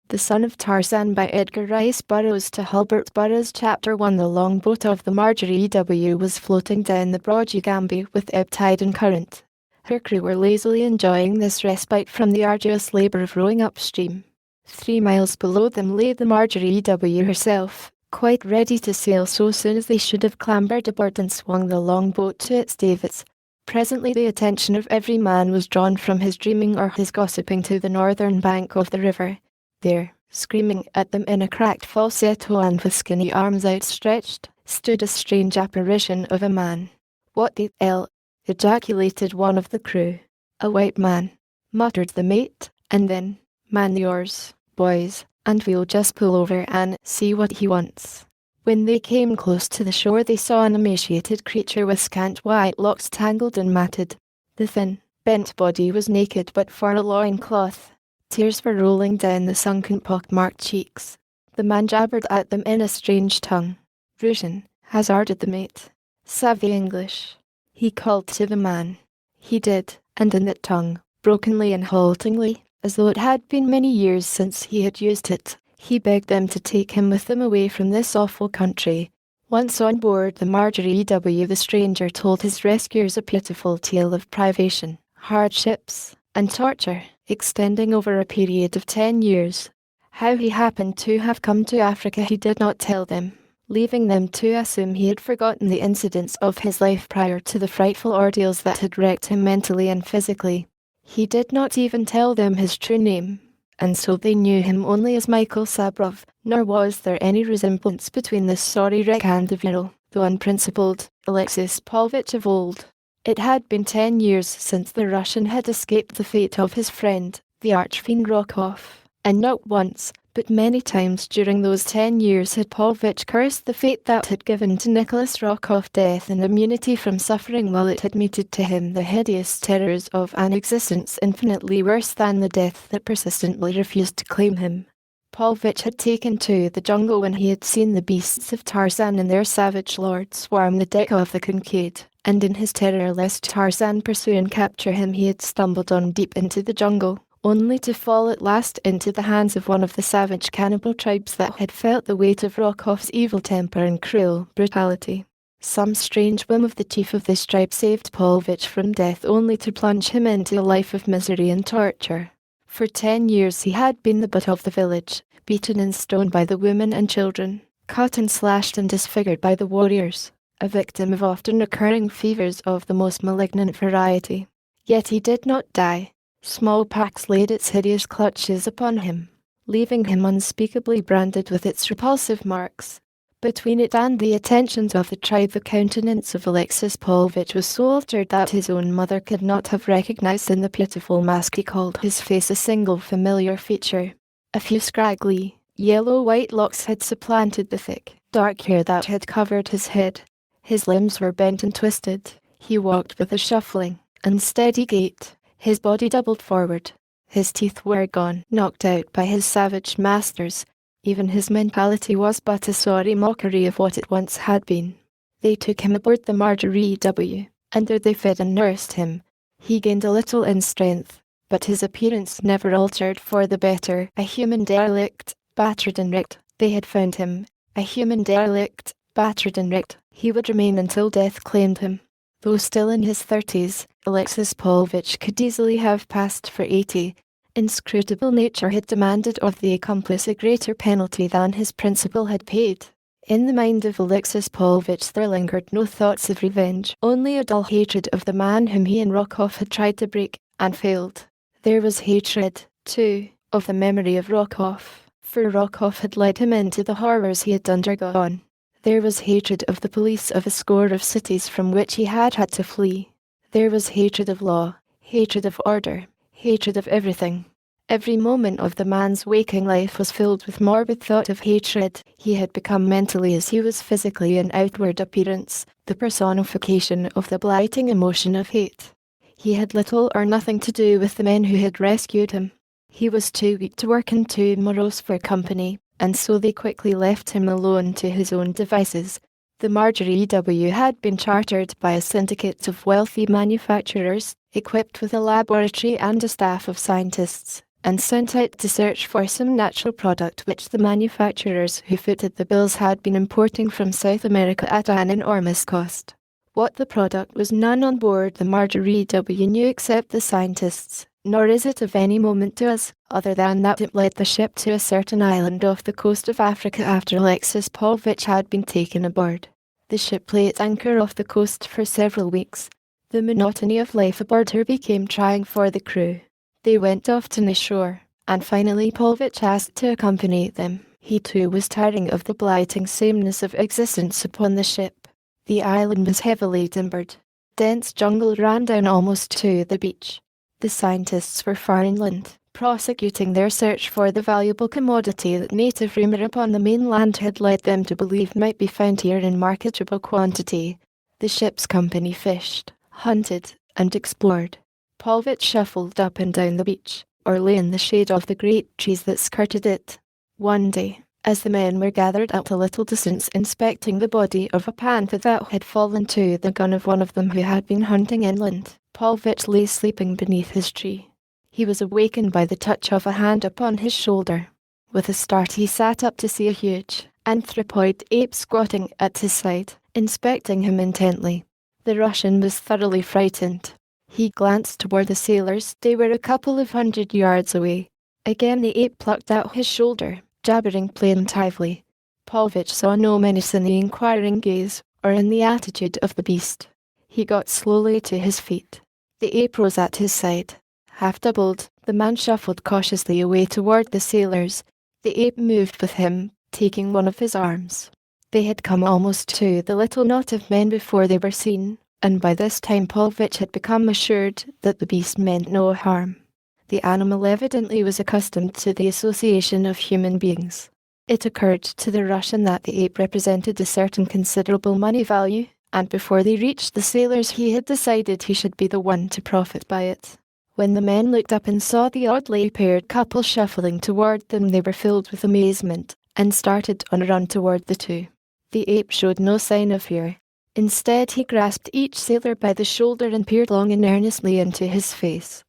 The Son of Tarzan by Edgar Rice Burroughs to Hulbert Burroughs. Chapter 1. The longboat of the Marjorie E.W. was floating down the broad Ugambi with ebb tide and current. Her crew were lazily enjoying this respite from the arduous labour of rowing upstream. 3 miles below them lay the Marjorie E.W. herself, quite ready to sail so soon as they should have clambered aboard and swung the longboat to its davits. Presently the attention of every man was drawn from his dreaming or his gossiping to the northern bank of the river. There, screaming at them in a cracked falsetto and with skinny arms outstretched, stood a strange apparition of a man. "What the hell?" ejaculated one of the crew. "A white man," muttered the mate, and then, "Man the oars, boys, and we'll just pull over and see what he wants." When they came close to the shore they saw an emaciated creature with scant white locks tangled and matted. The thin, bent body was naked but for a loincloth. Tears were rolling down the sunken pock-marked cheeks. The man jabbered at them in a strange tongue. "Russian," hazarded the mate. "Savvy English?" he called to the man. He did, and in that tongue, brokenly and haltingly, as though it had been many years since he had used it, he begged them to take him with them away from this awful country. Once on board the Marjorie E.W. the stranger told his rescuers a pitiful tale of privation, hardships, and torture, extending over a period of 10 years. How he happened to have come to Africa he did not tell them, leaving them to assume he had forgotten the incidents of his life prior to the frightful ordeals that had wrecked him mentally and physically. He did not even tell them his true name, and so they knew him only as Michael Sabrov, nor was there any resemblance between this sorry wreck and the virile, though unprincipled, Alexis Paulvitch of old. It had been 10 years since the Russian had escaped the fate of his friend, the archfiend Rokov, and not once, but many times during those 10 years had Paulvitch cursed the fate that had given to Nicholas Rokov death and immunity from suffering while it had meted to him the hideous terrors of an existence infinitely worse than the death that persistently refused to claim him. Paulvitch had taken to the jungle when he had seen the beasts of Tarzan and their savage lord swarm the deck of the Kincaid, and in his terror lest Tarzan pursue and capture him he had stumbled on deep into the jungle, only to fall at last into the hands of one of the savage cannibal tribes that had felt the weight of Rokov's evil temper and cruel brutality. Some strange whim of the chief of this tribe saved Paulvitch from death only to plunge him into a life of misery and torture. For 10 years he had been the butt of the village, beaten and stoned by the women and children, cut and slashed and disfigured by the warriors, a victim of often recurring fevers of the most malignant variety. Yet he did not die. Smallpox laid its hideous clutches upon him, leaving him unspeakably branded with its repulsive marks. Between it and the attentions of the tribe the countenance of Alexis Paulvitch was so altered that his own mother could not have recognized in the pitiful mask he called his face a single familiar feature. A few scraggly, yellow-white locks had supplanted the thick, dark hair that had covered his head. His limbs were bent and twisted. He walked with a shuffling, unsteady gait, his body doubled forward. His teeth were gone, knocked out by his savage masters. Even his mentality was but a sorry mockery of what it once had been. They took him aboard the Marjorie E.W., and there they fed and nursed him. He gained a little in strength, but his appearance never altered for the better. A human derelict, battered and wrecked, they had found him. A human derelict, battered and wrecked, he would remain until death claimed him. Though still in his 30s, Alexis Paulvitch could easily have passed for 80. Inscrutable nature had demanded of the accomplice a greater penalty than his principal had paid. In the mind of Alexis Paulvitch there lingered no thoughts of revenge, only a dull hatred of the man whom he and Rokov had tried to break, and failed. There was hatred, too, of the memory of Rokov, for Rokov had led him into the horrors he had undergone. There was hatred of the police of a score of cities from which he had had to flee. There was hatred of law, hatred of order, hatred of everything. Every moment of the man's waking life was filled with morbid thought of hatred. He had become mentally as he was physically in outward appearance, the personification of the blighting emotion of hate. He had little or nothing to do with the men who had rescued him. He was too weak to work and too morose for company, and so they quickly left him alone to his own devices. The Marjorie E.W. had been chartered by a syndicate of wealthy manufacturers, equipped with a laboratory and a staff of scientists, and sent out to search for some natural product which the manufacturers who footed the bills had been importing from South America at an enormous cost. What the product was none on board the Marjorie W. knew except the scientists, nor is it of any moment to us, other than that it led the ship to a certain island off the coast of Africa after Alexis Paulvitch had been taken aboard. The ship lay at anchor off the coast for several weeks. The monotony of life aboard her became trying for the crew. They went often ashore, and finally Paulvitch asked to accompany them. He too was tiring of the blighting sameness of existence upon the ship. The island was heavily timbered. Dense jungle ran down almost to the beach. The scientists were far inland, prosecuting their search for the valuable commodity that native rumor upon the mainland had led them to believe might be found here in marketable quantity. The ship's company fished, hunted, and explored. Paulvitch shuffled up and down the beach, or lay in the shade of the great trees that skirted it. One day, as the men were gathered at a little distance inspecting the body of a panther that had fallen to the gun of one of them who had been hunting inland, Paulvitch lay sleeping beneath his tree. He was awakened by the touch of a hand upon his shoulder. With a start he sat up to see a huge, anthropoid ape squatting at his side, inspecting him intently. The Russian was thoroughly frightened. He glanced toward the sailors. They were a couple of 100 yards away. Again the ape plucked out his shoulder, jabbering plaintively. Paulvitch saw no menace in the inquiring gaze, or in the attitude of the beast. He got slowly to his feet. The ape rose at his side. Half doubled, the man shuffled cautiously away toward the sailors. The ape moved with him, taking one of his arms. They had come almost to the little knot of men before they were seen, and by this time Paulvitch had become assured that the beast meant no harm. The animal evidently was accustomed to the association of human beings. It occurred to the Russian that the ape represented a certain considerable money value, and before they reached the sailors he had decided he should be the one to profit by it. When the men looked up and saw the oddly paired couple shuffling toward them, they were filled with amazement, and started on a run toward the two. The ape showed no sign of fear. Instead he grasped each sailor by the shoulder and peered long and earnestly into his face.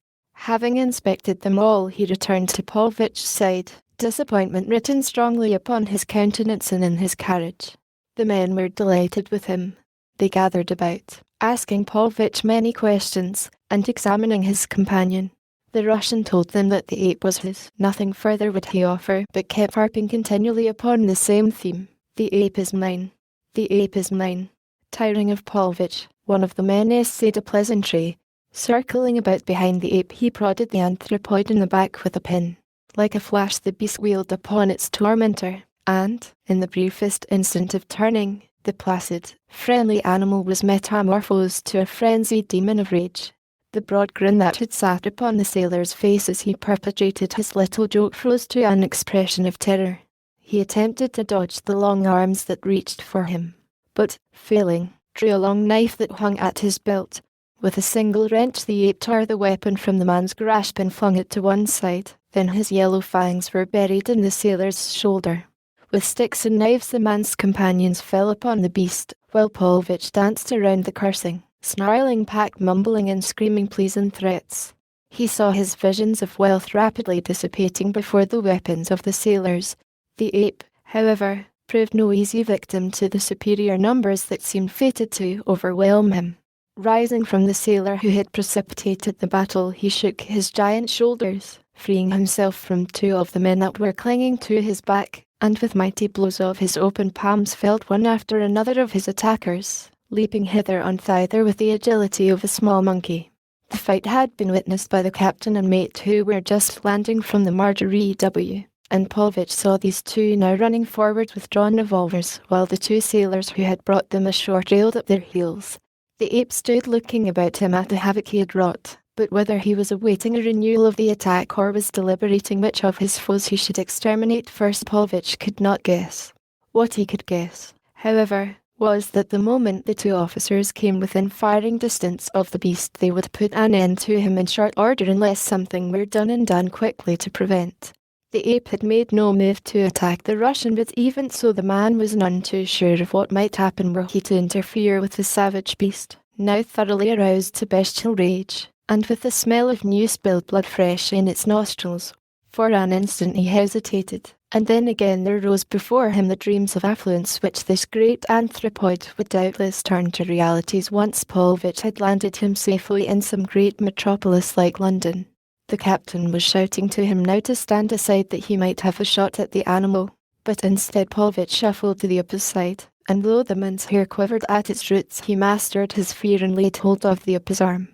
Having inspected them all, he returned to Paulvitch's side, disappointment written strongly upon his countenance and in his carriage. The men were delighted with him. They gathered about, asking Paulvitch many questions, and examining his companion. The Russian told them that the ape was his. Nothing further would he offer, but kept harping continually upon the same theme. The ape is mine. The ape is mine. Tiring of Paulvitch, one of the men essayed a pleasantry. Circling about behind the ape, he prodded the anthropoid in the back with a pin. Like a flash the beast wheeled upon its tormentor, and, in the briefest instant of turning, the placid, friendly animal was metamorphosed to a frenzied demon of rage. The broad grin that had sat upon the sailors' face as he perpetrated his little joke froze to an expression of terror. He attempted to dodge the long arms that reached for him, but, failing, drew a long knife that hung at his belt. With a single wrench the ape tore the weapon from the man's grasp and flung it to one side. Then his yellow fangs were buried in the sailor's shoulder. With sticks and knives the man's companions fell upon the beast, while Paulvitch danced around the cursing, snarling pack, mumbling and screaming pleas and threats. He saw his visions of wealth rapidly dissipating before the weapons of the sailors. The ape, however, proved no easy victim to the superior numbers that seemed fated to overwhelm him. Rising from the sailor who had precipitated the battle, he shook his giant shoulders, freeing himself from two of the men that were clinging to his back, and with mighty blows of his open palms felled one after another of his attackers, leaping hither and thither with the agility of a small monkey. The fight had been witnessed by the captain and mate who were just landing from the Marjorie W., and Paulvitch saw these two now running forward with drawn revolvers, while the two sailors who had brought them ashore trailed at their heels. The ape stood looking about him at the havoc he had wrought, but whether he was awaiting a renewal of the attack or was deliberating which of his foes he should exterminate first, Paulvitch could not guess. What he could guess, however, was that the moment the two officers came within firing distance of the beast they would put an end to him in short order unless something were done and done quickly to prevent. The ape had made no move to attack the Russian, but even so the man was none too sure of what might happen were he to interfere with the savage beast, now thoroughly aroused to bestial rage, and with the smell of new spilled blood fresh in its nostrils. For an instant he hesitated, and then again there rose before him the dreams of affluence which this great anthropoid would doubtless turn to realities once Paulvitch had landed him safely in some great metropolis like London. The captain was shouting to him now to stand aside that he might have a shot at the animal, but instead Paulvitch shuffled to the opposite side, and though the man's hair quivered at its roots he mastered his fear and laid hold of the op's arm.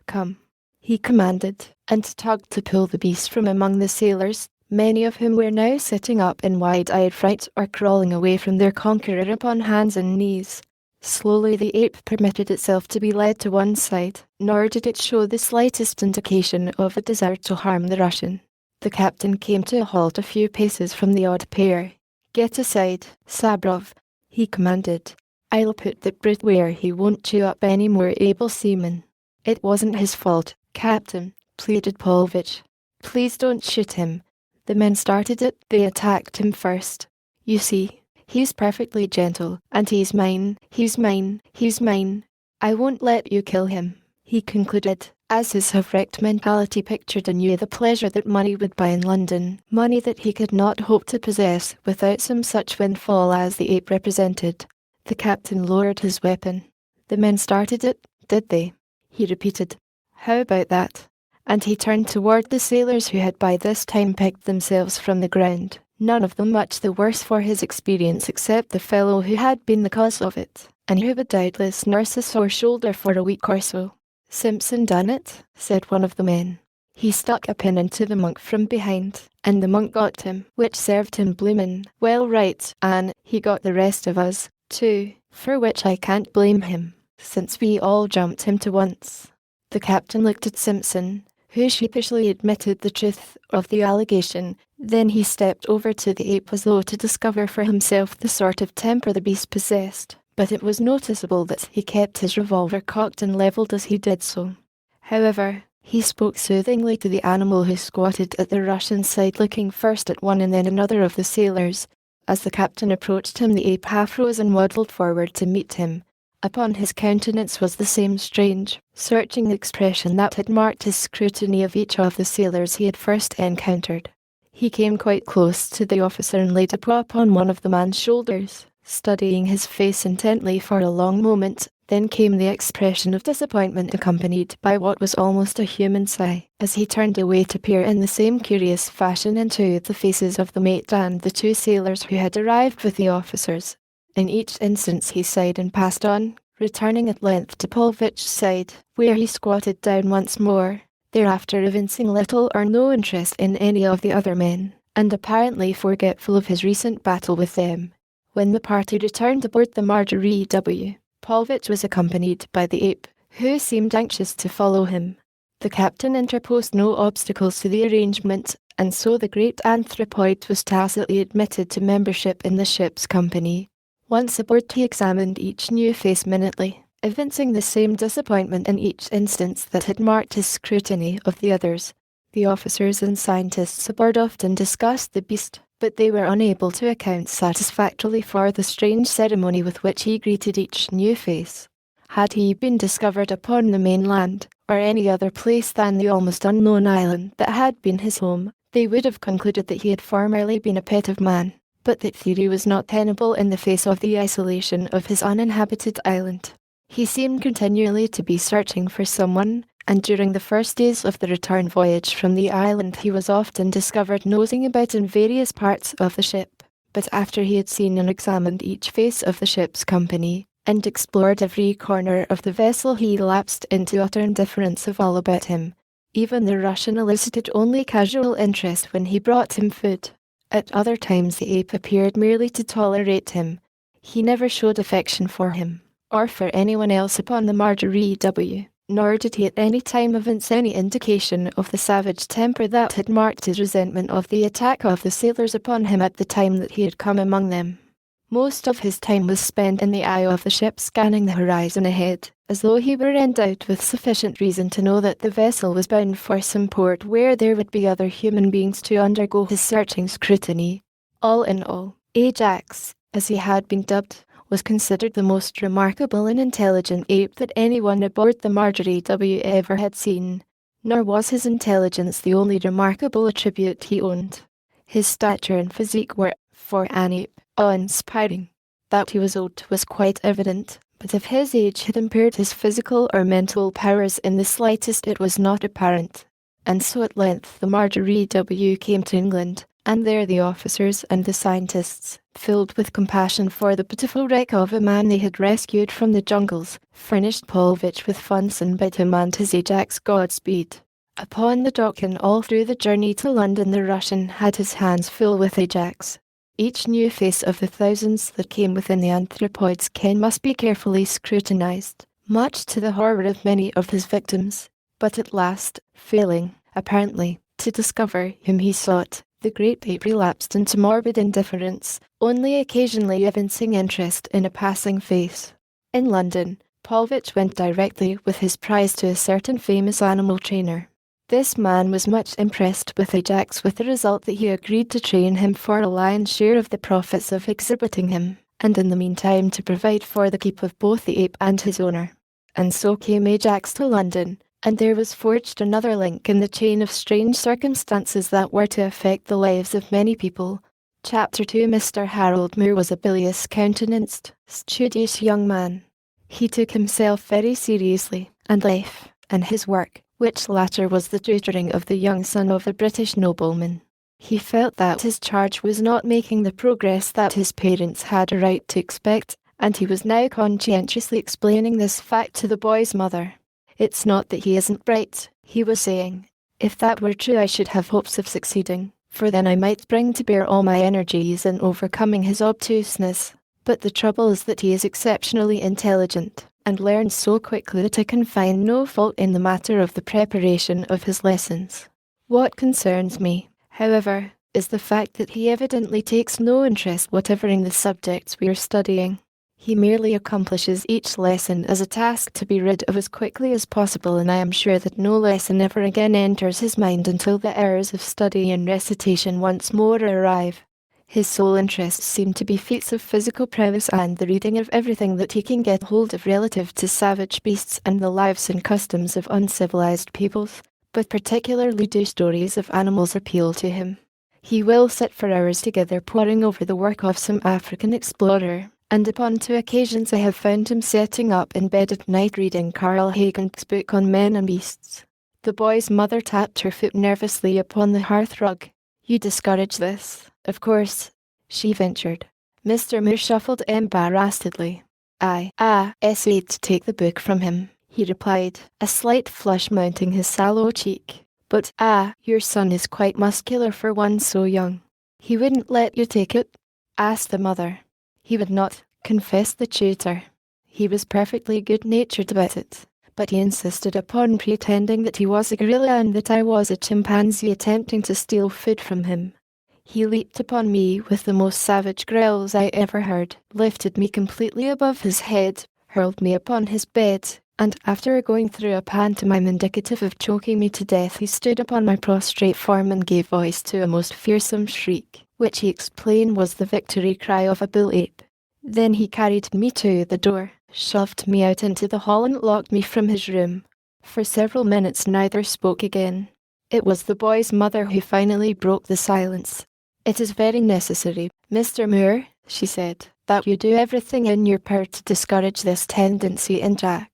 "Come," he commanded, and tugged to pull the beast from among the sailors, many of whom were now sitting up in wide-eyed fright or crawling away from their conqueror upon hands and knees. Slowly the ape permitted itself to be led to one side, nor did it show the slightest indication of a desire to harm the Russian. The captain came to a halt a few paces from the odd pair. "Get aside, Sabrov," he commanded. "I'll put the brute where he won't chew up any more able seamen." "It wasn't his fault, Captain," pleaded Paulvitch. "Please don't shoot him. The men started it, they attacked him first. You see, he's perfectly gentle, and he's mine, he's mine, he's mine. I won't let you kill him," he concluded, as his erect mentality pictured anew the pleasure that money would buy in London, money that he could not hope to possess without some such windfall as the ape represented. The captain lowered his weapon. "The men started it, did they?" he repeated. "How about that?" And he turned toward the sailors who had by this time picked themselves from the ground, none of them much the worse for his experience except the fellow who had been the cause of it, and who would doubtless nurse a sore shoulder for a week or so. "Simpson done it," said one of the men. "He stuck a pin into the monk from behind, and the monk got him, which served him bloomin' well right, and he got the rest of us, too, for which I can't blame him, since we all jumped him to once." The captain looked at Simpson, who sheepishly admitted the truth of the allegation. Then he stepped over to the ape as though to discover for himself the sort of temper the beast possessed, but it was noticeable that he kept his revolver cocked and levelled as he did so. However, he spoke soothingly to the animal who squatted at the Russian's side, looking first at one and then another of the sailors. As the captain approached him, the ape half rose and waddled forward to meet him. Upon his countenance was the same strange, searching expression that had marked his scrutiny of each of the sailors he had first encountered. He came quite close to the officer and laid a paw upon one of the man's shoulders, studying his face intently for a long moment. Then came the expression of disappointment accompanied by what was almost a human sigh, as he turned away to peer in the same curious fashion into the faces of the mate and the two sailors who had arrived with the officers. In each instance he sighed and passed on, returning at length to Paulvitch's side, where he squatted down once more, thereafter evincing little or no interest in any of the other men, and apparently forgetful of his recent battle with them. When the party returned aboard the Marjorie W., Paulvitch was accompanied by the ape, who seemed anxious to follow him. The captain interposed no obstacles to the arrangement, and so the great anthropoid was tacitly admitted to membership in the ship's company. Once aboard he examined each new face minutely, evincing the same disappointment in each instance that had marked his scrutiny of the others. The officers and scientists aboard often discussed the beast, but they were unable to account satisfactorily for the strange ceremony with which he greeted each new face. Had he been discovered upon the mainland, or any other place than the almost unknown island that had been his home, they would have concluded that he had formerly been a pet of man. But that theory was not tenable in the face of the isolation of his uninhabited island. He seemed continually to be searching for someone, and during the first days of the return voyage from the island he was often discovered nosing about in various parts of the ship. But after he had seen and examined each face of the ship's company, and explored every corner of the vessel, he lapsed into utter indifference of all about him. Even the Russian elicited only casual interest when he brought him food. At other times the ape appeared merely to tolerate him. He never showed affection for him, or for anyone else upon the Marjorie W., nor did he at any time evince any indication of the savage temper that had marked his resentment of the attack of the sailors upon him at the time that he had come among them. Most of his time was spent in the eye of the ship, scanning the horizon ahead, as though he were endowed with sufficient reason to know that the vessel was bound for some port where there would be other human beings to undergo his searching scrutiny. All in all, Ajax, as he had been dubbed, was considered the most remarkable and intelligent ape that anyone aboard the Marjorie W. ever had seen. Nor was his intelligence the only remarkable attribute he owned. His stature and physique were, for an ape, awe-inspiring. That he was old was quite evident, but if his age had impaired his physical or mental powers in the slightest it was not apparent. And so at length the Marjorie W. came to England, and there the officers and the scientists, filled with compassion for the pitiful wreck of a man they had rescued from the jungles, furnished Paulvitch with funds and bid him and his Ajax Godspeed. Upon the dock and all through the journey to London the Russian had his hands full with Ajax. Each new face of the thousands that came within the anthropoid's ken must be carefully scrutinized, much to the horror of many of his victims. But at last, failing, apparently, to discover whom he sought, the great ape relapsed into morbid indifference, only occasionally evincing interest in a passing face. In London, Paulvitch went directly with his prize to a certain famous animal trainer. This man was much impressed with Ajax, with the result that he agreed to train him for a lion's share of the profits of exhibiting him, and in the meantime to provide for the keep of both the ape and his owner. And so came Ajax to London, and there was forged another link in the chain of strange circumstances that were to affect the lives of many people. Chapter 2. Mr. Harold Moore was a bilious-countenanced, studious young man. He took himself very seriously, and life, and his work, which latter was the tutoring of the young son of a British nobleman. He felt that his charge was not making the progress that his parents had a right to expect, and he was now conscientiously explaining this fact to the boy's mother. "It's not that he isn't bright," he was saying. "If that were true I should have hopes of succeeding, for then I might bring to bear all my energies in overcoming his obtuseness. But the trouble is that he is exceptionally intelligent, and learns so quickly that I can find no fault in the matter of the preparation of his lessons. What concerns me, however, is the fact that he evidently takes no interest whatever in the subjects we are studying. He merely accomplishes each lesson as a task to be rid of as quickly as possible, and I am sure that no lesson ever again enters his mind until the hours of study and recitation once more arrive. His sole interests seem to be feats of physical prowess and the reading of everything that he can get hold of relative to savage beasts and the lives and customs of uncivilized peoples, but particularly do stories of animals appeal to him. He will sit for hours together poring over the work of some African explorer, and upon 2 occasions I have found him setting up in bed at night reading Carl Hagen's book on men and beasts. The boy's mother tapped her foot nervously upon the hearth-rug. "You discourage this, of course," she ventured. Mr. Moore shuffled embarrassedly. "I essayed to take the book from him," he replied, a slight flush mounting his sallow cheek. "But, your son is quite muscular for one so young." "He wouldn't let you take it?" asked the mother. "He would not," confessed the tutor. "He was perfectly good-natured about it, but he insisted upon pretending that he was a gorilla and that I was a chimpanzee attempting to steal food from him. He leaped upon me with the most savage growls I ever heard, lifted me completely above his head, hurled me upon his bed, and after going through a pantomime indicative of choking me to death, he stood upon my prostrate form and gave voice to a most fearsome shriek, which he explained was the victory cry of a bull-ape. Then he carried me to the door, shoved me out into the hall and locked me from his room. For several minutes neither spoke again. It was the boy's mother who finally broke the silence. "It is very necessary, Mr. Moore," she said, "that you do everything in your power to discourage this tendency in Jack."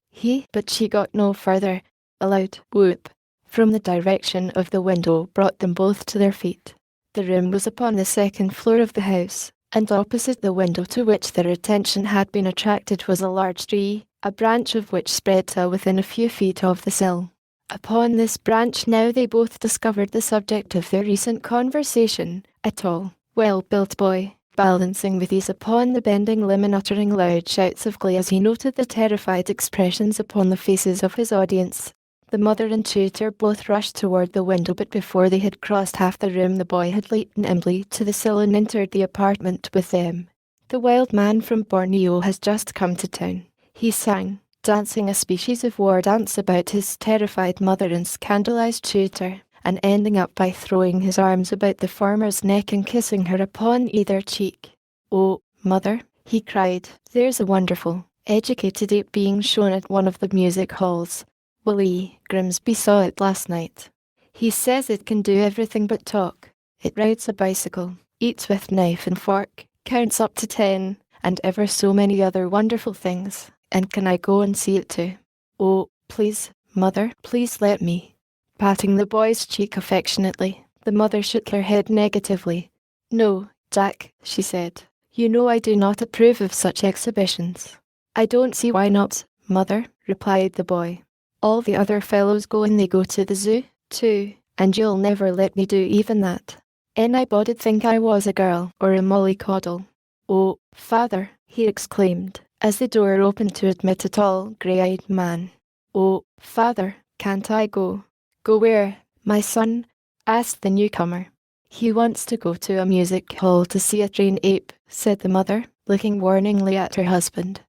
But she got no further. A loud whoop from the direction of the window brought them both to their feet. The room was upon the 2nd floor of the house, and opposite the window to which their attention had been attracted was a large tree, a branch of which spread to within a few feet of the sill. Upon this branch now they both discovered the subject of their recent conversation, a tall, well-built boy, balancing with ease upon the bending limb and uttering loud shouts of glee as he noted the terrified expressions upon the faces of his audience. The mother and tutor both rushed toward the window, but before they had crossed half the room the boy had leaped nimbly to the sill and entered the apartment with them. "The wild man from Borneo has just come to town," he sang, dancing a species of war dance about his terrified mother and scandalized tutor, and ending up by throwing his arms about the former's neck and kissing her upon either cheek. "Oh, mother," he cried, "there's a wonderful, educated ape being shown at one of the music halls. Willie Grimsby saw it last night. He says it can do everything but talk. It rides a bicycle, eats with knife and fork, counts up to 10, and ever so many other wonderful things. And can I go and see it too? Oh, please, mother, please let me. Patting the boy's cheek affectionately, the mother shook her head negatively. No, Jack, she said. You know I do not approve of such exhibitions. I don't see why not, mother, replied the boy. All the other fellows go and they go to the zoo, too, and you'll never let me do even that. Anybody'd think I was a girl or a mollycoddle. Oh, father, he exclaimed, as the door opened to admit a tall, grey-eyed man. Oh, father, can't I go? Go where, my son? Asked the newcomer. He wants to go to a music hall to see a trained ape, said the mother, looking warningly at her husband.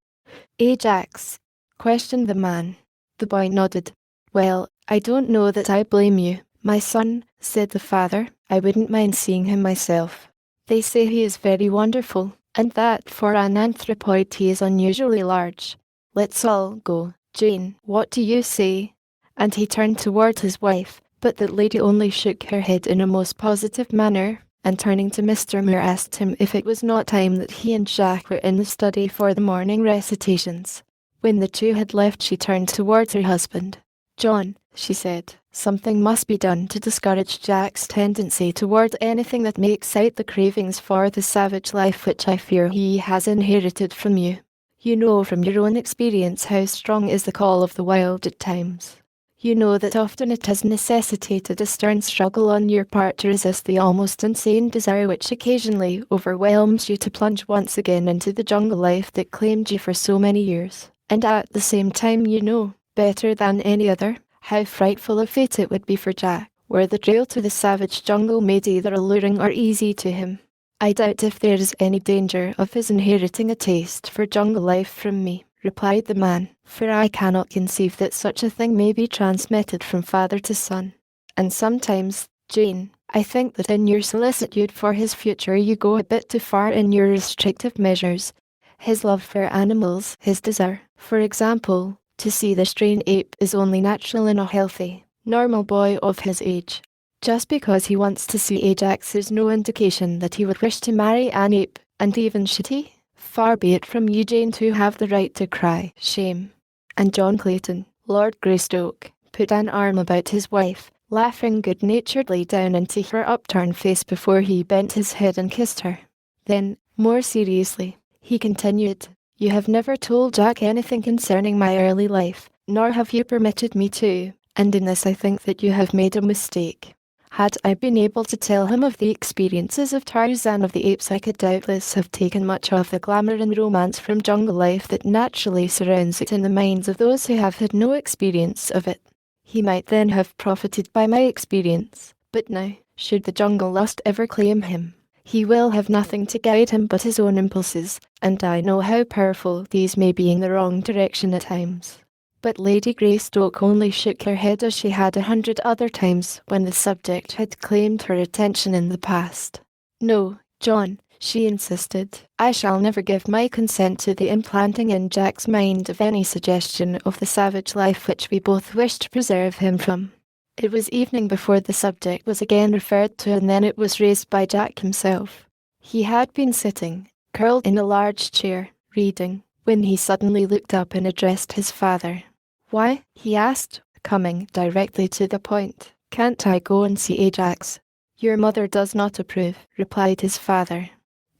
Ajax? Questioned the man. The boy nodded. Well, I don't know that I blame you, my son, said the father. I wouldn't mind seeing him myself. They say he is very wonderful, and that for an anthropoid he is unusually large. Let's all go. Jane, what do you say? And he turned toward his wife, but that lady only shook her head in a most positive manner, and turning to Mr. Moore asked him if it was not time that he and Jack were in the study for the morning recitations. When the two had left, she turned towards her husband. John, she said, something must be done to discourage Jack's tendency toward anything that may excite the cravings for the savage life which I fear he has inherited from you. You know from your own experience how strong is the call of the wild at times. You know that often it has necessitated a stern struggle on your part to resist the almost insane desire which occasionally overwhelms you to plunge once again into the jungle life that claimed you for so many years. And at the same time you know, better than any other, how frightful a fate it would be for Jack, were the trail to the savage jungle made either alluring or easy to him. I doubt if there is any danger of his inheriting a taste for jungle life from me, replied the man, for I cannot conceive that such a thing may be transmitted from father to son. And sometimes, Jane, I think that in your solicitude for his future you go a bit too far in your restrictive measures. His love for animals, his desire, for example, to see the strain ape is only natural in a healthy, normal boy of his age. Just because he wants to see Ajax is no indication that he would wish to marry an ape, and even should he? Far be it from you, Jane, to have the right to cry shame. And John Clayton, Lord Greystoke, put an arm about his wife, laughing good-naturedly down into her upturned face before he bent his head and kissed her. Then, more seriously, he continued, you have never told Jack anything concerning my early life, nor have you permitted me to, and in this I think that you have made a mistake. Had I been able to tell him of the experiences of Tarzan of the Apes, I could doubtless have taken much of the glamour and romance from jungle life that naturally surrounds it in the minds of those who have had no experience of it. He might then have profited by my experience, but now, should the jungle lust ever claim him, he will have nothing to guide him but his own impulses, and I know how powerful these may be in the wrong direction at times. But Lady Greystoke only shook her head as she had 100 other times when the subject had claimed her attention in the past. No, John, she insisted, I shall never give my consent to the implanting in Jack's mind of any suggestion of the savage life which we both wish to preserve him from. It was evening before the subject was again referred to, and then it was raised by Jack himself. He had been sitting, curled in a large chair, reading, when he suddenly looked up and addressed his father. Why, he asked, coming directly to the point, can't I go and see Ajax? Your mother does not approve, replied his father.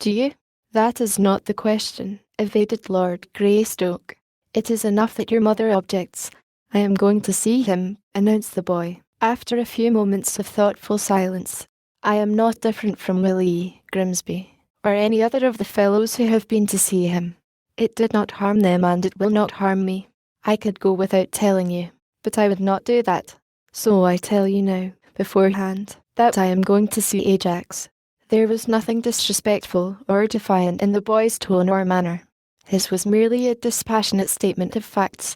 Do you? That is not the question, evaded Lord Greystoke. It is enough that your mother objects. I am going to see him, announced the boy, after a few moments of thoughtful silence. I am not different from Willie Grimsby, or any other of the fellows who have been to see him. It did not harm them and it will not harm me. I could go without telling you, but I would not do that. So I tell you now, beforehand, that I am going to see Ajax. There was nothing disrespectful or defiant in the boy's tone or manner. His was merely a dispassionate statement of facts.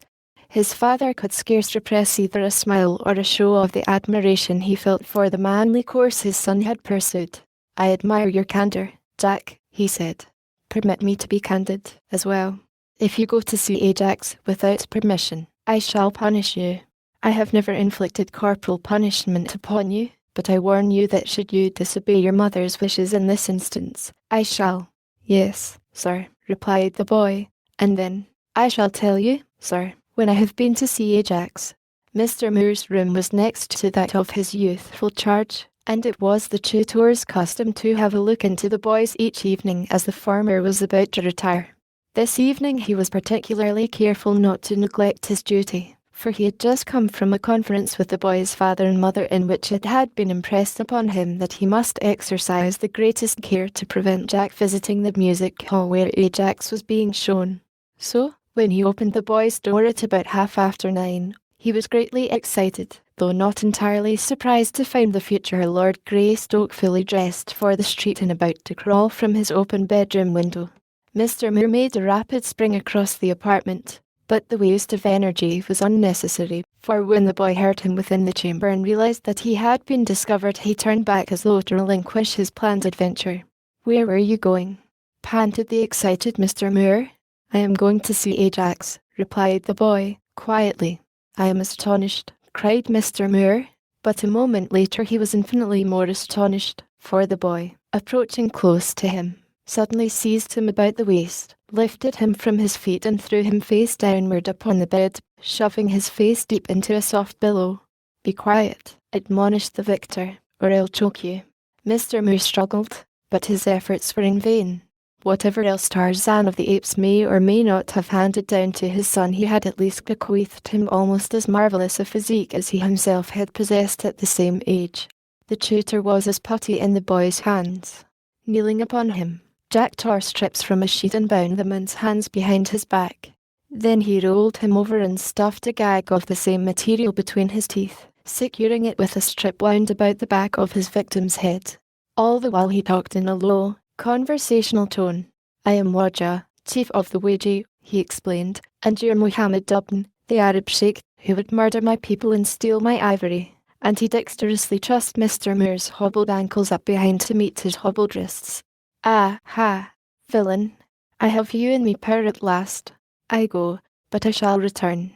His father could scarce repress either a smile or a show of the admiration he felt for the manly course his son had pursued. I admire your candour, Jack, he said. Permit me to be candid, as well. If you go to see Ajax without permission, I shall punish you. I have never inflicted corporal punishment upon you, but I warn you that should you disobey your mother's wishes in this instance, I shall." "Yes, sir," replied the boy, "and then I shall tell you, sir, when I have been to see Ajax." Mr. Moore's room was next to that of his youthful charge, and it was the tutor's custom to have a look into the boys each evening as the former was about to retire. This evening he was particularly careful not to neglect his duty, for he had just come from a conference with the boy's father and mother in which it had been impressed upon him that he must exercise the greatest care to prevent Jack visiting the music hall where Ajax was being shown. So, when he opened the boy's door at about 9:30, he was greatly excited, though not entirely surprised to find the future Lord Greystoke fully dressed for the street and about to crawl from his open bedroom window. Mr. Moore made a rapid spring across the apartment, but the waste of energy was unnecessary, for when the boy heard him within the chamber and realized that he had been discovered, he turned back as though to relinquish his planned adventure. "Where were you going?" panted the excited Mr. Moore. "I am going to see Ajax," replied the boy, quietly. "I am astonished," cried Mr. Moore, but a moment later he was infinitely more astonished, for the boy, approaching close to him, suddenly seized him about the waist, lifted him from his feet and threw him face downward upon the bed, shoving his face deep into a soft pillow. "Be quiet," admonished the victor, "or I'll choke you." Mr. Moore struggled, but his efforts were in vain. Whatever else Tarzan of the Apes may or may not have handed down to his son, he had at least bequeathed him almost as marvellous a physique as he himself had possessed at the same age. The tutor was as putty in the boy's hands. Kneeling upon him, Jack tore strips from a sheet and bound the man's hands behind his back. Then he rolled him over and stuffed a gag of the same material between his teeth, securing it with a strip wound about the back of his victim's head. All the while he talked in a low, conversational tone. "I am Wajah, chief of the Wajih," he explained, "and you're Muhammad Dubn, the Arab sheikh, who would murder my people and steal my ivory." And he dexterously trussed Mr. Moore's hobbled ankles up behind to meet his hobbled wrists. "Ah, ha, villain! I have you in me power at last. I go, but I shall return."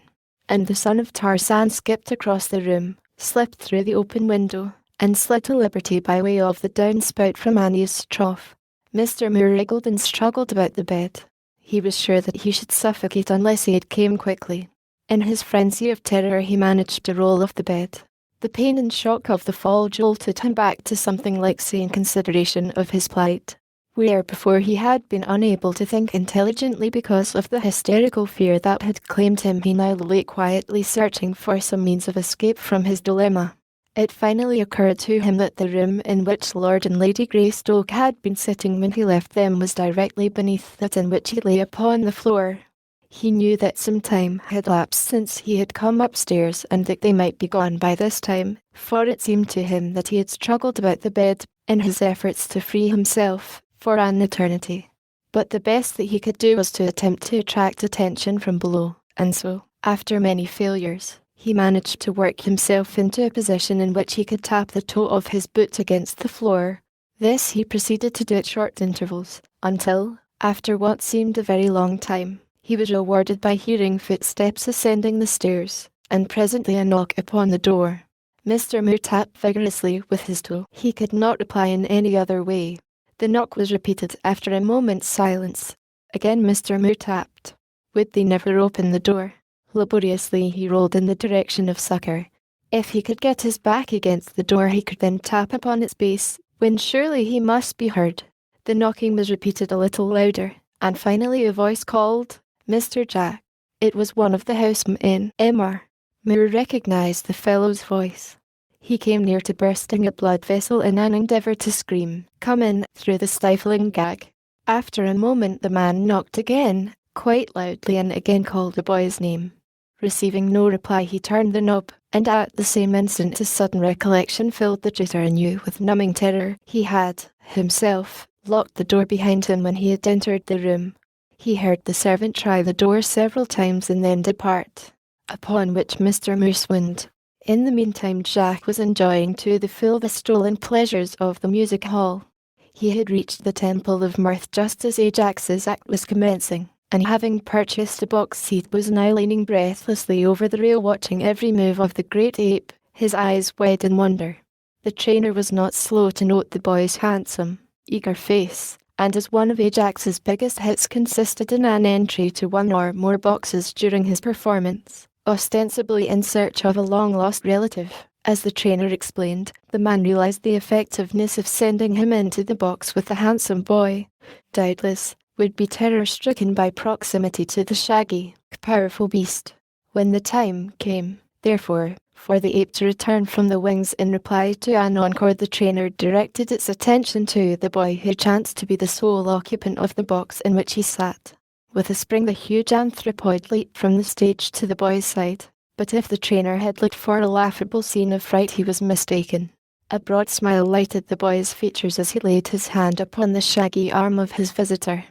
And the son of Tarzan skipped across the room, slipped through the open window, and slid to liberty by way of the downspout from Annie's trough. Mr. Moore wriggled and struggled about the bed. He was sure that he should suffocate unless aid came quickly. In his frenzy of terror he managed to roll off the bed. The pain and shock of the fall jolted him back to something like sane consideration of his plight, where before he had been unable to think intelligently because of the hysterical fear that had claimed him. He now lay quietly searching for some means of escape from his dilemma. It finally occurred to him that the room in which Lord and Lady Greystoke had been sitting when he left them was directly beneath that in which he lay upon the floor. He knew that some time had lapsed since he had come upstairs and that they might be gone by this time, for it seemed to him that he had struggled about the bed, in his efforts to free himself, for an eternity. But the best that he could do was to attempt to attract attention from below, and so, after many failures, he managed to work himself into a position in which he could tap the toe of his boot against the floor. This he proceeded to do at short intervals, until, after what seemed a very long time, he was rewarded by hearing footsteps ascending the stairs, and presently a knock upon the door. Mr. Moore tapped vigorously with his toe. He could not reply in any other way. The knock was repeated after a moment's silence. Again Mr. Moore tapped. Would they never open the door? Laboriously he rolled in the direction of succour. If he could get his back against the door he could then tap upon its base, when surely he must be heard. The knocking was repeated a little louder, and finally a voice called, "Mr. Jack." It was one of the housemen. Moore recognised the fellow's voice. He came near to bursting a blood vessel in an endeavour to scream, "Come in," through the stifling gag. After a moment the man knocked again, quite loudly, and again called the boy's name. Receiving no reply he turned the knob, and at the same instant a sudden recollection filled the tutor anew with numbing terror. He had, himself, locked the door behind him when he had entered the room. He heard the servant try the door several times and then depart, upon which Mr. Moore swooned. In the meantime Jack was enjoying to the full the stolen pleasures of the music hall. He had reached the Temple of Mirth just as Ajax's act was commencing, and having purchased a box seat was now leaning breathlessly over the rail watching every move of the great ape, his eyes wide in wonder. The trainer was not slow to note the boy's handsome, eager face, and as one of Ajax's biggest hits consisted in an entry to one or more boxes during his performance, ostensibly in search of a long-lost relative. As the trainer explained, the man realized the effectiveness of sending him into the box with the handsome boy. Doubtless, would be terror-stricken by proximity to the shaggy, powerful beast. When the time came, therefore, for the ape to return from the wings in reply to an encore, the trainer directed its attention to the boy who chanced to be the sole occupant of the box in which he sat. With a spring the huge anthropoid leaped from the stage to the boy's side. But if the trainer had looked for a laughable scene of fright, he was mistaken. A broad smile lighted the boy's features as he laid his hand upon the shaggy arm of his visitor.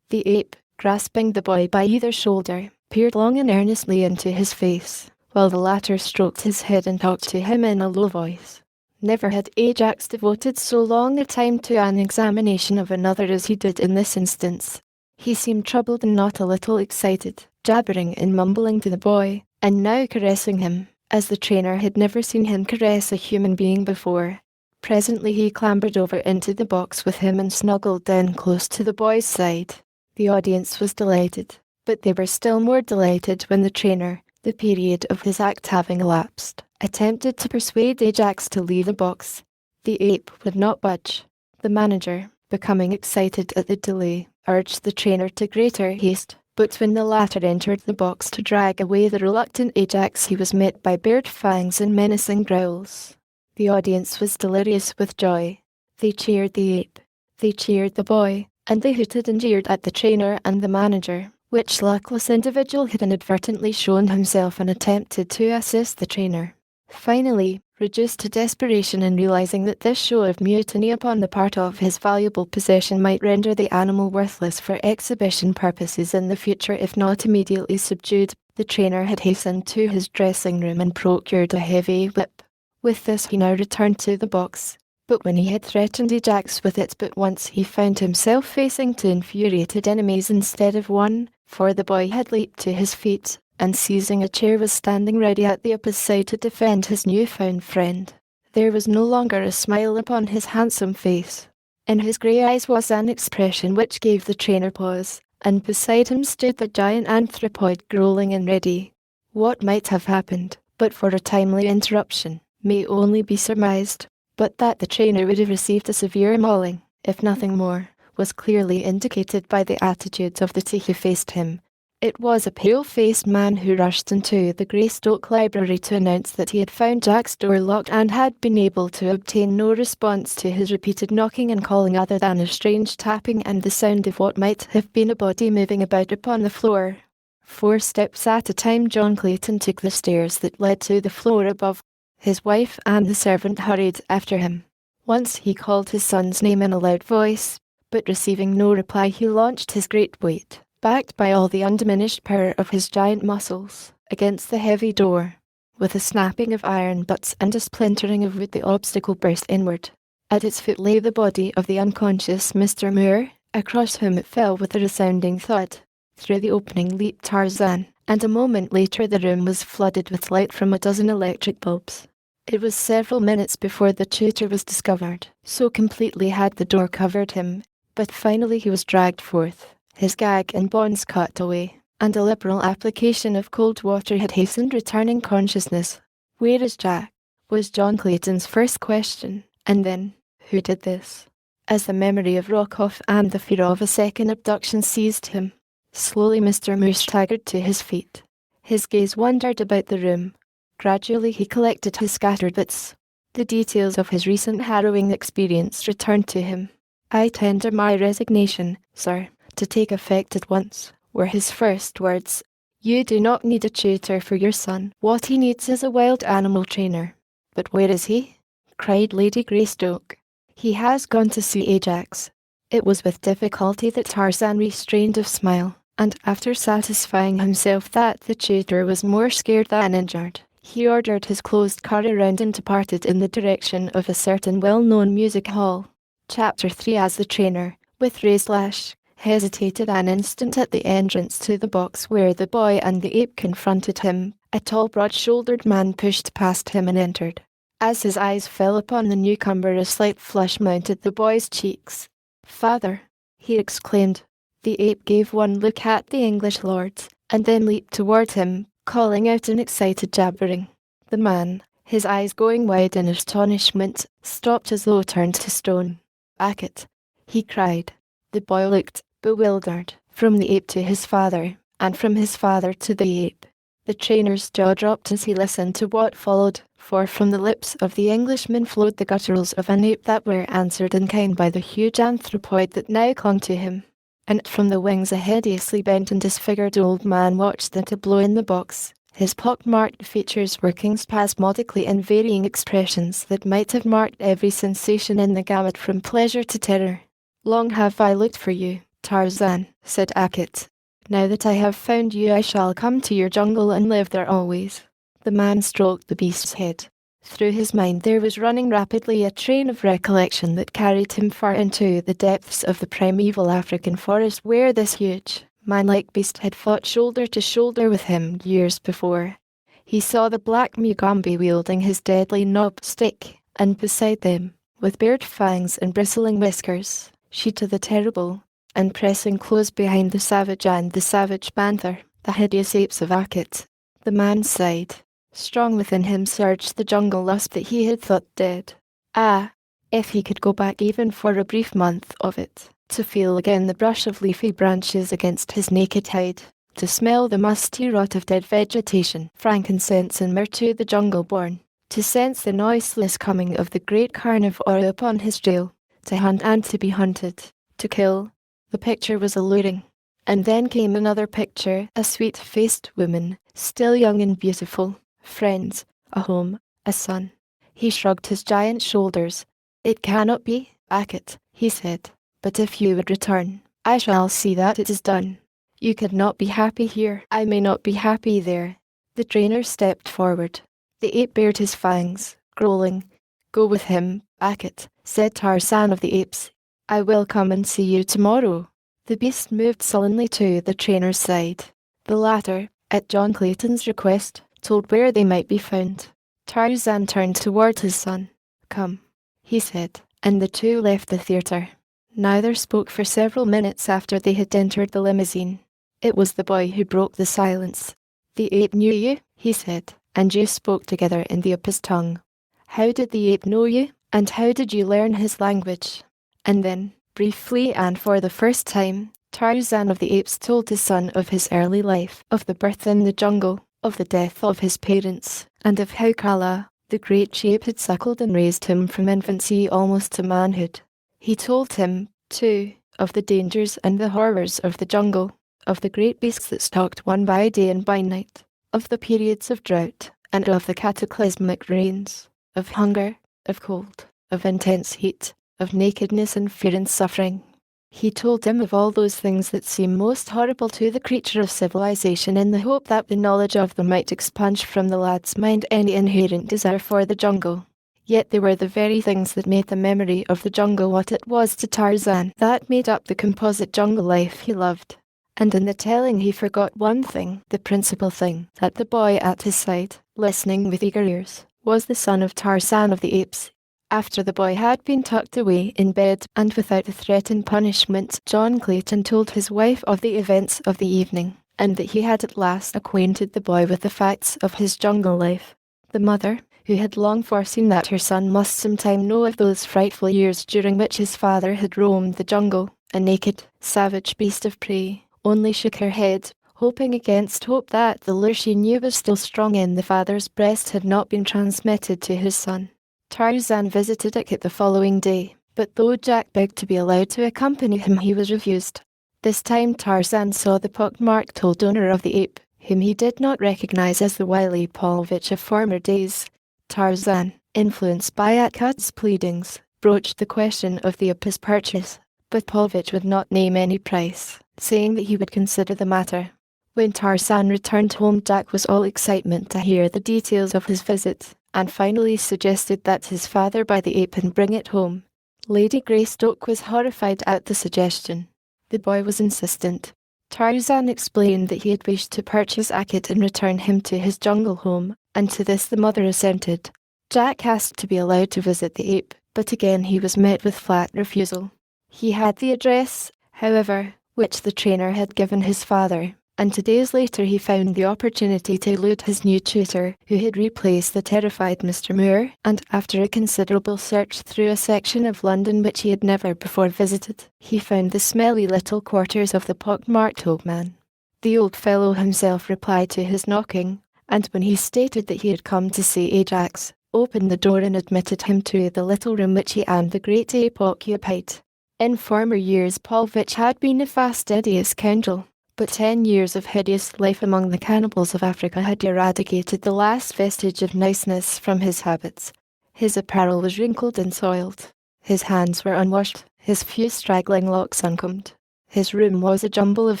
The ape, grasping the boy by either shoulder, peered long and earnestly into his face, while the latter stroked his head and talked to him in a low voice. Never had Ajax devoted so long a time to an examination of another as he did in this instance. He seemed troubled and not a little excited, jabbering and mumbling to the boy, and now caressing him, as the trainer had never seen him caress a human being before. Presently he clambered over into the box with him and snuggled down close to the boy's side. The audience was delighted, but they were still more delighted when the trainer, the period of his act having elapsed, attempted to persuade Ajax to leave the box. The ape would not budge. The manager, becoming excited at the delay, urged the trainer to greater haste. But when the latter entered the box to drag away the reluctant Ajax, he was met by bared fangs and menacing growls. The audience was delirious with joy. They cheered the ape, they cheered the boy, and they hooted and jeered at the trainer and the manager. Which luckless individual had inadvertently shown himself and attempted to assist the trainer. Finally, reduced to desperation and realizing that this show of mutiny upon the part of his valuable possession might render the animal worthless for exhibition purposes in the future if not immediately subdued, the trainer had hastened to his dressing room and procured a heavy whip. With this he now returned to the box, but when he had threatened Ajax with it but once, he found himself facing two infuriated enemies instead of one, for the boy had leaped to his feet, and seizing a chair was standing ready at the opposite side to defend his newfound friend. There was no longer a smile upon his handsome face. In his grey eyes was an expression which gave the trainer pause, and beside him stood the giant anthropoid growling and ready. What might have happened, but for a timely interruption, may only be surmised, but that the trainer would have received a severe mauling, if nothing more, was clearly indicated by the attitude of the two who faced him. It was a pale-faced man who rushed into the Greystoke library to announce that he had found Jack's door locked and had been able to obtain no response to his repeated knocking and calling other than a strange tapping and the sound of what might have been a body moving about upon the floor. 4 steps at a time John Clayton took the stairs that led to the floor above. His wife and the servant hurried after him. Once he called his son's name in a loud voice, but receiving no reply he launched his great weight, backed by all the undiminished power of his giant muscles, against the heavy door. With a snapping of iron butts and a splintering of wood the obstacle burst inward. At its foot lay the body of the unconscious Mr. Moore, across whom it fell with a resounding thud. Through the opening leaped Tarzan, and a moment later the room was flooded with light from a dozen electric bulbs. It was several minutes before the tutor was discovered, so completely had the door covered him, but finally he was dragged forth, his gag and bonds cut away, and a liberal application of cold water had hastened returning consciousness. "Where is Jack?" was John Clayton's first question, and then, "Who did this?" as the memory of Rockoff and the fear of a second abduction seized him. Slowly Mr. Moore staggered to his feet. His gaze wandered about the room. Gradually he collected his scattered wits. The details of his recent harrowing experience returned to him. "I tender my resignation, sir, to take effect at once," were his first words. "You do not need a tutor for your son. What he needs is a wild animal trainer." "But where is he?" cried Lady Greystoke. "He has gone to see Ajax." It was with difficulty that Tarzan restrained a smile, and after satisfying himself that the tutor was more scared than injured, he ordered his closed car around and departed in the direction of a certain well-known music hall. Chapter 3 As the trainer, with raised lash, hesitated an instant at the entrance to the box where the boy and the ape confronted him. A tall, broad-shouldered man pushed past him and entered. As his eyes fell upon the newcomer, a slight flush mounted the boy's cheeks. "Father!" he exclaimed. The ape gave one look at the English lord, and then leaped toward him, calling out in excited jabbering. The man, his eyes going wide in astonishment, stopped as though turned to stone. "Hackett!" he cried. The boy looked, bewildered, from the ape to his father, and from his father to the ape. The trainer's jaw dropped as he listened to what followed, for from the lips of the Englishman flowed the gutturals of an ape that were answered in kind by the huge anthropoid that now clung to him. And from the wings a hideously bent and disfigured old man watched the tableau in the box, his pock-marked features working spasmodically in varying expressions that might have marked every sensation in the gamut from pleasure to terror. "Long have I looked for you, Tarzan," said Hackett. "Now that I have found you, I shall come to your jungle and live there always." The man stroked the beast's head. Through his mind there was running rapidly a train of recollection that carried him far into the depths of the primeval African forest where this huge, man-like beast had fought shoulder to shoulder with him years before. He saw the black Mugambi wielding his deadly knob stick, and beside them, with bared fangs and bristling whiskers, Sheeta the Terrible, and pressing close behind the savage and the savage panther, the hideous apes of Hackett. The man sighed. Strong within him surged the jungle lust that he had thought dead. Ah, if he could go back even for a brief month of it, to feel again the brush of leafy branches against his naked hide, to smell the musty rot of dead vegetation, frankincense and myrrh to the jungle born, to sense the noiseless coming of the great carnivore upon his trail, to hunt and to be hunted, to kill. The picture was alluring. And then came another picture, a sweet-faced woman, still young and beautiful, friends, a home, a son. He shrugged his giant shoulders. "It cannot be, Hackett," he said. "But if you would return, I shall see that it is done. You could not be happy here, I may not be happy there." The trainer stepped forward. The ape bared his fangs, growling. "Go with him, Hackett," said Tarzan of the Apes. "I will come and see you tomorrow." The beast moved sullenly to the trainer's side. The latter, at John Clayton's request, told where they might be found. Tarzan turned toward his son. "Come," he said, and the two left the theatre. Neither spoke for several minutes after they had entered the limousine. It was the boy who broke the silence. "The ape knew you," he said, "and you spoke together in the Apis tongue. How did the ape know you, and how did you learn his language?" And then, briefly and for the first time, Tarzan of the Apes told his son of his early life, of the birth in the jungle, of the death of his parents, and of how Kala, the great shape, had suckled and raised him from infancy almost to manhood. He told him, too, of the dangers and the horrors of the jungle, of the great beasts that stalked one by day and by night, of the periods of drought, and of the cataclysmic rains, of hunger, of cold, of intense heat, of nakedness and fear and suffering. He told him of all those things that seem most horrible to the creature of civilization, in the hope that the knowledge of them might expunge from the lad's mind any inherent desire for the jungle. Yet they were the very things that made the memory of the jungle what it was to Tarzan, that made up the composite jungle life he loved. And in the telling he forgot one thing, the principal thing, that the boy at his side, listening with eager ears, was the son of Tarzan of the Apes. After the boy had been tucked away in bed and without the threatened punishment, John Clayton told his wife of the events of the evening, and that he had at last acquainted the boy with the facts of his jungle life. The mother, who had long foreseen that her son must sometime know of those frightful years during which his father had roamed the jungle, a naked, savage beast of prey, only shook her head, hoping against hope that the lure she knew was still strong in the father's breast had not been transmitted to his son. Tarzan visited Hackett the following day, but though Jack begged to be allowed to accompany him, he was refused. This time Tarzan saw the pock-marked old owner of the ape, whom he did not recognize as the wily Paulvitch of former days. Tarzan, influenced by Hacket's pleadings, broached the question of the Apis purchase, but Paulvitch would not name any price, saying that he would consider the matter. When Tarzan returned home, Jack was all excitement to hear the details of his visit, and finally suggested that his father buy the ape and bring it home. Lady Greystoke was horrified at the suggestion. The boy was insistent. Tarzan explained that he had wished to purchase Akut and return him to his jungle home, and to this the mother assented. Jack asked to be allowed to visit the ape, but again he was met with flat refusal. He had the address, however, which the trainer had given his father, and 2 days later he found the opportunity to elude his new tutor, who had replaced the terrified Mr. Moore, and after a considerable search through a section of London which he had never before visited, he found the smelly little quarters of the pock-marked old man. The old fellow himself replied to his knocking, and when he stated that he had come to see Ajax, opened the door and admitted him to the little room which he and the great ape occupied. In former years Paulvitch had been a fastidious scoundrel, but 10 years of hideous life among the cannibals of Africa had eradicated the last vestige of niceness from his habits. His apparel was wrinkled and soiled. His hands were unwashed, his few straggling locks uncombed. His room was a jumble of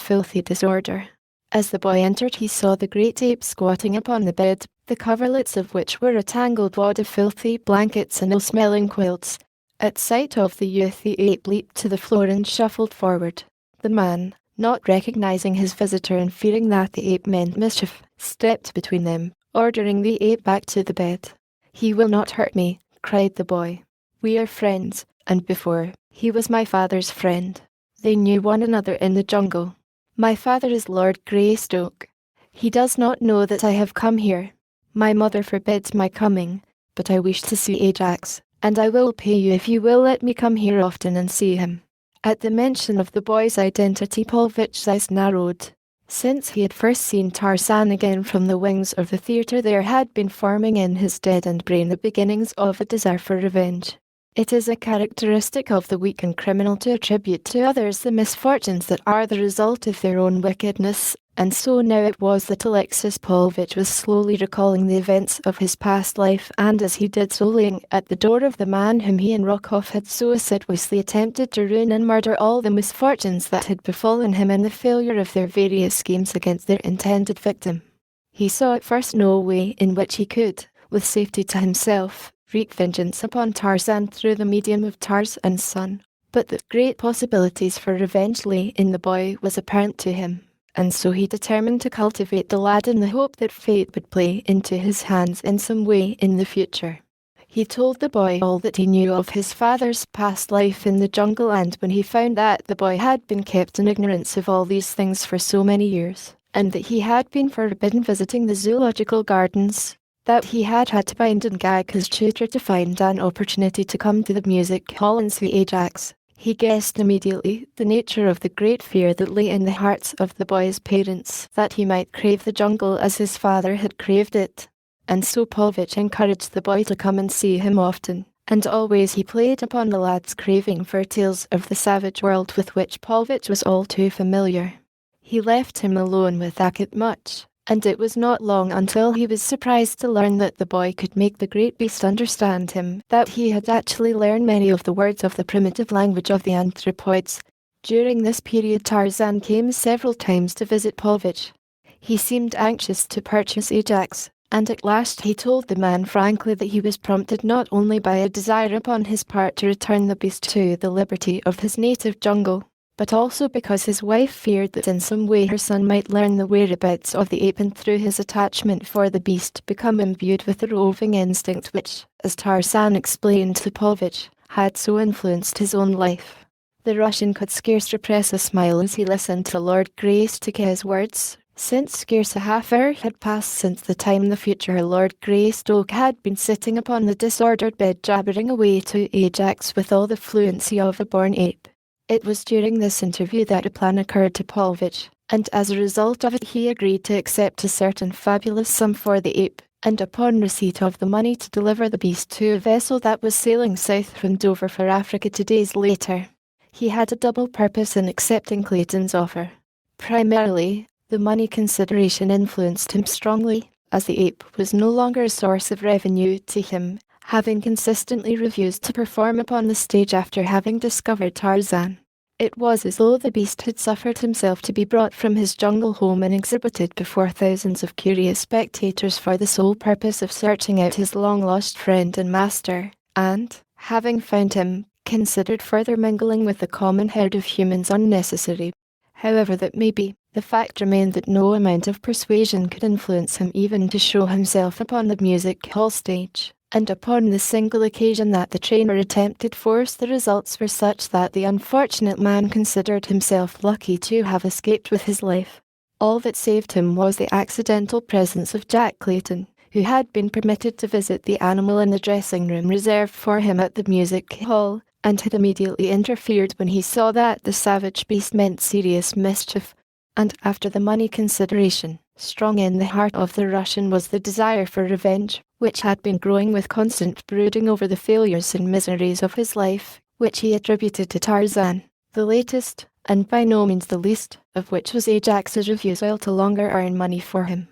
filthy disorder. As the boy entered he saw the great ape squatting upon the bed, the coverlets of which were a tangled wad of filthy blankets and ill-smelling quilts. At sight of the youth the ape leaped to the floor and shuffled forward. The man, not recognizing his visitor and fearing that the ape meant mischief, stepped between them, ordering the ape back to the bed. "He will not hurt me," cried the boy. "We are friends, and before, he was my father's friend. They knew one another in the jungle. My father is Lord Greystoke. He does not know that I have come here. My mother forbids my coming, but I wish to see Ajax, and I will pay you if you will let me come here often and see him." At the mention of the boy's identity Paulvitch's eyes narrowed. Since he had first seen Tarzan again from the wings of the theatre there had been forming in his deadened brain the beginnings of a desire for revenge. It is a characteristic of the weak and criminal to attribute to others the misfortunes that are the result of their own wickedness, and so now it was that Alexis Paulvitch was slowly recalling the events of his past life, and as he did so laying at the door of the man whom he and Rokoff had so assiduously attempted to ruin and murder all the misfortunes that had befallen him in the failure of their various schemes against their intended victim. He saw at first no way in which he could, with safety to himself, wreak vengeance upon Tarzan through the medium of Tarzan's son, but the great possibilities for revenge lay in the boy was apparent to him. And so he determined to cultivate the lad in the hope that fate would play into his hands in some way in the future. He told the boy all that he knew of his father's past life in the jungle, and when he found that the boy had been kept in ignorance of all these things for so many years, and that he had been forbidden visiting the zoological gardens, that he had had to bind and gag his tutor to find an opportunity to come to the music hall and see Ajax, he guessed immediately the nature of the great fear that lay in the hearts of the boy's parents, that he might crave the jungle as his father had craved it. And so Paulvitch encouraged the boy to come and see him often, and always he played upon the lad's craving for tales of the savage world with which Paulvitch was all too familiar. He left him alone with Akut much, and it was not long until he was surprised to learn that the boy could make the great beast understand him, that he had actually learned many of the words of the primitive language of the anthropoids. During this period Tarzan came several times to visit Paulvitch. He seemed anxious to purchase Ajax, and at last he told the man frankly that he was prompted not only by a desire upon his part to return the beast to the liberty of his native jungle, but also because his wife feared that in some way her son might learn the whereabouts of the ape and through his attachment for the beast become imbued with the roving instinct which, as Tarzan explained to Paulvitch, had so influenced his own life. The Russian could scarce repress a smile as he listened to Lord Greystoke's words, since scarce a half-hour had passed since the time the future Lord Greystoke had been sitting upon the disordered bed jabbering away to Ajax with all the fluency of a born ape. It was during this interview that a plan occurred to Paulvitch, and as a result of it he agreed to accept a certain fabulous sum for the ape, and upon receipt of the money to deliver the beast to a vessel that was sailing south from Dover for Africa 2 days later. He had a double purpose in accepting Clayton's offer. Primarily, the money consideration influenced him strongly, as the ape was no longer a source of revenue to him, having consistently refused to perform upon the stage after having discovered Tarzan. It was as though the beast had suffered himself to be brought from his jungle home and exhibited before thousands of curious spectators for the sole purpose of searching out his long-lost friend and master, and, having found him, considered further mingling with the common herd of humans unnecessary. However that may be, the fact remained that no amount of persuasion could influence him even to show himself upon the music hall stage, and upon the single occasion that the trainer attempted force the results were such that the unfortunate man considered himself lucky to have escaped with his life. All that saved him was the accidental presence of Jack Clayton, who had been permitted to visit the animal in the dressing room reserved for him at the music hall, and had immediately interfered when he saw that the savage beast meant serious mischief. And after the money consideration, strong in the heart of the Russian was the desire for revenge, which had been growing with constant brooding over the failures and miseries of his life, which he attributed to Tarzan, the latest, and by no means the least, of which was Ajax's refusal to longer earn money for him.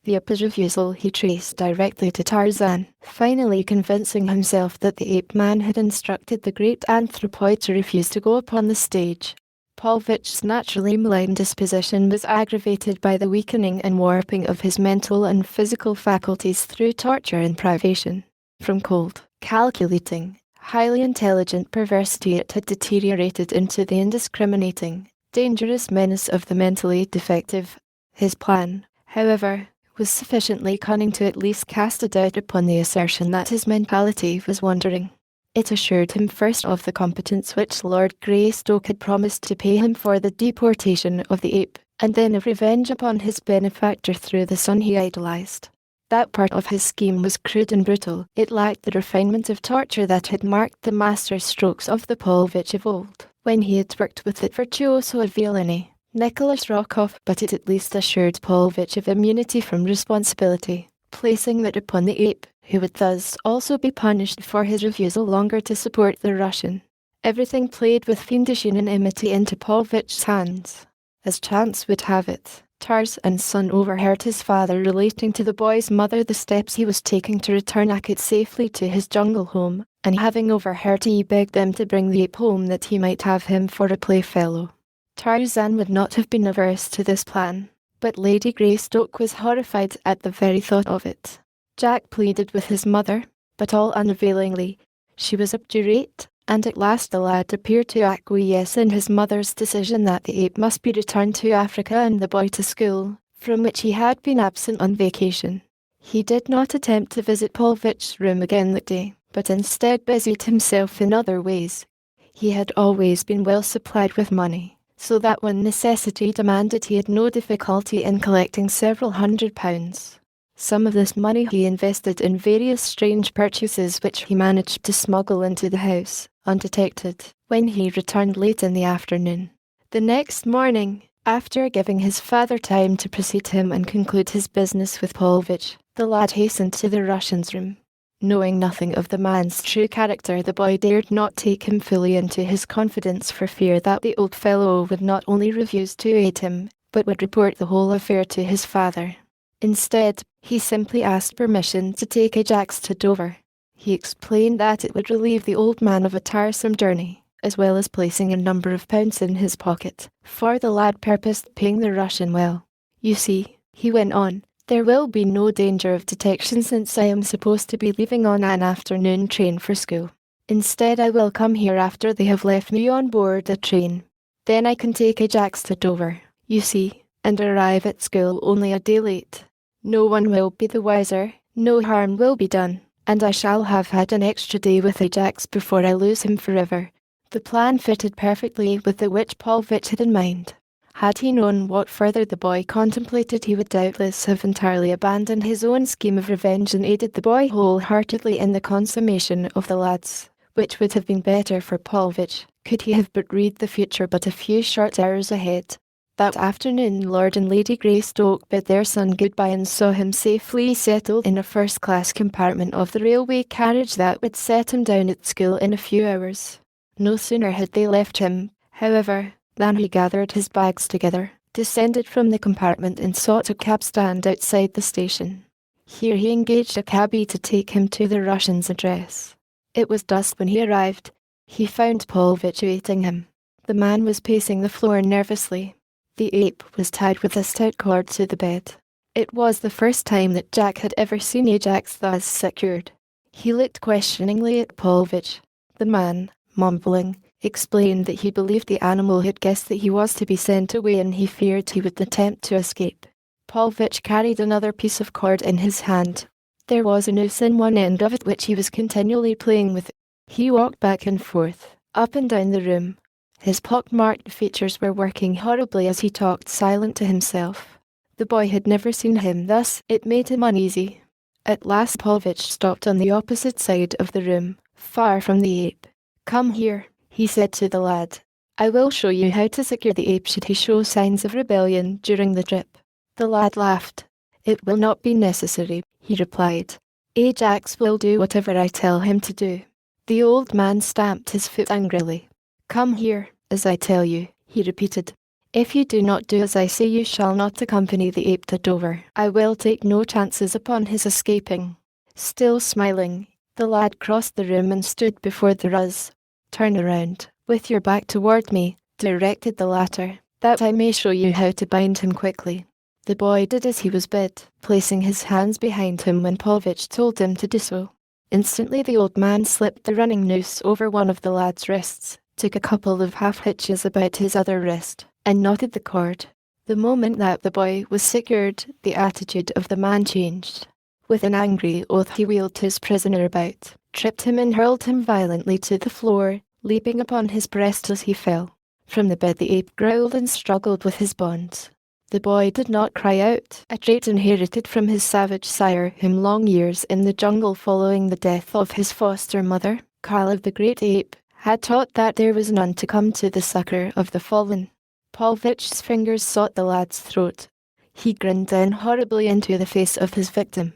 The refusal he traced directly to Tarzan, finally convincing himself that the ape-man had instructed the great anthropoid to refuse to go upon the stage. Paulvich's naturally malign disposition was aggravated by the weakening and warping of his mental and physical faculties through torture and privation. From cold, calculating, highly intelligent perversity it had deteriorated into the indiscriminating, dangerous menace of the mentally defective. His plan, however, was sufficiently cunning to at least cast a doubt upon the assertion that his mentality was wandering. It assured him first of the competence which Lord Greystoke had promised to pay him for the deportation of the ape, and then of revenge upon his benefactor through the son he idolized. That part of his scheme was crude and brutal. It lacked the refinement of torture that had marked the master strokes of the Paulvitch of old, when he had worked with the virtuoso of villainy, Nicholas Rokoff, but it at least assured Paulvitch of immunity from responsibility, placing that upon the ape, who would thus also be punished for his refusal longer to support the Russian. Everything played with fiendish unanimity into Paulvitch's hands. As chance would have it, Tarzan's son overheard his father relating to the boy's mother the steps he was taking to return Akut safely to his jungle home, and having overheard he begged them to bring the ape home that he might have him for a playfellow. Tarzan would not have been averse to this plan, but Lady Greystoke was horrified at the very thought of it. Jack pleaded with his mother, but all unavailingly. She was obdurate, and at last the lad appeared to acquiesce in his mother's decision that the ape must be returned to Africa and the boy to school, from which he had been absent on vacation. He did not attempt to visit Paulvitch's room again that day, but instead busied himself in other ways. He had always been well supplied with money, so that when necessity demanded he had no difficulty in collecting several £100. Some of this money he invested in various strange purchases which he managed to smuggle into the house, undetected, when he returned late in the afternoon. The next morning, after giving his father time to precede him and conclude his business with Paulvitch, the lad hastened to the Russian's room. Knowing nothing of the man's true character, the boy dared not take him fully into his confidence for fear that the old fellow would not only refuse to aid him, but would report the whole affair to his father. Instead, he simply asked permission to take Ajax to Dover. He explained that it would relieve the old man of a tiresome journey, as well as placing a number of pounds in his pocket, for the lad purposed paying the Russian well. "You see," he went on, "there will be no danger of detection since I am supposed to be leaving on an afternoon train for school. Instead, I will come here after they have left me on board a train. Then I can take Ajax to Dover, you see, and arrive at school only a day late. No one will be the wiser, no harm will be done, and I shall have had an extra day with Ajax before I lose him forever." The plan fitted perfectly with the which Paulvitch had in mind. Had he known what further the boy contemplated, he would doubtless have entirely abandoned his own scheme of revenge and aided the boy wholeheartedly in the consummation of the lad's, which would have been better for Paulvitch, could he have but read the future but a few short hours ahead. That afternoon Lord and Lady Greystoke bid their son goodbye and saw him safely settled in a first-class compartment of the railway carriage that would set him down at school in a few hours. No sooner had they left him, however, than he gathered his bags together, descended from the compartment and sought a cab stand outside the station. Here he engaged a cabby to take him to the Russian's address. It was dusk when he arrived. He found Paulvitch awaiting him. The man was pacing the floor nervously. The ape was tied with a stout cord to the bed. It was the first time that Jack had ever seen Ajax thus secured. He looked questioningly at Paulvitch. The man, mumbling, explained that he believed the animal had guessed that he was to be sent away and he feared he would attempt to escape. Paulvitch carried another piece of cord in his hand. There was a noose in one end of it which he was continually playing with. He walked back and forth, up and down the room. His pock-marked features were working horribly as he talked silent to himself. The boy had never seen him thus, it made him uneasy. At last Paulvitch stopped on the opposite side of the room, far from the ape. "Come here," he said to the lad. "I will show you how to secure the ape should he show signs of rebellion during the trip." The lad laughed. "It will not be necessary," he replied. "Ajax will do whatever I tell him to do." The old man stamped his foot angrily. "Come here, as I tell you," he repeated. "If you do not do as I say, you shall not accompany the ape to Dover. I will take no chances upon his escaping." Still smiling, the lad crossed the room and stood before the Ruz. "Turn around, with your back toward me," directed the latter, "that I may show you how to bind him quickly." The boy did as he was bid, placing his hands behind him when Paulvitch told him to do so. Instantly the old man slipped the running noose over one of the lad's wrists, took a couple of half-hitches about his other wrist, and knotted the cord. The moment that the boy was secured, the attitude of the man changed. With an angry oath he wheeled his prisoner about, tripped him and hurled him violently to the floor, leaping upon his breast as he fell. From the bed the ape growled and struggled with his bonds. The boy did not cry out, a trait inherited from his savage sire whom long years in the jungle following the death of his foster mother, Caleb the great ape, had taught that there was none to come to the succor of the fallen. Paulvitch's fingers sought the lad's throat. He grinned down horribly into the face of his victim.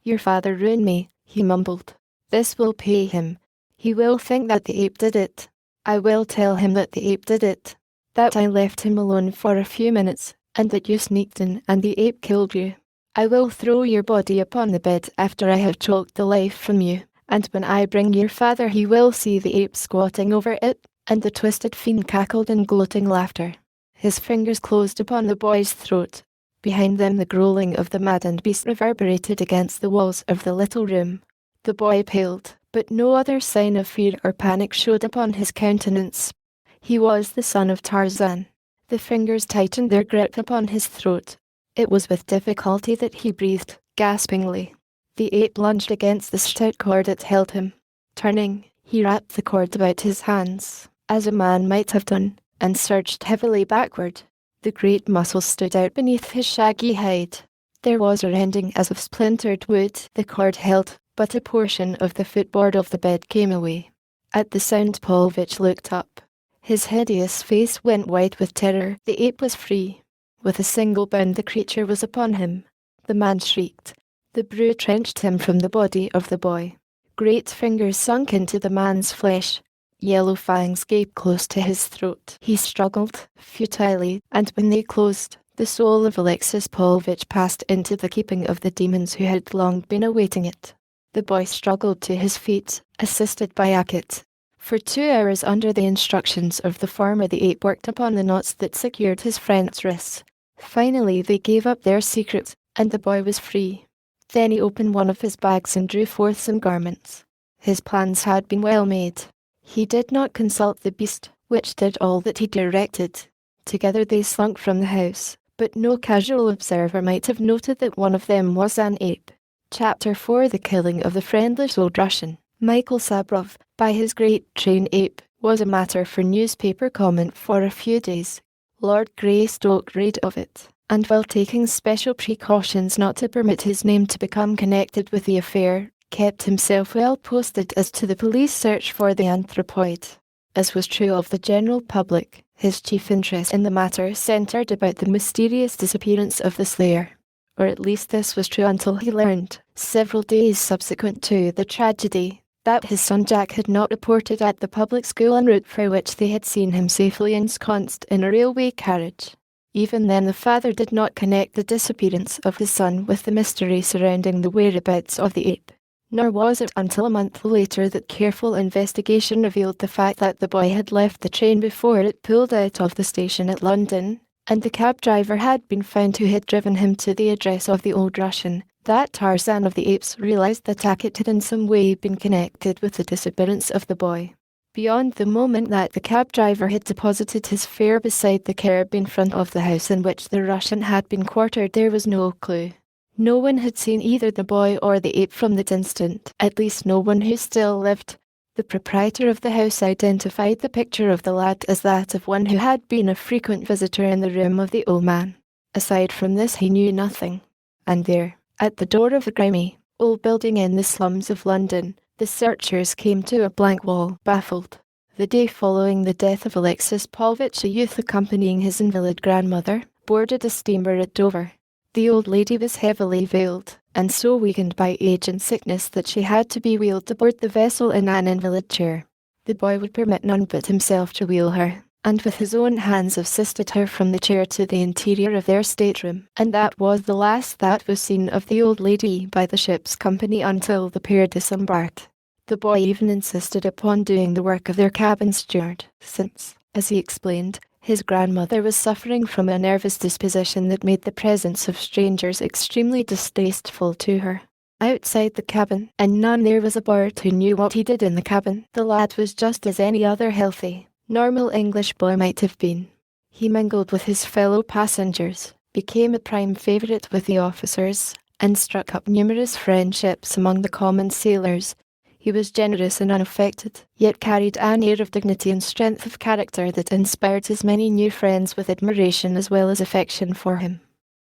"Your father ruined me," he mumbled. "This will pay him. He will think that the ape did it. I will tell him that the ape did it. That I left him alone for a few minutes, and that you sneaked in and the ape killed you. I will throw your body upon the bed after I have choked the life from you, and when I bring your father he will see the ape squatting over it," and the twisted fiend cackled in gloating laughter. His fingers closed upon the boy's throat. Behind them the growling of the maddened beast reverberated against the walls of the little room. The boy paled, but no other sign of fear or panic showed upon his countenance. He was the son of Tarzan. The fingers tightened their grip upon his throat. It was with difficulty that he breathed, gaspingly. The ape lunged against the stout cord that held him. Turning, he wrapped the cord about his hands, as a man might have done, and surged heavily backward. The great muscles stood out beneath his shaggy hide. There was a rending as of splintered wood the cord held, but a portion of the footboard of the bed came away. At the sound Paulvitch looked up. His hideous face went white with terror. The ape was free. With a single bound the creature was upon him. The man shrieked. The brute wrenched him from the body of the boy. Great fingers sunk into the man's flesh. Yellow fangs gaped close to his throat. He struggled, futilely, and when they closed, the soul of Alexis Paulvitch passed into the keeping of the demons who had long been awaiting it. The boy struggled to his feet, assisted by Akit. For 2 hours under the instructions of the farmer the ape worked upon the knots that secured his friend's wrists. Finally they gave up their secret, and the boy was free. Then he opened one of his bags and drew forth some garments. His plans had been well made. He did not consult the beast, which did all that he directed. Together they slunk from the house, but no casual observer might have noted that one of them was an ape. Chapter 4: The Killing of the Friendless Old Russian. Michael Sabrov, by his great train ape, was a matter for newspaper comment for a few days. Lord Greystoke read of it, and while taking special precautions not to permit his name to become connected with the affair, kept himself well posted as to the police search for the anthropoid. As was true of the general public, his chief interest in the matter centred about the mysterious disappearance of the slayer. Or at least this was true until he learned, several days subsequent to the tragedy, that his son Jack had not reported at the public school en route for which they had seen him safely ensconced in a railway carriage. Even then the father did not connect the disappearance of his son with the mystery surrounding the whereabouts of the ape. Nor was it until a month later that careful investigation revealed the fact that the boy had left the train before it pulled out of the station at London, and the cab driver had been found who had driven him to the address of the Old Russian, that Tarzan of the Apes realized that Akit had in some way been connected with the disappearance of the boy. Beyond the moment that the cab driver had deposited his fare beside the curb in front of the house in which the Russian had been quartered, there was no clue. No one had seen either the boy or the ape from that instant, at least no one who still lived. The proprietor of the house identified the picture of the lad as that of one who had been a frequent visitor in the room of the old man. Aside from this he knew nothing. And there, at the door of a grimy, old building in the slums of London, the searchers came to a blank wall, baffled. The day following the death of Alexis Paulvitch, a youth accompanying his invalid grandmother, boarded a steamer at Dover. The old lady was heavily veiled, and so weakened by age and sickness that she had to be wheeled aboard the vessel in an invalid chair. The boy would permit none but himself to wheel her, and with his own hands assisted her from the chair to the interior of their stateroom, and that was the last that was seen of the old lady by the ship's company until the pair disembarked. The boy even insisted upon doing the work of their cabin steward, since, as he explained, his grandmother was suffering from a nervous disposition that made the presence of strangers extremely distasteful to her. Outside the cabin, and none there was aboard who knew what he did in the cabin, the lad was just as any other healthy, normal English boy might have been. He mingled with his fellow passengers, became a prime favourite with the officers, and struck up numerous friendships among the common sailors. He was generous and unaffected, yet carried an air of dignity and strength of character that inspired his many new friends with admiration as well as affection for him.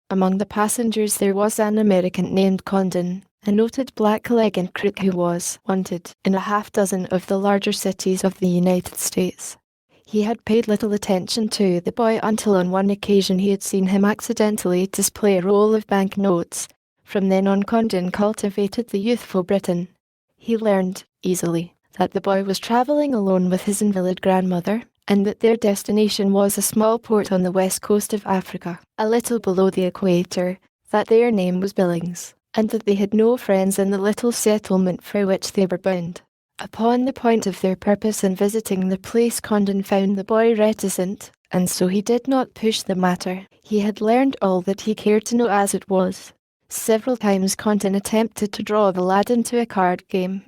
Among the passengers there was an American named Condon, a noted black-legged crook who was wanted in a half-dozen of the larger cities of the United States. He had paid little attention to the boy until on one occasion he had seen him accidentally display a roll of banknotes. From then on Condon cultivated the youthful Briton. He learned, easily, that the boy was travelling alone with his invalid grandmother, and that their destination was a small port on the west coast of Africa, a little below the equator, that their name was Billings, and that they had no friends in the little settlement for which they were bound. Upon the point of their purpose in visiting the place, Condon found the boy reticent, and so he did not push the matter. He had learned all that he cared to know as it was. Several times Condon attempted to draw the lad into a card game,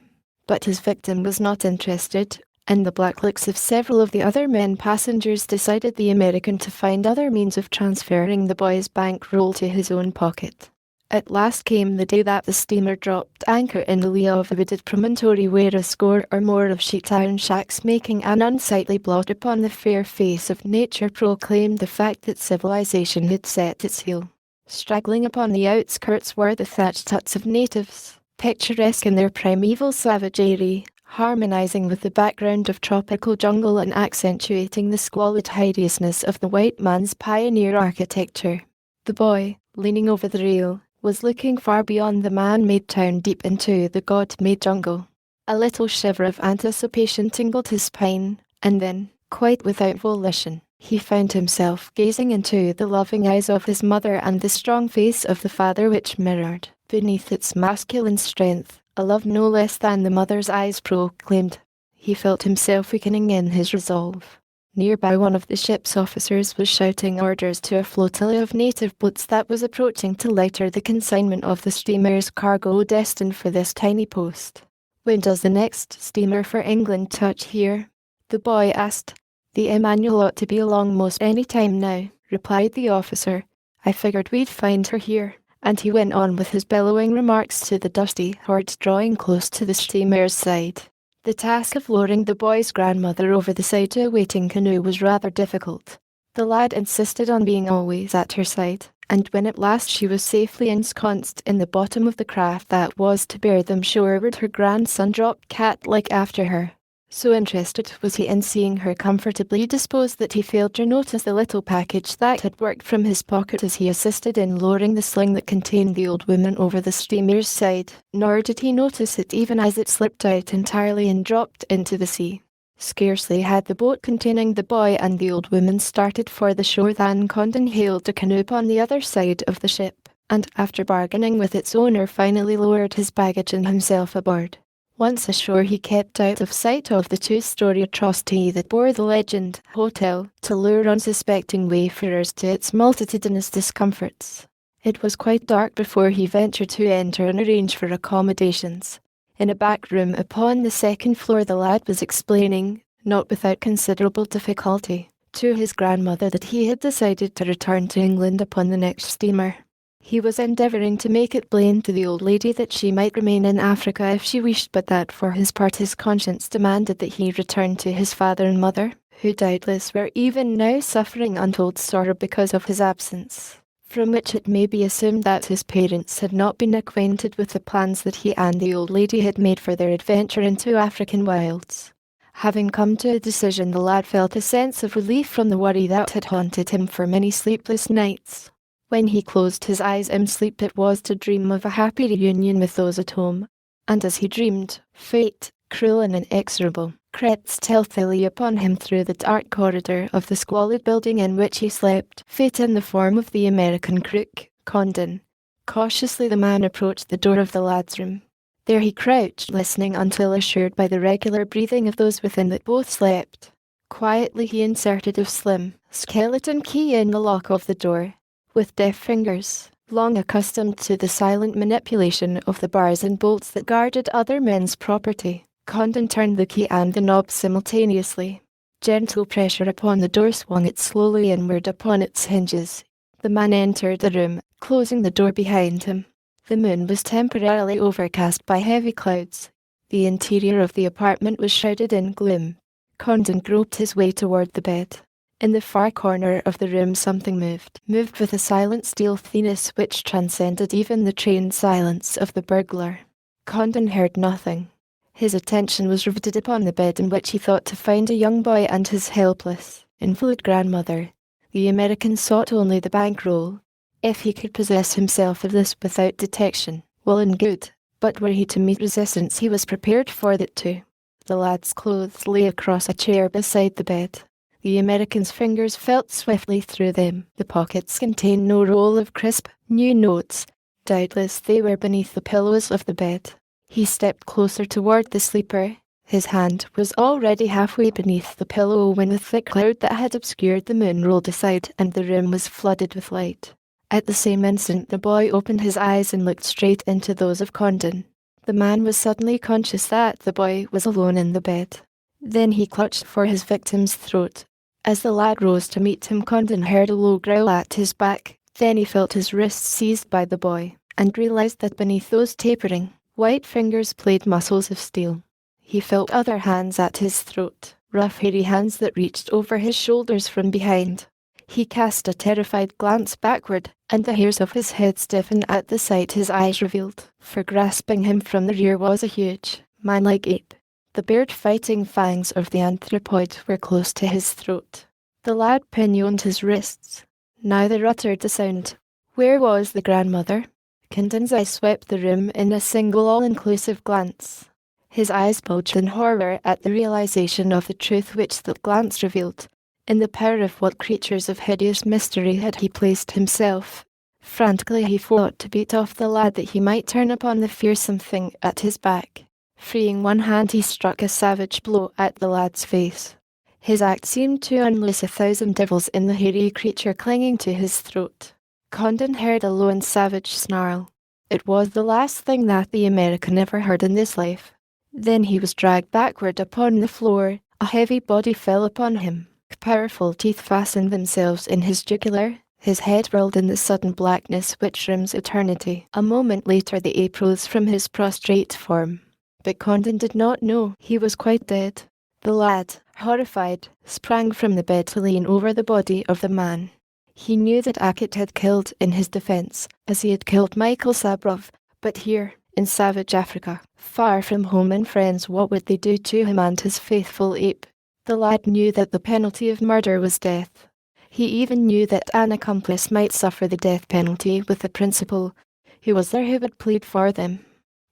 but his victim was not interested, and the black looks of several of the other men passengers decided the American to find other means of transferring the boy's bankroll to his own pocket. At last came the day that the steamer dropped anchor in the lee of a wooded promontory where a score or more of sheet iron shacks making an unsightly blot upon the fair face of nature proclaimed the fact that civilization had set its heel. Straggling upon the outskirts were the thatched huts of natives, picturesque in their primeval savagery, harmonizing with the background of tropical jungle and accentuating the squalid hideousness of the white man's pioneer architecture. The boy, leaning over the rail, was looking far beyond the man-made town deep into the God-made jungle. A little shiver of anticipation tingled his spine, and then, quite without volition, he found himself gazing into the loving eyes of his mother and the strong face of the father which mirrored, beneath its masculine strength, a love no less than the mother's eyes proclaimed. He felt himself weakening in his resolve. Nearby one of the ship's officers was shouting orders to a flotilla of native boats that was approaching to lighter the consignment of the steamer's cargo destined for this tiny post. "When does the next steamer for England touch here?" the boy asked. "The Emmanuel ought to be along most any time now," replied the officer. "I figured we'd find her here," and he went on with his bellowing remarks to the dusty hordes drawing close to the steamer's side. The task of lowering the boy's grandmother over the side to a waiting canoe was rather difficult. The lad insisted on being always at her side, and when at last she was safely ensconced in the bottom of the craft that was to bear them shoreward, her grandson dropped cat-like after her. So interested was he in seeing her comfortably disposed that he failed to notice the little package that had worked from his pocket as he assisted in lowering the sling that contained the old woman over the steamer's side, nor did he notice it even as it slipped out entirely and dropped into the sea. Scarcely had the boat containing the boy and the old woman started for the shore than Condon hailed a canoe upon the other side of the ship, and after bargaining with its owner finally lowered his baggage and himself aboard. Once ashore he kept out of sight of the two-story atrocity that bore the legend "Hotel" to lure unsuspecting wayfarers to its multitudinous discomforts. It was quite dark before he ventured to enter and arrange for accommodations. In a back room upon the second floor the lad was explaining not without considerable difficulty, to his grandmother that he had decided to return to England upon the next steamer. He was endeavouring to make it plain to the old lady that she might remain in Africa if she wished, but that for his part his conscience demanded that he return to his father and mother, who doubtless were even now suffering untold sorrow because of his absence, from which it may be assumed that his parents had not been acquainted with the plans that he and the old lady had made for their adventure into African wilds. Having come to a decision, the lad felt a sense of relief from the worry that had haunted him for many sleepless nights. When he closed his eyes in sleep, it was to dream of a happy reunion with those at home. And as he dreamed, fate, cruel and inexorable, crept stealthily upon him through the dark corridor of the squalid building in which he slept. Fate in the form of the American crook, Condon. Cautiously the man approached the door of the lad's room. There he crouched, listening until assured by the regular breathing of those within that both slept. Quietly he inserted a slim, skeleton key in the lock of the door. With deft fingers, long accustomed to the silent manipulation of the bars and bolts that guarded other men's property, Condon turned the key and the knob simultaneously. Gentle pressure upon the door swung it slowly inward upon its hinges. The man entered the room, closing the door behind him. The moon was temporarily overcast by heavy clouds. The interior of the apartment was shrouded in gloom. Condon groped his way toward the bed. In the far corner of the room something moved with a silent stealthiness which transcended even the trained silence of the burglar. Condon heard nothing. His attention was riveted upon the bed in which he thought to find a young boy and his helpless, invalid grandmother. The American sought only the bankroll. If he could possess himself of this without detection, well and good, but were he to meet resistance he was prepared for that too. The lad's clothes lay across a chair beside the bed. The American's fingers felt swiftly through them. The pockets contained no roll of crisp, new notes. Doubtless they were beneath the pillows of the bed. He stepped closer toward the sleeper. His hand was already halfway beneath the pillow when the thick cloud that had obscured the moon rolled aside and the room was flooded with light. At the same instant the boy opened his eyes and looked straight into those of Condon. The man was suddenly conscious that the boy was alone in the bed. Then he clutched for his victim's throat. As the lad rose to meet him, Condon heard a low growl at his back. Then he felt his wrists seized by the boy, and realized that beneath those tapering, white fingers played muscles of steel. He felt other hands at his throat, rough hairy hands that reached over his shoulders from behind. He cast a terrified glance backward, and the hairs of his head stiffened at the sight his eyes revealed, for grasping him from the rear was a huge, man-like ape. The bared fighting fangs of the anthropoid were close to his throat. The lad pinioned his wrists. Neither uttered a sound. Where was the grandmother? Condon's eye swept the room in a single all-inclusive glance. His eyes bulged in horror at the realization of the truth which that glance revealed. In the power of what creatures of hideous mystery had he placed himself? Frantically he fought to beat off the lad that he might turn upon the fearsome thing at his back. Freeing one hand he struck a savage blow at the lad's face. His act seemed to unloose 1,000 devils in the hairy creature clinging to his throat. Condon heard a low and savage snarl. It was the last thing that the American ever heard in this life. Then he was dragged backward upon the floor. A heavy body fell upon him. Powerful teeth fastened themselves in his jugular. His head whirled in the sudden blackness which rims eternity. A moment later the ape rose from his prostrate form. But Condon did not know he was quite dead. The lad, horrified, sprang from the bed to lean over the body of the man. He knew that Akut had killed in his defence, as he had killed Michael Sabrov, but here, in savage Africa, far from home and friends, what would they do to him and his faithful ape? The lad knew that the penalty of murder was death. He even knew that an accomplice might suffer the death penalty with the principal. Who was there who would plead for them?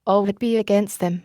All would be against them.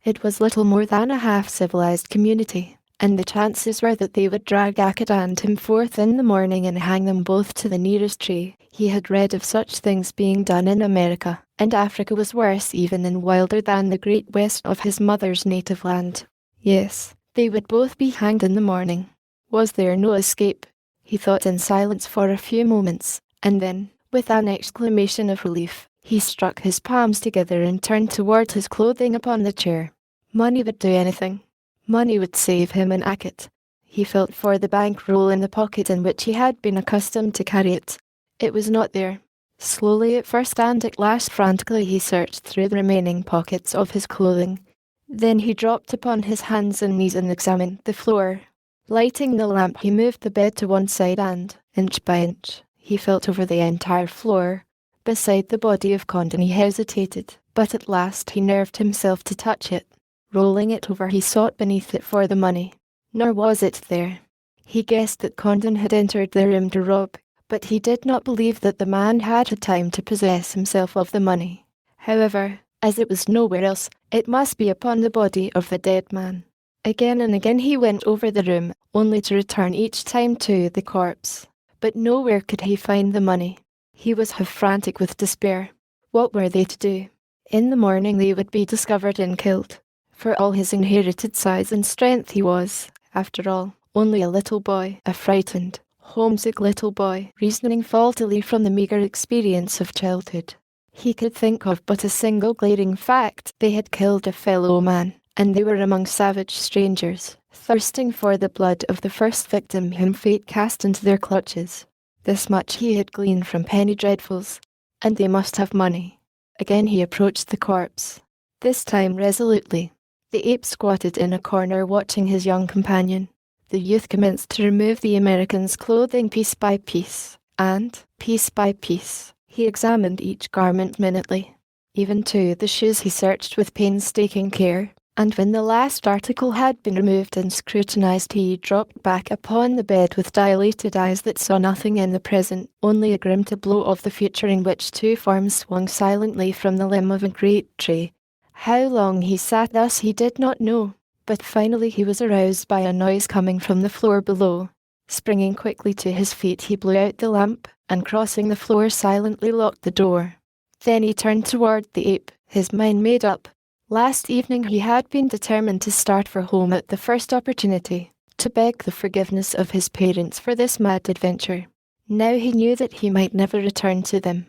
It was little more than a half-civilized community, and the chances were that they would drag Akut and him forth in the morning and hang them both to the nearest tree. He had read of such things being done in America, and Africa was worse even and wilder than the great west of his mother's native land. Yes, they would both be hanged in the morning. Was there no escape? He thought in silence for a few moments, and then, with an exclamation of relief, he struck his palms together and turned toward his clothing upon the chair. Money would do anything. Money would save him an acket. He felt for the bankroll in the pocket in which he had been accustomed to carry it. It was not there. Slowly at first and at last frantically he searched through the remaining pockets of his clothing. Then he dropped upon his hands and knees and examined the floor. Lighting the lamp, he moved the bed to one side and, inch by inch, he felt over the entire floor. Beside the body of Condon he hesitated, but at last he nerved himself to touch it. Rolling it over, he sought beneath it for the money. Nor was it there. He guessed that Condon had entered the room to rob, but he did not believe that the man had had time to possess himself of the money. However, as it was nowhere else, it must be upon the body of the dead man. Again and again he went over the room, only to return each time to the corpse. But nowhere could he find the money. He was half frantic with despair. What were they to do? In the morning they would be discovered and killed. For all his inherited size and strength he was, after all, only a little boy, a frightened, homesick little boy, reasoning faultily from the meagre experience of childhood. He could think of but a single glaring fact: they had killed a fellow man, and they were among savage strangers, thirsting for the blood of the first victim whom fate cast into their clutches. This much he had gleaned from penny dreadfuls, and they must have money. Again he approached the corpse, this time resolutely. The ape squatted in a corner watching his young companion. The youth commenced to remove the American's clothing piece by piece, and, piece by piece, he examined each garment minutely. Even to the shoes he searched with painstaking care, and when the last article had been removed and scrutinized, he dropped back upon the bed with dilated eyes that saw nothing in the present, only a grim tableau of the future in which two forms swung silently from the limb of a great tree. How long he sat thus he did not know, but finally he was aroused by a noise coming from the floor below. Springing quickly to his feet, he blew out the lamp, and crossing the floor silently locked the door. Then he turned toward the ape, his mind made up. Last evening he had been determined to start for home at the first opportunity, to beg the forgiveness of his parents for this mad adventure. Now he knew that he might never return to them.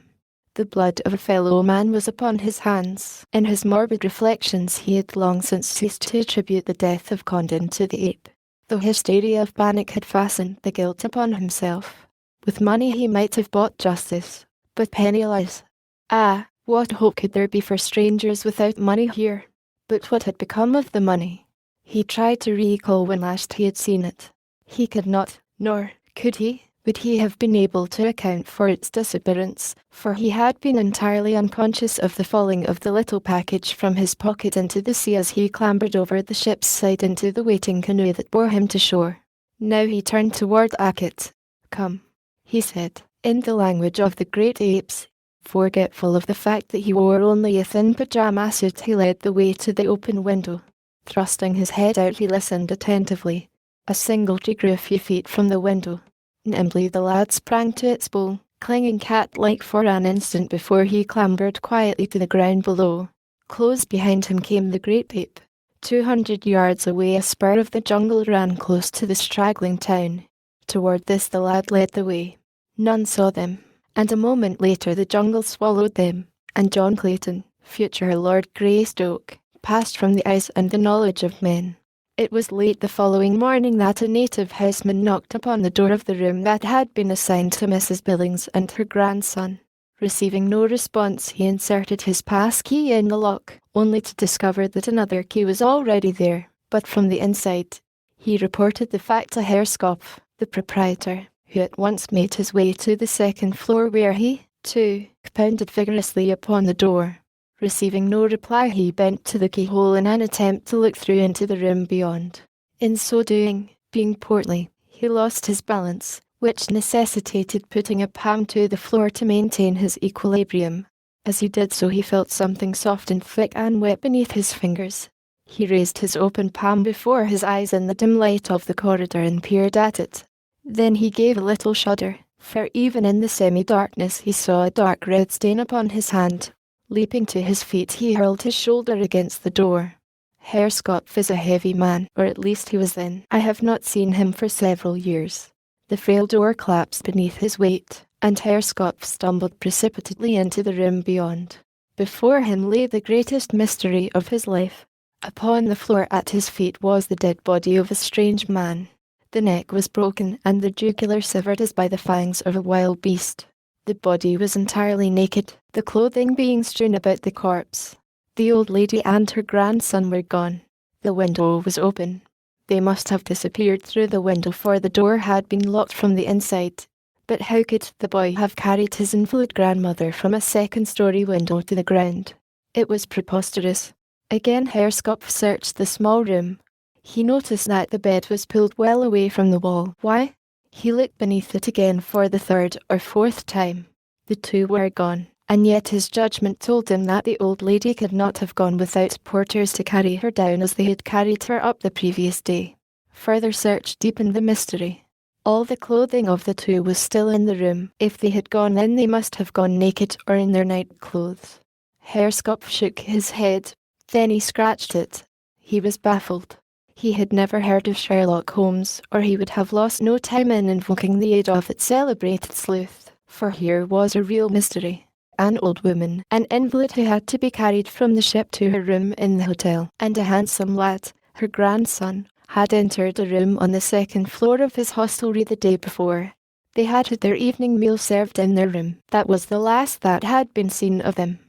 The blood of a fellow man was upon his hands. In his morbid reflections he had long since ceased to attribute the death of Condon to the ape. The hysteria of Bannock had fastened the guilt upon himself. With money he might have bought justice, but penniless. Ah, what hope could there be for strangers without money here? But what had become of the money? He tried to recall when last he had seen it. He could not, nor could he. Would he have been able to account for its disappearance, for he had been entirely unconscious of the falling of the little package from his pocket into the sea as he clambered over the ship's side into the waiting canoe that bore him to shore. Now he turned toward Hackett. "Come," he said, in the language of the great apes. Forgetful of the fact that he wore only a thin pajama suit, he led the way to the open window. Thrusting his head out, he listened attentively. A single tree grew a few feet from the window. Nimbly the lad sprang to its bole, clinging cat-like for an instant before he clambered quietly to the ground below. Close behind him came the great ape. 200 yards away a spur of the jungle ran close to the straggling town. Toward this the lad led the way. None saw them, and a moment later the jungle swallowed them, and John Clayton, future Lord Greystoke, passed from the eyes and the knowledge of men. It was late the following morning that a native houseman knocked upon the door of the room that had been assigned to Mrs. Billings and her grandson. Receiving no response, he inserted his pass key in the lock, only to discover that another key was already there, but from the inside. He reported the fact to Herr Skopf, the proprietor, who at once made his way to the second floor where he, too, pounded vigorously upon the door. Receiving no reply, he bent to the keyhole in an attempt to look through into the room beyond. In so doing, being portly, he lost his balance, which necessitated putting a palm to the floor to maintain his equilibrium. As he did so, he felt something soft and thick and wet beneath his fingers. He raised his open palm before his eyes in the dim light of the corridor and peered at it. Then he gave a little shudder, for even in the semi-darkness he saw a dark red stain upon his hand. Leaping to his feet, he hurled his shoulder against the door. Herr Skopf is a heavy man, or at least he was then. I have not seen him for several years. The frail door collapsed beneath his weight, and Herr Skopf stumbled precipitately into the room beyond. Before him lay the greatest mystery of his life. Upon the floor at his feet was the dead body of a strange man. The neck was broken and the jugular severed as by the fangs of a wild beast. The body was entirely naked, the clothing being strewn about the corpse. The old lady and her grandson were gone. The window was open. They must have disappeared through the window, for the door had been locked from the inside. But how could the boy have carried his invalid grandmother from a second-story window to the ground? It was preposterous. Again Herr Skopf searched the small room. He noticed that the bed was pulled well away from the wall. Why? He looked beneath it again for the third or fourth time. The two were gone, and yet his judgment told him that the old lady could not have gone without porters to carry her down as they had carried her up the previous day. Further search deepened the mystery. All the clothing of the two was still in the room. If they had gone, then they must have gone naked or in their night clothes. Herr Skopf shook his head. Then he scratched it. He was baffled. He had never heard of Sherlock Holmes, or he would have lost no time in invoking the aid of its celebrated sleuth, for here was a real mystery. An old woman, an invalid who had to be carried from the ship to her room in the hotel, and a handsome lad, her grandson, had entered a room on the second floor of his hostelry the day before. They had had their evening meal served in their room. That was the last that had been seen of them.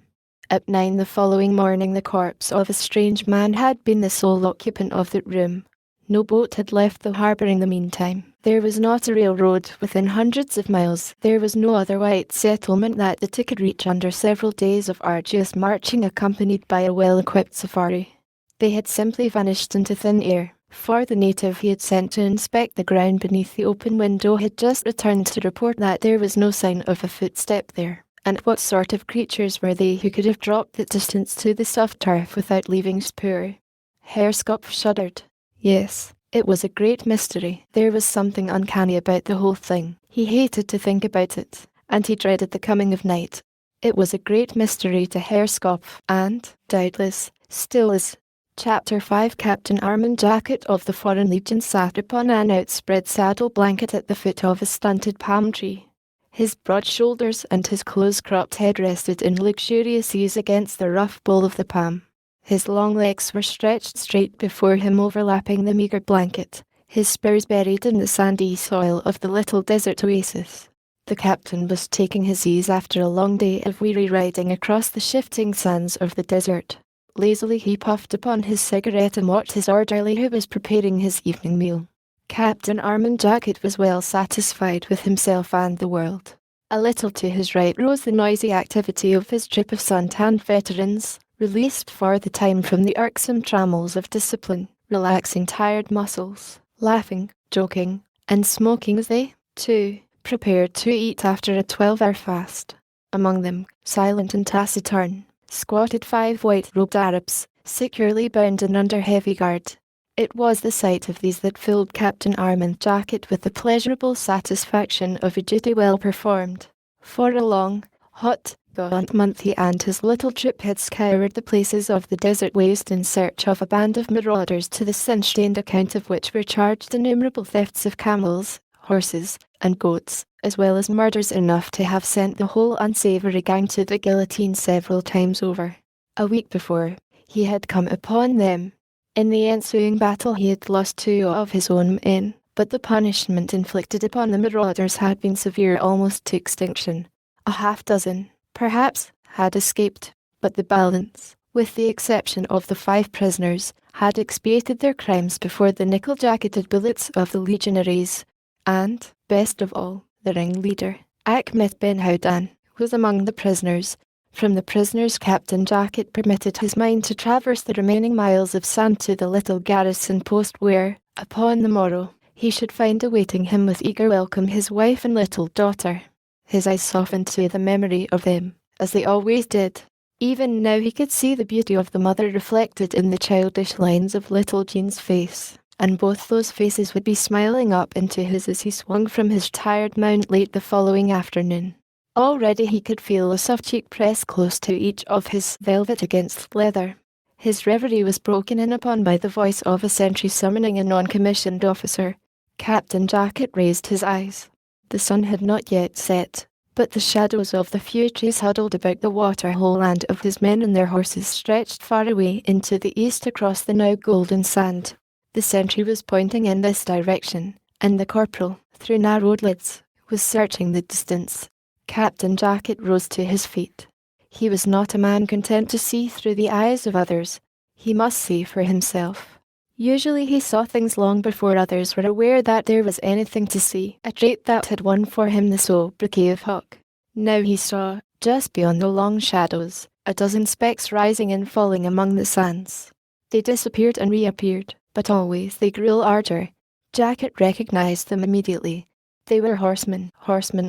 At 9 the following morning the corpse of a strange man had been the sole occupant of that room. No boat had left the harbour in the meantime. There was not a railroad within hundreds of miles. There was no other white settlement that the two could reach under several days of arduous marching accompanied by a well-equipped safari. They had simply vanished into thin air, for the native he had sent to inspect the ground beneath the open window had just returned to report that there was no sign of a footstep there. And what sort of creatures were they who could have dropped that distance to the soft turf without leaving spoor? Herr Skopf shuddered. Yes, it was a great mystery. There was something uncanny about the whole thing. He hated to think about it, and he dreaded the coming of night. It was a great mystery to Herr Skopf, and, doubtless, still is. Chapter 5 Captain Armand Jacket of the Foreign Legion sat upon an outspread saddle blanket at the foot of a stunted palm tree. His broad shoulders and his close-cropped head rested in luxurious ease against the rough bole of the palm. His long legs were stretched straight before him, overlapping the meagre blanket, his spurs buried in the sandy soil of the little desert oasis. The captain was taking his ease after a long day of weary riding across the shifting sands of the desert. Lazily he puffed upon his cigarette and watched his orderly who was preparing his evening meal. Captain Armand Jacket was well satisfied with himself and the world. A little to his right rose the noisy activity of his troop of sun-tanned veterans, released for the time from the irksome trammels of discipline, relaxing tired muscles, laughing, joking, and smoking as they, too, prepared to eat after a 12-hour fast. Among them, silent and taciturn, squatted 5 white-robed Arabs, securely bound and under heavy guard. It was the sight of these that filled Captain Armand Jacket with the pleasurable satisfaction of a duty well performed. For a long, hot, gaunt month he and his little troop had scoured the places of the desert waste in search of a band of marauders to the sin-stained account of which were charged innumerable thefts of camels, horses, and goats, as well as murders enough to have sent the whole unsavoury gang to the guillotine several times over. A week before, he had come upon them. In the ensuing battle he had lost 2 of his own men, but the punishment inflicted upon the marauders had been severe almost to extinction. A half-dozen, perhaps, had escaped, but the balance, with the exception of the 5 prisoners, had expiated their crimes before the nickel-jacketed bullets of the legionaries, and, best of all, the ringleader, Achmet Ben Houdan, was among the prisoners. From the prisoners Captain Jacket permitted his mind to traverse the remaining miles of sand to the little garrison post where, upon the morrow, he should find awaiting him with eager welcome his wife and little daughter. His eyes softened to the memory of them, as they always did. Even now he could see the beauty of the mother reflected in the childish lines of little Jean's face, and both those faces would be smiling up into his as he swung from his tired mount late the following afternoon. Already he could feel a soft cheek press close to each of his velvet against leather. His reverie was broken in upon by the voice of a sentry summoning a non-commissioned officer. Captain Jacket raised his eyes. The sun had not yet set, But the shadows of the few trees huddled about the waterhole and of his men and their horses stretched far away into the east across the now golden sand. The sentry was pointing in this direction, and the corporal, through narrowed lids, was searching the distance. Captain Jacket rose to his feet. He was not a man content to see through the eyes of others. He must see for himself. Usually he saw things long before others were aware that there was anything to see, a trait that had won for him the sobriquet of Hawk. Now he saw, just beyond the long shadows, a dozen specks rising and falling among the sands. They disappeared and reappeared, but always they grew larger. Jacket recognized them immediately. They were horsemen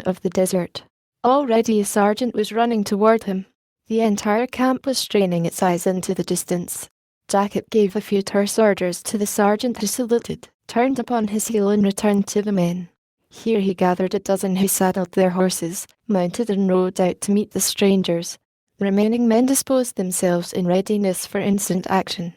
of the desert. Already a sergeant was running toward him. The entire camp was straining its eyes into the distance. Jacket gave a few terse orders to the sergeant, who saluted, turned upon his heel and returned to the men. Here he gathered a dozen who saddled their horses, mounted and rode out to meet the strangers. The remaining men disposed themselves in readiness for instant action.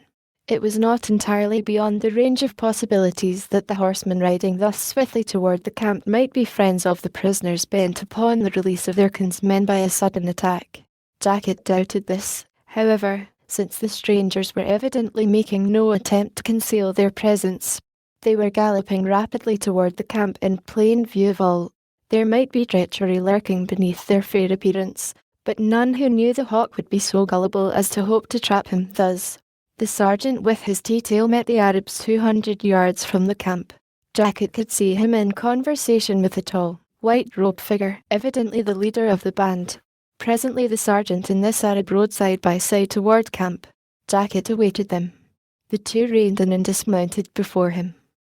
It was not entirely beyond the range of possibilities that the horsemen riding thus swiftly toward the camp might be friends of the prisoners bent upon the release of their kinsmen by a sudden attack. Jacket doubted this, however, since the strangers were evidently making no attempt to conceal their presence. They were galloping rapidly toward the camp in plain view of all. There might be treachery lurking beneath their fair appearance, but none who knew the Hawk would be so gullible as to hope to trap him thus. The sergeant with his detail met the Arabs 200 yards from the camp. Jacket could see him in conversation with a tall, white-robed figure, evidently the leader of the band. Presently the sergeant and this Arab rode side by side toward camp. Jacket awaited them. The two reined in and dismounted before him.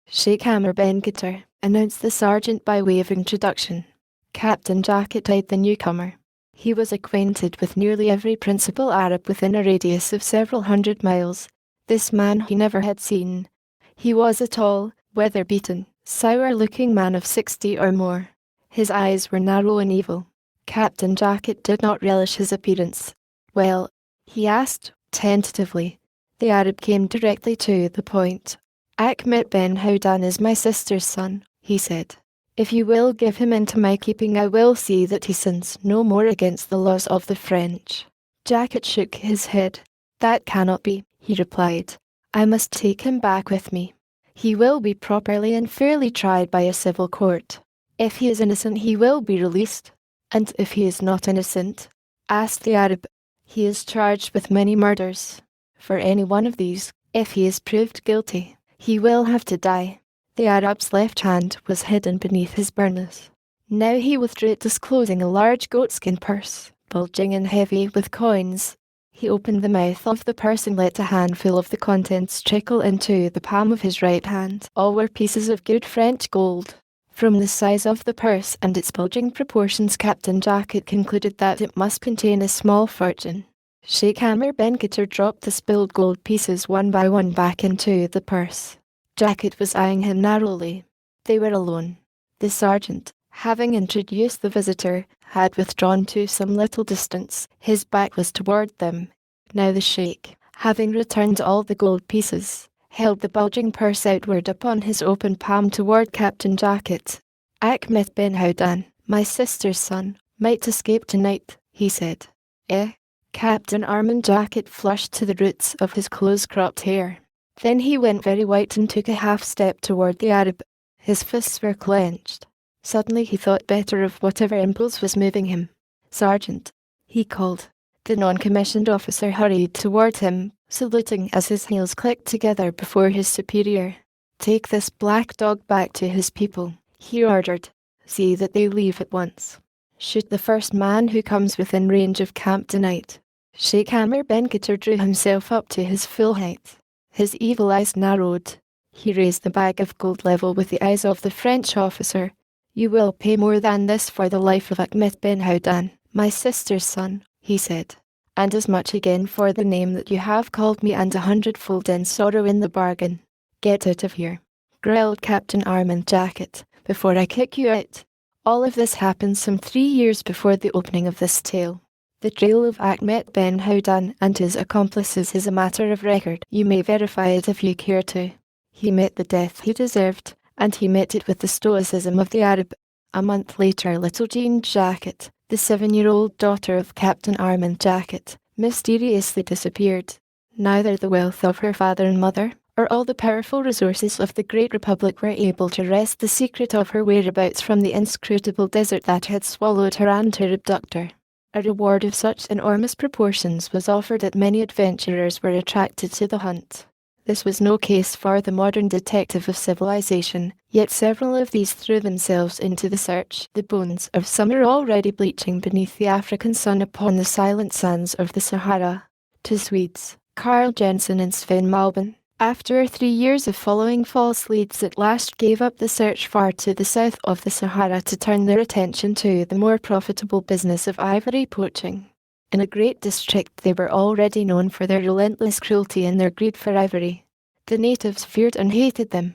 "Sheikh Amr Ben Gitter," announced the sergeant by way of introduction. Captain Jacket eyed the newcomer. He was acquainted with nearly every principal Arab within a radius of several hundred miles. This man he never had seen. He was a tall, weather-beaten, sour-looking man of 60 or more. His eyes were narrow and evil. Captain Jacket did not relish his appearance. "Well?" he asked, tentatively. The Arab came directly to the point. "Achmet Ben Houdan is my sister's son," he said. "If you will give him into my keeping, I will see that he sins no more against the laws of the French." Jacket shook his head. "That cannot be," he replied. "I must take him back with me. He will be properly and fairly tried by a civil court. If he is innocent, he will be released." "And if he is not innocent?" asked the Arab. "He is charged with many murders. For any one of these, if he is proved guilty, he will have to die." The Arab's left hand was hidden beneath his burnous. Now he withdrew it, disclosing a large goatskin purse, bulging and heavy with coins. He opened the mouth of the purse and let a handful of the contents trickle into the palm of his right hand. All were pieces of good French gold. From the size of the purse and its bulging proportions, Captain Jacket concluded that it must contain a small fortune. Sheikh Amr Ben Gitter dropped the spilled gold pieces one by one back into the purse. Jacket was eyeing him narrowly. They were alone. The sergeant, having introduced the visitor, had withdrawn to some little distance. His back was toward them. Now the sheikh, having returned all the gold pieces, held the bulging purse outward upon his open palm toward Captain Jacket. "Achmet Ben Houdan, my sister's son, might escape tonight," he said. "Eh?" Captain Armand Jacket flushed to the roots of his close-cropped hair. Then he went very white and took a half-step toward the Arab. His fists were clenched. Suddenly he thought better of whatever impulse was moving him. "Sergeant," he called. The non-commissioned officer hurried toward him, saluting as his heels clicked together before his superior. "Take this black dog back to his people," he ordered. "See that they leave at once. Shoot the first man who comes within range of camp tonight." Sheikh Amr Ben Gitter drew himself up to his full height. His evil eyes narrowed. He raised the bag of gold level with the eyes of the French officer. "You will pay more than this for the life of Achmet Ben Houdan, my sister's son," he said. "And as much again for the name that you have called me, and 100-fold in sorrow in the bargain. Get out of here," growled Captain Armand Jacket, "before I kick you out." All of this happened some 3 years before the opening of this tale. The trail of Achmet Ben Houdan and his accomplices is a matter of record. You may verify it if you care to. He met the death he deserved, and he met it with the stoicism of the Arab. A month later, little Jean Jacket, the 7-year-old daughter of Captain Armand Jacket, mysteriously disappeared. Neither the wealth of her father and mother, or all the powerful resources of the Great Republic were able to wrest the secret of her whereabouts from the inscrutable desert that had swallowed her and her abductor. A reward of such enormous proportions was offered that many adventurers were attracted to the hunt. This was no case for the modern detective of civilization, yet several of these threw themselves into the search. The bones of some are already bleaching beneath the African sun upon the silent sands of the Sahara. To Swedes, Carl Jensen and Sven Malben, after 3 years of following false leads, at last gave up the search far to the south of the Sahara to turn their attention to the more profitable business of ivory poaching. In a great district they were already known for their relentless cruelty and their greed for ivory. The natives feared and hated them.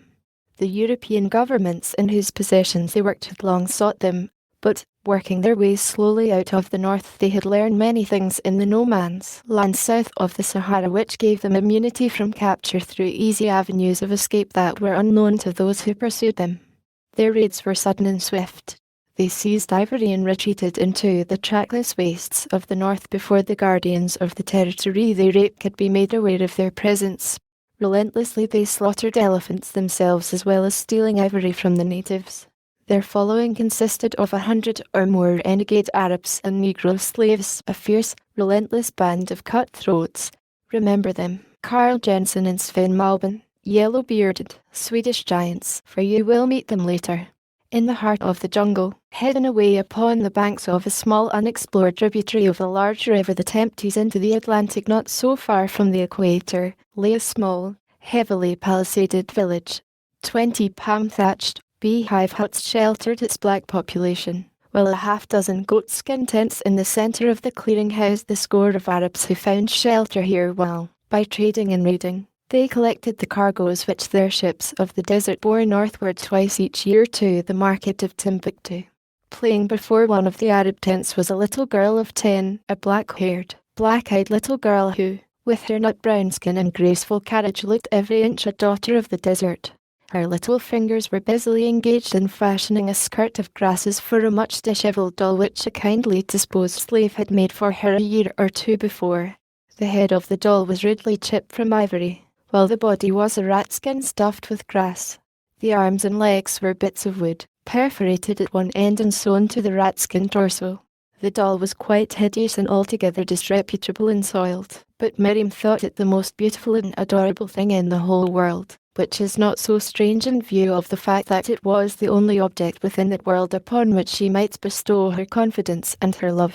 The European governments in whose possessions they worked had long sought them, but, working their way slowly out of the north, they had learned many things in the no-man's land south of the Sahara which gave them immunity from capture through easy avenues of escape that were unknown to those who pursued them. Their raids were sudden and swift. They seized ivory and retreated into the trackless wastes of the north before the guardians of the territory they raped could be made aware of their presence. Relentlessly they slaughtered elephants themselves as well as stealing ivory from the natives. Their following consisted of 100 or more renegade Arabs and Negro slaves, a fierce, relentless band of cutthroats. Remember them, Carl Jensen and Sven Malben, yellow-bearded, Swedish giants, for you will meet them later. In the heart of the jungle, hidden away upon the banks of a small unexplored tributary of a large river that empties into the Atlantic not so far from the equator, lay a small, heavily palisaded village. 20 palm-thatched, beehive huts sheltered its black population, while a half-dozen goatskin tents in the centre of the clearing housed the score of Arabs who found shelter here while, by trading and raiding, they collected the cargoes which their ships of the desert bore northward twice each year to the market of Timbuktu. Playing before one of the Arab tents was a little girl of 10, a black-haired, black-eyed little girl who, with her nut-brown skin and graceful carriage, looked every inch a daughter of the desert. Her little fingers were busily engaged in fashioning a skirt of grasses for a much dishevelled doll which a kindly disposed slave had made for her a year or two before. The head of the doll was rudely chipped from ivory, while the body was a rat skin stuffed with grass. The arms and legs were bits of wood, perforated at one end and sewn to the rat skin torso. The doll was quite hideous and altogether disreputable and soiled, but Miriam thought it the most beautiful and adorable thing in the whole world, which is not so strange in view of the fact that it was the only object within that world upon which she might bestow her confidence and her love.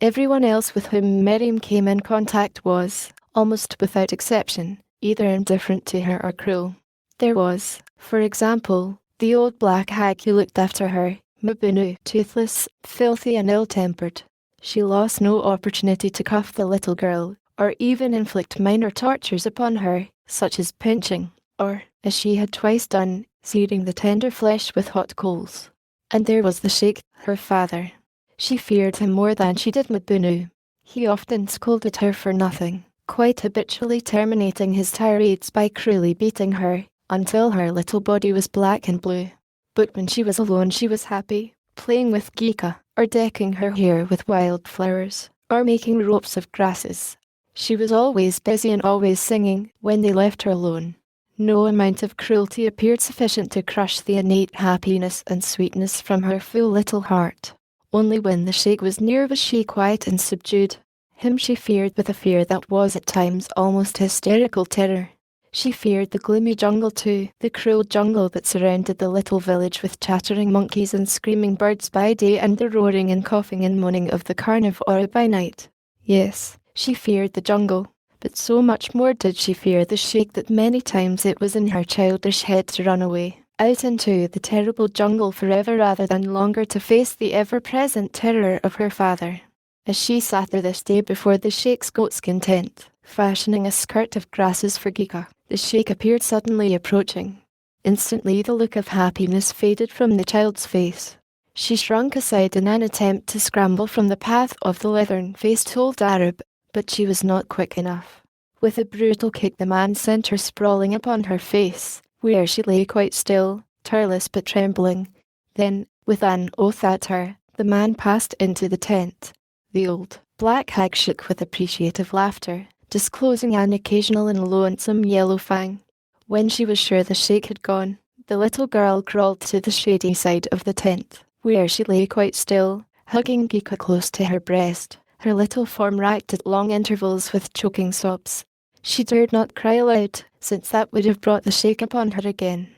Everyone else with whom Miriam came in contact was, almost without exception, either indifferent to her or cruel. There was, for example, the old black hag who looked after her, Mabunu, toothless, filthy and ill-tempered. She lost no opportunity to cuff the little girl, or even inflict minor tortures upon her, such as pinching, or, as she had twice done, searing the tender flesh with hot coals. And there was the sheikh, her father. She feared him more than she did Mabunu. He often scolded her for nothing, quite habitually terminating his tirades by cruelly beating her, until her little body was black and blue. But when she was alone she was happy, playing with Gika, or decking her hair with wild flowers, or making ropes of grasses. She was always busy and always singing when they left her alone. No amount of cruelty appeared sufficient to crush the innate happiness and sweetness from her full little heart. Only when the sheikh was near was she quiet and subdued. Him she feared with a fear that was at times almost hysterical terror. She feared the gloomy jungle too, the cruel jungle that surrounded the little village with chattering monkeys and screaming birds by day and the roaring and coughing and moaning of the carnivora by night. Yes, she feared the jungle, but so much more did she fear the sheikh that many times it was in her childish head to run away, out into the terrible jungle forever rather than longer to face the ever-present terror of her father. As she sat there this day before the sheikh's goatskin tent, fashioning a skirt of grasses for Gika, the sheikh appeared suddenly approaching. Instantly the look of happiness faded from the child's face. She shrunk aside in an attempt to scramble from the path of the leathern-faced old Arab, but she was not quick enough. With a brutal kick the man sent her sprawling upon her face, where she lay quite still, tireless but trembling. Then, With an oath at her, the man passed into the tent. The old, black hag shook with appreciative laughter, disclosing an occasional and lonesome yellow fang. When she was sure the sheikh had gone, the little girl crawled to the shady side of the tent, where she lay quite still, hugging Geeka close to her breast, her little form racked at long intervals with choking sobs. She dared not cry aloud, since that would have brought the sheikh upon her again.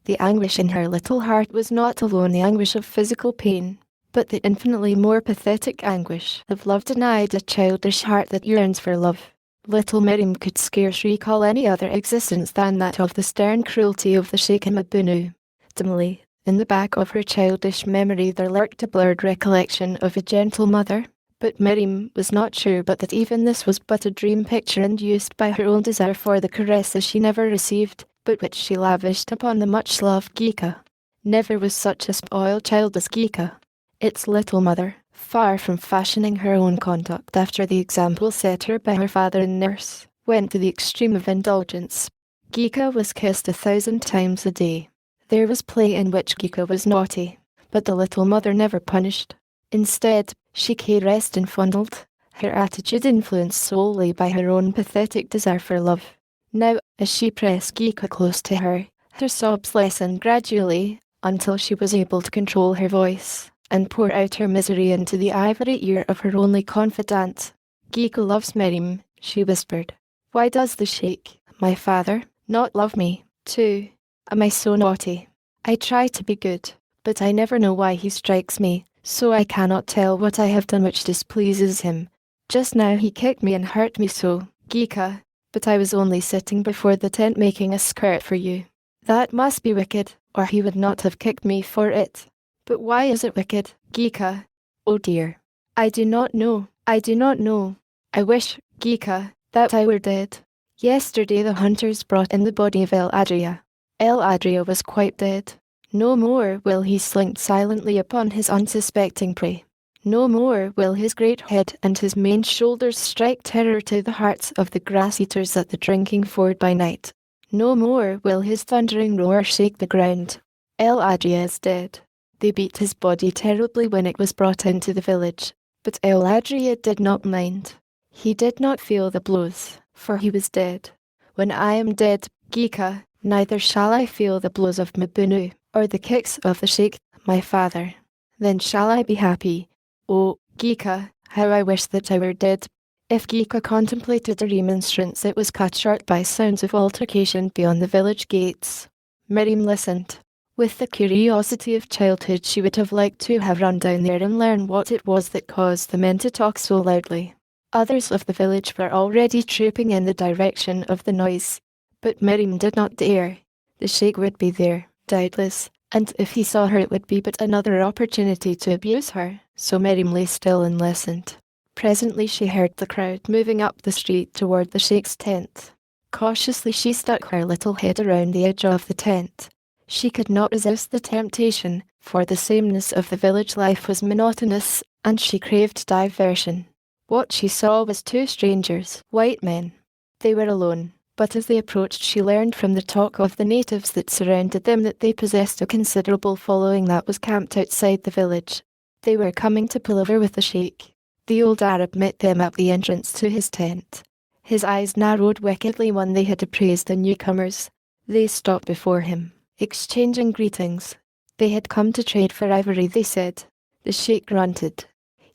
The anguish in her little heart was not alone the anguish of physical pain, but the infinitely more pathetic anguish of love denied, a childish heart that yearns for love. Little Miriam could scarce recall any other existence than that of the stern cruelty of the Sheikh Mabunu. Dimly, in the back of her childish memory there lurked a blurred recollection of a gentle mother, but Miriam was not sure but that even this was but a dream picture induced by her own desire for the caresses she never received, but which she lavished upon the much-loved Geeka. Never was such a spoiled child as Geeka. Its little mother, far from fashioning her own conduct after the example set her by her father and nurse, went to the extreme of indulgence. Geeka was kissed 1,000 times a day. There was play in which Geeka was naughty, but the little mother never punished. Instead, she caressed and fondled, her attitude influenced solely by her own pathetic desire for love. Now, as she pressed Geeka close to her, her sobs lessened gradually, until she was able to control her voice and pour out her misery into the ivory ear of her only confidant. Geeka loves Miriam, she whispered. Why does the sheikh, my father, not love me, too? Am I so naughty? I try to be good, but I never know why he strikes me, so I cannot tell what I have done which displeases him. Just now he kicked me and hurt me so, Geeka, but I was only sitting before the tent making a skirt for you. That must be wicked, or he would not have kicked me for it. But why is it wicked, Geeka? Oh dear. I do not know. I do not know. I wish, Geeka, that I were dead. Yesterday the hunters brought in the body of El Adria. El Adria was quite dead. No more will he slink silently upon his unsuspecting prey. No more will his great head and his maned shoulders strike terror to the hearts of the grass-eaters at the drinking ford by night. No more will his thundering roar shake the ground. El Adria is dead. They beat his body terribly when it was brought into the village, but El Adria did not mind. He did not feel the blows, for he was dead. When I am dead, Geeka, neither shall I feel the blows of Mabunu, or the kicks of the sheikh, my father. Then shall I be happy. Oh, Geeka, how I wish that I were dead. If Geeka contemplated a remonstrance, it was cut short by sounds of altercation beyond the village gates. Miriam listened. With the curiosity of childhood, she would have liked to have run down there and learn what it was that caused the men to talk so loudly. Others of the village were already trooping in the direction of the noise, but Miriam did not dare. The sheikh would be there, doubtless, and if he saw her it would be but another opportunity to abuse her, so Miriam lay still and listened. Presently she heard the crowd moving up the street toward the sheikh's tent. Cautiously she stuck her little head around the edge of the tent. She could not resist the temptation, for the sameness of the village life was monotonous, and she craved diversion. What she saw was two strangers, white men. They were alone, but as they approached she learned from the talk of the natives that surrounded them that they possessed a considerable following that was camped outside the village. They were coming to palaver with the sheikh. The old Arab met them at the entrance to his tent. His eyes narrowed wickedly when they had appraised the newcomers. They stopped before him, exchanging greetings. They had come to trade for ivory, they said. The sheikh grunted.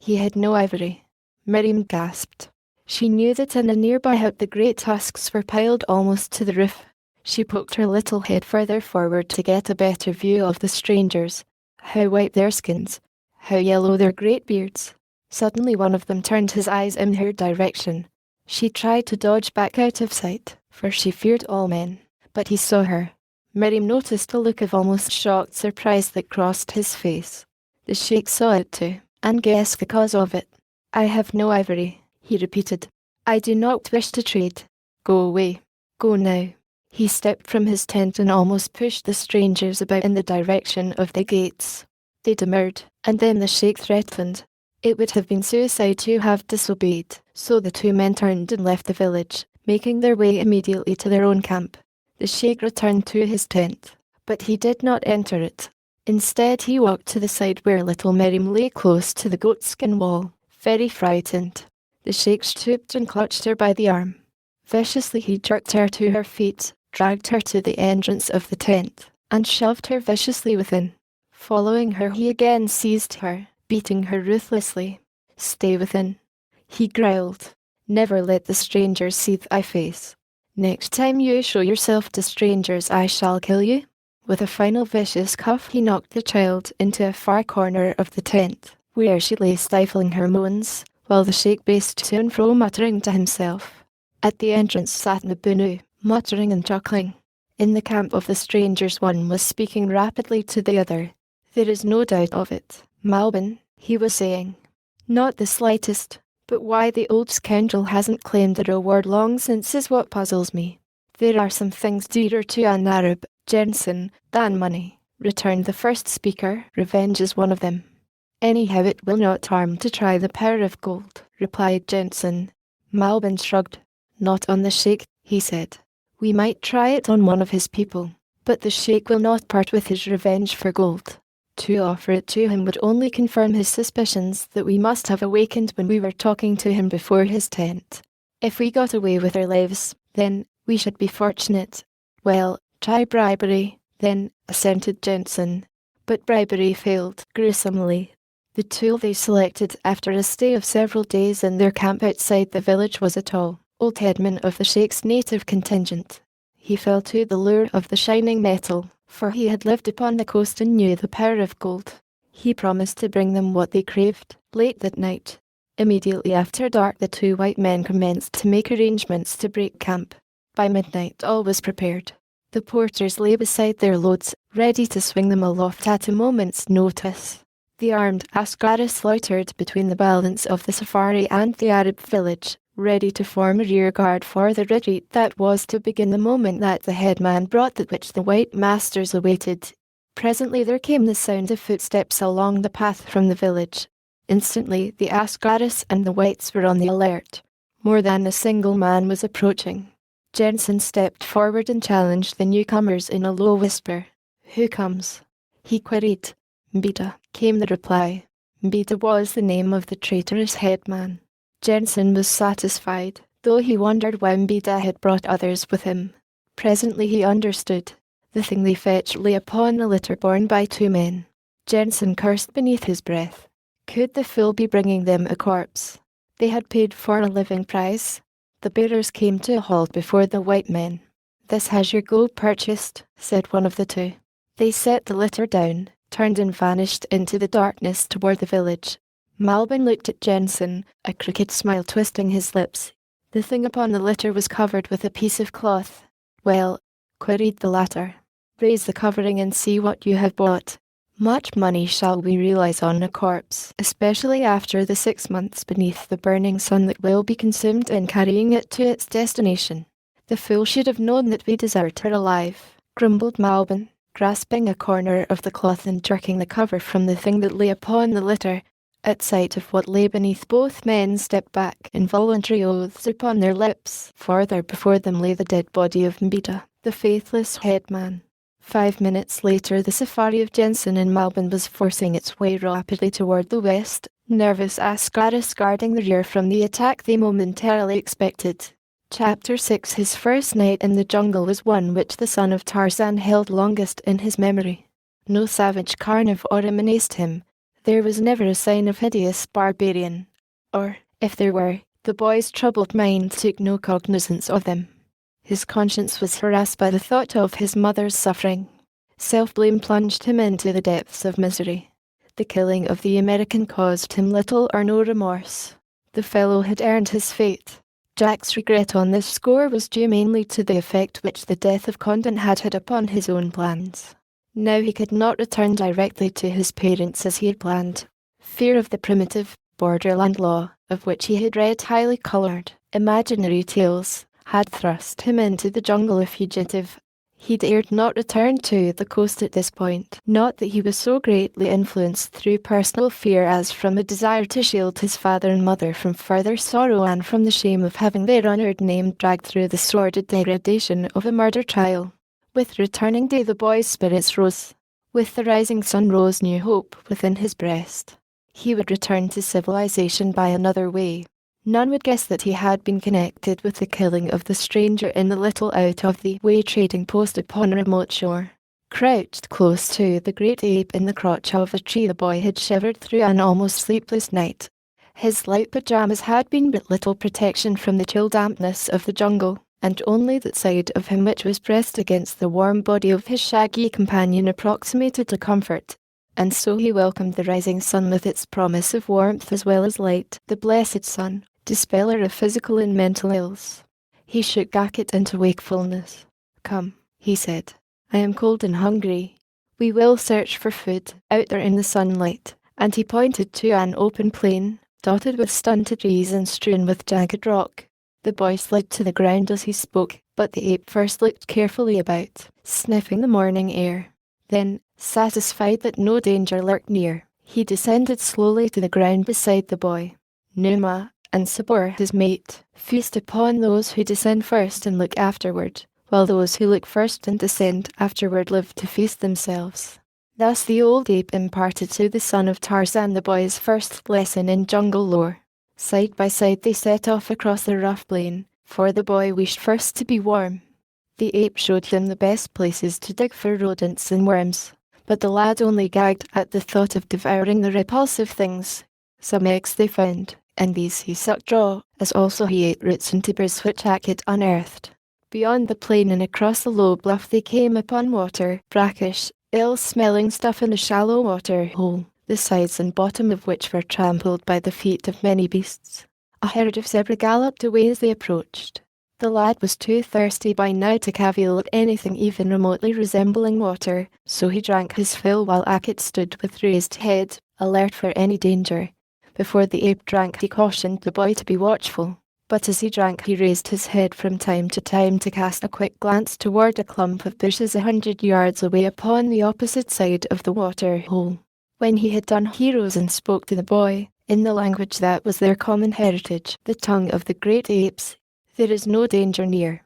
He had no ivory. Miriam gasped. She knew that in a nearby hut the great tusks were piled almost to the roof. She poked her little head further forward to get a better view of the strangers. How white their skins, how yellow their great beards. Suddenly one of them turned his eyes in her direction. She tried to dodge back out of sight, for she feared all men, but he saw her. Miriam noticed a look of almost shocked surprise that crossed his face. The sheikh saw it too, and guessed the cause of it. I have no ivory, he repeated. I do not wish to trade. Go away. Go now. He stepped from his tent and almost pushed the strangers about in the direction of the gates. They demurred, and then the sheikh threatened. It would have been suicide to have disobeyed, so the two men turned and left the village, making their way immediately to their own camp. The sheikh returned to his tent, but he did not enter it. Instead he walked to the side where little Miriam lay close to the goatskin wall, very frightened. The sheikh stooped and clutched her by the arm. Viciously he jerked her to her feet, dragged her to the entrance of the tent, and shoved her viciously within. Following her he again seized her, beating her ruthlessly. "Stay within," he growled. "Never let the strangers see thy face. Next time you show yourself to strangers I shall kill you." With a final vicious cuff he knocked the child into a far corner of the tent, where she lay stifling her moans, while the sheikh paced to and fro muttering to himself. At the entrance sat Mabunu, muttering and chuckling. In the camp of the strangers one was speaking rapidly to the other. "There is no doubt of it, Malbin," he was saying. "Not the slightest, but why the old scoundrel hasn't claimed the reward long since is what puzzles me. There are some things dearer to an Arab, Jensen, than money," returned the first speaker. "Revenge is one of them." "Anyhow it will not harm to try the power of gold," replied Jensen. Malbin shrugged. "Not on the sheikh," he said. "We might try it on one of his people, but the sheikh will not part with his revenge for gold. To offer it to him would only confirm his suspicions that we must have awakened when we were talking to him before his tent. If we got away with our lives, then we should be fortunate." "Well, try bribery, then," assented Jensen. But bribery failed gruesomely. The tool they selected after a stay of several days in their camp outside the village was a tall, old headman of the sheikh's native contingent. He fell to the lure of the shining metal, for he had lived upon the coast and knew the power of gold. He promised to bring them what they craved, late that night. Immediately after dark the two white men commenced to make arrangements to break camp. By midnight all was prepared. The porters lay beside their loads, ready to swing them aloft at a moment's notice. The armed askaris loitered between the balance of the safari and the Arab village, ready to form a rear guard for the retreat that was to begin the moment that the headman brought that which the white masters awaited. Presently there came the sound of footsteps along the path from the village. Instantly the askaris and the whites were on the alert. More than a single man was approaching. Jensen stepped forward and challenged the newcomers in a low whisper. "Who comes?" he queried. "Mbita," came the reply. Mbita was the name of the traitorous headman. Jensen was satisfied, though he wondered why Mbita had brought others with him. Presently he understood. The thing they fetched lay upon a litter borne by two men. Jensen cursed beneath his breath. Could the fool be bringing them a corpse? They had paid for a living price. The bearers came to a halt before the white men. "This has your gold purchased," said one of the two. They set the litter down, turned and vanished into the darkness toward the village. Malbin looked at Jensen, a crooked smile twisting his lips. The thing upon the litter was covered with a piece of cloth. "Well," queried the latter, "raise the covering and see what you have bought. Much money shall we realize on a corpse, especially after the 6 months beneath the burning sun that will be consumed in carrying it to its destination." "The fool should have known that we deserved her alive," grumbled Malbin, grasping a corner of the cloth and jerking the cover from the thing that lay upon the litter. At sight of what lay beneath, both men stepped back, involuntary oaths upon their lips, for there before them lay the dead body of Mbita, the faithless headman. 5 minutes later the safari of Jensen and Malbin was forcing its way rapidly toward the west, nervous askaris guarding the rear from the attack they momentarily expected. Chapter 6. His first night in the jungle was one which the son of Tarzan held longest in his memory. No savage carnivore menaced him. There was never a sign of hideous barbarian. Or, if there were, the boy's troubled mind took no cognizance of them. His conscience was harassed by the thought of his mother's suffering. Self-blame plunged him into the depths of misery. The killing of the American caused him little or no remorse. The fellow had earned his fate. Jack's regret on this score was due mainly to the effect which the death of Condon had had upon his own plans. Now he could not return directly to his parents as he had planned. Fear of the primitive, borderland law, of which he had read highly coloured, imaginary tales, had thrust him into the jungle a fugitive. He dared not return to the coast at this point, not that he was so greatly influenced through personal fear as from a desire to shield his father and mother from further sorrow and from the shame of having their honoured name dragged through the sordid degradation of a murder trial. With returning day the boy's spirits rose. With the rising sun rose new hope within his breast. He would return to civilization by another way. None would guess that he had been connected with the killing of the stranger in the little out-of-the-way trading post upon a remote shore. Crouched close to the great ape in the crotch of a tree, the boy had shivered through an almost sleepless night. His light pajamas had been but little protection from the chill dampness of the jungle, and only that side of him which was pressed against the warm body of his shaggy companion approximated to comfort. And so he welcomed the rising sun with its promise of warmth as well as light, the blessed sun, dispeller of physical and mental ills. He shook Hackett into wakefulness. "Come," he said. "I am cold and hungry. We will search for food out there in the sunlight," and he pointed to an open plain, dotted with stunted trees and strewn with jagged rock. The boy slid to the ground as he spoke, but the ape first looked carefully about, sniffing the morning air. Then, satisfied that no danger lurked near, he descended slowly to the ground beside the boy. Numa and Sabor, his mate, feast upon those who descend first and look afterward, while those who look first and descend afterward live to feast themselves. Thus the old ape imparted to the son of Tarzan the boy's first lesson in jungle lore. Side by side they set off across the rough plain, for the boy wished first to be warm. The ape showed him the best places to dig for rodents and worms, but the lad only gagged at the thought of devouring the repulsive things. Some eggs they found, and these he sucked raw, as also he ate roots and tubers which Hackett unearthed. Beyond the plain and across the low bluff they came upon water, brackish, ill-smelling stuff in a shallow water hole, the sides and bottom of which were trampled by the feet of many beasts. A herd of zebra galloped away as they approached. The lad was too thirsty by now to cavil at anything even remotely resembling water, so he drank his fill while Hackett stood with raised head, alert for any danger. Before the ape drank he cautioned the boy to be watchful, but as he drank he raised his head from time to time to cast a quick glance toward a clump of bushes 100 yards away upon the opposite side of the water hole. When he had done he rose and spoke to the boy, in the language that was their common heritage, the tongue of the great apes. "There is no danger near?"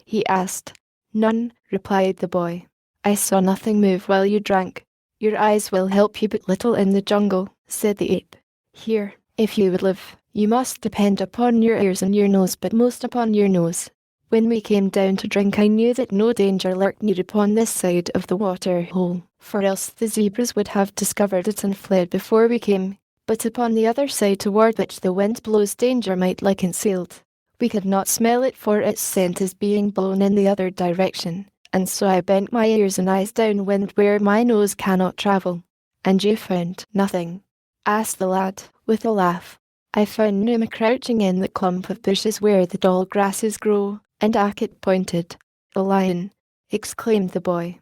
he asked. "None," replied the boy. "I saw nothing move while you drank." "Your eyes will help you but little in the jungle," said the ape. "Here, if you would live, you must depend upon your ears and your nose, but most upon your nose. When we came down to drink I knew that no danger lurked near upon this side of the water hole, for else the zebras would have discovered it and fled before we came, but upon the other side toward which the wind blows danger might lie concealed. We could not smell it, for its scent is being blown in the other direction, and so I bent my ears and eyes downwind where my nose cannot travel." "And you found nothing?" asked the lad, with a laugh. "I found Numa crouching in the clump of bushes where the tall grasses grow," and Hackett pointed. "A lion!" exclaimed the boy.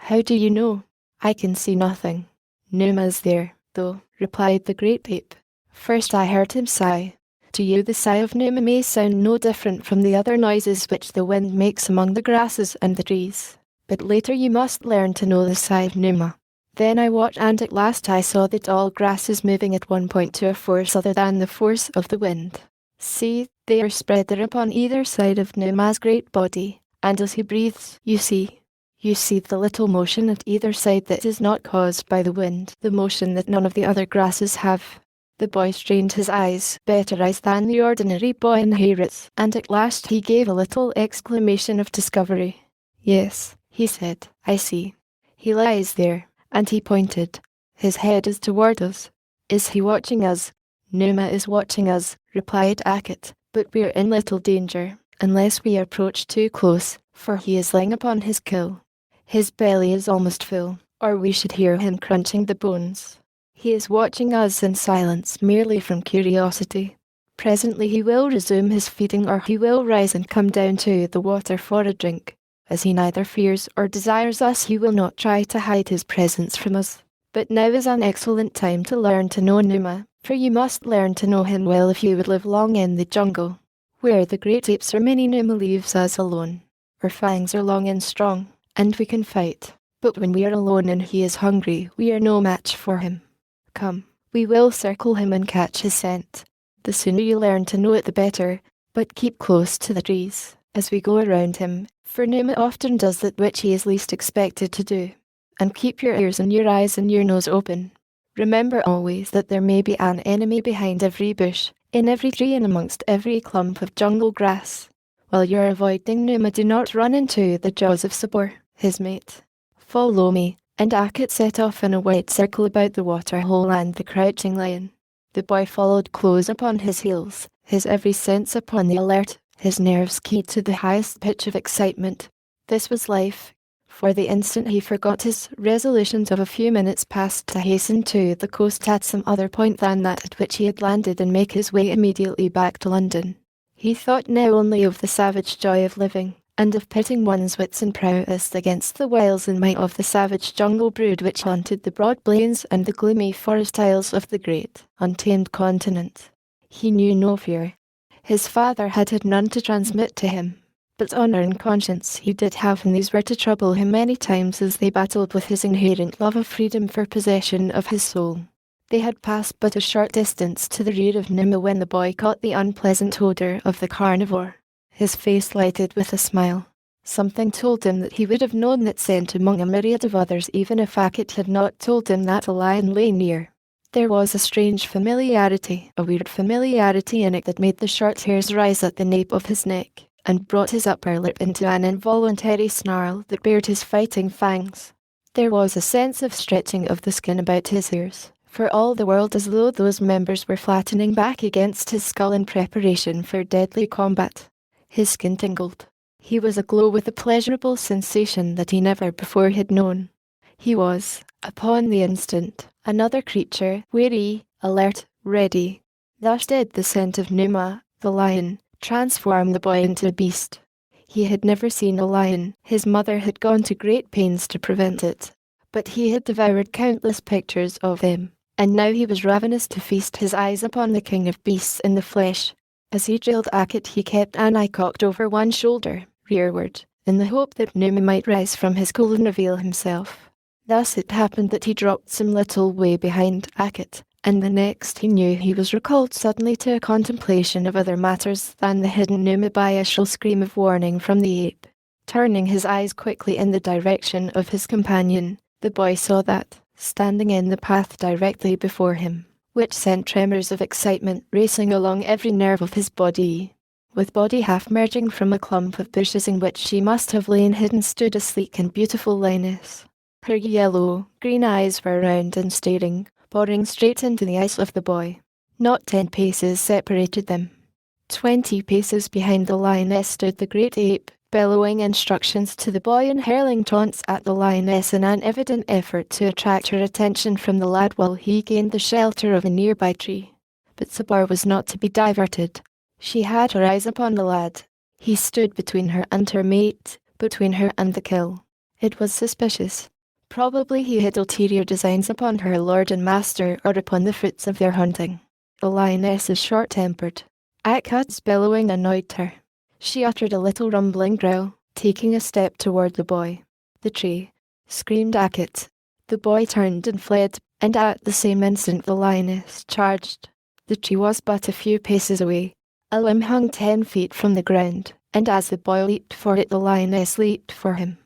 "How do you know?" "I can see nothing." "Numa's there, though," replied the great ape. "First I heard him sigh. To you the sigh of Numa may sound no different from the other noises which the wind makes among the grasses and the trees, but later you must learn to know the sigh of Numa. Then I watched, and at last I saw the tall grasses moving at one point to a force other than the force of the wind. See, they are spread there upon either side of Numa's great body, and as he breathes, you see the little motion at either side that is not caused by the wind, the motion that none of the other grasses have." The boy strained his eyes, better eyes than the ordinary boy inherits, and at last he gave a little exclamation of discovery. "Yes," he said, "I see. He lies there," and he pointed. "His head is toward us. Is he watching us?" "Numa is watching us," replied Hackett, "but we're in little danger, unless we approach too close, for he is lying upon his kill. His belly is almost full, or we should hear him crunching the bones. He is watching us in silence merely from curiosity. Presently he will resume his feeding, or he will rise and come down to the water for a drink. As he neither fears or desires us, he will not try to hide his presence from us. But now is an excellent time to learn to know Numa, for you must learn to know him well if you would live long in the jungle. Where the great apes are many, Numa leaves us alone. Our fangs are long and strong, and we can fight. But when we are alone and he is hungry, we are no match for him. Come, we will circle him and catch his scent. The sooner you learn to know it the better, but keep close to the trees as we go around him, for Numa often does that which he is least expected to do." and keep your ears and your eyes and your nose open. Remember always that there may be an enemy behind every bush, in every tree and amongst every clump of jungle grass. While you're avoiding Numa, do not run into the jaws of Sabor, his mate. Follow me, and Akit set off in a wide circle about the waterhole and the crouching lion. The boy followed close upon his heels, his every sense upon the alert, his nerves keyed to the highest pitch of excitement. This was life. For the instant he forgot his resolutions of a few minutes past to hasten to the coast at some other point than that at which he had landed and make his way immediately back to London. He thought now only of the savage joy of living, and of pitting one's wits and prowess against the wiles and might of the savage jungle brood which haunted the broad plains and the gloomy forest isles of the great, untamed continent. He knew no fear. His father had had none to transmit to him. But honour and conscience he did have, and these were to trouble him many times as they battled with his inherent love of freedom for possession of his soul. They had passed but a short distance to the rear of Numa when the boy caught the unpleasant odour of the carnivore. His face lighted with a smile. Something told him that he would have known that scent among a myriad of others even if Akit had not told him that a lion lay near. There was a strange familiarity, a weird familiarity in it that made the short hairs rise at the nape of his neck, and brought his upper lip into an involuntary snarl that bared his fighting fangs. There was a sense of stretching of the skin about his ears, for all the world as though those members were flattening back against his skull in preparation for deadly combat. His skin tingled. He was aglow with a pleasurable sensation that he never before had known. He was, upon the instant, another creature, wary, alert, ready. Thus did the scent of Numa, the lion, transform the boy into a beast. He had never seen a lion, his mother had gone to great pains to prevent it, but he had devoured countless pictures of them, and now he was ravenous to feast his eyes upon the king of beasts in the flesh. As he drilled Akit he kept an eye cocked over one shoulder, rearward, in the hope that Numa might rise from his cool and reveal himself. Thus it happened that he dropped some little way behind Akit, and the next he knew he was recalled suddenly to a contemplation of other matters than the hidden Numa by a shrill scream of warning from the ape. Turning his eyes quickly in the direction of his companion, the boy saw that, standing in the path directly before him, which sent tremors of excitement racing along every nerve of his body. With body half merging from a clump of bushes in which she must have lain hidden stood a sleek and beautiful lioness. Her yellow, green eyes were round and staring, boring straight into the eyes of the boy. Not 10 paces separated them. 20 paces behind the lioness stood the great ape, bellowing instructions to the boy and hurling taunts at the lioness in an evident effort to attract her attention from the lad while he gained the shelter of a nearby tree. But Sabor was not to be diverted. She had her eyes upon the lad. He stood between her and her mate, between her and the kill. It was suspicious. Probably he had ulterior designs upon her lord and master or upon the fruits of their hunting. The lioness is short-tempered. Akit's bellowing annoyed her. She uttered a little rumbling growl, taking a step toward the boy. "The tree!" screamed Akit. The boy turned and fled, and at the same instant the lioness charged. The tree was but a few paces away. A limb hung 10 feet from the ground, and as the boy leaped for it the lioness leaped for him.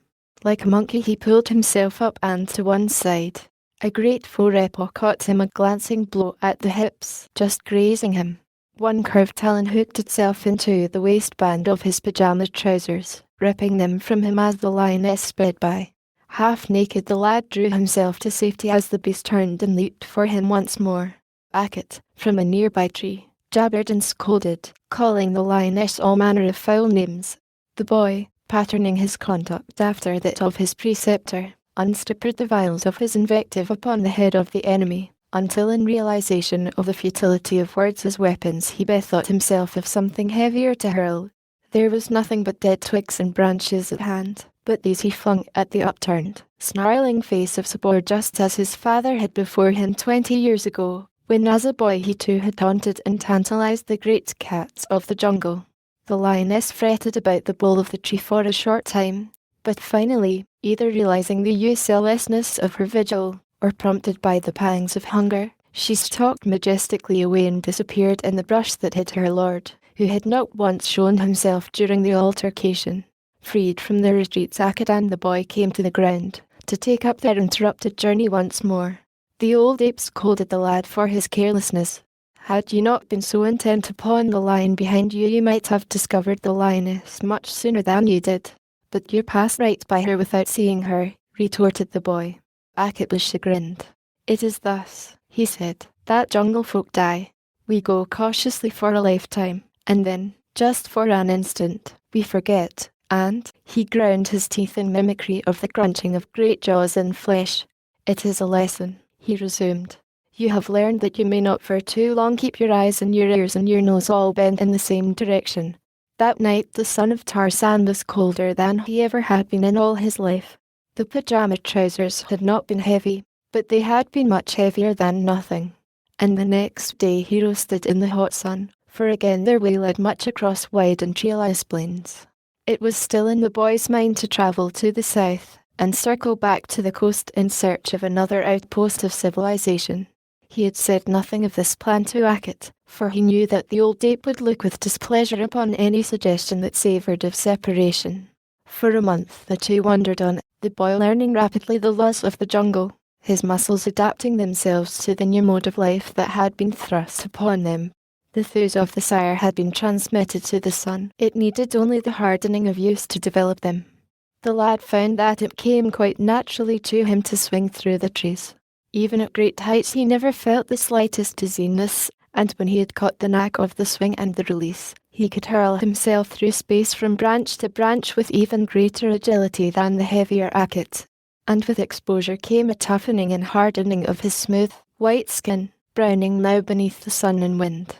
Like a monkey he pulled himself up and to one side. A great forepaw caught him a glancing blow at the hips, just grazing him. One curved talon hooked itself into the waistband of his pyjama trousers, ripping them from him as the lioness sped by. Half naked the lad drew himself to safety as the beast turned and leaped for him once more. Akit, from a nearby tree, jabbered and scolded, calling the lioness all manner of foul names. The boy, patterning his conduct after that of his preceptor, unstippered the vials of his invective upon the head of the enemy, until in realization of the futility of words as weapons he bethought himself of something heavier to hurl. There was nothing but dead twigs and branches at hand, but these he flung at the upturned, snarling face of Sabor just as his father had before him 20 years ago, when as a boy he too had taunted and tantalized the great cats of the jungle. The lioness fretted about the bole of the tree for a short time, but finally, either realizing the uselessness of her vigil, or prompted by the pangs of hunger, she stalked majestically away and disappeared in the brush that hid her lord, who had not once shown himself during the altercation. Freed from their retreats, Akit and the boy came to the ground, to take up their interrupted journey once more. The old ape scolded the lad for his carelessness. Had you not been so intent upon the lion behind you, you might have discovered the lioness much sooner than you did. But you passed right by her without seeing her, retorted the boy. Akit was chagrined. It is thus, he said, that jungle folk die. We go cautiously for a lifetime, and then, just for an instant, we forget, and, he ground his teeth in mimicry of the crunching of great jaws in flesh. It is a lesson, he resumed. You have learned that you may not for too long keep your eyes and your ears and your nose all bent in the same direction. That night the son of Tarzan was colder than he ever had been in all his life. The pajama trousers had not been heavy, but they had been much heavier than nothing. And the next day he roasted in the hot sun, for again their way led much across wide and treeless plains. It was still in the boy's mind to travel to the south, and circle back to the coast in search of another outpost of civilization. He had said nothing of this plan to Akit, for he knew that the old ape would look with displeasure upon any suggestion that savoured of separation. For a month the two wandered on, the boy learning rapidly the laws of the jungle, his muscles adapting themselves to the new mode of life that had been thrust upon them. The thews of the sire had been transmitted to the son. It needed only the hardening of use to develop them. The lad found that it came quite naturally to him to swing through the trees. Even at great heights he never felt the slightest dizziness, and when he had caught the knack of the swing and the release, he could hurl himself through space from branch to branch with even greater agility than the heavier Akit. And with exposure came a toughening and hardening of his smooth, white skin, browning now beneath the sun and wind.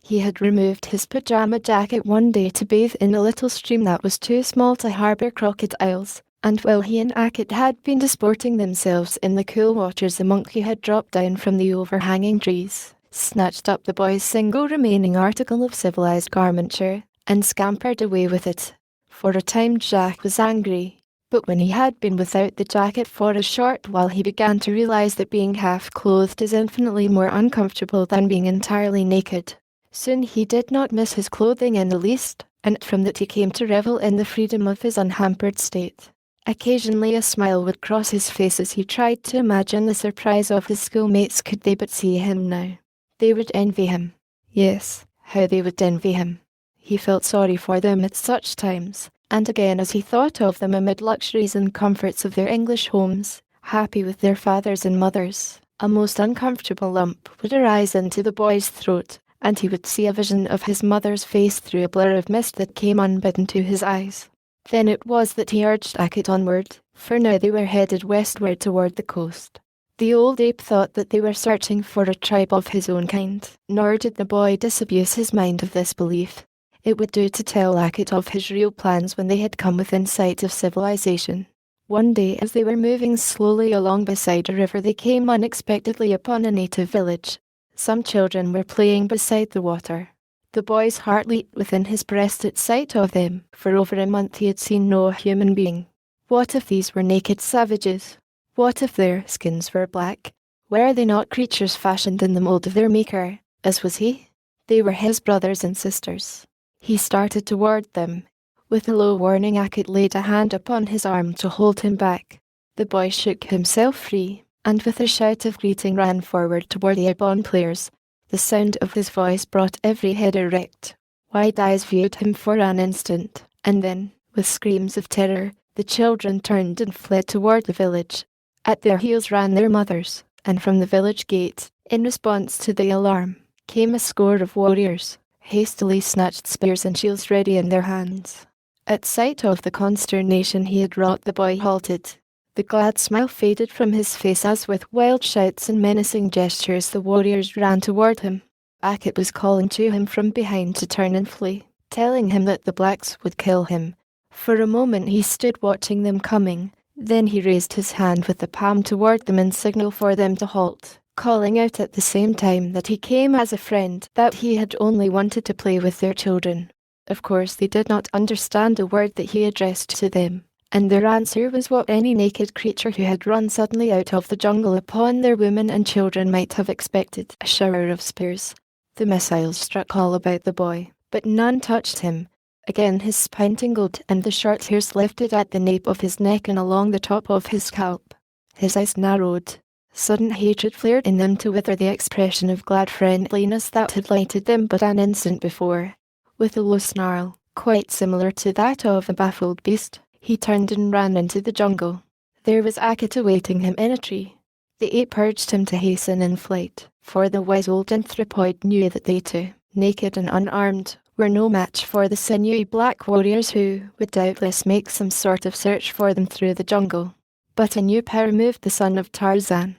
He had removed his pajama jacket one day to bathe in a little stream that was too small to harbour crocodiles, and while he and Akit had been disporting themselves in the cool waters, the monkey had dropped down from the overhanging trees, snatched up the boy's single remaining article of civilized garmenture, and scampered away with it. For a time Jack was angry, but when he had been without the jacket for a short while he began to realize that being half-clothed is infinitely more uncomfortable than being entirely naked. Soon he did not miss his clothing in the least, and from that he came to revel in the freedom of his unhampered state. Occasionally a smile would cross his face as he tried to imagine the surprise of his schoolmates could they but see him now. They would envy him. Yes, how they would envy him. He felt sorry for them at such times, and again as he thought of them amid luxuries and comforts of their English homes, happy with their fathers and mothers, a most uncomfortable lump would arise into the boy's throat, and he would see a vision of his mother's face through a blur of mist that came unbidden to his eyes. Then it was that he urged Akit onward, for now they were headed westward toward the coast. The old ape thought that they were searching for a tribe of his own kind, nor did the boy disabuse his mind of this belief. It would do to tell Akit of his real plans when they had come within sight of civilization. One day as they were moving slowly along beside a river they came unexpectedly upon a native village. Some children were playing beside the water. The boy's heart leaped within his breast at sight of them. For over a month he had seen no human being. What if these were naked savages? What if their skins were black? Were they not creatures fashioned in the mold of their maker, as was he? They were his brothers and sisters. He started toward them. With a low warning Akit laid a hand upon his arm to hold him back. The boy shook himself free, and with a shout of greeting ran forward toward the airborne players. The sound of his voice brought every head erect. Wide eyes viewed him for an instant, and then, with screams of terror, the children turned and fled toward the village. At their heels ran their mothers, and from the village gate, in response to the alarm, came a score of warriors, hastily snatched spears and shields ready in their hands. At sight of the consternation he had wrought the boy halted. The glad smile faded from his face as with wild shouts and menacing gestures the warriors ran toward him. Akit was calling to him from behind to turn and flee, telling him that the blacks would kill him. For a moment he stood watching them coming, then he raised his hand with the palm toward them in signal for them to halt, calling out at the same time that he came as a friend, that he had only wanted to play with their children. Of course they did not understand a word that he addressed to them, and their answer was what any naked creature who had run suddenly out of the jungle upon their women and children might have expected, a shower of spears. The missiles struck all about the boy, but none touched him. Again his spine tingled and the short hairs lifted at the nape of his neck and along the top of his scalp. His eyes narrowed. Sudden hatred flared in them to wither the expression of glad friendliness that had lighted them but an instant before. With a low snarl, quite similar to that of a baffled beast, he turned and ran into the jungle. There was Akut awaiting him in a tree. The ape urged him to hasten in flight, for the wise old anthropoid knew that they too, naked and unarmed, were no match for the sinewy black warriors who would doubtless make some sort of search for them through the jungle. But a new power moved the son of Tarzan.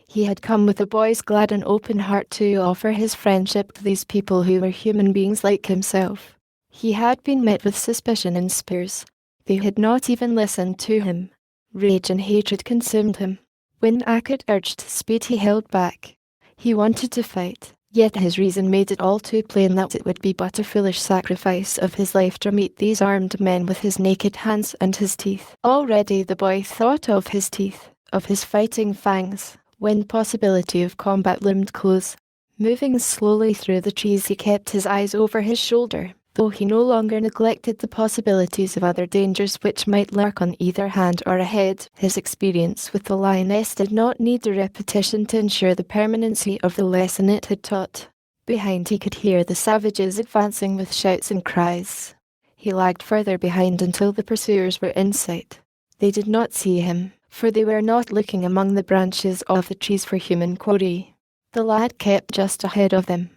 He had come with a boy's glad and open heart to offer his friendship to these people who were human beings like himself. He had been met with suspicion and spears. They had not even listened to him. Rage and hatred consumed him. When Akut urged speed, he held back. He wanted to fight, yet his reason made it all too plain that it would be but a foolish sacrifice of his life to meet these armed men with his naked hands and his teeth. Already the boy thought of his teeth, of his fighting fangs, when possibility of combat loomed close. Moving slowly through the trees, he kept his eyes over his shoulder, though he no longer neglected the possibilities of other dangers which might lurk on either hand or ahead. His experience with the lioness did not need a repetition to ensure the permanency of the lesson it had taught. Behind he could hear the savages advancing with shouts and cries. He lagged further behind until the pursuers were in sight. They did not see him, for they were not looking among the branches of the trees for human quarry. The lad kept just ahead of them.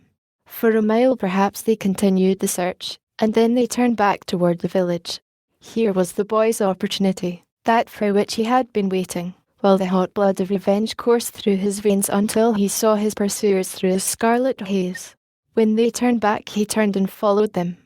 For a mile perhaps they continued the search, and then they turned back toward the village. Here was the boy's opportunity, that for which he had been waiting, while the hot blood of revenge coursed through his veins until he saw his pursuers through a scarlet haze. When they turned back, he turned and followed them.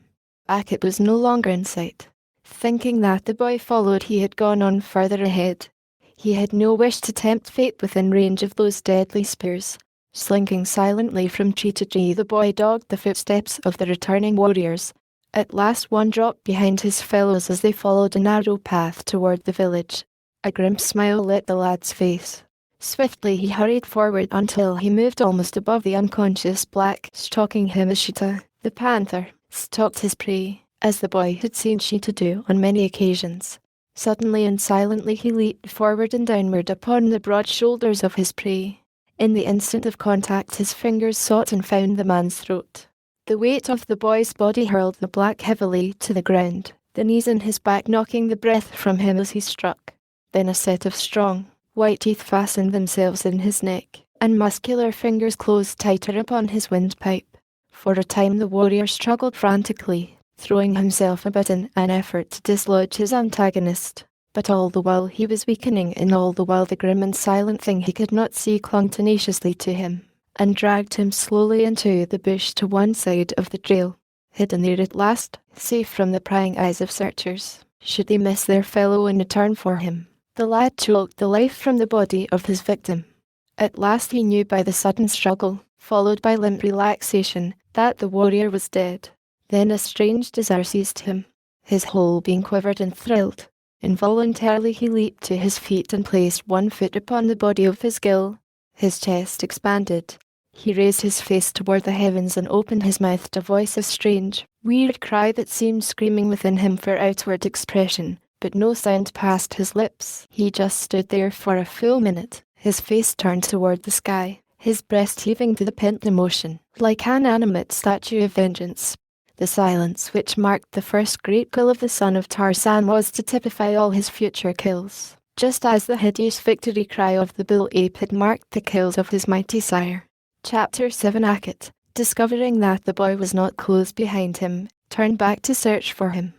Akut was no longer in sight. Thinking that the boy followed, he had gone on further ahead. He had no wish to tempt fate within range of those deadly spears. Slinking silently from tree to tree, the boy dogged the footsteps of the returning warriors. At last one dropped behind his fellows as they followed a narrow path toward the village. A grim smile lit the lad's face. Swiftly he hurried forward until he moved almost above the unconscious black, stalking him as Sheeta, the panther, stalked his prey, as the boy had seen Sheeta do on many occasions. Suddenly and silently he leaped forward and downward upon the broad shoulders of his prey. In the instant of contact his fingers sought and found the man's throat. The weight of the boy's body hurled the black heavily to the ground, the knees in his back knocking the breath from him as he struck. Then a set of strong, white teeth fastened themselves in his neck, and muscular fingers closed tighter upon his windpipe. For a time the warrior struggled frantically, throwing himself about in an effort to dislodge his antagonist. But all the while he was weakening, and all the while the grim and silent thing he could not see clung tenaciously to him, and dragged him slowly into the bush to one side of the trail. Hidden there at last, safe from the prying eyes of searchers, should they miss their fellow and return for him. The lad choked the life from the body of his victim. At last he knew by the sudden struggle, followed by limp relaxation, that the warrior was dead. Then a strange desire seized him. His whole being quivered and thrilled. Involuntarily he leaped to his feet and placed one foot upon the body of his gill. His chest expanded. He raised his face toward the heavens and opened his mouth to voice a strange, weird cry that seemed screaming within him for outward expression, but no sound passed his lips. He just stood there for a full minute, his face turned toward the sky, his breast heaving to the pent emotion, like an animate statue of vengeance. The silence which marked the first great kill of the son of Tarzan was to typify all his future kills, just as the hideous victory cry of the bull ape had marked the kills of his mighty sire. Chapter 7 Akut, discovering that the boy was not close behind him, turned back to search for him.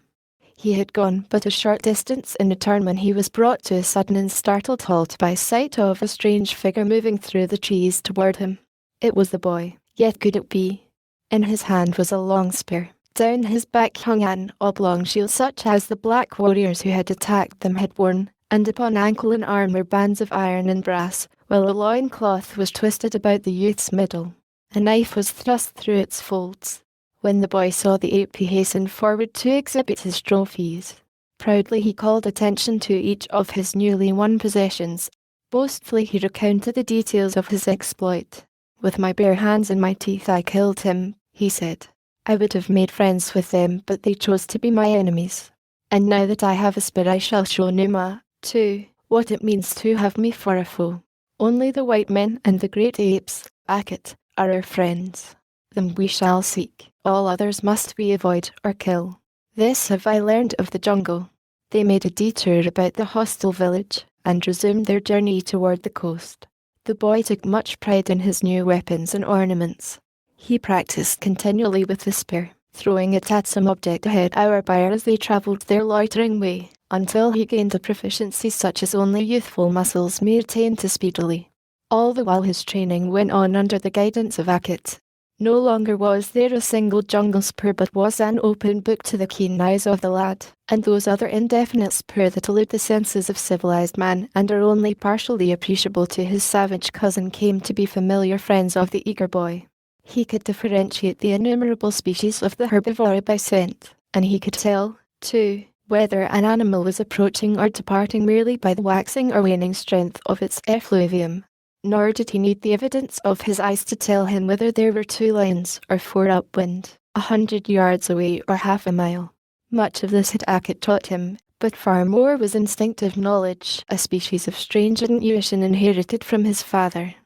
He had gone but a short distance in return when he was brought to a sudden and startled halt by sight of a strange figure moving through the trees toward him. It was the boy, yet could it be? In his hand was a long spear. Down his back hung an oblong shield such as the black warriors who had attacked them had worn, and upon ankle and arm were bands of iron and brass, while a loin cloth was twisted about the youth's middle. A knife was thrust through its folds. When the boy saw the ape, he hastened forward to exhibit his trophies. Proudly he called attention to each of his newly won possessions. Boastfully he recounted the details of his exploit. "With my bare hands and my teeth I killed him," he said. I would have made friends with them, but they chose to be my enemies. And now that I have a spear, I shall show Numa, too, what it means to have me for a foe. Only the white men and the great apes, Akit, are our friends. Them we shall seek, all others must we avoid or kill. This have I learned of the jungle. They made a detour about the hostile village, and resumed their journey toward the coast. The boy took much pride in his new weapons and ornaments. He practiced continually with the spear, throwing it at some object ahead hour by hour as they travelled their loitering way, until he gained a proficiency such as only youthful muscles may attain to speedily. All the while his training went on under the guidance of Akit. No longer was there a single jungle spear, but was an open book to the keen eyes of the lad, and those other indefinite spear that elude the senses of civilized man and are only partially appreciable to his savage cousin came to be familiar friends of the eager boy. He could differentiate the innumerable species of the herbivora by scent, and he could tell, too, whether an animal was approaching or departing merely by the waxing or waning strength of its effluvium. Nor did he need the evidence of his eyes to tell him whether there were 2 lions or 4 upwind, 100 yards away or half a mile. Much of this had Akit taught him, but far more was instinctive knowledge, a species of strange intuition inherited from his father.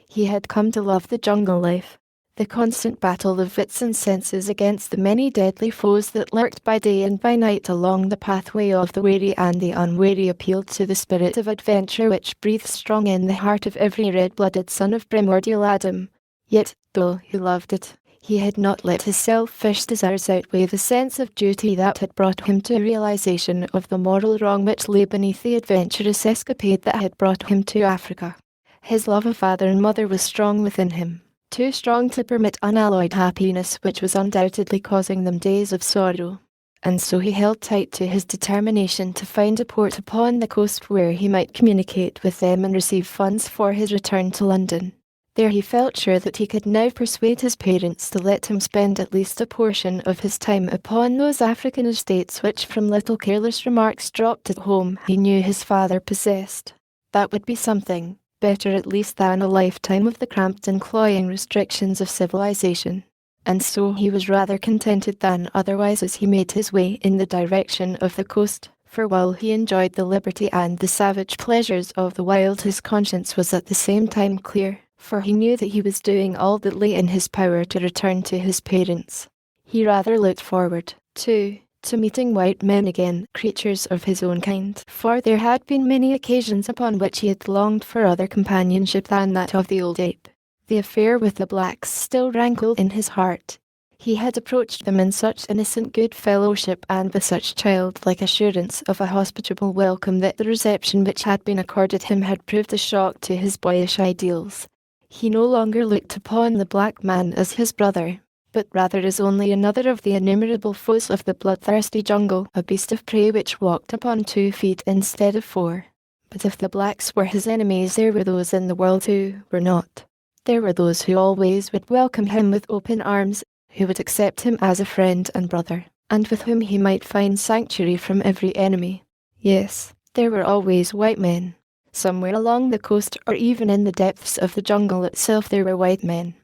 He had come to love the jungle life, the constant battle of wits and senses against the many deadly foes that lurked by day and by night along the pathway of the wary and the unwary appealed to the spirit of adventure which breathes strong in the heart of every red-blooded son of primordial Adam. Yet, though he loved it, he had not let his selfish desires outweigh the sense of duty that had brought him to a realization of the moral wrong which lay beneath the adventurous escapade that had brought him to Africa. His love of father and mother was strong within him, too strong to permit unalloyed happiness which was undoubtedly causing them days of sorrow. And so he held tight to his determination to find a port upon the coast where he might communicate with them and receive funds for his return to London. There he felt sure that he could now persuade his parents to let him spend at least a portion of his time upon those African estates which from little careless remarks dropped at home he knew his father possessed. That would be something. Better at least than a lifetime of the cramped and cloying restrictions of civilization. And so he was rather contented than otherwise as he made his way in the direction of the coast, for while he enjoyed the liberty and the savage pleasures of the wild, his conscience was at the same time clear, for he knew that he was doing all that lay in his power to return to his parents. He rather looked forward, too, to meeting white men again, creatures of his own kind, for there had been many occasions upon which he had longed for other companionship than that of the old ape. The affair with the blacks still rankled in his heart. He had approached them in such innocent good fellowship and with such childlike assurance of a hospitable welcome that the reception which had been accorded him had proved a shock to his boyish ideals. He no longer looked upon the black man as his brother, but rather as only another of the innumerable foes of the bloodthirsty jungle, a beast of prey which walked upon 2 feet instead of 4. But if the blacks were his enemies, there were those in the world who were not. There were those who always would welcome him with open arms, who would accept him as a friend and brother, and with whom he might find sanctuary from every enemy. Yes, there were always white men. Somewhere along the coast or even in the depths of the jungle itself there were white men.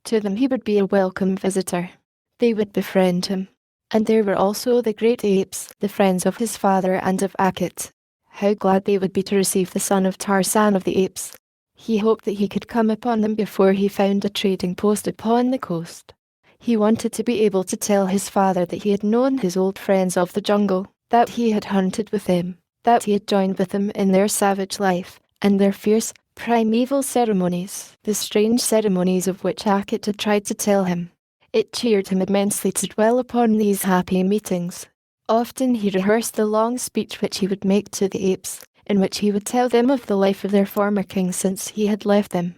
To them he would be a welcome visitor. They would befriend him. And there were also the great apes, the friends of his father and of Akit. How glad they would be to receive the son of Tarzan of the apes. He hoped that he could come upon them before he found a trading post upon the coast. He wanted to be able to tell his father that he had known his old friends of the jungle, that he had hunted with them, that he had joined with them in their savage life, and their fierce, primeval ceremonies, the strange ceremonies of which Akit had tried to tell him. It cheered him immensely to dwell upon these happy meetings. Often he rehearsed the long speech which he would make to the apes, in which he would tell them of the life of their former king since he had left them.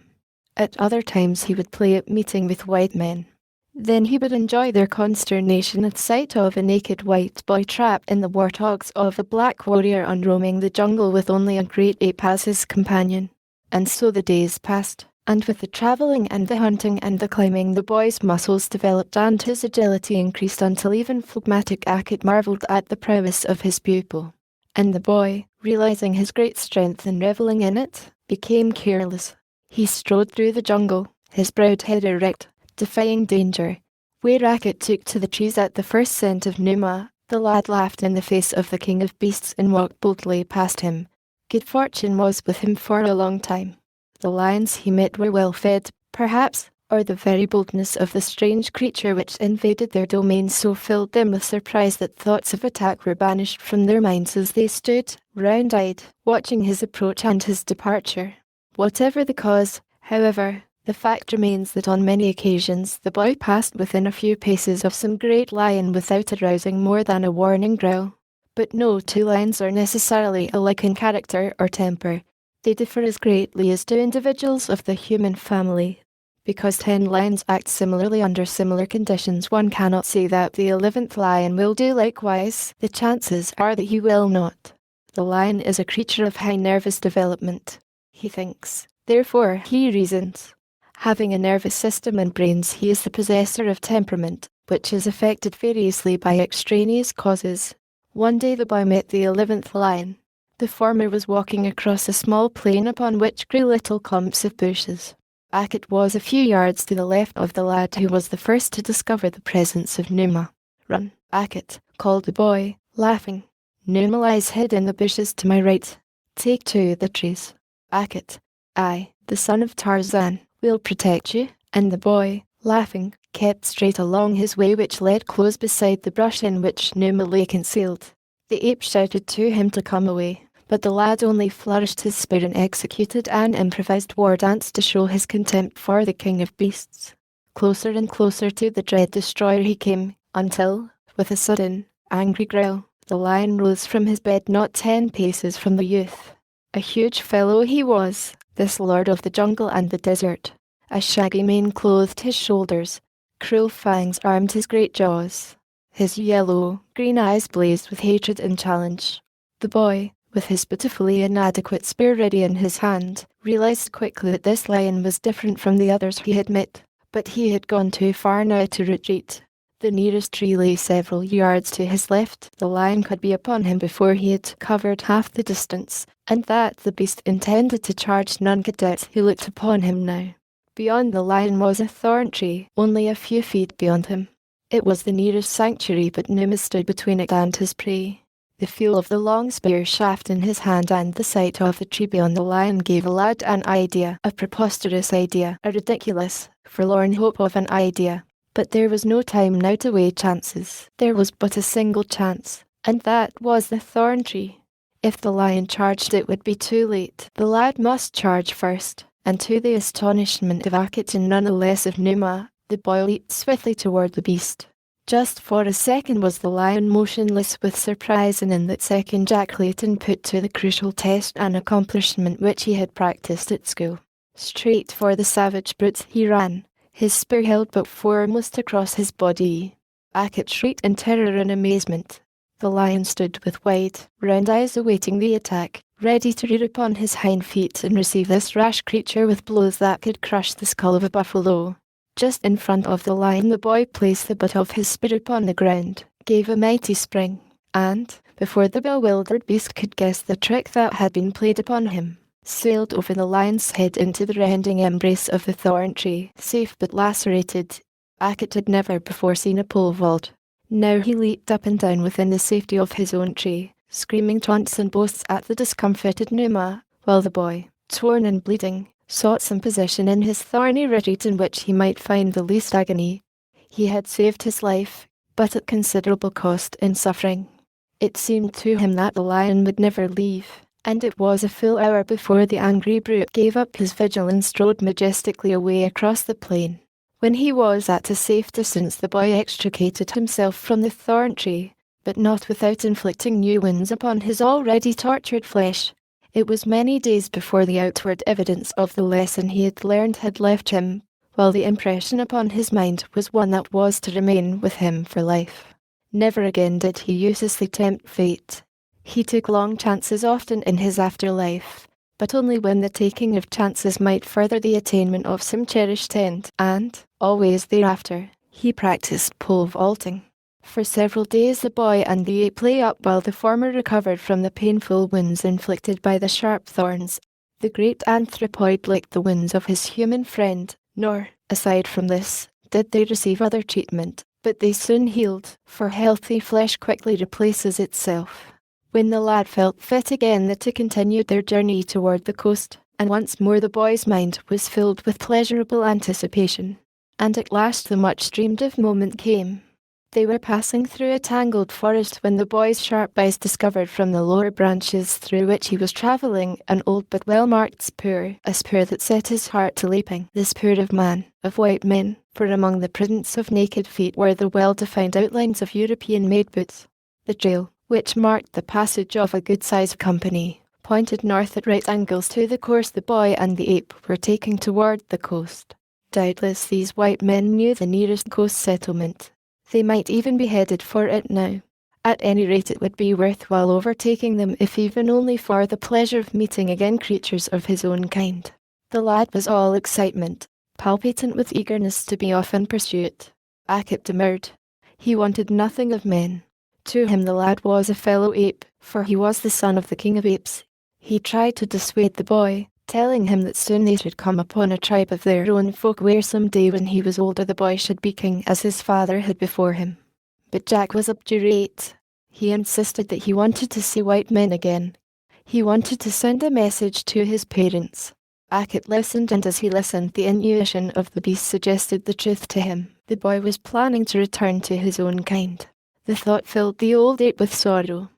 At other times he would play at meeting with white men. Then he would enjoy their consternation at sight of a naked white boy trapped in the warthogs of a black warrior on roaming the jungle with only a great ape as his companion. And so the days passed, and with the travelling and the hunting and the climbing the boy's muscles developed and his agility increased until even phlegmatic Akit marvelled at the prowess of his pupil. And the boy, realizing his great strength and revelling in it, became careless. He strode through the jungle, his proud head erect, defying danger. Where Racket took to the trees at the first scent of Numa, the lad laughed in the face of the king of beasts and walked boldly past him. Good fortune was with him for a long time. The lions he met were well fed, perhaps, or the very boldness of the strange creature which invaded their domain so filled them with surprise that thoughts of attack were banished from their minds as they stood, round-eyed, watching his approach and his departure. Whatever the cause, however, the fact remains that on many occasions the boy passed within a few paces of some great lion without arousing more than a warning growl. But no two lions are necessarily alike in character or temper. They differ as greatly as do individuals of the human family. Because 10 lions act similarly under similar conditions, one cannot say that the 11th lion will do likewise. The chances are that he will not. The lion is a creature of high nervous development. He thinks. Therefore, he reasons. Having a nervous system and brains, he is the possessor of temperament, which is affected variously by extraneous causes. One day the boy met the 11th lion. The former was walking across a small plain upon which grew little clumps of bushes. Racket was a few yards to the left of the lad who was the first to discover the presence of Numa. "Run, Racket," called the boy, laughing. "Numa lies hid in the bushes to my right. Take to the trees." Racket, "I, the son of Tarzan, will protect you," and the boy, laughing, kept straight along his way which led close beside the brush in which Numa lay concealed. The ape shouted to him to come away, but the lad only flourished his spear and executed an improvised war dance to show his contempt for the king of beasts. Closer and closer to the dread destroyer he came, until, with a sudden, angry growl, the lion rose from his bed not 10 paces from the youth. A huge fellow he was, this lord of the jungle and the desert. A shaggy mane clothed his shoulders. Cruel fangs armed his great jaws. His yellow-green eyes blazed with hatred and challenge. The boy, with his pitifully inadequate spear ready in his hand, realized quickly that this lion was different from the others he had met, but he had gone too far now to retreat. The nearest tree lay several yards to his left. The lion could be upon him before he had covered half the distance, and that the beast intended to charge none could doubt who looked upon him now. Beyond the lion was a thorn tree, only a few feet beyond him. It was the nearest sanctuary, but Numa stood between it and his prey. The feel of the long spear shaft in his hand and the sight of the tree beyond the lion gave the lad an idea, a preposterous idea, a ridiculous, forlorn hope of an idea. But there was no time now to weigh chances. There was but a single chance, and that was the thorn tree. If the lion charged, it would be too late. The lad must charge first, and to the astonishment of Racket and none the less of Numa, the boy leaped swiftly toward the beast. Just for a second was the lion motionless with surprise, and in that second Jack Layton put to the crucial test an accomplishment which he had practiced at school. Straight for the savage brute he ran, his spear held but foremost across his body. Racket shrieked in terror and amazement. The lion stood with wide, round eyes awaiting the attack, ready to rear upon his hind feet and receive this rash creature with blows that could crush the skull of a buffalo. Just in front of the lion the boy placed the butt of his spear upon the ground, gave a mighty spring, and, before the bewildered beast could guess the trick that had been played upon him, sailed over the lion's head into the rending embrace of the thorn tree, safe but lacerated. Racket had never before seen a pole vault. Now he leaped up and down within the safety of his own tree, screaming taunts and boasts at the discomfited Numa, while the boy, torn and bleeding, sought some position in his thorny retreat in which he might find the least agony. He had saved his life, but at considerable cost in suffering. It seemed to him that the lion would never leave, and it was a full hour before the angry brute gave up his vigil and strode majestically away across the plain. When he was at a safe distance, the boy extricated himself from the thorn tree, but not without inflicting new wounds upon his already tortured flesh. It was many days before the outward evidence of the lesson he had learned had left him, while the impression upon his mind was one that was to remain with him for life. Never again did he uselessly tempt fate. He took long chances often in his afterlife, but only when the taking of chances might further the attainment of some cherished end, and, always thereafter, he practiced pole vaulting. For several days the boy and the ape lay up while the former recovered from the painful wounds inflicted by the sharp thorns. The great anthropoid licked the wounds of his human friend, nor, aside from this, did they receive other treatment, but they soon healed, for healthy flesh quickly replaces itself. When the lad felt fit again, the two continued their journey toward the coast, and once more the boy's mind was filled with pleasurable anticipation. And at last the much-dreamed-of moment came. They were passing through a tangled forest when the boy's sharp eyes discovered from the lower branches through which he was travelling an old but well-marked spoor, a spoor that set his heart to leaping. The spoor of man, of white men, for among the prints of naked feet were the well-defined outlines of European-made boots. The trail, which marked the passage of a good-sized company, pointed north at right angles to the course the boy and the ape were taking toward the coast. Doubtless these white men knew the nearest coast settlement. They might even be headed for it now. At any rate, it would be worthwhile overtaking them, if even only for the pleasure of meeting again creatures of his own kind. The lad was all excitement, palpitant with eagerness to be off in pursuit. Akit demurred. He wanted nothing of men. To him the lad was a fellow ape, for he was the son of the king of apes. He tried to dissuade the boy, telling him that soon they should come upon a tribe of their own folk where some day when he was older the boy should be king as his father had before him. But Jack was obdurate. He insisted that he wanted to see white men again. He wanted to send a message to his parents. Akit listened, and as he listened the intuition of the beast suggested the truth to him. The boy was planning to return to his own kind. The thought filled the old ape with sorrow.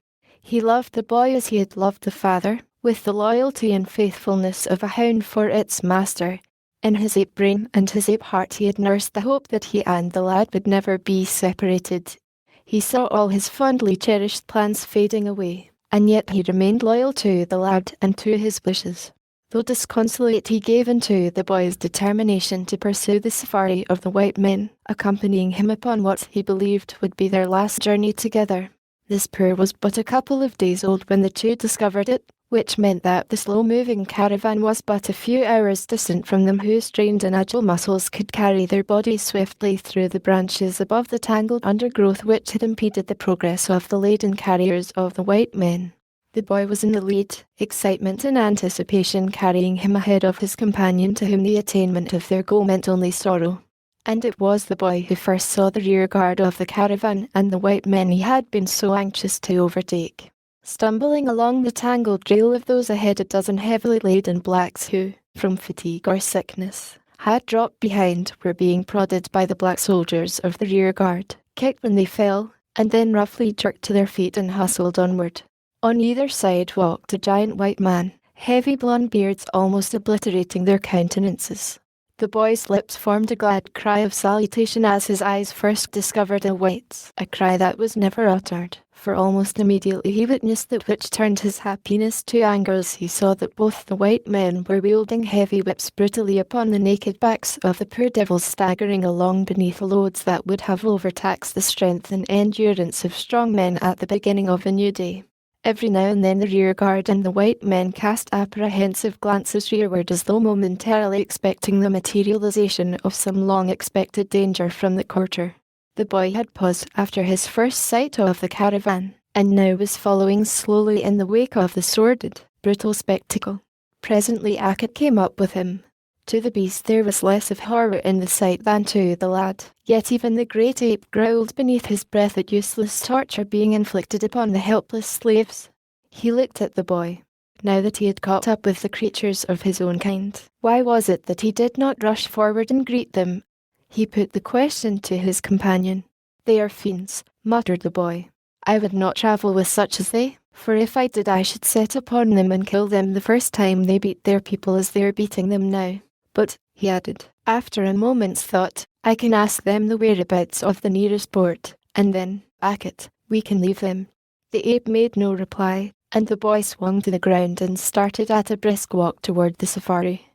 He loved the boy as he had loved the father, with the loyalty and faithfulness of a hound for its master. In his ape brain and his ape heart he had nursed the hope that he and the lad would never be separated. He saw all his fondly cherished plans fading away, and yet he remained loyal to the lad and to his wishes. Though disconsolate, he gave in to the boy's determination to pursue the safari of the white men, accompanying him upon what he believed would be their last journey together. This spoor was but a couple of days old when the two discovered it, which meant that the slow-moving caravan was but a few hours distant from them, whose trained and agile muscles could carry their bodies swiftly through the branches above the tangled undergrowth which had impeded the progress of the laden carriers of the white men. The boy was in the lead, excitement and anticipation carrying him ahead of his companion, to whom the attainment of their goal meant only sorrow. And it was the boy who first saw the rear guard of the caravan and the white men he had been so anxious to overtake. Stumbling along the tangled trail of those ahead, a dozen heavily laden blacks who, from fatigue or sickness, had dropped behind, were being prodded by the black soldiers of the rear guard, kicked when they fell, and then roughly jerked to their feet and hustled onward. On either side walked a giant white man, heavy blonde beards almost obliterating their countenances. The boy's lips formed a glad cry of salutation as his eyes first discovered a white, a cry that was never uttered, for almost immediately he witnessed that which turned his happiness to anger as he saw that both the white men were wielding heavy whips brutally upon the naked backs of the poor devils, staggering along beneath loads that would have overtaxed the strength and endurance of strong men at the beginning of a new day. Every now and then the rear guard and the white men cast apprehensive glances rearward, as though momentarily expecting the materialization of some long-expected danger from the quarter. The boy had paused after his first sight of the caravan, and now was following slowly in the wake of the sordid, brutal spectacle. Presently Akit came up with him. To the beast there was less of horror in the sight than to the lad, yet even the great ape growled beneath his breath at useless torture being inflicted upon the helpless slaves. He looked at the boy. Now that he had caught up with the creatures of his own kind, why was it that he did not rush forward and greet them? He put the question to his companion. "They are fiends," muttered the boy. "I would not travel with such as they, for if I did I should set upon them and kill them the first time they beat their people as they are beating them now. But," he added, after a moment's thought, "I can ask them the whereabouts of the nearest port, and then, Akit, we can leave them." The ape made no reply, and the boy swung to the ground and started at a brisk walk toward the safari.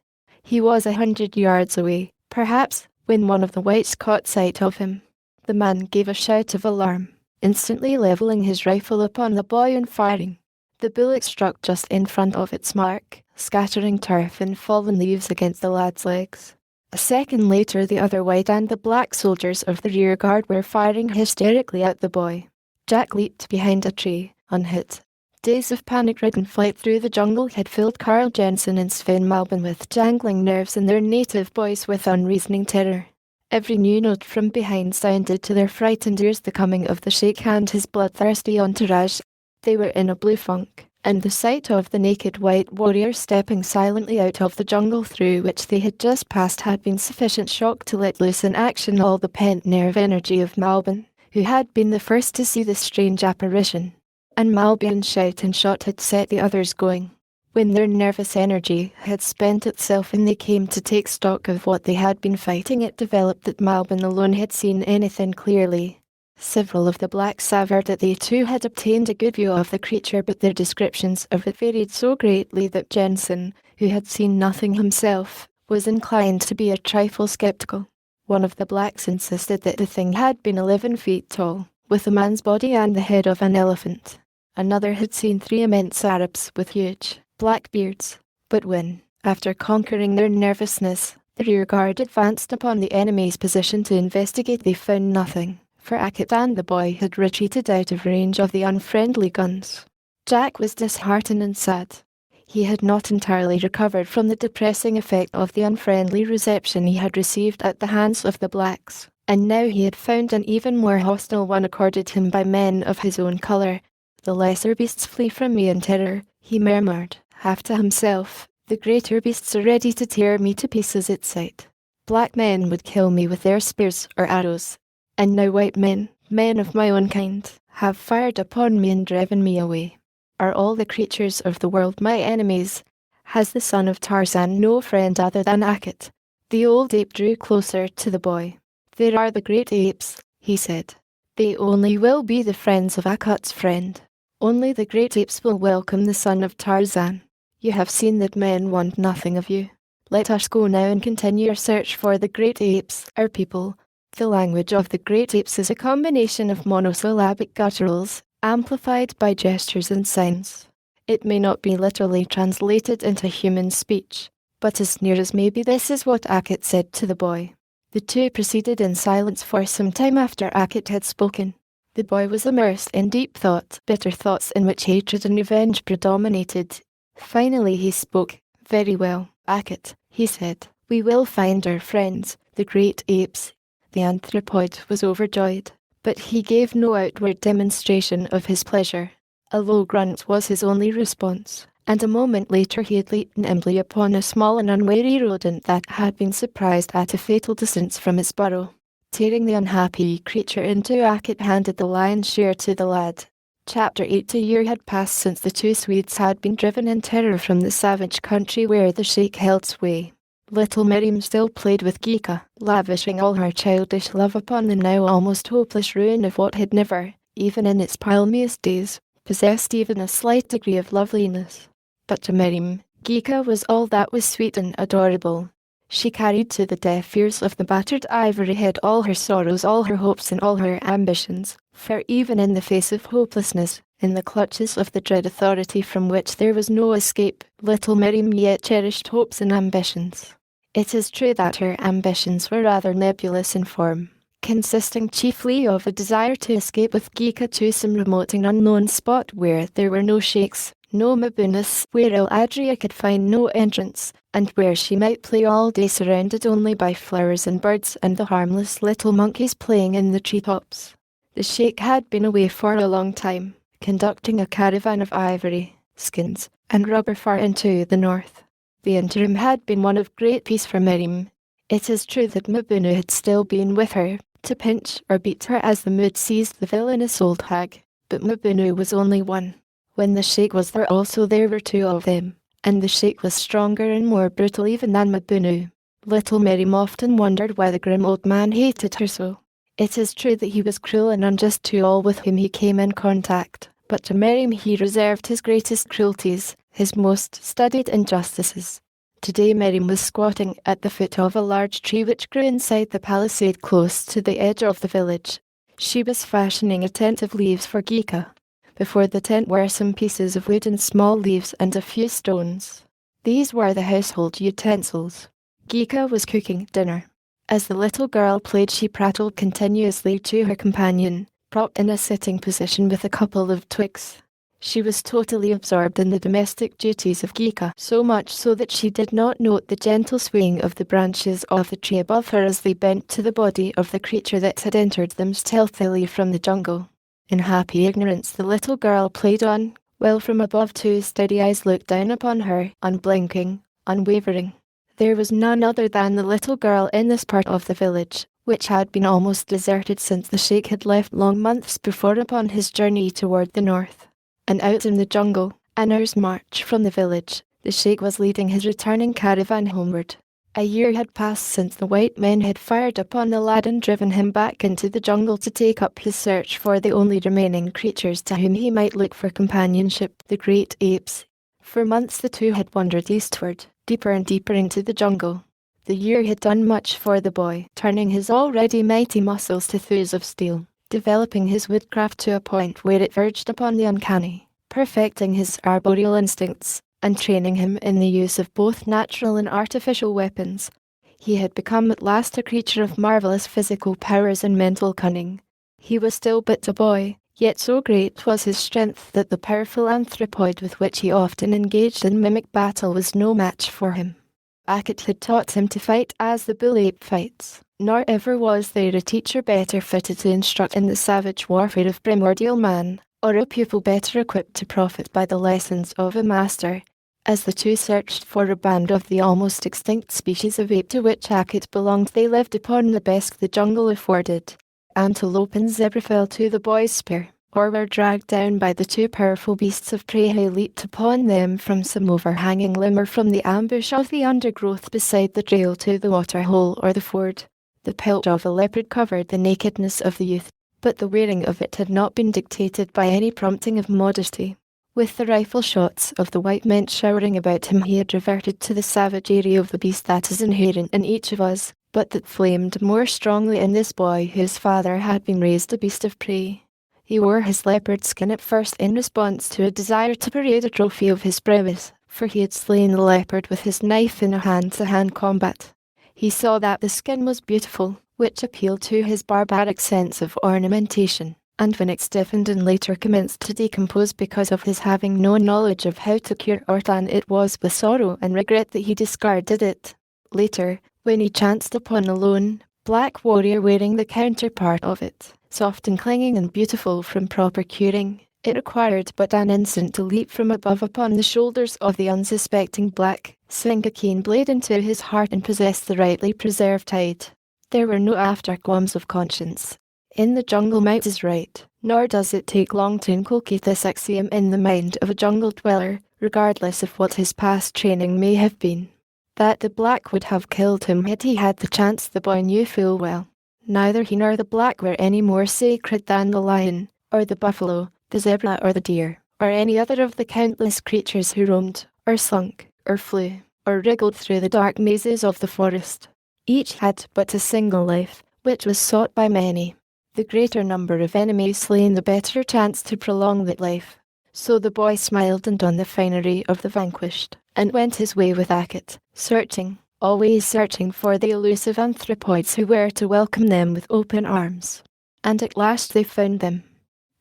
He was 100 yards away, perhaps, when one of the whites caught sight of him. The man gave a shout of alarm, instantly levelling his rifle upon the boy and firing. The bullet struck just in front of its mark, scattering turf and fallen leaves against the lad's legs. A second later the other white and the black soldiers of the rear guard were firing hysterically at the boy. Jack leaped behind a tree, unhit. Days of panic-ridden flight through the jungle had filled Carl Jensen and Sven Malbin with jangling nerves and their native boys with unreasoning terror. Every new note from behind sounded to their frightened ears the coming of the sheikh and his bloodthirsty entourage. They were in a blue funk, and the sight of the naked white warrior stepping silently out of the jungle through which they had just passed had been sufficient shock to let loose in action all the pent nerve energy of Malbin, who had been the first to see the strange apparition. And Malbin's shout and shot had set the others going. When their nervous energy had spent itself and they came to take stock of what they had been fighting, it developed that Malbin alone had seen anything clearly. Several of the blacks averred that they too had obtained a good view of the creature, but their descriptions of it varied so greatly that Jensen, who had seen nothing himself, was inclined to be a trifle sceptical. One of the blacks insisted that the thing had been 11 feet tall, with a man's body and the head of an elephant. Another had seen 3 immense Arabs with huge black beards, but when, after conquering their nervousness, the rearguard advanced upon the enemy's position to investigate, they found nothing, for Akit and the boy had retreated out of range of the unfriendly guns. Jack was disheartened and sad. He had not entirely recovered from the depressing effect of the unfriendly reception he had received at the hands of the blacks, and now he had found an even more hostile one accorded him by men of his own colour. "The lesser beasts flee from me in terror," he murmured, half to himself. "The greater beasts are ready to tear me to pieces at sight. Black men would kill me with their spears or arrows. And now white men, men of my own kind, have fired upon me and driven me away. Are all the creatures of the world my enemies? Has the son of Tarzan no friend other than Akit?" The old ape drew closer to the boy. "There are the great apes," he said. "They only will be the friends of Akit's friend. Only the great apes will welcome the son of Tarzan. You have seen that men want nothing of you. Let us go now and continue our search for the great apes, our people." The language of the great apes is a combination of monosyllabic gutturals, amplified by gestures and signs. It may not be literally translated into human speech, but as near as may be, this is what Akit said to the boy. The two proceeded in silence for some time after Akit had spoken. The boy was immersed in deep thought, bitter thoughts in which hatred and revenge predominated. Finally he spoke. "Very well, Akit," he said. "We will find our friends, the great apes." The anthropoid was overjoyed, but he gave no outward demonstration of his pleasure. A low grunt was his only response, and a moment later he had leaped nimbly upon a small and unwary rodent that had been surprised at a fatal distance from its burrow. Tearing the unhappy creature in two, Akit handed the lion's share to the lad. Chapter 8. A year had passed since the two Swedes had been driven in terror from the savage country where the sheikh held sway. Little Miriam still played with Geeka, lavishing all her childish love upon the now almost hopeless ruin of what had never, even in its palmiest days, possessed even a slight degree of loveliness. But to Miriam, Geeka was all that was sweet and adorable. She carried to the deaf ears of the battered ivory head all her sorrows, all her hopes, and all her ambitions, for even in the face of hopelessness, in the clutches of the dread authority from which there was no escape, little Miriam yet cherished hopes and ambitions. It is true that her ambitions were rather nebulous in form, consisting chiefly of a desire to escape with Geeka to some remote and unknown spot where there were no sheikhs, no Mabunas, where El Adria could find no entrance, and where she might play all day surrounded only by flowers and birds and the harmless little monkeys playing in the treetops. The sheikh had been away for a long time, conducting a caravan of ivory, skins, and rubber far into the north. The interim had been one of great peace for Miriam. It is true that Mabunu had still been with her, to pinch or beat her as the mood seized the villainous old hag, but Mabunu was only one. When the sheikh was there also there were two of them, and the sheikh was stronger and more brutal even than Mabunu. Little Miriam often wondered why the grim old man hated her so. It is true that he was cruel and unjust to all with whom he came in contact, but to Miriam he reserved his greatest cruelties, his most studied injustices. Today Miriam was squatting at the foot of a large tree which grew inside the palisade close to the edge of the village. She was fashioning a tent of leaves for Geeka. Before the tent were some pieces of wood and small leaves and a few stones. These were the household utensils. Geeka was cooking dinner. As the little girl played she prattled continuously to her companion, propped in a sitting position with a couple of twigs. She was totally absorbed in the domestic duties of Geeka, so much so that she did not note the gentle swaying of the branches of the tree above her as they bent to the body of the creature that had entered them stealthily from the jungle. In happy ignorance the little girl played on, while from above two steady eyes looked down upon her, unblinking, unwavering. There was none other than the little girl in this part of the village, which had been almost deserted since the Sheikh had left long months before upon his journey toward the north. And out in the jungle, an hour's march from the village, the Sheikh was leading his returning caravan homeward. A year had passed since the white men had fired upon the lad and driven him back into the jungle to take up his search for the only remaining creatures to whom he might look for companionship, the great apes. For months the two had wandered eastward, deeper and deeper into the jungle. The year had done much for the boy, turning his already mighty muscles to thews of steel, developing his woodcraft to a point where it verged upon the uncanny, perfecting his arboreal instincts, and training him in the use of both natural and artificial weapons. He had become at last a creature of marvellous physical powers and mental cunning. He was still but a boy, yet so great was his strength that the powerful anthropoid with which he often engaged in mimic battle was no match for him. Akut had taught him to fight as the bull ape fights, nor ever was there a teacher better fitted to instruct in the savage warfare of primordial man, or a pupil better equipped to profit by the lessons of a master. As the two searched for a band of the almost extinct species of ape to which Akut belonged, they lived upon the best the jungle afforded. Antelope and zebra fell to the boy's spear, or were dragged down by the two powerful beasts of prey who leaped upon them from some overhanging limb or from the ambush of the undergrowth beside the trail to the waterhole or the ford. The pelt of a leopard covered the nakedness of the youth, but the wearing of it had not been dictated by any prompting of modesty. With the rifle shots of the white men showering about him, he had reverted to the savage area of the beast that is inherent in each of us, but that flamed more strongly in this boy whose father had been raised a beast of prey. He wore his leopard skin at first in response to a desire to parade a trophy of his prowess, for he had slain the leopard with his knife in a hand-to-hand combat. He saw that the skin was beautiful, which appealed to his barbaric sense of ornamentation, and when it stiffened and later commenced to decompose because of his having no knowledge of how to cure or tan, it was with sorrow and regret that he discarded it. Later, when he chanced upon a lone, black warrior wearing the counterpart of it, soft and clinging and beautiful from proper curing, it required but an instant to leap from above upon the shoulders of the unsuspecting black, sink a keen blade into his heart and possess the rightly preserved hide. There were no after-qualms of conscience. In the jungle might is right, nor does it take long to inculcate this axiom in the mind of a jungle dweller, regardless of what his past training may have been. That the black would have killed him had he had the chance the boy knew full well. Neither he nor the black were any more sacred than the lion, or the buffalo, the zebra or the deer, or any other of the countless creatures who roamed, or slunk, or flew, or wriggled through the dark mazes of the forest. Each had but a single life, which was sought by many. The greater number of enemies slain, the better chance to prolong that life. So the boy smiled and on the finery of the vanquished, and went his way with Akut, searching, always searching for the elusive anthropoids who were to welcome them with open arms. And at last they found them.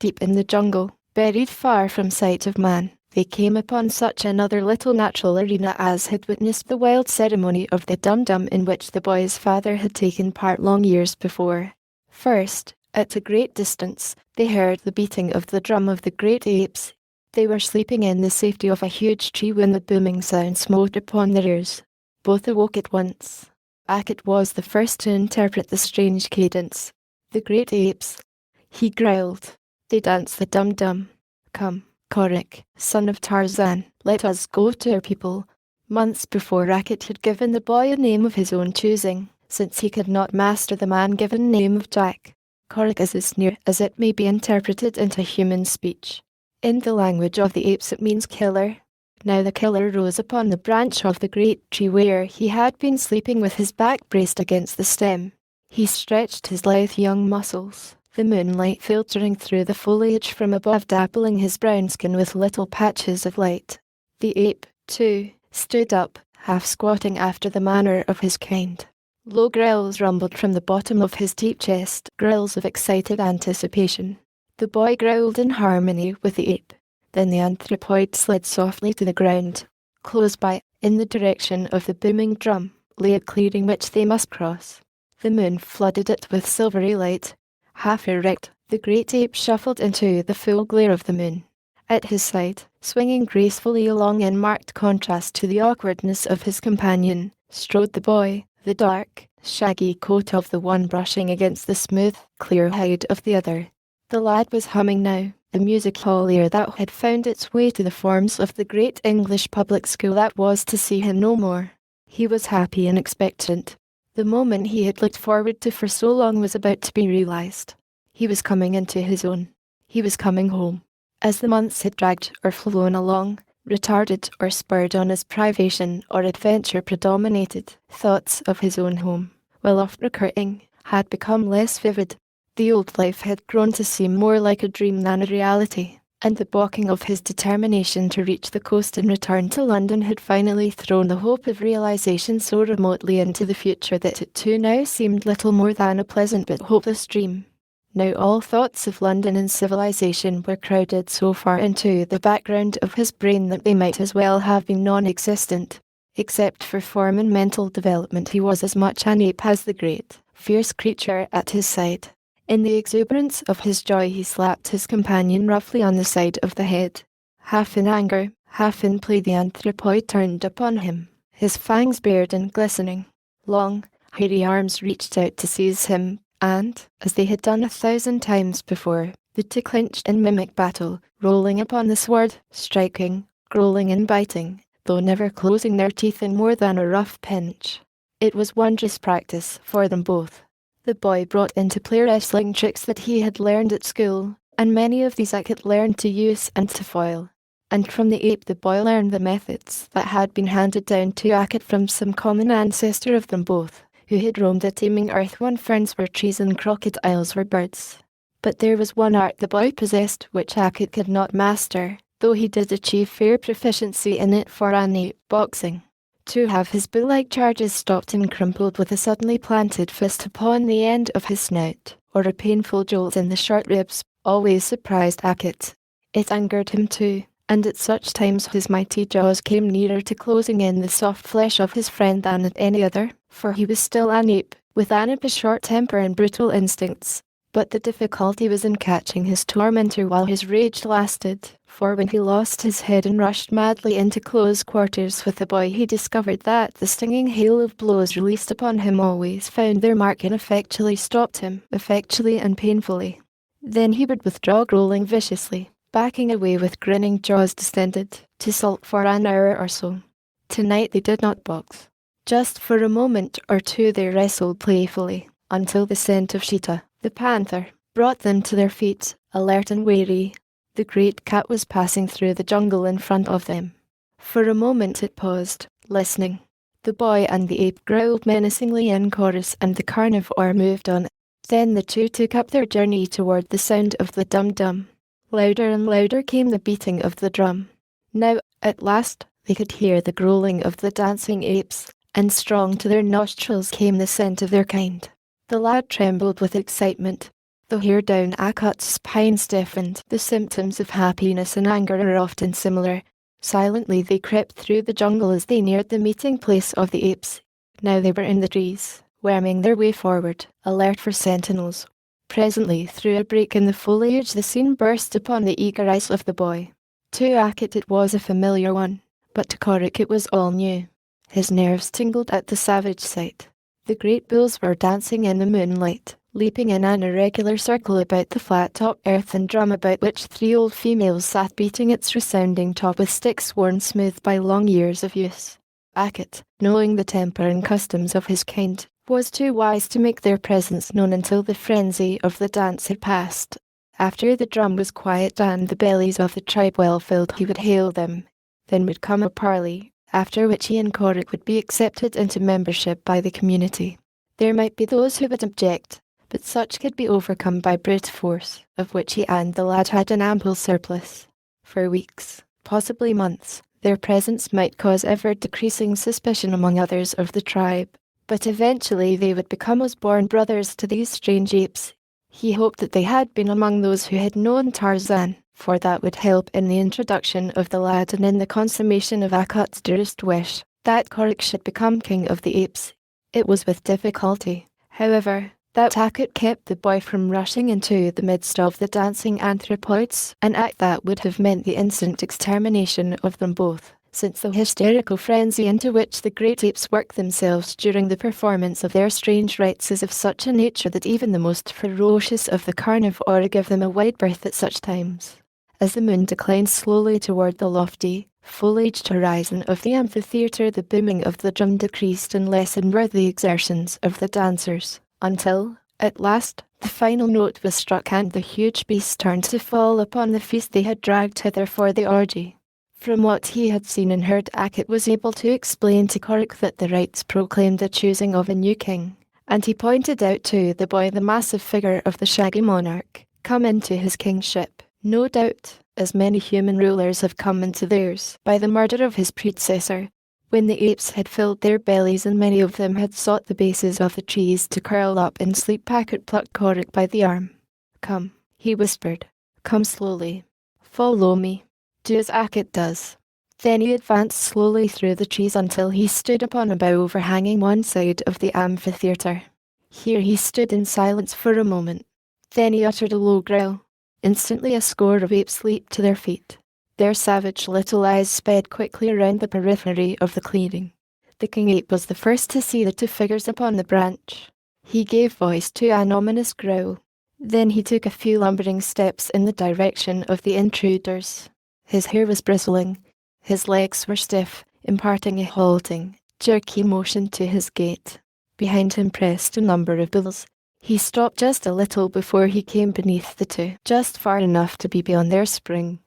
Deep in the jungle, buried far from sight of man, they came upon such another little natural arena as had witnessed the wild ceremony of the dum-dum in which the boy's father had taken part long years before. First, at a great distance, they heard the beating of the drum of the great apes. They were sleeping in the safety of a huge tree when the booming sound smote upon their ears. Both awoke at once. Akut was the first to interpret the strange cadence. The great apes, he growled. They danced the dum-dum. Come, Korik, son of Tarzan, let us go to our people. Months before, Akut had given the boy a name of his own choosing, since he could not master the man-given name of Jack. Korik is as near as it may be interpreted into human speech. In the language of the apes it means killer. Now the killer rose upon the branch of the great tree where he had been sleeping with his back braced against the stem. He stretched his lithe young muscles, the moonlight filtering through the foliage from above dappling his brown skin with little patches of light. The ape, too, stood up, half squatting after the manner of his kind. Low growls rumbled from the bottom of his deep chest, growls of excited anticipation. The boy growled in harmony with the ape. Then the anthropoid slid softly to the ground. Close by, in the direction of the booming drum, lay a clearing which they must cross. The moon flooded it with silvery light. Half erect, the great ape shuffled into the full glare of the moon. At his side, swinging gracefully along in marked contrast to the awkwardness of his companion, strode the boy, the dark, shaggy coat of the one brushing against the smooth, clear hide of the other. The lad was humming now, a music hall air that had found its way to the forms of the great English public school that was to see him no more. He was happy and expectant. The moment he had looked forward to for so long was about to be realized. He was coming into his own. He was coming home. As the months had dragged or flown along, retarded or spurred on as privation or adventure predominated, thoughts of his own home, while oft recurring, had become less vivid. The old life had grown to seem more like a dream than a reality, and the balking of his determination to reach the coast and return to London had finally thrown the hope of realization so remotely into the future that it too now seemed little more than a pleasant but hopeless dream. Now all thoughts of London and civilization were crowded so far into the background of his brain that they might as well have been non-existent. Except for form and mental development, he was as much an ape as the great, fierce creature at his side. In the exuberance of his joy he slapped his companion roughly on the side of the head. Half in anger, half in play, the anthropoid turned upon him, his fangs bared and glistening. Long, hairy arms reached out to seize him, and, as they had done 1,000 times before, the two clinched in mimic battle, rolling upon the sword, striking, growling and biting, though never closing their teeth in more than a rough pinch. It was wondrous practice for them both. The boy brought into play wrestling tricks that he had learned at school, and many of these Hackett learned to use and to foil. And from the ape the boy learned the methods that had been handed down to Hackett from some common ancestor of them both, who had roamed a teeming earth when ferns were trees and crocodiles were birds. But there was one art the boy possessed which Hackett could not master, though he did achieve fair proficiency in it for an ape, boxing. To have his bull-like charges stopped and crumpled with a suddenly planted fist upon the end of his snout, or a painful jolt in the short ribs, always surprised Hackett. It angered him too, and at such times his mighty jaws came nearer to closing in the soft flesh of his friend than at any other, for he was still an ape, with an ape's short temper and brutal instincts. But the difficulty was in catching his tormentor while his rage lasted, for when he lost his head and rushed madly into close quarters with the boy, he discovered that the stinging hail of blows released upon him always found their mark and effectually stopped him, effectually and painfully. Then he would withdraw, growling viciously, backing away with grinning jaws distended, to sulk for an hour or so. Tonight they did not box. Just for a moment or two they wrestled playfully, until the scent of Sheeta, the panther, brought them to their feet, alert and wary. The great cat was passing through the jungle in front of them. For a moment it paused, listening. The boy and the ape growled menacingly in chorus and the carnivore moved on. Then the two took up their journey toward the sound of the dum-dum. Louder and louder came the beating of the drum. Now, at last, they could hear the growling of the dancing apes, and strong to their nostrils came the scent of their kind. The lad trembled with excitement. The hair down Hackett's spine stiffened. The symptoms of happiness and anger are often similar. Silently they crept through the jungle as they neared the meeting place of the apes. Now they were in the trees, worming their way forward, alert for sentinels. Presently, through a break in the foliage, the scene burst upon the eager eyes of the boy. To Hackett it was a familiar one, but to Corrick it was all new. His nerves tingled at the savage sight. The great bulls were dancing in the moonlight, leaping in an irregular circle about the flat-top earthen drum about which 3 old females sat beating its resounding top with sticks worn smooth by long years of use. Hackett, knowing the temper and customs of his kind, was too wise to make their presence known until the frenzy of the dance had passed. After the drum was quiet and the bellies of the tribe well filled, he would hail them. Then would come a parley, after which he and Corrick would be accepted into membership by the community. There might be those who would object, but such could be overcome by brute force, of which he and the lad had an ample surplus. For weeks, possibly months, their presence might cause ever-decreasing suspicion among others of the tribe, but eventually they would become as born brothers to these strange apes. He hoped that they had been among those who had known Tarzan, for that would help in the introduction of the lad and in the consummation of Akut's dearest wish, that Korik should become king of the apes. It was with difficulty, however, that Akut kept the boy from rushing into the midst of the dancing anthropoids, an act that would have meant the instant extermination of them both, since the hysterical frenzy into which the great apes work themselves during the performance of their strange rites is of such a nature that even the most ferocious of the carnivora give them a wide berth at such times. As the moon declined slowly toward the lofty, foliaged horizon of the amphitheatre, the booming of the drum decreased and lessened were the exertions of the dancers, until, at last, the final note was struck and the huge beasts turned to fall upon the feast they had dragged hither for the orgy. From what he had seen and heard, Akut was able to explain to Korik that the rites proclaimed the choosing of a new king, and he pointed out to the boy the massive figure of the shaggy monarch, come into his kingship, no doubt, as many human rulers have come into theirs, by the murder of his predecessor. When the apes had filled their bellies and many of them had sought the bases of the trees to curl up in sleep, Akut plucked Korik by the arm. "Come," he whispered. "Come slowly. Follow me. Do as Akut does." Then he advanced slowly through the trees until he stood upon a bough overhanging one side of the amphitheatre. Here he stood in silence for a moment. Then he uttered a low growl. Instantly a score of apes leaped to their feet. Their savage little eyes sped quickly around the periphery of the clearing. The king ape was the first to see the two figures upon the branch. He gave voice to an ominous growl. Then he took a few lumbering steps in the direction of the intruders. His hair was bristling. His legs were stiff, imparting a halting, jerky motion to his gait. Behind him pressed a number of bulls. He stopped just a little before he came beneath the two, just far enough to be beyond their spring.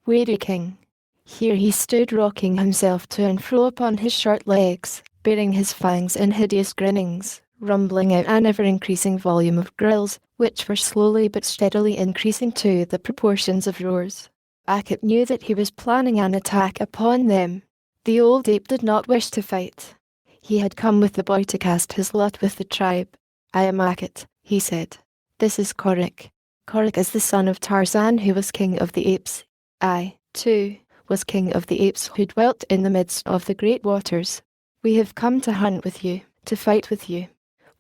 "Wary king." Here he stood rocking himself to and fro upon his short legs, baring his fangs in hideous grinnings, rumbling out an ever-increasing volume of growls, which were slowly but steadily increasing to the proportions of roars. Akut knew that he was planning an attack upon them. The old ape did not wish to fight. He had come with the boy to cast his lot with the tribe. "I am Akut," he said. "This is Korik. Korik is the son of Tarzan, who was king of the apes. I, too, was king of the apes who dwelt in the midst of the great waters. We have come to hunt with you, to fight with you.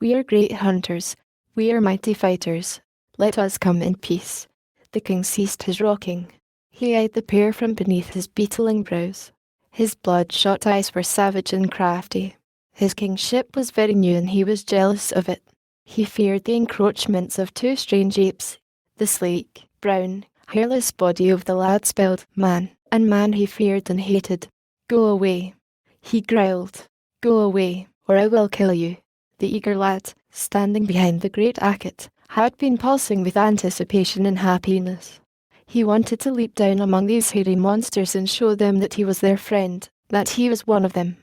We are great hunters. We are mighty fighters. Let us come in peace." The king ceased his rocking. He eyed the pair from beneath his beetling brows. His bloodshot eyes were savage and crafty. His kingship was very new and he was jealous of it. He feared the encroachments of two strange apes. The sleek, brown, hairless body of the lad spelled man, and man he feared and hated. "Go away," he growled. "Go away, or I will kill you." The eager lad, standing behind the great Akut, had been pulsing with anticipation and happiness. He wanted to leap down among these hairy monsters and show them that he was their friend, that he was one of them.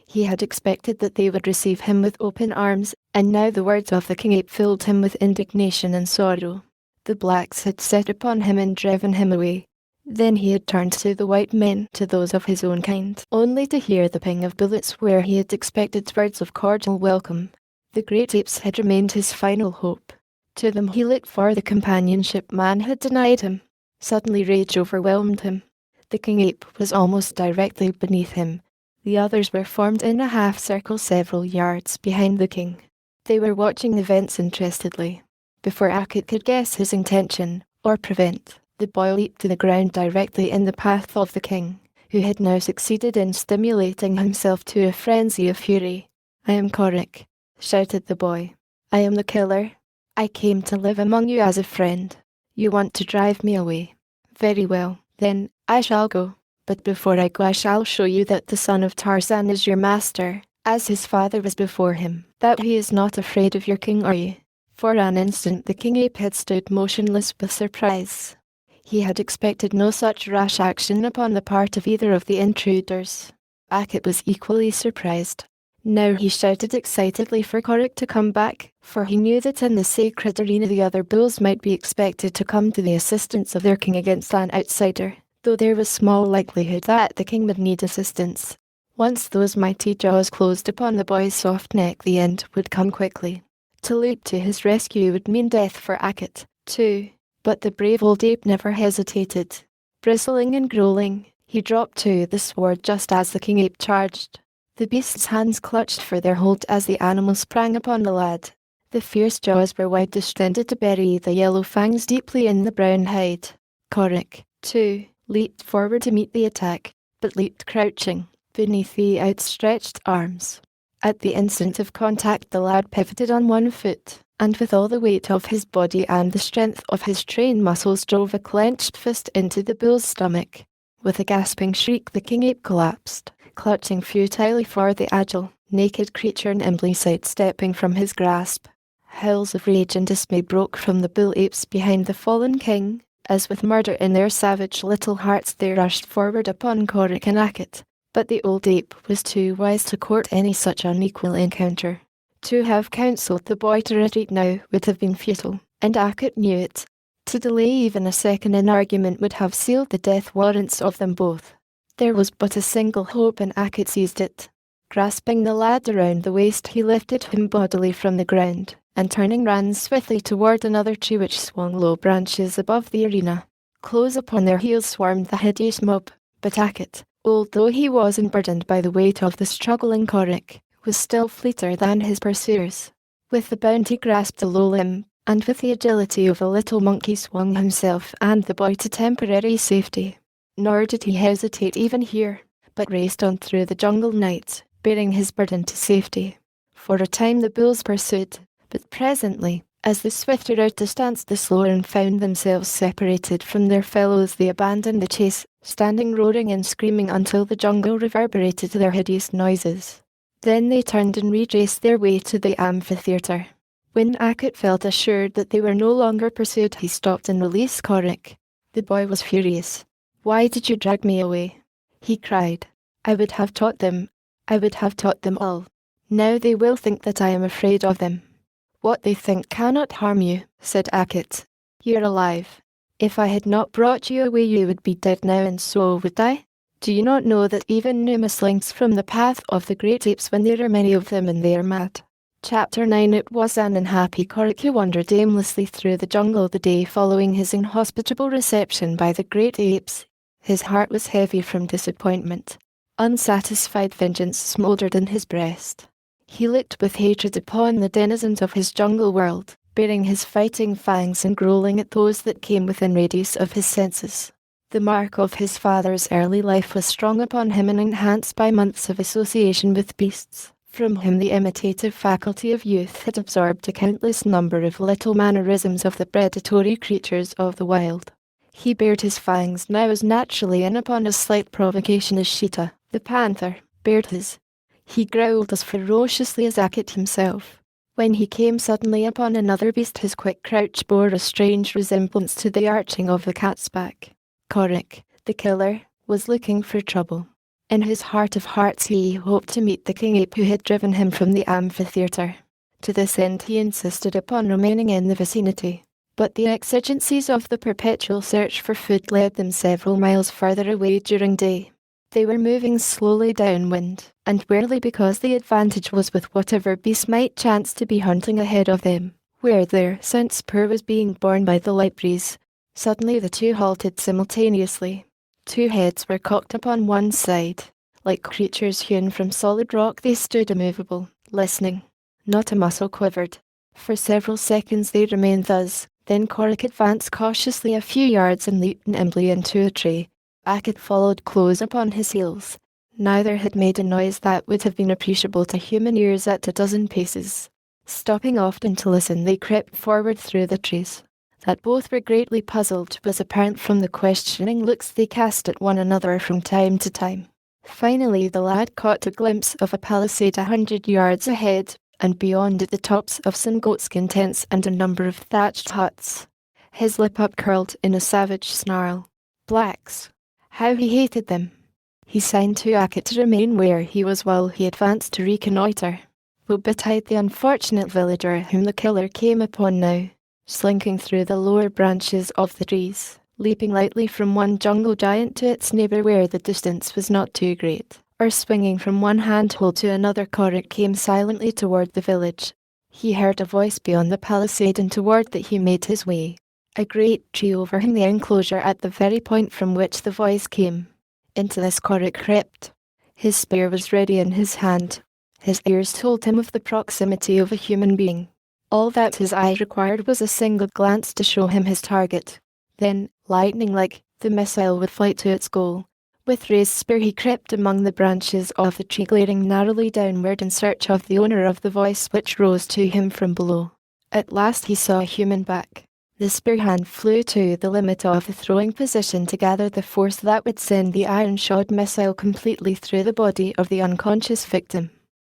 He had expected that they would receive him with open arms, and now the words of the king ape filled him with indignation and sorrow. The blacks had set upon him and driven him away. Then he had turned to the white men, to those of his own kind, only to hear the ping of bullets where he had expected words of cordial welcome. The great apes had remained his final hope. To them he looked for the companionship man had denied him. Suddenly rage overwhelmed him. The king ape was almost directly beneath him. The others were formed in a half-circle several yards behind the king. They were watching events interestedly. Before Akut could guess his intention, or prevent, the boy leaped to the ground directly in the path of the king, who had now succeeded in stimulating himself to a frenzy of fury. "I am Korik," shouted the boy. "I am the killer. I came to live among you as a friend. You want to drive me away. Very well, then, I shall go. But before I go I shall show you that the son of Tarzan is your master, as his father was before him, that he is not afraid of your king, are you?" For an instant the king ape had stood motionless with surprise. He had expected no such rash action upon the part of either of the intruders. Akut was equally surprised. Now he shouted excitedly for Korik to come back, for he knew that in the sacred arena the other bulls might be expected to come to the assistance of their king against an outsider, though there was small likelihood that the king would need assistance. Once those mighty jaws closed upon the boy's soft neck, the end would come quickly. To leap to his rescue would mean death for Akut, too. But the brave old ape never hesitated. Bristling and growling, he dropped to the sword just as the king ape charged. The beast's hands clutched for their hold as the animal sprang upon the lad. The fierce jaws were wide distended to bury the yellow fangs deeply in the brown hide. Korik, too, leaped forward to meet the attack, but leaped crouching, beneath the outstretched arms. At the instant of contact the lad pivoted on one foot, and with all the weight of his body and the strength of his trained muscles drove a clenched fist into the bull's stomach. With a gasping shriek the king ape collapsed, clutching futilely for the agile, naked creature nimbly sidestepping from his grasp. Howls of rage and dismay broke from the bull apes behind the fallen king, as with murder in their savage little hearts they rushed forward upon Korik and Akit. But the old ape was too wise to court any such unequal encounter. To have counselled the boy to retreat now would have been futile, and Akit knew it. To delay even a second in argument would have sealed the death warrants of them both. There was but a single hope and Akit seized it. Grasping the lad around the waist he lifted him bodily from the ground, and turning ran swiftly toward another tree which swung low branches above the arena. Close upon their heels swarmed the hideous mob, but Akit, old though he was and burdened by the weight of the struggling Korik, was still fleeter than his pursuers. With the bound he grasped a low limb, and with the agility of a little monkey swung himself and the boy to temporary safety. Nor did he hesitate even here, but raced on through the jungle night, bearing his burden to safety. For a time the bulls pursued, but presently, as the swifter outdistanced the slower and found themselves separated from their fellows, they abandoned the chase, standing roaring and screaming until the jungle reverberated their hideous noises. Then they turned and retraced their way to the amphitheatre. When Akit felt assured that they were no longer pursued, he stopped and released Korik. The boy was furious. "Why did you drag me away?" he cried. I would have taught them all. Now they will think that I am afraid of them." "What they think cannot harm you," said Akit. "You're alive. If I had not brought you away you would be dead now, and so would I. Do you not know that even Numa slinks from the path of the great apes when there are many of them and they are mad?" Chapter 9. It was an unhappy Korik who wandered aimlessly through the jungle the day following his inhospitable reception by the great apes. His heart was heavy from disappointment. Unsatisfied vengeance smouldered in his breast. He looked with hatred upon the denizens of his jungle world, baring his fighting fangs and growling at those that came within radius of his senses. The mark of his father's early life was strong upon him and enhanced by months of association with beasts. From him the imitative faculty of youth had absorbed a countless number of little mannerisms of the predatory creatures of the wild. He bared his fangs now as naturally and upon as slight provocation as Sheeta, the panther, bared his. He growled as ferociously as Akit himself. When he came suddenly upon another beast his quick crouch bore a strange resemblance to the arching of the cat's back. Korik, the killer, was looking for trouble. In his heart of hearts he hoped to meet the king ape who had driven him from the amphitheatre. To this end he insisted upon remaining in the vicinity. But the exigencies of the perpetual search for food led them several miles further away during day. They were moving slowly downwind, and warily because the advantage was with whatever beast might chance to be hunting ahead of them, where their scent spur was being borne by the light breeze. Suddenly the two halted simultaneously. Two heads were cocked upon one side. Like creatures hewn from solid rock they stood immovable, listening. Not a muscle quivered. For several seconds they remained thus, then Korik advanced cautiously a few yards and leaped nimbly into a tree. Akit followed close upon his heels. Neither had made a noise that would have been appreciable to human ears at a dozen paces. Stopping often to listen they crept forward through the trees. That both were greatly puzzled was apparent from the questioning looks they cast at one another from time to time. Finally the lad caught a glimpse of a palisade 100 yards ahead, and beyond it the tops of some goatskin tents and a number of thatched huts. His lip upcurled in a savage snarl. Blacks! How he hated them! He signed to Akit to remain where he was while he advanced to reconnoitre. Woe betide the unfortunate villager whom the killer came upon now, slinking through the lower branches of the trees, leaping lightly from one jungle giant to its neighbour where the distance was not too great, or swinging from one handhold to another. Korik came silently toward the village. He heard a voice beyond the palisade and toward that he made his way. A great tree overhung the enclosure at the very point from which the voice came. Into this Korik crept. His spear was ready in his hand. His ears told him of the proximity of a human being. All that his eye required was a single glance to show him his target. Then, lightning-like, the missile would fly to its goal. With raised spear he crept among the branches of the tree, glaring narrowly downward in search of the owner of the voice which rose to him from below. At last he saw a human back. The spear hand flew to the limit of the throwing position to gather the force that would send the iron-shod missile completely through the body of the unconscious victim.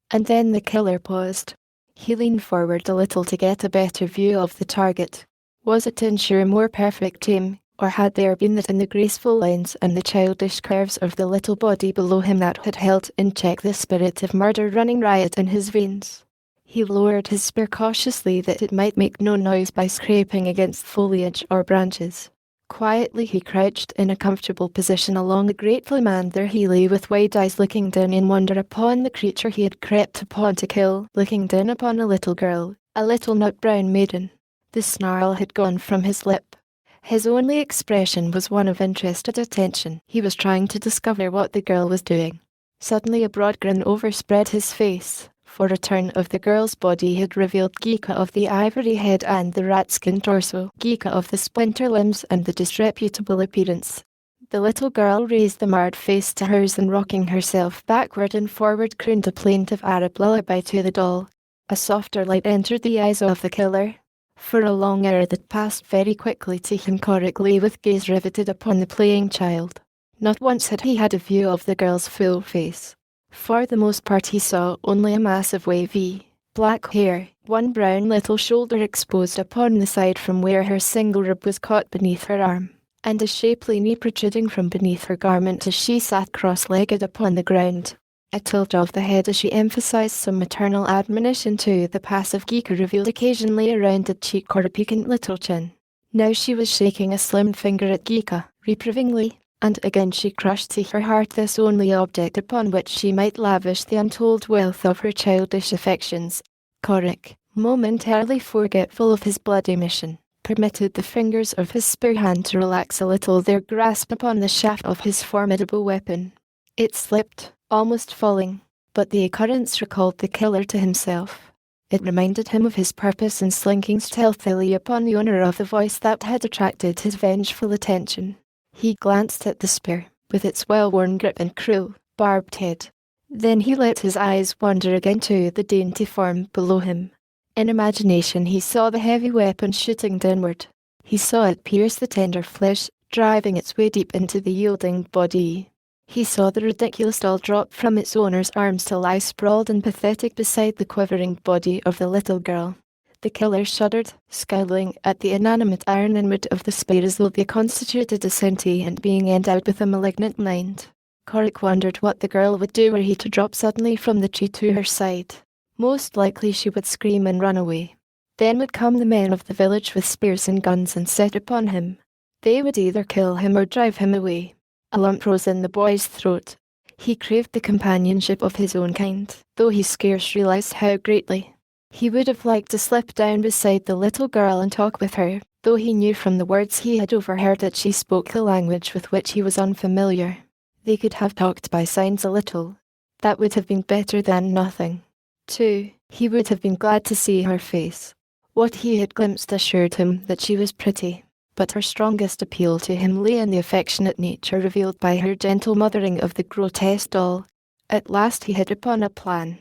And then the killer paused. He leaned forward a little to get a better view of the target. Was it to ensure more perfect aim, or had there been that in the graceful lines and the childish curves of the little body below him that had held in check the spirit of murder running riot in his veins? He lowered his spear cautiously that it might make no noise by scraping against foliage or branches. Quietly he crouched in a comfortable position along the grateful man. There he lay with wide eyes looking down in wonder upon the creature he had crept upon to kill, looking down upon a little girl, a little nut-brown maiden. The snarl had gone from his lip. His only expression was one of interested attention. He was trying to discover what the girl was doing. Suddenly a broad grin overspread his face, for a turn of the girl's body had revealed Geeka of the ivory head and the rat-skin torso, Geeka of the splinter limbs and the disreputable appearance. The little girl raised the marred face to hers and rocking herself backward and forward crooned a plaintive Arab lullaby to the doll. A softer light entered the eyes of the killer. For a long hour that passed very quickly to him, Korik lay with gaze riveted upon the playing child. Not once had he had a view of the girl's full face. For the most part he saw only a mass of wavy, black hair, one brown little shoulder exposed upon the side from where her single rib was caught beneath her arm, and a shapely knee protruding from beneath her garment as she sat cross-legged upon the ground. A tilt of the head as she emphasized some maternal admonition to the passive Geeka revealed occasionally a rounded cheek or a piquant little chin. Now she was shaking a slim finger at Geeka, reprovingly, and again she crushed to her heart this only object upon which she might lavish the untold wealth of her childish affections. Korik, momentarily forgetful of his bloody mission, permitted the fingers of his spear hand to relax a little their grasp upon the shaft of his formidable weapon. It slipped, almost falling, but the occurrence recalled the killer to himself. It reminded him of his purpose in slinking stealthily upon the owner of the voice that had attracted his vengeful attention. He glanced at the spear, with its well-worn grip and cruel, barbed head. Then he let his eyes wander again to the dainty form below him. In imagination he saw the heavy weapon shooting downward. He saw it pierce the tender flesh, driving its way deep into the yielding body. He saw the ridiculous doll drop from its owner's arms to lie sprawled and pathetic beside the quivering body of the little girl. The killer shuddered, scowling at the inanimate iron and wood of the spear as though they constituted a sentient being endowed with a malignant mind. Korik wondered what the girl would do were he to drop suddenly from the tree to her side. Most likely she would scream and run away. Then would come the men of the village with spears and guns and set upon him. They would either kill him or drive him away. A lump rose in the boy's throat. He craved the companionship of his own kind, though he scarce realized how greatly. He would have liked to slip down beside the little girl and talk with her, though he knew from the words he had overheard that she spoke the language with which he was unfamiliar. They could have talked by signs a little. That would have been better than nothing. Too, he would have been glad to see her face. What he had glimpsed assured him that she was pretty. But her strongest appeal to him lay in the affectionate nature revealed by her gentle mothering of the grotesque doll. At last he hit upon a plan.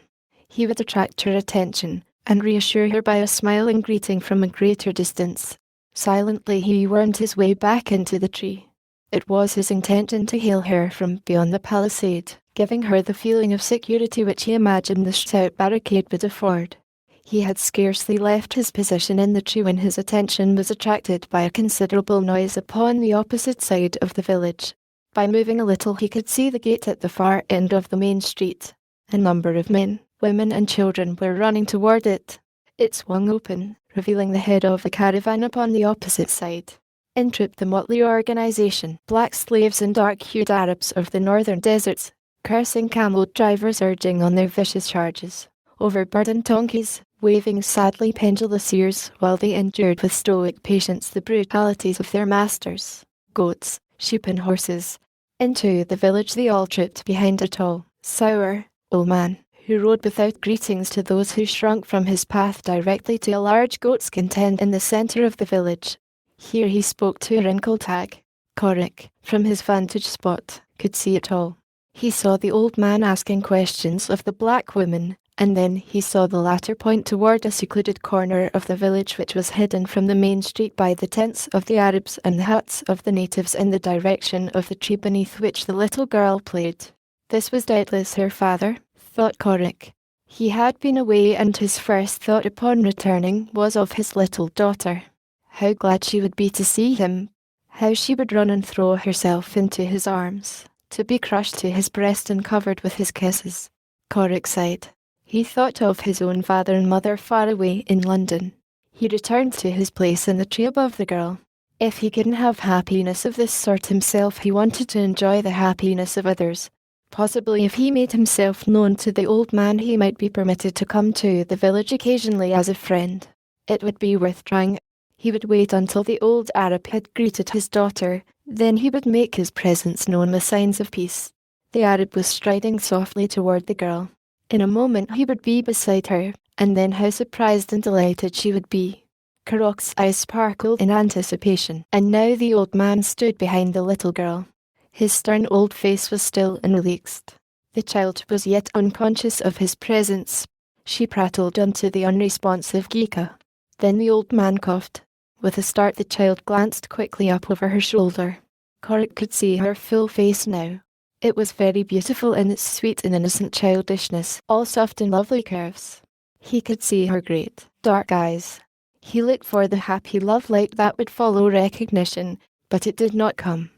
He would attract her attention, and reassure her by a smiling greeting from a greater distance. Silently he wormed his way back into the tree. It was his intention to hail her from beyond the palisade, giving her the feeling of security which he imagined the stout barricade would afford. He had scarcely left his position in the tree when his attention was attracted by a considerable noise upon the opposite side of the village. By moving a little he could see the gate at the far end of the main street. A number of men, women and children were running toward it. It swung open, revealing the head of the caravan upon the opposite side. In trooped the motley organization, black slaves and dark-hued Arabs of the northern deserts, cursing camel drivers urging on their vicious charges. overburdened donkeys, waving sadly pendulous ears while they endured with stoic patience the brutalities of their masters. Goats, sheep and horses. Into the village they all trooped behind a tall, sour, old man, who rode without greetings to those who shrunk from his path directly to a large goatskin tent in the centre of the village. Here he spoke to a wrinkled hag. Corrick, from his vantage spot, could see it all. He saw the old man asking questions of the black woman, and then he saw the latter point toward a secluded corner of the village which was hidden from the main street by the tents of the Arabs and the huts of the natives in the direction of the tree beneath which the little girl played. This was doubtless her father, thought Corrick. He had been away, and his first thought upon returning was of his little daughter. How glad she would be to see him! How she would run and throw herself into his arms, to be crushed to his breast and covered with his kisses. Corrick sighed. He thought of his own father and mother far away in London. He returned to his place in the tree above the girl. If he couldn't have happiness of this sort himself, he wanted to enjoy the happiness of others. Possibly if he made himself known to the old man, he might be permitted to come to the village occasionally as a friend. It would be worth trying. He would wait until the old Arab had greeted his daughter, then he would make his presence known with signs of peace. The Arab was striding softly toward the girl. In a moment he would be beside her, and then how surprised and delighted she would be. Corrick's eyes sparkled in anticipation, and now the old man stood behind the little girl. His stern old face was still and relaxed. The child was yet unconscious of his presence. She prattled on to the unresponsive Geeka. Then the old man coughed. With a start the child glanced quickly up over her shoulder. Corrick could see her full face now. It was very beautiful in its sweet and innocent childishness, all soft and lovely curves. He could see her great, dark eyes. He looked for the happy love light that would follow recognition, but it did not come.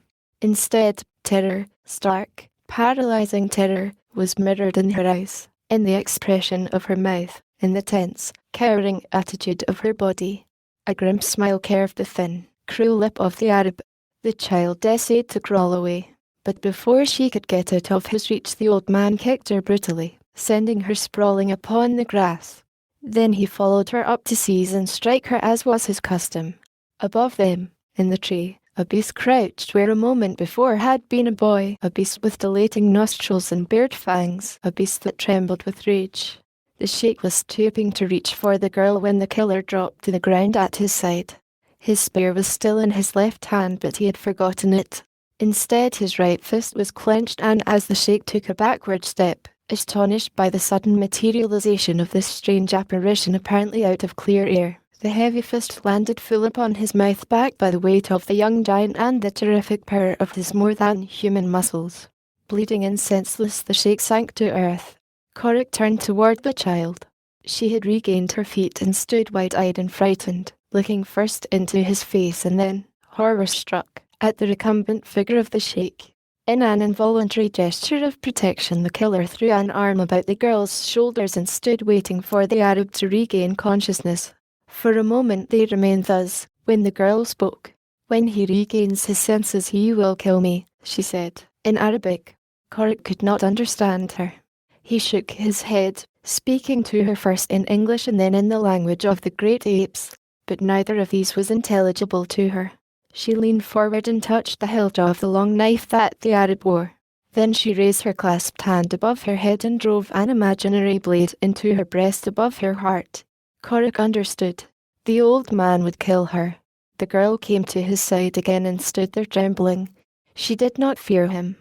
Instead, terror, stark, paralyzing terror, was mirrored in her eyes, in the expression of her mouth, in the tense, cowering attitude of her body. A grim smile curved the thin, cruel lip of the Arab. The child essayed to crawl away, but before she could get out of his reach the old man kicked her brutally, sending her sprawling upon the grass. Then he followed her up to seize and strike her as was his custom. Above them, in the tree, a beast crouched where a moment before had been a boy, a beast with dilating nostrils and bared fangs, a beast that trembled with rage. The sheikh was stooping to reach for the girl when the killer dropped to the ground at his side. His spear was still in his left hand, but he had forgotten it. Instead, his right fist was clenched, and as the sheikh took a backward step, astonished by the sudden materialization of this strange apparition apparently out of clear air, the heavy fist landed full upon his mouth, backed by the weight of the young giant and the terrific power of his more than human muscles. Bleeding and senseless, the sheikh sank to earth. Corrick turned toward the child. She had regained her feet and stood wide-eyed and frightened, looking first into his face and then, horror-struck, at the recumbent figure of the sheikh. In an involuntary gesture of protection, the killer threw an arm about the girl's shoulders and stood waiting for the Arab to regain consciousness. For a moment they remained thus, when the girl spoke. "When he regains his senses he will kill me," she said, in Arabic. Corrick could not understand her. He shook his head, speaking to her first in English and then in the language of the great apes, but neither of these was intelligible to her. She leaned forward and touched the hilt of the long knife that the Arab wore. Then she raised her clasped hand above her head and drove an imaginary blade into her breast above her heart. Corrick understood. The old man would kill her. The girl came to his side again and stood there trembling. She did not fear him.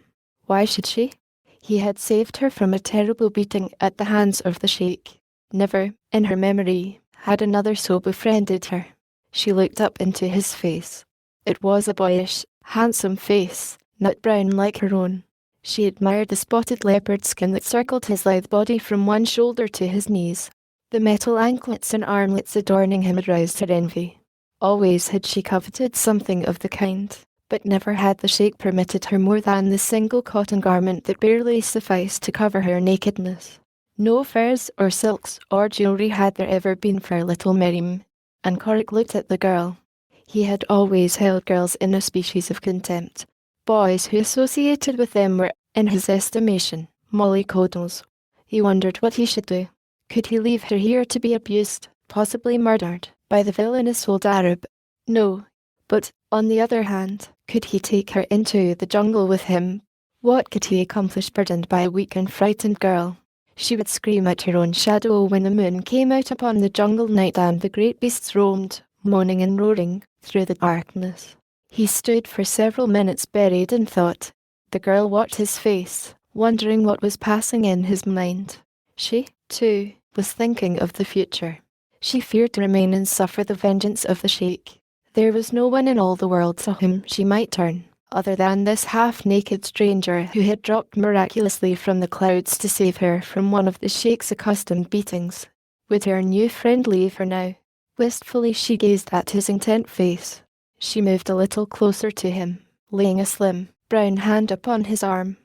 Why should she? He had saved her from a terrible beating at the hands of the sheikh. Never, in her memory, had another so befriended her. She looked up into his face. It was a boyish, handsome face, nut brown like her own. She admired the spotted leopard skin that circled his lithe body from one shoulder to his knees. The metal anklets and armlets adorning him aroused her envy. Always had she coveted something of the kind, but never had the sheikh permitted her more than the single cotton garment that barely sufficed to cover her nakedness. No furs or silks or jewellery had there ever been for little Miriam, and Corrick looked at the girl. He had always held girls in a species of contempt. Boys who associated with them were, in his estimation, mollycoddles. He wondered what he should do. Could he leave her here to be abused, possibly murdered, by the villainous old Arab? No. But, on the other hand, could he take her into the jungle with him? What could he accomplish burdened by a weak and frightened girl? She would scream at her own shadow when the moon came out upon the jungle night and the great beasts roamed, moaning and roaring, through the darkness. He stood for several minutes buried in thought. The girl watched his face, wondering what was passing in his mind. She, too, was thinking of the future. She feared to remain and suffer the vengeance of the sheikh. There was no one in all the world to whom she might turn, other than this half-naked stranger who had dropped miraculously from the clouds to save her from one of the sheikh's accustomed beatings. Would her new friend leave her now? Wistfully she gazed at his intent face. She moved a little closer to him, laying a slim, brown hand upon his arm.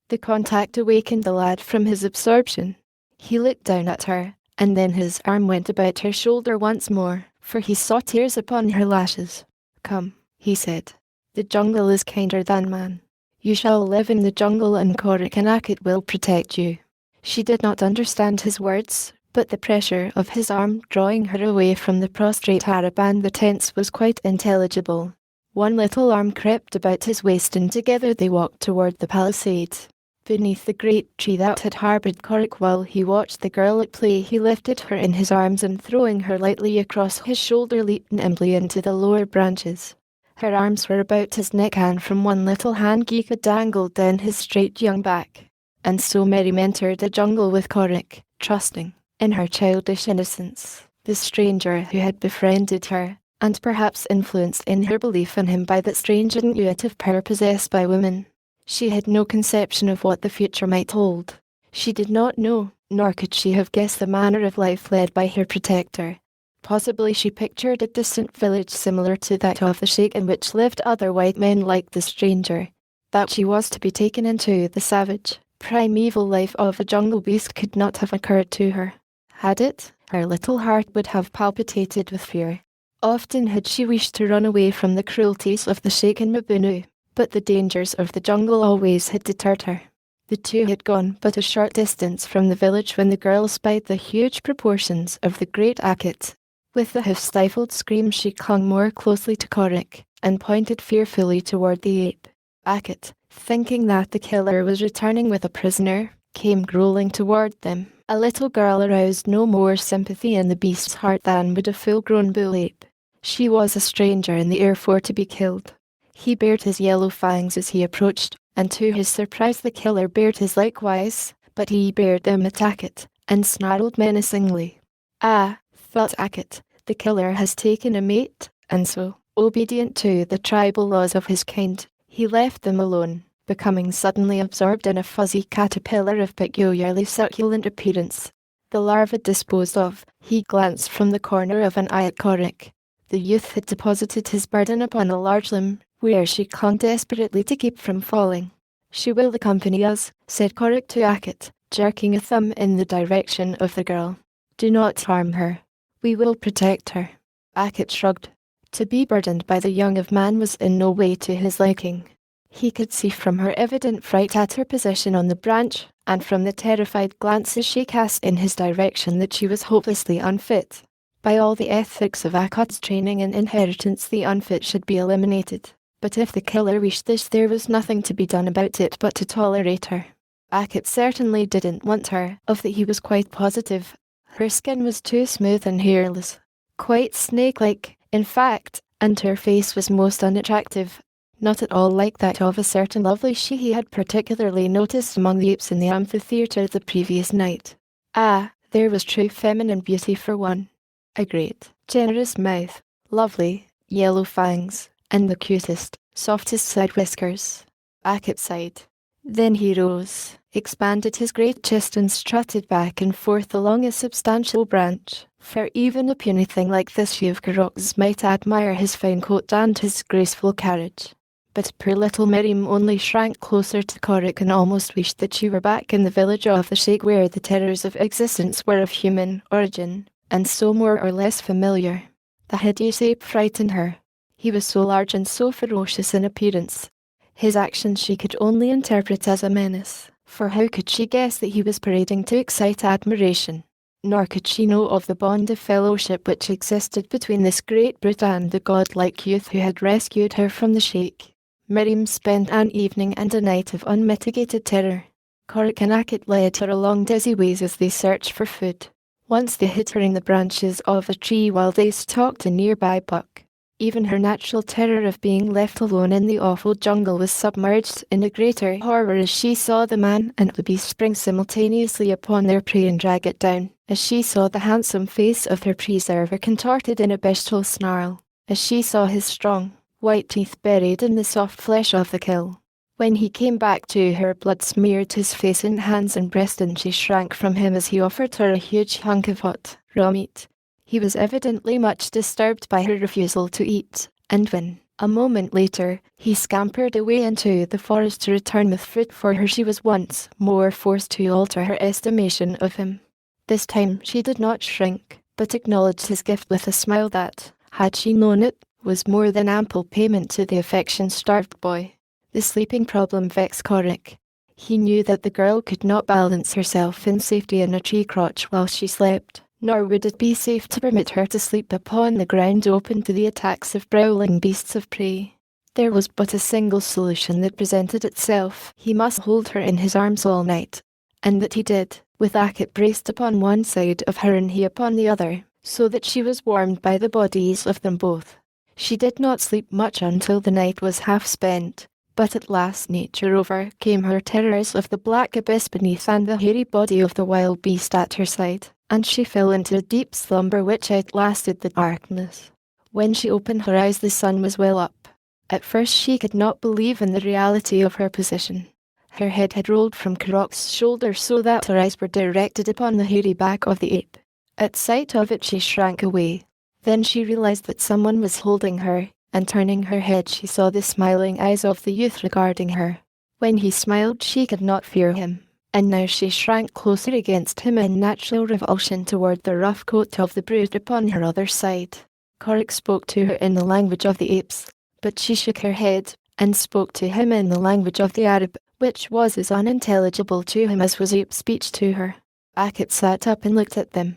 The contact awakened the lad from his absorption. He looked down at her, and then his arm went about her shoulder once more, for he saw tears upon her lashes. "Come," he said. "The jungle is kinder than man. You shall live in the jungle and Korik and Akit will protect you." She did not understand his words, but the pressure of his arm drawing her away from the prostrate Arab and the tents was quite intelligible. One little arm crept about his waist and together they walked toward the palisade. Beneath the great tree that had harboured Korik while he watched the girl at play, he lifted her in his arms and throwing her lightly across his shoulder leaped nimbly into the lower branches. Her arms were about his neck and from one little hand Geeka dangled down his straight young back. And so Miriam entered the jungle with Korik, trusting, in her childish innocence, the stranger who had befriended her, and perhaps influenced in her belief in him by that strange intuitive power possessed by women. She had no conception of what the future might hold. She did not know, nor could she have guessed the manner of life led by her protector. Possibly she pictured a distant village similar to that of the sheikh in which lived other white men like the stranger. That she was to be taken into the savage, primeval life of a jungle beast could not have occurred to her. Had it, her little heart would have palpitated with fear. Often had she wished to run away from the cruelties of the sheikh and Mabunu, but the dangers of the jungle always had deterred her. The two had gone but a short distance from the village when the girl spied the huge proportions of the great Akit. With a half-stifled scream she clung more closely to Korik, and pointed fearfully toward the ape. Akit, thinking that the killer was returning with a prisoner, came growling toward them. A little girl aroused no more sympathy in the beast's heart than would a full-grown bull ape. She was a stranger in the air for to be killed. He bared his yellow fangs as he approached, and to his surprise the killer bared his likewise, but he bared them at Akit, and snarled menacingly. "Ah," thought Akit, "the killer has taken a mate," and so, obedient to the tribal laws of his kind, he left them alone, becoming suddenly absorbed in a fuzzy caterpillar of peculiarly succulent appearance. The larva disposed of, he glanced from the corner of an eye at Korik. The youth had deposited his burden upon a large limb, where she clung desperately to keep from falling. "She will accompany us," said Korik to Akit, jerking a thumb in the direction of the girl. "Do not harm her. We will protect her." Akit shrugged. To be burdened by the young of man was in no way to his liking. He could see from her evident fright at her position on the branch, and from the terrified glances she cast in his direction that she was hopelessly unfit. By all the ethics of Akat's training and inheritance the unfit should be eliminated. But if the killer wished this there was nothing to be done about it but to tolerate her. Akit certainly didn't want her, of that he was quite positive. Her skin was too smooth and hairless, quite snake-like, in fact, and her face was most unattractive. Not at all like that of a certain lovely she he had particularly noticed among the apes in the amphitheatre the previous night. Ah, there was true feminine beauty for one. A great, generous mouth, lovely, yellow fangs, and the cutest, softest side whiskers. Akit sighed. Then he rose, expanded his great chest and strutted back and forth along a substantial branch, for even a puny thing like this she of Karoks might admire his fine coat and his graceful carriage. But poor little Miriam only shrank closer to Korik and almost wished that she were back in the village of the sheikh where the terrors of existence were of human origin, and so more or less familiar. The hideous ape frightened her. He was so large and so ferocious in appearance. His actions she could only interpret as a menace, for how could she guess that he was parading to excite admiration? nor could she know of the bond of fellowship which existed between this great brute and the godlike youth who had rescued her from the sheik. Miriam spent an evening and a night of unmitigated terror. Korik and Akit led her along dizzy ways as they searched for food. Once they hid her in the branches of a tree while they stalked a nearby buck. Even her natural terror of being left alone in the awful jungle was submerged in a greater horror as she saw the man and the beast spring simultaneously upon their prey and drag it down, as she saw the handsome face of her preserver contorted in a bestial snarl, as she saw his strong, white teeth buried in the soft flesh of the kill. When he came back to her, blood smeared his face and hands and breast, and she shrank from him as he offered her a huge hunk of hot, raw meat. He was evidently much disturbed by her refusal to eat, and when, a moment later, he scampered away into the forest to return with fruit for her, she was once more forced to alter her estimation of him. This time she did not shrink, but acknowledged his gift with a smile that, had she known it, was more than ample payment to the affection-starved boy. The sleeping problem vexed Korik. He knew that the girl could not balance herself in safety in a tree crotch while she slept, nor would it be safe to permit her to sleep upon the ground open to the attacks of prowling beasts of prey. There was but a single solution that presented itself. He must hold her in his arms all night, and that he did, with Akit braced upon one side of her and he upon the other, so that she was warmed by the bodies of them both. She did not sleep much until the night was half spent, but at last nature overcame her terrors of the black abyss beneath and the hairy body of the wild beast at her side, and she fell into a deep slumber which outlasted the darkness. When she opened her eyes, the sun was well up. At first she could not believe in the reality of her position. Her head had rolled from Korik's shoulder so that her eyes were directed upon the hairy back of the ape. At sight of it she shrank away. Then she realized that someone was holding her, and turning her head she saw the smiling eyes of the youth regarding her. When he smiled she could not fear him, and now she shrank closer against him in natural revulsion toward the rough coat of the brute upon her other side. Korik spoke to her in the language of the apes, but she shook her head, and spoke to him in the language of the Arab, which was as unintelligible to him as was ape speech to her. Akit sat up and looked at them.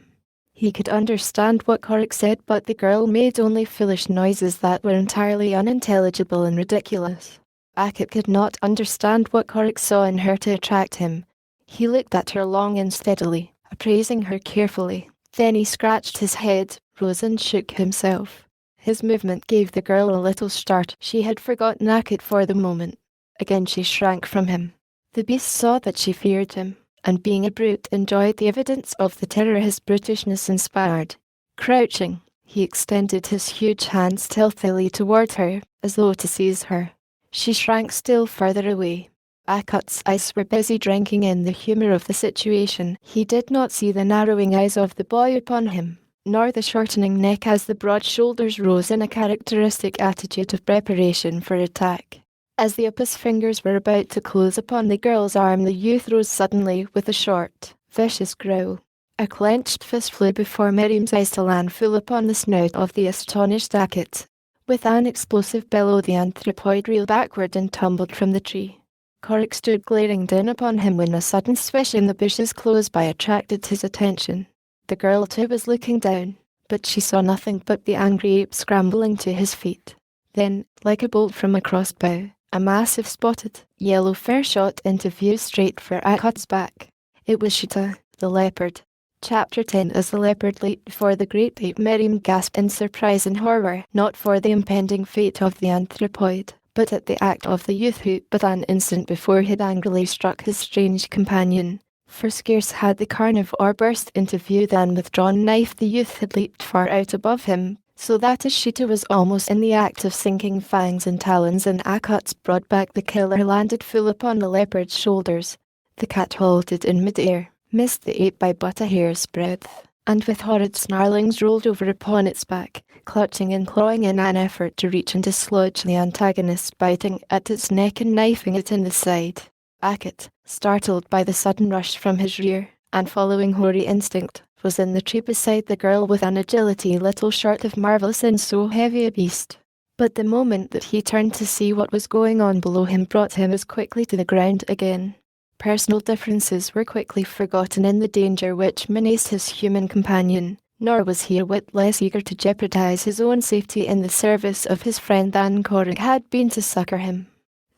He could understand what Korik said, but the girl made only foolish noises that were entirely unintelligible and ridiculous. Akit could not understand what Korik saw in her to attract him. He looked at her long and steadily, appraising her carefully. Then he scratched his head, rose and shook himself. His movement gave the girl a little start. She had forgotten Akit for the moment. Again she shrank from him. The beast saw that she feared him, and being a brute enjoyed the evidence of the terror his brutishness inspired. Crouching, he extended his huge hand stealthily toward her, as though to seize her. She shrank still further away. Akit's eyes were busy drinking in the humour of the situation. He did not see the narrowing eyes of the boy upon him, nor the shortening neck as the broad shoulders rose in a characteristic attitude of preparation for attack. As the ape's fingers were about to close upon the girl's arm, the youth rose suddenly with a short, vicious growl. A clenched fist flew before Miriam's eyes to land full upon the snout of the astonished Akit. With an explosive bellow the anthropoid reeled backward and tumbled from the tree. Korik stood glaring down upon him when a sudden swish in the bushes close by attracted his attention. The girl too was looking down, but she saw nothing but the angry ape scrambling to his feet. Then, like a bolt from a crossbow, a massive spotted, yellow fur shot into view straight for Akit's back. It was Sheeta, the leopard. Chapter 10. As the leopard leaped before the great ape, Miriam gasped in surprise and horror, not for the impending fate of the anthropoid, but at the act of the youth who, but an instant before, had angrily struck his strange companion. For scarce had the carnivore burst into view than with drawn knife the youth had leaped far out above him, so that as Sheeta was almost in the act of sinking fangs and talons in Akit's broad back, the killer landed full upon the leopard's shoulders. The cat halted in mid-air, missed the ape by but a hair's breadth, and with horrid snarlings rolled over upon its back, clutching and clawing in an effort to reach and dislodge the antagonist, biting at its neck and knifing it in the side. Akit, startled by the sudden rush from his rear, and following hoary instinct, was in the tree beside the girl with an agility little short of marvellous in so heavy a beast. But the moment that he turned to see what was going on below him brought him as quickly to the ground again. Personal differences were quickly forgotten in the danger which menaced his human companion, nor was he a whit less eager to jeopardize his own safety in the service of his friend than Korik had been to succor him.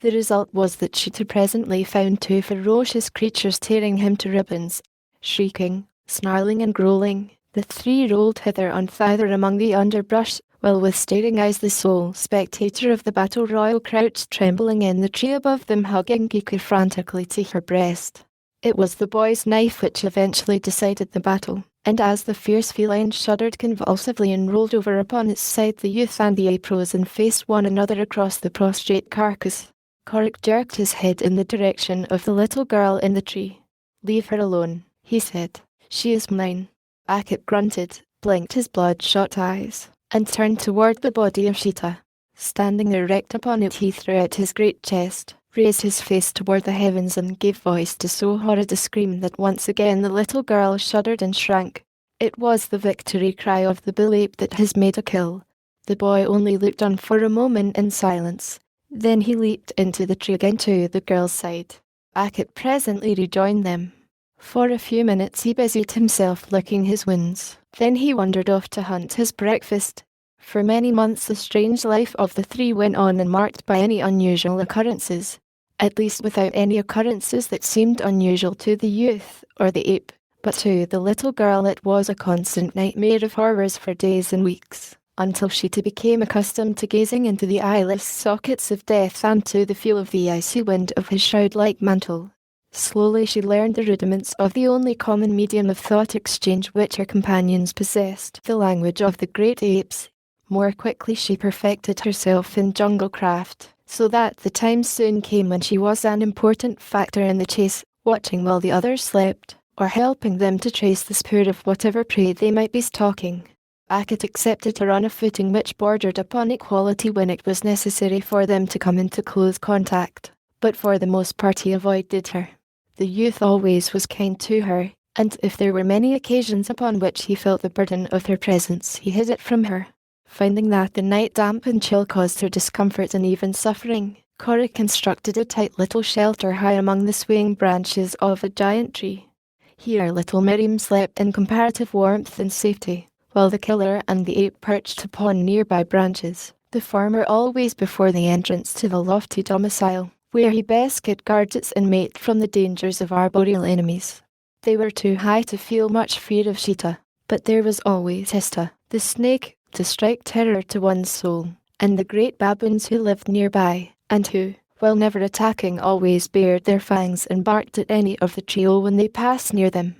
The result was that Sheeta presently found two ferocious creatures tearing him to ribbons. Shrieking, snarling and growling, the three rolled hither and thither among the underbrush, while with staring eyes the sole spectator of the battle royal crouched trembling in the tree above them, hugging Giku frantically to her breast. It was the boy's knife which eventually decided the battle, and as the fierce feline shuddered convulsively and rolled over upon its side, the youth and the ape rose and faced one another across the prostrate carcass. Korik jerked his head in the direction of the little girl in the tree. "Leave her alone," he said. "She is mine." Akip grunted, blinked his bloodshot eyes, and turned toward the body of Sheeta. Standing erect upon it, he threw out his great chest, raised his face toward the heavens, and gave voice to so horrid a scream that once again the little girl shuddered and shrank. It was the victory cry of the bull ape that has made a kill. The boy only looked on for a moment in silence. Then he leaped into the tree again to the girl's side. Akip presently rejoined them. For a few minutes he busied himself licking his wounds. Then he wandered off to hunt his breakfast. For many months the strange life of the three went on, unmarked by any unusual occurrences. At least without any occurrences that seemed unusual to the youth or the ape. But to the little girl it was a constant nightmare of horrors for days and weeks, until Sheeta became accustomed to gazing into the eyeless sockets of death and to the feel of the icy wind of his shroud-like mantle. Slowly she learned the rudiments of the only common medium of thought exchange which her companions possessed, the language of the great apes. More quickly she perfected herself in jungle craft, so that the time soon came when she was an important factor in the chase, watching while the others slept, or helping them to trace the spoor of whatever prey they might be stalking. Akip accepted her on a footing which bordered upon equality when it was necessary for them to come into close contact, but for the most part he avoided her. The youth always was kind to her, and if there were many occasions upon which he felt the burden of her presence, he hid it from her. Finding that the night damp and chill caused her discomfort and even suffering, Korik constructed a tight little shelter high among the swaying branches of a giant tree. Here little Miriam slept in comparative warmth and safety, while the killer and the ape perched upon nearby branches, the former always before the entrance to the lofty domicile, where he best could guard its inmate from the dangers of arboreal enemies. They were too high to feel much fear of Sheeta, but there was always Hista, the snake, to strike terror to one's soul, and the great baboons who lived nearby, and who, while never attacking, always bared their fangs and barked at any of the trio when they passed near them.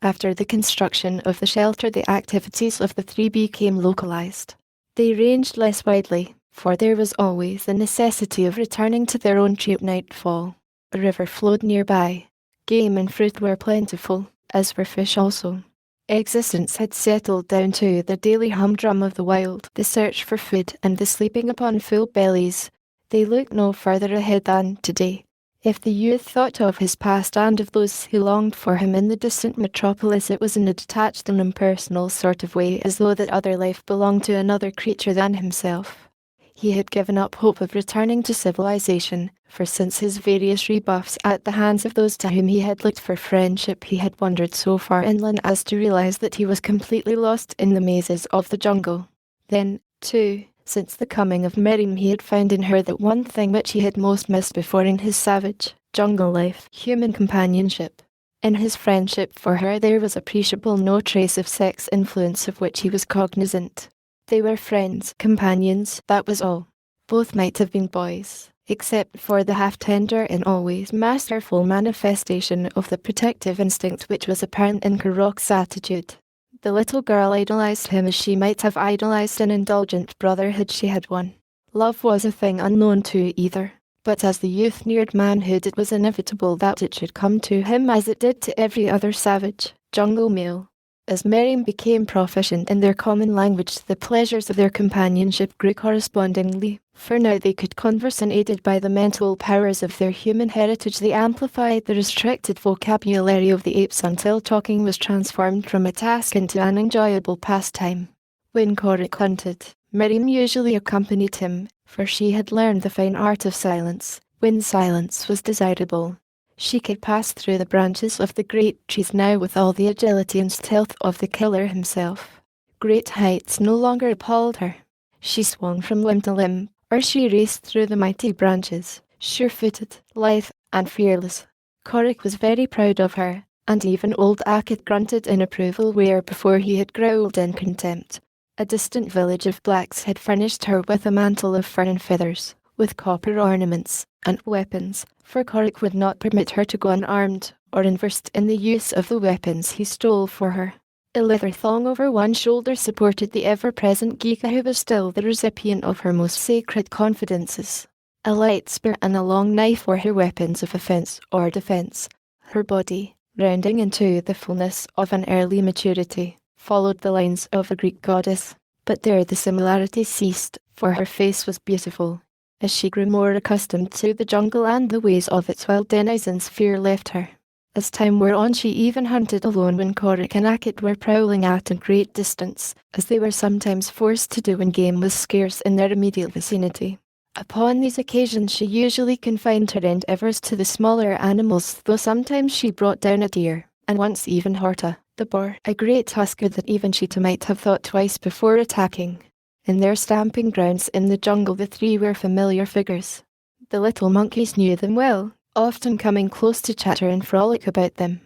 After the construction of the shelter, the activities of the three became localized. They ranged less widely, for there was always the necessity of returning to their own tree at nightfall. A river flowed nearby. Game and fruit were plentiful, as were fish also. Existence had settled down to the daily humdrum of the wild, the search for food and the sleeping upon full bellies. They looked no further ahead than today. If the youth thought of his past and of those who longed for him in the distant metropolis, it was in a detached and impersonal sort of way, as though that other life belonged to another creature than himself. He had given up hope of returning to civilization, for since his various rebuffs at the hands of those to whom he had looked for friendship, he had wandered so far inland as to realize that he was completely lost in the mazes of the jungle. Then, too, since the coming of Miriam, he had found in her that one thing which he had most missed before in his savage, jungle life, human companionship. In his friendship for her there was appreciable no trace of sex influence of which he was cognizant. They were friends, companions, that was all. Both might have been boys, except for the half-tender and always masterful manifestation of the protective instinct which was apparent in Korok's attitude. The little girl idolized him as she might have idolized an indulgent brother had she had one. Love was a thing unknown to either, but as the youth neared manhood it was inevitable that it should come to him as it did to every other savage, jungle male. As Miriam became proficient in their common language, the pleasures of their companionship grew correspondingly, for now they could converse unaided by the mental powers of their human heritage. They amplified the restricted vocabulary of the apes until talking was transformed from a task into an enjoyable pastime. When Korik hunted, Miriam usually accompanied him, for she had learned the fine art of silence, when silence was desirable. She could pass through the branches of the great trees now with all the agility and stealth of the killer himself. Great heights no longer appalled her. She swung from limb to limb, or she raced through the mighty branches, sure-footed, lithe, and fearless. Corrick was very proud of her, and even old Ackett grunted in approval where before he had growled in contempt. A distant village of blacks had furnished her with a mantle of fur and feathers, with copper ornaments, and weapons, for Corrick would not permit her to go unarmed, or unversed in the use of the weapons he stole for her. A leather thong over one shoulder supported the ever-present Geeka, who was still the recipient of her most sacred confidences. A light spear and a long knife were her weapons of offence or defence. Her body, rounding into the fullness of an early maturity, followed the lines of a Greek goddess, but there the similarity ceased, for her face was beautiful. As she grew more accustomed to the jungle and the ways of its wild denizens, fear left her. As time wore on, she even hunted alone when Corrick and Ackett were prowling at a great distance, as they were sometimes forced to do when game was scarce in their immediate vicinity. Upon these occasions she usually confined her endeavours to the smaller animals, though sometimes she brought down a deer, and once even Horta, the boar, a great tusker that even Sheeta might have thought twice before attacking. In their stamping grounds in the jungle the three were familiar figures. The little monkeys knew them well, often coming close to chatter and frolic about them.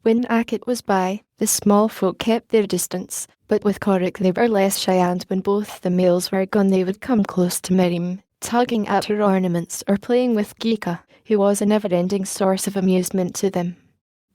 When Ackett was by, the small folk kept their distance, but with Corrick they were less shy, and when both the males were gone they would come close to Miriam, tugging at her ornaments or playing with Geeka, who was a never-ending source of amusement to them.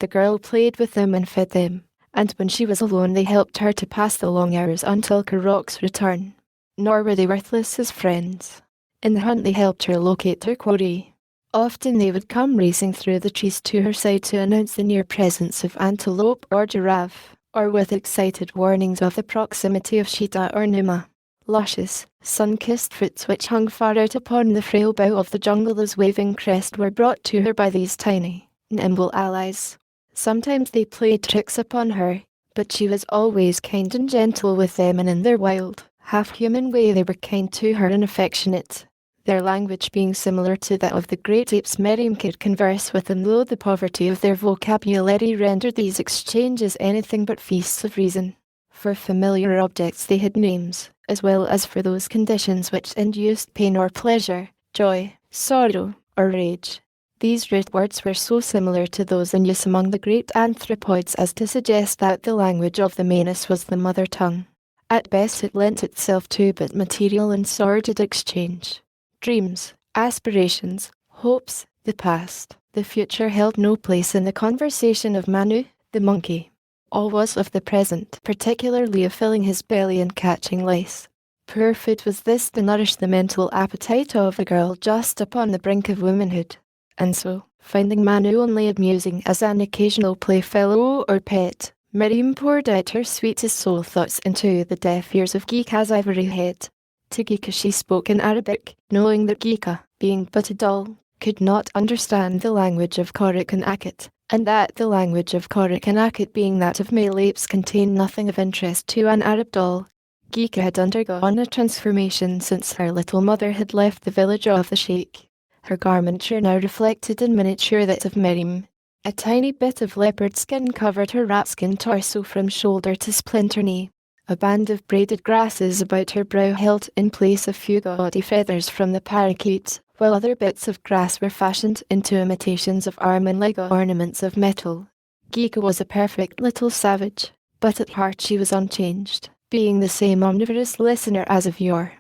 The girl played with them and fed them, and when she was alone they helped her to pass the long hours until Corrock's return. Nor were they worthless as friends. In the hunt they helped her locate her quarry. Often they would come racing through the trees to her side to announce the near presence of antelope or giraffe, or with excited warnings of the proximity of Sheeta or Numa. Luscious, sun-kissed fruits which hung far out upon the frail bough of the jungle's waving crest were brought to her by these tiny, nimble allies. Sometimes they played tricks upon her, but she was always kind and gentle with them, and in their wild, half-human way they were kind to her and affectionate. Their language being similar to that of the great apes, Miriam could converse with them, though the poverty of their vocabulary rendered these exchanges anything but feasts of reason. For familiar objects they had names, as well as for those conditions which induced pain or pleasure, joy, sorrow, or rage. These root words were so similar to those in use among the great anthropoids as to suggest that the language of the Manus was the mother tongue. At best it lent itself to but material and sordid exchange. Dreams, aspirations, hopes, the past, the future held no place in the conversation of Manu, the monkey. All was of the present, particularly of filling his belly and catching lice. Poor food was this to nourish the mental appetite of a girl just upon the brink of womanhood. And so, finding Manu only amusing as an occasional playfellow or pet, Miriam poured out her sweetest soul thoughts into the deaf ears of Geeka's ivory head. To Geeka she spoke in Arabic, knowing that Geeka, being but a doll, could not understand the language of Corrick and Ackett, and that the language of Corrick and Ackett being that of male apes contained nothing of interest to an Arab doll. Geeka had undergone a transformation since her little mother had left the village of the Sheikh. Her garmenture now reflected in miniature that of Miriam. A tiny bit of leopard skin covered her rat-skin torso from shoulder to splinter knee. A band of braided grasses about her brow held in place a few gaudy feathers from the parakeet, while other bits of grass were fashioned into imitations of arm and leg ornaments of metal. Geeka was a perfect little savage, but at heart she was unchanged, being the same omnivorous listener as of yore.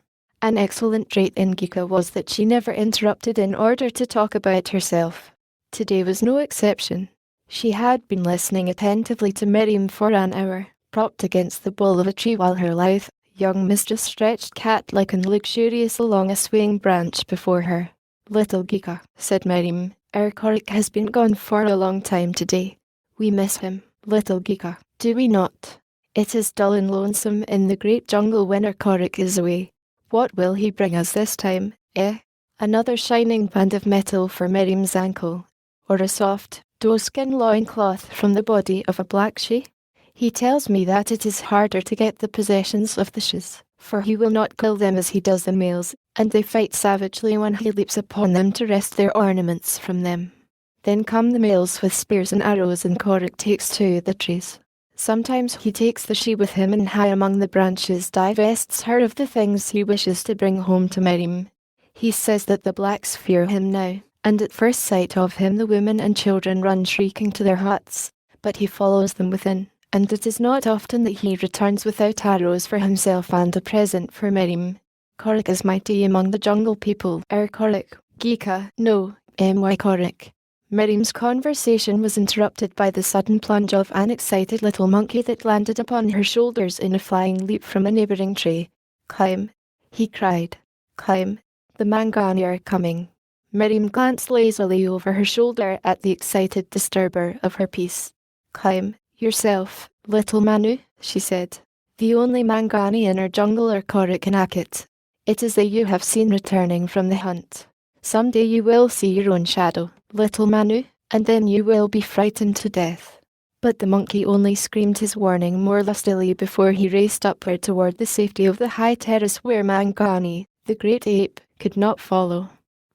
An excellent trait in Geeka was that she never interrupted in order to talk about herself. Today was no exception. She had been listening attentively to Miriam for an hour, propped against the bole of a tree while her lithe, young mistress stretched cat-like and luxurious along a swaying branch before her. "Little Geeka," said Miriam, "our Corrick has been gone for a long time today. We miss him, little Geeka, do we not? It is dull and lonesome in the great jungle when our Corrick is away. What will he bring us this time, eh? Another shining band of metal for Miriam's ankle, or a soft, doeskin loincloth from the body of a black she? He tells me that it is harder to get the possessions of the shes, for he will not kill them as he does the males, and they fight savagely when he leaps upon them to wrest their ornaments from them. Then come the males with spears and arrows, and Korik takes to the trees. Sometimes he takes the she with him and high among the branches divests her of the things he wishes to bring home to Miriam. He says that the blacks fear him now, and at first sight of him the women and children run shrieking to their huts, but he follows them within, and it is not often that he returns without arrows for himself and a present for Miriam. Korik is mighty among the jungle people. Korik, Gika, no, my Korik. Miriam's conversation was interrupted by the sudden plunge of an excited little monkey that landed upon her shoulders in a flying leap from a neighbouring tree. Climb, he cried. Climb, the Mangani are coming. Miriam glanced lazily over her shoulder at the excited disturber of her peace. Climb, yourself, little Manu, she said. The only Mangani in our jungle are Korik and Akit. It is they you have seen returning from the hunt. Some day you will see your own shadow, little Manu, and then you will be frightened to death. But the monkey only screamed his warning more lustily before he raced upward toward the safety of the high terrace where Mangani, the great ape, could not follow.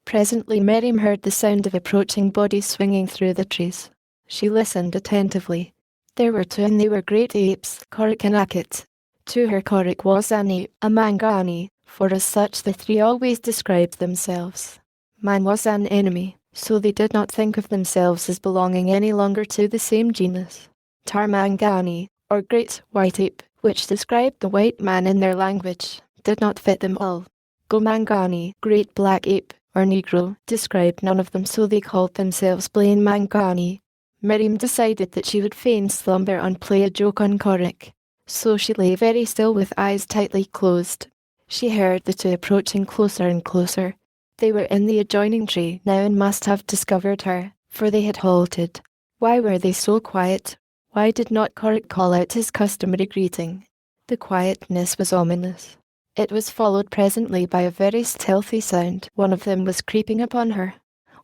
Presently Miriam heard the sound of approaching bodies swinging through the trees. She listened attentively. There were two, and they were great apes, Korik and Akit. To her Korik was an ape, a Mangani, for as such the three always described themselves. Man was an enemy, so they did not think of themselves as belonging any longer to the same genus. Tarmangani, or great white ape, which described the white man in their language, did not fit them all. Gomangani, great black ape, or Negro, described none of them, so they called themselves plain Mangani. Miriam decided that she would feign slumber and play a joke on Korik. So she lay very still with eyes tightly closed. She heard the two approaching closer and closer. They were in the adjoining tree now and must have discovered her, for they had halted. Why were they so quiet? Why did not Korik call out his customary greeting? The quietness was ominous. It was followed presently by a very stealthy sound. One of them was creeping upon her.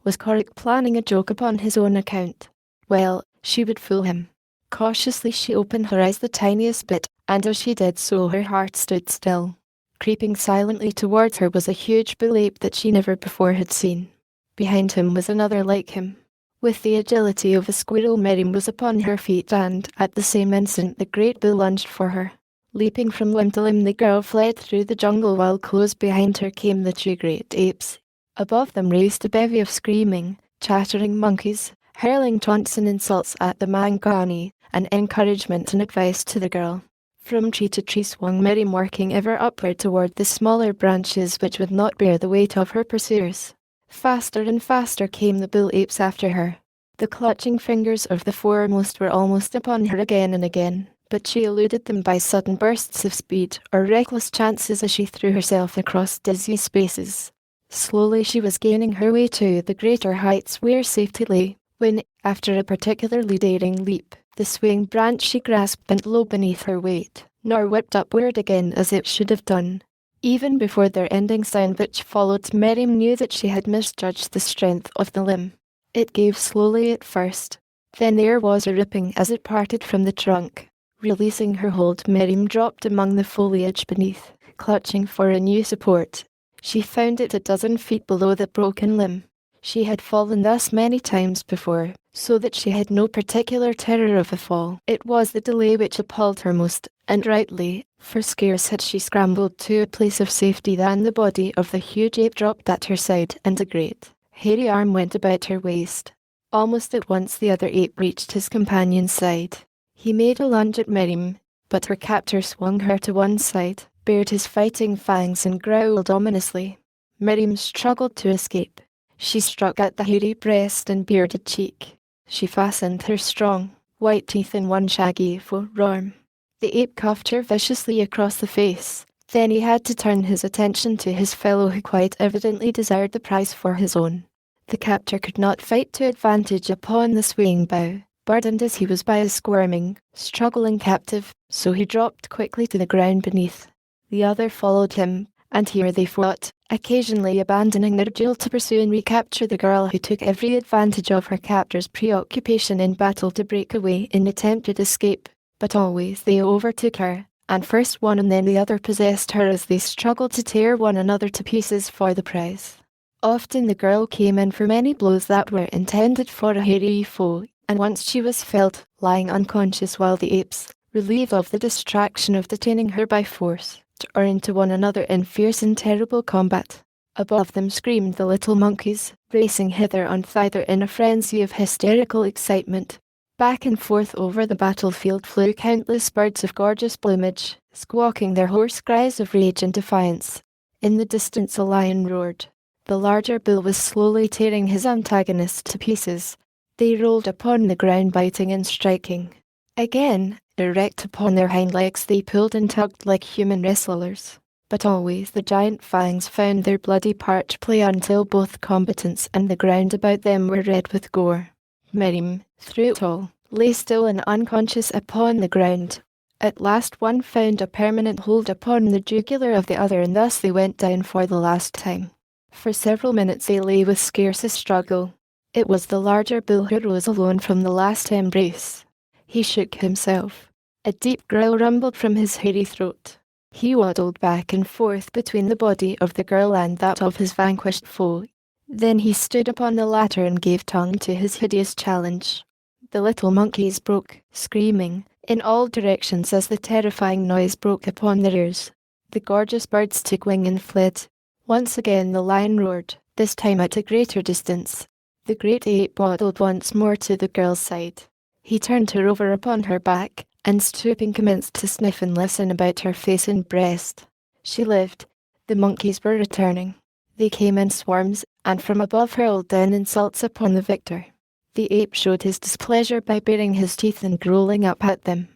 Was Korik planning a joke upon his own account? Well, she would fool him. Cautiously she opened her eyes the tiniest bit, and as she did so her heart stood still. Creeping silently towards her was a huge bull ape that she never before had seen. Behind him was another like him. With the agility of a squirrel Miriam was upon her feet, and, at the same instant, the great bull lunged for her. Leaping from limb to limb the girl fled through the jungle while close behind her came the two great apes. Above them raced a bevy of screaming, chattering monkeys, hurling taunts and insults at the Mangani, and encouragement and advice to the girl. From tree to tree swung Miriam, working ever upward toward the smaller branches which would not bear the weight of her pursuers. Faster and faster came the bull apes after her. The clutching fingers of the foremost were almost upon her again and again, but she eluded them by sudden bursts of speed or reckless chances as she threw herself across dizzy spaces. Slowly she was gaining her way to the greater heights where safety lay, when, after a particularly daring leap, the swaying branch she grasped bent low beneath her weight, nor whipped upward again as it should have done. Even before their ending sound which followed, Miriam knew that she had misjudged the strength of the limb. It gave slowly at first. Then there was a ripping as it parted from the trunk. Releasing her hold, Miriam dropped among the foliage beneath, clutching for a new support. She found it a dozen feet below the broken limb. She had fallen thus many times before, so that she had no particular terror of a fall. It was the delay which appalled her most, and rightly, for scarce had she scrambled to a place of safety than the body of the huge ape dropped at her side, and a great, hairy arm went about her waist. Almost at once the other ape reached his companion's side. He made a lunge at Miriam, but her captor swung her to one side, bared his fighting fangs and growled ominously. Miriam struggled to escape. She struck at the hairy breast and bearded cheek. She fastened her strong, white teeth in one shaggy forearm. The ape cuffed her viciously across the face. Then he had to turn his attention to his fellow, who quite evidently desired the prize for his own. The captor could not fight to advantage upon the swaying bough, burdened as he was by a squirming, struggling captive, so he dropped quickly to the ground beneath. The other followed him, and here they fought, occasionally abandoning their duel to pursue and recapture the girl, who took every advantage of her captor's preoccupation in battle to break away in attempted escape, but always they overtook her, and first one and then the other possessed her as they struggled to tear one another to pieces for the prize. Often the girl came in for many blows that were intended for a hairy foe, and once she was felled, lying unconscious while the apes, relieved of the distraction of detaining her by force, turned into one another in fierce and terrible combat. Above them screamed the little monkeys, racing hither and thither in a frenzy of hysterical excitement. Back and forth over the battlefield flew countless birds of gorgeous plumage, squawking their hoarse cries of rage and defiance. In the distance a lion roared. The larger bull was slowly tearing his antagonist to pieces. They rolled upon the ground, biting and striking. Again, erect upon their hind legs, they pulled and tugged like human wrestlers. But always the giant fangs found their bloody part play until both combatants and the ground about them were red with gore. Miriam, through it all, lay still and unconscious upon the ground. At last one found a permanent hold upon the jugular of the other, and thus they went down for the last time. For several minutes they lay with scarce a struggle. It was the larger bull who rose alone from the last embrace. He shook himself. A deep growl rumbled from his hairy throat. He waddled back and forth between the body of the girl and that of his vanquished foe. Then he stood upon the latter and gave tongue to his hideous challenge. The little monkeys broke, screaming, in all directions as the terrifying noise broke upon their ears. The gorgeous birds took wing and fled. Once again the lion roared, this time at a greater distance. The great ape waddled once more to the girl's side. He turned her over upon her back, and stooping commenced to sniff and listen about her face and breast. She lived. The monkeys were returning. They came in swarms, and from above hurled down insults upon the victor. The ape showed his displeasure by baring his teeth and growling up at them.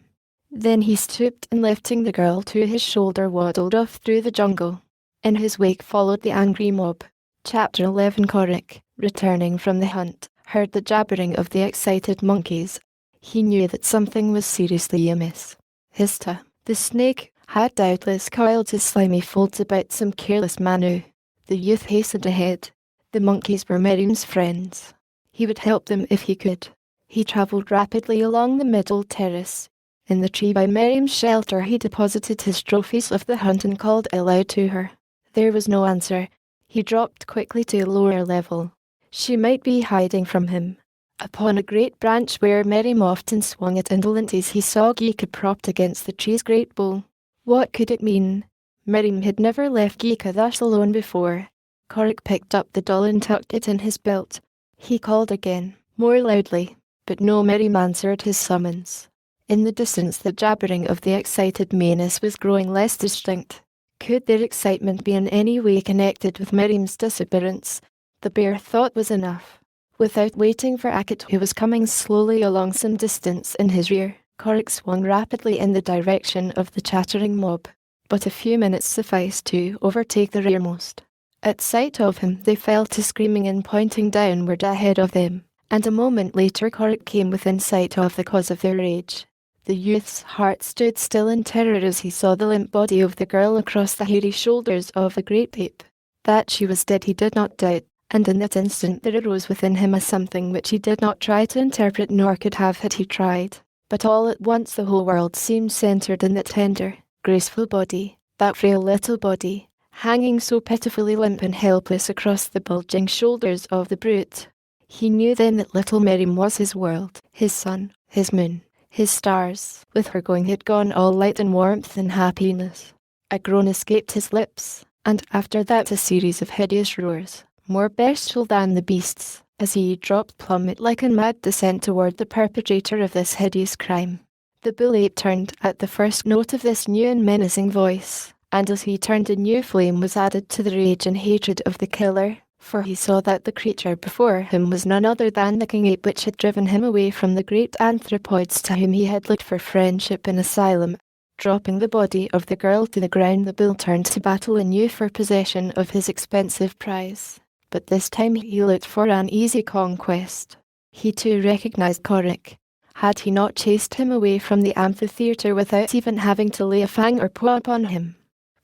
Then he stooped and lifting the girl to his shoulder waddled off through the jungle. In his wake followed the angry mob. Chapter 11. Korik, returning from the hunt, heard the jabbering of the excited monkeys. He knew that something was seriously amiss. Hista, the snake, had doubtless coiled his slimy folds about some careless Manu. The youth hastened ahead. The monkeys were Miriam's friends. He would help them if he could. He travelled rapidly along the middle terrace. In the tree by Miriam's shelter he deposited his trophies of the hunt and called aloud to her. There was no answer. He dropped quickly to a lower level. She might be hiding from him. Upon a great branch where Miriam often swung at indolently he saw Geeka propped against the tree's great bole. What could it mean? Miriam had never left Geeka thus alone before. Korik picked up the doll and tucked it in his belt. He called again, more loudly, but no Miriam answered his summons. In the distance the jabbering of the excited Manus was growing less distinct. Could their excitement be in any way connected with Miriam's disappearance? The bare thought was enough. Without waiting for Akut, who was coming slowly along some distance in his rear, Korik swung rapidly in the direction of the chattering mob. But a few minutes sufficed to overtake the rearmost. At sight of him they fell to screaming and pointing downward ahead of them, and a moment later Korik came within sight of the cause of their rage. The youth's heart stood still in terror as he saw the limp body of the girl across the hairy shoulders of a great ape. That she was dead he did not doubt, and in that instant there arose within him a something which he did not try to interpret nor could have had he tried. But all at once the whole world seemed centred in that tender, graceful body, that frail little body, hanging so pitifully limp and helpless across the bulging shoulders of the brute. He knew then that little Miriam was his world, his sun, his moon, his stars. With her going had gone all light and warmth and happiness. A groan escaped his lips, and after that a series of hideous roars, more bestial than the beasts, as he dropped plummet like a mad descent toward the perpetrator of this hideous crime. The bull ape turned at the first note of this new and menacing voice, and as he turned a new flame was added to the rage and hatred of the killer, for he saw that the creature before him was none other than the king ape which had driven him away from the great anthropoids to whom he had looked for friendship and asylum. Dropping the body of the girl to the ground, the bull turned to battle anew for possession of his expensive prize. But this time he looked for an easy conquest. He too recognized Korik. Had he not chased him away from the amphitheatre without even having to lay a fang or paw upon him?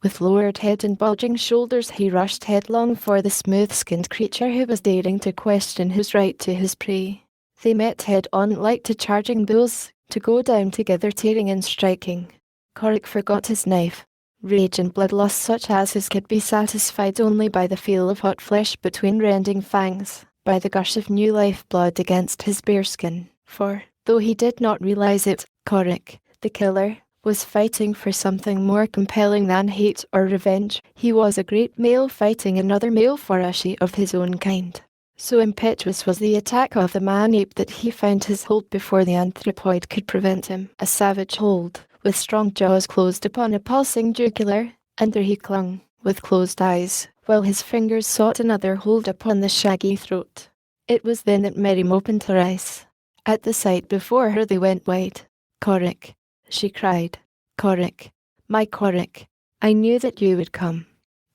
With lowered head and bulging shoulders he rushed headlong for the smooth-skinned creature who was daring to question his right to his prey. They met head-on like two charging bulls, to go down together tearing and striking. Korik forgot his knife. Rage and bloodlust such as his could be satisfied only by the feel of hot flesh between rending fangs, by the gush of new life blood against his bare skin. For, though he did not realize it, Korik, the killer, was fighting for something more compelling than hate or revenge. He was a great male fighting another male for a she of his own kind. So impetuous was the attack of the man-ape that he found his hold before the anthropoid could prevent him. A savage hold, with strong jaws closed upon a pulsing jugular, and there he clung, with closed eyes, while his fingers sought another hold upon the shaggy throat. It was then that Miriam opened her eyes. At the sight before her they went wide. "Korik," she cried. "Korik, my Korik, I knew that you would come.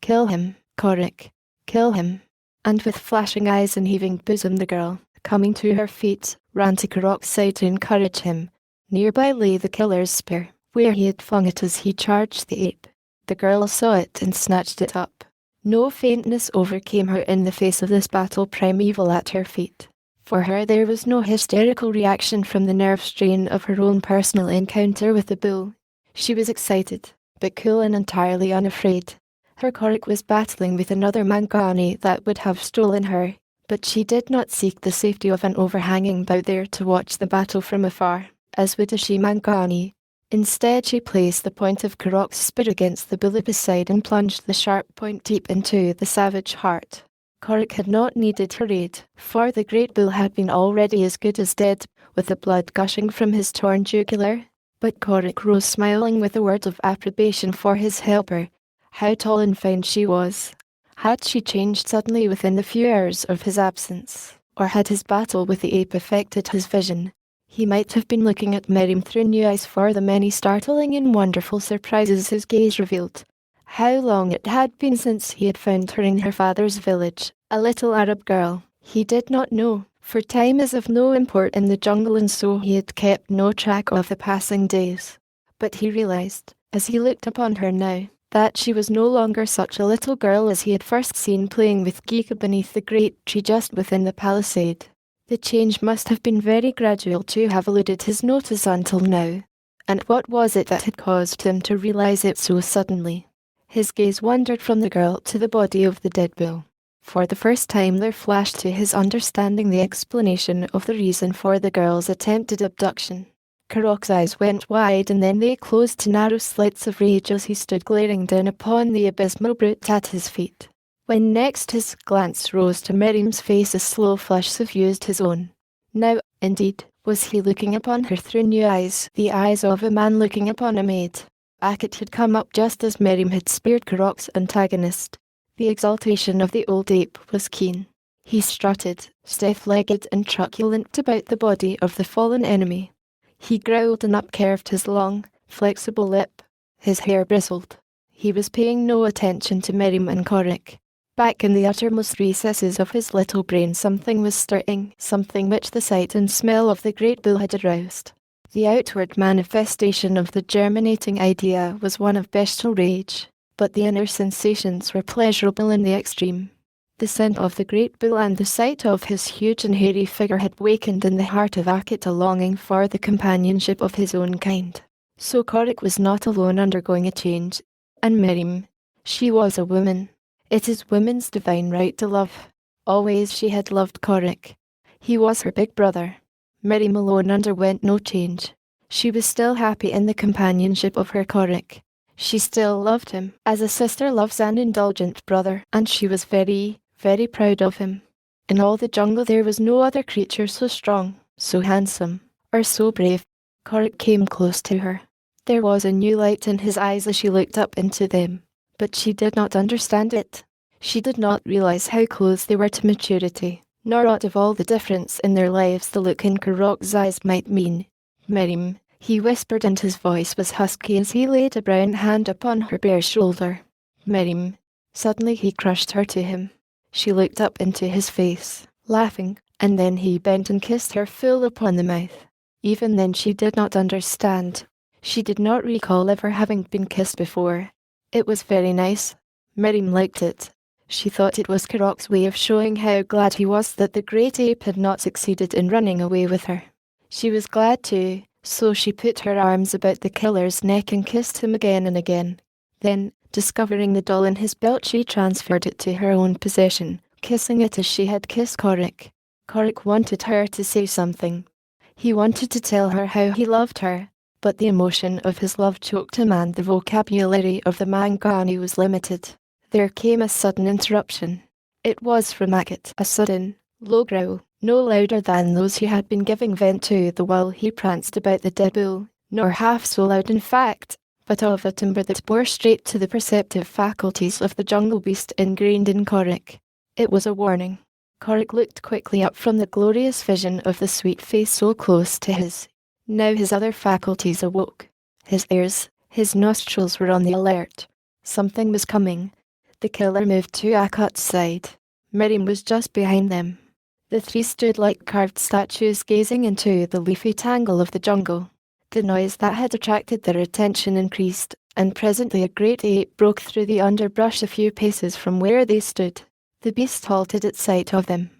Kill him, Korik, kill him." And with flashing eyes and heaving bosom the girl, coming to her feet, ran to Korok's side to encourage him. Nearby lay the killer's spear, where he had flung it as he charged the ape. The girl saw it and snatched it up. No faintness overcame her in the face of this battle primeval at her feet. For her there was no hysterical reaction from the nerve strain of her own personal encounter with the bull. She was excited, but cool and entirely unafraid. Her Korik was battling with another Mangani that would have stolen her, but she did not seek the safety of an overhanging bough there to watch the battle from afar, as would a she-Mangani. Instead she placed the point of Korok's spear against the bullet beside and plunged the sharp point deep into the savage heart. Korik had not needed her aid, for the great bull had been already as good as dead, with the blood gushing from his torn jugular. But Korik rose smiling with a word of approbation for his helper. How tall and fine she was! Had she changed suddenly within the few hours of his absence, or had his battle with the ape affected his vision? He might have been looking at Miriam through new eyes for the many startling and wonderful surprises his gaze revealed. How long it had been since he had found her in her father's village, a little Arab girl, he did not know, for time is of no import in the jungle and so he had kept no track of the passing days. But he realized, as he looked upon her now, that she was no longer such a little girl as he had first seen playing with Geeka beneath the great tree just within the palisade. The change must have been very gradual to have eluded his notice until now. And what was it that had caused him to realize it so suddenly? His gaze wandered from the girl to the body of the dead bull. For the first time there flashed to his understanding the explanation of the reason for the girl's attempted abduction. Korok's eyes went wide and then they closed to narrow slits of rage as he stood glaring down upon the abysmal brute at his feet. When next his glance rose to Miriam's face a slow flush suffused his own. Now, indeed, was he looking upon her through new eyes, the eyes of a man looking upon a maid. Akut had come up just as Miriam had speared Korok's antagonist. The exultation of the old ape was keen. He strutted, stiff-legged and truculent about the body of the fallen enemy. He growled and upcurved his long, flexible lip. His hair bristled. He was paying no attention to Miriam and Korik. Back in the uttermost recesses of his little brain something was stirring, something which the sight and smell of the great bull had aroused. The outward manifestation of the germinating idea was one of bestial rage, but the inner sensations were pleasurable in the extreme. The scent of the great bull and the sight of his huge and hairy figure had wakened in the heart of Akut a longing for the companionship of his own kind. So Korik was not alone undergoing a change. And Miriam, she was a woman. It is woman's divine right to love. Always she had loved Korik. He was her big brother. Miriam alone underwent no change. She was still happy in the companionship of her Korik. She still loved him, as a sister loves an indulgent brother, and she was very, very proud of him. In all the jungle there was no other creature so strong, so handsome, or so brave. Korik came close to her. There was a new light in his eyes as she looked up into them, but she did not understand it. She did not realize how close they were to maturity, nor what of all the difference in their lives the look in Korok's eyes might mean. "Miriam," he whispered, and his voice was husky as he laid a brown hand upon her bare shoulder. "Miriam." Suddenly he crushed her to him. She looked up into his face, laughing, and then he bent and kissed her full upon the mouth. Even then she did not understand. She did not recall ever having been kissed before. It was very nice. Miriam liked it. She thought it was Korok's way of showing how glad he was that the great ape had not succeeded in running away with her. She was glad too, so she put her arms about the killer's neck and kissed him again and again. Then, discovering the doll in his belt, she transferred it to her own possession, kissing it as she had kissed Korik. Korik wanted her to say something. He wanted to tell her how he loved her, but the emotion of his love choked him and the vocabulary of the Mangani was limited. There came a sudden interruption. It was from Akit, a sudden, low growl, no louder than those he had been giving vent to the while he pranced about the dead bull, nor half so loud in fact, but of a timbre that bore straight to the perceptive faculties of the jungle beast ingrained in Korik. It was a warning. Korik looked quickly up from the glorious vision of the sweet face so close to his. Now his other faculties awoke. His ears, his nostrils were on the alert. Something was coming. The killer moved to Akat's side. Miriam was just behind them. The three stood like carved statues gazing into the leafy tangle of the jungle. The noise that had attracted their attention increased, and presently a great ape broke through the underbrush a few paces from where they stood. The beast halted at sight of them.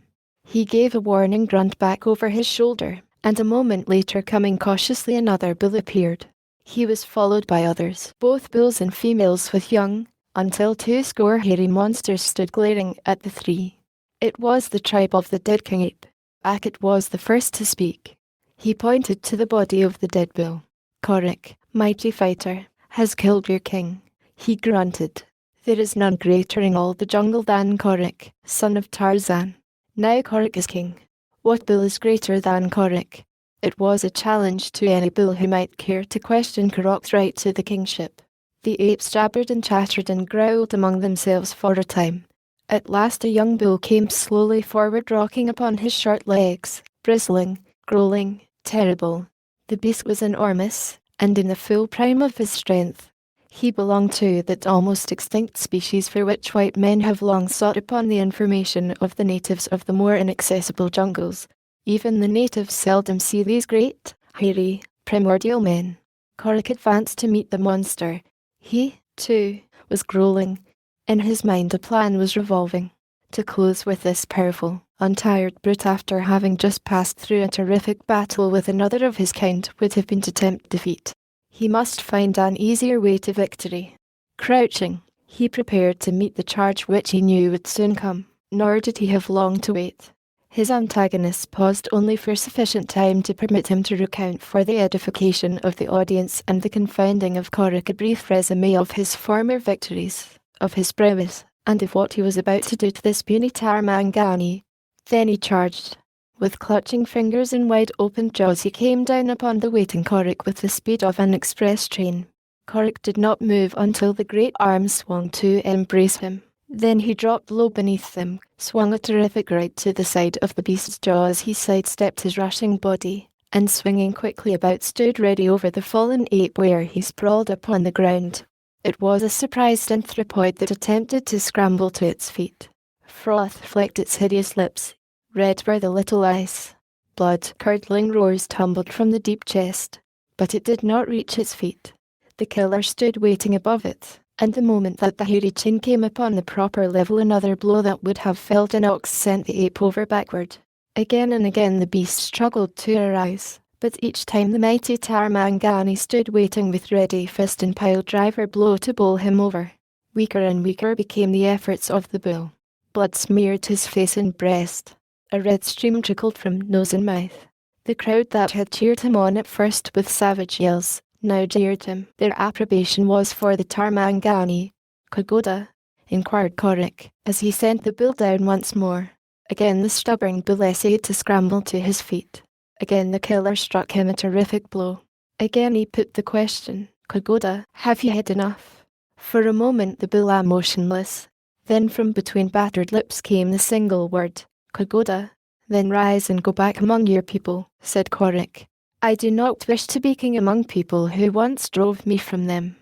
He gave a warning grunt back over his shoulder, and a moment later, coming cautiously, another bull appeared. He was followed by others, both bulls and females with young, until 200 hairy monsters stood glaring at the three. It was the tribe of the dead king ape. Akit was the first to speak. He pointed to the body of the dead bull. Korik, mighty fighter, has killed your king. He grunted. There is none greater in all the jungle than Korik, son of Tarzan. Now Korik is king. What bull is greater than Korik? It was a challenge to any bull who might care to question Korok's right to the kingship. The apes jabbered and chattered and growled among themselves for a time. At last a young bull came slowly forward, rocking upon his short legs, bristling, growling, terrible. The beast was enormous, and in the full prime of his strength. He belonged to that almost extinct species for which white men have long sought upon the information of the natives of the more inaccessible jungles. Even the natives seldom see these great, hairy, primordial men. Korik advanced to meet the monster. He, too, was growling. In his mind a plan was revolving. To close with this powerful, untired brute after having just passed through a terrific battle with another of his kind would have been to tempt defeat. He must find an easier way to victory. Crouching, he prepared to meet the charge which he knew would soon come, nor did he have long to wait. His antagonist paused only for sufficient time to permit him to recount for the edification of the audience and the confounding of Korik a brief resume of his former victories, of his prowess, and of what he was about to do to this puny Tarmangani. Then he charged. With clutching fingers and wide-opened jaws he came down upon the waiting Korik with the speed of an express train. Korik did not move until the great arms swung to embrace him. Then he dropped low beneath them, swung a terrific right to the side of the beast's jaw as he sidestepped his rushing body, and swinging quickly about stood ready over the fallen ape where he sprawled upon the ground. It was a surprised anthropoid that attempted to scramble to its feet. Froth flecked its hideous lips. Red were the little eyes. Blood-curdling roars tumbled from the deep chest, but it did not reach its feet. The killer stood waiting above it, and the moment that the hairy chin came upon the proper level, another blow that would have felled an ox sent the ape over backward. Again and again the beast struggled to arise, but each time the mighty Tarmangani stood waiting with ready fist and pile-driver blow to bowl him over. Weaker and weaker became the efforts of the bull. Blood smeared his face and breast. A red stream trickled from nose and mouth. The crowd that had cheered him on at first with savage yells, now jeered him. Their approbation was for the Tarmangani. Kagoda? Inquired Korik, as he sent the bull down once more. Again the stubborn bull essayed to scramble to his feet. Again the killer struck him a terrific blow. Again he put the question, Kagoda, have you had enough? For a moment the bull lay motionless. Then from between battered lips came the single word, Kagoda. Then rise and go back among your people, said Korik. I do not wish to be king among people who once drove me from them.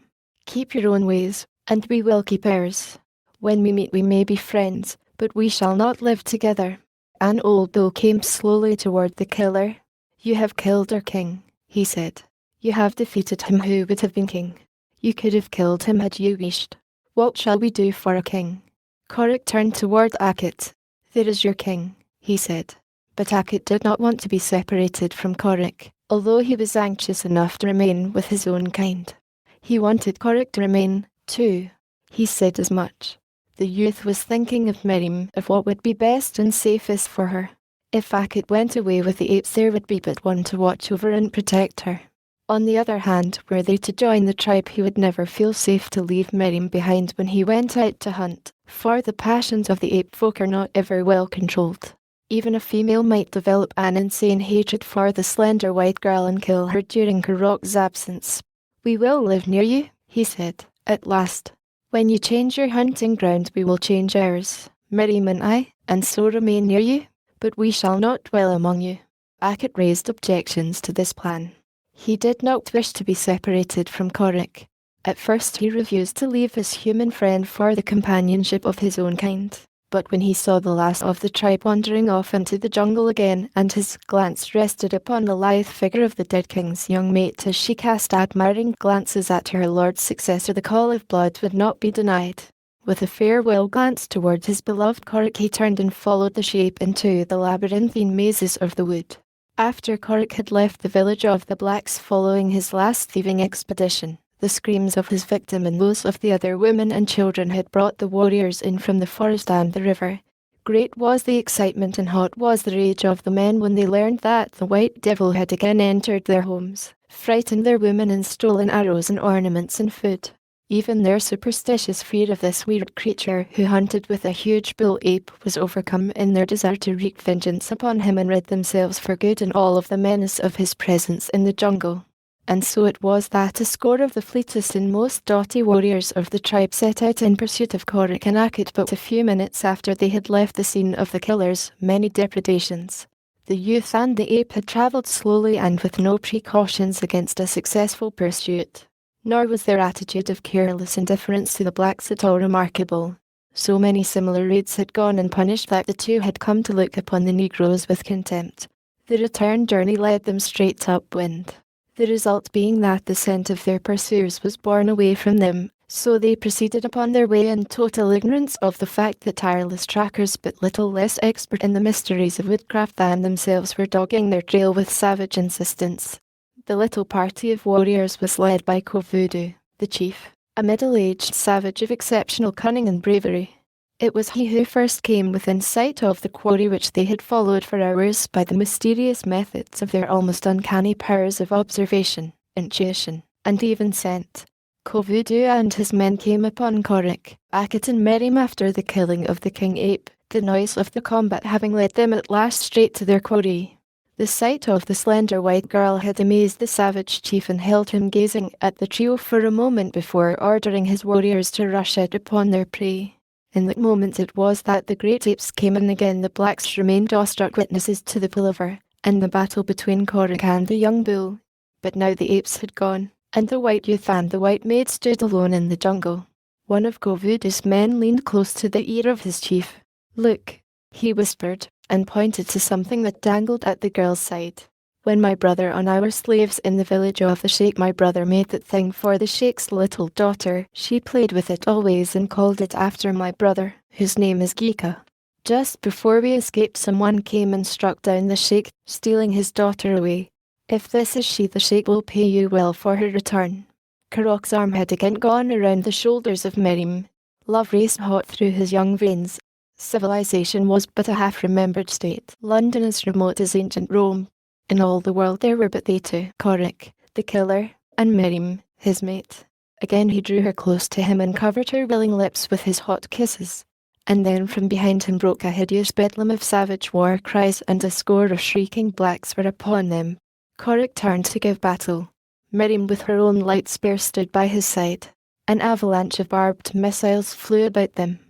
Keep your own ways, and we will keep ours. When we meet we may be friends, but we shall not live together. An old bull came slowly toward the killer. You have killed our king, he said. You have defeated him who would have been king. You could have killed him had you wished. What shall we do for a king? Korik turned toward Akit. There is your king, he said. But Akit did not want to be separated from Korik, although he was anxious enough to remain with his own kind. He wanted Korik to remain, too. He said as much. The youth was thinking of Miriam, of what would be best and safest for her. If Akut went away with the apes, there would be but one to watch over and protect her. On the other hand, were they to join the tribe, he would never feel safe to leave Miriam behind when he went out to hunt, for the passions of the ape folk are not ever well controlled. Even a female might develop an insane hatred for the slender white girl and kill her during Karok's absence. "We will live near you," he said, at last. "When you change your hunting ground, we will change ours, Miriam and I, and so remain near you. But we shall not dwell among you." Akut raised objections to this plan. He did not wish to be separated from Korok. At first he refused to leave his human friend for the companionship of his own kind. But when he saw the last of the tribe wandering off into the jungle again, and his glance rested upon the lithe figure of the dead king's young mate as she cast admiring glances at her lord's successor, the call of blood would not be denied. With a farewell glance toward his beloved Korok, he turned and followed the shape into the labyrinthine mazes of the wood. After Korok had left the village of the blacks following his last thieving expedition, the screams of his victim and those of the other women and children had brought the warriors in from the forest and the river. Great was the excitement and hot was the rage of the men when they learned that the white devil had again entered their homes, frightened their women and stolen arrows and ornaments and food. Even their superstitious fear of this weird creature who hunted with a huge bull ape was overcome in their desire to wreak vengeance upon him and rid themselves for good and all of the menace of his presence in the jungle. And so it was that a score of the fleetest and most doughty warriors of the tribe set out in pursuit of Korok and Akut, but a few minutes after they had left the scene of the killer's many depredations. The youth and the ape had travelled slowly and with no precautions against a successful pursuit. Nor was their attitude of careless indifference to the blacks at all remarkable. So many similar raids had gone unpunished that the two had come to look upon the Negroes with contempt. The return journey led them straight upwind, the result being that the scent of their pursuers was borne away from them, so they proceeded upon their way in total ignorance of the fact that tireless trackers but little less expert in the mysteries of woodcraft than themselves were dogging their trail with savage insistence. The little party of warriors was led by Kovudu, the chief, a middle-aged savage of exceptional cunning and bravery. It was he who first came within sight of the quarry which they had followed for hours by the mysterious methods of their almost uncanny powers of observation, intuition, and even scent. Kovudu and his men came upon Korok, Akut and Miriam after the killing of the king ape, the noise of the combat having led them at last straight to their quarry. The sight of the slender white girl had amazed the savage chief and held him gazing at the trio for a moment before ordering his warriors to rush out upon their prey. In that moment it was that the great apes came, and again the blacks remained awestruck witnesses to the palaver and the battle between Korok and the young bull. But now the apes had gone, and the white youth and the white maid stood alone in the jungle. One of Kovudu's men leaned close to the ear of his chief. "Look," he whispered, and pointed to something that dangled at the girl's side. "When my brother and I were slaves in the village of the sheikh, my brother made that thing for the sheikh's little daughter. She played with it always and called it after my brother, whose name is Gika. Just before we escaped, someone came and struck down the sheikh, stealing his daughter away. If this is she, the sheikh will pay you well for her return." Karok's arm had again gone around the shoulders of Miriam. Love raced hot through his young veins. Civilization was but a half-remembered state. London as remote as ancient Rome. In all the world there were but they two, Korok, the killer, and Miriam, his mate. Again he drew her close to him and covered her willing lips with his hot kisses. And then from behind him broke a hideous bedlam of savage war cries, and a score of shrieking blacks were upon them. Korok turned to give battle. Miriam with her own light spear stood by his side. An avalanche of barbed missiles flew about them.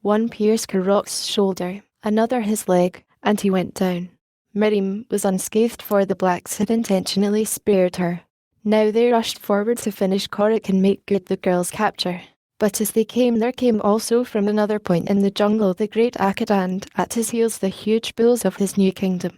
One pierced Karok's shoulder, another his leg, and he went down. Miriam was unscathed, for the blacks had intentionally spared her. Now they rushed forward to finish Korok and make good the girl's capture. But as they came, there came also from another point in the jungle the great Akut, and at his heels the huge bulls of his new kingdom.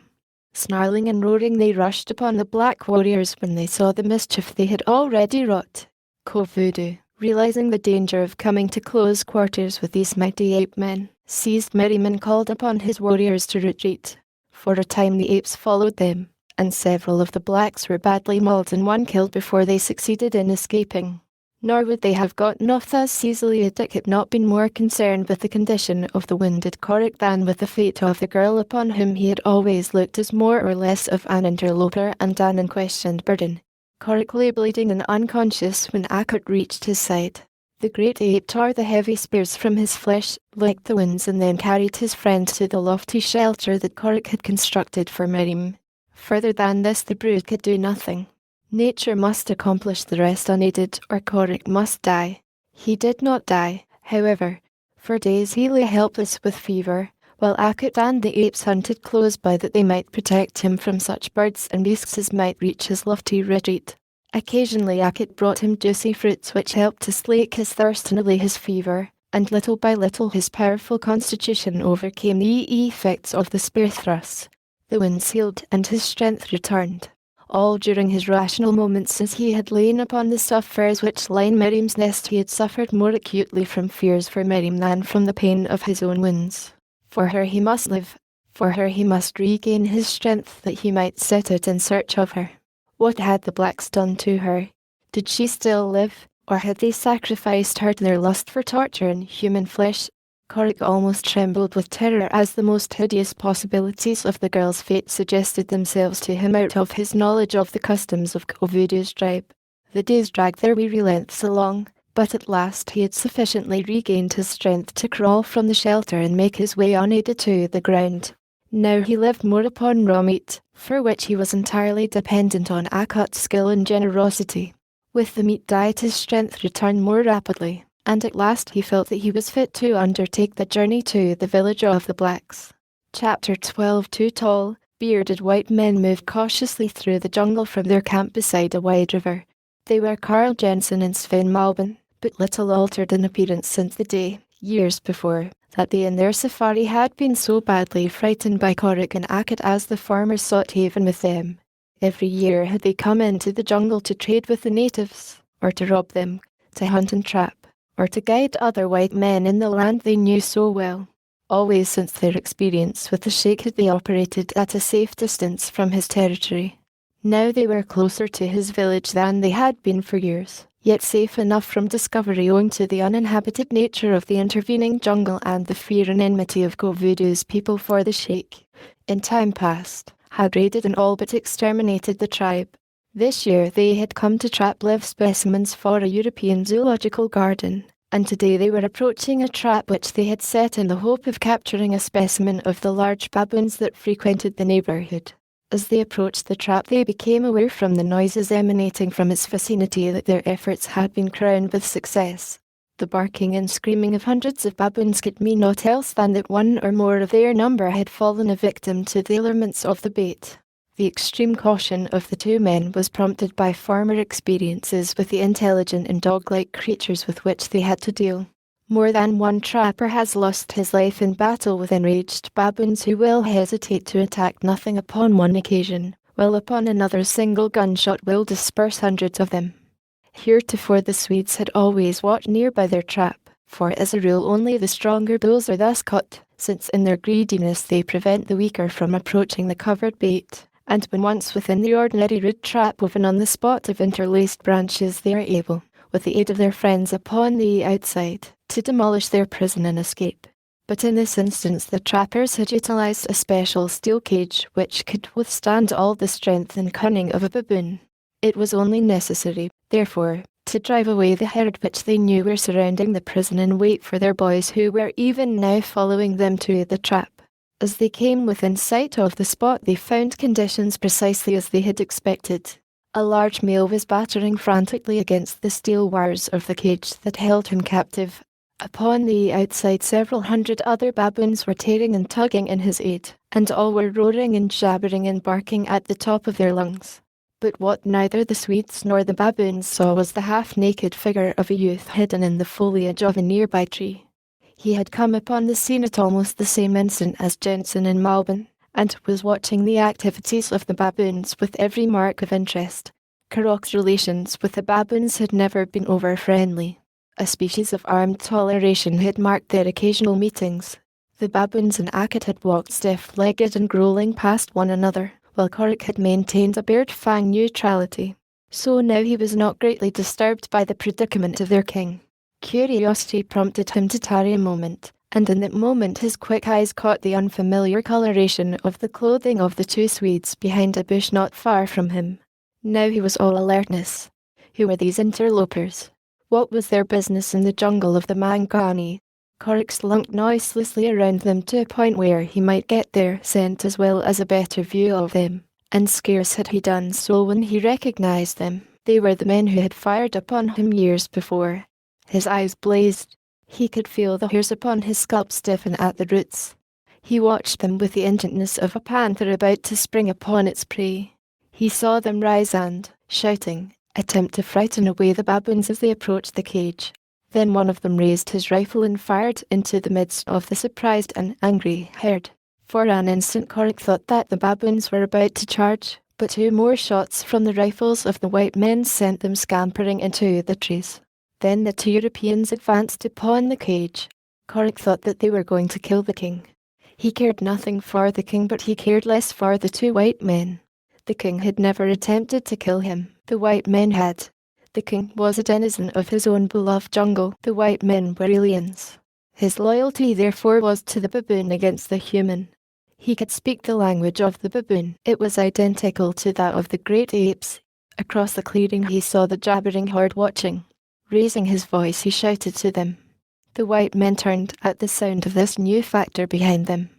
Snarling and roaring they rushed upon the black warriors when they saw the mischief they had already wrought. Kovudu, realizing the danger of coming to close quarters with these mighty ape men, seized Miriam and called upon his warriors to retreat. For a time the apes followed them, and several of the blacks were badly mauled and one killed before they succeeded in escaping. Nor would they have gotten off thus easily had Dick had not been more concerned with the condition of the wounded Corrick than with the fate of the girl upon whom he had always looked as more or less of an interloper and an unquestioned burden. Corrick lay bleeding and unconscious when Akkot reached his side. The great ape tore the heavy spears from his flesh, licked the wounds, and then carried his friend to the lofty shelter that Corrick had constructed for Miriam. Further than this the brood could do nothing. Nature must accomplish the rest unaided, or Corrick must die. He did not die, however. For days he lay helpless with fever, while Akkot and the apes hunted close by that they might protect him from such birds and beasts as might reach his lofty retreat. Occasionally Akkot brought him juicy fruits which helped to slake his thirst and allay his fever, and little by little his powerful constitution overcame the effects of the spear thrusts. The wounds healed and his strength returned. All during his rational moments since he had lain upon the soft furs which line Miriam's nest he had suffered more acutely from fears for Miriam than from the pain of his own wounds. For her he must live. For her he must regain his strength that he might set out in search of her. What had the blacks done to her? Did she still live, or had they sacrificed her to their lust for torture in human flesh? Corrick almost trembled with terror as the most hideous possibilities of the girl's fate suggested themselves to him out of his knowledge of the customs of Kovudu's tribe. The days dragged their weary lengths along, but at last he had sufficiently regained his strength to crawl from the shelter and make his way unaided to the ground. Now he lived more upon raw meat, for which he was entirely dependent on Akkot's skill and generosity. With the meat diet his strength returned more rapidly, and at last he felt that he was fit to undertake the journey to the village of the blacks. Chapter 12. Two tall, bearded white men moved cautiously through the jungle from their camp beside a wide river. They were Carl Jensen and Sven Malben, but little altered in appearance since the day, years before, that they in their safari had been so badly frightened by Corrick and Akkot as the former sought haven with them. Every year had they come into the jungle to trade with the natives, or to rob them, to hunt and trap, or to guide other white men in the land they knew so well. Always since their experience with the Sheikh had they operated at a safe distance from his territory. Now they were closer to his village than they had been for years, yet safe enough from discovery owing to the uninhabited nature of the intervening jungle and the fear and enmity of Kovudu's people for the Sheikh, in time past, had raided and all but exterminated the tribe. This year they had come to trap live specimens for a European zoological garden, and today they were approaching a trap which they had set in the hope of capturing a specimen of the large baboons that frequented the neighbourhood. As they approached the trap they became aware from the noises emanating from its vicinity that their efforts had been crowned with success. The barking and screaming of hundreds of baboons could mean naught else than that one or more of their number had fallen a victim to the allurements of the bait. The extreme caution of the two men was prompted by former experiences with the intelligent and dog-like creatures with which they had to deal. More than one trapper has lost his life in battle with enraged baboons who will hesitate to attack nothing upon one occasion, while upon another single gunshot will disperse hundreds of them. Heretofore the Swedes had always watched near by their trap, for as a rule only the stronger bulls are thus caught, since in their greediness they prevent the weaker from approaching the covered bait. And when once within the ordinary rude trap woven on the spot of interlaced branches they are able, with the aid of their friends upon the outside, to demolish their prison and escape. But in this instance the trappers had utilized a special steel cage which could withstand all the strength and cunning of a baboon. It was only necessary, therefore, to drive away the herd which they knew were surrounding the prison and wait for their boys who were even now following them to the trap. As they came within sight of the spot they found conditions precisely as they had expected. A large male was battering frantically against the steel wires of the cage that held him captive. Upon the outside several hundred other baboons were tearing and tugging in his aid, and all were roaring and jabbering and barking at the top of their lungs. But what neither the Swedes nor the baboons saw was the half-naked figure of a youth hidden in the foliage of a nearby tree. He had come upon the scene at almost the same instant as Jensen and Malben, and was watching the activities of the baboons with every mark of interest. Karokk's relations with the baboons had never been over-friendly. A species of armed toleration had marked their occasional meetings. The baboons and Akkot had walked stiff-legged and growling past one another, while Corrick had maintained a bird-fang neutrality. So now he was not greatly disturbed by the predicament of their king. Curiosity prompted him to tarry a moment, and in that moment his quick eyes caught the unfamiliar coloration of the clothing of the two Swedes behind a bush not far from him. Now he was all alertness. Who were these interlopers? What was their business in the jungle of the Mangani? Korik slunk noiselessly around them to a point where he might get their scent as well as a better view of them, and scarce had he done so when he recognized them. They were the men who had fired upon him years before. His eyes blazed. He could feel the hairs upon his scalp stiffen at the roots. He watched them with the intentness of a panther about to spring upon its prey. He saw them rise and, shouting, attempt to frighten away the baboons as they approached the cage. Then one of them raised his rifle and fired into the midst of the surprised and angry herd. For an instant Korik thought that the baboons were about to charge, but 2 more shots from the rifles of the white men sent them scampering into the trees. Then the 2 Europeans advanced upon the cage. Korik thought that they were going to kill the king. He cared nothing for the king, but he cared less for the 2 white men. The king had never attempted to kill him. The white men had. The king was a denizen of his own beloved jungle. The white men were aliens. His loyalty therefore was to the baboon against the human. He could speak the language of the baboon. It was identical to that of the great apes. Across the clearing he saw the jabbering horde watching. Raising his voice he shouted to them. The white men turned at the sound of this new factor behind them.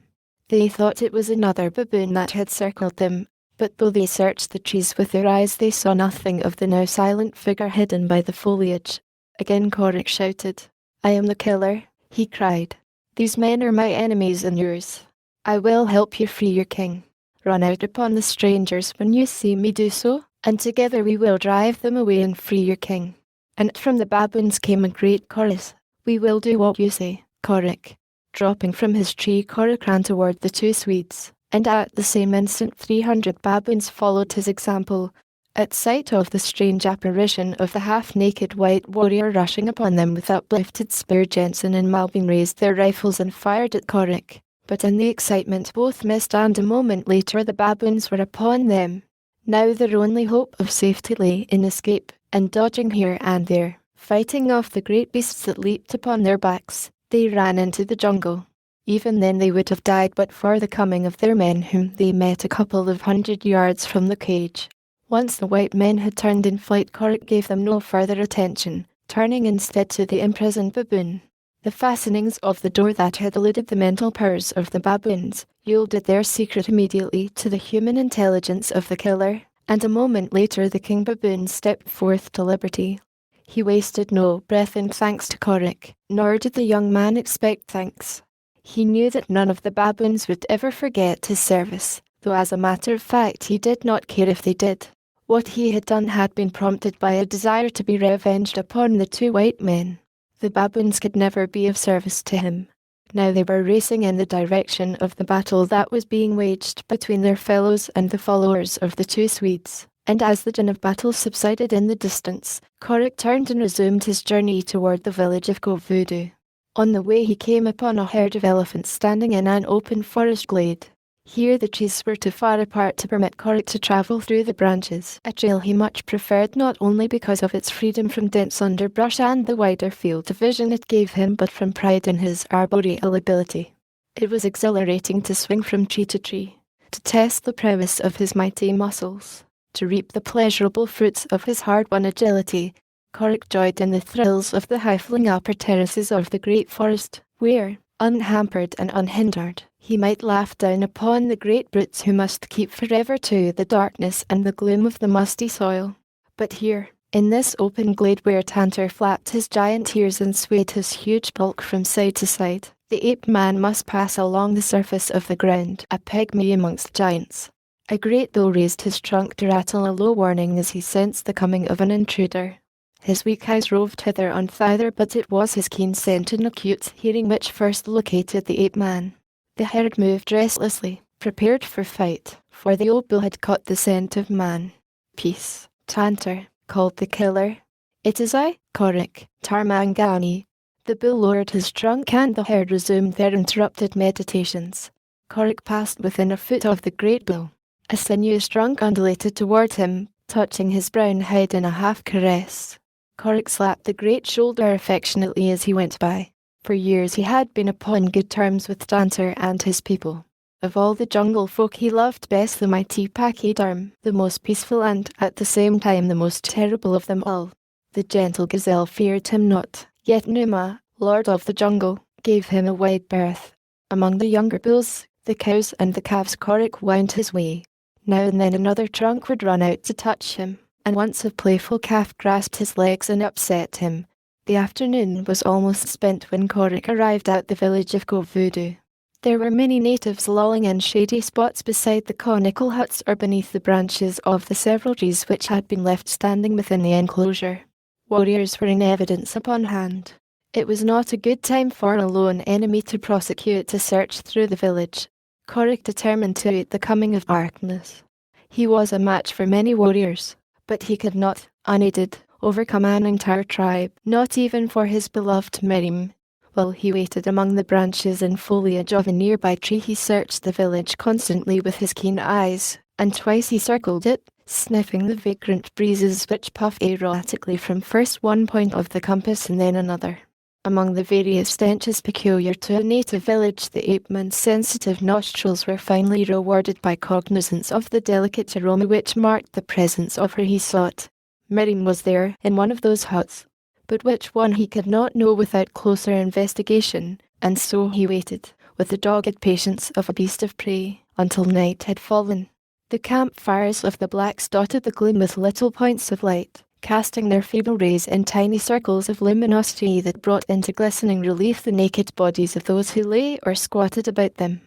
They thought it was another baboon that had circled them, but though they searched the trees with their eyes they saw nothing of the now silent figure hidden by the foliage. Again Korik shouted. I am the killer, he cried. These men are my enemies and yours. I will help you free your king. Run out upon the strangers when you see me do so, and together we will drive them away and free your king. And from the baboons came a great chorus. We will do what you say, Korik. Dropping from his tree, Korik ran toward the 2 Swedes, and at the same instant 300 baboons followed his example. At sight of the strange apparition of the half-naked white warrior rushing upon them with uplifted spear, Jensen and Malbin raised their rifles and fired at Korik. But in the excitement both missed, and a moment later the baboons were upon them. Now their only hope of safety lay in escape, and dodging here and there, fighting off the great beasts that leaped upon their backs, they ran into the jungle. Even then they would have died but for the coming of their men, whom they met a couple of 100 yards from the cage. Once the white men had turned in flight, Korik gave them no further attention, turning instead to the imprisoned baboon. The fastenings of the door that had eluded the mental powers of the baboons yielded their secret immediately to the human intelligence of the killer, and a moment later the king baboon stepped forth to liberty. He wasted no breath in thanks to Korik, nor did the young man expect thanks. He knew that none of the baboons would ever forget his service, though as a matter of fact he did not care if they did. What he had done had been prompted by a desire to be revenged upon the 2 white men. The baboons could never be of service to him. Now they were racing in the direction of the battle that was being waged between their fellows and the followers of the 2 Swedes, and as the din of battle subsided in the distance, Korik turned and resumed his journey toward the village of Kovudu. On the way he came upon a herd of elephants standing in an open forest glade. Here the trees were too far apart to permit Korik to travel through the branches, a trail he much preferred not only because of its freedom from dense underbrush and the wider field of vision it gave him, but from pride in his arboreal ability. It was exhilarating to swing from tree to tree, to test the prowess of his mighty muscles, to reap the pleasurable fruits of his hard-won agility. Korik joyed in the thrills of the high-flung upper terraces of the great forest, where, unhampered and unhindered, he might laugh down upon the great brutes who must keep forever to the darkness and the gloom of the musty soil. But here, in this open glade where Tantor flapped his giant ears and swayed his huge bulk from side to side, the ape-man must pass along the surface of the ground, a pygmy amongst giants. A great bill raised his trunk to rattle a low warning as he sensed the coming of an intruder. His weak eyes roved hither and thither, but it was his keen scent and acute hearing which first located the ape-man. The herd moved restlessly, prepared for fight, for the old bull had caught the scent of man. Peace, Tantor, called the killer. It is I, Korik, Tarmangani. The bull lowered his trunk and the herd resumed their interrupted meditations. Korik passed within a foot of the great bull. A sinuous trunk undulated toward him, touching his brown head in a half-caress. Korik slapped the great shoulder affectionately as he went by. For years he had been upon good terms with Dancer and his people. Of all the jungle folk he loved best the mighty Pachyderm, the most peaceful and, at the same time, the most terrible of them all. The gentle gazelle feared him not, yet Numa, lord of the jungle, gave him a wide berth. Among the younger bulls, the cows and the calves Korik wound his way. Now and then another trunk would run out to touch him, and once a playful calf grasped his legs and upset him. The afternoon was almost spent when Korik arrived at the village of Kovudu. There were many natives lolling in shady spots beside the conical huts or beneath the branches of the several trees which had been left standing within the enclosure. Warriors were in evidence upon hand. It was not a good time for a lone enemy to prosecute a search through the village. Korik determined to await the coming of darkness. He was a match for many warriors, but he could not, unaided, overcome an entire tribe, not even for his beloved Merim. While he waited among the branches and foliage of a nearby tree, he searched the village constantly with his keen eyes, and twice he circled it, sniffing the vagrant breezes which puffed erratically from first one point of the compass and then another. Among the various stenches peculiar to a native village, the ape-man's sensitive nostrils were finally rewarded by cognizance of the delicate aroma which marked the presence of her he sought. Merim was there, in one of those huts, but which one he could not know without closer investigation, and so he waited, with the dogged patience of a beast of prey, until night had fallen. The campfires of the blacks dotted the gloom with little points of light, casting their feeble rays in tiny circles of luminosity that brought into glistening relief the naked bodies of those who lay or squatted about them.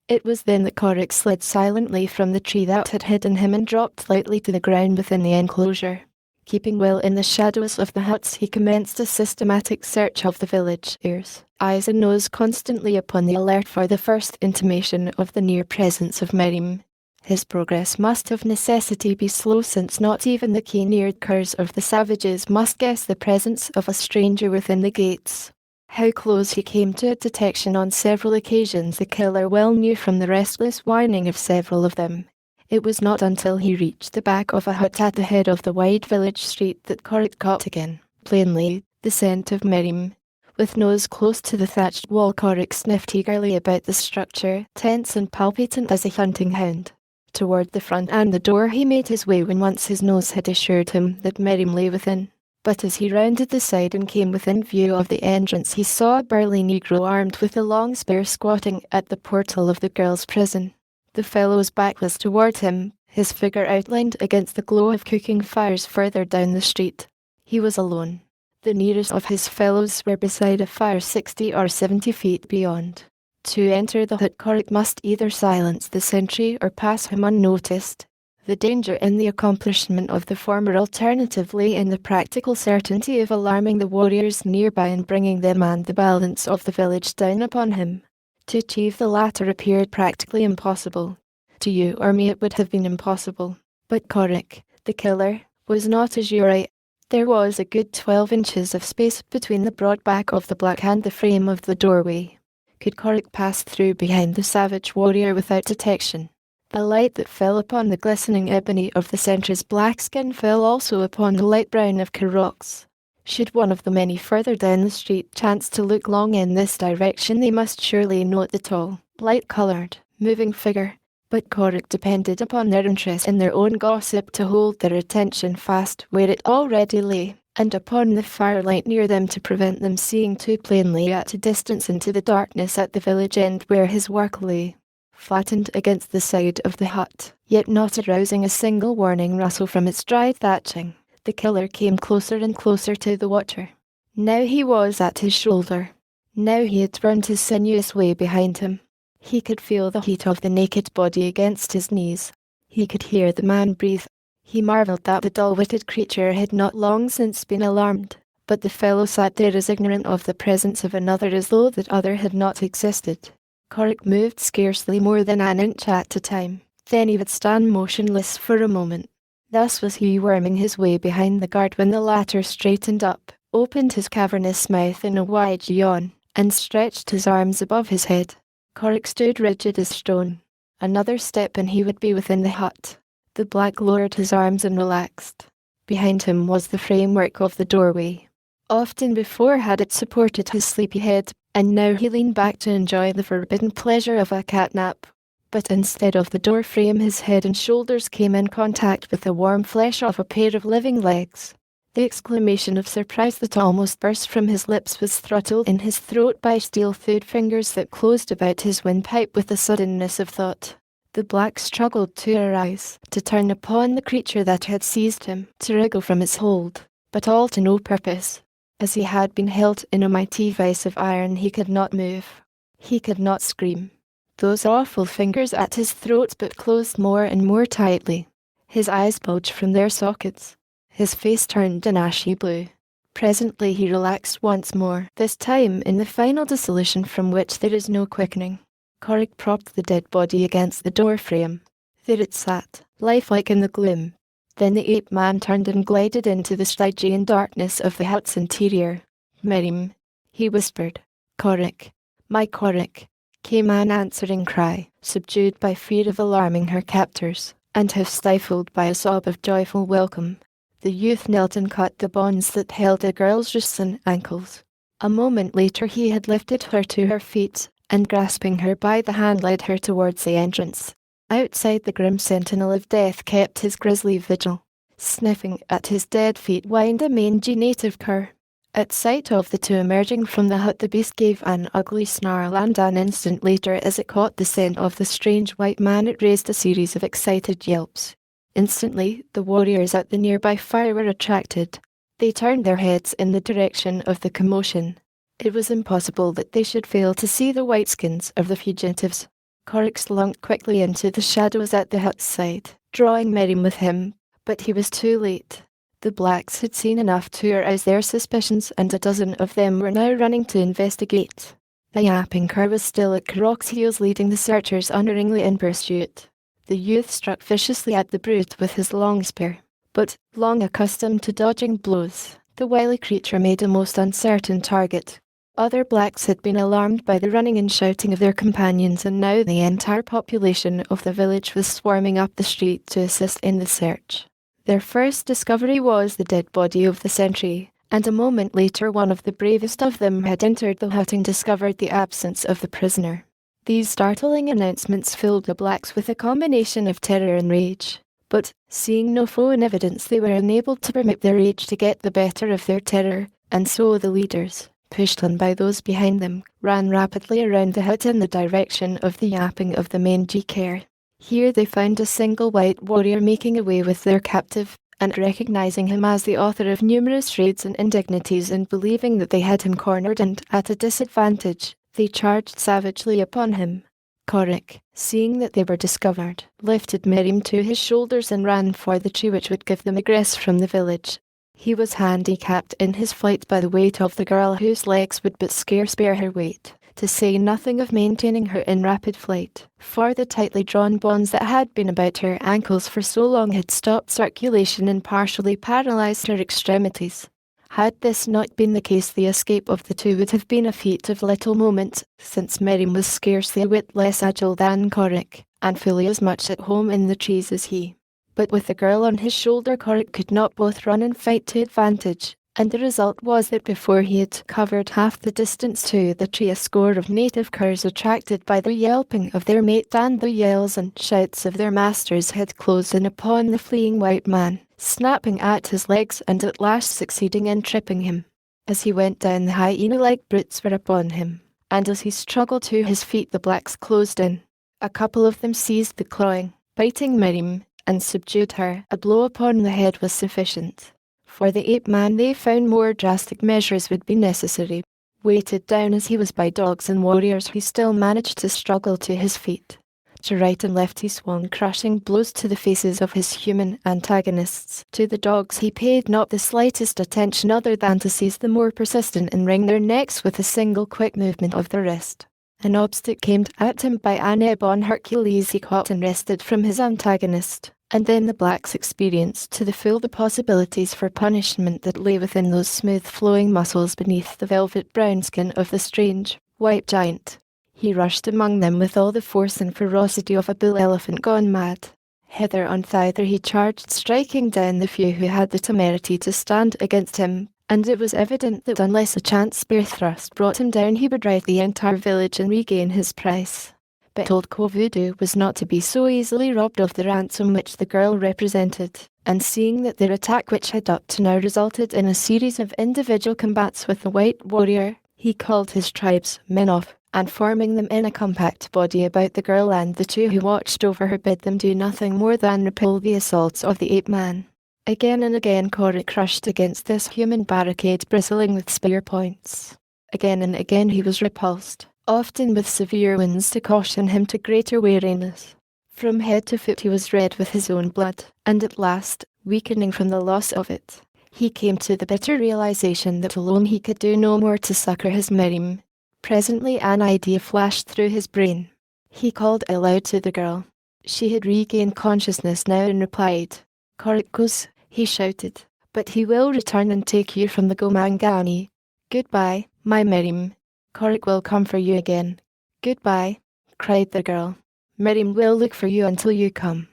It was then that Korik slid silently from the tree that had hidden him and dropped lightly to the ground within the enclosure. Keeping well in the shadows of the huts, he commenced a systematic search of the village, ears, eyes and nose constantly upon the alert for the first intimation of the near presence of Merim. His progress must of necessity be slow, since not even the keen-eared curs of the savages must guess the presence of a stranger within the gates. How close he came to detection on several occasions the killer well knew from the restless whining of several of them. It was not until he reached the back of a hut at the head of the wide village street that Korik caught again, plainly, the scent of Merim. With nose close to the thatched wall, Korik sniffed eagerly about the structure, tense and palpitant as a hunting hound. Toward the front and the door he made his way when once his nose had assured him that Merim lay within. But as he rounded the side and came within view of the entrance, he saw a burly negro armed with a long spear squatting at the portal of the girls' prison. The fellow's back was toward him, his figure outlined against the glow of cooking fires further down the street. He was alone. The nearest of his fellows were beside a fire 60 or 70 feet beyond. To enter the hut, Korik must either silence the sentry or pass him unnoticed. The danger in the accomplishment of the former alternative lay in the practical certainty of alarming the warriors nearby and bringing them and the balance of the village down upon him. To achieve the latter appeared practically impossible. To you or me it would have been impossible. But Korik, the killer, was not as you right. There was a good 12 inches of space between the broad back of the black and the frame of the doorway. Could Korik pass through behind the savage warrior without detection? The light that fell upon the glistening ebony of the sentry's black skin fell also upon the light brown of Kurok's. Should one of the many further down the street chance to look long in this direction, they must surely note the tall, light-coloured, moving figure. But Korik depended upon their interest in their own gossip to hold their attention fast where it already lay, and upon the firelight near them to prevent them seeing too plainly at a distance into the darkness at the village end where his work lay, flattened against the side of the hut, yet not arousing a single warning rustle from its dry thatching. The killer came closer and closer to the watcher. Now he was at his shoulder. Now he had turned his sinuous way behind him. He could feel the heat of the naked body against his knees. He could hear the man breathe. He marvelled that the dull-witted creature had not long since been alarmed, but the fellow sat there as ignorant of the presence of another as though that other had not existed. Korik moved scarcely more than an inch at a time. Then he would stand motionless for a moment. Thus was he worming his way behind the guard when the latter straightened up, opened his cavernous mouth in a wide yawn, and stretched his arms above his head. Korik stood rigid as stone. Another step and he would be within the hut. The black lowered his arms and relaxed. Behind him was the framework of the doorway. Often before had it supported his sleepy head, and now he leaned back to enjoy the forbidden pleasure of a catnap. But instead of the door frame, his head and shoulders came in contact with the warm flesh of a pair of living legs. The exclamation of surprise that almost burst from his lips was throttled in his throat by steel-thawed fingers that closed about his windpipe with the suddenness of thought. The black struggled to arise, to turn upon the creature that had seized him, to wriggle from its hold, but all to no purpose. As he had been held in a mighty vice of iron, he could not move. He could not scream. Those awful fingers at his throat but closed more and more tightly. His eyes bulged from their sockets. His face turned an ashy blue. Presently he relaxed once more, this time in the final dissolution from which there is no quickening. Corrick propped the dead body against the door frame. There it sat, lifelike in the gloom. Then the ape-man turned and glided into the Stygian darkness of the hut's interior. "Miriam," he whispered. "Corrick, my Corrick," came an answering cry, subdued by fear of alarming her captors, and half stifled by a sob of joyful welcome. The youth knelt and cut the bonds that held the girl's wrists and ankles. A moment later he had lifted her to her feet, and grasping her by the hand led her towards the entrance. Outside, the grim sentinel of death kept his grisly vigil. Sniffing at his dead feet whined a mangy native cur. At sight of the two emerging from the hut, the beast gave an ugly snarl, and an instant later, as it caught the scent of the strange white man, it raised a series of excited yelps. Instantly, the warriors at the nearby fire were attracted. They turned their heads in the direction of the commotion. It was impossible that they should fail to see the whiteskins of the fugitives. Corrick slunk quickly into the shadows at the hut's side, drawing Miriam with him, but he was too late. The blacks had seen enough to arouse their suspicions, and a dozen of them were now running to investigate. The yapping cur was still at Corrick's heels, leading the searchers unerringly in pursuit. The youth struck viciously at the brute with his long spear, but, long accustomed to dodging blows, the wily creature made a most uncertain target. Other blacks had been alarmed by the running and shouting of their companions, and now the entire population of the village was swarming up the street to assist in the search. Their first discovery was the dead body of the sentry, and a moment later one of the bravest of them had entered the hut and discovered the absence of the prisoner. These startling announcements filled the blacks with a combination of terror and rage, but, seeing no foe in evidence, they were unable to permit their rage to get the better of their terror, and so the leaders, pushed on by those behind them, ran rapidly around the hut in the direction of the yapping of the mangy cur. Here they found a single white warrior making away with their captive, and recognizing him as the author of numerous raids and indignities, and believing that they had him cornered and at a disadvantage, they charged savagely upon him. Corrick, seeing that they were discovered, lifted Miriam to his shoulders and ran for the tree which would give them egress from the village. He was handicapped in his flight by the weight of the girl, whose legs would but scarce bear her weight, to say nothing of maintaining her in rapid flight, for the tightly drawn bonds that had been about her ankles for so long had stopped circulation and partially paralysed her extremities. Had this not been the case, the escape of the two would have been a feat of little moment, since Miriam was scarcely a whit less agile than Corrick, and fully as much at home in the trees as he. But with the girl on his shoulder, Corrick could not both run and fight to advantage, and the result was that before he had covered half the distance to the tree, a score of native curs, attracted by the yelping of their mate and the yells and shouts of their masters, had closed in upon the fleeing white man, snapping at his legs and at last succeeding in tripping him. As he went down, the hyena-like brutes were upon him, and as he struggled to his feet, the blacks closed in. A couple of them seized the clawing, biting Miriam, and subdued her. A blow upon the head was sufficient. For the ape-man, they found more drastic measures would be necessary. Weighted down as he was by dogs and warriors, he still managed to struggle to his feet. To right and left he swung, crushing blows to the faces of his human antagonists. To the dogs he paid not the slightest attention other than to seize the more persistent and wring their necks with a single quick movement of the wrist. An obstacle came at him by an ebon Hercules he caught and wrested from his antagonist, and then the blacks experienced to the full the possibilities for punishment that lay within those smooth flowing muscles beneath the velvet brown skin of the strange, white giant. He rushed among them with all the force and ferocity of a bull elephant gone mad. Hither and thither he charged, striking down the few who had the temerity to stand against him, and it was evident that unless a chance spear thrust brought him down he would drive the entire village and regain his prize. But old Kovudu was not to be so easily robbed of the ransom which the girl represented, and seeing that their attack, which had up to now resulted in a series of individual combats with the white warrior, he called his tribesmen off, and forming them in a compact body about the girl and the two who watched over her, bid them do nothing more than repel the assaults of the ape-man. Again and again Korik rushed against this human barricade bristling with spear points. Again and again he was repulsed, often with severe wounds to caution him to greater wariness. From head to foot he was red with his own blood, and at last, weakening from the loss of it, he came to the bitter realization that alone he could do no more to succor his Miriam. Presently an idea flashed through his brain. He called aloud to the girl. She had regained consciousness now and replied. "Korik goes," he shouted, "but he will return and take you from the Gomangani. Goodbye, my Miriam. Korik will come for you again." "Goodbye," cried the girl. "Miriam will look for you until you come."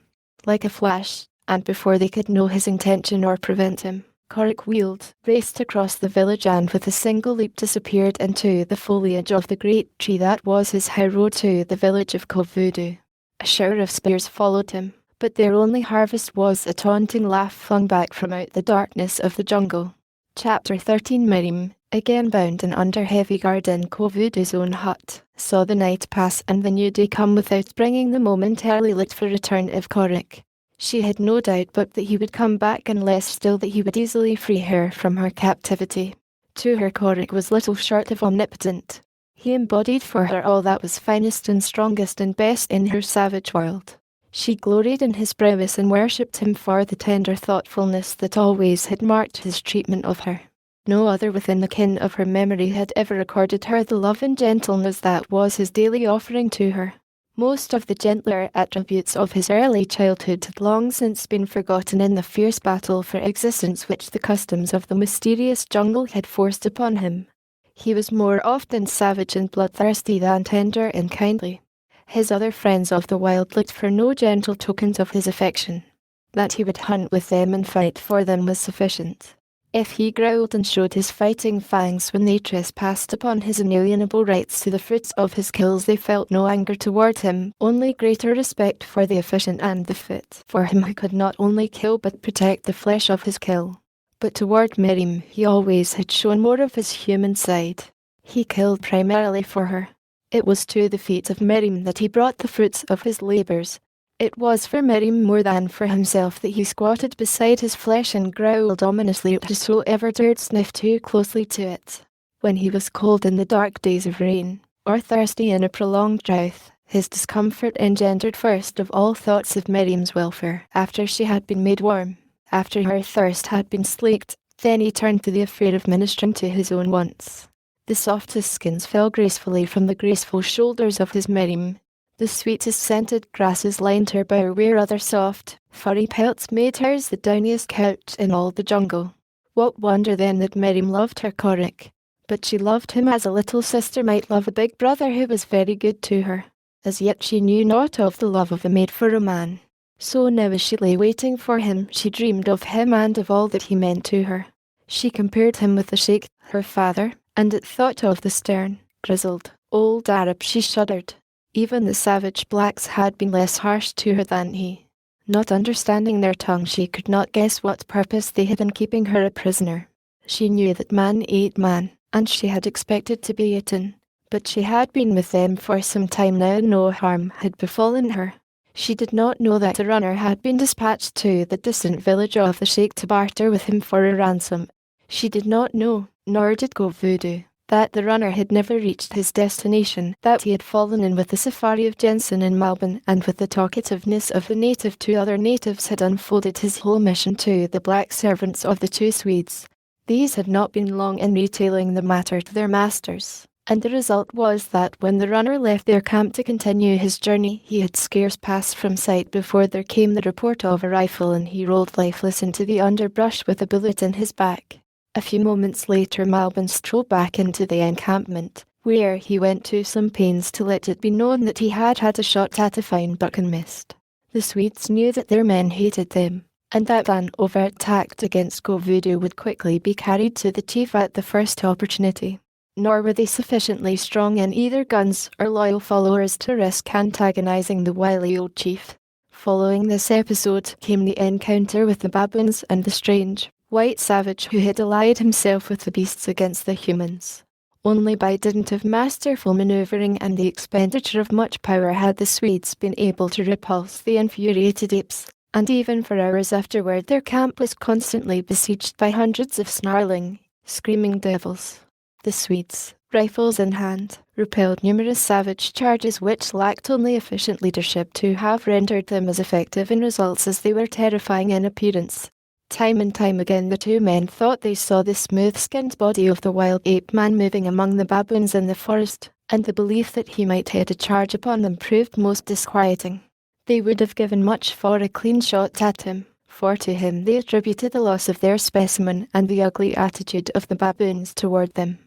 Like a flash, and before they could know his intention or prevent him, Korik wheeled, raced across the village and with a single leap disappeared into the foliage of the great tree that was his high road to the village of Kovudu. A shower of spears followed him, but their only harvest was a taunting laugh flung back from out the darkness of the jungle. Chapter 13. Miriam, again bound and under heavy guard in Kovudu's own hut, saw the night pass and the new day come without bringing the momentarily looked for return of Korik. She had no doubt but that he would come back, and less still that he would easily free her from her captivity. To her Korik was little short of omnipotent. He embodied for her all that was finest and strongest and best in her savage world. She gloried in his prowess and worshipped him for the tender thoughtfulness that always had marked his treatment of her. No other within the kin of her memory had ever accorded her the love and gentleness that was his daily offering to her. Most of the gentler attributes of his early childhood had long since been forgotten in the fierce battle for existence which the customs of the mysterious jungle had forced upon him. He was more often savage and bloodthirsty than tender and kindly. His other friends of the wild looked for no gentle tokens of his affection. That he would hunt with them and fight for them was sufficient. If he growled and showed his fighting fangs when they trespassed upon his inalienable rights to the fruits of his kills, they felt no anger toward him, only greater respect for the efficient and the fit, for him who could not only kill but protect the flesh of his kill. But toward Miriam he always had shown more of his human side. He killed primarily for her. It was to the feet of Miriam that he brought the fruits of his labours. It was for Miriam more than for himself that he squatted beside his flesh and growled ominously at whosoever dared sniff too closely to it. When he was cold in the dark days of rain, or thirsty in a prolonged drought, his discomfort engendered first of all thoughts of Miriam's welfare. After she had been made warm, after her thirst had been slaked, then he turned to the affair of ministering to his own wants. The softest skins fell gracefully from the graceful shoulders of his Miriam. The sweetest scented grasses lined her bower where other soft, furry pelts made hers the downiest couch in all the jungle. What wonder then that Miriam loved her Korik? But she loved him as a little sister might love a big brother who was very good to her. As yet she knew naught of the love of a maid for a man. So now as she lay waiting for him, she dreamed of him and of all that he meant to her. She compared him with the sheikh, her father, and at thought of the stern, grizzled, old Arab she shuddered. Even the savage blacks had been less harsh to her than he. Not understanding their tongue, she could not guess what purpose they had in keeping her a prisoner. She knew that man ate man, and she had expected to be eaten. But she had been with them for some time now and no harm had befallen her. She did not know that a runner had been dispatched to the distant village of the sheikh to barter with him for a ransom. She did not know, nor did Kovudu, that the runner had never reached his destination, that he had fallen in with the safari of Jensen in Melbourne, and with the talkativeness of the native to other natives had unfolded his whole mission to the black servants of the two Swedes. These had not been long in retailing the matter to their masters, and the result was that when the runner left their camp to continue his journey, he had scarce passed from sight before there came the report of a rifle, and he rolled lifeless into the underbrush with a bullet in his back. A few moments later Malbin strolled back into the encampment, where he went to some pains to let it be known that he had had a shot at a fine buck and missed. The Swedes knew that their men hated them, and that an overt attack against Kovudu would quickly be carried to the chief at the first opportunity. Nor were they sufficiently strong in either guns or loyal followers to risk antagonizing the wily old chief. Following this episode came the encounter with the baboons and the strange, white savage who had allied himself with the beasts against the humans. Only by dint of masterful maneuvering and the expenditure of much power had the Swedes been able to repulse the infuriated apes, and even for hours afterward their camp was constantly besieged by hundreds of snarling, screaming devils. The Swedes, rifles in hand, repelled numerous savage charges which lacked only efficient leadership to have rendered them as effective in results as they were terrifying in appearance. Time and time again the two men thought they saw the smooth-skinned body of the wild ape man moving among the baboons in the forest, and the belief that he might head a charge upon them proved most disquieting. They would have given much for a clean shot at him, for to him they attributed the loss of their specimen and the ugly attitude of the baboons toward them.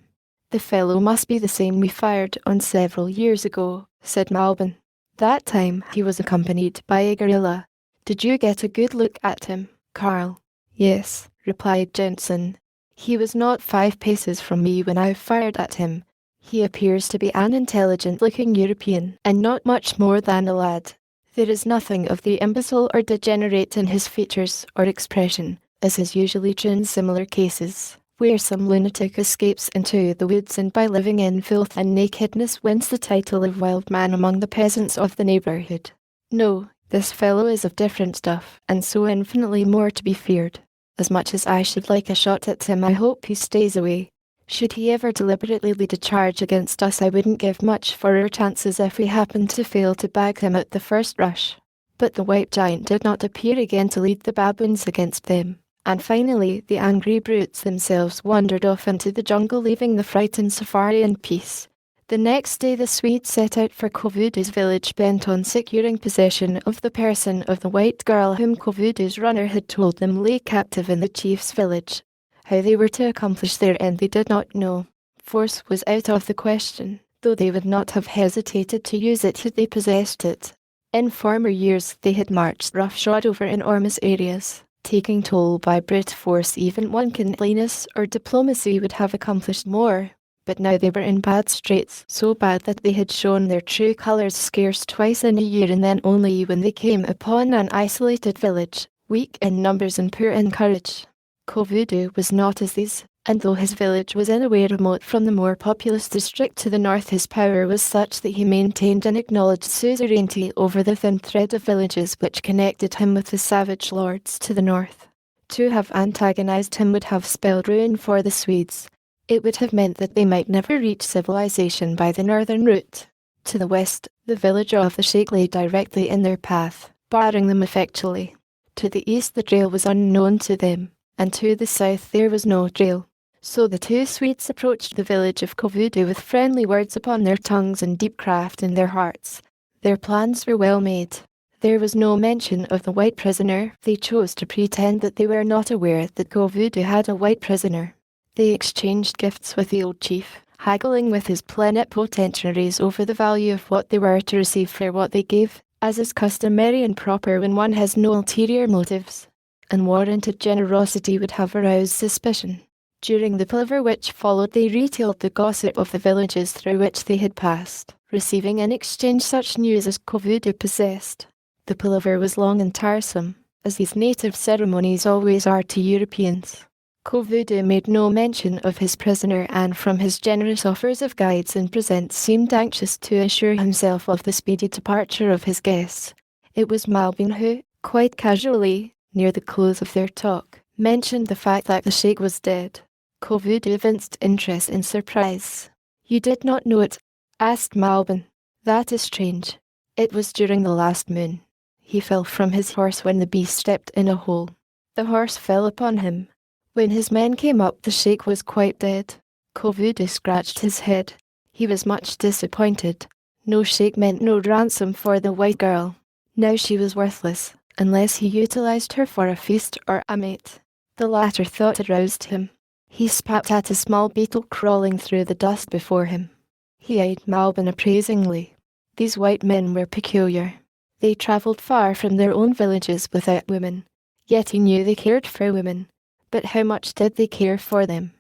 "The fellow must be the same we fired on several years ago," said Malbin. "That time he was accompanied by a gorilla. Did you get a good look at him, Carl?" "Yes," replied Jensen. "He was not 5 paces from me when I fired at him. He appears to be an intelligent-looking European, and not much more than a lad. There is nothing of the imbecile or degenerate in his features or expression, as is usually true in similar cases, where some lunatic escapes into the woods and by living in filth and nakedness wins the title of wild man among the peasants of the neighbourhood. No, this fellow is of different stuff, and so infinitely more to be feared. As much as I should like a shot at him, I hope he stays away. Should he ever deliberately lead a charge against us, I wouldn't give much for our chances if we happened to fail to bag him at the first rush." But the white giant did not appear again to lead the baboons against them, and finally the angry brutes themselves wandered off into the jungle, leaving the frightened safari in peace. The next day the Swedes set out for Kovudu's village, bent on securing possession of the person of the white girl whom Kovudu's runner had told them lay captive in the chief's village. How they were to accomplish their end they did not know. Force was out of the question, though they would not have hesitated to use it had they possessed it. In former years they had marched roughshod over enormous areas, taking toll by brute force. Even one kindliness or diplomacy would have accomplished more. But now they were in bad straits, so bad that they had shown their true colours scarce twice in a year, and then only when they came upon an isolated village, weak in numbers and poor in courage. Kovudu was not as these, and though his village was in a way remote from the more populous district to the north, his power was such that he maintained an acknowledged suzerainty over the thin thread of villages which connected him with the savage lords to the north. To have antagonized him would have spelled ruin for the Swedes. It would have meant that they might never reach civilization by the northern route. To the west, the village of the Sheikh lay directly in their path, barring them effectually. To the east the trail was unknown to them, and to the south there was no trail. So the two Swedes approached the village of Kovudu with friendly words upon their tongues and deep craft in their hearts. Their plans were well made. There was no mention of the white prisoner. They chose to pretend that they were not aware that Kovudu had a white prisoner. They exchanged gifts with the old chief, haggling with his plenipotentiaries over the value of what they were to receive for what they gave, as is customary and proper when one has no ulterior motives. Unwarranted generosity would have aroused suspicion. During the palaver which followed they retailed the gossip of the villages through which they had passed, receiving in exchange such news as Kovudu possessed. The palaver was long and tiresome, as these native ceremonies always are to Europeans. Kovudu made no mention of his prisoner, and from his generous offers of guides and presents seemed anxious to assure himself of the speedy departure of his guests. It was Malbin who, quite casually, near the close of their talk, mentioned the fact that the Sheikh was dead. Kovudu evinced interest and surprise. "You did not know it?" asked Malbin. "That is strange. It was during the last moon. He fell from his horse when the beast stepped in a hole. The horse fell upon him. When his men came up, the Sheikh was quite dead." Kovudu scratched his head. He was much disappointed. No Sheikh meant no ransom for the white girl. Now she was worthless, unless he utilized her for a feast or a mate. The latter thought aroused him. He spat at a small beetle crawling through the dust before him. He eyed Malbin appraisingly. These white men were peculiar. They travelled far from their own villages without women. Yet he knew they cared for women. But how much did they care for them?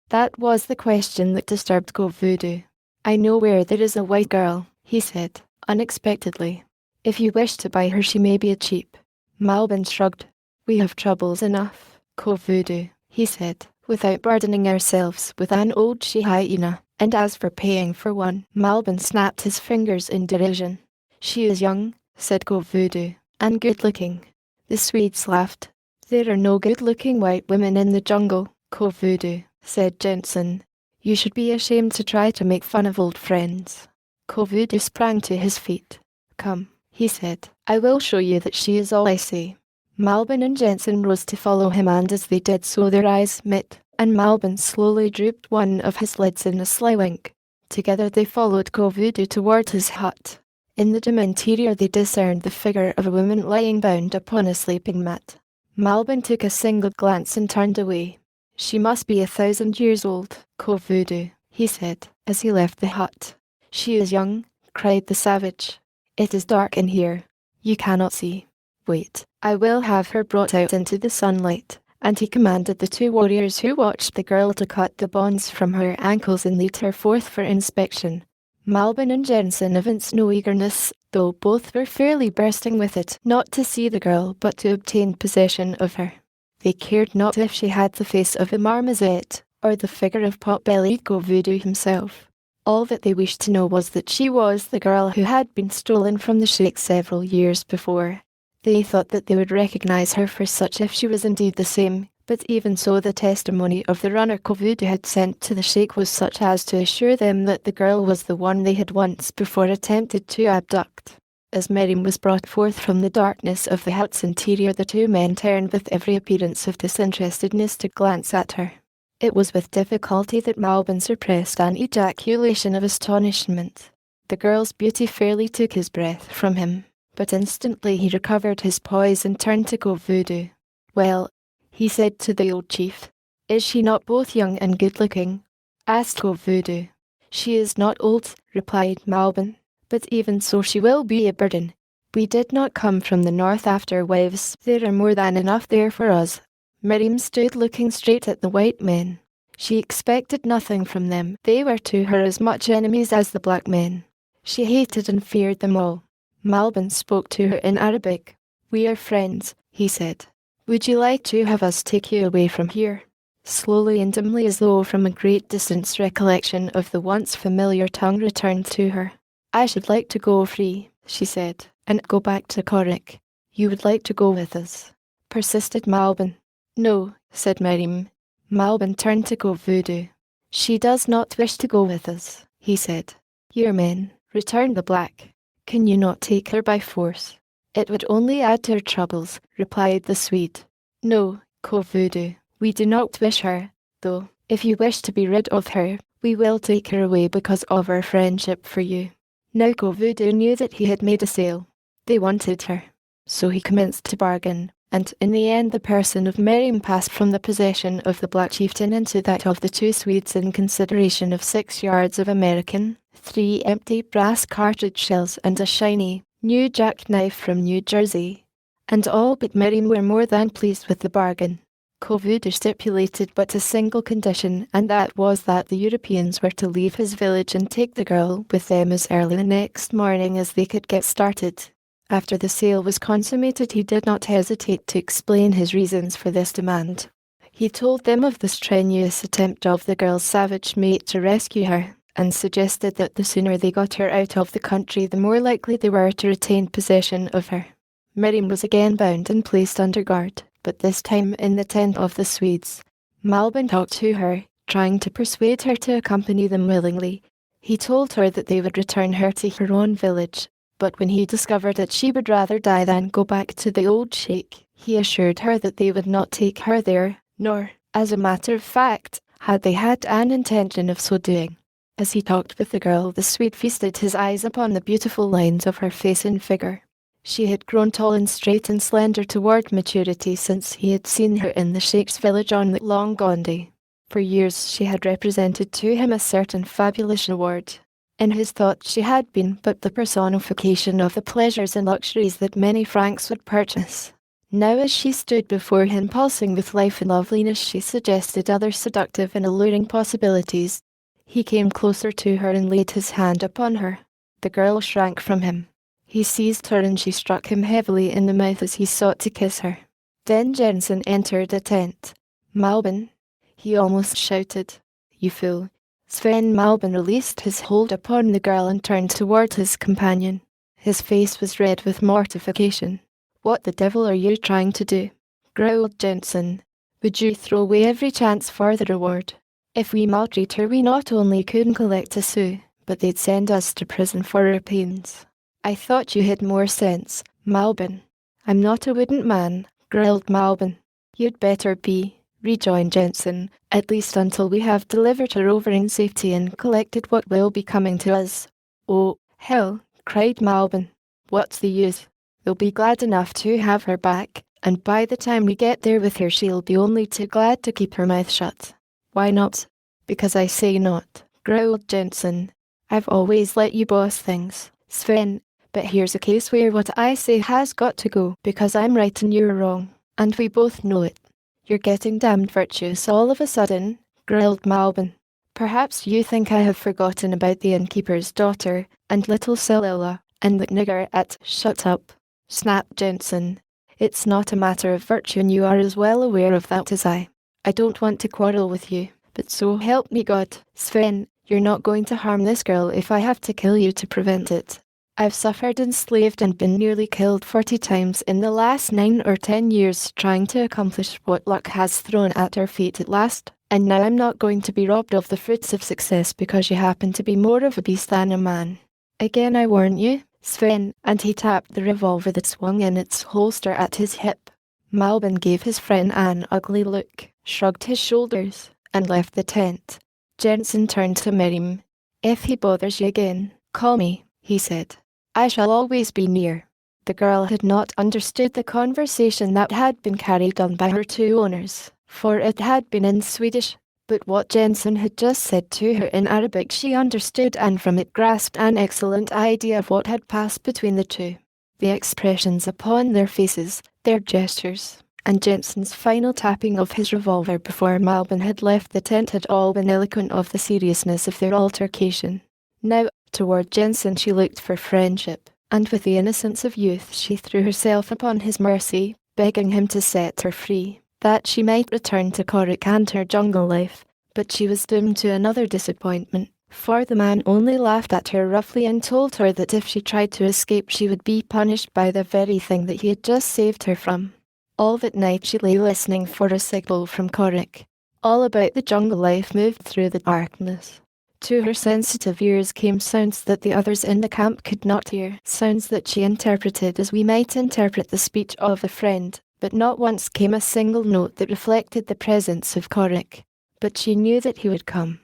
That was the question that disturbed Go Voodoo. I know where there is a white girl, he said, unexpectedly. If you wish to buy her, she may be cheap. Malbin shrugged. We have troubles enough, Go Voodoo, he said, without burdening ourselves with an old she-hyena. And as for paying for one, Malbin snapped his fingers in derision. She is young, said Go Voodoo, and good-looking. The Swedes laughed. There are no good-looking white women in the jungle, Go Voodoo, said Jensen. You should be ashamed to try to make fun of old friends. Go Voodoo sprang to his feet. Come, he said, I will show you that she is all I say. Malbin and Jensen rose to follow him, and as they did so their eyes met, and Malbin slowly drooped one of his lids in a sly wink. Together they followed Go Voodoo toward his hut. In the dim interior they discerned the figure of a woman lying bound upon a sleeping mat. Malbin took a single glance and turned away. She must be 1,000 years old, Go Voodoo, he said, as he left the hut. She is young, cried the savage. It is dark in here. You cannot see. Wait, I will have her brought out into the sunlight. And he commanded the 2 warriors who watched the girl to cut the bonds from her ankles and lead her forth for inspection. Malbin and Jensen evinced no eagerness, though both were fairly bursting with it, not to see the girl but to obtain possession of her. They cared not if she had the face of a marmoset, or the figure of pot-bellied Go Voodoo himself. All that they wished to know was that she was the girl who had been stolen from the sheikh several years before. They thought that they would recognize her for such if she was indeed the same, but even so the testimony of the runner Go Voodoo had sent to the sheikh was such as to assure them that the girl was the one they had once before attempted to abduct. As Miriam was brought forth from the darkness of the hut's interior, the 2 men turned with every appearance of disinterestedness to glance at her. It was with difficulty that Malbin suppressed an ejaculation of astonishment. The girl's beauty fairly took his breath from him, but instantly he recovered his poise and turned to Go Voodoo. Well, he said to the old chief, is she not both young and good-looking? Asked Go Voodoo. She is not old, replied Malbin, but even so she will be a burden. We did not come from the north after wives. There are more than enough there for us. Miriam stood looking straight at the white men. She expected nothing from them. They were to her as much enemies as the black men. She hated and feared them all. Malbin spoke to her in Arabic. We are friends, he said. Would you like to have us take you away from here? Slowly and dimly, as though from a great distance, recollection of the once familiar tongue returned to her. I should like to go free, she said, and go back to Korik. You would like to go with us? Persisted Malbin. No, said Miriam. Malbin turned to Go Voodoo. She does not wish to go with us, he said. Your men, returned the black. Can you not take her by force? It would only add to her troubles, replied the Swede. No, Go Voodoo, we do not wish her, though, if you wish to be rid of her, we will take her away because of our friendship for you. Now Go Voodoo knew that he had made a sale. They wanted her. So he commenced to bargain, and in the end the person of Miriam passed from the possession of the black chieftain into that of the 2 Swedes in consideration of 6 yards of American, 3 empty brass cartridge shells and a shiny, new jackknife from New Jersey. And all but Miriam were more than pleased with the bargain. Go Voodoo stipulated but a single condition, and that was that the Europeans were to leave his village and take the girl with them as early the next morning as they could get started. After the sale was consummated, he did not hesitate to explain his reasons for this demand. He told them of the strenuous attempt of the girl's savage mate to rescue her, and suggested that the sooner they got her out of the country, the more likely they were to retain possession of her. Miriam was again bound and placed under guard, but this time in the tent of the Swedes. Malbin talked to her, trying to persuade her to accompany them willingly. He told her that they would return her to her own village, but when he discovered that she would rather die than go back to the old sheikh, he assured her that they would not take her there, nor, as a matter of fact, had they had an intention of so doing. As he talked with the girl, the Swede feasted his eyes upon the beautiful lines of her face and figure. She had grown tall and straight and slender toward maturity since he had seen her in the sheikh's village on the Long Gondi. For years she had represented to him a certain fabulous reward. In his thoughts she had been but the personification of the pleasures and luxuries that many francs would purchase. Now as she stood before him pulsing with life and loveliness, she suggested other seductive and alluring possibilities. He came closer to her and laid his hand upon her. The girl shrank from him. He seized her and she struck him heavily in the mouth as he sought to kiss her. Then Jensen entered the tent. "Malbin," he almost shouted. "You fool." Sven Malbin released his hold upon the girl and turned toward his companion. His face was red with mortification. "What the devil are you trying to do?" growled Jensen. "Would you throw away every chance for the reward? If we maltreat her, we not only couldn't collect a sou, but they'd send us to prison for our pains." "I thought you had more sense, Malbin." "I'm not a wooden man," growled Malbin. "You'd better be," rejoined Jensen, "at least until we have delivered her over in safety and collected what will be coming to us." "Oh, hell," cried Malbin. "What's the use? They'll be glad enough to have her back, and by the time we get there with her she'll be only too glad to keep her mouth shut." "Why not?" "Because I say not," growled Jensen. "I've always let you boss things, Sven, but here's a case where what I say has got to go because I'm right and you're wrong, and we both know it." "You're getting damned virtuous all of a sudden," growled Malbin. "Perhaps you think I have forgotten about the innkeeper's daughter, and little Celilla, and the nigger at—" "Shut up," snapped Jensen. "It's not a matter of virtue and you are as well aware of that as I. I don't want to quarrel with you, but so help me God, Sven, you're not going to harm this girl if I have to kill you to prevent it. I've suffered and slaved and been nearly killed 40 times in the last 9 or 10 years trying to accomplish what luck has thrown at our feet at last, and now I'm not going to be robbed of the fruits of success because you happen to be more of a beast than a man. Again I warn you, Sven," and he tapped the revolver that swung in its holster at his hip. Malbin gave his friend an ugly look, shrugged his shoulders, and left the tent. Jensen turned to Miriam. "If he bothers you again, call me," he said. "I shall always be near." The girl had not understood the conversation that had been carried on by her two owners, for it had been in Swedish, but what Jensen had just said to her in Arabic she understood and from it grasped an excellent idea of what had passed between the two. The expressions upon their faces, their gestures, and Jensen's final tapping of his revolver before Malbin had left the tent had all been eloquent of the seriousness of their altercation. Now, toward Jensen she looked for friendship, and with the innocence of youth she threw herself upon his mercy, begging him to set her free, that she might return to Korik and her jungle life. But she was doomed to another disappointment, for the man only laughed at her roughly and told her that if she tried to escape she would be punished by the very thing that he had just saved her from. All that night she lay listening for a signal from Korik. All about the jungle life moved through the darkness. To her sensitive ears came sounds that the others in the camp could not hear, sounds that she interpreted as we might interpret the speech of a friend, but not once came a single note that reflected the presence of Korik. But she knew that he would come.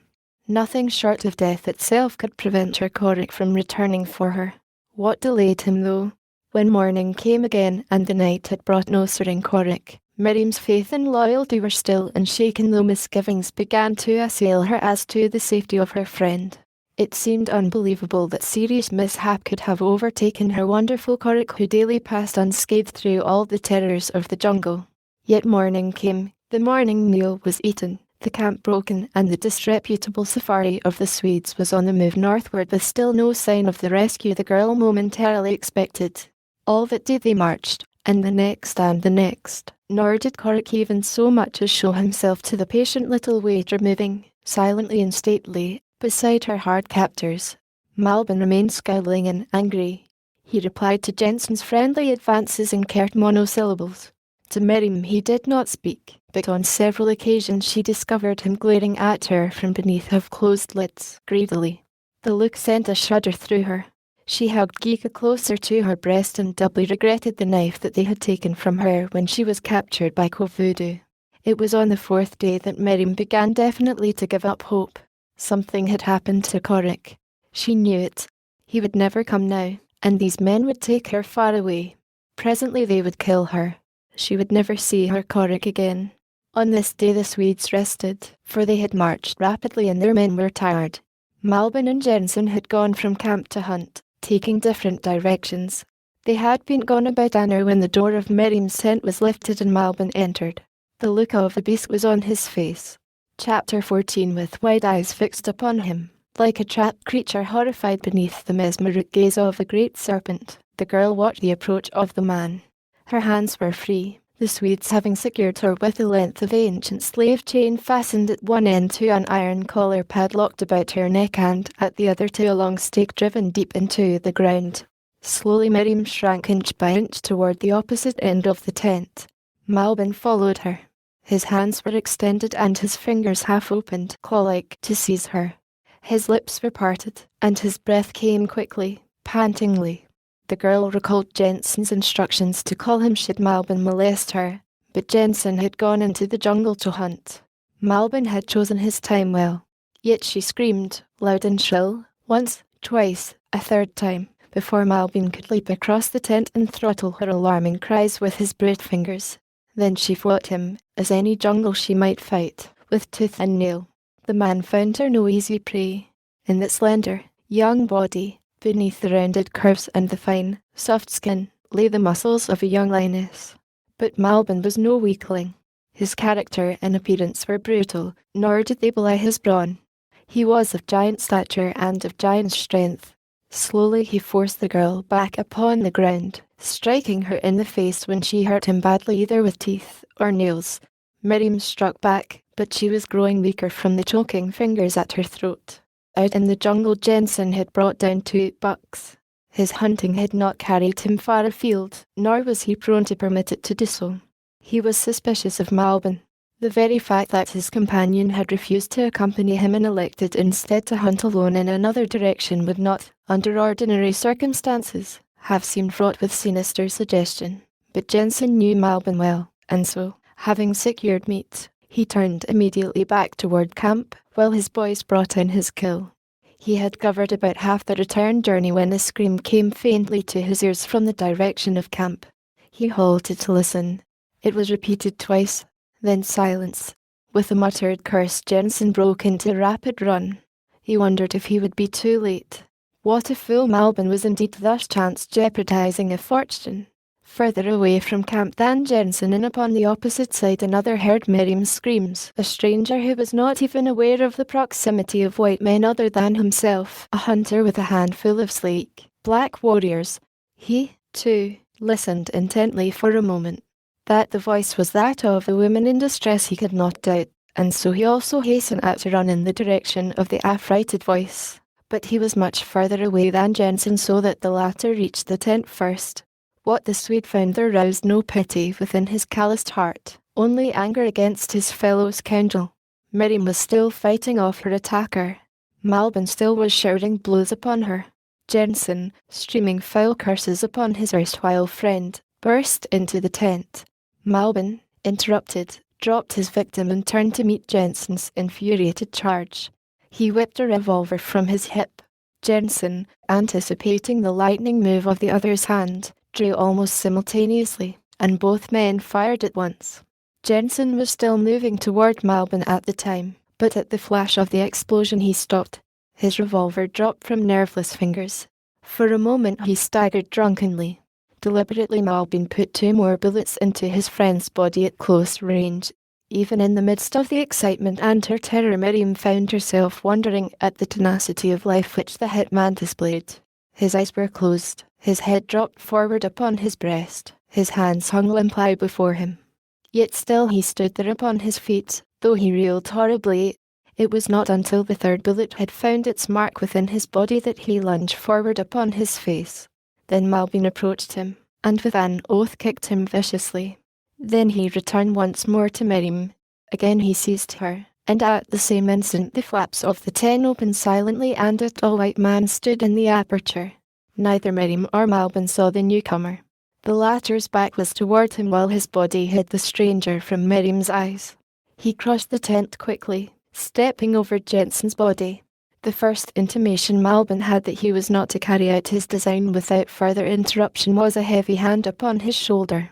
Nothing short of death itself could prevent her Korik from returning for her. What delayed him though? When morning came again and the night had brought no stirring Korik, Miriam's faith and loyalty were still unshaken though misgivings began to assail her as to the safety of her friend. It seemed unbelievable that serious mishap could have overtaken her wonderful Korik who daily passed unscathed through all the terrors of the jungle. Yet morning came, the morning meal was eaten, the camp broken, and the disreputable safari of the Swedes was on the move northward with still no sign of the rescue the girl momentarily expected. All that day they marched, and the next, nor did Korik even so much as show himself to the patient little waiter moving, silently and stately, beside her hard captors. Malbin remained scowling and angry. He replied to Jensen's friendly advances in curt monosyllables. To Miriam he did not speak, but on several occasions she discovered him glaring at her from beneath half-closed lids, greedily. The look sent a shudder through her. She hugged Geeka closer to her breast and doubly regretted the knife that they had taken from her when she was captured by Kovudu. It was on the 4th day that Miriam began definitely to give up hope. Something had happened to Korik. She knew it. He would never come now, and these men would take her far away. Presently they would kill her. She would never see her Korik again. On this day the Swedes rested, for they had marched rapidly and their men were tired. Malbin and Jensen had gone from camp to hunt, taking different directions. They had been gone about an hour when the door of Miriam's tent was lifted and Malbin entered. The look of the beast was on his face. Chapter 14. With wide eyes fixed upon him, like a trapped creature horrified beneath the mesmeric gaze of a great serpent, the girl watched the approach of the man. Her hands were free, the Swedes having secured her with a length of ancient slave chain fastened at one end to an iron collar padlocked about her neck and at the other to a long stake driven deep into the ground. Slowly Miriam shrank inch by inch toward the opposite end of the tent. Malbin followed her. His hands were extended and his fingers half opened, claw-like, to seize her. His lips were parted, and his breath came quickly, pantingly. The girl recalled Jensen's instructions to call him should Malbin molest her, but Jensen had gone into the jungle to hunt. Malbin had chosen his time well. Yet she screamed, loud and shrill, once, twice, a third time, before Malbin could leap across the tent and throttle her alarming cries with his brute fingers. Then she fought him, as any jungle she might fight, with tooth and nail. The man found her no easy prey. In that slender, young body, beneath the rounded curves and the fine, soft skin, lay the muscles of a young lioness. But Malbin was no weakling. His character and appearance were brutal, nor did they belie his brawn. He was of giant stature and of giant strength. Slowly he forced the girl back upon the ground, striking her in the face when she hurt him badly either with teeth or nails. Miriam struck back, but she was growing weaker from the choking fingers at her throat. Out in the jungle Jensen had brought down 2 bucks. His hunting had not carried him far afield, nor was he prone to permit it to do so. He was suspicious of Malbin. The very fact that his companion had refused to accompany him and elected instead to hunt alone in another direction would not, under ordinary circumstances, have seemed fraught with sinister suggestion. But Jensen knew Malbin well, and so, having secured meat, he turned immediately back toward camp, while his boys brought in his kill. He had covered about half the return journey when a scream came faintly to his ears from the direction of camp. He halted to listen. It was repeated twice, then silence. With a muttered curse Jensen broke into a rapid run. He wondered if he would be too late. What a fool Malbin was indeed thus chance jeopardizing a fortune. Further away from camp than Jensen and upon the opposite side another heard Miriam's screams. A stranger who was not even aware of the proximity of white men other than himself, a hunter with a handful of sleek, black warriors. He, too, listened intently for a moment. That the voice was that of a woman in distress he could not doubt, and so he also hastened out to run in the direction of the affrighted voice. But he was much further away than Jensen, so that the latter reached the tent first. What the Swede found there roused no pity within his calloused heart, only anger against his fellow scoundrel. Miriam was still fighting off her attacker. Malbin still was shouting blows upon her. Jensen, streaming foul curses upon his erstwhile friend, burst into the tent. Malbin, interrupted, dropped his victim and turned to meet Jensen's infuriated charge. He whipped a revolver from his hip. Jensen, anticipating the lightning move of the other's hand, drew almost simultaneously, and both men fired at once. Jensen was still moving toward Malbin at the time, but at the flash of the explosion he stopped. His revolver dropped from nerveless fingers. For a moment he staggered drunkenly. Deliberately Malbin put 2 more bullets into his friend's body at close range. Even in the midst of the excitement and her terror, Miriam found herself wondering at the tenacity of life which the hitman displayed. His eyes were closed, his head dropped forward upon his breast, his hands hung limply before him. Yet still he stood there upon his feet, though he reeled horribly. It was not until the 3rd bullet had found its mark within his body that he lunged forward upon his face. Then Malbin approached him, and with an oath kicked him viciously. Then he returned once more to Miriam. Again he seized her, and at the same instant the flaps of the tent opened silently and a tall white man stood in the aperture. Neither Miriam or Malbin saw the newcomer. The latter's back was toward him while his body hid the stranger from Miriam's eyes. He crossed the tent quickly, stepping over Jensen's body. The first intimation Malbin had that he was not to carry out his design without further interruption was a heavy hand upon his shoulder.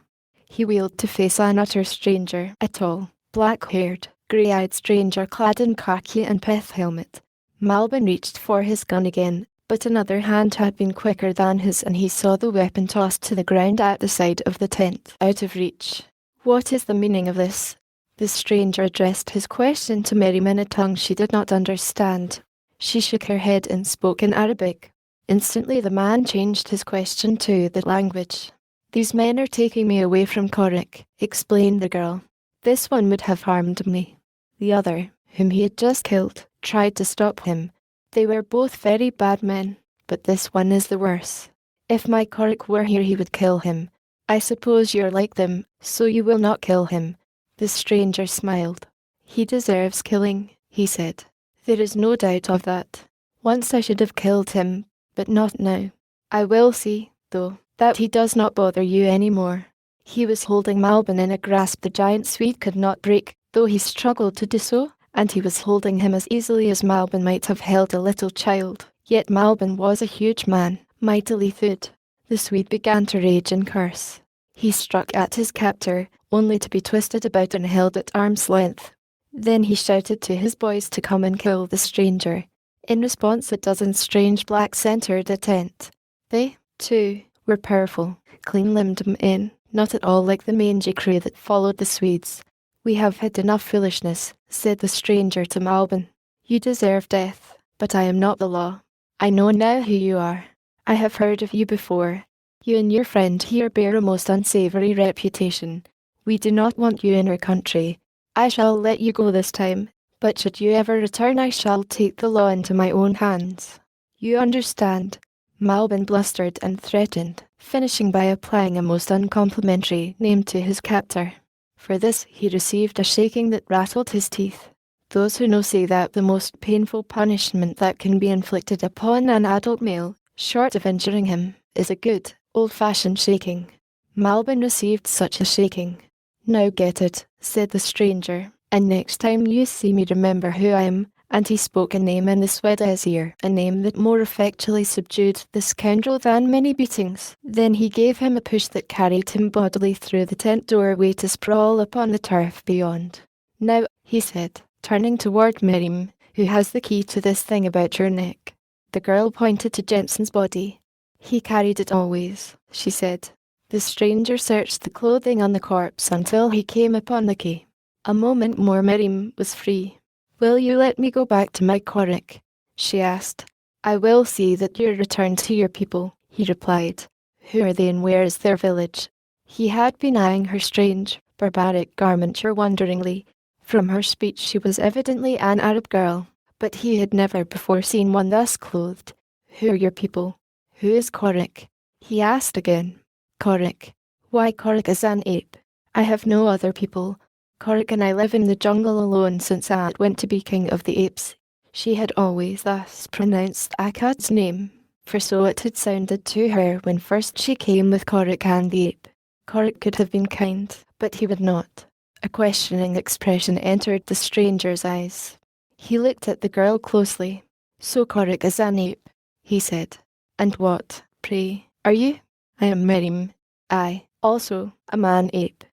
He wheeled to face an utter stranger, a tall, black-haired, grey-eyed stranger clad in khaki and pith helmet. Malbin reached for his gun again, but another hand had been quicker than his and he saw the weapon tossed to the ground at the side of the tent, out of reach. What is the meaning of this? The stranger addressed his question to Miriam in a tongue she did not understand. She shook her head and spoke in Arabic. Instantly the man changed his question to the language. "These men are taking me away from Korik," explained the girl. "This one would have harmed me. The other, whom he had just killed, tried to stop him. They were both very bad men, but this one is the worse. If my Korik were here he would kill him. I suppose you're like them, so you will not kill him." The stranger smiled. "He deserves killing," he said. "There is no doubt of that. Once I should have killed him, but not now. I will see, though, that he does not bother you any more." He was holding Malbin in a grasp the giant Swede could not break, though he struggled to do so, and he was holding him as easily as Malbin might have held a little child. Yet Malbin was a huge man, mightily thawed. The Swede began to rage and curse. He struck at his captor, only to be twisted about and held at arm's length. Then he shouted to his boys to come and kill the stranger. In response, a dozen strange blacks entered the tent. They, too, were powerful, clean-limbed men, not at all like the mangy crew that followed the Swedes. "We have had enough foolishness," said the stranger to Malbin. "You deserve death, but I am not the law. I know now who you are. I have heard of you before. You and your friend here bear a most unsavory reputation. We do not want you in our country. I shall let you go this time, but should you ever return I shall take the law into my own hands. You understand?" Malbin blustered and threatened, finishing by applying a most uncomplimentary name to his captor. For this he received a shaking that rattled his teeth. Those who know say that the most painful punishment that can be inflicted upon an adult male, short of injuring him, is a good, old-fashioned shaking. Malbin received such a shaking. "Now get it," said the stranger, "and next time you see me remember who I am," and he spoke a name in the Swede's ear, a name that more effectually subdued the scoundrel than many beatings. Then he gave him a push that carried him bodily through the tent doorway to sprawl upon the turf beyond. "Now," he said, turning toward Miriam, "who has the key to this thing about your neck?" The girl pointed to Jensen's body. "He carried it always," she said. The stranger searched the clothing on the corpse until he came upon the key. A moment more Miriam was free. "Will you let me go back to my Korik?" she asked. "I will see that you're returned to your people," he replied. "Who are they and where is their village?" He had been eyeing her strange, barbaric garmenture wonderingly. From her speech she was evidently an Arab girl, but he had never before seen one thus clothed. "Who are your people? Who is Korik?" he asked again. "Korik. Why, Korik is an ape. I have no other people. Korik and I live in the jungle alone since Ad went to be king of the apes." She had always thus pronounced Akkad's name, for so it had sounded to her when first she came with Korik and the ape. Korik could have been kind, but he would not. A questioning expression entered the stranger's eyes. He looked at the girl closely. "So Korik is an ape," he said. "And what, pray, are you?" "I am Miriam. I, also, a man-ape."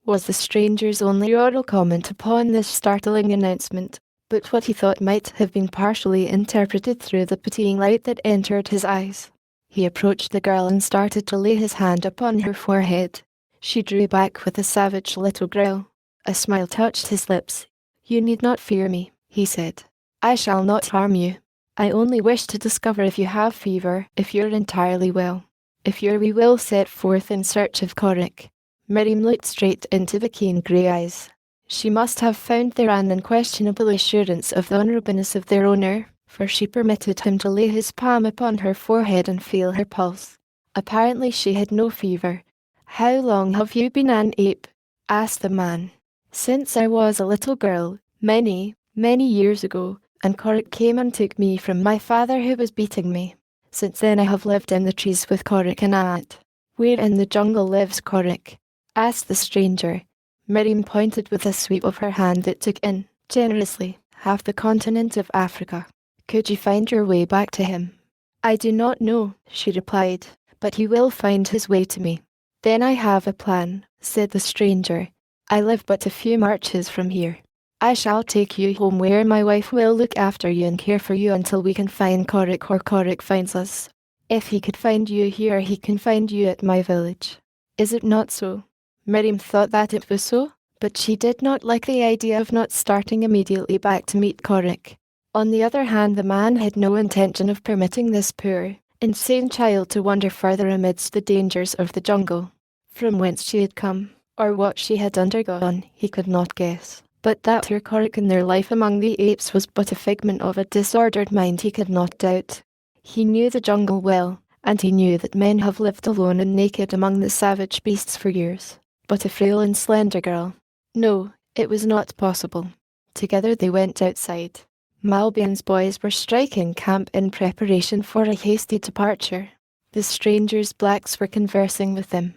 Was the stranger's only oral comment upon this startling announcement, but what he thought might have been partially interpreted through the pitying light that entered his eyes. He approached the girl and started to lay his hand upon her forehead. She drew back with a savage little growl. A smile touched his lips. "You need not fear me," he said. "I shall not harm you. I only wish to discover if you have fever, if you're entirely well. If you're, we will set forth in search of Korik." Miriam looked straight into the keen grey eyes. She must have found there an unquestionable assurance of the honourableness of their owner, for she permitted him to lay his palm upon her forehead and feel her pulse. Apparently she had no fever. "How long have you been an ape?" asked the man. "Since I was a little girl, many, many years ago, and Korik came and took me from my father who was beating me. Since then I have lived in the trees with Korik and At." "Where in the jungle lives Korik?" asked the stranger. Miriam pointed with a sweep of her hand that took in, generously, half the continent of Africa. "Could you find your way back to him?" "I do not know," she replied, "but he will find his way to me." "Then I have a plan," said the stranger. "I live but a few marches from here. I shall take you home where my wife will look after you and care for you until we can find Korik or Korik finds us. If he could find you here, he can find you at my village. Is it not so?" Miriam thought that it was so, but she did not like the idea of not starting immediately back to meet Korik. On the other hand, the man had no intention of permitting this poor, insane child to wander further amidst the dangers of the jungle. From whence she had come, or what she had undergone, he could not guess. But that her Korik in their life among the apes was but a figment of a disordered mind he could not doubt. He knew the jungle well, and he knew that men have lived alone and naked among the savage beasts for years. But a frail and slender girl. No, it was not possible. Together they went outside. Malbian's boys were striking camp in preparation for a hasty departure. The stranger's blacks were conversing with them.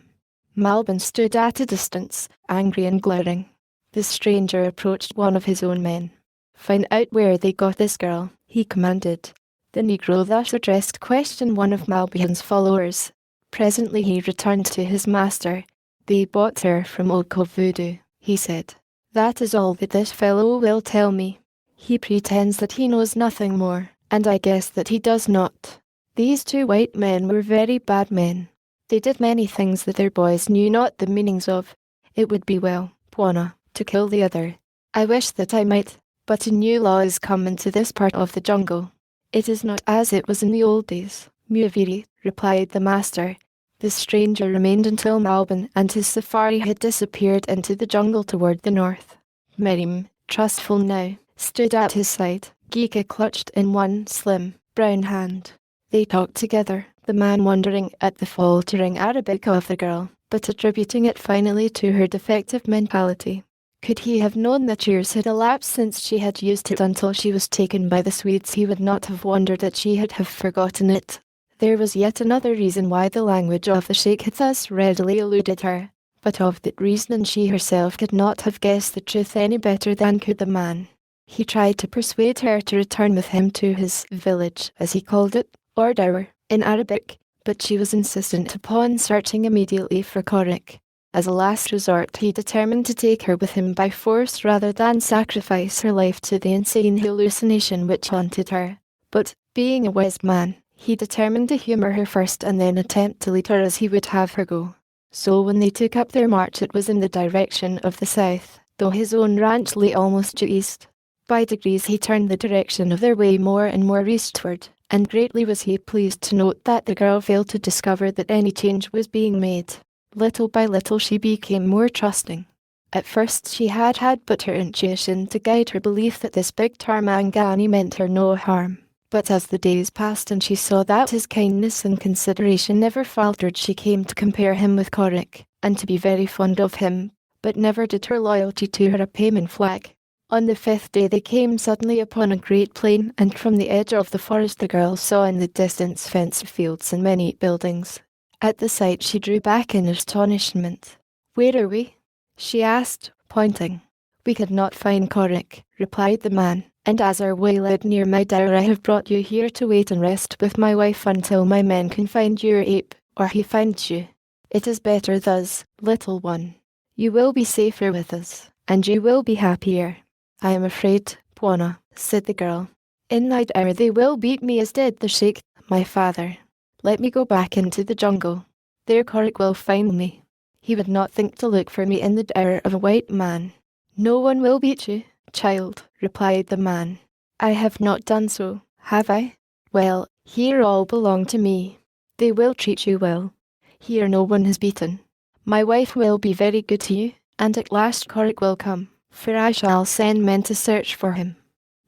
Malbian stood at a distance, angry and glaring. The stranger approached one of his own men. "Find out where they got this girl," he commanded. The Negro thus addressed questioned one of Malbian's followers. Presently he returned to his master. "They bought her from Oko Voodoo," he said. "That is all that this fellow will tell me. He pretends that he knows nothing more, and I guess that he does not." These two white men were very bad men. They did many things that their boys knew not the meanings of. It would be well, Bwana, to kill the other. I wish that I might, but a new law is come into this part of the jungle. It is not as it was in the old days, Muviri, replied the master. The stranger remained until Malbian and his safari had disappeared into the jungle toward the north. Miriam, trustful now, stood at his side, Geeka clutched in one slim, brown hand. They talked together, the man wondering at the faltering Arabic of the girl, but attributing it finally to her defective mentality. Could he have known that years had elapsed since she had used it until she was taken by the Swedes, he would not have wondered that she had forgotten it. There was yet another reason why the language of the sheikh had thus readily eluded her, but of that reason she herself could not have guessed the truth any better than could the man. He tried to persuade her to return with him to his village, as he called it, or dower, in Arabic, but she was insistent upon searching immediately for Korik. As a last resort, he determined to take her with him by force rather than sacrifice her life to the insane hallucination which haunted her. But, being a wise man, he determined to humour her first and then attempt to lead her as he would have her go. So when they took up their march, it was in the direction of the south, though his own ranch lay almost due east. By degrees he turned the direction of their way more and more eastward, and greatly was he pleased to note that the girl failed to discover that any change was being made. Little by little she became more trusting. At first she had but her intuition to guide her belief that this big Tarmangani meant her no harm. But as the days passed and she saw that his kindness and consideration never faltered, she came to compare him with Korik, and to be very fond of him, but never did her loyalty to her a payment flag. On the 5th day they came suddenly upon a great plain, and from the edge of the forest the girl saw in the distance fenced fields and many buildings. At the sight she drew back in astonishment. "Where are we?" she asked, pointing. "We could not find Korik," replied the man, "and as our way led near my dower I have brought you here to wait and rest with my wife until my men can find your ape, or he finds you. It is better thus, little one. You will be safer with us, and you will be happier." "I am afraid, Bwana," said the girl. "In that hour they will beat me as did the sheikh, my father. Let me go back into the jungle. There Korik will find me. He would not think to look for me in the dower of a white man." "No one will beat you, child," replied the man. "I have not done so, have I? Well, here all belong to me. They will treat you well. Here no one is beaten. My wife will be very good to you, and at last Korik will come, for I shall send men to search for him."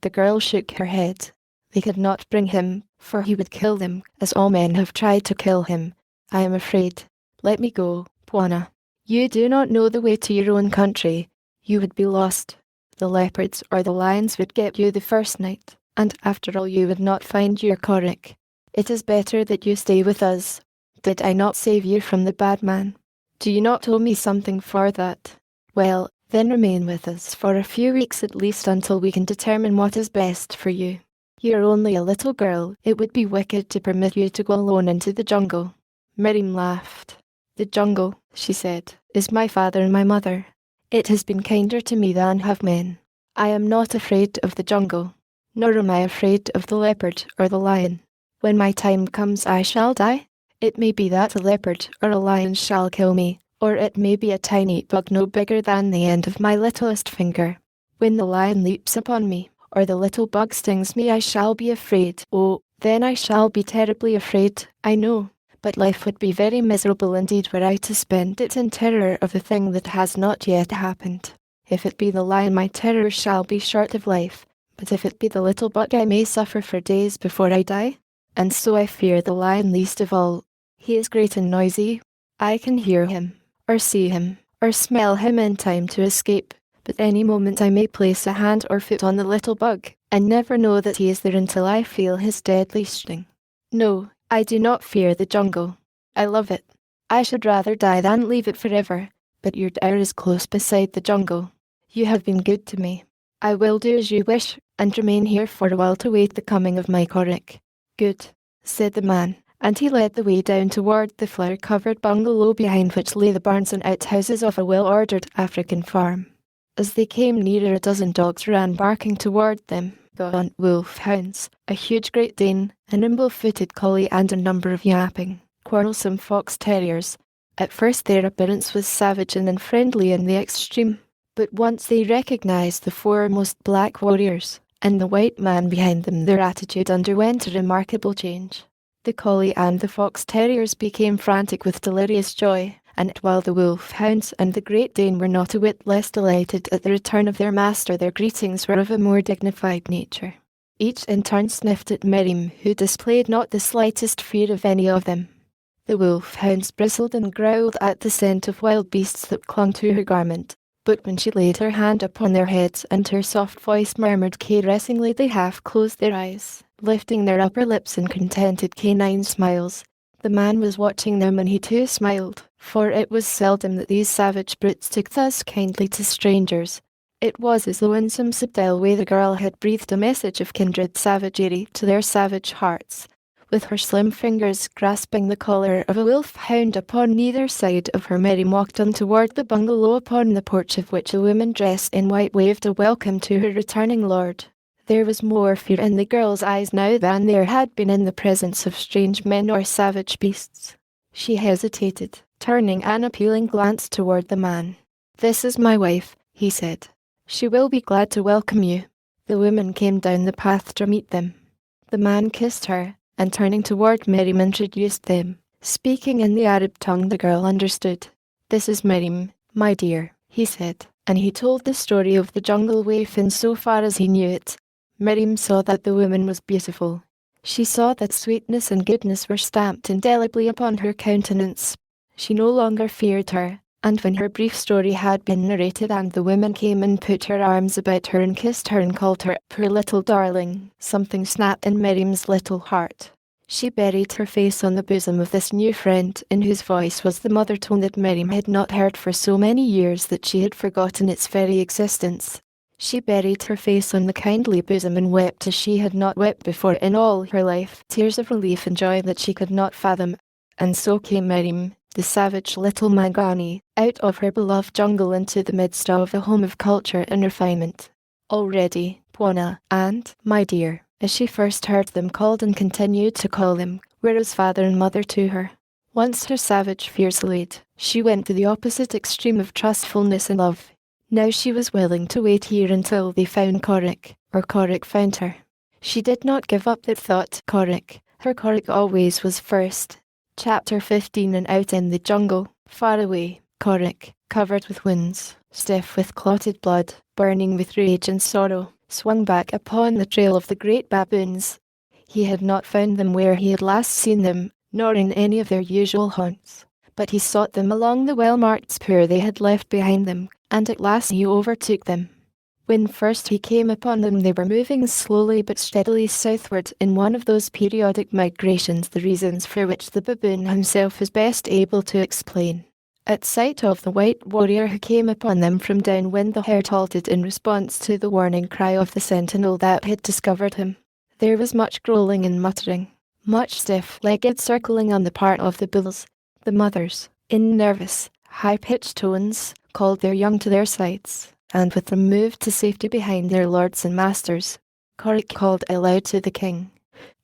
The girl shook her head. They could not bring him, for he would kill them, as all men have tried to kill him. "I am afraid. Let me go, Bwana. You do not know the way to your own country. You would be lost. The leopards or the lions would get you the first night, and after all you would not find your Korik. It is better that you stay with us. Did I not save you from the bad man? Do you not owe me something for that? Well, then remain with us for a few weeks at least until we can determine what is best for you. You are only a little girl. It would be wicked to permit you to go alone into the jungle." Miriam laughed. "The jungle," she said, "is my father and my mother. It has been kinder to me than have men. I am not afraid of the jungle, nor am I afraid of the leopard or the lion. When my time comes I shall die. It may be that a leopard or a lion shall kill me, or it may be a tiny bug no bigger than the end of my littlest finger. When the lion leaps upon me, or the little bug stings me, I shall be afraid. Oh, then I shall be terribly afraid, I know. But life would be very miserable indeed were I to spend it in terror of a thing that has not yet happened. If it be the lion, my terror shall be short of life, but if it be the little bug, I may suffer for days before I die. And so I fear the lion least of all. He is great and noisy. I can hear him, or see him, or smell him in time to escape, but any moment I may place a hand or foot on the little bug, and never know that he is there until I feel his deadly sting. No, I do not fear the jungle. I love it. I should rather die than leave it forever, but your tower is close beside the jungle. You have been good to me. I will do as you wish, and remain here for a while to wait the coming of my Korik. Good, said the man, and he led the way down toward the flower-covered bungalow behind which lay the barns and outhouses of a well-ordered African farm. As they came nearer, a dozen dogs ran barking toward them, gaunt wolf-hounds, a huge Great Dane, a nimble-footed collie, and a number of yapping, quarrelsome fox-terriers. At first their appearance was savage and unfriendly in the extreme, but once they recognized the foremost black warriors, and the white man behind them, their attitude underwent a remarkable change. The collie and the fox-terriers became frantic with delirious joy, and while the wolf-hounds and the Great Dane were not a whit less delighted at the return of their master, their greetings were of a more dignified nature. Each in turn sniffed at Miriam, who displayed not the slightest fear of any of them. The wolf-hounds bristled and growled at the scent of wild beasts that clung to her garment, but when she laid her hand upon their heads and her soft voice murmured caressingly, they half closed their eyes, lifting their upper lips in contented canine smiles. The man was watching them and he too smiled, for it was seldom that these savage brutes took thus kindly to strangers. It was as though in some subtle way the girl had breathed a message of kindred savagery to their savage hearts. With her slim fingers grasping the collar of a wolf-hound upon neither side of her, Miriam walked on toward the bungalow, upon the porch of which a woman dressed in white waved a welcome to her returning lord. There was more fear in the girl's eyes now than there had been in the presence of strange men or savage beasts. She hesitated, turning an appealing glance toward the man. "This is my wife," he said. "She will be glad to welcome you." The woman came down the path to meet them. The man kissed her, and turning toward Miriam introduced them. Speaking in the Arab tongue the girl understood. "This is Miriam, my dear," he said, and he told the story of the jungle waif in so far as he knew it. Miriam saw that the woman was beautiful. She saw that sweetness and goodness were stamped indelibly upon her countenance. She no longer feared her, and when her brief story had been narrated and the woman came and put her arms about her and kissed her and called her "poor little darling," something snapped in Miriam's little heart. She buried her face on the bosom of this new friend, in whose voice was the mother tone that Miriam had not heard for so many years that she had forgotten its very existence. She buried her face on the kindly bosom and wept as she had not wept before in all her life, tears of relief and joy that she could not fathom. And so came Miriam, the savage little Mangani, out of her beloved jungle into the midst of a home of culture and refinement. Already, Bwana, and my dear, as she first heard them called and continued to call them, were as father and mother to her. Once her savage fears allayed, she went to the opposite extreme of trustfulness and love. Now she was willing to wait here until they found Korik, or Korik found her. She did not give up that thought. Korik, her Korik always was first. Chapter 15. And out in the jungle, far away, Korik, covered with wounds, stiff with clotted blood, burning with rage and sorrow, swung back upon the trail of the great baboons. He had not found them where he had last seen them, nor in any of their usual haunts, but he sought them along the well-marked spoor they had left behind them, and at last he overtook them. When first he came upon them they were moving slowly but steadily southward in one of those periodic migrations, the reasons for which the baboon himself is best able to explain. At sight of the white warrior who came upon them from downwind, the herd halted in response to the warning cry of the sentinel that had discovered him. There was much growling and muttering, much stiff-legged circling on the part of the bulls. The mothers, in nervous, high-pitched tones, called their young to their sides, and with them moved to safety behind their lords and masters. Korik called aloud to the king.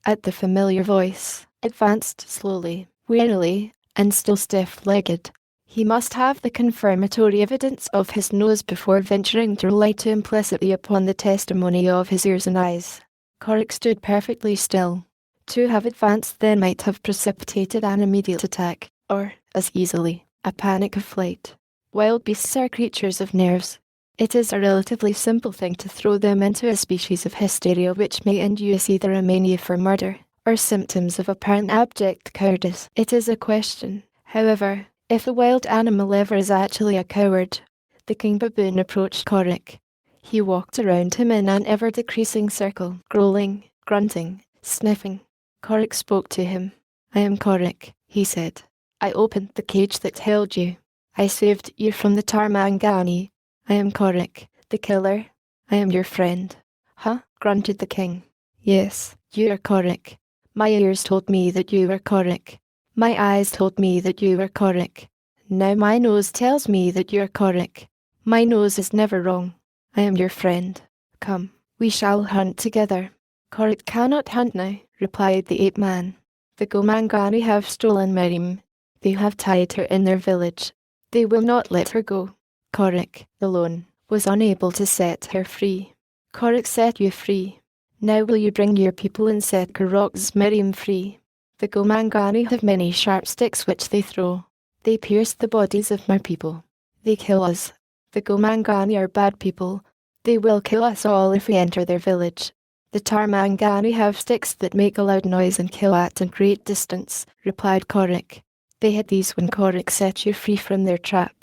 At the familiar voice, advanced slowly, warily, and still stiff-legged. He must have the confirmatory evidence of his nose before venturing to rely too implicitly upon the testimony of his ears and eyes. Korik stood perfectly still. To have advanced then might have precipitated an immediate attack, or, as easily, a panic of flight. Wild beasts are creatures of nerves. It is a relatively simple thing to throw them into a species of hysteria which may induce either a mania for murder, or symptoms of apparent abject cowardice. It is a question, however, if the wild animal ever is actually a coward. The king baboon approached Korik. He walked around him in an ever-decreasing circle, growling, grunting, sniffing. Korik spoke to him. "I am Korik," he said. "I opened the cage that held you. I saved you from the Tarmangani. I am Korik, the killer. I am your friend." "Huh?" grunted the king. "Yes, you are Korik. My ears told me that you were Korik. My eyes told me that you were Korik. Now my nose tells me that you're Korik. My nose is never wrong. I am your friend. Come, we shall hunt together." "Korik cannot hunt now," replied the ape-man. "The Gomangani have stolen Miriam. They have tied her in their village. They will not let her go." Korik, alone, was unable to set her free. "Korik set you free. Now will you bring your people and set Korok's Miriam free?" "The Gomangani have many sharp sticks which they throw. They pierce the bodies of my people. They kill us. The Gomangani are bad people. They will kill us all if we enter their village." "The Tarmangani have sticks that make a loud noise and kill at a great distance," replied Korik. "They had these when Korik set you free from their trap.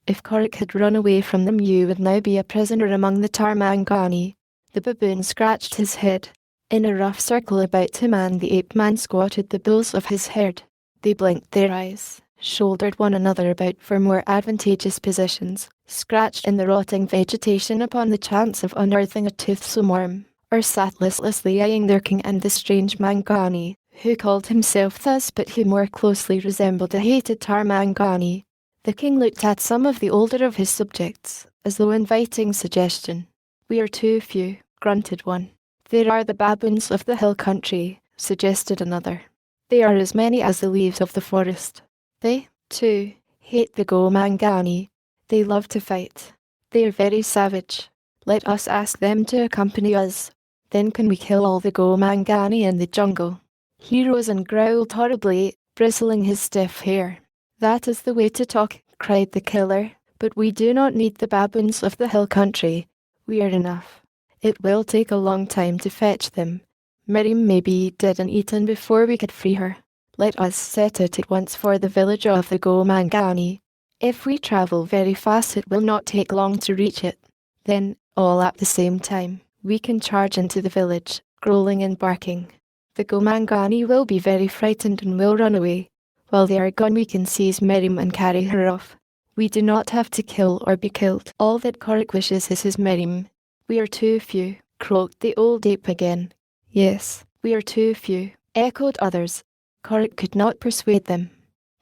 If Korik had run away from them you would now be a prisoner among the Tarmangani." The baboon scratched his head. In a rough circle about him and the ape-man squatted the bulls of his herd. They blinked their eyes, shouldered one another about for more advantageous positions, scratched in the rotting vegetation upon the chance of unearthing a toothsome worm, or sat listlessly eyeing their king and the strange Mangani, who called himself thus but who more closely resembled a hated Tarmangani. The king looked at some of the older of his subjects, as though inviting suggestion. "We are too few," grunted one. "There are the baboons of the hill country," suggested another. "They are as many as the leaves of the forest. They, too, hate the Gomangani. They love to fight. They are very savage. Let us ask them to accompany us. Then can we kill all the Gomangani in the jungle?" He rose and growled horribly, bristling his stiff hair. "That is the way to talk," cried the killer. "But we do not need the baboons of the hill country. We are enough. It will take a long time to fetch them. Miriam may be dead and eaten before we could free her. Let us set out at once for the village of the Gomangani. If we travel very fast it will not take long to reach it. Then, all at the same time, we can charge into the village, growling and barking. The Gomangani will be very frightened and will run away. While they are gone we can seize Miriam and carry her off. We do not have to kill or be killed. All that Korik wishes is his Miriam." "We are too few," croaked the old ape again. "Yes, we are too few," echoed others. Korik could not persuade them.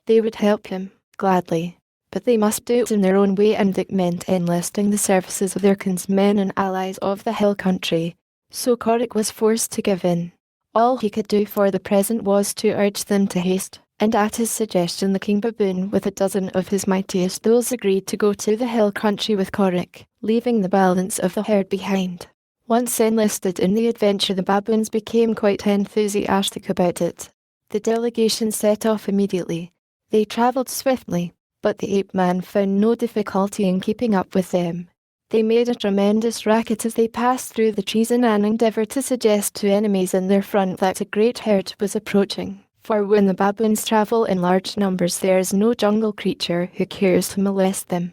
They would help him, gladly, but they must do it in their own way, and that meant enlisting the services of their kinsmen and allies of the hill country. So Korik was forced to give in. All he could do for the present was to urge them to haste, and at his suggestion the king baboon with a dozen of his mightiest those agreed to go to the hill country with Korik, leaving the balance of the herd behind. Once enlisted in the adventure the baboons became quite enthusiastic about it. The delegation set off immediately. They travelled swiftly, but the ape-man found no difficulty in keeping up with them. They made a tremendous racket as they passed through the trees in an endeavour to suggest to enemies in their front that a great herd was approaching. For when the baboons travel in large numbers there is no jungle creature who cares to molest them.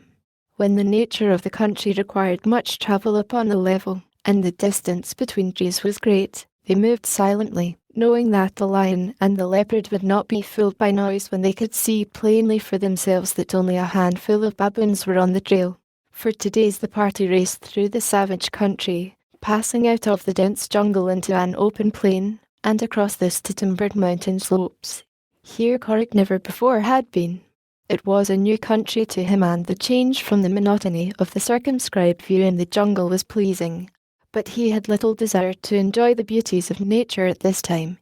When the nature of the country required much travel upon the level, and the distance between trees was great, they moved silently, knowing that the lion and the leopard would not be fooled by noise when they could see plainly for themselves that only a handful of baboons were on the trail. For 2 days the party raced through the savage country, passing out of the dense jungle into an open plain, and across this to timbered mountain slopes. Here Korik never before had been. It was a new country to him, and the change from the monotony of the circumscribed view in the jungle was pleasing. But he had little desire to enjoy the beauties of nature at this time.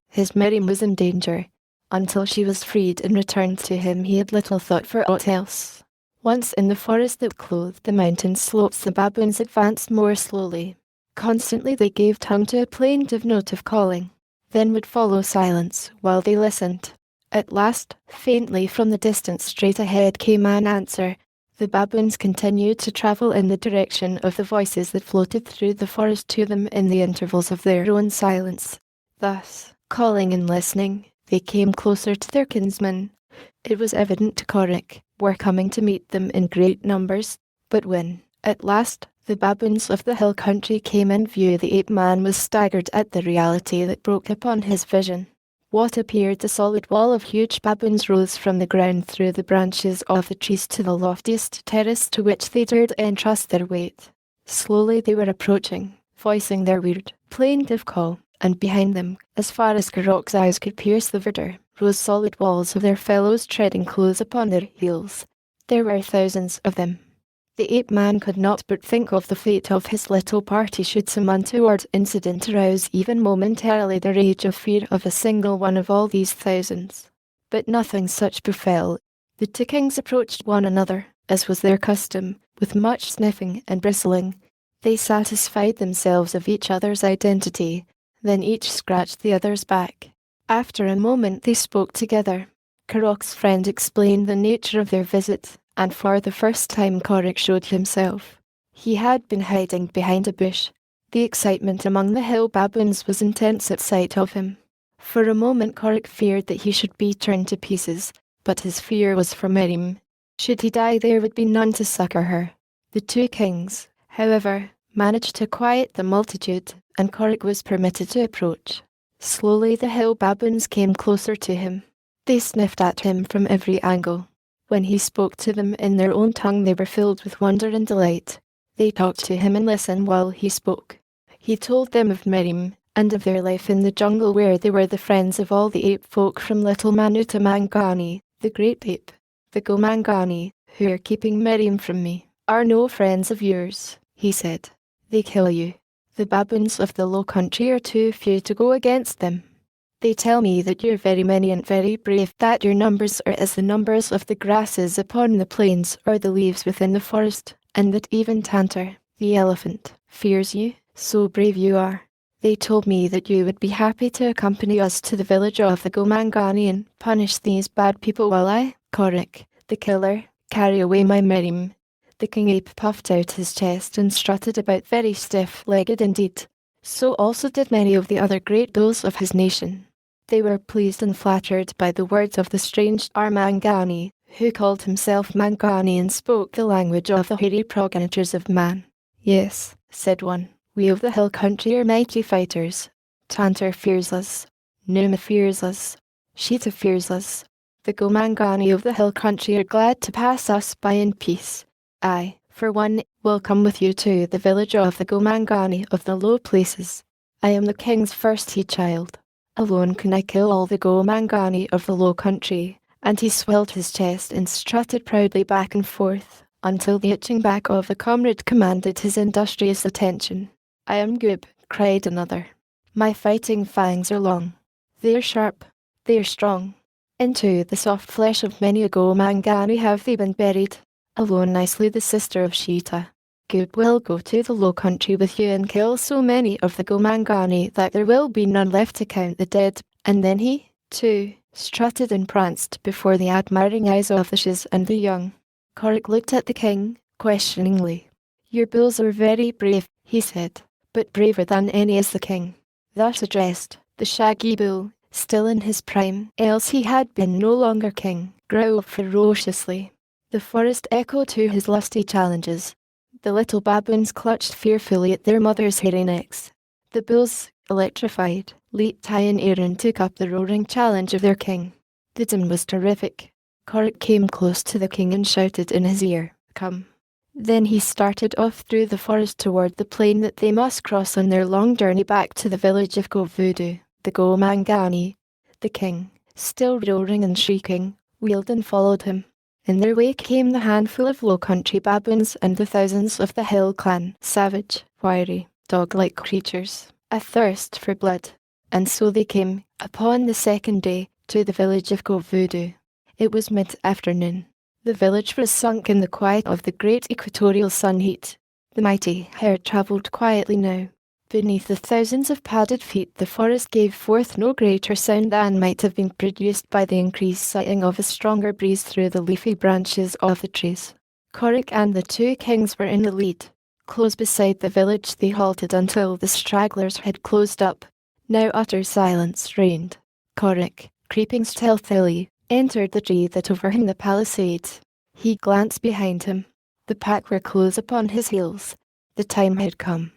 His Miriam was in danger. Until she was freed and returned to him, he had little thought for aught else. Once in the forest that clothed the mountain slopes, the baboons advanced more slowly. Constantly they gave tongue to a plaintive note of calling. Then would follow silence while they listened. At last, faintly from the distance straight ahead came an answer. The baboons continued to travel in the direction of the voices that floated through the forest to them in the intervals of their own silence. Thus, calling and listening, they came closer to their kinsmen. It was evident Korik were coming to meet them in great numbers, but when, at last, the baboons of the hill country came in view, the ape-man was staggered at the reality that broke upon his vision. What appeared a solid wall of huge baboons rose from the ground through the branches of the trees to the loftiest terrace to which they dared entrust their weight. Slowly they were approaching, voicing their weird, plaintive call, and behind them, as far as Karok's eyes could pierce the verdure, rose solid walls of their fellows treading close upon their heels. There were thousands of them. The ape-man could not but think of the fate of his little party should some untoward incident arouse even momentarily the rage of fear of a single one of all these thousands. But nothing such befell. The two kings approached one another, as was their custom, with much sniffing and bristling. They satisfied themselves of each other's identity, then each scratched the other's back. After a moment they spoke together. Karok's friend explained the nature of their visit, and for the first time Korik showed himself. He had been hiding behind a bush. The excitement among the hill baboons was intense at sight of him. For a moment Korik feared that he should be turned to pieces, but his fear was for Miriam. Should he die, there would be none to succour her. The two kings, however, managed to quiet the multitude, and Korik was permitted to approach. Slowly the hill baboons came closer to him. They sniffed at him from every angle. When he spoke to them in their own tongue, they were filled with wonder and delight. They talked to him and listened while he spoke. He told them of Miriam, and of their life in the jungle, where they were the friends of all the ape folk from little Manu to Mangani, the great ape. The Gomangani, who are keeping Miriam from me, are no friends of yours, he said. They kill you. The baboons of the low country are too few to go against them. They tell me that you're very many and very brave, that your numbers are as the numbers of the grasses upon the plains or the leaves within the forest, and that even Tantor, the elephant, fears you, so brave you are. They told me that you would be happy to accompany us to the village of the Gomangani and punish these bad people while I, Korik, the killer, carry away my Miriam. The king ape puffed out his chest and strutted about very stiff-legged indeed. So also did many of the other great bulls of his nation. They were pleased and flattered by the words of the strange Armangani, who called himself Mangani and spoke the language of the hairy progenitors of man. Yes, said one, we of the hill country are mighty fighters. Tantor fears us. Numa fears us. Sheeta fears us. The Gomangani of the hill country are glad to pass us by in peace. I, for one, will come with you to the village of the Gomangani of the low places. I am the king's first he-child. Alone can I kill all the Gomangani of the low country. And he swelled his chest and strutted proudly back and forth, until the itching back of a comrade commanded his industrious attention. I am Gub, cried another. My fighting fangs are long. They are sharp. They are strong. Into the soft flesh of many a Gomangani have they been buried. Alone I slew the sister of Sheeta. Gub will go to the low country with you and kill so many of the Gomangani that there will be none left to count the dead. And then he, too, strutted and pranced before the admiring eyes of the shiz and the young. Korik looked at the king, questioningly. Your bulls are very brave, he said, but braver than any is the king. Thus addressed, the shaggy bull, still in his prime, else he had been no longer king, growled ferociously. The forest echoed to his lusty challenges. The little baboons clutched fearfully at their mothers' hairy necks. The bulls, electrified, leaped high in air and took up the roaring challenge of their king. The din was terrific. Korik came close to the king and shouted in his ear, Come. Then he started off through the forest toward the plain that they must cross on their long journey back to the village of Govudu, the Gomangani. The king, still roaring and shrieking, wheeled and followed him. In their wake came the handful of low-country baboons and the thousands of the Hill Clan, savage, wiry, dog-like creatures, athirst for blood. And so they came, upon the second day, to the village of Kovudu. It was mid-afternoon. The village was sunk in the quiet of the great equatorial sun heat. The mighty herd travelled quietly now. Beneath the thousands of padded feet the forest gave forth no greater sound than might have been produced by the increased sighing of a stronger breeze through the leafy branches of the trees. Korik and the two kings were in the lead. Close beside the village they halted until the stragglers had closed up. Now utter silence reigned. Korik, creeping stealthily, entered the tree that overhung the palisade. He glanced behind him. The pack were close upon his heels. The time had come.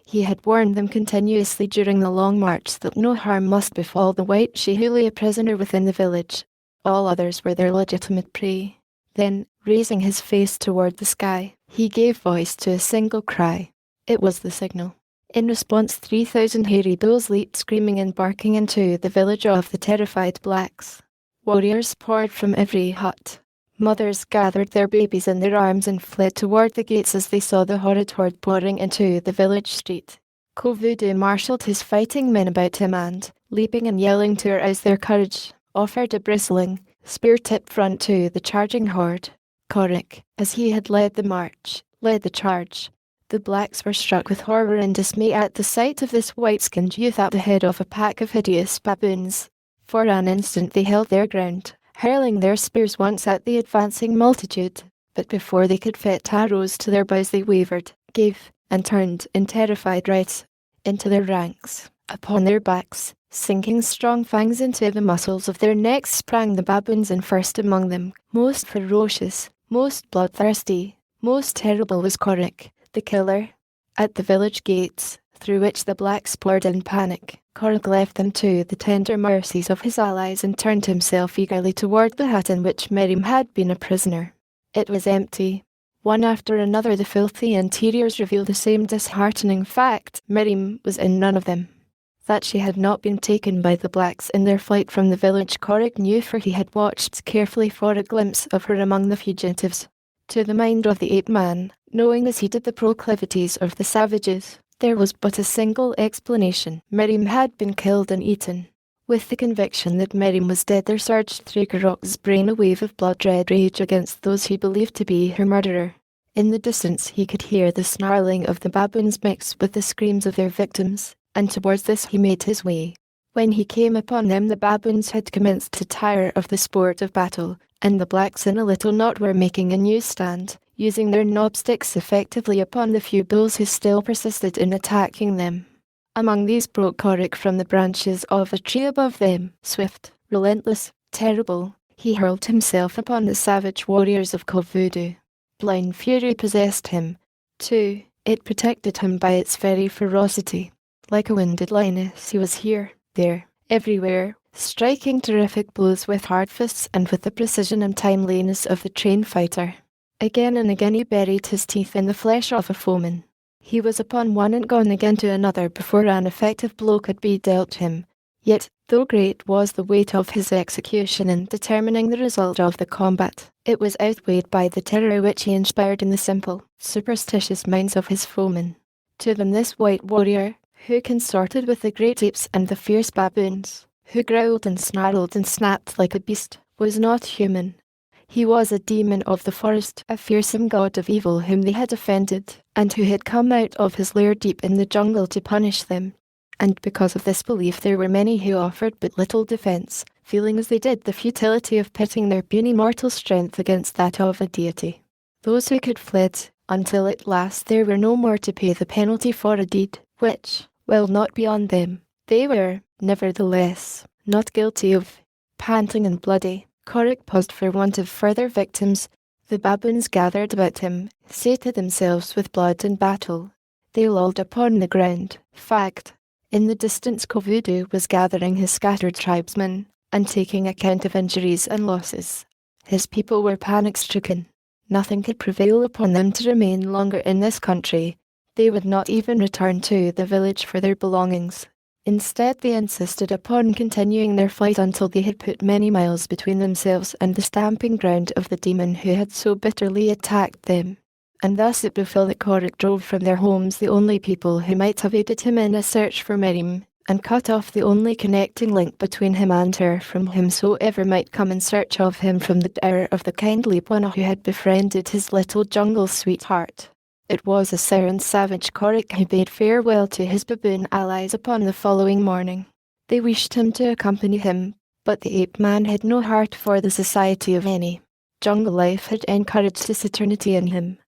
He had warned them continuously during the long march that no harm must befall the white she who lay a prisoner within the village. All others were their legitimate prey. Then, raising his face toward the sky, he gave voice to a single cry. It was the signal. In response 3,000 hairy bulls leaped screaming and barking into the village of the terrified blacks. Warriors poured from every hut. Mothers gathered their babies in their arms and fled toward the gates as they saw the horrid horde pouring into the village street. Kovudu marshalled his fighting men about him and, leaping and yelling to arouse their courage, offered a bristling, spear-tipped front to the charging horde. Korik, as he had led the march, led the charge. The blacks were struck with horror and dismay at the sight of this white-skinned youth at the head of a pack of hideous baboons. For an instant they held their ground, hurling their spears once at the advancing multitude, but before they could fit arrows to their bows they wavered, gave, and turned in terrified right into their ranks. Upon their backs, sinking strong fangs into the muscles of their necks, sprang the baboons, and first among them, most ferocious, most bloodthirsty, most terrible was Korik, the killer. At the village gates, through which the blacks poured in panic, Korik left them to the tender mercies of his allies and turned himself eagerly toward the hut in which Miriam had been a prisoner. It was empty. One after another the filthy interiors revealed the same disheartening fact: Miriam was in none of them. That she had not been taken by the blacks in their flight from the village Korik knew, for he had watched carefully for a glimpse of her among the fugitives. To the mind of the ape-man, knowing as he did the proclivities of the savages, there was but a single explanation. Miriam had been killed and eaten. With the conviction that Miriam was dead there surged through Korok's brain a wave of blood-red rage against those he believed to be her murderer. In the distance he could hear the snarling of the baboons mixed with the screams of their victims, and towards this he made his way. When he came upon them the baboons had commenced to tire of the sport of battle, and the blacks in a little knot were making a new stand, using their knobsticks effectively upon the few bulls who still persisted in attacking them. Among these broke Korik from the branches of a tree above them. Swift, relentless, terrible, he hurled himself upon the savage warriors of Kovudu. Blind fury possessed him, too. It protected him by its very ferocity. Like a wounded lioness he was here, there, everywhere, striking terrific blows with hard fists and with the precision and timeliness of the trained fighter. Again and again he buried his teeth in the flesh of a foeman. He was upon one and gone again to another before an effective blow could be dealt him. Yet, though great was the weight of his execution in determining the result of the combat, it was outweighed by the terror which he inspired in the simple, superstitious minds of his foemen. To them this white warrior, who consorted with the great apes and the fierce baboons, who growled and snarled and snapped like a beast, was not human. He was a demon of the forest, a fearsome god of evil whom they had offended, and who had come out of his lair deep in the jungle to punish them. And because of this belief there were many who offered but little defence, feeling as they did the futility of pitting their puny mortal strength against that of a deity. Those who could fled, until at last there were no more to pay the penalty for a deed, which, while not beyond them, they were, nevertheless, not guilty of. Panting and bloody, Korik paused for want of further victims. The baboons gathered about him, sated themselves with blood and battle. They lolled upon the ground, fagged. In the distance Kovudu was gathering his scattered tribesmen, and taking account of injuries and losses. His people were panic-stricken. Nothing could prevail upon them to remain longer in this country. They would not even return to the village for their belongings. Instead, they insisted upon continuing their flight until they had put many miles between themselves and the stamping ground of the demon who had so bitterly attacked them. And thus it befell that Corric drove from their homes the only people who might have aided him in a search for Miriam, and cut off the only connecting link between him and her from whomsoever might come in search of him from the hour of the kindly Bwana who had befriended his little jungle sweetheart. It was a sour and savage Corric who bade farewell to his baboon allies upon the following morning. They wished him to accompany him, but the ape-man had no heart for the society of any. Jungle life had encouraged taciturnity in him.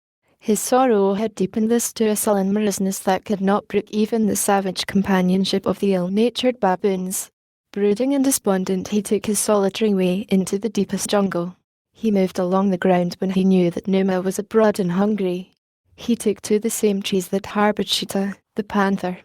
His sorrow had deepened this to a sullen moroseness that could not brook even the savage companionship of the ill-natured baboons. Brooding and despondent, he took his solitary way into the deepest jungle. He moved along the ground when he knew that Numa was abroad and hungry. He took to the same trees that harboured Sheeta, the panther.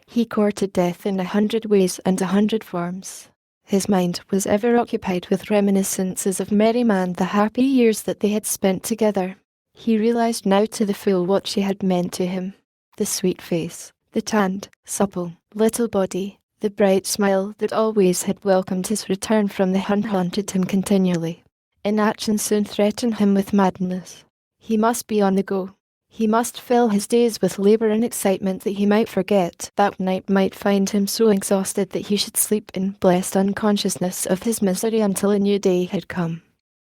He courted death in 100 ways and 100 forms. His mind was ever occupied with reminiscences of Miriam and the happy years that they had spent together. He realised now to the full what she had meant to him. The sweet face, the tanned, supple, little body, the bright smile that always had welcomed his return from the hunt haunted him continually. Inaction soon threatened him with madness. He must be on the go. He must fill his days with labour and excitement that he might forget that night might find him so exhausted that he should sleep in blessed unconsciousness of his misery until a new day had come.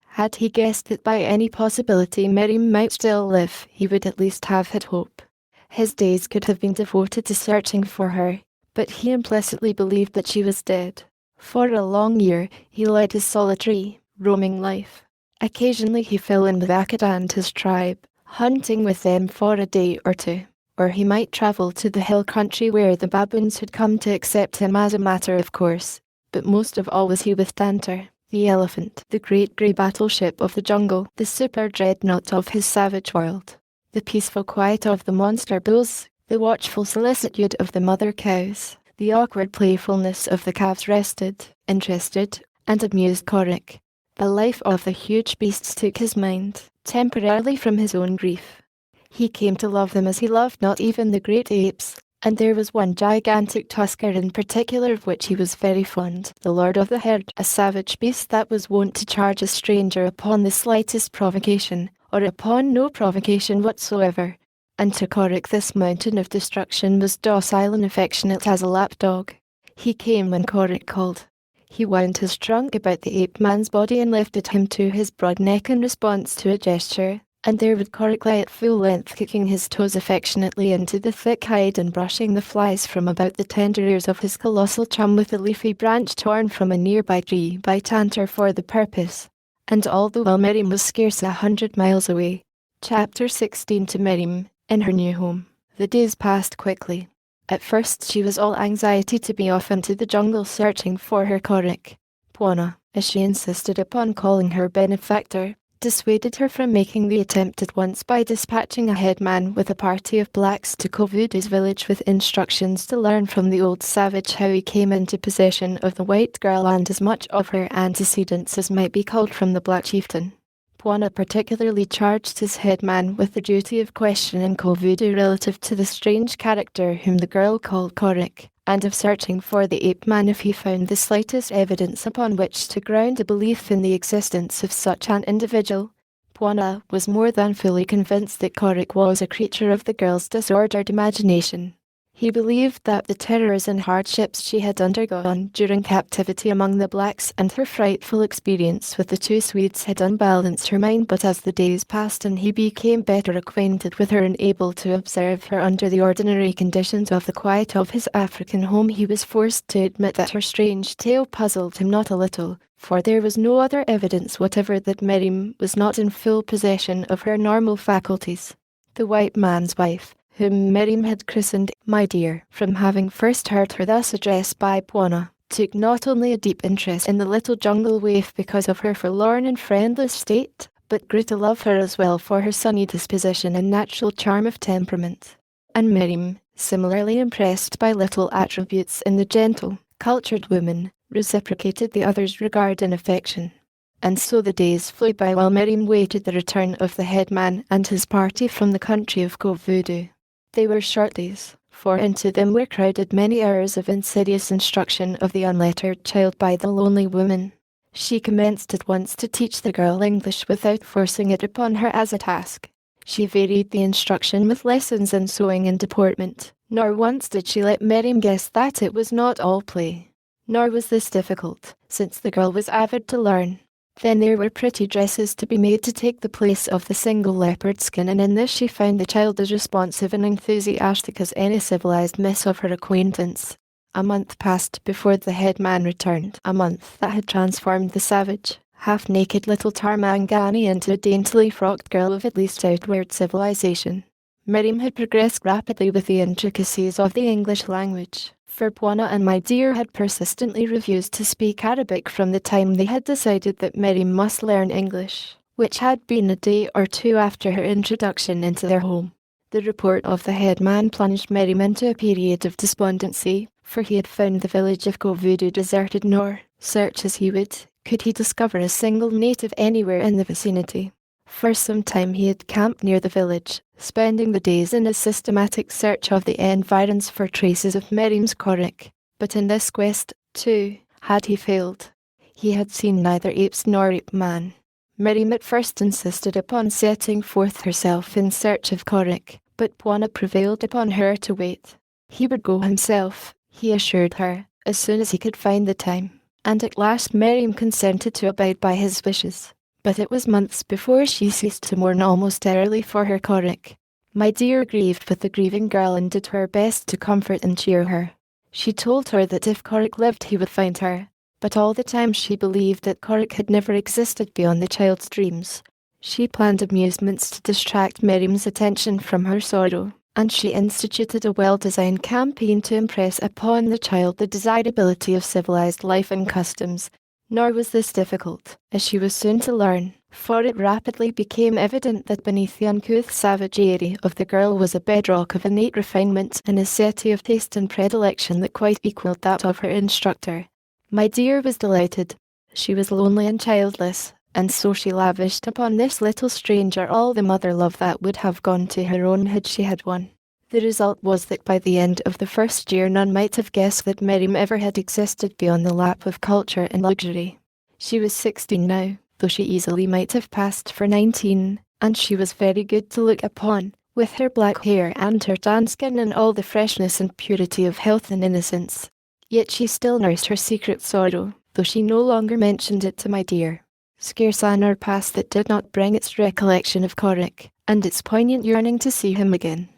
Had he guessed that by any possibility Miriam might still live, he would at least have had hope. His days could have been devoted to searching for her, but he implicitly believed that she was dead. For a long year, he led his solitary, roaming life. Occasionally he fell in with Akada and his tribe, hunting with them for a day or two, or he might travel to the hill country where the baboons had come to accept him as a matter of course, but most of all was he with Tantor, the elephant, the great grey battleship of the jungle, the super dreadnought of his savage world, the peaceful quiet of the monster bulls, the watchful solicitude of the mother cows, the awkward playfulness of the calves rested, interested, and amused Corric. The life of the huge beasts took his mind, temporarily from his own grief. He came to love them as he loved not even the great apes, and there was one gigantic tusker in particular of which he was very fond, the lord of the herd, a savage beast that was wont to charge a stranger upon the slightest provocation, or upon no provocation whatsoever. And to Corric this mountain of destruction was docile and affectionate as a lapdog. He came when Corric called. He wound his trunk about the ape-man's body and lifted him to his broad neck in response to a gesture, and there would Corric lie at full length, kicking his toes affectionately into the thick hide and brushing the flies from about the tender ears of his colossal chum with a leafy branch torn from a nearby tree by Tantor for the purpose. And all the while Miriam was scarce 100 miles away. Chapter 16. To Miriam, in her new home. The days passed quickly. At first she was all anxiety to be off into the jungle searching for her Corric. Bwana, as she insisted upon calling her benefactor, dissuaded her from making the attempt at once by dispatching a headman with a party of blacks to Kovudu's village with instructions to learn from the old savage how he came into possession of the white girl and as much of her antecedents as might be culled from the black chieftain. Bwana particularly charged his headman with the duty of questioning Kovudu relative to the strange character whom the girl called Corric, and of searching for the ape-man if he found the slightest evidence upon which to ground a belief in the existence of such an individual. Bwana was more than fully convinced that Corric was a creature of the girl's disordered imagination. He believed that the terrors and hardships she had undergone during captivity among the blacks and her frightful experience with the two Swedes had unbalanced her mind, but as the days passed and he became better acquainted with her and able to observe her under the ordinary conditions of the quiet of his African home, he was forced to admit that her strange tale puzzled him not a little, for there was no other evidence whatever that Miriam was not in full possession of her normal faculties. The white man's wife, whom Miriam had christened "my dear," from having first heard her thus addressed by Bwana, took not only a deep interest in the little jungle waif because of her forlorn and friendless state, but grew to love her as well for her sunny disposition and natural charm of temperament. And Miriam, similarly impressed by little attributes in the gentle, cultured woman, reciprocated the other's regard and affection. And so the days flew by while Miriam waited the return of the headman and his party from the country of Kovudu. They were short days, for into them were crowded many hours of insidious instruction of the unlettered child by the lonely woman. She commenced at once to teach the girl English without forcing it upon her as a task. She varied the instruction with lessons in sewing and deportment, nor once did she let Miriam guess that it was not all play. Nor was this difficult, since the girl was avid to learn. Then there were pretty dresses to be made to take the place of the single leopard skin, and in this she found the child as responsive and enthusiastic as any civilized miss of her acquaintance. A month passed before the head man returned, a month that had transformed the savage, half-naked little Tarmangani into a daintily frocked girl of at least outward civilization. Miriam had progressed rapidly with the intricacies of the English language, for Bwana and my dear had persistently refused to speak Arabic from the time they had decided that Miriam must learn English, which had been a day or two after her introduction into their home. The report of the headman plunged Miriam into a period of despondency, for he had found the village of Kovudu deserted, nor, search as he would, could he discover a single native anywhere in the vicinity. For some time he had camped near the village, spending the days in a systematic search of the environs for traces of Miriam's Korik. But in this quest, too, had he failed. He had seen neither apes nor ape man. Miriam at first insisted upon setting forth herself in search of Korik, but Bwana prevailed upon her to wait. He would go himself, he assured her, as soon as he could find the time, and at last Miriam consented to abide by his wishes. But it was months before she ceased to mourn almost airily for her Korik. My dear grieved with the grieving girl and did her best to comfort and cheer her. She told her that if Korik lived he would find her, but all the time she believed that Korik had never existed beyond the child's dreams. She planned amusements to distract Miriam's attention from her sorrow, and she instituted a well-designed campaign to impress upon the child the desirability of civilized life and customs. Nor was this difficult, as she was soon to learn, for it rapidly became evident that beneath the uncouth savagery of the girl was a bedrock of innate refinement and a seti of taste and predilection that quite equalled that of her instructor. My dear was delighted. She was lonely and childless, and so she lavished upon this little stranger all the mother love that would have gone to her own had she had one. The result was that by the end of the first year none might have guessed that Miriam ever had existed beyond the lap of culture and luxury. She was 16 now, though she easily might have passed for 19, and she was very good to look upon, with her black hair and her tan skin and all the freshness and purity of health and innocence. Yet she still nursed her secret sorrow, though she no longer mentioned it to my dear. Scarce an hour passed that did not bring its recollection of Korik, and its poignant yearning to see him again.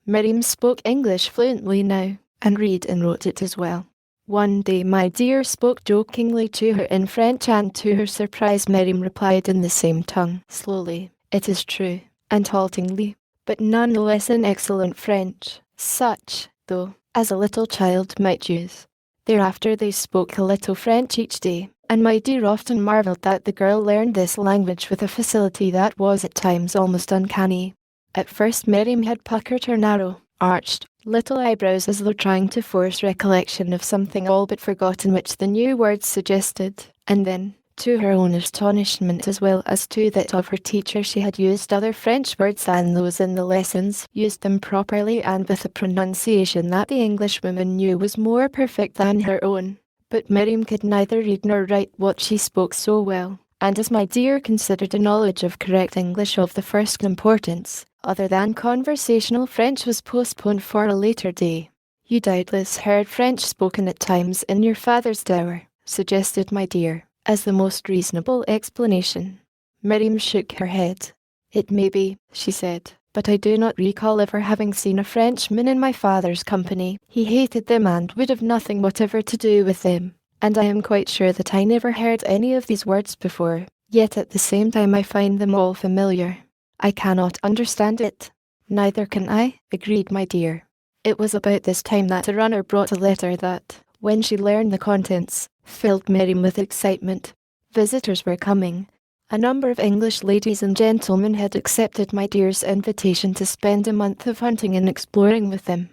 Miriam spoke English fluently now, and read and wrote it as well. One day my dear spoke jokingly to her in French, and to her surprise Miriam replied in the same tongue, slowly, it is true, and haltingly, but none the less in excellent French, such, though, as a little child might use. Thereafter they spoke a little French each day, and my dear often marvelled that the girl learned this language with a facility that was at times almost uncanny. At first Miriam had puckered her narrow, arched, little eyebrows as though trying to force recollection of something all but forgotten which the new words suggested, and then, to her own astonishment as well as to that of her teacher, she had used other French words than those in the lessons, used them properly and with a pronunciation that the Englishwoman knew was more perfect than her own. But Miriam could neither read nor write what she spoke so well, and as my dear considered a knowledge of correct English of the first importance, other than conversational French was postponed for a later day. You doubtless heard French spoken at times in your father's dower, suggested my dear, as the most reasonable explanation. Miriam shook her head. It may be, she said, but I do not recall ever having seen a Frenchman in my father's company. He hated them and would have nothing whatever to do with them, and I am quite sure that I never heard any of these words before, yet at the same time I find them all familiar. I cannot understand it. Neither can I, agreed my dear. It was about this time that a runner brought a letter that, when she learned the contents, filled Miriam with excitement. Visitors were coming. A number of English ladies and gentlemen had accepted my dear's invitation to spend a month of hunting and exploring with them.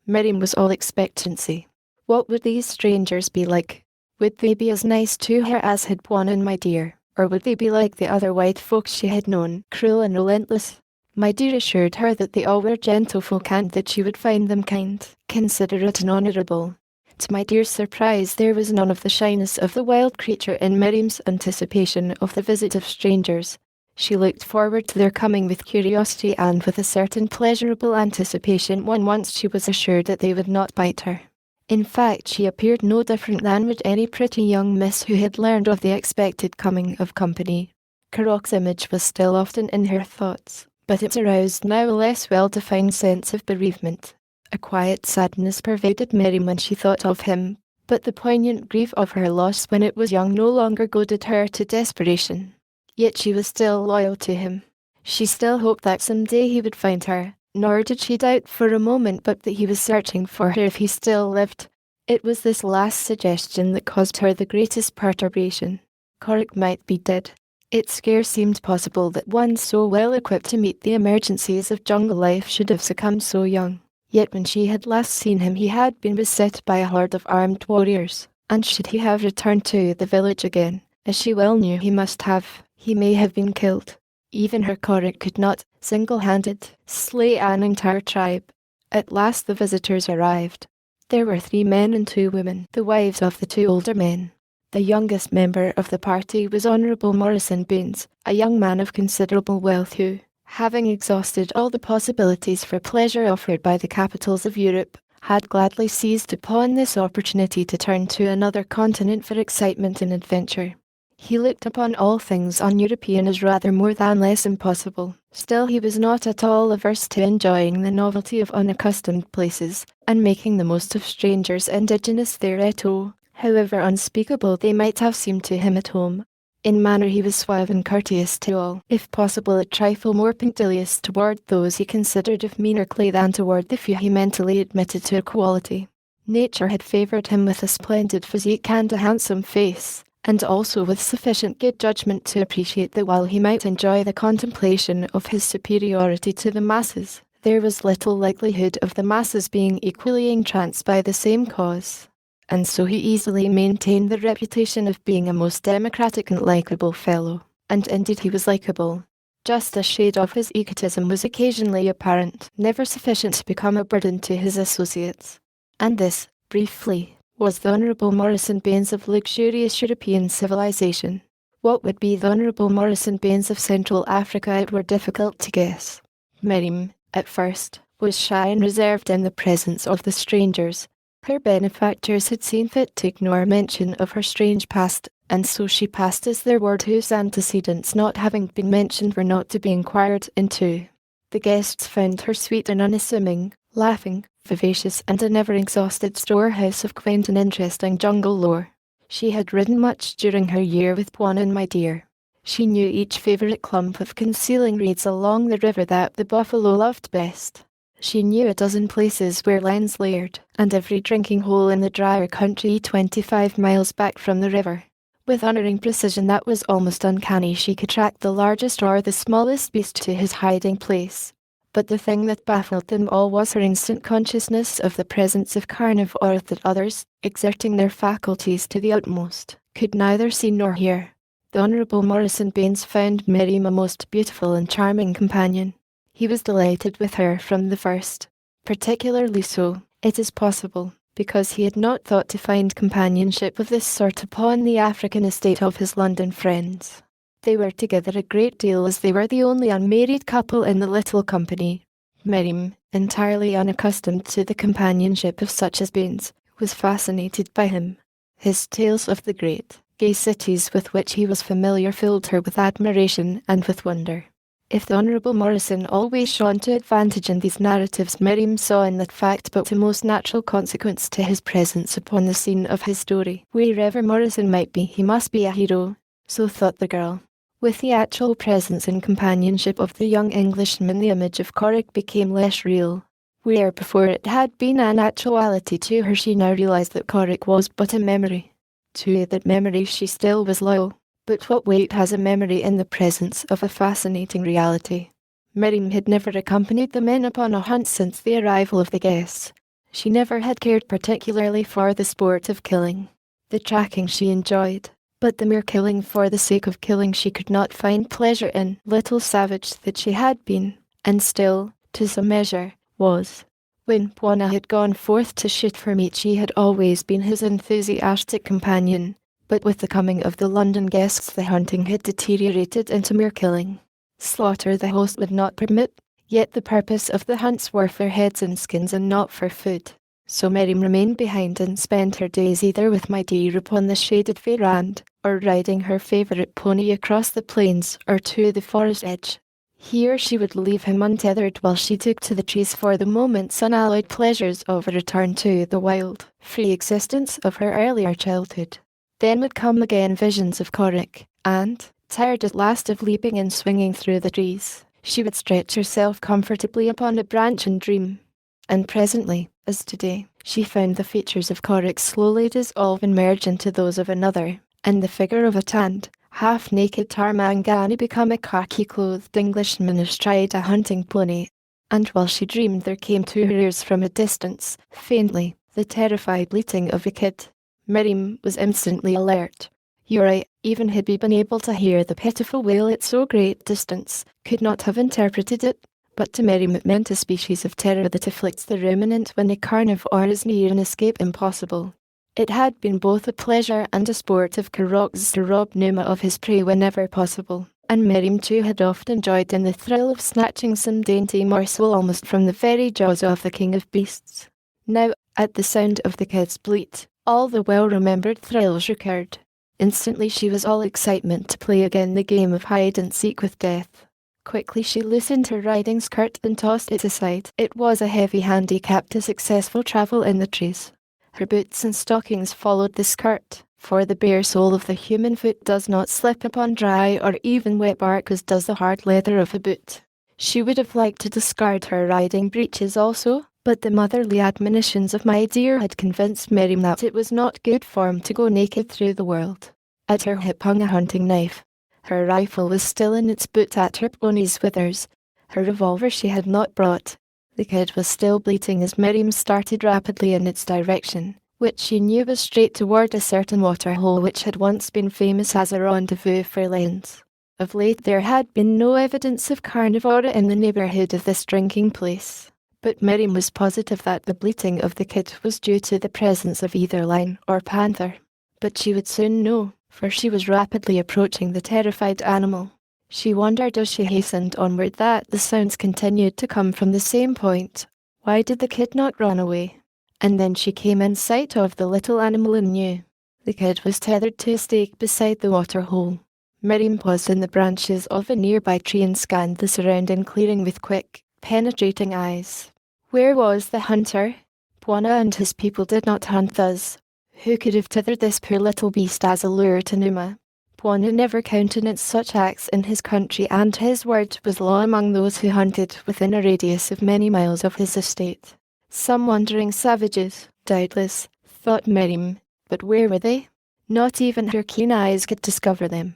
Miriam was all expectancy. What would these strangers be like? Would they be as nice to her as had Bwana and my dear? Or would they be like the other white folks she had known, cruel and relentless? My dear assured her that they all were gentlefolk and that she would find them kind, considerate and honourable. To my dear surprise, there was none of the shyness of the wild creature in Miriam's anticipation of the visit of strangers. She looked forward to their coming with curiosity and with a certain pleasurable anticipation when once she was assured that they would not bite her. In fact, she appeared no different than would any pretty young miss who had learned of the expected coming of company. Carrock's image was still often in her thoughts, but it aroused now a less well-defined sense of bereavement. A quiet sadness pervaded Miriam when she thought of him, but the poignant grief of her loss when it was young no longer goaded her to desperation. Yet she was still loyal to him. She still hoped that someday he would find her, nor did she doubt for a moment but that he was searching for her if he still lived. It was this last suggestion that caused her the greatest perturbation. Corrick might be dead. It scarce seemed possible that one so well equipped to meet the emergencies of jungle life should have succumbed so young. Yet when she had last seen him he had been beset by a horde of armed warriors, and should he have returned to the village again, as she well knew he must have, he may have been killed. Even her Corrick could not, single-handed, slay an entire tribe. At last the visitors arrived. There were 3 men and 2 women, the wives of the 2 older men. The youngest member of the party was Honourable Morrison Baines, a young man of considerable wealth who, having exhausted all the possibilities for pleasure offered by the capitals of Europe, had gladly seized upon this opportunity to turn to another continent for excitement and adventure. He looked upon all things un-European as rather more than less impossible. Still he was not at all averse to enjoying the novelty of unaccustomed places, and making the most of strangers indigenous thereto, however unspeakable they might have seemed to him at home. In manner he was suave and courteous to all, if possible a trifle more punctilious toward those he considered of meaner clay than toward the few he mentally admitted to equality. Nature had favoured him with a splendid physique and a handsome face, and also with sufficient good judgment to appreciate that while he might enjoy the contemplation of his superiority to the masses, there was little likelihood of the masses being equally entranced by the same cause. And so he easily maintained the reputation of being a most democratic and likeable fellow, and indeed he was likeable. Just a shade of his egotism was occasionally apparent, never sufficient to become a burden to his associates. And this, briefly, was the Honourable Morrison Baines of luxurious European civilization. What would be the Honourable Morrison Baines of Central Africa it were difficult to guess. Miriam, at first, was shy and reserved in the presence of the strangers. Her benefactors had seen fit to ignore mention of her strange past, and so she passed as their word whose antecedents not having been mentioned were not to be inquired into. The guests found her sweet and unassuming, laughing, vivacious and a never-exhausted storehouse of quaint and interesting jungle lore. She had ridden much during her year with Bwana and My Dear. She knew each favourite clump of concealing reeds along the river that the buffalo loved best. She knew a dozen places where lions laired, and every drinking hole in the drier country 25 miles back from the river. With unerring precision that was almost uncanny, she could track the largest or the smallest beast to his hiding place. But the thing that baffled them all was her instant consciousness of the presence of carnivores that others, exerting their faculties to the utmost, could neither see nor hear. The Honourable Morrison Baines found Miriam a most beautiful and charming companion. He was delighted with her from the first, particularly so, it is possible, because he had not thought to find companionship of this sort upon the African estate of his London friends. They were together a great deal as they were the only unmarried couple in the little company. Miriam, entirely unaccustomed to the companionship of such as Baines, was fascinated by him. His tales of the great, gay cities with which he was familiar filled her with admiration and with wonder. If the Honourable Morrison always shone to advantage in these narratives, Miriam saw in that fact but a most natural consequence to his presence upon the scene of his story. Wherever Morrison might be, he must be a hero, so thought the girl. With the actual presence and companionship of the young Englishman, the image of Corrick became less real. Where before it had been an actuality to her, she now realised that Corrick was but a memory. To that memory she still was loyal. But what weight has a memory in the presence of a fascinating reality? Miriam had never accompanied the men upon a hunt since the arrival of the guests. She never had cared particularly for the sport of killing. The tracking she enjoyed, but the mere killing for the sake of killing she could not find pleasure in. Little savage that she had been, and still, to some measure, was. When Bwana had gone forth to shoot for meat, she had always been his enthusiastic companion, but with the coming of the London guests the hunting had deteriorated into mere killing. Slaughter the host would not permit, yet the purpose of the hunts were for heads and skins and not for food. So Miriam remained behind and spent her days either with my dear upon the shaded verandah, or riding her favourite pony across the plains or to the forest edge. Here she would leave him untethered while she took to the trees for the moment's unalloyed pleasures of a return to the wild, free existence of her earlier childhood. Then would come again visions of Corrick, and, tired at last of leaping and swinging through the trees, she would stretch herself comfortably upon a branch and dream. And presently, as today, she found the features of Corrick slowly dissolve and merge into those of another, and the figure of a tanned, half-naked Tarmangani become a khaki-clothed Englishman astride a hunting pony. And while she dreamed there came to her ears from a distance, faintly, the terrified bleating of a kid. Miriam was instantly alert. Uri, even had we been able to hear the pitiful wail at so great distance, could not have interpreted it, but to Miriam it meant a species of terror that afflicts the ruminant when a carnivore is near and escape impossible. It had been both a pleasure and a sport of Corrock's to rob Numa of his prey whenever possible, and Miriam too had often joyed in the thrill of snatching some dainty morsel almost from the very jaws of the king of beasts. Now, at the sound of the kid's bleat, all the well-remembered thrills recurred. Instantly she was all excitement to play again the game of hide-and-seek with death. Quickly she loosened her riding skirt and tossed it aside. It was a heavy handicap to successful travel in the trees. Her boots and stockings followed the skirt, for the bare sole of the human foot does not slip upon dry or even wet bark as does the hard leather of a boot. She would have liked to discard her riding breeches also, but the motherly admonitions of my dear had convinced Miriam that it was not good form to go naked through the world. At her hip hung a hunting knife. Her rifle was still in its boot at her pony's withers. Her revolver she had not brought. The kid was still bleating as Miriam started rapidly in its direction, which she knew was straight toward a certain waterhole which had once been famous as a rendezvous for lanes. Of late there had been no evidence of carnivore in the neighbourhood of this drinking place, but Miriam was positive that the bleating of the kid was due to the presence of either lion or panther. But she would soon know, for she was rapidly approaching the terrified animal. She wondered as she hastened onward that the sounds continued to come from the same point. Why did the kid not run away? And then she came in sight of the little animal and knew. The kid was tethered to a stake beside the waterhole. Miriam paused in the branches of a nearby tree and scanned the surrounding clearing with quick, penetrating eyes. Where was the hunter? Bwana and his people did not hunt thus. Who could have tethered this poor little beast as a lure to Numa? Bwana never countenanced such acts in his country, and his word was law among those who hunted within a radius of many miles of his estate. Some wandering savages, doubtless, thought Miriam, but where were they? Not even her keen eyes could discover them.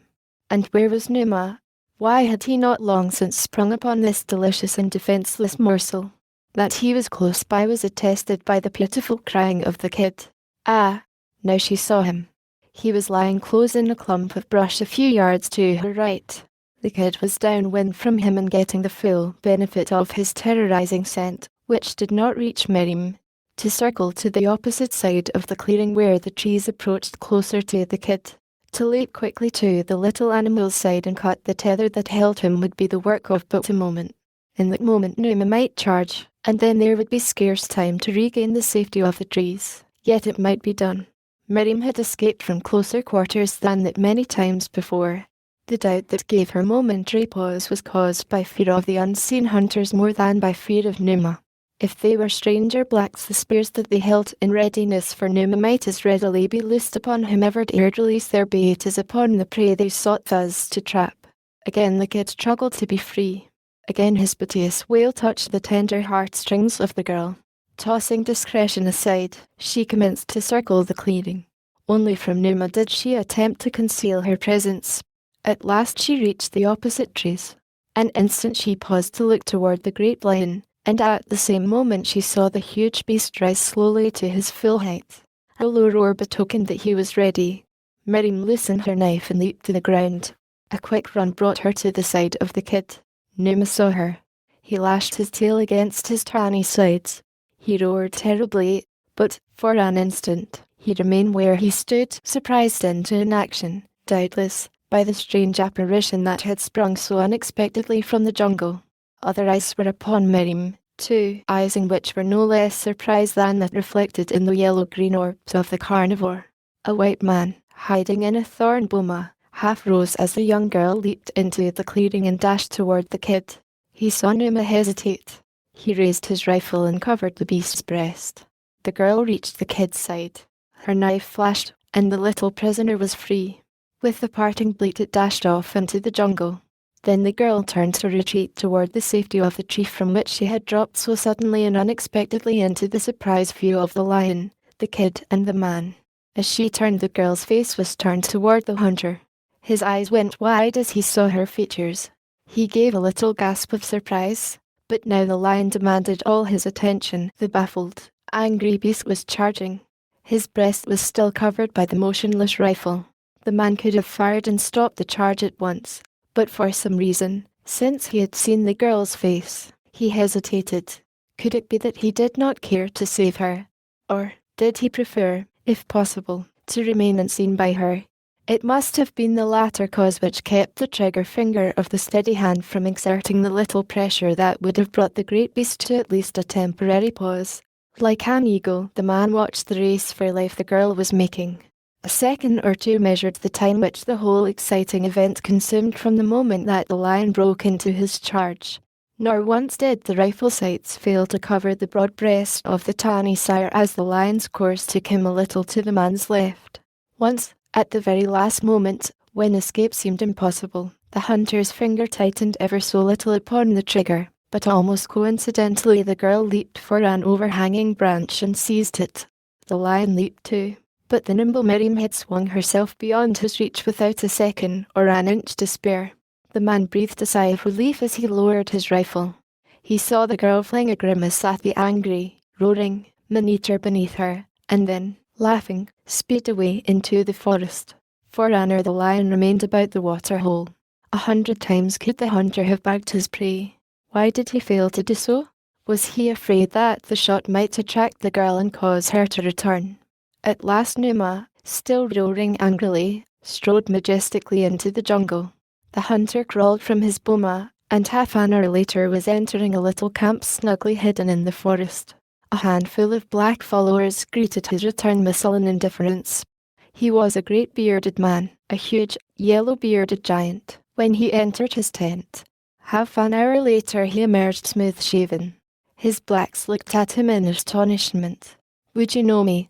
And where was Numa? Why had he not long since sprung upon this delicious and defenceless morsel? That he was close by was attested by the pitiful crying of the kid. Ah, now she saw him. He was lying close in a clump of brush a few yards to her right. The kid was downwind from him and getting the full benefit of his terrorizing scent, which did not reach Miriam. To circle to the opposite side of the clearing where the trees approached closer to the kid. To leap quickly to the little animal's side and cut the tether that held him would be the work of but a moment. In that moment Numa might charge, and then there would be scarce time to regain the safety of the trees. Yet it might be done. Miriam had escaped from closer quarters than that many times before. The doubt that gave her momentary pause was caused by fear of the unseen hunters more than by fear of Numa. If they were stranger blacks, the spears that they held in readiness for Numa might as readily be loosed upon whomever dared release their bait as upon the prey they sought thus to trap. Again the kid struggled to be free. Again his piteous wail touched the tender heartstrings of the girl. Tossing discretion aside, she commenced to circle the clearing. Only from Numa did she attempt to conceal her presence. At last she reached the opposite trees. An instant she paused to look toward the great lion, and at the same moment she saw the huge beast rise slowly to his full height. A low roar betokened that he was ready. Miriam loosened her knife and leaped to the ground. A quick run brought her to the side of the kid. Numa saw her. He lashed his tail against his tawny sides. He roared terribly, but, for an instant, he remained where he stood, surprised into inaction, doubtless, by the strange apparition that had sprung so unexpectedly from the jungle. Other eyes were upon Miriam, too, eyes in which were no less surprise than that reflected in the yellow-green orbs of the carnivore. A white man, hiding in a thorn boma, half rose as the young girl leaped into the clearing and dashed toward the kid. He saw Numa hesitate. He raised his rifle and covered the beast's breast. The girl reached the kid's side. Her knife flashed, and the little prisoner was free. With the parting bleat it dashed off into the jungle. Then the girl turned to retreat toward the safety of the tree from which she had dropped so suddenly and unexpectedly into the surprise view of the lion, the kid and the man. As she turned, the girl's face was turned toward the hunter. His eyes went wide as he saw her features. He gave a little gasp of surprise, but now the lion demanded all his attention. The baffled, angry beast was charging. His breast was still covered by the motionless rifle. The man could have fired and stopped the charge at once, but for some reason, since he had seen the girl's face, he hesitated. Could it be that he did not care to save her? Or did he prefer, if possible, to remain unseen by her? It must have been the latter cause which kept the trigger finger of the steady hand from exerting the little pressure that would have brought the great beast to at least a temporary pause. Like an eagle, the man watched the race for life the girl was making. A second or two measured the time which the whole exciting event consumed from the moment that the lion broke into his charge. Nor once did the rifle sights fail to cover the broad breast of the tawny sire as the lion's course took him a little to the man's left. Once, at the very last moment, when escape seemed impossible, the hunter's finger tightened ever so little upon the trigger, but almost coincidentally the girl leaped for an overhanging branch and seized it. The lion leaped too, but the nimble Miriam had swung herself beyond his reach without a second or an inch to spare. The man breathed a sigh of relief as he lowered his rifle. He saw the girl fling a grimace at the angry, roaring man-eater beneath her, and then, laughing, speed away into the forest. For an hour the lion remained about the water hole. 100 times could the hunter have bagged his prey. Why did he fail to do so? Was he afraid that the shot might attract the girl and cause her to return? At last Numa, still roaring angrily, strode majestically into the jungle. The hunter crawled from his boma, and half an hour later was entering a little camp snugly hidden in the forest. A handful of black followers greeted his return with sullen indifference. He was a great bearded man, a huge, yellow-bearded giant, when he entered his tent. Half an hour later he emerged smooth-shaven. His blacks looked at him in astonishment. "Would you know me?"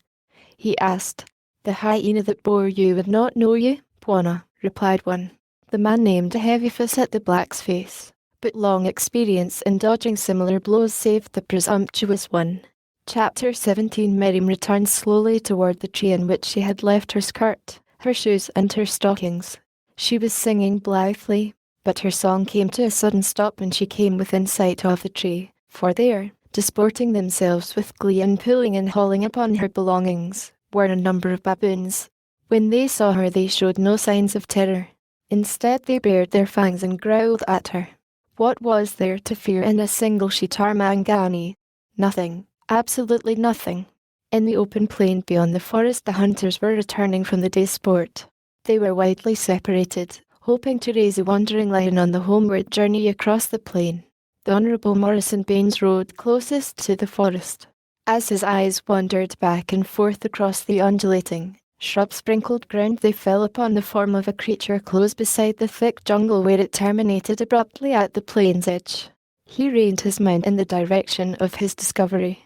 he asked. "The hyena that bore you would not know you, Bwana," replied one. The man named a heavy fuss at the black's face, but long experience in dodging similar blows saved the presumptuous one. Chapter 17. Miriam returned slowly toward the tree in which she had left her skirt, her shoes and her stockings. She was singing blithely, but her song came to a sudden stop when she came within sight of the tree, for there, disporting themselves with glee and pulling and hauling upon her belongings, were a number of baboons. When they saw her they showed no signs of terror. Instead they bared their fangs and growled at her. What was there to fear in a single Shitarmangani? Nothing. Absolutely nothing. In the open plain beyond the forest the hunters were returning from the day's sport. They were widely separated, hoping to raise a wandering lion on the homeward journey across the plain. The Honourable Morrison Baines rode closest to the forest. As his eyes wandered back and forth across the undulating, shrub-sprinkled ground they fell upon the form of a creature close beside the thick jungle where it terminated abruptly at the plain's edge. He reined his mount in the direction of his discovery.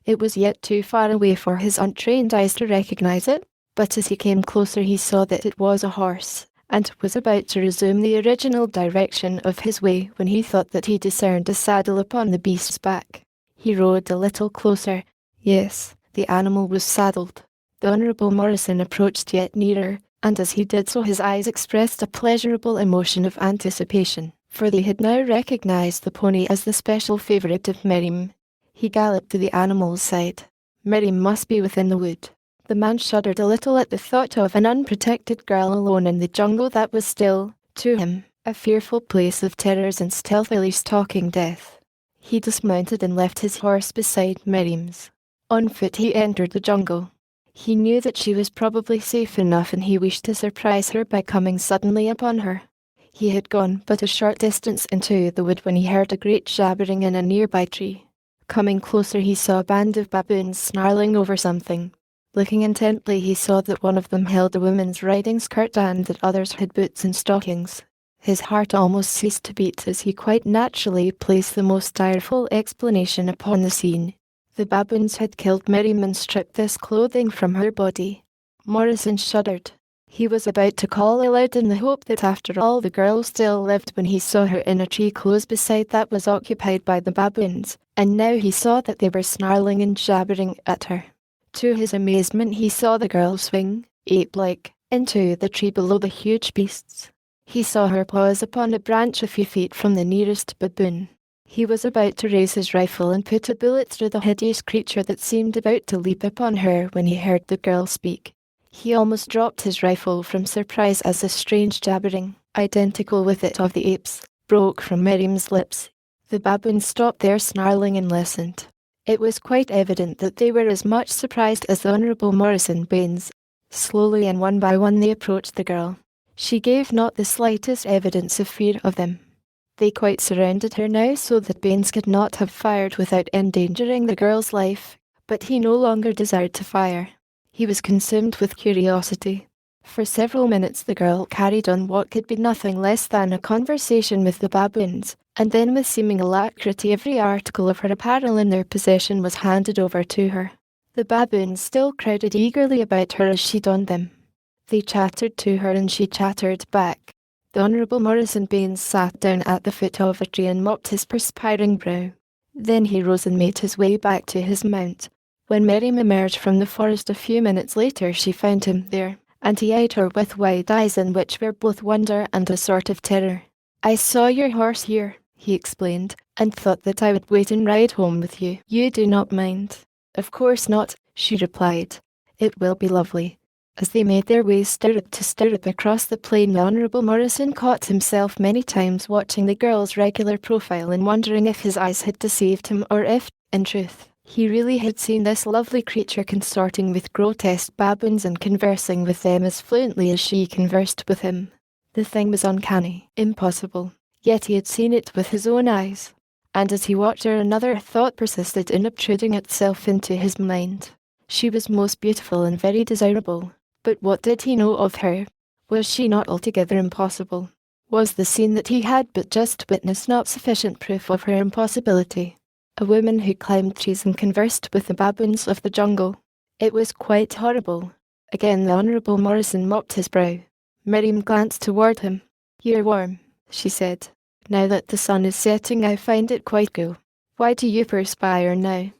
It was yet too far away for his untrained eyes to recognize it, but as he came closer he saw that it was a horse, and was about to resume the original direction of his way when he thought that he discerned a saddle upon the beast's back. He rode a little closer. Yes, the animal was saddled. The Honourable Morrison approached yet nearer, and as he did so his eyes expressed a pleasurable emotion of anticipation, for they had now recognized the pony as the special favourite of Miriam. He galloped to the animal's side. Miriam must be within the wood. The man shuddered a little at the thought of an unprotected girl alone in the jungle that was still, to him, a fearful place of terrors and stealthily stalking death. He dismounted and left his horse beside Miriam's. On foot he entered the jungle. He knew that she was probably safe enough, and he wished to surprise her by coming suddenly upon her. He had gone but a short distance into the wood when he heard a great jabbering in a nearby tree. Coming closer, he saw a band of baboons snarling over something. Looking intently, he saw that one of them held a woman's riding skirt and that others had boots and stockings. His heart almost ceased to beat as he quite naturally placed the most direful explanation upon the scene. The baboons had killed Miriam and stripped this clothing from her body. Morrison shuddered. He was about to call aloud in the hope that after all the girl still lived when he saw her in a tree close beside that was occupied by the baboons, and now he saw that they were snarling and jabbering at her. To his amazement, he saw the girl swing, ape-like, into the tree below the huge beasts. He saw her pause upon a branch a few feet from the nearest baboon. He was about to raise his rifle and put a bullet through the hideous creature that seemed about to leap upon her when he heard the girl speak. He almost dropped his rifle from surprise as the strange jabbering, identical with it of the apes, broke from Miriam's lips. The baboons stopped their snarling and listened. It was quite evident that they were as much surprised as the Honourable Morrison Baines. Slowly and one by one they approached the girl. She gave not the slightest evidence of fear of them. They quite surrounded her now so that Baines could not have fired without endangering the girl's life, but he no longer desired to fire. He was consumed with curiosity. For several minutes the girl carried on what could be nothing less than a conversation with the baboons, and then with seeming alacrity every article of her apparel in their possession was handed over to her. The baboons still crowded eagerly about her as she donned them. They chattered to her and she chattered back. The Honourable Morrison Baines sat down at the foot of a tree and mopped his perspiring brow. Then he rose and made his way back to his mount. When Miriam emerged from the forest a few minutes later, she found him there, and he eyed her with wide eyes in which were both wonder and a sort of terror. "I saw your horse here," he explained, "and thought that I would wait and ride home with you. You do not mind?" "Of course not," she replied. "It will be lovely." As they made their way stirrup to stirrup across the plain, the Honourable Morrison caught himself many times watching the girl's regular profile and wondering if his eyes had deceived him or if, in truth, he really had seen this lovely creature consorting with grotesque baboons and conversing with them as fluently as she conversed with him. The thing was uncanny, impossible, yet he had seen it with his own eyes. And as he watched her, another thought persisted in obtruding itself into his mind. She was most beautiful and very desirable. But what did he know of her? Was she not altogether impossible? Was the scene that he had but just witnessed not sufficient proof of her impossibility? A woman who climbed trees and conversed with the baboons of the jungle. It was quite horrible. Again the Honourable Morrison mopped his brow. Miriam glanced toward him. "You're warm," she said. "Now that the sun is setting I find it quite cool. Why do you perspire now?"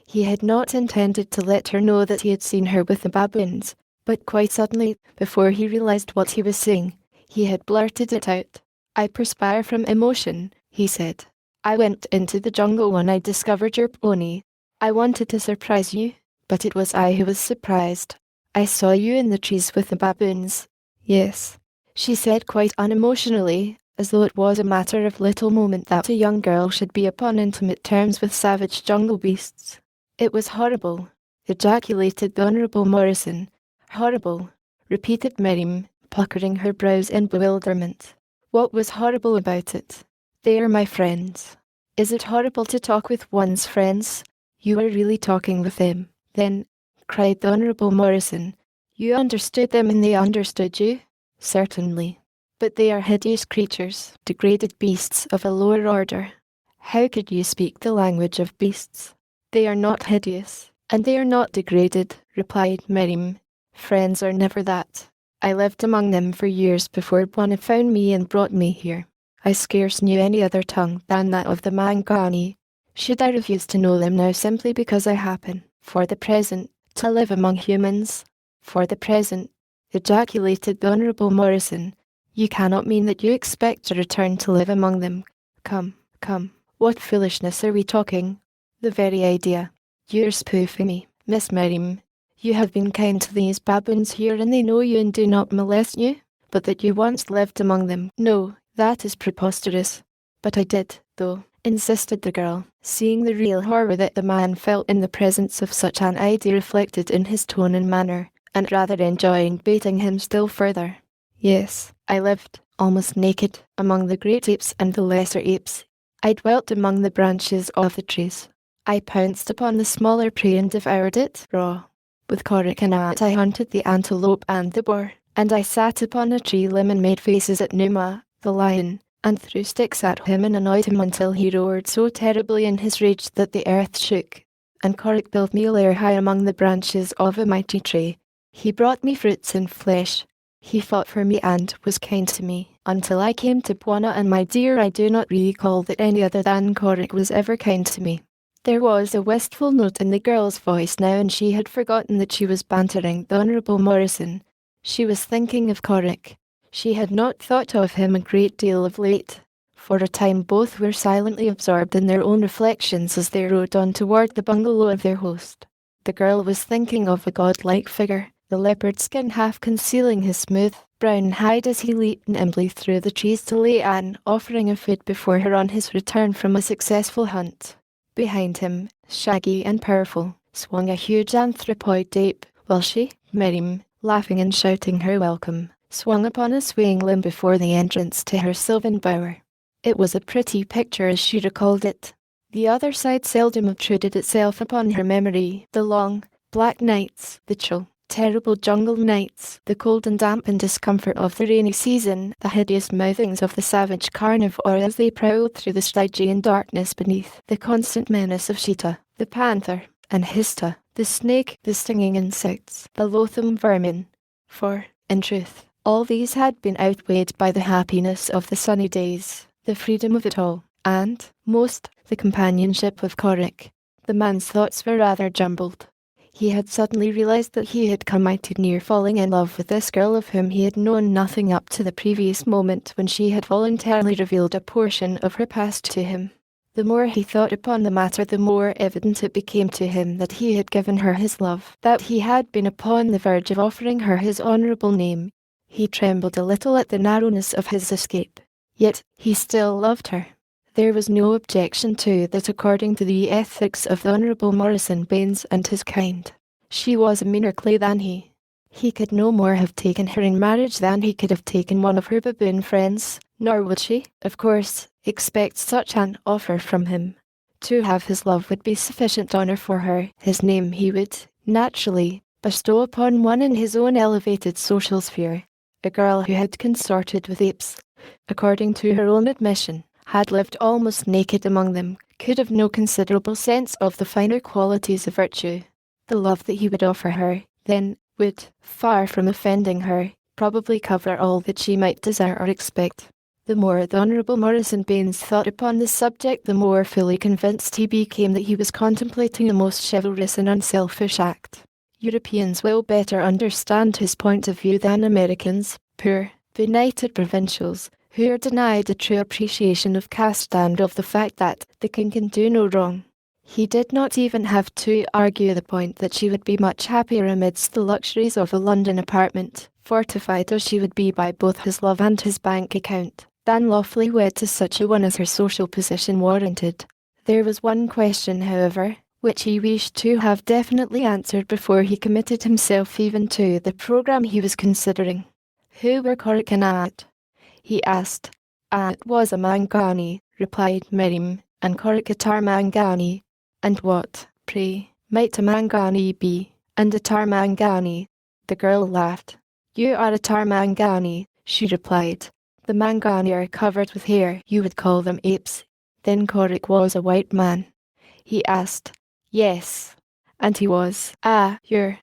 He had not intended to let her know that he had seen her with the baboons. But quite suddenly, before he realized what he was saying, he had blurted it out. "I perspire from emotion," he said. "I went into the jungle when I discovered your pony. I wanted to surprise you, but it was I who was surprised. I saw you in the trees with the baboons." "Yes," she said quite unemotionally, as though it was a matter of little moment that a young girl should be upon intimate terms with savage jungle beasts. "It was horrible," ejaculated the Honourable Morrison. "Horrible," repeated Miriam, puckering her brows in bewilderment. "What was horrible about it?" "They are my friends." "Is it horrible to talk with one's friends?" "You were really talking with them, then," cried the Honourable Morrison. "You understood them and they understood you?" "Certainly. But they are hideous creatures, degraded beasts of a lower order." "How could you speak the language of beasts?" "They are not hideous, and they are not degraded," replied Miriam. "Friends are never that. I lived among them for years before one found me and brought me here. I scarce knew any other tongue than that of the Mangani. Should I refuse to know them now simply because I happen, for the present, to live among humans?" "For the present," ejaculated the Honourable Morrison. "You cannot mean that you expect to return to live among them. Come, come, what foolishness are we talking?" "The very idea. You're spoofing me, Miss Miriam. You have been kind to these baboons here and they know you and do not molest you, but that you once lived among them. No, that is preposterous." "But I did, though, insisted the girl, seeing the real horror that the man felt in the presence of such an idea reflected in his tone and manner, and rather enjoying baiting him still further. Yes, I lived, almost naked, among the great apes and the lesser apes. I dwelt among the branches of the trees. I pounced upon the smaller prey and devoured it raw. With Korik and At I hunted the antelope and the boar, and I sat upon a tree limb and made faces at Numa, the lion, and threw sticks at him and annoyed him until he roared so terribly in his rage that the earth shook. And Korik built me a lair high among the branches of a mighty tree. He brought me fruits and flesh. He fought for me and was kind to me, until I came to Bwana, and my dear, I do not recall that any other than Korik was ever kind to me. There was a wistful note in the girl's voice now, and she had forgotten that she was bantering the Honourable Morrison. She was thinking of Korik. She had not thought of him a great deal of late. For a time both were silently absorbed in their own reflections as they rode on toward the bungalow of their host. The girl was thinking of a godlike figure, the leopard skin half concealing his smooth, brown hide as he leaped nimbly through the trees to lay an offering of food before her on his return from a successful hunt. Behind him, shaggy and powerful, swung a huge anthropoid ape, while she, Miriam, laughing and shouting her welcome, swung upon a swaying limb before the entrance to her sylvan bower. It was a pretty picture as she recalled it. The other side seldom obtruded itself upon her memory, the long, black nights, the chill, terrible jungle nights, the cold and damp and discomfort of the rainy season, the hideous mouthings of the savage carnivore as they prowled through the Stygian darkness beneath, the constant menace of Sheeta, the panther, and Hista, the snake, the stinging insects, the loathsome vermin. For, in truth, all these had been outweighed by the happiness of the sunny days, the freedom of it all, and, most, the companionship of Korik. The man's thoughts were rather jumbled. He had suddenly realized that he had come mighty near falling in love with this girl of whom he had known nothing up to the previous moment when she had voluntarily revealed a portion of her past to him. The more he thought upon the matter, the more evident it became to him that he had given her his love, that he had been upon the verge of offering her his honourable name. He trembled a little at the narrowness of his escape. Yet, he still loved her. There was no objection to that according to the ethics of the Honourable Morrison Baines and his kind. She was a meaner clay than he. He could no more have taken her in marriage than he could have taken one of her baboon friends, nor would she, of course, expect such an offer from him. To have his love would be sufficient honour for her. His name he would, naturally, bestow upon one in his own elevated social sphere. A girl who had consorted with apes, according to her own admission, had lived almost naked among them, could have no considerable sense of the finer qualities of virtue. The love that he would offer her, then, would, far from offending her, probably cover all that she might desire or expect. The more the Honourable Morrison Baines thought upon this subject, the more fully convinced he became that he was contemplating a most chivalrous and unselfish act. Europeans will better understand his point of view than Americans, poor, benighted provincials, who are denied a true appreciation of caste and of the fact that the king can do no wrong. He did not even have to argue the point that she would be much happier amidst the luxuries of a London apartment, fortified as she would be by both his love and his bank account, than lawfully wed to such a one as her social position warranted. There was one question, however, which he wished to have definitely answered before he committed himself even to the programme he was considering. Who were Korik and At? He asked. At was a Mangani, replied Miriam, and Korik a Tarmangani. And what, pray, might a Mangani be, and a Tarmangani? The girl laughed. You are a Tarmangani, she replied. The Mangani are covered with hair, you would call them apes. Then Korik was a white man. He asked. Yes. And he was. You're.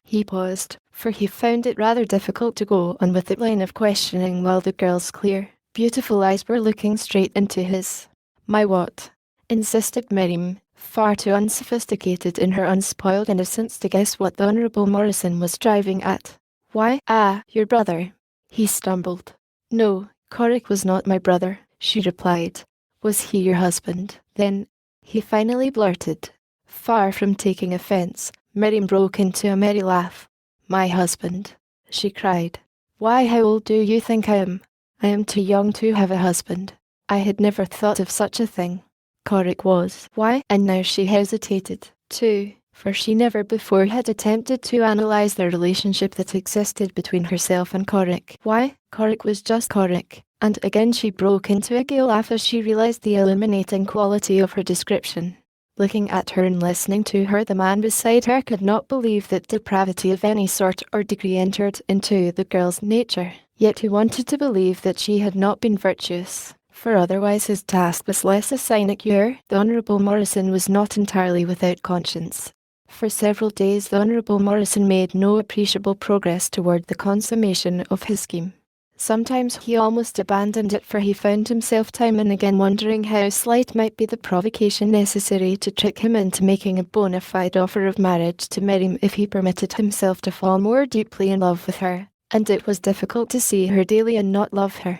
He paused, for he found it rather difficult to go on with the line of questioning while the girl's clear, beautiful eyes were looking straight into his. My what? Insisted Miriam, far too unsophisticated in her unspoiled innocence to guess what the Honourable Morrison was driving at. Why, your brother. He stumbled. No, Korik was not my brother, she replied. Was he your husband, then? He finally blurted. Far from taking offence, Miriam broke into a merry laugh. My husband, she cried. Why, how old do you think I am? I am too young to have a husband. I had never thought of such a thing. Corrick was. Why? And now she hesitated, too, for she never before had attempted to analyse the relationship that existed between herself and Corrick. Why? Corrick was just Corrick. And again she broke into a gay laugh as she realised the illuminating quality of her description. Looking at her and listening to her, the man beside her could not believe that depravity of any sort or degree entered into the girl's nature. Yet he wanted to believe that she had not been virtuous, for otherwise his task was less a sinecure. The Honourable Morrison was not entirely without conscience. For several days the Honourable Morrison made no appreciable progress toward the consummation of his scheme. Sometimes he almost abandoned it, for he found himself time and again wondering how slight might be the provocation necessary to trick him into making a bona fide offer of marriage to Miriam if he permitted himself to fall more deeply in love with her, and it was difficult to see her daily and not love her.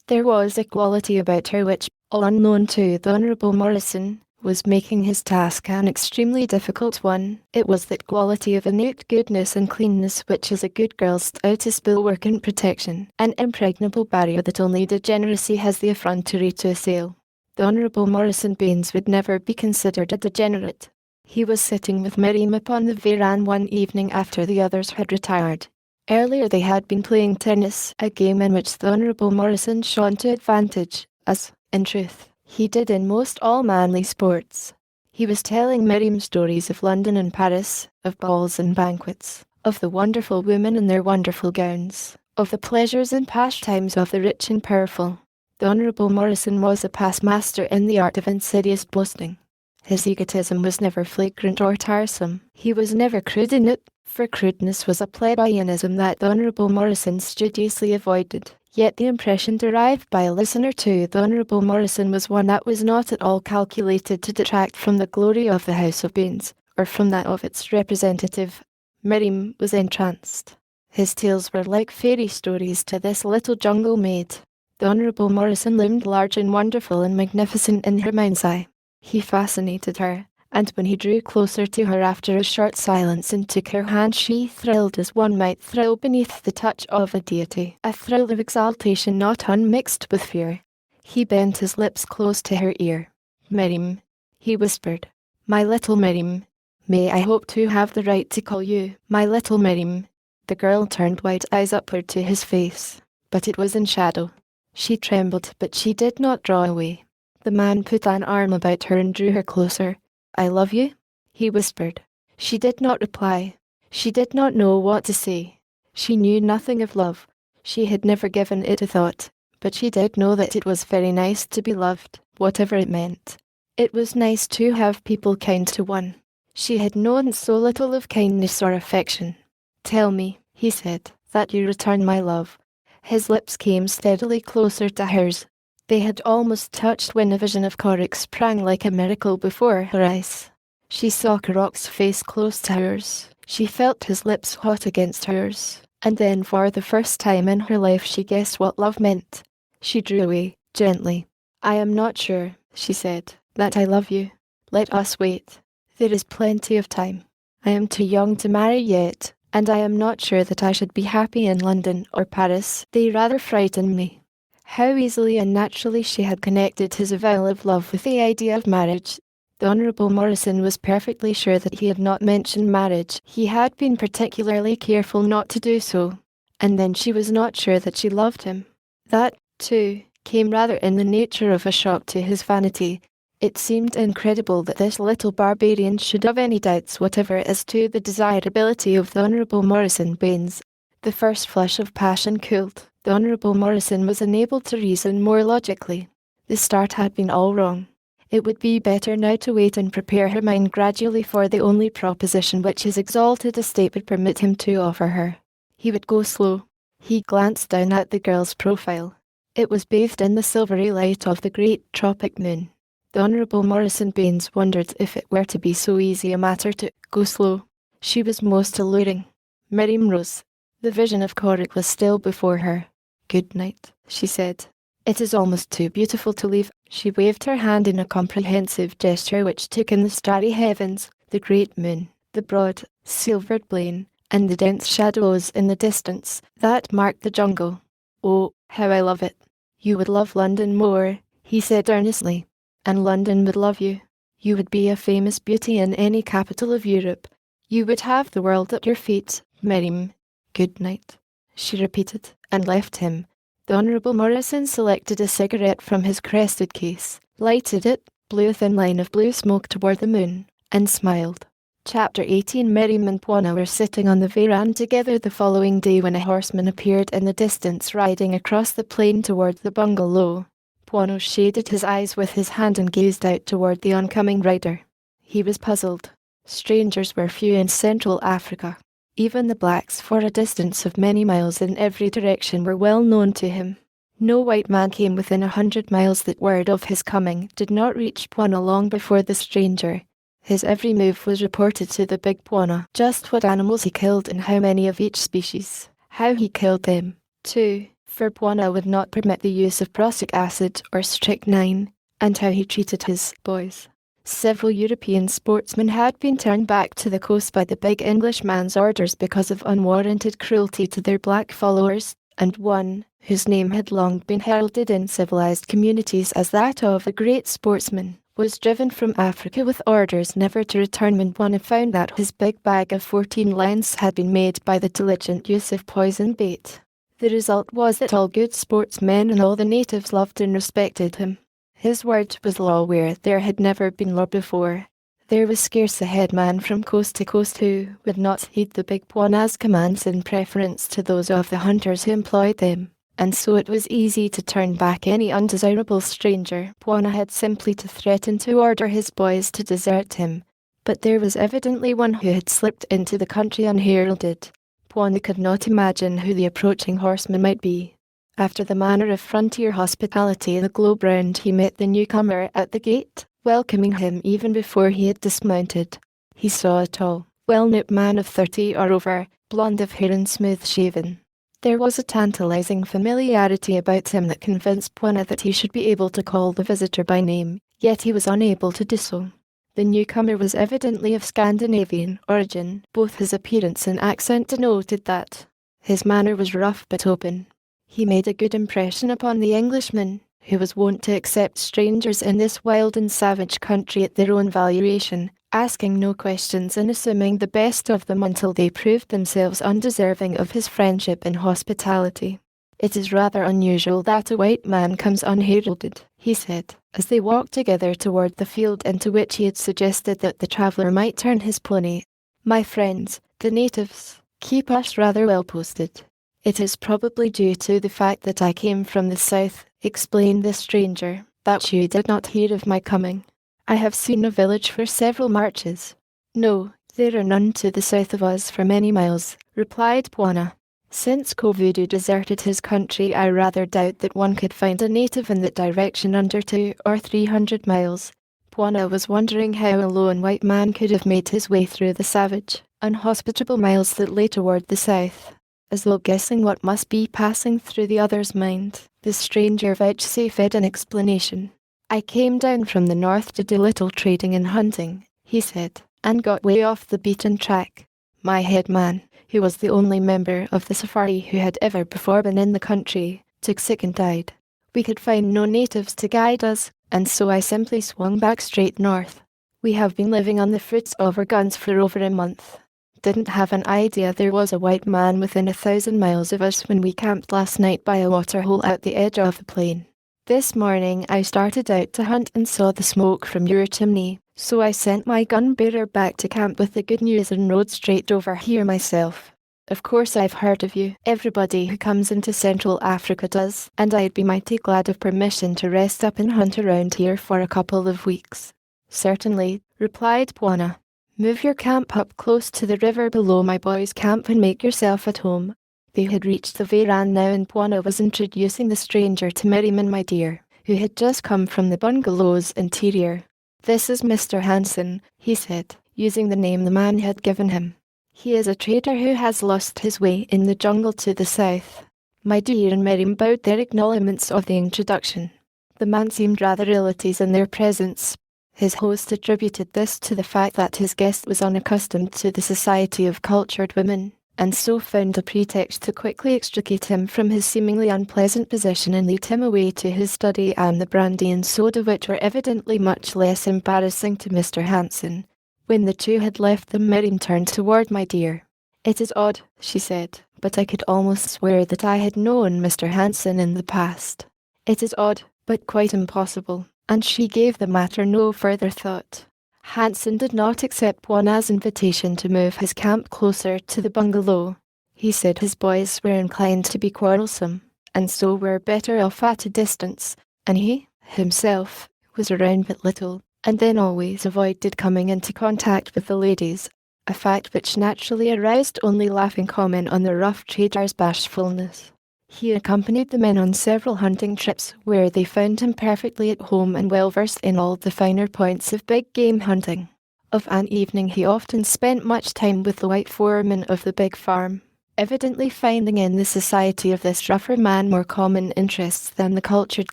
There was a quality about her which, all unknown to the Honourable Morrison, was making his task an extremely difficult one. It was that quality of innate goodness and cleanness which is a good girl's stoutest bulwark and protection, an impregnable barrier that only degeneracy has the effrontery to assail. The Honourable Morrison Baines would never be considered a degenerate. He was sitting with Miriam upon the veranda one evening after the others had retired. Earlier they had been playing tennis, a game in which the Honourable Morrison shone to advantage, as, in truth, he did in most all manly sports. He was telling Miriam stories of London and Paris, of balls and banquets, of the wonderful women in their wonderful gowns, of the pleasures and pastimes of the rich and powerful. The Honourable Morrison was a past master in the art of insidious boasting. His egotism was never flagrant or tiresome. He was never crude in it, for crudeness was a plebeianism that the Honourable Morrison studiously avoided. Yet the impression derived by a listener to the Honourable Morrison was one that was not at all calculated to detract from the glory of the House of Baines, or from that of its representative. Miriam was entranced. His tales were like fairy stories to this little jungle maid. The Honourable Morrison loomed large and wonderful and magnificent in her mind's eye. He fascinated her, and when he drew closer to her after a short silence and took her hand, she thrilled as one might thrill beneath the touch of a deity, a thrill of exaltation not unmixed with fear. He bent his lips close to her ear. "Miriam," he whispered. "My little Miriam. May I hope to have the right to call you my little Miriam?" The girl turned wide eyes upward to his face, but it was in shadow. She trembled, but she did not draw away. The man put an arm about her and drew her closer. "I love you," he whispered. She did not reply. She did not know what to say. She knew nothing of love. She had never given it a thought, but she did know that it was very nice to be loved, whatever it meant. It was nice to have people kind to one. She had known so little of kindness or affection. "Tell me," he said, "that you return my love." His lips came steadily closer to hers. They had almost touched when a vision of Corrick sprang like a miracle before her eyes. She saw Corrick's face close to hers. She felt his lips hot against hers. And then for the first time in her life she guessed what love meant. She drew away, gently. "I am not sure," she said, "that I love you. Let us wait. There is plenty of time. I am too young to marry yet, and I am not sure that I should be happy in London or Paris. They rather frighten me." How easily and naturally she had connected his avowal of love with the idea of marriage. The Honourable Morrison was perfectly sure that he had not mentioned marriage. He had been particularly careful not to do so. And then she was not sure that she loved him. That, too, came rather in the nature of a shock to his vanity. It seemed incredible that this little barbarian should have any doubts whatever as to the desirability of the Honourable Morrison Baines. The first flush of passion cooled. The Honourable Morrison was enabled to reason more logically. The start had been all wrong. It would be better now to wait and prepare her mind gradually for the only proposition which his exalted estate would permit him to offer her. He would go slow. He glanced down at the girl's profile. It was bathed in the silvery light of the great tropic moon. The Honourable Morrison Baines wondered if it were to be so easy a matter to go slow. She was most alluring. Miriam rose. The vision of Corrick was still before her. "Good night," she said. "It is almost too beautiful to leave." She waved her hand in a comprehensive gesture which took in the starry heavens, the great moon, the broad, silvered plain, and the dense shadows in the distance that marked the jungle. "Oh, how I love it. You would love London more, he said earnestly. "And London would love you. You would be a famous beauty in any capital of Europe. You would have the world at your feet, Miriam. Good night," she repeated, and left him. The Honourable Morrison selected a cigarette from his crested case, lighted it, blew a thin line of blue smoke toward the moon, and smiled. Chapter 18. Miriam and Bwana were sitting on the veranda together the following day when a horseman appeared in the distance riding across the plain toward the bungalow. Bwana shaded his eyes with his hand and gazed out toward the oncoming rider. He was puzzled. Strangers were few in Central Africa. Even the blacks, for a distance of many miles in every direction, were well known to him. No white man came within 100 miles. That word of his coming did not reach Bwana long before the stranger. His every move was reported to the big Bwana. Just what animals he killed and how many of each species. How he killed them, too, for Bwana would not permit the use of prussic acid or strychnine, and how he treated his boys. Several European sportsmen had been turned back to the coast by the big Englishman's orders because of unwarranted cruelty to their black followers, and one, whose name had long been heralded in civilized communities as that of a great sportsman, was driven from Africa with orders never to return when Bwana found that his big bag of 14 lions had been made by the diligent use of poison bait. The result was that all good sportsmen and all the natives loved and respected him. His word was law where there had never been law before. There was scarce a headman from coast to coast who would not heed the big Bwana's commands in preference to those of the hunters who employed them. And so it was easy to turn back any undesirable stranger. Bwana had simply to threaten to order his boys to desert him. But there was evidently one who had slipped into the country unheralded. Bwana could not imagine who the approaching horseman might be. After the manner of frontier hospitality the globe round, he met the newcomer at the gate, welcoming him even before he had dismounted. He saw a tall, well-knit man of 30 or over, blond of hair and smooth-shaven. There was a tantalizing familiarity about him that convinced Bwana that he should be able to call the visitor by name, yet he was unable to do so. The newcomer was evidently of Scandinavian origin. Both his appearance and accent denoted that. His manner was rough but open. He made a good impression upon the Englishman, who was wont to accept strangers in this wild and savage country at their own valuation, asking no questions and assuming the best of them until they proved themselves undeserving of his friendship and hospitality. "It is rather unusual that a white man comes unheralded," he said, as they walked together toward the field into which he had suggested that the traveller might turn his pony. "My friends, the natives, keep us rather well posted. It is probably due to the fact that I came from the south," explained the stranger, "that you did not hear of my coming. I have seen a village for several marches." "No, there are none to the south of us for many miles," replied Bwana. "Since Kovudu deserted his country, I rather doubt that one could find a native in that direction under 200 or 300 miles. Bwana was wondering how a lone white man could have made his way through the savage, unhospitable miles that lay toward the south. As though guessing what must be passing through the other's mind, the stranger vouchsafed an explanation. "I came down from the north to do little trading and hunting," he said, "and got way off the beaten track. My head man, who was the only member of the safari who had ever before been in the country, took sick and died. We could find no natives to guide us, and so I simply swung back straight north. We have been living on the fruits of our guns for over a month. Didn't have an idea there was a white man within 1,000 miles of us when we camped last night by a waterhole at the edge of the plain. This morning I started out to hunt and saw the smoke from your chimney, so I sent my gun bearer back to camp with the good news and rode straight over here myself. Of course I've heard of you. Everybody who comes into Central Africa does, and I'd be mighty glad of permission to rest up and hunt around here for a couple of weeks." "Certainly," replied Bwana. "Move your camp up close to the river below my boys' camp and make yourself at home." They had reached the veranda now and Bwana was introducing the stranger to Miriam, my dear, who had just come from the bungalow's interior. "This is Mr. Hansen," he said, using the name the man had given him. "He is a trader who has lost his way in the jungle to the south." My dear and Miriam bowed their acknowledgments of the introduction. The man seemed rather ill at ease in their presence. His host attributed this to the fact that his guest was unaccustomed to the society of cultured women, and so found a pretext to quickly extricate him from his seemingly unpleasant position and lead him away to his study and the brandy and soda, which were evidently much less embarrassing to Mr. Hanson. When the two had left them, Miriam turned toward my dear. "It is odd," she said, "but I could almost swear that I had known Mr. Hanson in the past. It is odd, but quite impossible," and she gave the matter no further thought. Hanson did not accept Bwana's invitation to move his camp closer to the bungalow. He said his boys were inclined to be quarrelsome, and so were better off at a distance, and he, himself, was around but little, and then always avoided coming into contact with the ladies, a fact which naturally aroused only laughing comment on the rough trader's bashfulness. He accompanied the men on several hunting trips where they found him perfectly at home and well versed in all the finer points of big game hunting. Of an evening he often spent much time with the white foreman of the big farm, evidently finding in the society of this rougher man more common interests than the cultured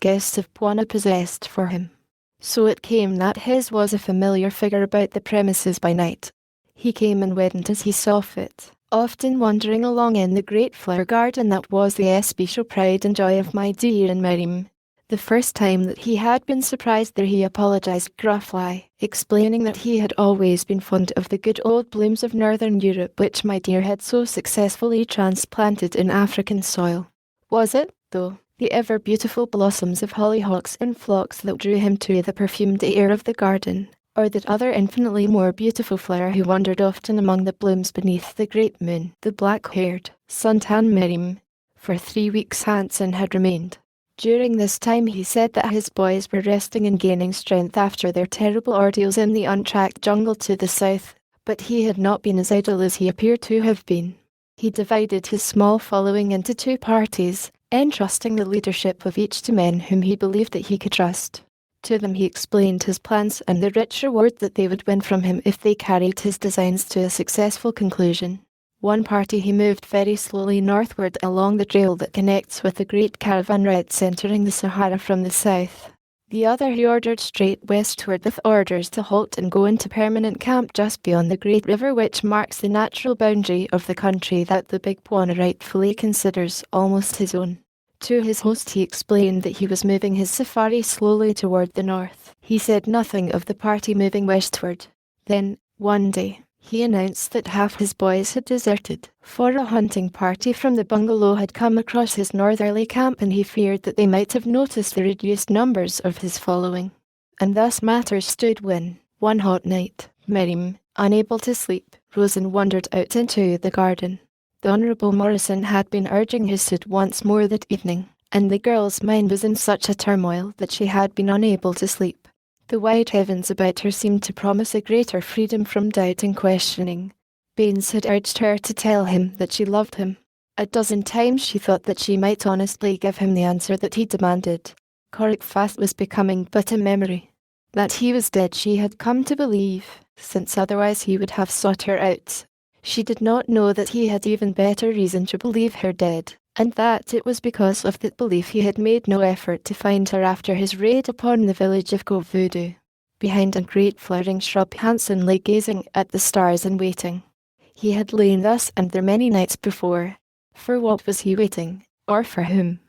guests of Bwana possessed for him. So it came that his was a familiar figure about the premises by night. He came and went as he saw fit, often wandering along in the great flower garden that was the especial pride and joy of my dear and Miriam. The first time that he had been surprised there he apologised gruffly, explaining that he had always been fond of the good old blooms of northern Europe which my dear had so successfully transplanted in African soil. Was it, though, the ever beautiful blossoms of hollyhocks in flocks that drew him to the perfumed air of the garden, or that other infinitely more beautiful flower who wandered often among the blooms beneath the great moon, the black-haired, sun-tanned Miriam? For 3 weeks Hanson had remained. During this time he said that his boys were resting and gaining strength after their terrible ordeals in the untracked jungle to the south, but he had not been as idle as he appeared to have been. He divided his small following into 2 parties, entrusting the leadership of each to men whom he believed that he could trust. To them he explained his plans and the rich reward that they would win from him if they carried his designs to a successful conclusion. One party he moved very slowly northward along the trail that connects with the great caravan routes entering the Sahara from the south. The other he ordered straight westward with orders to halt and go into permanent camp just beyond the great river which marks the natural boundary of the country that the Big Bwana rightfully considers almost his own. To his host he explained that he was moving his safari slowly toward the north. He said nothing of the party moving westward. Then, one day, he announced that half his boys had deserted, for a hunting party from the bungalow had come across his northerly camp and he feared that they might have noticed the reduced numbers of his following. And thus matters stood when, one hot night, Miriam, unable to sleep, rose and wandered out into the garden. The Honourable Morrison had been urging his suit once more that evening, and the girl's mind was in such a turmoil that she had been unable to sleep. The wide heavens about her seemed to promise a greater freedom from doubt and questioning. Baines had urged her to tell him that she loved him. A dozen times she thought that she might honestly give him the answer that he demanded. Corrick Fast was becoming but a memory. That he was dead she had come to believe, since otherwise he would have sought her out. She did not know that he had even better reason to believe her dead, and that it was because of that belief he had made no effort to find her after his raid upon the village of Kovudu. Behind a great flowering shrub Hanson lay gazing at the stars and waiting. He had lain thus and there many nights before. For what was he waiting, or for whom?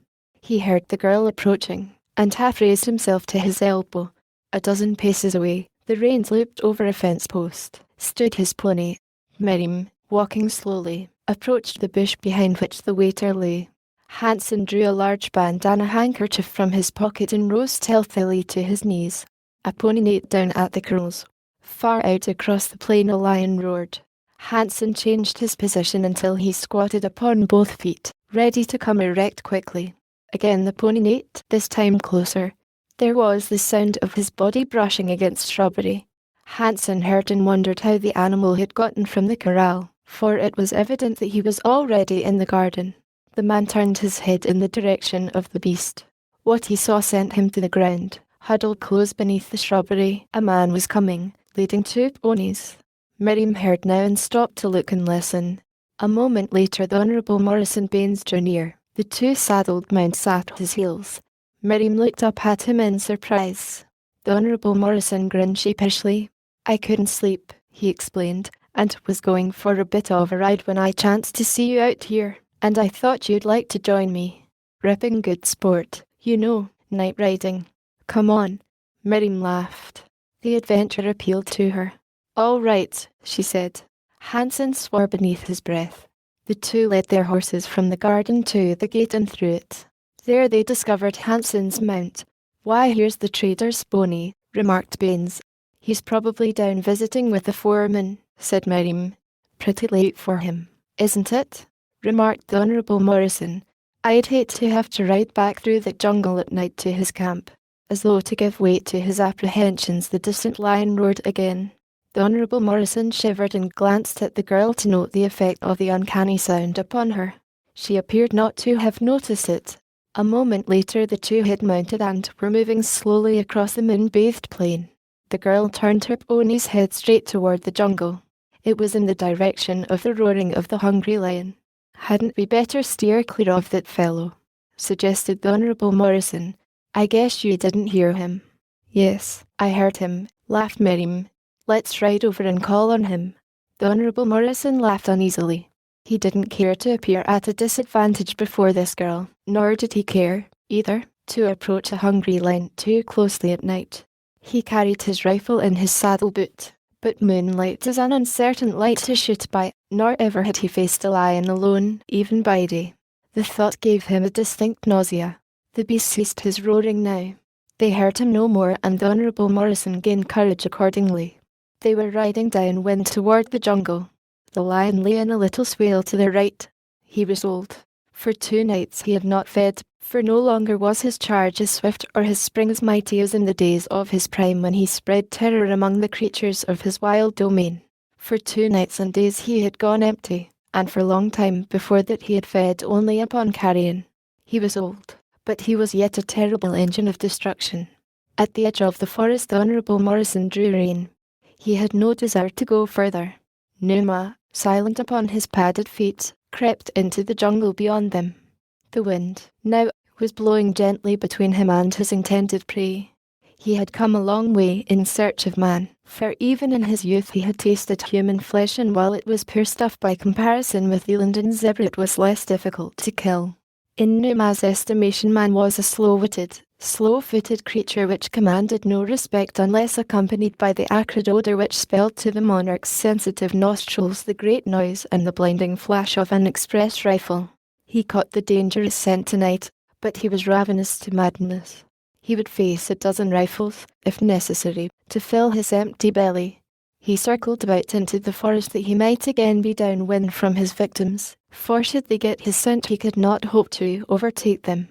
He heard the girl approaching, and half raised himself to his elbow. A dozen paces away, the reins looped over a fence post, stood his pony. Miriam, walking slowly, approached the bush behind which the waiter lay. Hanson drew a large bandana handkerchief from his pocket and rose stealthily to his knees. A pony neighed down at the kennels. Far out across the plain a lion roared. Hanson changed his position until he squatted upon both feet, ready to come erect quickly. Again the pony neighed, this time closer. There was the sound of his body brushing against shrubbery. Hanson heard and wondered how the animal had gotten from the corral, for it was evident that he was already in the garden. The man turned his head in the direction of the beast. What he saw sent him to the ground. Huddled close beneath the shrubbery, a man was coming, leading 2 ponies. Miriam heard now and stopped to look and listen. A moment later the Honourable Morrison Baines drew near. The 2 saddled mounts sat at his heels. Miriam looked up at him in surprise. The Honourable Morrison grinned sheepishly. "I couldn't sleep," he explained, and was going for a bit of a ride when I chanced to see you out here, and I thought you'd like to join me. Ripping good sport, you know, night riding. Come on." Miriam laughed. The adventure appealed to her. "All right," she said. Hansen swore beneath his breath. The two led their horses from the garden to the gate and through it. There they discovered Hansen's mount. "Why, here's the trader's pony," remarked Baines. "He's probably down visiting with the foreman," said Miriam. "Pretty late for him, isn't it?" remarked the Honourable Morrison. "I'd hate to have to ride back through the jungle at night to his camp." As though to give weight to his apprehensions, the distant lion roared again. The Honourable Morrison shivered and glanced at the girl to note the effect of the uncanny sound upon her. She appeared not to have noticed it. A moment later the two had mounted and were moving slowly across the moon-bathed plain. The girl turned her pony's head straight toward the jungle. It was in the direction of the roaring of the hungry lion. "Hadn't we better steer clear of that fellow?" suggested the Honourable Morrison. "I guess you didn't hear him." "Yes, I heard him," laughed Miriam. "Let's ride over and call on him." The Honourable Morrison laughed uneasily. He didn't care to appear at a disadvantage before this girl, nor did he care, either, to approach a hungry lion too closely at night. He carried his rifle in his saddle boot, but moonlight is an uncertain light to shoot by, nor ever had he faced a lion alone, even by day. The thought gave him a distinct nausea. The beast ceased his roaring now. They heard him no more, and the Honourable Morrison gained courage accordingly. They were riding downwind toward the jungle. The lion lay in a little swale to their right. He was old. For 2 nights he had not fed, for no longer was his charge as swift or his spring as mighty as in the days of his prime when he spread terror among the creatures of his wild domain. For 2 nights and days he had gone empty, and for a long time before that he had fed only upon carrion. He was old, but he was yet a terrible engine of destruction. At the edge of the forest the Honourable Morrison drew rein. He had no desire to go further. Numa, silent upon his padded feet, crept into the jungle beyond them. The wind, now, was blowing gently between him and his intended prey. He had come a long way in search of man, for even in his youth he had tasted human flesh, and while it was poor stuff by comparison with eland and zebra, it was less difficult to kill. In Numa's estimation man was a slow-witted, slow-footed creature which commanded no respect unless accompanied by the acrid odour which spelled to the monarch's sensitive nostrils the great noise and the blinding flash of an express rifle. He caught the dangerous scent tonight, but he was ravenous to madness. He would face a dozen rifles, if necessary, to fill his empty belly. He circled about into the forest that he might again be downwind from his victims, for should they get his scent he could not hope to overtake them.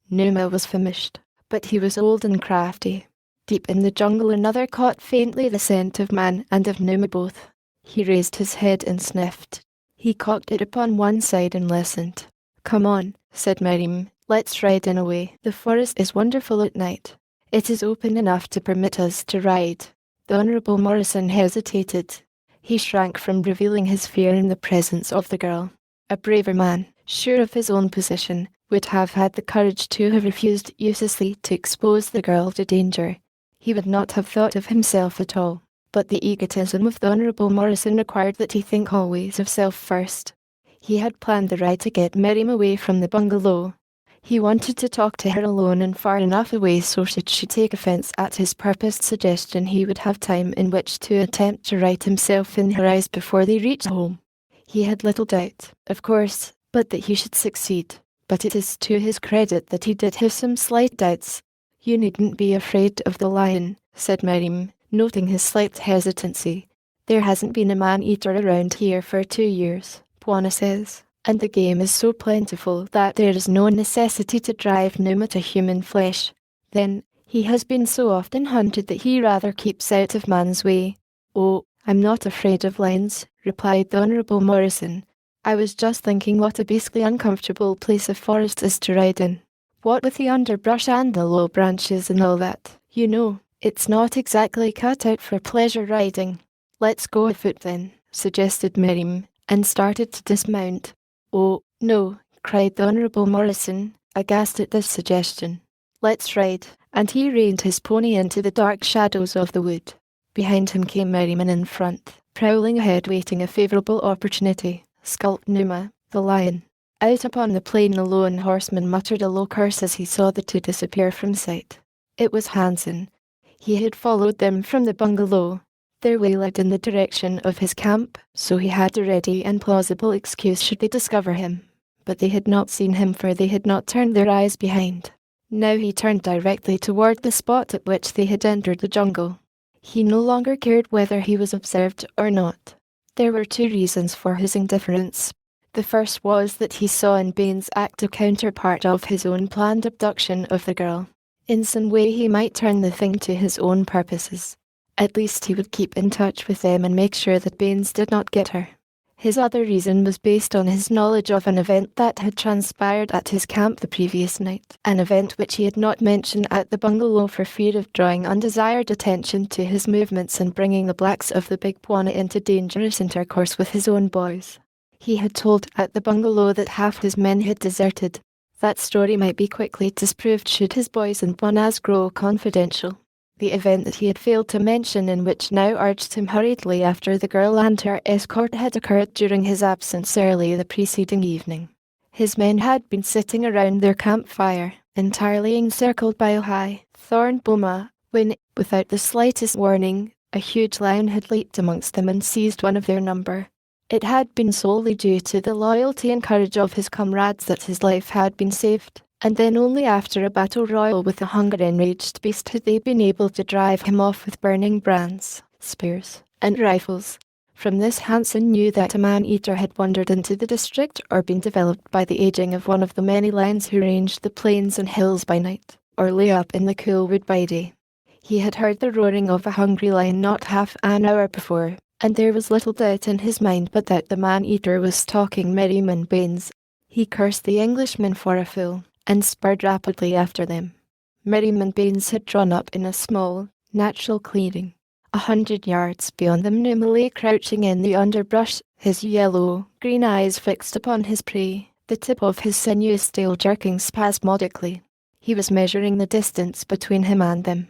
Numa was famished, but he was old and crafty. Deep in the jungle another caught faintly the scent of man and of Numa both. He raised his head and sniffed. He cocked it upon one side and listened. "Come on," said Miriam, "let's ride in away. The forest is wonderful at night. It is open enough to permit us to ride." The Honourable Morrison hesitated. He shrank from revealing his fear in the presence of the girl. A braver man, sure of his own position, would have had the courage to have refused uselessly to expose the girl to danger. He would not have thought of himself at all, but the egotism of the Honourable Morrison required that he think always of self first. He had planned the ride to get Miriam away from the bungalow. He wanted to talk to her alone and far enough away so should she take offence at his purposed suggestion he would have time in which to attempt to right himself in her eyes before they reached home. He had little doubt, of course, but that he should succeed. But it is to his credit that he did have some slight doubts. "You needn't be afraid of the lion," said Miriam, noting his slight hesitancy. "There hasn't been a man-eater around here for 2 years, Bwana says, and the game is so plentiful that there is no necessity to drive Numa to human flesh. Then, he has been so often hunted that he rather keeps out of man's way." "Oh, I'm not afraid of lions," replied the Honourable Morrison. "I was just thinking what a beastly uncomfortable place a forest is to ride in. What with the underbrush and the low branches and all that, you know, it's not exactly cut out for pleasure riding." "Let's go afoot then," suggested Miriam, and started to dismount. "Oh, no," cried the Honourable Morrison, aghast at this suggestion. "Let's ride," and he reined his pony into the dark shadows of the wood. Behind him came Miriam and in front, Prowling ahead waiting a favourable opportunity, skulked Numa, the lion. Out upon the plain the lone horseman muttered a low curse as he saw the two disappear from sight. It was Hansen. He had followed them from the bungalow. Their way led in the direction of his camp, so he had a ready and plausible excuse should they discover him. But they had not seen him, for they had not turned their eyes behind. Now he turned directly toward the spot at which they had entered the jungle. He no longer cared whether he was observed or not. There were two reasons for his indifference. The first was that he saw in Baines' act a counterpart of his own planned abduction of the girl. In some way he might turn the thing to his own purposes. At least he would keep in touch with them and make sure that Baines did not get her. His other reason was based on his knowledge of an event that had transpired at his camp the previous night, an event which he had not mentioned at the bungalow for fear of drawing undesired attention to his movements and bringing the blacks of the Big Bwana into dangerous intercourse with his own boys. He had told at the bungalow that half his men had deserted. That story might be quickly disproved should his boys and Bwanas grow confidential. The event that he had failed to mention and which now urged him hurriedly after the girl and her escort had occurred during his absence early the preceding evening. His men had been sitting around their campfire, entirely encircled by a high, thorn boma, when, without the slightest warning, a huge lion had leaped amongst them and seized one of their number. It had been solely due to the loyalty and courage of his comrades that his life had been saved, and then only after a battle royal with the hunger-enraged beast had they been able to drive him off with burning brands, spears, and rifles. From this Hansen knew that a man-eater had wandered into the district or been developed by the aging of one of the many lions who ranged the plains and hills by night, or lay up in the cool wood by day. He had heard the roaring of a hungry lion not half an hour before, and there was little doubt in his mind but that the man-eater was stalking Merriman Baines. He cursed the Englishman for a fool, and spurred rapidly after them. Merriman Baines had drawn up in a small, natural clearing. 100 yards beyond them Numa lay crouching in the underbrush, his yellow-green eyes fixed upon his prey, the tip of his sinuous tail jerking spasmodically. He was measuring the distance between him and them.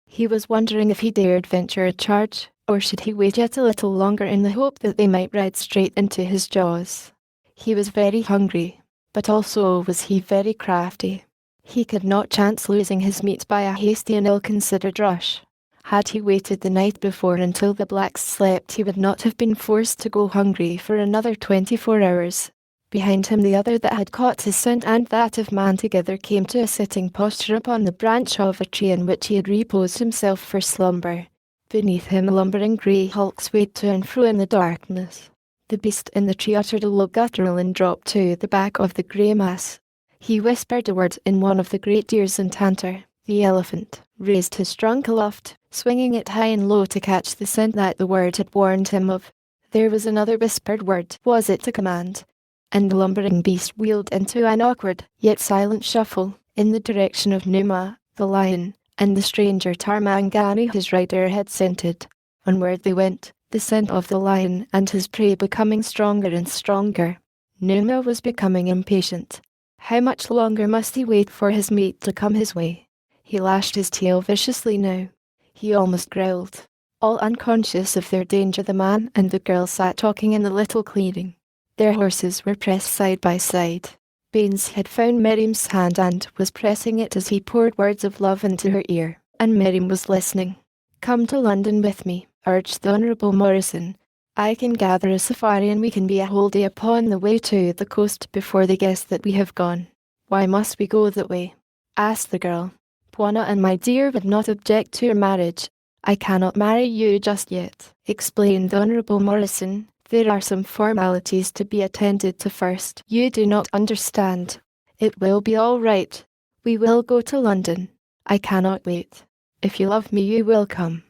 He was wondering if he dared venture a charge, or should he wait yet a little longer in the hope that they might ride straight into his jaws. He was very hungry, but also was he very crafty. He could not chance losing his meat by a hasty and ill-considered rush. Had he waited the night before until the blacks slept, he would not have been forced to go hungry for another 24 hours. Behind him the other that had caught his scent and that of man together came to a sitting posture upon the branch of a tree in which he had reposed himself for slumber. Beneath him a lumbering grey hulk swayed to and fro in the darkness. The beast in the tree uttered a low guttural and dropped to the back of the grey mass. He whispered a word in one of the great ears, and Tanter, the elephant, raised his trunk aloft, swinging it high and low to catch the scent that the word had warned him of. There was another whispered word, was it a command? And the lumbering beast wheeled into an awkward, yet silent shuffle, in the direction of Numa, the lion, and the stranger Tarmangani his rider had scented. Onward they went, the scent of the lion and his prey becoming stronger and stronger. Numa was becoming impatient. How much longer must he wait for his mate to come his way? He lashed his tail viciously now. He almost growled. All unconscious of their danger, the man and the girl sat talking in the little clearing. Their horses were pressed side by side. Baines had found Miriam's hand and was pressing it as he poured words of love into her ear, and Miriam was listening. "Come to London with me," urged the Honourable Morrison. "I can gather a safari and we can be a whole day upon the way to the coast before they guess that we have gone." "Why must we go that way?" asked the girl. "Bwana and my dear would not object to your marriage." "I cannot marry you just yet," explained the Honourable Morrison. "There are some formalities to be attended to first. You do not understand. It will be all right. We will go to London. I cannot wait. If you love me you will come."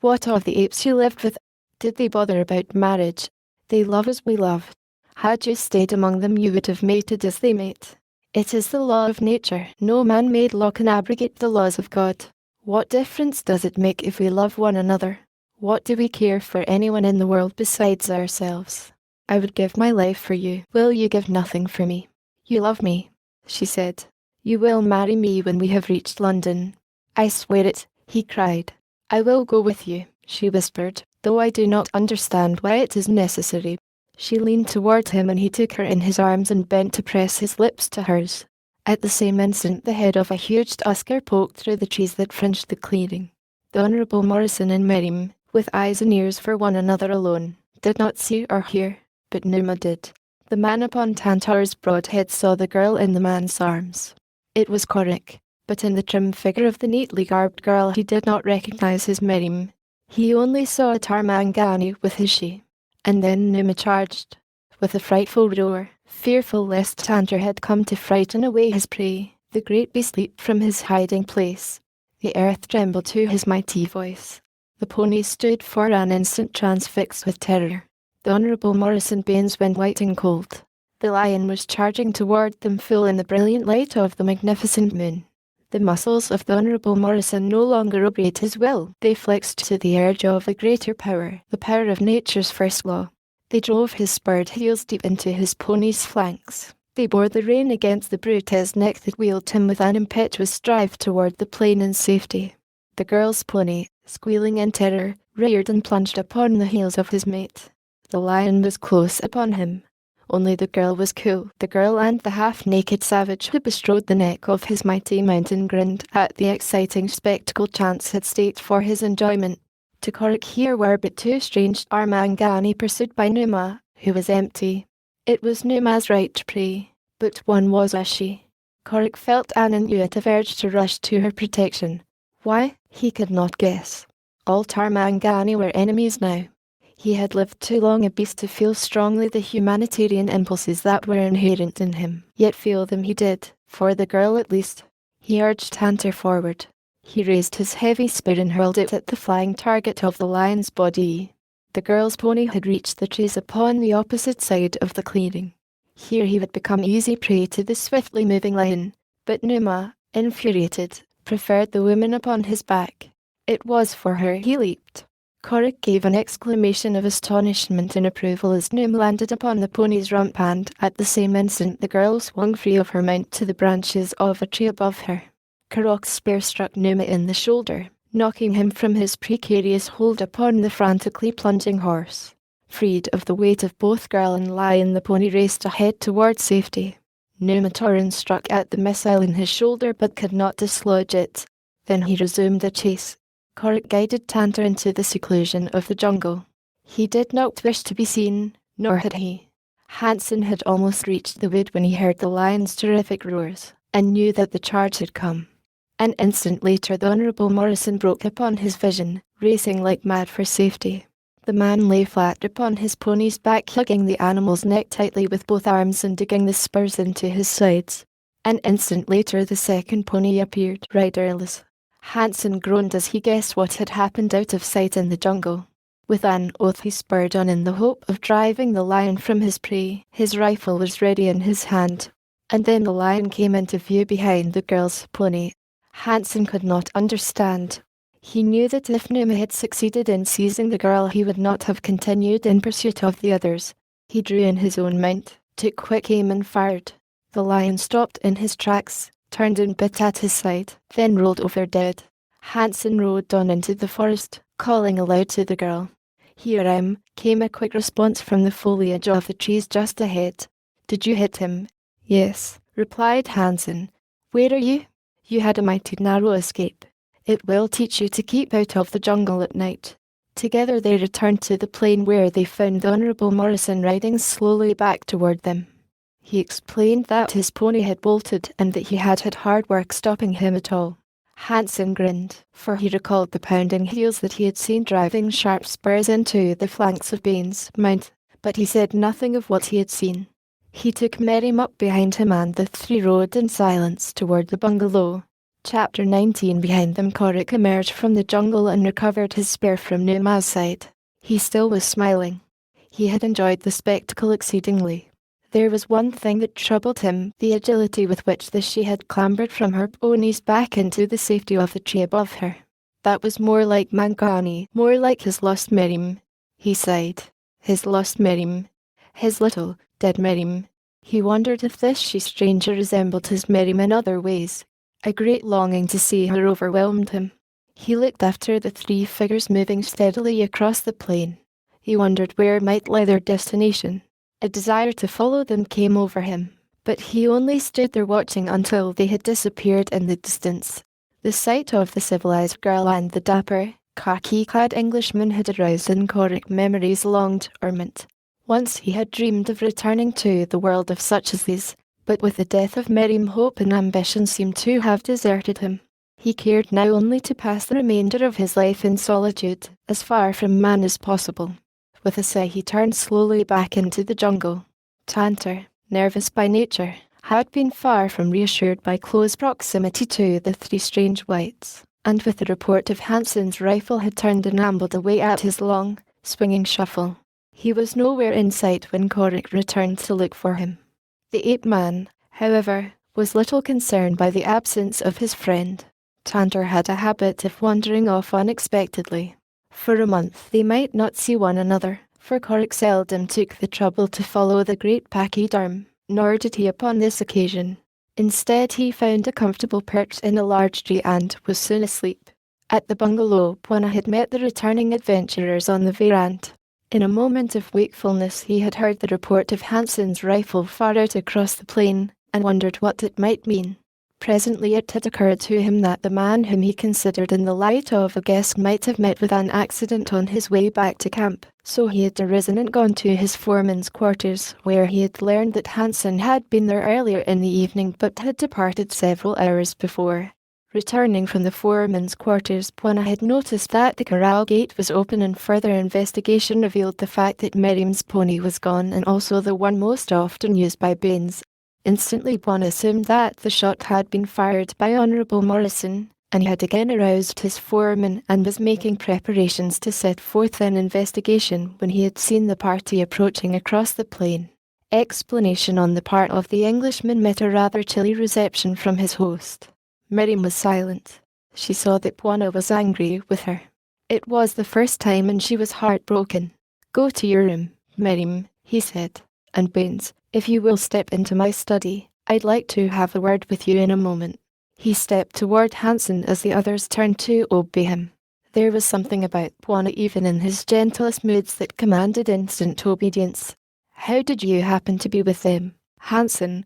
"What of the apes you lived with? Did they bother about marriage?" "They love as we love. Had you stayed among them you would have mated as they mate. It is the law of nature. No man-made law can abrogate the laws of God. What difference does it make if we love one another? What do we care for anyone in the world besides ourselves? I would give my life for you. Will you give nothing for me?" "You love me," she said. "You will marry me when we have reached London." "I swear it," he cried. "I will go with you," she whispered. though I do not understand why it is necessary." She leaned toward him and he took her in his arms and bent to press his lips to hers. At the same instant the head of a huge tusker poked through the trees that fringed the clearing. The Honourable Morrison and Miriam, with eyes and ears for one another alone, did not see or hear, but Numa did. The man upon Tantor's broad head saw the girl in the man's arms. It was Korik, but in the trim figure of the neatly garbed girl he did not recognize his Miriam. He only saw Tarmangani with his she. And then Numa charged, with a frightful roar, fearful lest Tantor had come to frighten away his prey. The great beast leaped from his hiding place. The earth trembled to his mighty voice. The pony stood for an instant transfixed with terror. The Honourable Morrison Baines went white and cold. The lion was charging toward them full in the brilliant light of the magnificent moon. The muscles of the Honourable Morrison no longer obeyed his will. They flexed to the urge of a greater power, the power of nature's first law. They drove his spurred heels deep into his pony's flanks. They bore the rein against the brute's neck that wheeled him with an impetuous drive toward the plain in safety. The girl's pony, squealing in terror, reared and plunged upon the heels of his mate. The lion was close upon him. Only the girl was cool. The girl and the half-naked savage who bestrode the neck of his mighty mountain grinned at the exciting spectacle chance had staked for his enjoyment. To Korik here were but two strange Armangani pursued by Numa, who was empty. It was Numa's right to prey, but one was a she. Korik felt an intuitive urge to rush to her protection. Why, he could not guess. All Tarmangani were enemies now. He had lived too long a beast to feel strongly the humanitarian impulses that were inherent in him. Yet feel them he did, for the girl at least. He urged Tantor forward. He raised his heavy spear and hurled it at the flying target of the lion's body. The girl's pony had reached the trees upon the opposite side of the clearing. Here he would become easy prey to the swiftly moving lion, but Numa, infuriated, preferred the woman upon his back. It was for her he leaped. Korik gave an exclamation of astonishment and approval as Numa landed upon the pony's rump, and at the same instant the girl swung free of her mount to the branches of a tree above her. Korok's spear struck Numa in the shoulder, knocking him from his precarious hold upon the frantically plunging horse. Freed of the weight of both girl and lion, the pony raced ahead toward safety. Numa Torrens struck at the missile in his shoulder but could not dislodge it. Then he resumed the chase. Korik guided Tantor into the seclusion of the jungle. He did not wish to be seen, nor had he. Hansen had almost reached the wood when he heard the lion's terrific roars, and knew that the charge had come. An instant later the Honourable Morrison broke upon his vision, racing like mad for safety. The man lay flat upon his pony's back, hugging the animal's neck tightly with both arms and digging the spurs into his sides. An instant later the second pony appeared, riderless. Hansen groaned as he guessed what had happened out of sight in the jungle. With an oath he spurred on in the hope of driving the lion from his prey. His rifle was ready in his hand. And then the lion came into view behind the girl's pony. Hansen could not understand. He knew that if Numa had succeeded in seizing the girl he would not have continued in pursuit of the others. He drew in his own mount, took quick aim and fired. The lion stopped in his tracks, turned and bit at his side, then rolled over dead. Hansen rode on into the forest, calling aloud to the girl. "Here I am," came a quick response from the foliage of the trees just ahead. "Did you hit him?" "Yes," replied Hansen. "Where are you?" "You had a mighty narrow escape. It will teach you to keep out of the jungle at night." Together they returned to the plain where they found the Honourable Morrison riding slowly back toward them. He explained that his pony had bolted and that he had had hard work stopping him at all. Hansen grinned, for he recalled the pounding heels that he had seen driving sharp spurs into the flanks of Baines' mount, but he said nothing of what he had seen. He took Miriam up behind him and the three rode in silence toward the bungalow. Chapter 19. Behind them Korik emerged from the jungle and recovered his spear from Numa's side. He still was smiling. He had enjoyed the spectacle exceedingly. There was one thing that troubled him, the agility with which the she had clambered from her pony's back into the safety of the tree above her. That was more like Mangani, more like his lost Miriam. He sighed. His lost Miriam. His little, dead Miriam. He wondered if this she stranger resembled his Miriam in other ways. A great longing to see her overwhelmed him. He looked after the three figures moving steadily across the plain. He wondered where might lie their destination. A desire to follow them came over him, but he only stood there watching until they had disappeared in the distance. The sight of the civilized girl and the dapper, khaki-clad Englishman had aroused in Corrick memories long dormant. Once he had dreamed of returning to the world of such as these, but with the death of Miriam, hope and ambition seemed to have deserted him. He cared now only to pass the remainder of his life in solitude, as far from man as possible. With a sigh he turned slowly back into the jungle. Tantor, nervous by nature, had been far from reassured by close proximity to the three strange whites, and with the report of Hansen's rifle had turned and ambled away at his long, swinging shuffle. He was nowhere in sight when Corrick returned to look for him. The ape-man, however, was little concerned by the absence of his friend. Tantor had a habit of wandering off unexpectedly. For a month they might not see one another, for Corrick seldom took the trouble to follow the great pachyderm, nor did he upon this occasion. Instead he found a comfortable perch in a large tree and was soon asleep. At the bungalow, Bwana had met the returning adventurers on the veranda. In a moment of wakefulness he had heard the report of Hansen's rifle far out across the plain, and wondered what it might mean. Presently it had occurred to him that the man whom he considered in the light of a guest might have met with an accident on his way back to camp, so he had arisen and gone to his foreman's quarters, where he had learned that Hansen had been there earlier in the evening but had departed several hours before. Returning from the foreman's quarters, Bwana had noticed that the corral gate was open, and further investigation revealed the fact that Miriam's pony was gone, and also the one most often used by Baines. Instantly Bwana assumed that the shot had been fired by Honourable Morrison, and he had again aroused his foreman and was making preparations to set forth an investigation when he had seen the party approaching across the plain. Explanation on the part of the Englishman met a rather chilly reception from his host. Miriam was silent. She saw that Bwana was angry with her. It was the first time and she was heartbroken. "Go to your room, Miriam," he said, "and Baines, if you will step into my study, I'd like to have a word with you in a moment." He stepped toward Hansen as the others turned to obey him. There was something about Bwana even in his gentlest moods that commanded instant obedience. "How did you happen to be with them, Hansen?"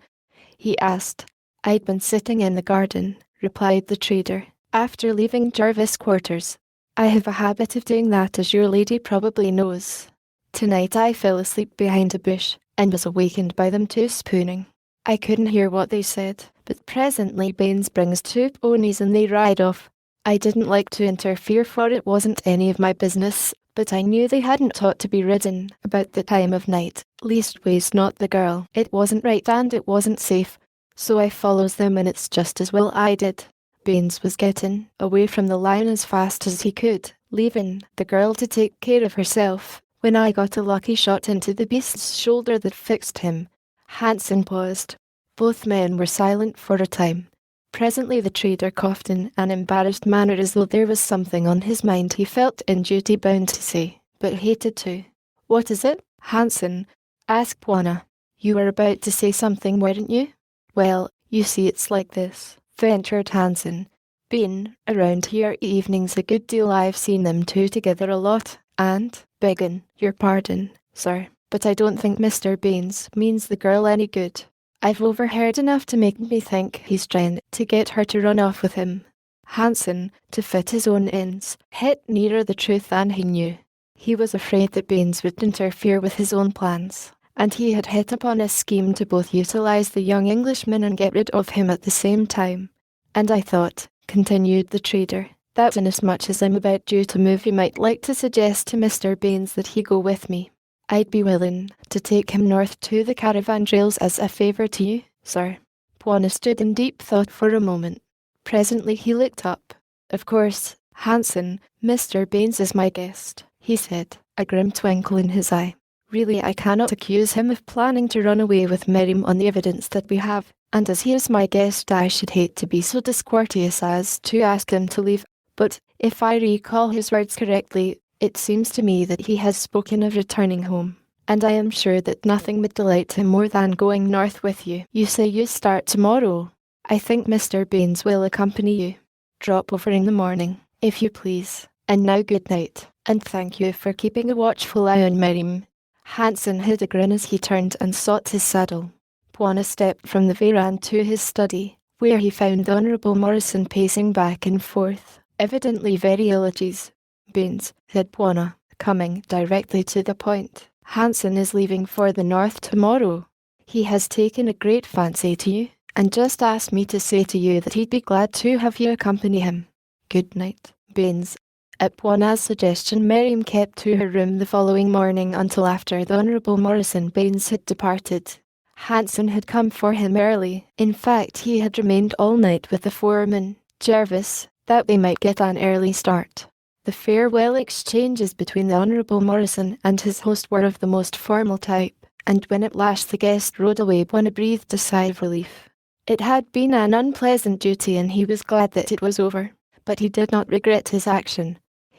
he asked. "I'd been sitting in the garden," replied the trader, "after leaving Jarvis' quarters. I have a habit of doing that, as your lady probably knows. Tonight I fell asleep behind a bush, and was awakened by them two spooning. I couldn't hear what they said, but presently Baines brings two ponies and they ride off. I didn't like to interfere, for it wasn't any of my business, but I knew they hadn't ought to be ridden about the time of night, leastways not the girl. It wasn't right and it wasn't safe, so I follows them, and it's just as well I did." Baines was getting away from the line as fast as he could, leaving the girl to take care of herself, when I got a lucky shot into the beast's shoulder that fixed him. Hansen paused. Both men were silent for a time. Presently the trader coughed in an embarrassed manner, as though there was something on his mind he felt in duty bound to say, but hated to. "What is it, Hansen?" asked Bwana. "You were about to say something, weren't you?" "Well, you see, it's like this," ventured Hansen. "Been around here evenings a good deal. I've seen them two together a lot, and, beggin' your pardon, sir, but I don't think Mr. Baines means the girl any good. I've overheard enough to make me think he's trying to get her to run off with him." Hansen, to fit his own ends, hit nearer the truth than he knew. He was afraid that Baines would interfere with his own plans, and he had hit upon a scheme to both utilize the young Englishman and get rid of him at the same time. "And I thought," continued the trader, "that inasmuch as I'm about due to move, you might like to suggest to Mr. Baines that he go with me. I'd be willing to take him north to the caravan trails as a favour to you, sir." Bwana stood in deep thought for a moment. Presently he looked up. "Of course, Hansen, Mr. Baines is my guest," he said, a grim twinkle in his eye. "Really, I cannot accuse him of planning to run away with Miriam on the evidence that we have, and as he is my guest I should hate to be so discourteous as to ask him to leave. But, if I recall his words correctly, it seems to me that he has spoken of returning home, and I am sure that nothing would delight him more than going north with you. You say you start tomorrow. I think Mr. Baines will accompany you. Drop over in the morning. If you please. And now good night, and thank you for keeping a watchful eye on Miriam. Hansen hid a grin as he turned and sought his saddle. Bwana stepped from the veranda to his study, where he found the Honourable Morrison pacing back and forth, evidently very ill at ease. Baines, said Bwana, coming directly to the point. Hansen is leaving for the north tomorrow. He has taken a great fancy to you, and just asked me to say to you that he'd be glad to have you accompany him. Good night, Baines. At Bwana's suggestion, Miriam kept to her room the following morning until after the Honourable Morrison Baines had departed. Hansen had come for him early. In fact, he had remained all night with the foreman, Jervis, that they might get an early start. The farewell exchanges between the Honourable Morrison and his host were of the most formal type, and when at last the guest rode away, Bwana breathed a sigh of relief. It had been an unpleasant duty and he was glad that it was over, but he did not regret his action.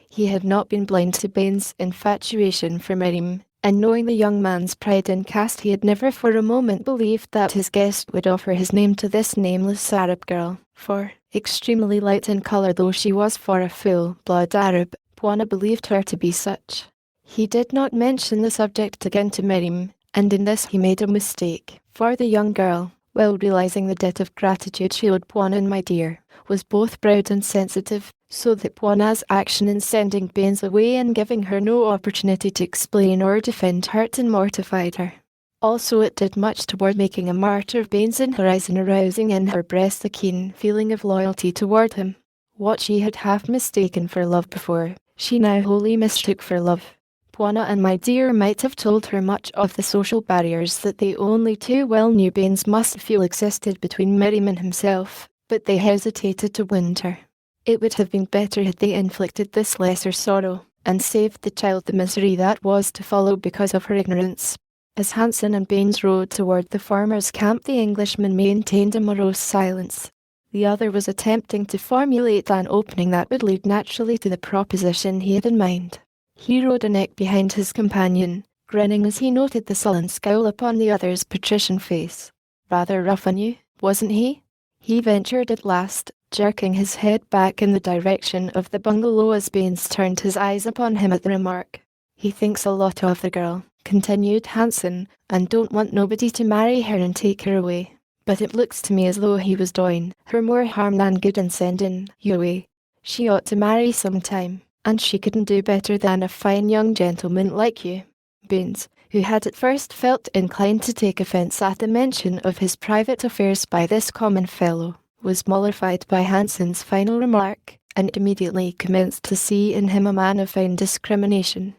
He had not been blind to Baines' infatuation for Miriam, and knowing the young man's pride in caste, he had never for a moment believed that his guest would offer his name to this nameless Arab girl, for, extremely light in colour though she was for a full-blood Arab, Bwana believed her to be such. He did not mention the subject again to Miriam, and in this he made a mistake, for the young girl, well realising the debt of gratitude she owed Bwana and my dear, was both proud and sensitive, so that Bwana's action in sending Baines away and giving her no opportunity to explain or defend hurt and mortified her. Also it did much toward making a martyr of Baines in her eyes and arousing in her breast a keen feeling of loyalty toward him. What she had half mistaken for love before, she now wholly mistook for love. Bwana and my dear might have told her much of the social barriers that they only too well knew Baines must feel existed between Miriam and himself, but they hesitated to wound her. It would have been better had they inflicted this lesser sorrow, and saved the child the misery that was to follow because of her ignorance. As Hansen and Baines rode toward the farmer's camp, the Englishman maintained a morose silence. The other was attempting to formulate an opening that would lead naturally to the proposition he had in mind. He rode a neck behind his companion, grinning as he noted the sullen scowl upon the other's patrician face. Rather rough on you, wasn't he? He ventured at last, jerking his head back in the direction of the bungalow as Baines turned his eyes upon him at the remark. He thinks a lot of the girl, continued Hansen, and don't want nobody to marry her and take her away. But it looks to me as though he was doing her more harm than good in sending you away. She ought to marry sometime, and she couldn't do better than a fine young gentleman like you. Baines, who had at first felt inclined to take offence at the mention of his private affairs by this common fellow, was mollified by Hansen's final remark, and immediately commenced to see in him a man of fine discrimination.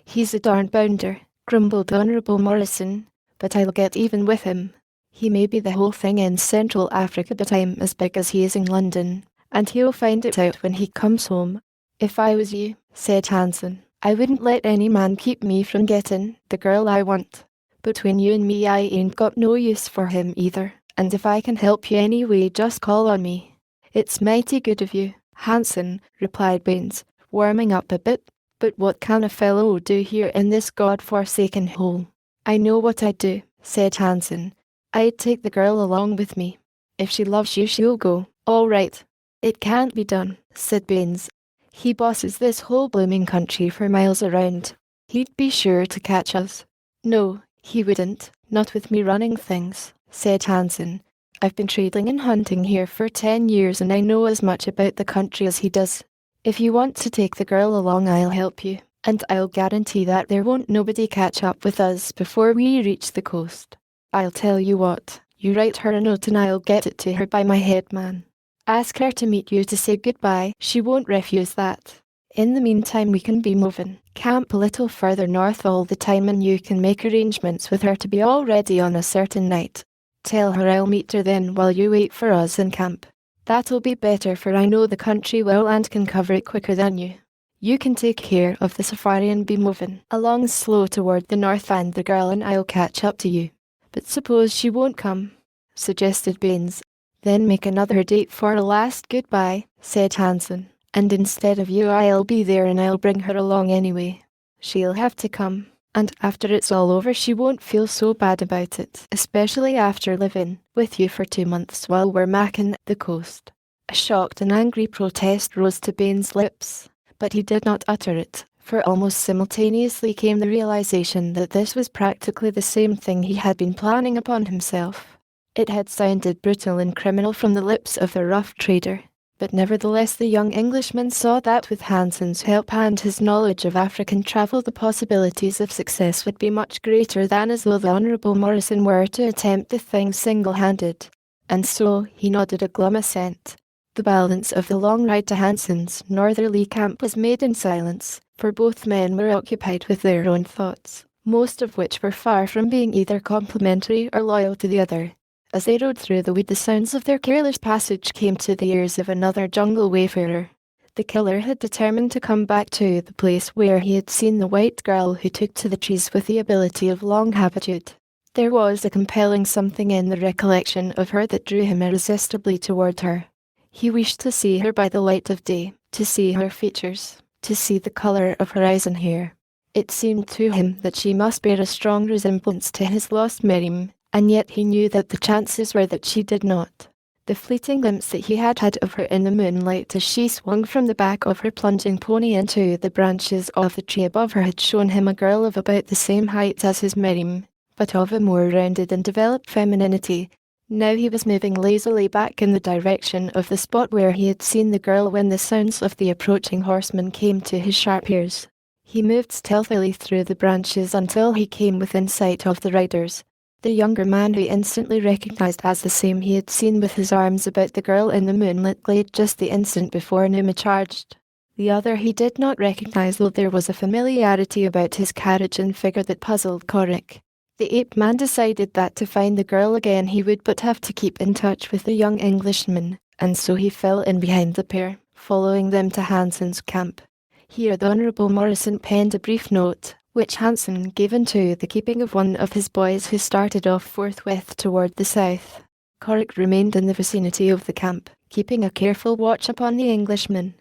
He's a darned bounder, grumbled the Honourable Morrison, but I'll get even with him. He may be the whole thing in Central Africa, but I'm as big as he is in London, and he'll find it out when he comes home. If I was you, said Hansen, I wouldn't let any man keep me from getting the girl I want. Between you and me, I ain't got no use for him either, and if I can help you any way, just call on me. It's mighty good of you, Hansen, replied Baines, warming up a bit, but what can a fellow do here in this God-forsaken hole? I know what I'd do, said Hansen. I'd take the girl along with me. If she loves you, she'll go. All right. It can't be done, said Baines. He bosses this whole blooming country for miles around. He'd be sure to catch us. No, he wouldn't, not with me running things, said Hansen. I've been trading and hunting here for 10 years and I know as much about the country as he does. If you want to take the girl along, I'll help you, and I'll guarantee that there won't nobody catch up with us before we reach the coast. I'll tell you what, you write her a note and I'll get it to her by my head man. Ask her to meet you to say goodbye, she won't refuse that. In the meantime we can be moving. Camp a little further north all the time and you can make arrangements with her to be all ready on a certain night. Tell her I'll meet her then while you wait for us in camp. That'll be better for I know the country well and can cover it quicker than you. You can take care of the safari and be moving along slow toward the north and the girl and I'll catch up to you. But suppose she won't come, suggested Baines. Then make another date for a last goodbye, said Hansen, and instead of you I'll be there and I'll bring her along anyway. She'll have to come, and after it's all over she won't feel so bad about it, especially after living with you for 2 months while we're macking the coast. A shocked and angry protest rose to Bain's lips, but he did not utter it, for almost simultaneously came the realization that this was practically the same thing he had been planning upon himself. It had sounded brutal and criminal from the lips of the rough trader, but nevertheless the young Englishman saw that with Hanson's help and his knowledge of African travel the possibilities of success would be much greater than as though the Honourable Morrison were to attempt the thing single-handed. And so he nodded a glum assent. The balance of the long ride to Hanson's northerly camp was made in silence, for both men were occupied with their own thoughts, most of which were far from being either complimentary or loyal to the other. As they rode through the wood, the sounds of their careless passage came to the ears of another jungle wayfarer. The killer had determined to come back to the place where he had seen the white girl who took to the trees with the ability of long habitude. There was a compelling something in the recollection of her that drew him irresistibly toward her. He wished to see her by the light of day, to see her features, to see the colour of her eyes and hair. It seemed to him that she must bear a strong resemblance to his lost Miriam, and yet he knew that the chances were that she did not. The fleeting glimpse that he had had of her in the moonlight as she swung from the back of her plunging pony into the branches of the tree above her had shown him a girl of about the same height as his Miriam, but of a more rounded and developed femininity. Now he was moving lazily back in the direction of the spot where he had seen the girl when the sounds of the approaching horseman came to his sharp ears. He moved stealthily through the branches until he came within sight of the riders. The younger man he instantly recognized as the same he had seen with his arms about the girl in the moonlit glade just the instant before Numa charged. The other he did not recognize, though there was a familiarity about his carriage and figure that puzzled Korik. The ape-man decided that to find the girl again he would but have to keep in touch with the young Englishman, and so he fell in behind the pair, following them to Hanson's camp. Here the Honourable Morrison penned a brief note, which Hanson gave into the keeping of one of his boys who started off forthwith toward the south. Korik remained in the vicinity of the camp, keeping a careful watch upon the Englishman.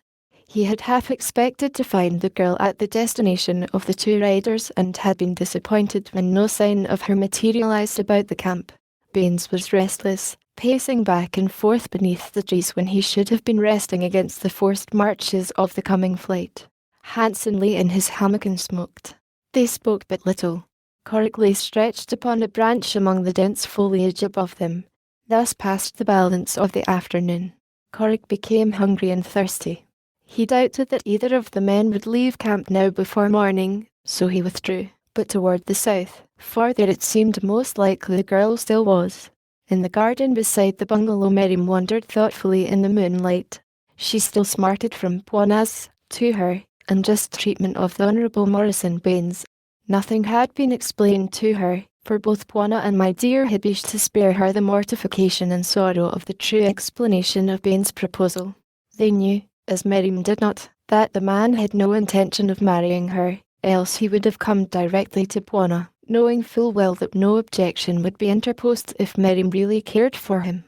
He had half expected to find the girl at the destination of the two riders and had been disappointed when no sign of her materialized about the camp. Baines was restless, pacing back and forth beneath the trees when he should have been resting against the forced marches of the coming flight. Hanson lay in his hammock and smoked. They spoke but little. Korik lay stretched upon a branch among the dense foliage above them. Thus passed the balance of the afternoon. Korik became hungry and thirsty. He doubted that either of the men would leave camp now before morning, so he withdrew, but toward the south, for there it seemed most likely the girl still was. In the garden beside the bungalow Miriam wandered thoughtfully in the moonlight. She still smarted from Bwana's, to her, unjust treatment of the Honourable Morrison Baines. Nothing had been explained to her, for both Bwana and my dear had wished to spare her the mortification and sorrow of the true explanation of Baines' proposal. They knew, as Miriam did not, that the man had no intention of marrying her, else he would have come directly to Bwana, knowing full well that no objection would be interposed if Miriam really cared for him.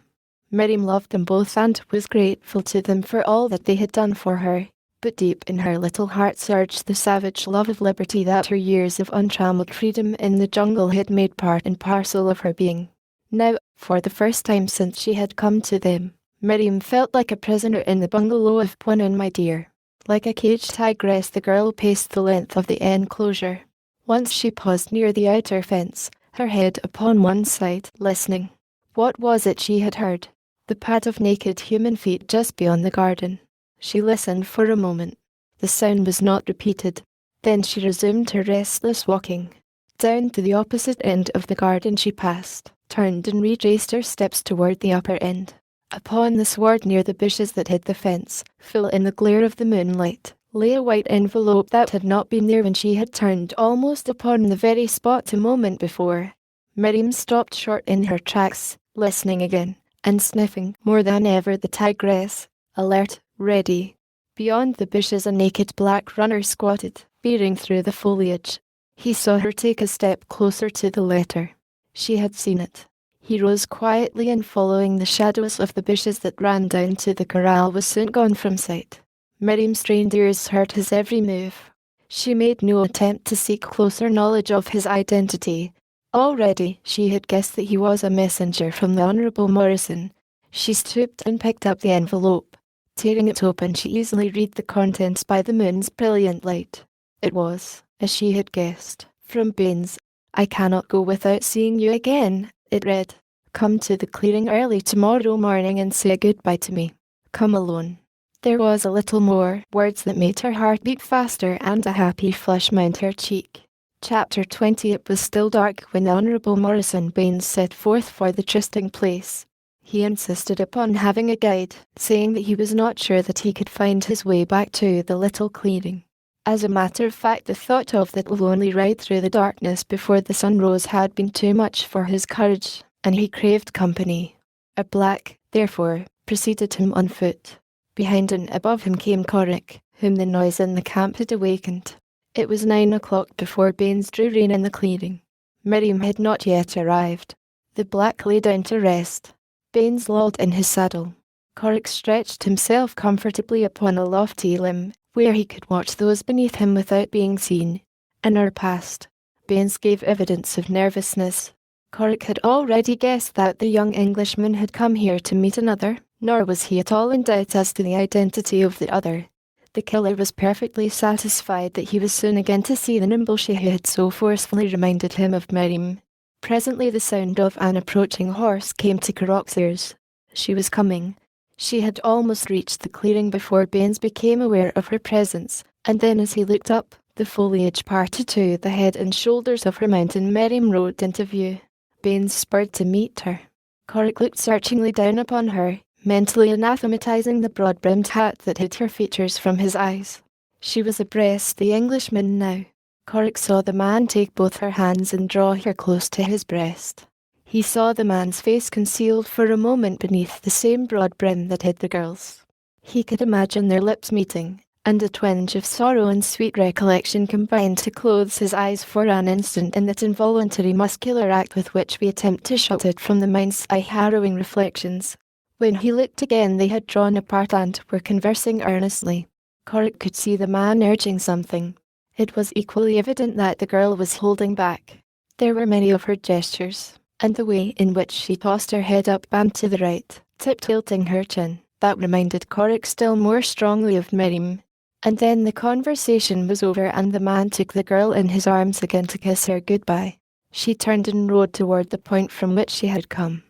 Miriam loved them both and was grateful to them for all that they had done for her, but deep in her little heart surged the savage love of liberty that her years of untrammeled freedom in the jungle had made part and parcel of her being. Now, for the first time since she had come to them, Miriam felt like a prisoner in the bungalow of Bwana and my dear. Like a caged tigress the girl paced the length of the enclosure. Once she paused near the outer fence, her head upon one side, listening. What was it she had heard? The pad of naked human feet just beyond the garden. She listened for a moment. The sound was not repeated. Then she resumed her restless walking. Down to the opposite end of the garden she passed, turned and retraced her steps toward the upper end. Upon the sward near the bushes that hid the fence, full in the glare of the moonlight, lay a white envelope that had not been there when she had turned almost upon the very spot a moment before. Miriam stopped short in her tracks, listening again, and sniffing more than ever the tigress, alert, ready. Beyond the bushes a naked black runner squatted, peering through the foliage. He saw her take a step closer to the letter. She had seen it. He rose quietly and following the shadows of the bushes that ran down to the corral was soon gone from sight. Miriam's strained ears heard his every move. She made no attempt to seek closer knowledge of his identity. Already she had guessed that he was a messenger from the Honourable Morrison. She stooped and picked up the envelope. Tearing it open, she easily read the contents by the moon's brilliant light. It was, as she had guessed, from Baines. "I cannot go without seeing you again," it read. "Come to the clearing early tomorrow morning and say goodbye to me. Come alone." There was a little more words that made her heart beat faster and a happy flush mount her cheek. Chapter 20. It was still dark when the Honourable Morrison Baines set forth for the trysting place. He insisted upon having a guide, saying that he was not sure that he could find his way back to the little clearing. As a matter of fact, the thought of that lonely ride through the darkness before the sun rose had been too much for his courage, and he craved company. A black, therefore, preceded him on foot. Behind and above him came Corrick, whom the noise in the camp had awakened. It was 9 o'clock before Baines drew rein in the clearing. Miriam had not yet arrived. The black lay down to rest. Baines lolled in his saddle. Corrick stretched himself comfortably upon a lofty limb, where he could watch those beneath him without being seen. An hour passed. Baines gave evidence of nervousness. Corrick had already guessed that the young Englishman had come here to meet another, nor was he at all in doubt as to the identity of the other. The killer was perfectly satisfied that he was soon again to see the nimble she who had so forcefully reminded him of Miriam. Presently the sound of an approaching horse came to Corrick's ears. She was coming. She had almost reached the clearing before Baines became aware of her presence, and then as he looked up, the foliage parted to the head and shoulders of her mount and Miriam rode into view. Baines spurred to meet her. Corrick looked searchingly down upon her, mentally anathematizing the broad-brimmed hat that hid her features from his eyes. She was abreast the Englishman now. Corrick saw the man take both her hands and draw her close to his breast. He saw the man's face concealed for a moment beneath the same broad brim that hid the girl's. He could imagine their lips meeting, and a twinge of sorrow and sweet recollection combined to close his eyes for an instant in that involuntary muscular act with which we attempt to shut it from the mind's eye-harrowing reflections. When he looked again, they had drawn apart and were conversing earnestly. Corrick could see the man urging something. It was equally evident that the girl was holding back. There were many of her gestures, and the way in which she tossed her head up and to the right, tip-tilting her chin, that reminded Corrick still more strongly of Miriam. And then the conversation was over and the man took the girl in his arms again to kiss her goodbye. She turned and rode toward the point from which she had come.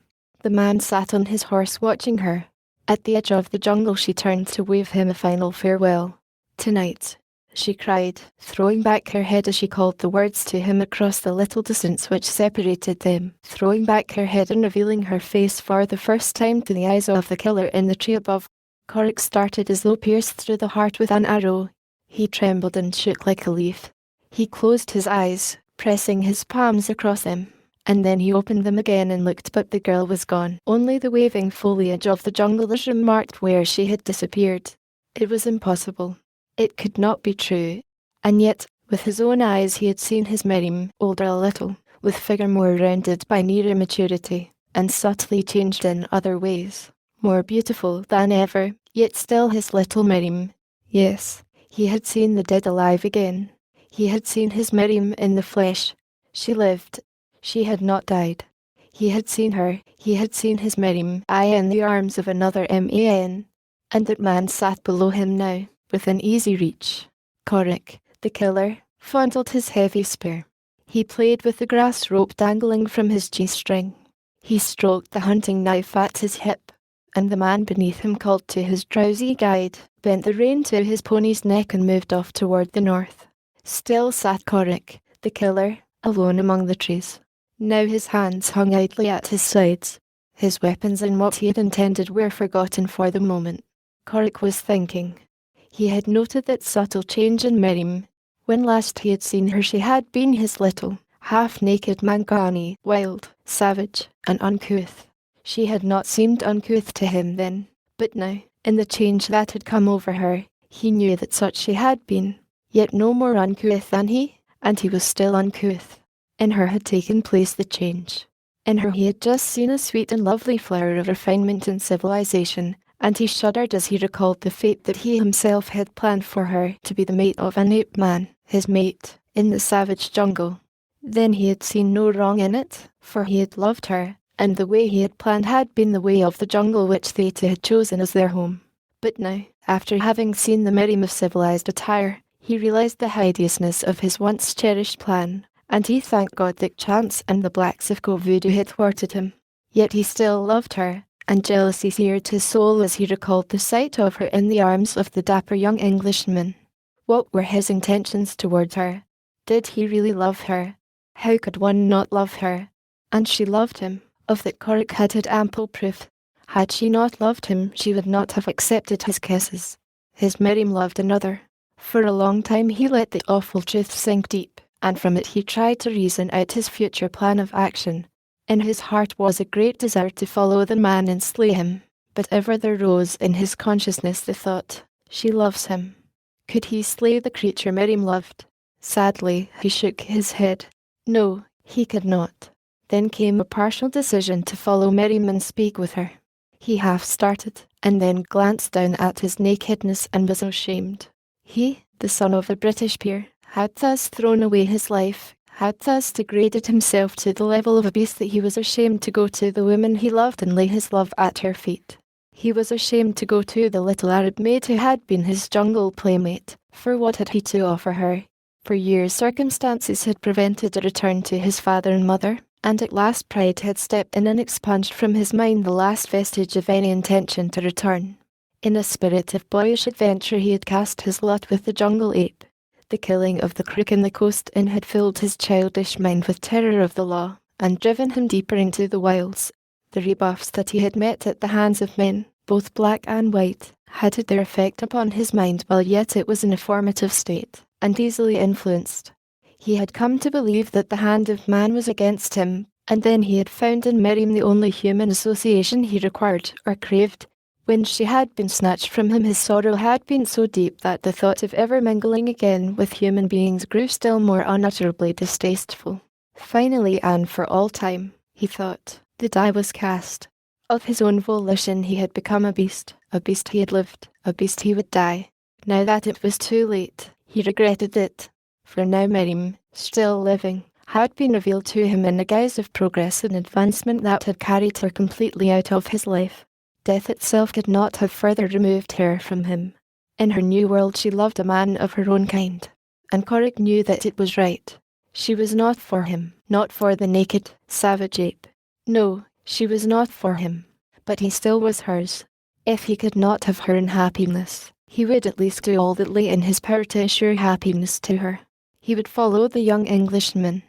The man sat on his horse watching her. At the edge of the jungle she turned to wave him a final farewell. "Tonight," she cried, throwing back her head as she called the words to him across the little distance which separated them, throwing back her head and revealing her face for the first time to the eyes of the killer in the tree above. Corrick started as though pierced through the heart with an arrow. He trembled and shook like a leaf. He closed his eyes, pressing his palms across them, and then he opened them again and looked, but the girl was gone. Only the waving foliage of the jungle marked where she had disappeared. It was impossible. It could not be true. And yet, with his own eyes he had seen his Miriam, older a little, with figure more rounded by nearer maturity, and subtly changed in other ways, more beautiful than ever, yet still his little Miriam. Yes, he had seen the dead alive again. He had seen his Miriam in the flesh. She lived. She had not died. He had seen her. He had seen his Miriam, in the arms of another man. And that man sat below him now, within easy reach. Corrick, the killer, fondled his heavy spear. He played with the grass rope dangling from his G-string. He stroked the hunting knife at his hip, and the man beneath him called to his drowsy guide, bent the rein to his pony's neck and moved off toward the north. Still sat Corrick, the killer, alone among the trees. Now his hands hung idly at his sides. His weapons and what he had intended were forgotten for the moment. Corrick was thinking. He had noted that subtle change in Miriam. When last he had seen her she had been his little, half-naked Mangani, wild, savage, and uncouth. She had not seemed uncouth to him then, but now, in the change that had come over her, he knew that such she had been, yet no more uncouth than he, and he was still uncouth. In her had taken place the change. In her he had just seen a sweet and lovely flower of refinement and civilization, and he shuddered as he recalled the fate that he himself had planned for her, to be the mate of an ape man, his mate, in the savage jungle. Then he had seen no wrong in it, for he had loved her, and the way he had planned had been the way of the jungle which they two had chosen as their home. But now, after having seen the Miriam of civilized attire, he realized the hideousness of his once cherished plan, and he thanked God that chance and the blacks of Voodoo had thwarted him. Yet he still loved her, and jealousy seared his soul as he recalled the sight of her in the arms of the dapper young Englishman. What were his intentions towards her? Did he really love her? How could one not love her? And she loved him. Of that Corrick had ample proof. Had she not loved him, she would not have accepted his kisses. His Miriam loved another. For a long time he let the awful truth sink deep, and from it he tried to reason out his future plan of action. In his heart was a great desire to follow the man and slay him, but ever there rose in his consciousness the thought, she loves him. Could he slay the creature Miriam loved? Sadly, he shook his head. No, he could not. Then came a partial decision to follow Miriam and speak with her. He half started, and then glanced down at his nakedness and was ashamed. He, the son of a British peer, had thus thrown away his life, had thus degraded himself to the level of a beast that he was ashamed to go to the woman he loved and lay his love at her feet. He was ashamed to go to the little Arab maid who had been his jungle playmate, for what had he to offer her? For years circumstances had prevented a return to his father and mother, and at last pride had stepped in and expunged from his mind the last vestige of any intention to return. In a spirit of boyish adventure he had cast his lot with the jungle ape. The killing of the crook in the coast inn had filled his childish mind with terror of the law, and driven him deeper into the wilds. The rebuffs that he had met at the hands of men, both black and white, had had their effect upon his mind while yet it was in a formative state, and easily influenced. He had come to believe that the hand of man was against him, and then he had found in Miriam the only human association he required or craved. When she had been snatched from him, his sorrow had been so deep that the thought of ever mingling again with human beings grew still more unutterably distasteful. Finally, and for all time, he thought, the die was cast. Of his own volition he had become a beast he had lived, a beast he would die. Now that it was too late, he regretted it. For now Miriam, still living, had been revealed to him in a guise of progress and advancement that had carried her completely out of his life. Death itself could not have further removed her from him. In her new world she loved a man of her own kind, and Corrick knew that it was right. She was not for him, not for the naked, savage ape. No, she was not for him, but he still was hers. If he could not have her in happiness, he would at least do all that lay in his power to assure happiness to her. He would follow the young Englishman.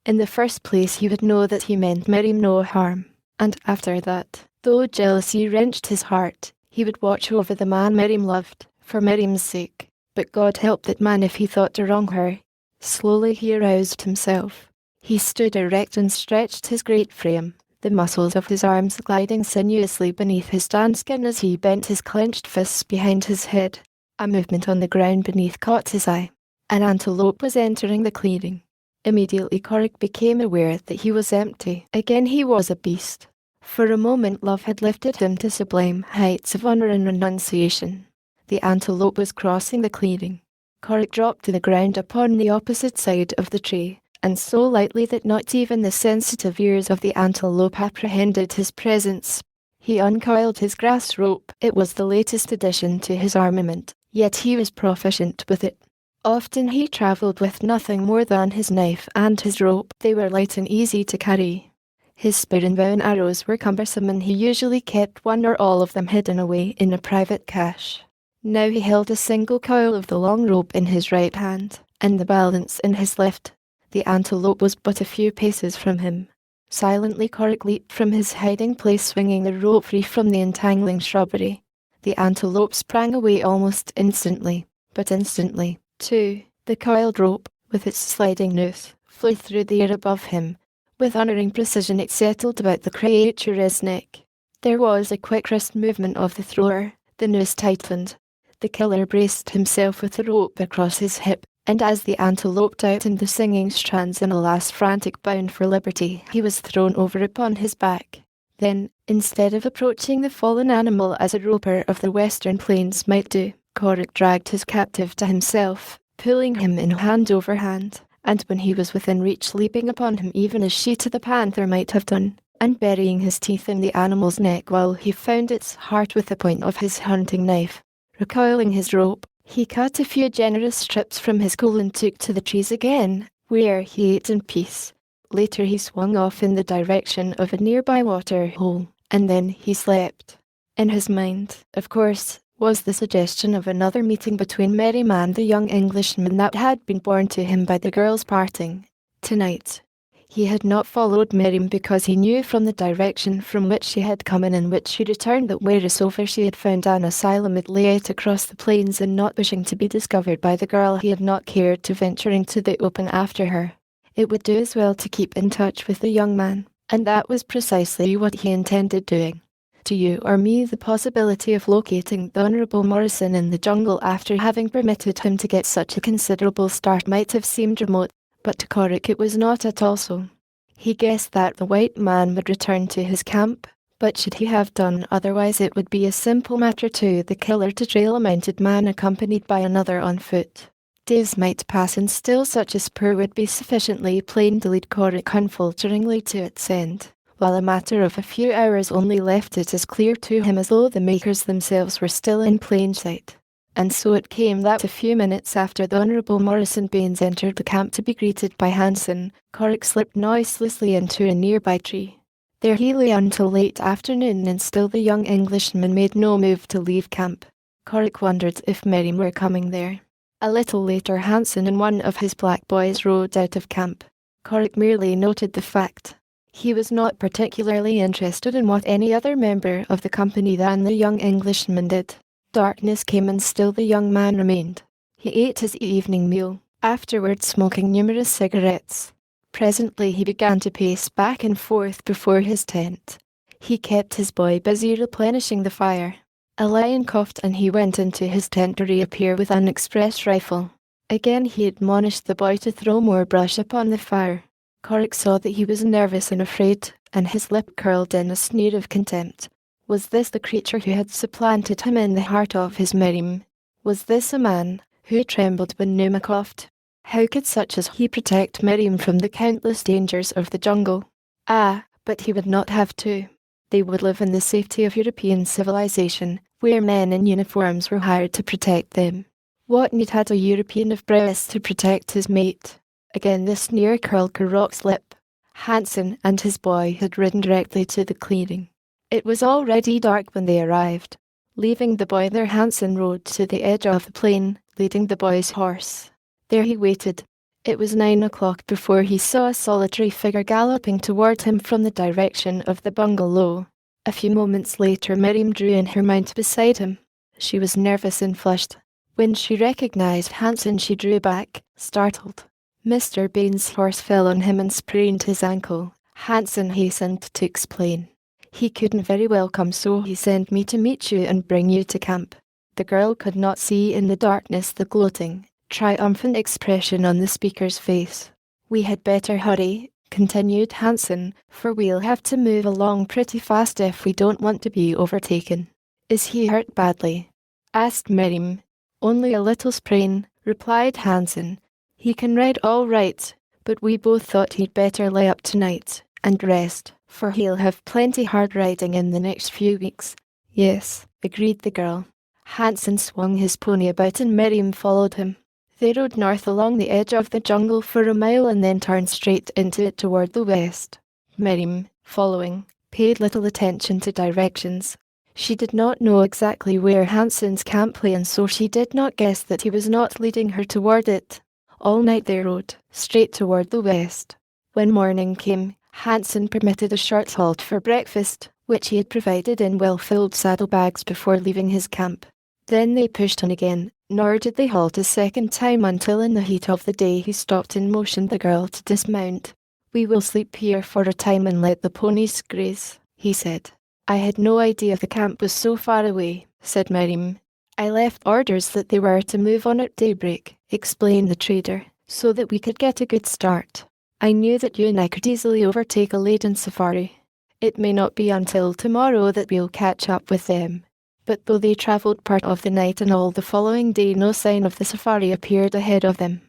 In the first place he would know that he meant Miriam no harm, and after that, though jealousy wrenched his heart, he would watch over the man Miriam loved, for Miriam's sake. But God help that man if he thought to wrong her. Slowly he aroused himself. He stood erect and stretched his great frame, the muscles of his arms gliding sinuously beneath his tanned skin as he bent his clenched fists behind his head. A movement on the ground beneath caught his eye. An antelope was entering the clearing. Immediately Corrick became aware that he was empty. Again he was a beast. For a moment love had lifted him to sublime heights of honour and renunciation. The antelope was crossing the clearing. Corrick dropped to the ground upon the opposite side of the tree, and so lightly that not even the sensitive ears of the antelope apprehended his presence. He uncoiled his grass rope. It was the latest addition to his armament, yet he was proficient with it. Often he travelled with nothing more than his knife and his rope. They were light and easy to carry. His spear and bow and arrows were cumbersome, and he usually kept one or all of them hidden away in a private cache. Now he held a single coil of the long rope in his right hand, and the balance in his left. The antelope was but a few paces from him. Silently Corrick leaped from his hiding place, swinging the rope free from the entangling shrubbery. The antelope sprang away almost instantly, but instantly, too, the coiled rope, with its sliding noose, flew through the air above him. With unerring precision it settled about the creature's neck. There was a quick wrist movement of the thrower, the noose tightened. The killer braced himself with the rope across his hip, and as the antelope tightened the singing strands in a last frantic bound for liberty, he was thrown over upon his back. Then, instead of approaching the fallen animal as a roper of the western plains might do, Corrick dragged his captive to himself, pulling him in hand over hand, and when he was within reach leaping upon him even as she to the panther might have done. and burying his teeth in the animal's neck while he found its heart with the point of his hunting knife. Recoiling his rope, he cut a few generous strips from his coal and took to the trees again, where he ate in peace. Later he swung off in the direction of a nearby water hole, and then he slept. In his mind, of course, was the suggestion of another meeting between Merrim and the young Englishman that had been borne to him by the girl's parting. Tonight. He had not followed Merrim because he knew from the direction from which she had come and in which she returned that wheresoever she had found an asylum it lay out across the plains, and not wishing to be discovered by the girl he had not cared to venture into the open after her. It would do as well to keep in touch with the young man, and that was precisely what he intended doing. To you or me the possibility of locating the Honourable Morrison in the jungle after having permitted him to get such a considerable start might have seemed remote, but to Korik it was not at all so. He guessed that the white man would return to his camp, but should he have done otherwise it would be a simple matter to the killer to trail a mounted man accompanied by another on foot. Days might pass and still such a spur would be sufficiently plain to lead Korik unfalteringly to its end, while a matter of a few hours only left it as clear to him as though the makers themselves were still in plain sight. And so it came that a few minutes after the Honourable Morrison Baines entered the camp to be greeted by Hansen, Korik slipped noiselessly into a nearby tree. There he lay until late afternoon, and still the young Englishman made no move to leave camp. Korik wondered if Merrim were coming there. A little later Hansen and one of his black boys rode out of camp. Korik merely noted the fact. He was not particularly interested in what any other member of the company than the young Englishman did. Darkness came and still the young man remained. He ate his evening meal, afterwards smoking numerous cigarettes. Presently he began to pace back and forth before his tent. He kept his boy busy replenishing the fire. A lion coughed and he went into his tent to reappear with an express rifle. Again he admonished the boy to throw more brush upon the fire. Korik saw that he was nervous and afraid, and his lip curled in a sneer of contempt. Was this the creature who had supplanted him in the heart of his Merrim? Was this a man who trembled when Numa coughed? How could such as he protect Merrim from the countless dangers of the jungle? Ah, but he would not have to. They would live in the safety of European civilization, where men in uniforms were hired to protect them. What need had a European of breasts to protect his mate? Again the sneer curled Korok's lip. Hansen and his boy had ridden directly to the clearing. It was already dark when they arrived. Leaving the boy there, Hansen rode to the edge of the plain, leading the boy's horse. There he waited. It was 9 o'clock before he saw a solitary figure galloping toward him from the direction of the bungalow. A few moments later Merrim drew in her mount beside him. She was nervous and flushed. When she recognized Hansen she drew back, startled. Mr. Baines' horse fell on him and sprained his ankle. Hansen hastened to explain. He couldn't very well come, so he sent me to meet you and bring you to camp. The girl could not see in the darkness the gloating, triumphant expression on the speaker's face. We had better hurry, continued Hansen, for we'll have to move along pretty fast if we don't want to be overtaken. Is he hurt badly? Asked Merrim. Only a little sprain, replied Hansen. He can ride all right, but we both thought he'd better lay up tonight and rest, for he'll have plenty hard riding in the next few weeks. Yes, agreed the girl. Hansen swung his pony about and Merrim followed him. They rode north along the edge of the jungle for a mile and then turned straight into it toward the west. Merrim, following, paid little attention to directions. She did not know exactly where Hansen's camp lay, and so she did not guess that he was not leading her toward it. All night they rode, straight toward the west. When morning came, Hansen permitted a short halt for breakfast, which he had provided in well-filled saddlebags before leaving his camp. Then they pushed on again, nor did they halt a second time until in the heat of the day he stopped and motioned the girl to dismount. We will sleep here for a time and let the ponies graze, he said. I had no idea the camp was so far away, said Merrim. I left orders that they were to move on at daybreak, explained the trader, so that we could get a good start. I knew that you and I could easily overtake a laden safari. It may not be until tomorrow that we'll catch up with them. But though they travelled part of the night and all the following day, no sign of the safari appeared ahead of them.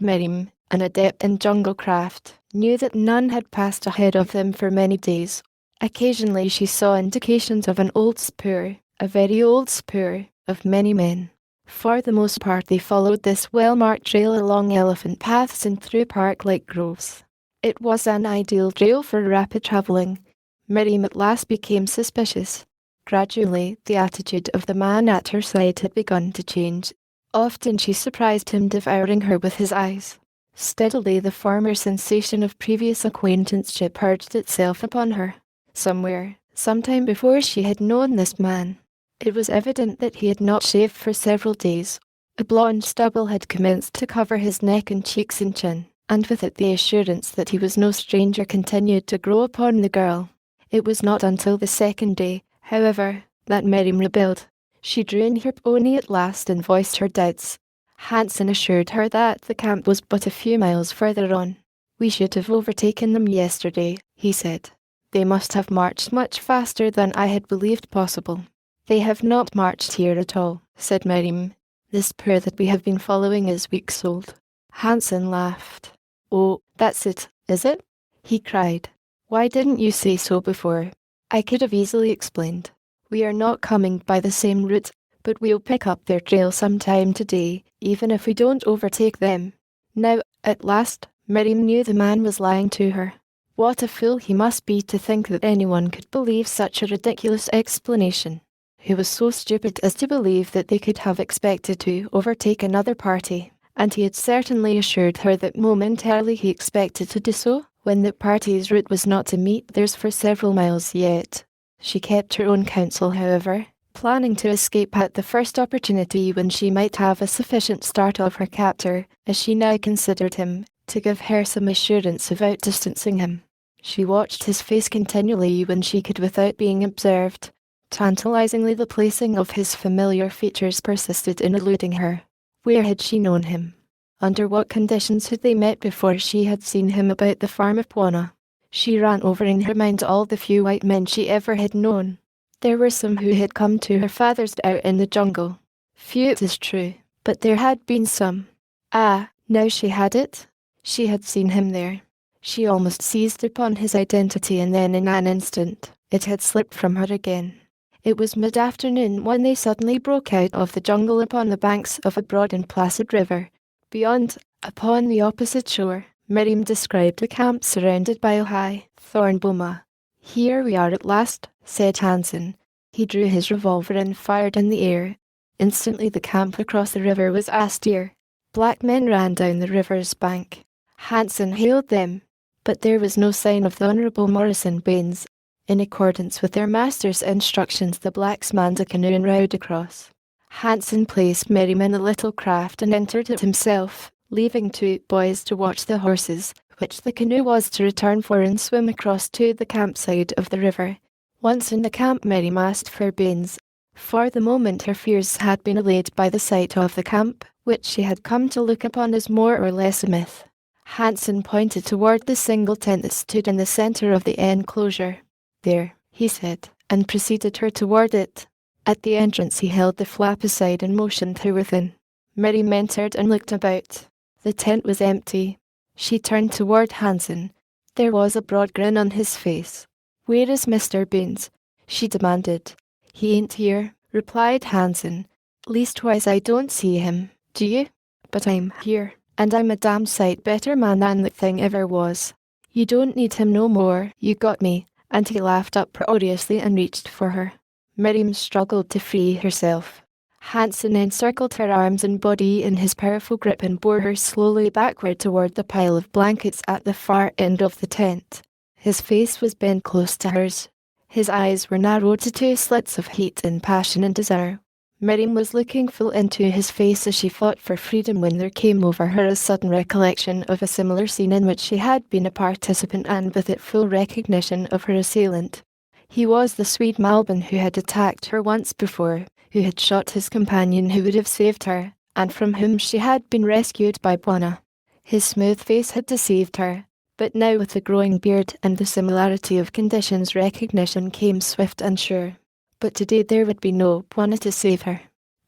Merrim, an adept in jungle craft, knew that none had passed ahead of them for many days, Occasionally she saw indications of an old spoor, a very old spoor, of many men. For the most part they followed this well-marked trail along elephant paths and through park-like groves. It was an ideal trail for rapid travelling. Miriam at last became suspicious. Gradually, the attitude of the man at her side had begun to change. Often she surprised him devouring her with his eyes. Steadily the former sensation of previous acquaintanceship urged itself upon her. Somewhere, sometime before she had known this man, it was evident that he had not shaved for several days. A blonde stubble had commenced to cover his neck and cheeks and chin, and with it the assurance that he was no stranger continued to grow upon the girl. It was not until the second day, however, that Miriam rebelled. She drew in her pony at last and voiced her doubts. Hansen assured her that the camp was but a few miles further on. "We should have overtaken them yesterday," he said. "They must have marched much faster than I had believed possible." "They have not marched here at all," said Miriam. "The spoor that we have been following is weeks old." Hansen laughed. "Oh, that's it, is it?" he cried. "Why didn't you say so before? I could have easily explained. We are not coming by the same route, but we'll pick up their trail sometime today, even if we don't overtake them." Now, at last, Miriam knew the man was lying to her. What a fool he must be to think that anyone could believe such a ridiculous explanation. He was so stupid as to believe that they could have expected to overtake another party, and he had certainly assured her that momentarily he expected to do so, when the party's route was not to meet theirs for several miles yet. She kept her own counsel, however, planning to escape at the first opportunity when she might have a sufficient start of her captor, as she now considered him, to give her some assurance of outdistancing him. She watched his face continually when she could without being observed. Tantalizingly the placing of his familiar features persisted in eluding her. Where had she known him? Under what conditions had they met before she had seen him about the farm of Bwana? She ran over in her mind all the few white men she ever had known. There were some who had come to her father's out in the jungle. Few, it is true, but there had been some. Ah, now she had it. She had seen him there. She almost seized upon his identity, and then in an instant, it had slipped from her again. It was mid-afternoon when they suddenly broke out of the jungle upon the banks of a broad and placid river. Beyond, upon the opposite shore, Miriam described the camp surrounded by a high thorn boma. "Here we are at last," said Hansen. He drew his revolver and fired in the air. Instantly the camp across the river was astir. Black men ran down the river's bank. Hansen hailed them, but there was no sign of the Honourable Morrison Baines. In accordance with their master's instructions, the blacks manned a canoe and rowed across. Hansen placed Miriam in the little craft and entered it himself, leaving two boys to watch the horses, which the canoe was to return for and swim across to the campside of the river. Once in the camp, Miriam asked for Baines. For the moment her fears had been allayed by the sight of the camp, which she had come to look upon as more or less a myth. Hansen pointed toward the single tent that stood in the centre of the enclosure. "There," he said, and preceded her toward it. At the entrance he held the flap aside and motioned her within. Miriam entered and looked about. The tent was empty. She turned toward Hansen. There was a broad grin on his face. "Where is Mr. Baines?" she demanded. "He ain't here," replied Hansen. "Leastwise I don't see him, do you? But I'm here, and I'm a damn sight better man than the thing ever was. You don't need him no more, you got me," and he laughed uproariously and reached for her. Miriam struggled to free herself. Hansen encircled her arms and body in his powerful grip and bore her slowly backward toward the pile of blankets at the far end of the tent. His face was bent close to hers. His eyes were narrowed to two slits of heat and passion and desire. Miriam was looking full into his face as she fought for freedom when there came over her a sudden recollection of a similar scene in which she had been a participant, and with it full recognition of her assailant. He was the Swede Malbin who had attacked her once before, who had shot his companion who would have saved her, and from whom she had been rescued by Bwana. His smooth face had deceived her, but now with the growing beard and the similarity of conditions recognition came swift and sure. But today there would be no Bwana to save her.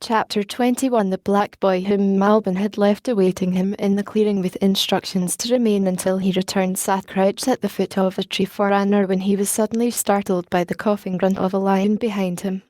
Chapter 21. The black boy whom Malbin had left awaiting him in the clearing with instructions to remain until he returned sat crouched at the foot of a tree for an hour when he was suddenly startled by the coughing grunt of a lion behind him.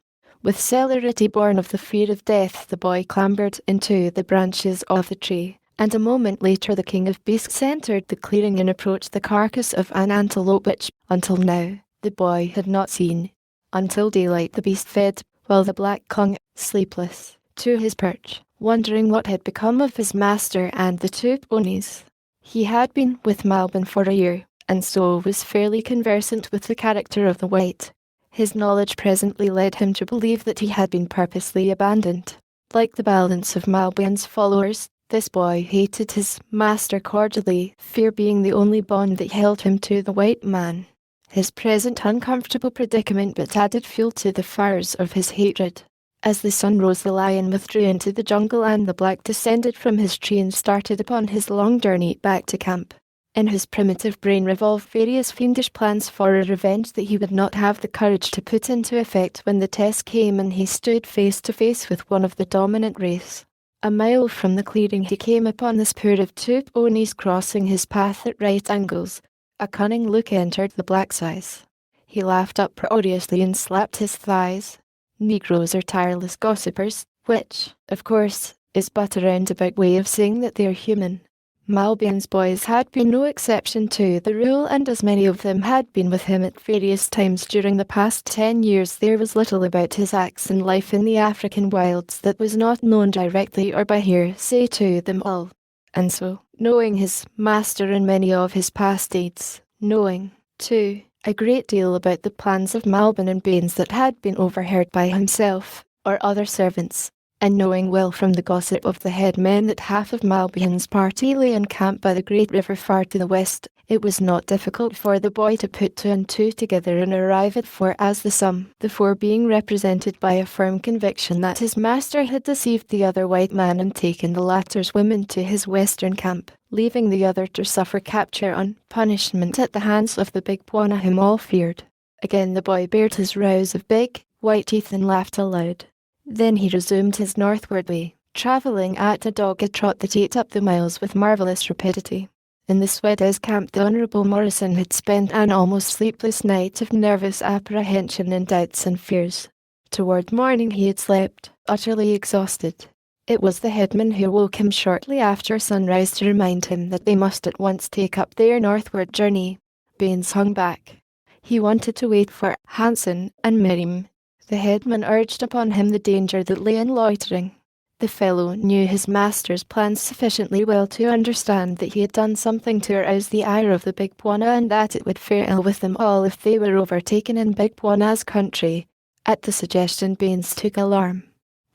With celerity born of the fear of death, the boy clambered into the branches of the tree, and a moment later the king of beasts entered the clearing and approached the carcass of an antelope which, until now, the boy had not seen. Until daylight the beast fed, while the black clung, sleepless, to his perch, wondering what had become of his master and the two ponies. He had been with Malbin for a year, and so was fairly conversant with the character of the white. His knowledge presently led him to believe that he had been purposely abandoned. Like the balance of Malbin's followers, this boy hated his master cordially, fear being the only bond that held him to the white man. His present uncomfortable predicament but added fuel to the fires of his hatred. As the sun rose, the lion withdrew into the jungle and the black descended from his tree and started upon his long journey back to camp. In his primitive brain revolved various fiendish plans for a revenge that he would not have the courage to put into effect when the test came and he stood face to face with one of the dominant race. A mile from the clearing he came upon this pair of two ponies crossing his path at right angles. A cunning look entered the black's eyes. He laughed uproariously and slapped his thighs. Negroes are tireless gossipers, which, of course, is but a roundabout way of saying that they are human. Malbin's boys had been no exception to the rule, and as many of them had been with him at various times during the past 10 years, there was little about his acts and life in the African wilds that was not known directly or by hearsay to them all. And so, knowing his master and many of his past deeds, knowing, too, a great deal about the plans of Malbin and Baines that had been overheard by himself or other servants, and knowing well from the gossip of the headmen that half of Malbin's party lay encamped by the great river far to the west, it was not difficult for the boy to put two and two together and arrive at four as the sum, the four being represented by a firm conviction that his master had deceived the other white man and taken the latter's women to his western camp, leaving the other to suffer capture on punishment at the hands of the big Bwana whom all feared. Again the boy bared his rows of big, white teeth and laughed aloud. Then he resumed his northward way, travelling at a dogged trot that ate up the miles with marvellous rapidity. In the Swedish camp the Honourable Morrison had spent an almost sleepless night of nervous apprehension and doubts and fears. Toward morning he had slept, utterly exhausted. It was the headman who woke him shortly after sunrise to remind him that they must at once take up their northward journey. Baines hung back. He wanted to wait for Hansen and Miriam. The headman urged upon him the danger that lay in loitering. The fellow knew his master's plans sufficiently well to understand that he had done something to arouse the ire of the Big Bwana and that it would fare ill with them all if they were overtaken in Big Bwana's country. At the suggestion Baines took alarm.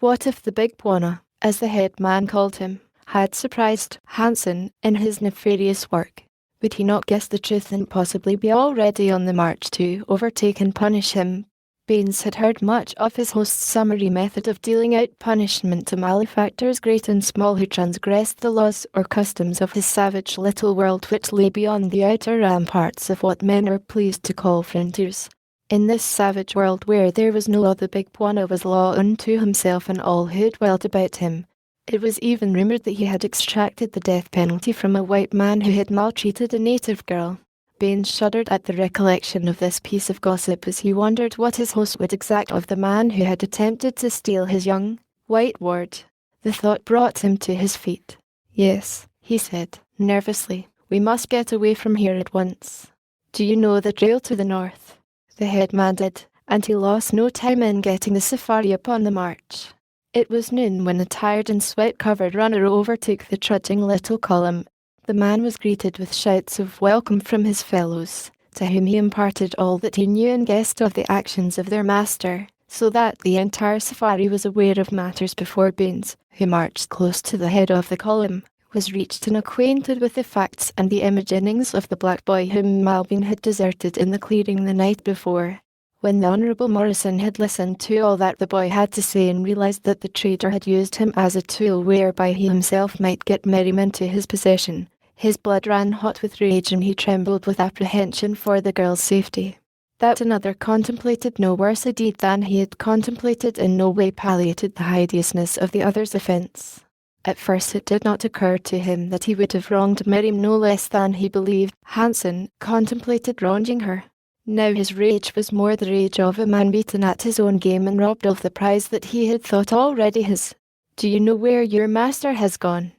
What if the Big Bwana, as the headman called him, had surprised Hansen in his nefarious work? Would he not guess the truth and possibly be already on the march to overtake and punish him? Baines had heard much of his host's summary method of dealing out punishment to malefactors great and small who transgressed the laws or customs of his savage little world which lay beyond the outer ramparts of what men are pleased to call frontiers. In this savage world where there was no law, the Big Bwana was law unto himself and all who dwelt about him. It was even rumoured that he had extracted the death penalty from a white man who had maltreated a native girl. Baines shuddered at the recollection of this piece of gossip as he wondered what his host would exact of the man who had attempted to steal his young, white ward. The thought brought him to his feet. "Yes," he said, nervously, "we must get away from here at once. Do you know the trail to the north?" The headman did, and he lost no time in getting the safari upon the march. It was noon when a tired and sweat-covered runner overtook the trudging little column. The man was greeted with shouts of welcome from his fellows, to whom he imparted all that he knew and guessed of the actions of their master, so that the entire safari was aware of matters before Baines, who marched close to the head of the column, was reached and acquainted with the facts and the imaginings of the black boy whom Malbin had deserted in the clearing the night before. When the Honourable Morrison had listened to all that the boy had to say and realised that the traitor had used him as a tool whereby he himself might get Miriam into his possession, his blood ran hot with rage and he trembled with apprehension for the girl's safety. That another contemplated no worse a deed than he had contemplated in no way palliated the hideousness of the other's offence. At first it did not occur to him that he would have wronged Miriam no less than he believed Hansen contemplated wronging her. Now his rage was more the rage of a man beaten at his own game and robbed of the prize that he had thought already his. "Do you know where your master has gone?"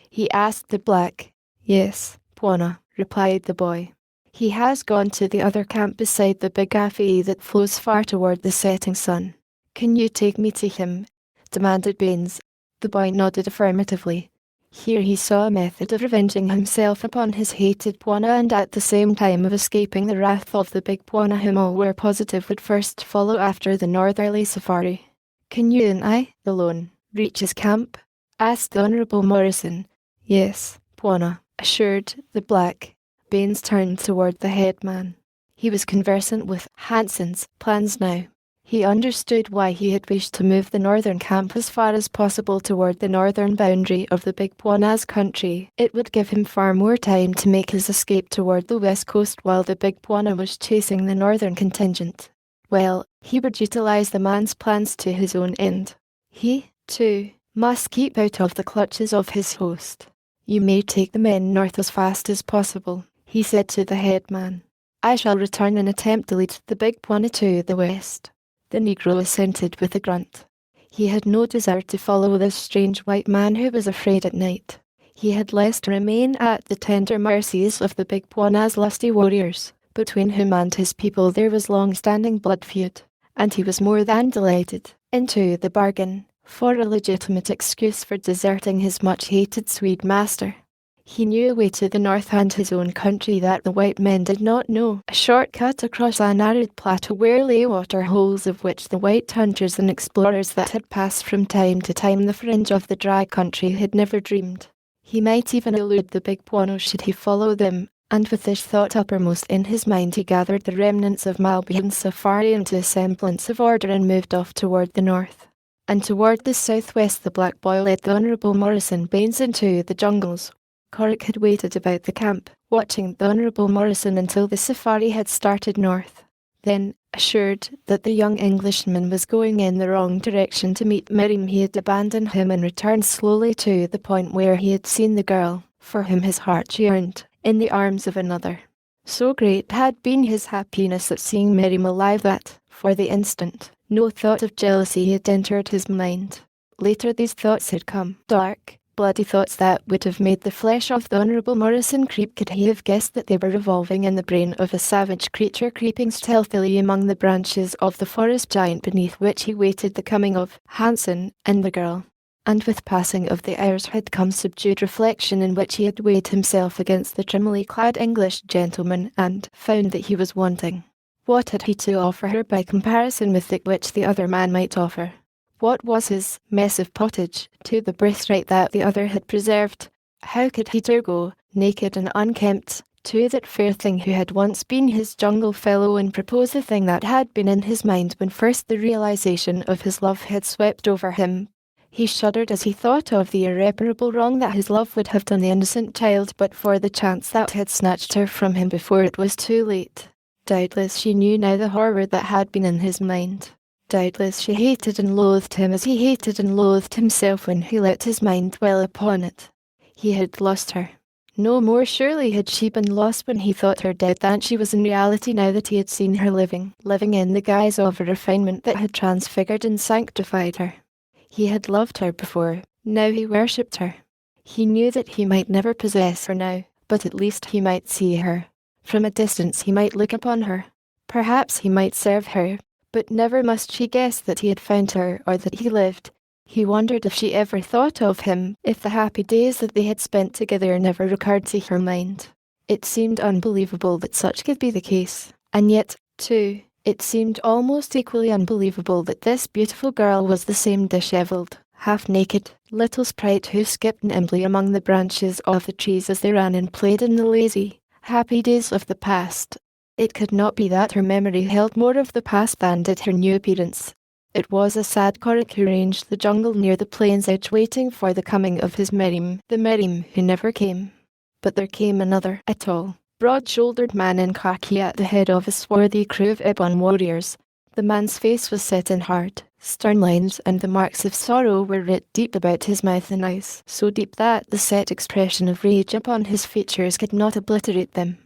he asked the black. "Yes, Bwana," replied the boy. "He has gone to the other camp beside the big Afi that flows far toward the setting sun." "Can you take me to him?" demanded Baines. The boy nodded affirmatively. Here he saw a method of revenging himself upon his hated Bwana and at the same time of escaping the wrath of the big Bwana whom all were positive would first follow after the northerly safari. "Can you and I, alone, reach his camp?" asked the Honourable Morrison. "Yes, Bwana," assured the black. Baines turned toward the headman. He was conversant with Hansen's plans now. He understood why he had wished to move the northern camp as far as possible toward the northern boundary of the Big Bwana's country. It would give him far more time to make his escape toward the west coast while the Big Bwana was chasing the northern contingent. Well, he would utilize the man's plans to his own end. He, too, must keep out of the clutches of his host. "You may take the men north as fast as possible," he said to the headman. "I shall return and attempt to lead the Big Bwana to the west." The Negro assented with a grunt. He had no desire to follow this strange white man who was afraid at night. He had less to remain at the tender mercies of the Big Bwana's lusty warriors, between whom and his people there was long-standing blood feud, and he was more than delighted, into the bargain, for a legitimate excuse for deserting his much-hated Swede master. He knew a way to the north and his own country that the white men did not know, a short-cut across an arid plateau where lay water holes of which the white hunters and explorers that had passed from time to time the fringe of the dry country had never dreamed. He might even elude the Big Bwana should he follow them, and with this thought uppermost in his mind he gathered the remnants of Malbih's safari into a semblance of order and moved off toward the north. And toward the southwest the black boy led the Honourable Morrison Baines into the jungles. Corrick had waited about the camp, watching the Honourable Morrison until the safari had started north. Then, assured that the young Englishman was going in the wrong direction to meet Miriam, he had abandoned him and returned slowly to the point where he had seen the girl, for whom his heart yearned, in the arms of another. So great had been his happiness at seeing Miriam alive that, for the instant, no thought of jealousy had entered his mind. Later these thoughts had come, dark, bloody thoughts that would have made the flesh of the Honourable Morrison creep could he have guessed that they were revolving in the brain of a savage creature creeping stealthily among the branches of the forest giant beneath which he waited the coming of Hansen and the girl. And with passing of the hours had come subdued reflection in which he had weighed himself against the trimly clad English gentleman and found that he was wanting. What had he to offer her by comparison with that which the other man might offer? What was his mess of pottage to the birthright that the other had preserved? How could he dare go, naked and unkempt, to that fair thing who had once been his jungle fellow and propose the thing that had been in his mind when first the realization of his love had swept over him? He shuddered as he thought of the irreparable wrong that his love would have done the innocent child but for the chance that had snatched her from him before it was too late. Doubtless she knew now the horror that had been in his mind. Doubtless she hated and loathed him as he hated and loathed himself when he let his mind dwell upon it. He had lost her. No more surely had she been lost when he thought her dead than she was in reality now that he had seen her living in the guise of a refinement that had transfigured and sanctified her. He had loved her before, now he worshipped her. He knew that he might never possess her now, but at least he might see her. From a distance he might look upon her. Perhaps he might serve her. But never must she guess that he had found her or that he lived. He wondered if she ever thought of him, if the happy days that they had spent together never recurred to her mind. It seemed unbelievable that such could be the case. And yet, too, it seemed almost equally unbelievable that this beautiful girl was the same dishevelled, half-naked, little sprite who skipped nimbly among the branches of the trees as they ran and played in the lazy, happy days of the past. It could not be that her memory held more of the past than did her new appearance. It was a sad Corrick who ranged the jungle near the plain's edge waiting for the coming of his Miriam, the Miriam who never came. But there came another at all. broad-shouldered man in khaki at the head of a swarthy crew of Ibon warriors. The man's face was set in hard, stern lines, and the marks of sorrow were writ deep about his mouth and eyes, so deep that the set expression of rage upon his features could not obliterate them.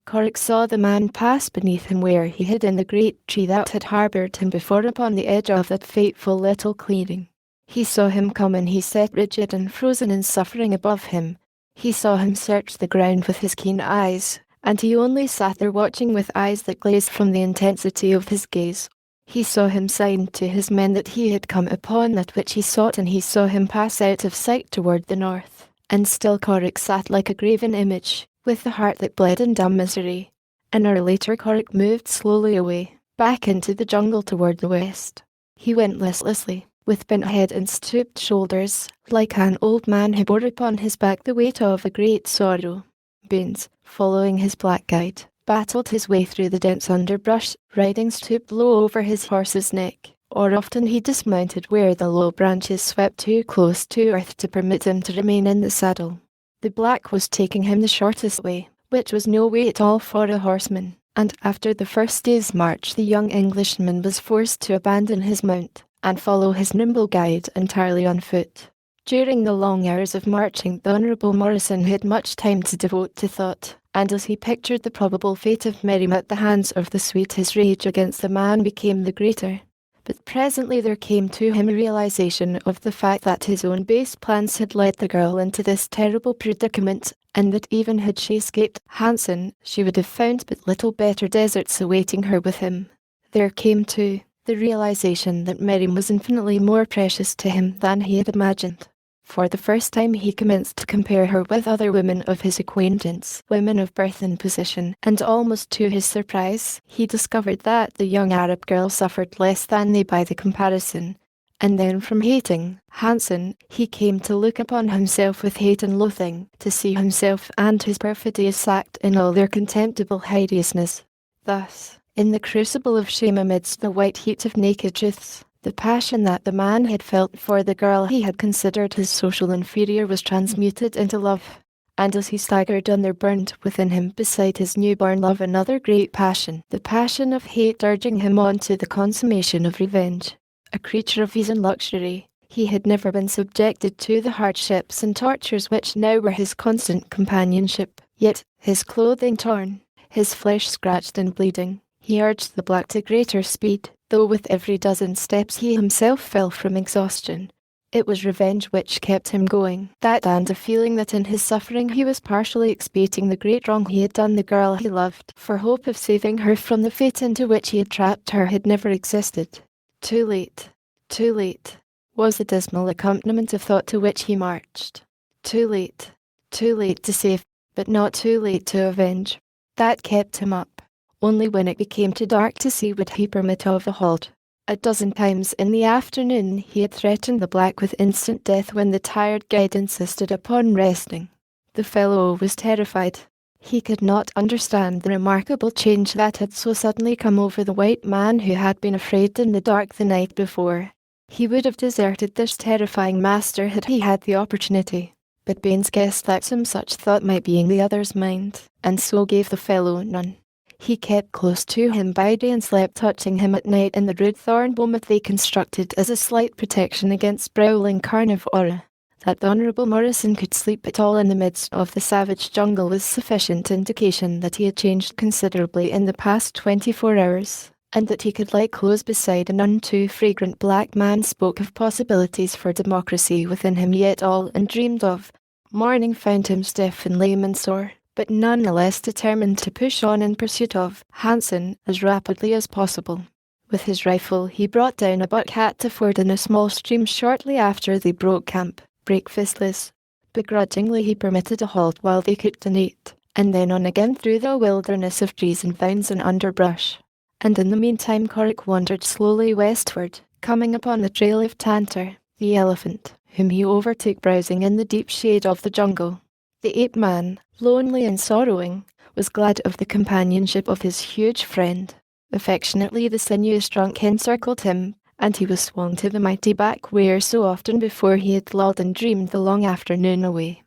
Corrick saw the man pass beneath him where he hid in the great tree that had harboured him before upon the edge of that fateful little clearing. He saw him come and he sat rigid and frozen in suffering above him. He saw him search the ground with his keen eyes, and he only sat there watching with eyes that glazed from the intensity of his gaze. He saw him sign to his men that he had come upon that which he sought, and he saw him pass out of sight toward the north. And still Corrick sat like a graven image, with the heart that bled in dumb misery. An hour later Corrick moved slowly away, back into the jungle toward the west. He went listlessly, with bent head and stooped shoulders, like an old man who bore upon his back the weight of a great sorrow. Baines, following his black guide, battled his way through the dense underbrush, riding stooped low over his horse's neck, or often he dismounted where the low branches swept too close to earth to permit him to remain in the saddle. The black was taking him the shortest way, which was no way at all for a horseman, and after the first day's march the young Englishman was forced to abandon his mount, and follow his nimble guide entirely on foot. During the long hours of marching the Honourable Morrison had much time to devote to thought, and as he pictured the probable fate of Miriam at the hands of the Swede his rage against the man became the greater. But presently there came to him a realization of the fact that his own base plans had led the girl into this terrible predicament, and that even had she escaped Hansen, she would have found but little better deserts awaiting her with him. There came, too, the realization that Miriam was infinitely more precious to him than he had imagined. For the first time he commenced to compare her with other women of his acquaintance, women of birth and position, and almost to his surprise, he discovered that the young Arab girl suffered less than they by the comparison. And then from hating Hansen, he came to look upon himself with hate and loathing, to see himself and his perfidy sacked in all their contemptible hideousness. Thus, in the crucible of shame amidst the white heat of naked truths, the passion that the man had felt for the girl he had considered his social inferior was transmuted into love, and as he staggered on there burned within him beside his newborn love another great passion, the passion of hate urging him on to the consummation of revenge. A creature of ease and luxury, he had never been subjected to the hardships and tortures which now were his constant companionship, yet, his clothing torn, his flesh scratched and bleeding, he urged the black to greater speed, though with every dozen steps he himself fell from exhaustion. It was revenge which kept him going, that and a feeling that in his suffering he was partially expiating the great wrong he had done the girl he loved, for hope of saving her from the fate into which he had trapped her had never existed. Too late, was the dismal accompaniment of thought to which he marched. Too late to save, but not too late to avenge. That kept him up. Only when it became too dark to see would he permit of a halt. A dozen times in the afternoon he had threatened the black with instant death when the tired guide insisted upon resting. The fellow was terrified. He could not understand the remarkable change that had so suddenly come over the white man who had been afraid in the dark the night before. He would have deserted this terrifying master had he had the opportunity, but Baines guessed that some such thought might be in the other's mind, and so gave the fellow none. He kept close to him by day and slept touching him at night in the rude thorn boma they constructed as a slight protection against prowling carnivora. That the Honourable Morrison could sleep at all in the midst of the savage jungle was sufficient indication that he had changed considerably in the past 24 hours, and that he could lie close beside a none too fragrant black man spoke of possibilities for democracy within him yet all undreamed of. Morning found him stiff and lame and sore, but none the less determined to push on in pursuit of Hansen as rapidly as possible. With his rifle he brought down a buck hat to ford in a small stream shortly after they broke camp, breakfastless. Begrudgingly he permitted a halt while they cooked and ate, and then on again through the wilderness of trees and vines and underbrush. And in the meantime Corrick wandered slowly westward, coming upon the trail of Tantor, the elephant, whom he overtook browsing in the deep shade of the jungle. The ape-man, lonely and sorrowing, was glad of the companionship of his huge friend. Affectionately the sinuous trunk encircled him, and he was swung to the mighty back where so often before he had lulled and dreamed the long afternoon away.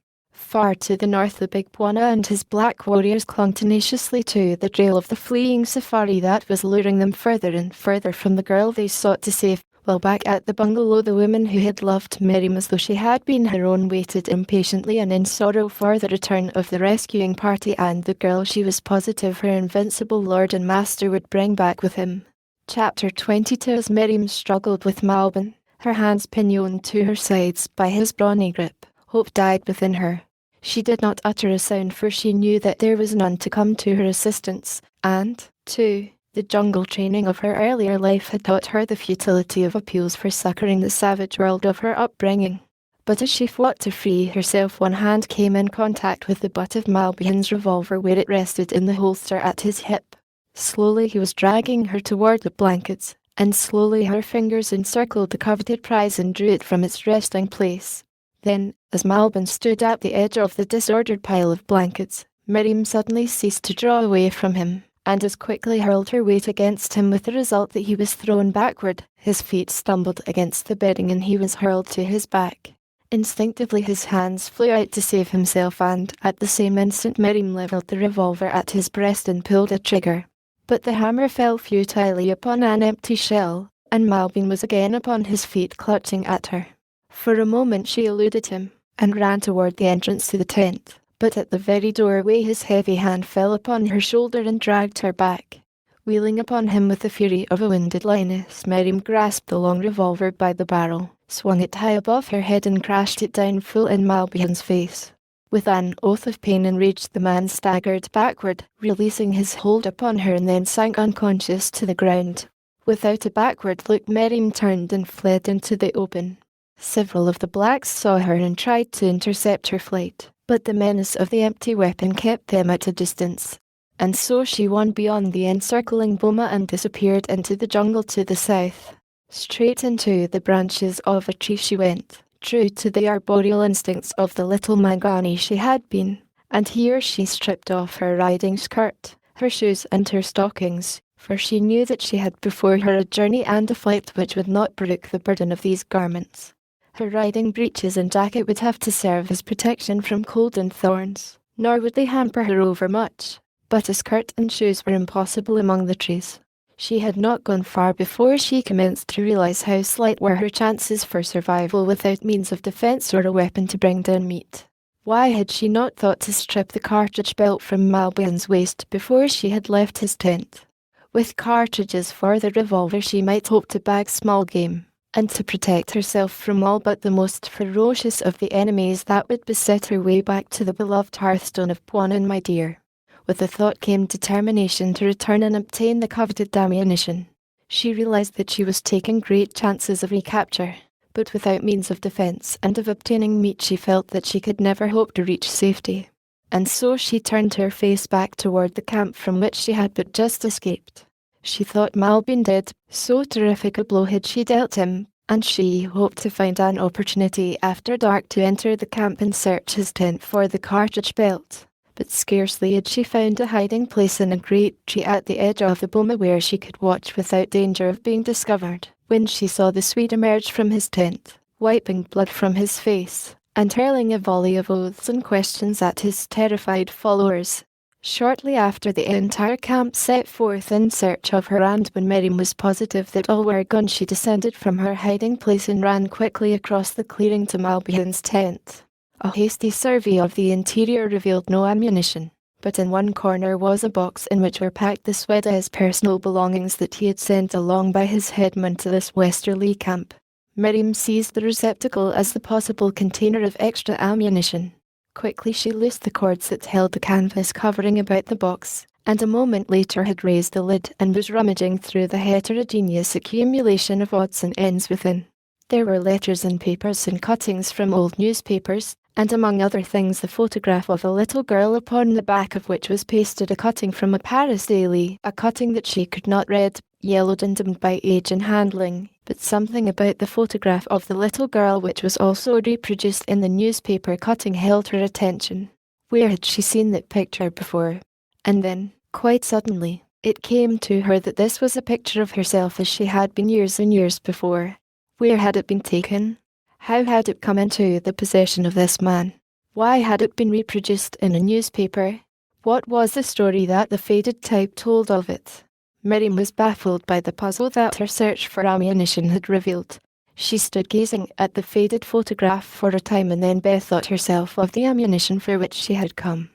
Far to the north, the Big Bwana and his black warriors clung tenaciously to the trail of the fleeing safari that was luring them further and further from the girl they sought to save, while back at the bungalow the woman who had loved Miriam as though she had been her own waited impatiently and in sorrow for the return of the rescuing party and the girl she was positive her invincible lord and master would bring back with him. Chapter 22. As Miriam struggled with Malbin, her hands pinioned to her sides by his brawny grip, hope died within her. She did not utter a sound, for she knew that there was none to come to her assistance, and, too, the jungle training of her earlier life had taught her the futility of appeals for succouring the savage world of her upbringing. But as she fought to free herself, one hand came in contact with the butt of Malbian's revolver where it rested in the holster at his hip. Slowly he was dragging her toward the blankets, and slowly her fingers encircled the coveted prize and drew it from its resting place. Then, as Malbin stood at the edge of the disordered pile of blankets, Miriam suddenly ceased to draw away from him, and as quickly hurled her weight against him, with the result that he was thrown backward, his feet stumbled against the bedding and he was hurled to his back. Instinctively his hands flew out to save himself, and, at the same instant, Miriam levelled the revolver at his breast and pulled a trigger. But the hammer fell futilely upon an empty shell, and Malbin was again upon his feet clutching at her. For a moment she eluded him, and ran toward the entrance to the tent, but at the very doorway his heavy hand fell upon her shoulder and dragged her back. Wheeling upon him with the fury of a wounded lioness, Miriam grasped the long revolver by the barrel, swung it high above her head and crashed it down full in Malbian's face. With an oath of pain and rage the man staggered backward, releasing his hold upon her, and then sank unconscious to the ground. Without a backward look Miriam turned and fled into the open. Several of the blacks saw her and tried to intercept her flight, but the menace of the empty weapon kept them at a distance. And so she won beyond the encircling boma and disappeared into the jungle to the south. Straight into the branches of a tree she went, true to the arboreal instincts of the little Mangani she had been, and here she stripped off her riding skirt, her shoes and her stockings, for she knew that she had before her a journey and a flight which would not brook the burden of these garments. Her riding breeches and jacket would have to serve as protection from cold and thorns, nor would they hamper her overmuch, but a skirt and shoes were impossible among the trees. She had not gone far before she commenced to realize how slight were her chances for survival without means of defense or a weapon to bring down meat. Why had she not thought to strip the cartridge belt from Malbian's waist before she had left his tent? With cartridges for the revolver she might hope to bag small game, and to protect herself from all but the most ferocious of the enemies that would beset her way back to the beloved hearthstone of Bwana my dear. With the thought came determination to return and obtain the coveted ammunition. She realized that she was taking great chances of recapture, but without means of defense and of obtaining meat she felt that she could never hope to reach safety. And so she turned her face back toward the camp from which she had but just escaped. She thought Malbin dead, so terrific a blow had she dealt him, and she hoped to find an opportunity after dark to enter the camp and search his tent for the cartridge belt. But scarcely had she found a hiding place in a great tree at the edge of the boma where she could watch without danger of being discovered, when she saw the Swede emerge from his tent, wiping blood from his face, and hurling a volley of oaths and questions at his terrified followers. Shortly after the entire camp set forth in search of her, and when Miriam was positive that all were gone, she descended from her hiding place and ran quickly across the clearing to Malbian's tent. A hasty survey of the interior revealed no ammunition, but in one corner was a box in which were packed the Sweda's personal belongings that he had sent along by his headman to this westerly camp. Miriam seized the receptacle as the possible container of extra ammunition. Quickly she loosed the cords that held the canvas covering about the box, and a moment later had raised the lid and was rummaging through the heterogeneous accumulation of odds and ends within. There were letters and papers and cuttings from old newspapers, and among other things the photograph of a little girl upon the back of which was pasted a cutting from a Paris daily, a cutting that she could not read, yellowed and dimmed by age and handling, but something about the photograph of the little girl which was also reproduced in the newspaper cutting held her attention. Where had she seen that picture before? And then, quite suddenly, it came to her that this was a picture of herself as she had been years and years before. Where had it been taken? How had it come into the possession of this man? Why had it been reproduced in a newspaper? What was the story that the faded type told of it? Miriam was baffled by the puzzle that her search for ammunition had revealed. She stood gazing at the faded photograph for a time and then bethought herself of the ammunition for which she had come.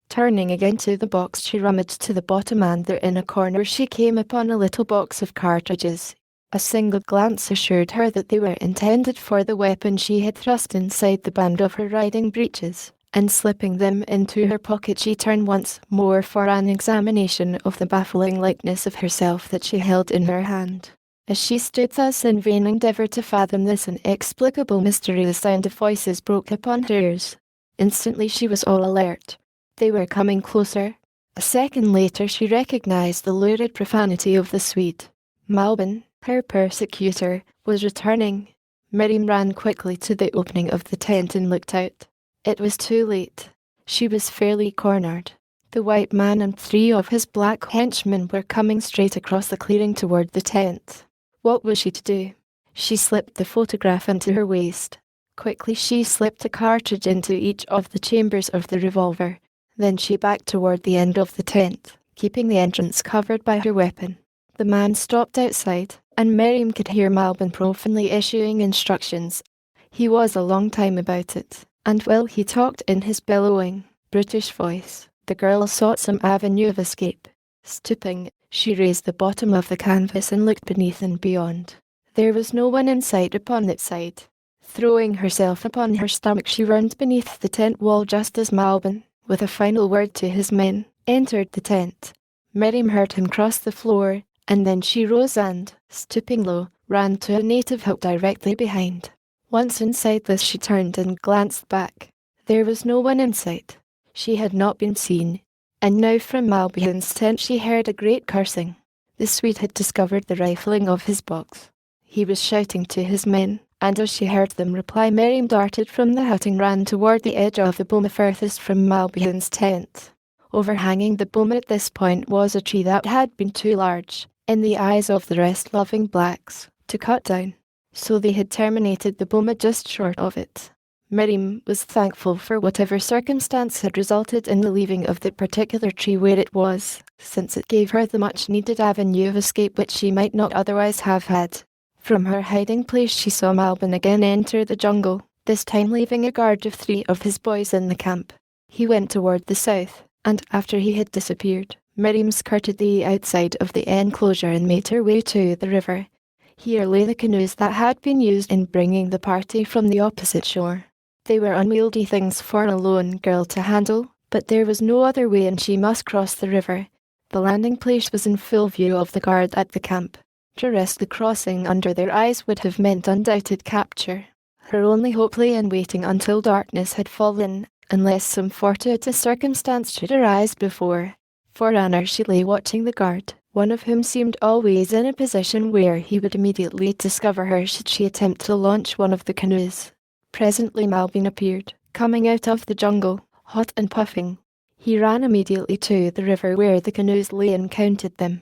Turning again to the box, she rummaged to the bottom, and there in a corner she came upon a little box of cartridges. A single glance assured her that they were intended for the weapon she had thrust inside the band of her riding breeches, and slipping them into her pocket she turned once more for an examination of the baffling likeness of herself that she held in her hand. As she stood thus in vain endeavour to fathom this inexplicable mystery, the sound of voices broke upon her ears. Instantly she was all alert. They were coming closer. A second later she recognized the lurid profanity of the Swede. Malbin, her persecutor, was returning. Miriam ran quickly to the opening of the tent and looked out. It was too late. She was fairly cornered. The white man and 3 of his black henchmen were coming straight across the clearing toward the tent. What was she to do? She slipped the photograph into her waist. Quickly she slipped a cartridge into each of the chambers of the revolver. Then she backed toward the end of the tent, keeping the entrance covered by her weapon. The man stopped outside, and Miriam could hear Malbin profanely issuing instructions. He was a long time about it, and while he talked in his bellowing, brutish voice, the girl sought some avenue of escape. Stooping, she raised the bottom of the canvas and looked beneath and beyond. There was no one in sight upon that side. Throwing herself upon her stomach, she ran beneath the tent wall just as Malbin, with a final word to his men, entered the tent. Miriam heard him cross the floor, and then she rose and, stooping low, ran to a native hut directly behind. Once inside this she turned and glanced back. There was no one in sight. She had not been seen. And now from Malbin's tent she heard a great cursing. The Swede had discovered the rifling of his box. He was shouting to his men, and as she heard them reply, Miriam darted from the hut and ran toward the edge of the boma furthest from Malbin's tent. Overhanging the boma at this point was a tree that had been too large, in the eyes of the rest-loving blacks, to cut down, so they had terminated the boma just short of it. Miriam was thankful for whatever circumstance had resulted in the leaving of the particular tree where it was, since it gave her the much-needed avenue of escape which she might not otherwise have had. From her hiding place she saw Malbin again enter the jungle, this time leaving a guard of 3 of his boys in the camp. He went toward the south, and after he had disappeared, Miriam skirted the outside of the enclosure and made her way to the river. Here lay the canoes that had been used in bringing the party from the opposite shore. They were unwieldy things for a lone girl to handle, but there was no other way and she must cross the river. The landing place was in full view of the guard at the camp. To risk the crossing under their eyes would have meant undoubted capture. Her only hope lay in waiting until darkness had fallen, unless some fortuitous circumstance should arise before. For an hour she lay watching the guard, one of whom seemed always in a position where he would immediately discover her should she attempt to launch one of the canoes. Presently Malbin appeared, coming out of the jungle, hot and puffing. He ran immediately to the river where the canoes lay and counted them.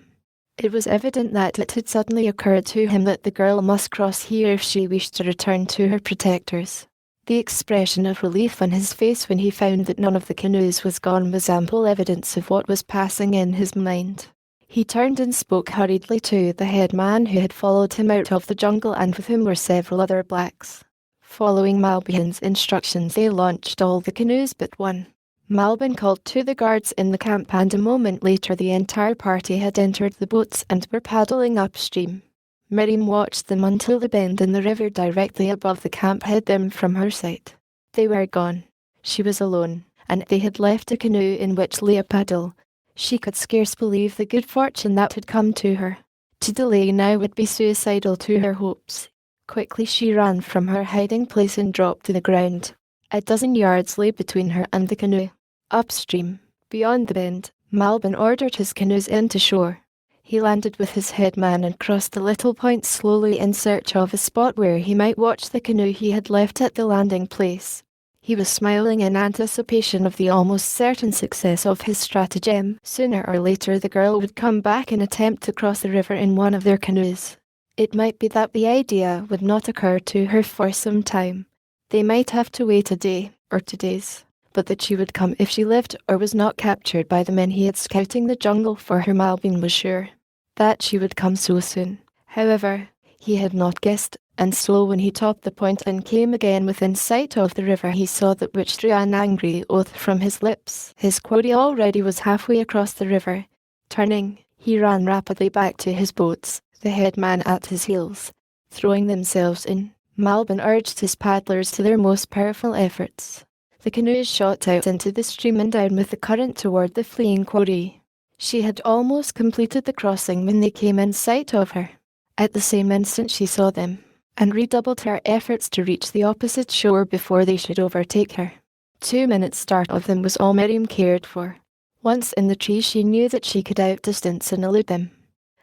It was evident that it had suddenly occurred to him that the girl must cross here if she wished to return to her protectors. The expression of relief on his face when he found that none of the canoes was gone was ample evidence of what was passing in his mind. He turned and spoke hurriedly to the head man who had followed him out of the jungle and with whom were several other blacks. Following Malbin's instructions, they launched all the canoes but one. Malbin called to the guards in the camp, and a moment later the entire party had entered the boats and were paddling upstream. Miriam watched them until the bend in the river directly above the camp hid them from her sight. They were gone. She was alone, and they had left a canoe in which lay a paddle. She could scarce believe the good fortune that had come to her. To delay now would be suicidal to her hopes. Quickly she ran from her hiding place and dropped to the ground. A dozen yards lay between her and the canoe. Upstream, beyond the bend, Malbin ordered his canoes into shore. He landed with his head man and crossed the little point slowly in search of a spot where he might watch the canoe he had left at the landing place. He was smiling in anticipation of the almost certain success of his stratagem. Sooner or later the girl would come back and attempt to cross the river in one of their canoes. It might be that the idea would not occur to her for some time. They might have to wait a day or 2 days. but that she would come if she lived or was not captured by the men he had scouting the jungle for her. Malbin was sure that she would come so soon. However, he had not guessed, and so when he topped the point and came again within sight of the river, he saw that which drew an angry oath from his lips. His quarry already was halfway across the river. Turning, he ran rapidly back to his boats, the headman at his heels. Throwing themselves in, Malbin urged his paddlers to their most powerful efforts. The canoes shot out into the stream and down with the current toward the fleeing quarry. She had almost completed the crossing when they came in sight of her. At the same instant she saw them, and redoubled her efforts to reach the opposite shore before they should overtake her. 2 minutes' start of them was all Miriam cared for. Once in the tree she knew that she could outdistance and elude them.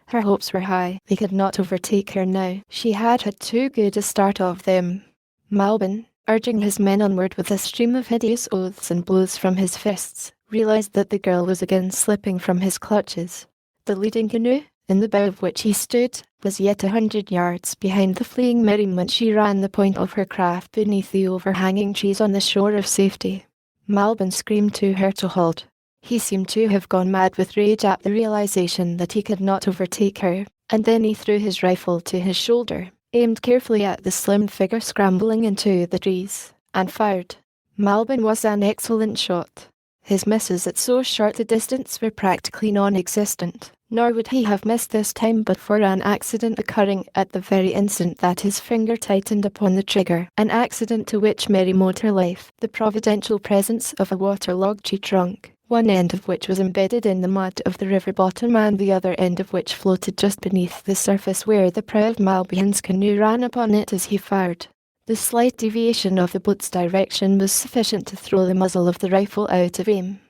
Her hopes were high. They could not overtake her now. She had had too good a start of them. Malbin, urging his men onward with a stream of hideous oaths and blows from his fists, realized that the girl was again slipping from his clutches. The leading canoe, in the bow of which he stood, was yet 100 yards behind the fleeing Miriam when she ran the point of her craft beneath the overhanging trees on the shore of safety. Malbin screamed to her to halt. He seemed to have gone mad with rage at the realization that he could not overtake her, and then he threw his rifle to his shoulder, aimed carefully at the slim figure scrambling into the trees, and fired. Malbin was an excellent shot. His misses at so short a distance were practically non-existent, nor would he have missed this time but for an accident occurring at the very instant that his finger tightened upon the trigger, an accident to which Miriam owed her life, the providential presence of a waterlogged tree trunk, one end of which was embedded in the mud of the river bottom and the other end of which floated just beneath the surface where the prow of Malbin's canoe ran upon it as he fired. The slight deviation of the boat's direction was sufficient to throw the muzzle of the rifle out of aim.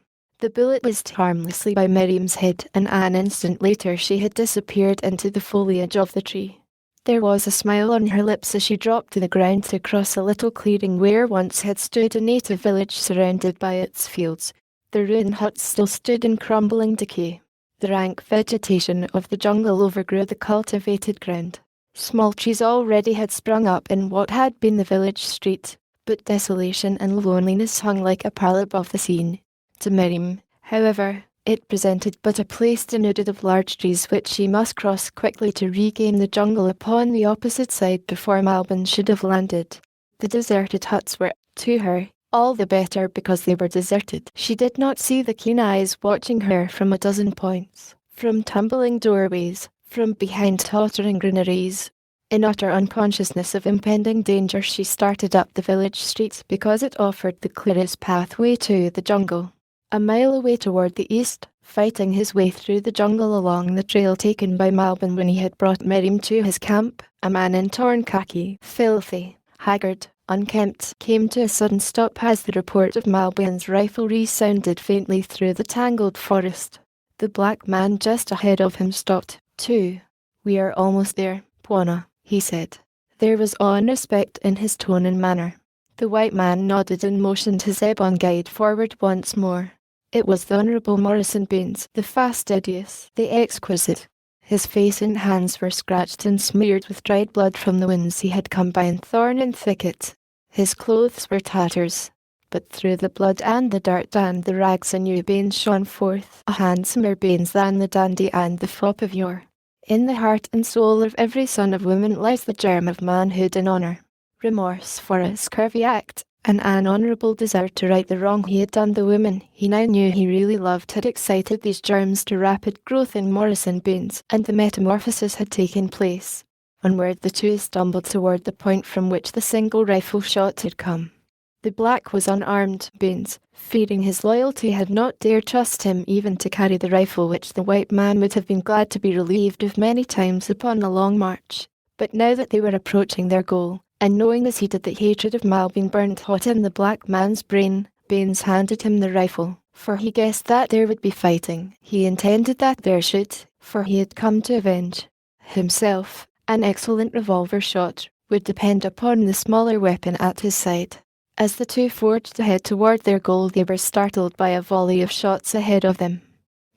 The bullet whizzed harmlessly by Miriam's head, and an instant later she had disappeared into the foliage of the tree. There was a smile on her lips as she dropped to the ground to cross a little clearing where once had stood a native village surrounded by its fields. The ruined huts still stood in crumbling decay. The rank vegetation of the jungle overgrew the cultivated ground. Small trees already had sprung up in what had been the village street, but desolation and loneliness hung like a pall above the scene. To Miriam, however, it presented but a place denuded of large trees which she must cross quickly to regain the jungle upon the opposite side before Malbin should have landed. The deserted huts were, to her, all the better because they were deserted. She did not see the keen eyes watching her from a dozen points, from tumbling doorways, from behind tottering granaries. In utter unconsciousness of impending danger she started up the village street because it offered the clearest pathway to the jungle. A mile away toward the east, fighting his way through the jungle along the trail taken by Malbin when he had brought Miriam to his camp, a man in torn khaki, filthy, haggard, unkempt, came to a sudden stop as the report of Malbin's rifle resounded faintly through the tangled forest. The black man just ahead of him stopped, too. "We are almost there, Bwana," he said. There was awe and respect in his tone and manner. The white man nodded and motioned his ebon guide forward once more. It was the Honourable Morrison Baines, the fastidious, the exquisite. His face and hands were scratched and smeared with dried blood from the winds he had come by in thorn and thicket. His clothes were tatters, but through the blood and the dirt and the rags a new Baines shone forth, a handsomer Baines than the dandy and the fop of yore. In the heart and soul of every son of woman lies the germ of manhood and honour. Remorse for a scurvy act, and an honourable desire to right the wrong he had done the woman he now knew he really loved had excited these germs to rapid growth in Morrison Baines, and the metamorphosis had taken place. Onward the two stumbled toward the point from which the single rifle shot had come. The black was unarmed. Baines, fearing his loyalty, had not dared trust him even to carry the rifle which the white man would have been glad to be relieved of many times upon the long march. But now that they were approaching their goal, and knowing as he did that hatred of Malbin burned hot in the black man's brain, Baines handed him the rifle, for he guessed that there would be fighting. He intended that there should, for he had come to avenge himself. An excellent revolver shot would depend upon the smaller weapon at his side. As the two forged ahead toward their goal, they were startled by a volley of shots ahead of them.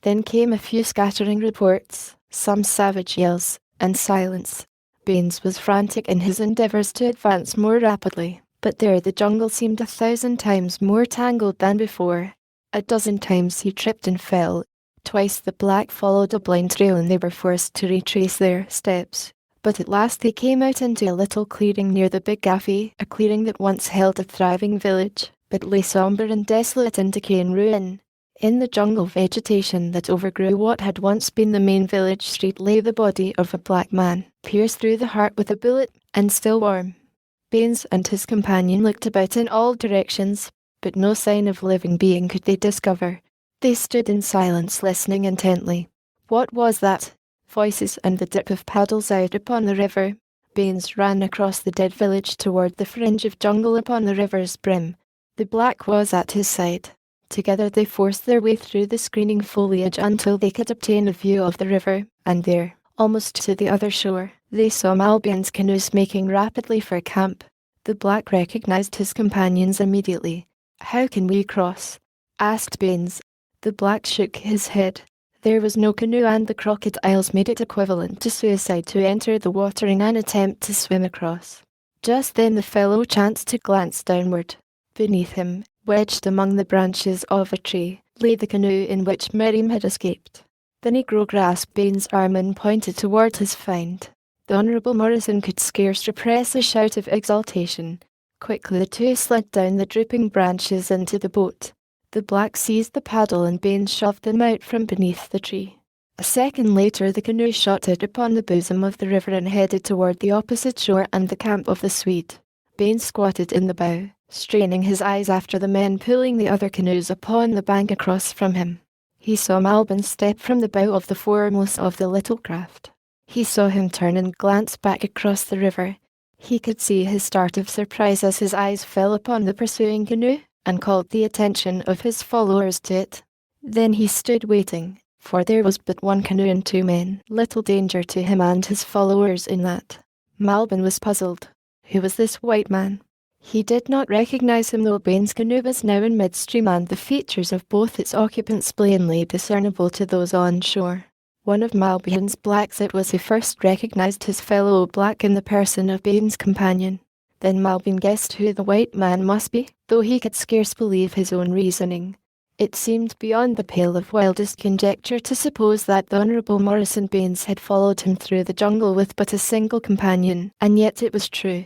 Then came a few scattering reports, some savage yells, and silence. Baines was frantic in his endeavours to advance more rapidly. But there the jungle seemed 1,000 times more tangled than before. A dozen times he tripped and fell. Twice the black followed a blind trail and they were forced to retrace their steps. But at last they came out into a little clearing near the Big Gaffey, a clearing that once held a thriving village, but lay sombre and desolate in decay and ruin. In the jungle vegetation that overgrew what had once been the main village street lay the body of a black man, pierced through the heart with a bullet, and still warm. Baines and his companion looked about in all directions, but no sign of living being could they discover. They stood in silence listening intently. What was that? Voices and the dip of paddles out upon the river. Baines ran across the dead village toward the fringe of jungle upon the river's brim. The black was at his side. Together they forced their way through the screening foliage until they could obtain a view of the river, and there, almost to the other shore, they saw Malbion's canoes making rapidly for camp. The black recognized his companions immediately. "How can we cross?" asked Baines. The black shook his head. There was no canoe and the crocodiles made it equivalent to suicide to enter the water in an attempt to swim across. Just then the fellow chanced to glance downward. Beneath him, wedged among the branches of a tree, lay the canoe in which Miriam had escaped. The negro grasped Baines' arm and pointed toward his find. The Honourable Morrison could scarce repress a shout of exultation. Quickly the two slid down the drooping branches into the boat. The black seized the paddle and Baines shoved them out from beneath the tree. A second later the canoe shot out upon the bosom of the river and headed toward the opposite shore and the camp of the Swede. Baines squatted in the bow, straining his eyes after the men pulling the other canoes upon the bank across from him. He saw Malbin step from the bow of the foremost of the little craft. He saw him turn and glance back across the river. He could see his start of surprise as his eyes fell upon the pursuing canoe, and called the attention of his followers to it. Then he stood waiting, for there was but one canoe and two men, little danger to him and his followers in that. Malbin was puzzled. Who was this white man? He did not recognize him, though Baines' canoe was now in midstream and the features of both its occupants plainly discernible to those on shore. One of Malbion's blacks it was who first recognized his fellow black in the person of Baines' companion. Then Malbion guessed who the white man must be, though he could scarce believe his own reasoning. It seemed beyond the pale of wildest conjecture to suppose that the Honourable Morrison Baines had followed him through the jungle with but a single companion, and yet it was true.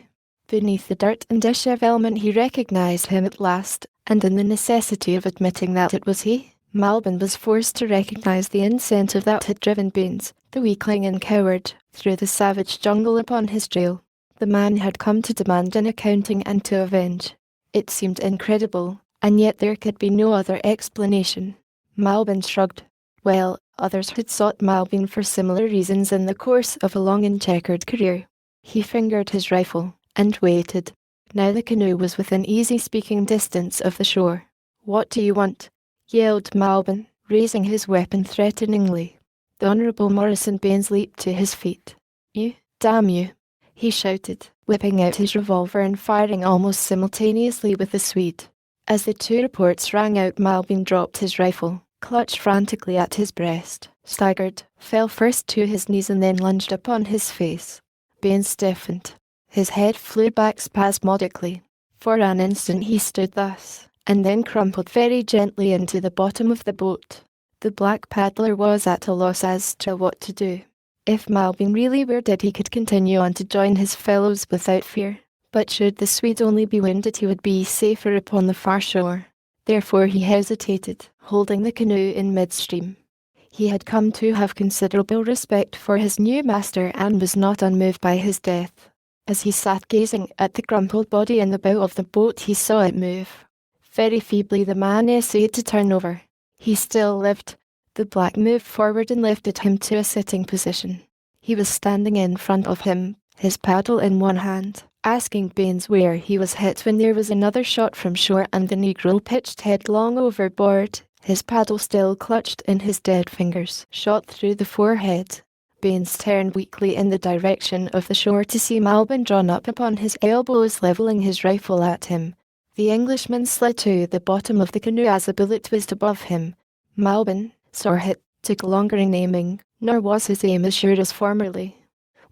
Beneath the dirt and dishevelment he recognised him at last, and in the necessity of admitting that it was he, Malbin was forced to recognise the incentive that had driven Baines, the weakling and coward, through the savage jungle upon his trail. The man had come to demand an accounting and to avenge. It seemed incredible, and yet there could be no other explanation. Malbin shrugged. Well, others had sought Malbin for similar reasons in the course of a long and checkered career. He fingered his rifle, and waited. Now the canoe was within easy speaking distance of the shore. "What do you want?" yelled Malbin, raising his weapon threateningly. The Honourable Morrison Baines leaped to his feet. "You, damn you!" he shouted, whipping out his revolver and firing almost simultaneously with the Swede. As the two reports rang out, Malbin dropped his rifle, clutched frantically at his breast, staggered, fell first to his knees and then lunged upon his face. Baines stiffened. His head flew back spasmodically. For an instant he stood thus, and then crumpled very gently into the bottom of the boat. The black paddler was at a loss as to what to do. If Malbin really were dead he could continue on to join his fellows without fear, but should the Swede only be wounded he would be safer upon the far shore. Therefore he hesitated, holding the canoe in midstream. He had come to have considerable respect for his new master and was not unmoved by his death. As he sat gazing at the crumpled body in the bow of the boat he saw it move. Very feebly the man essayed to turn over. He still lived. The black moved forward and lifted him to a sitting position. He was standing in front of him, his paddle in one hand, asking Baines where he was hit when there was another shot from shore and the negro pitched headlong overboard, his paddle still clutched in his dead fingers, shot through the forehead. Baines turned weakly in the direction of the shore to see Malbin drawn up upon his elbows levelling his rifle at him. The Englishman slid to the bottom of the canoe as a bullet whizzed above him. Malbin, sore hit, took longer in aiming, nor was his aim as sure as formerly.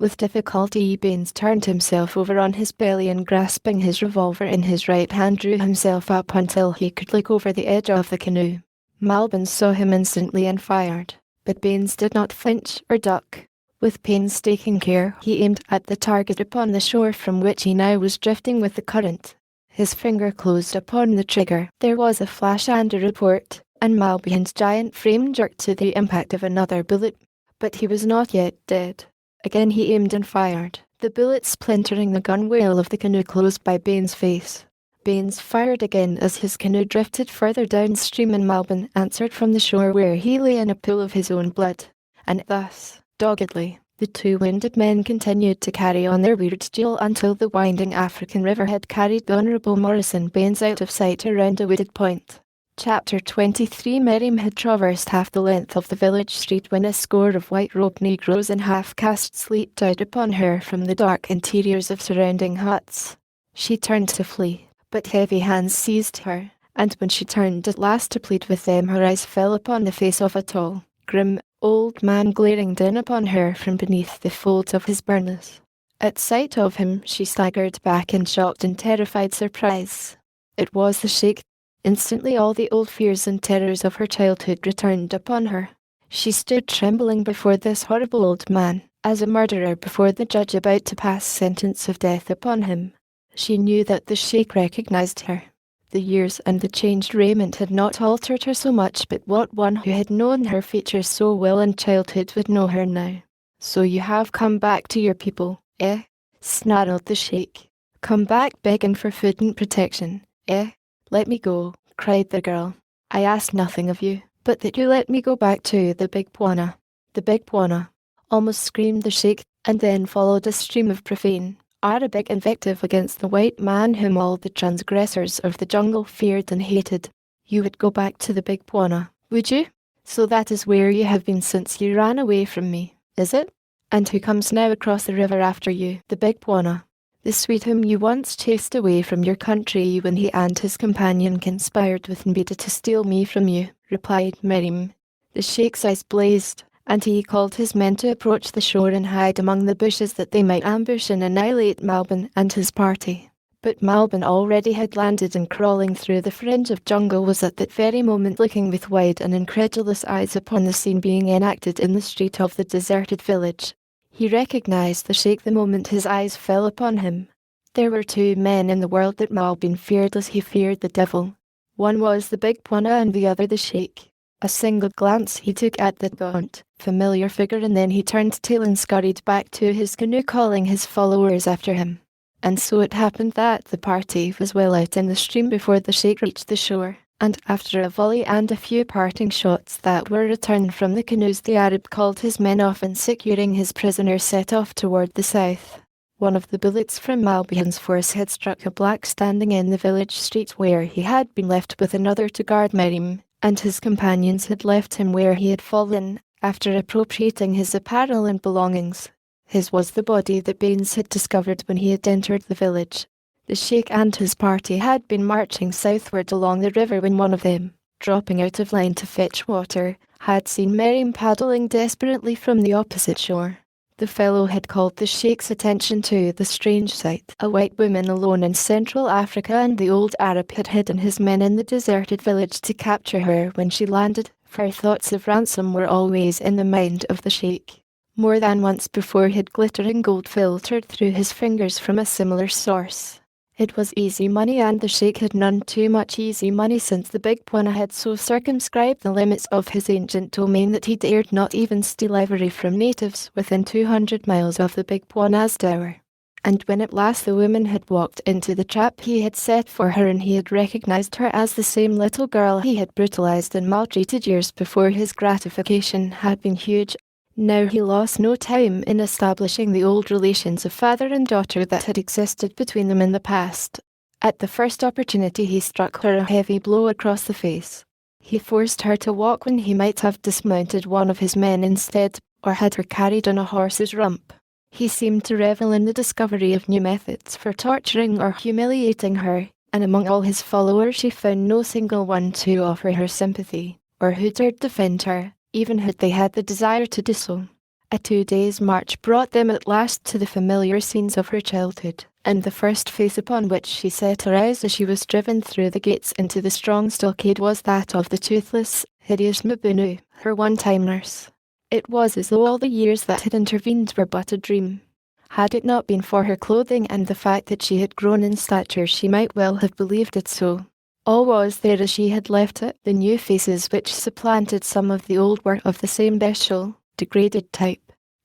With difficulty Baines turned himself over on his belly and grasping his revolver in his right hand drew himself up until he could look over the edge of the canoe. Malbin saw him instantly and fired, but Baines did not flinch or duck. With painstaking care he aimed at the target upon the shore from which he now was drifting with the current. His finger closed upon the trigger. There was a flash and a report, and Malbin's giant frame jerked to the impact of another bullet. But he was not yet dead. Again he aimed and fired, the bullet splintering the gunwale of the canoe close by Baines' face. Baines fired again as his canoe drifted further downstream and Malbin answered from the shore where he lay in a pool of his own blood. And thus, doggedly, the two wounded men continued to carry on their weird duel until the winding African river had carried the Honourable Morrison Baines out of sight around a wooded point. Chapter 23. Miriam had traversed half the length of the village street when a score of white-robed Negroes in half-castes leaped out upon her from the dark interiors of surrounding huts. She turned to flee, but heavy hands seized her, and when she turned at last to plead with them her eyes fell upon the face of a tall, grim, old man glaring down upon her from beneath the folds of his burnous. At sight of him she staggered back in shocked and terrified surprise. It was the Sheikh. Instantly all the old fears and terrors of her childhood returned upon her. She stood trembling before this horrible old man, as a murderer before the judge about to pass sentence of death upon him. She knew that the Sheikh recognized her. The years and the changed raiment had not altered her so much, but what one who had known her features so well in childhood would know her now. "So you have come back to your people, eh?" snarled the Sheikh. "Come back begging for food and protection, eh?" "Let me go," cried the girl. "I ask nothing of you, but that you let me go back to the Big Bwana." "The Big Bwana," almost screamed the Sheikh, and then followed a stream of profane Arabic invective against the white man whom all the transgressors of the jungle feared and hated. "You would go back to the Big Bwana, would you? So that is where you have been since you ran away from me, is it? And who comes now across the river after you? The Big Bwana. The Swede whom you once chased away from your country when he and his companion conspired with Nbita to steal me from you," replied Miriam. The Sheikh's eyes blazed, and he called his men to approach the shore and hide among the bushes that they might ambush and annihilate Malbin and his party. But Malbin already had landed and crawling through the fringe of jungle was at that very moment looking with wide and incredulous eyes upon the scene being enacted in the street of the deserted village. He recognized the Sheikh the moment his eyes fell upon him. There were two men in the world that Malbin feared as he feared the devil. One was the Big Bwana and the other the Sheikh. A single glance he took at the gaunt, familiar figure and then he turned tail and scurried back to his canoe calling his followers after him. And so it happened that the party was well out in the stream before the Sheikh reached the shore, and after a volley and a few parting shots that were returned from the canoes the Arab called his men off and securing his prisoner set off toward the south. One of the bullets from Malbin's force had struck a black standing in the village street where he had been left with another to guard Miriam, and his companions had left him where he had fallen, after appropriating his apparel and belongings. His was the body that Baines had discovered when he had entered the village. The Sheikh and his party had been marching southward along the river when one of them, dropping out of line to fetch water, had seen Miriam paddling desperately from the opposite shore. The fellow had called the Sheikh's attention to the strange sight, a white woman alone in Central Africa, and the old Arab had hidden his men in the deserted village to capture her when she landed, for thoughts of ransom were always in the mind of the Sheikh. More than once before had glittering gold filtered through his fingers from a similar source. It was easy money, and the Sheikh had none too much easy money since the Big Bwana had so circumscribed the limits of his ancient domain that he dared not even steal ivory from natives within 200 miles of the Big Bwana's dower. And when at last the woman had walked into the trap he had set for her and he had recognized her as the same little girl he had brutalized and maltreated years before, his gratification had been huge. Now he lost no time in establishing the old relations of father and daughter that had existed between them in the past. At the first opportunity he struck her a heavy blow across the face. He forced her to walk when he might have dismounted one of his men instead, or had her carried on a horse's rump. He seemed to revel in the discovery of new methods for torturing or humiliating her, and among all his followers she found no single one to offer her sympathy, or who dared defend her, even had they had the desire to do so. A 2 days' march brought them at last to the familiar scenes of her childhood, and the first face upon which she set her eyes as she was driven through the gates into the strong stockade was that of the toothless, hideous Mabunu, her one-time nurse. It was as though all the years that had intervened were but a dream. Had it not been for her clothing and the fact that she had grown in stature, she might well have believed it so. All was there as she had left it, the new faces which supplanted some of the old were of the same bestial, degraded type.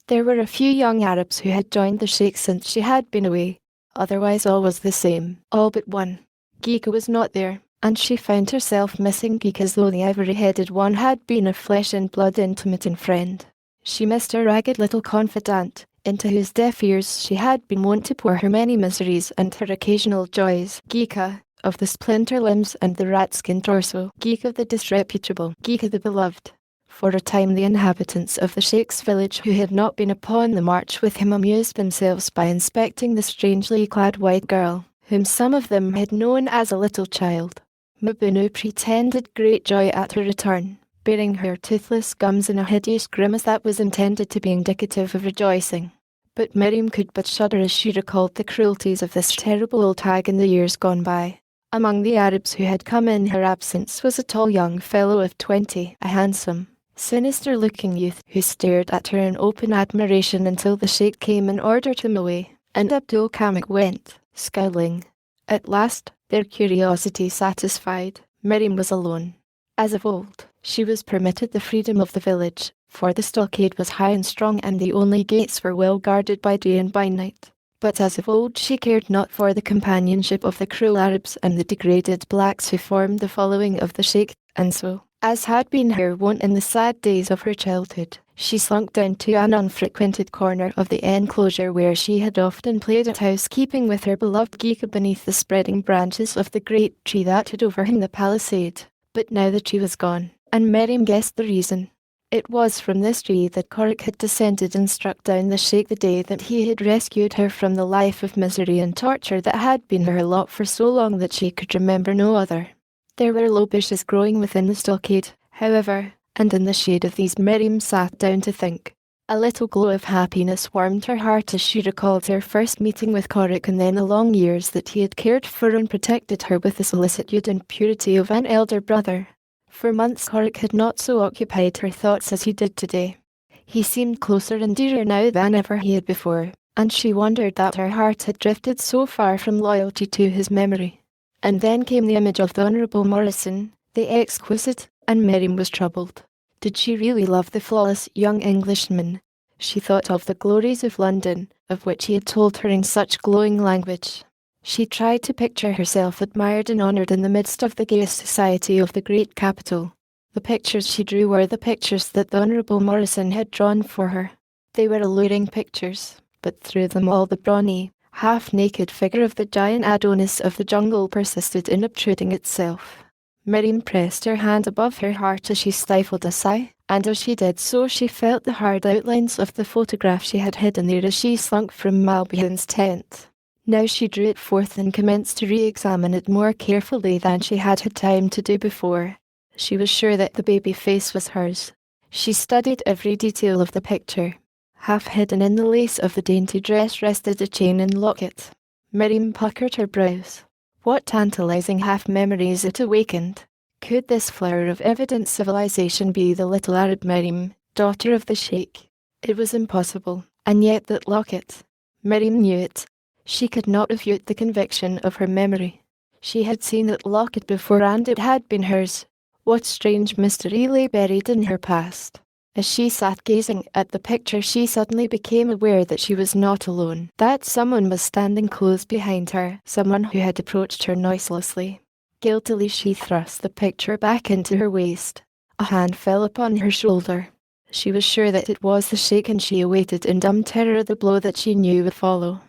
There were a few young Arabs who had joined the Sheikh since she had been away. Otherwise all was the same, all but one. Geeka was not there, and she found herself missing Geek as though the ivory-headed one had been a flesh-and-blood intimate and friend. She missed her ragged little confidant, into whose deaf ears she had been wont to pour her many miseries and her occasional joys. Geeka, of the splinter limbs and the rat-skin torso. Geeka the disreputable. Geeka the beloved. For a time the inhabitants of the Sheikh's village who had not been upon the march with him amused themselves by inspecting the strangely clad white girl, whom some of them had known as a little child. Mabunu pretended great joy at her return, baring her toothless gums in a hideous grimace that was intended to be indicative of rejoicing. But Miriam could but shudder as she recalled the cruelties of this terrible old hag in the years gone by. Among the Arabs who had come in her absence was a tall young fellow of 20, a handsome, sinister-looking youth who stared at her in open admiration until the Sheikh came and ordered him away, and Abdul Kamik went, scowling. At last, their curiosity satisfied, Miriam was alone. As of old, she was permitted the freedom of the village, for the stockade was high and strong and the only gates were well guarded by day and by night. But as of old she cared not for the companionship of the cruel Arabs and the degraded blacks who formed the following of the Sheikh, and so, as had been her wont in the sad days of her childhood, she slunk down to an unfrequented corner of the enclosure where she had often played at housekeeping with her beloved Geeka beneath the spreading branches of the great tree that had overhung the palisade. But now the tree was gone, and Miriam guessed the reason. It was from this tree that Korik had descended and struck down the Sheikh the day that he had rescued her from the life of misery and torture that had been her lot for so long that she could remember no other. There were low bushes growing within the stockade, however, and in the shade of these Miriam sat down to think. A little glow of happiness warmed her heart as she recalled her first meeting with Korik and then the long years that he had cared for and protected her with the solicitude and purity of an elder brother. For months Korik had not so occupied her thoughts as he did today. He seemed closer and dearer now than ever he had before, and she wondered that her heart had drifted so far from loyalty to his memory. And then came the image of the Honourable Morrison, the exquisite, and Miriam was troubled. Did she really love the flawless young Englishman? She thought of the glories of London, of which he had told her in such glowing language. She tried to picture herself admired and honoured in the midst of the gayest society of the great capital. The pictures she drew were the pictures that the Honourable Morrison had drawn for her. They were alluring pictures, but through them all the brawny, half-naked figure of the giant Adonis of the jungle persisted in obtruding itself. Miriam pressed her hand above her heart as she stifled a sigh, and as she did so she felt the hard outlines of the photograph she had hidden there as she slunk from Malbian's tent. Now she drew it forth and commenced to re-examine it more carefully than she had had time to do before. She was sure that the baby face was hers. She studied every detail of the picture. Half hidden in the lace of the dainty dress rested a chain and locket. Miriam puckered her brows. What tantalizing half-memories it awakened. Could this flower of evident civilization be the little Arab Miriam, daughter of the Sheikh? It was impossible, and yet that locket. Miriam knew it. She could not refute the conviction of her memory. She had seen that locket before and it had been hers. What strange mystery lay buried in her past? As she sat gazing at the picture she suddenly became aware that she was not alone, that someone was standing close behind her, someone who had approached her noiselessly. Guiltily she thrust the picture back into her waist. A hand fell upon her shoulder. She was sure that it was the Sheikh and she awaited in dumb terror the blow that she knew would follow.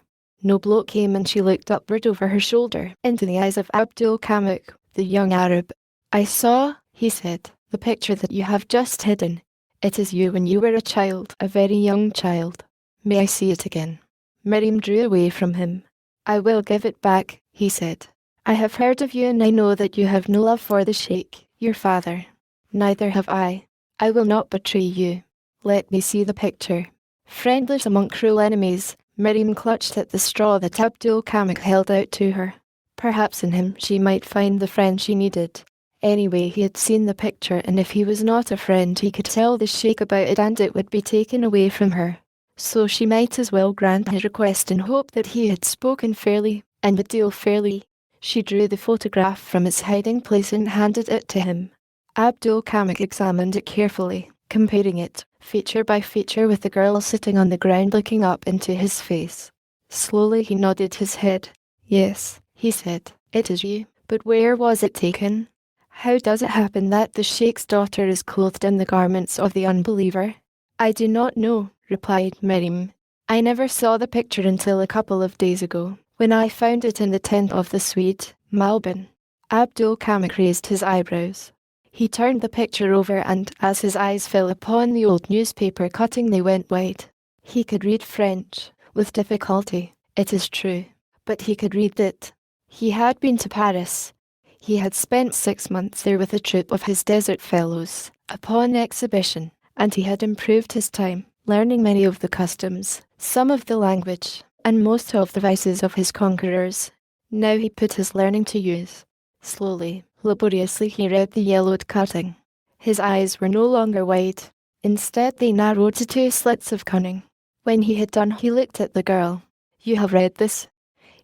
No blow came and she looked upward over her shoulder, into the eyes of Abdul Kamik, the young Arab. "I saw," he said, "the picture that you have just hidden. It is you when you were a child, a very young child. May I see it again?" Miriam drew away from him. "I will give it back," he said. "I have heard of you and I know that you have no love for the Sheikh, your father. Neither have I. I will not betray you. Let me see the picture." Friendless among cruel enemies, Miriam clutched at the straw that Abdul Kamik held out to her. Perhaps in him she might find the friend she needed. Anyway, he had seen the picture, and if he was not a friend he could tell the sheikh about it and it would be taken away from her. So she might as well grant his request in hope that he had spoken fairly, and would deal fairly. She drew the photograph from its hiding place and handed it to him. Abdul Kamik examined it carefully, comparing it, feature by feature, with the girl sitting on the ground looking up into his face. Slowly he nodded his head. "Yes," he said, "it is you. But where was it taken? How does it happen that the sheikh's daughter is clothed in the garments of the unbeliever?" "I do not know," replied Miriam. "I never saw the picture until a couple of days ago, when I found it in the tent of the Swede, Malbin." Abdul Kamik raised his eyebrows. He turned the picture over, and as his eyes fell upon the old newspaper cutting they went wide. He could read French, with difficulty, it is true, but he could read it. He had been to Paris. He had spent 6 months there with a troop of his desert fellows, upon exhibition, and he had improved his time, learning many of the customs, some of the language, and most of the vices of his conquerors. Now he put his learning to use. Slowly, laboriously he read the yellowed cutting. His eyes were no longer wide. Instead they narrowed to 2 slits of cunning. When he had done he looked at the girl. "You have read this?"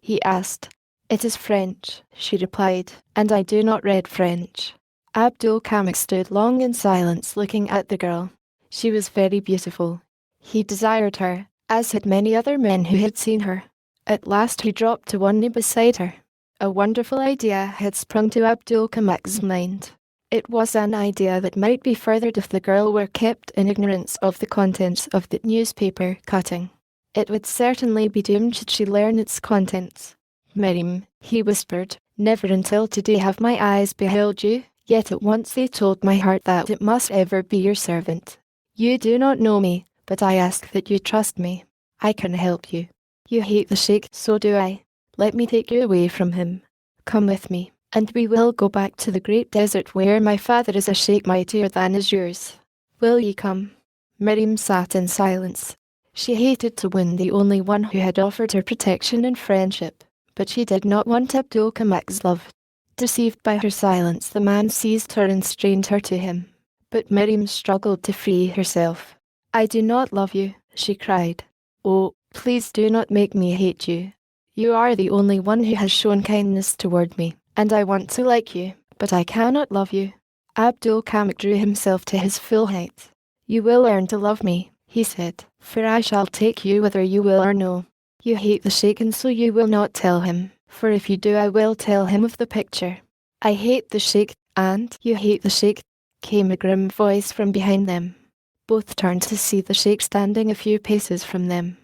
he asked. "It is French," she replied, "and I do not read French." Abdul Kamik stood long in silence looking at the girl. She was very beautiful. He desired her, as had many other men who had seen her. At last he dropped to one knee beside her. A wonderful idea had sprung to Abdul Kamik's mind. It was an idea that might be furthered if the girl were kept in ignorance of the contents of the newspaper cutting. It would certainly be doomed should she learn its contents. "Miriam," he whispered, "never until today have my eyes beheld you, yet at once they told my heart that it must ever be your servant. You do not know me, but I ask that you trust me. I can help you. You hate the sheikh, so do I. Let me take you away from him. Come with me, and we will go back to the great desert where my father is a sheikh mightier than is yours. Will ye come?" Miriam sat in silence. She hated to wound the only one who had offered her protection and friendship, but she did not want Abdul Kamik's love. Deceived by her silence, the man seized her and strained her to him. But Miriam struggled to free herself. "I do not love you," she cried. "Oh, please do not make me hate you. You are the only one who has shown kindness toward me, and I want to like you, but I cannot love you." Abdul Kamik drew himself to his full height. "You will learn to love me," he said, "for I shall take you whether you will or no. You hate the sheikh, and so you will not tell him, for if you do I will tell him of the picture." "I hate the sheikh, and you hate the sheikh," came a grim voice from behind them. Both turned to see the sheikh standing a few paces from them.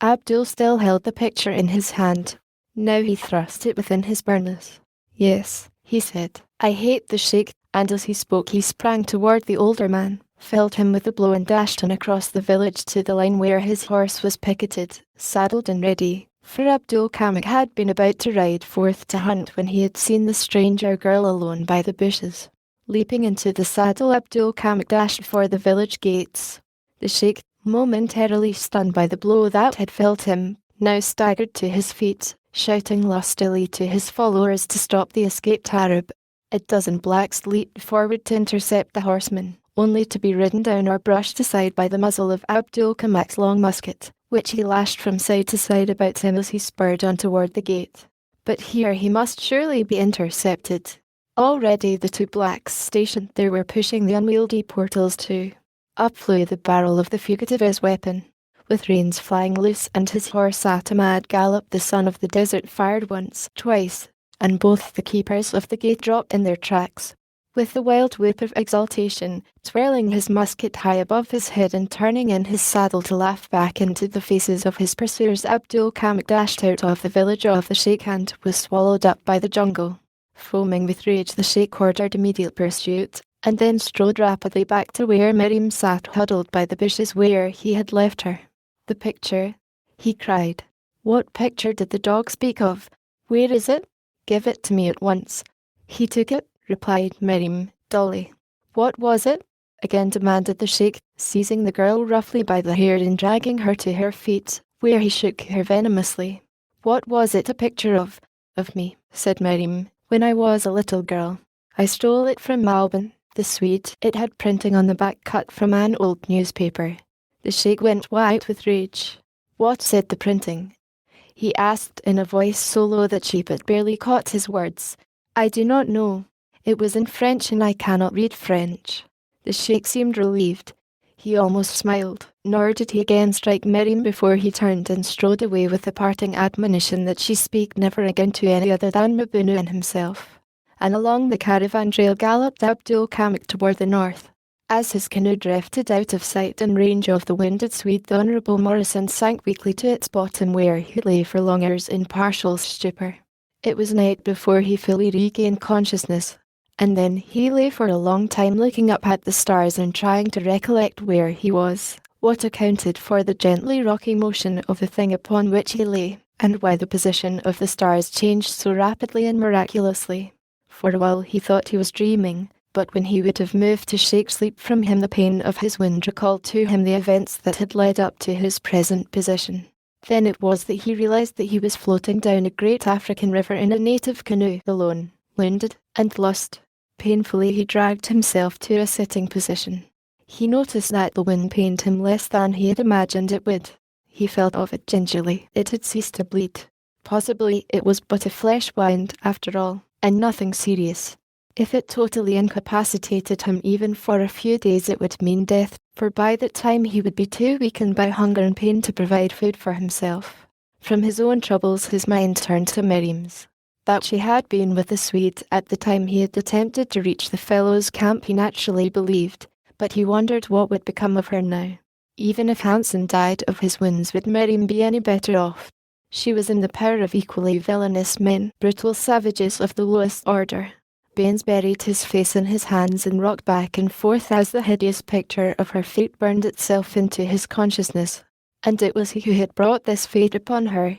Abdul still held the picture in his hand. Now he thrust it within his burnous. "Yes," he said, "I hate the sheikh," and as he spoke he sprang toward the older man, felled him with a blow and dashed on across the village to the line where his horse was picketed, saddled and ready, for Abdul Kamik had been about to ride forth to hunt when he had seen the stranger girl alone by the bushes. Leaping into the saddle, Abdul Kamik dashed for the village gates. The sheikh, momentarily stunned by the blow that had felled him, now staggered to his feet, shouting lustily to his followers to stop the escaped Arab. A dozen blacks leaped forward to intercept the horseman, only to be ridden down or brushed aside by the muzzle of Abdul Kamik's long musket, which he lashed from side to side about him as he spurred on toward the gate. But here he must surely be intercepted. Already the 2 blacks stationed there were pushing the unwieldy portals too. Up flew the barrel of the fugitive as weapon. With reins flying loose and his horse at a mad gallop, the son of the desert fired once, twice, and both the keepers of the gate dropped in their tracks. With the wild whoop of exultation, twirling his musket high above his head and turning in his saddle to laugh back into the faces of his pursuers, Abdul Kamik dashed out of the village of the sheikh and was swallowed up by the jungle. Foaming with rage, the sheikh ordered immediate pursuit, and then strode rapidly back to where Miriam sat huddled by the bushes where he had left her. "The picture," he cried. "What picture did the dog speak of? Where is it? Give it to me at once." "He took it," replied Miriam, dully. "What was it?" again demanded the sheikh, seizing the girl roughly by the hair and dragging her to her feet, where he shook her venomously. "What was it a picture of?" "Of me," said Miriam, "when I was a little girl. I stole it from Malbin, the Swede. It had printing on the back cut from an old newspaper." The sheikh went white with rage. "What said the printing?" he asked in a voice so low that she but barely caught his words. "I do not know. It was in French and I cannot read French." The sheikh seemed relieved. He almost smiled, nor did he again strike Miriam before he turned and strode away with the parting admonition that she speak never again to any other than Mabunu and himself. And along the caravan trail galloped Abdul Kamak toward the north. As his canoe drifted out of sight and range of the wounded Swede, the Honourable Morrison sank weakly to its bottom, where he lay for long hours in partial stupor. It was night before he fully regained consciousness, and then he lay for a long time looking up at the stars and trying to recollect where he was, what accounted for the gently rocking motion of the thing upon which he lay, and why the position of the stars changed so rapidly and miraculously. For a while he thought he was dreaming, but when he would have moved to shake sleep from him, the pain of his wound recalled to him the events that had led up to his present position. Then it was that he realized that he was floating down a great African river in a native canoe, alone, wounded, and lost. Painfully he dragged himself to a sitting position. He noticed that the wind pained him less than he had imagined it would. He felt of it gingerly. It had ceased to bleed. Possibly it was but a flesh wound after all, and nothing serious. If it totally incapacitated him even for a few days, it would mean death, for by that time he would be too weakened by hunger and pain to provide food for himself. From his own troubles his mind turned to Miriam's. That she had been with the Swede at the time he had attempted to reach the fellow's camp he naturally believed, but he wondered what would become of her now. Even if Hansen died of his wounds, would Miriam be any better off? She was in the power of equally villainous men, brutal savages of the lowest order. Baines buried his face in his hands and rocked back and forth as the hideous picture of her fate burned itself into his consciousness. And it was he who had brought this fate upon her.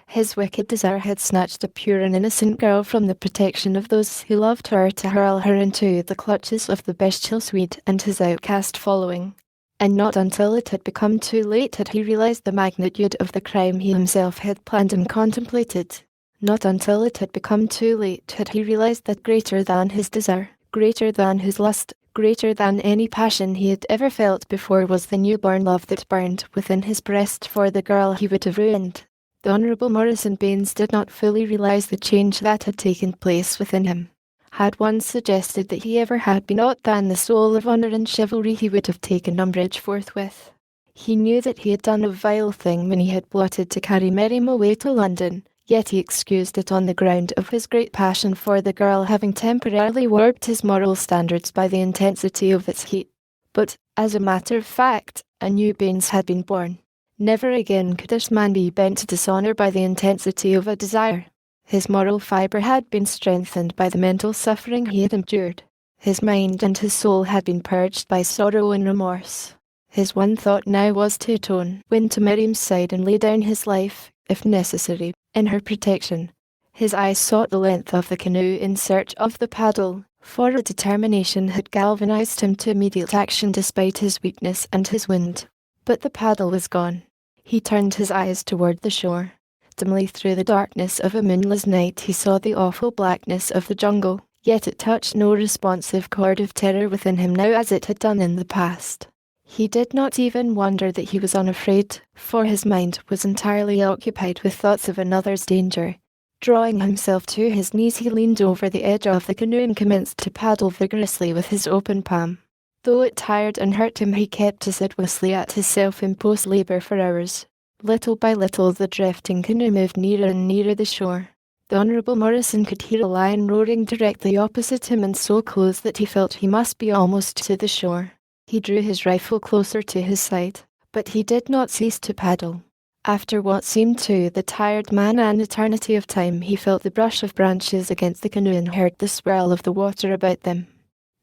His wicked desire had snatched a pure and innocent girl from the protection of those who loved her to hurl her into the clutches of the bestial Swede and his outcast following. And not until it had become too late had he realized the magnitude of the crime he himself had planned and contemplated. Not until it had become too late had he realized that greater than his desire, greater than his lust, greater than any passion he had ever felt before was the newborn love that burned within his breast for the girl he would have ruined. The Honourable Morrison Baines did not fully realize the change that had taken place within him. Had one suggested that he ever had been aught than the soul of honour and chivalry, he would have taken umbrage forthwith. He knew that he had done a vile thing when he had plotted to carry Miriam away to London, yet he excused it on the ground of his great passion for the girl having temporarily warped his moral standards by the intensity of its heat. But, as a matter of fact, a new Baines had been born. Never again could this man be bent to dishonour by the intensity of a desire. His moral fibre had been strengthened by the mental suffering he had endured. His mind and his soul had been purged by sorrow and remorse. His one thought now was to atone, win to Miriam's side and lay down his life, if necessary, in her protection. His eyes sought the length of the canoe in search of the paddle, for a determination had galvanized him to immediate action despite his weakness and his wound. But the paddle was gone. He turned his eyes toward the shore. Dimly through the darkness of a moonless night he saw the awful blackness of the jungle, yet it touched no responsive chord of terror within him now as it had done in the past. He did not even wonder that he was unafraid, for his mind was entirely occupied with thoughts of another's danger. Drawing himself to his knees, he leaned over the edge of the canoe and commenced to paddle vigorously with his open palm. Though it tired and hurt him, he kept assiduously at his self-imposed labour for hours. Little by little the drifting canoe moved nearer and nearer the shore. The Honourable Morrison could hear a lion roaring directly opposite him and so close that he felt he must be almost to the shore. He drew his rifle closer to his side, but he did not cease to paddle. After what seemed to the tired man an eternity of time, he felt the brush of branches against the canoe and heard the swirl of the water about them.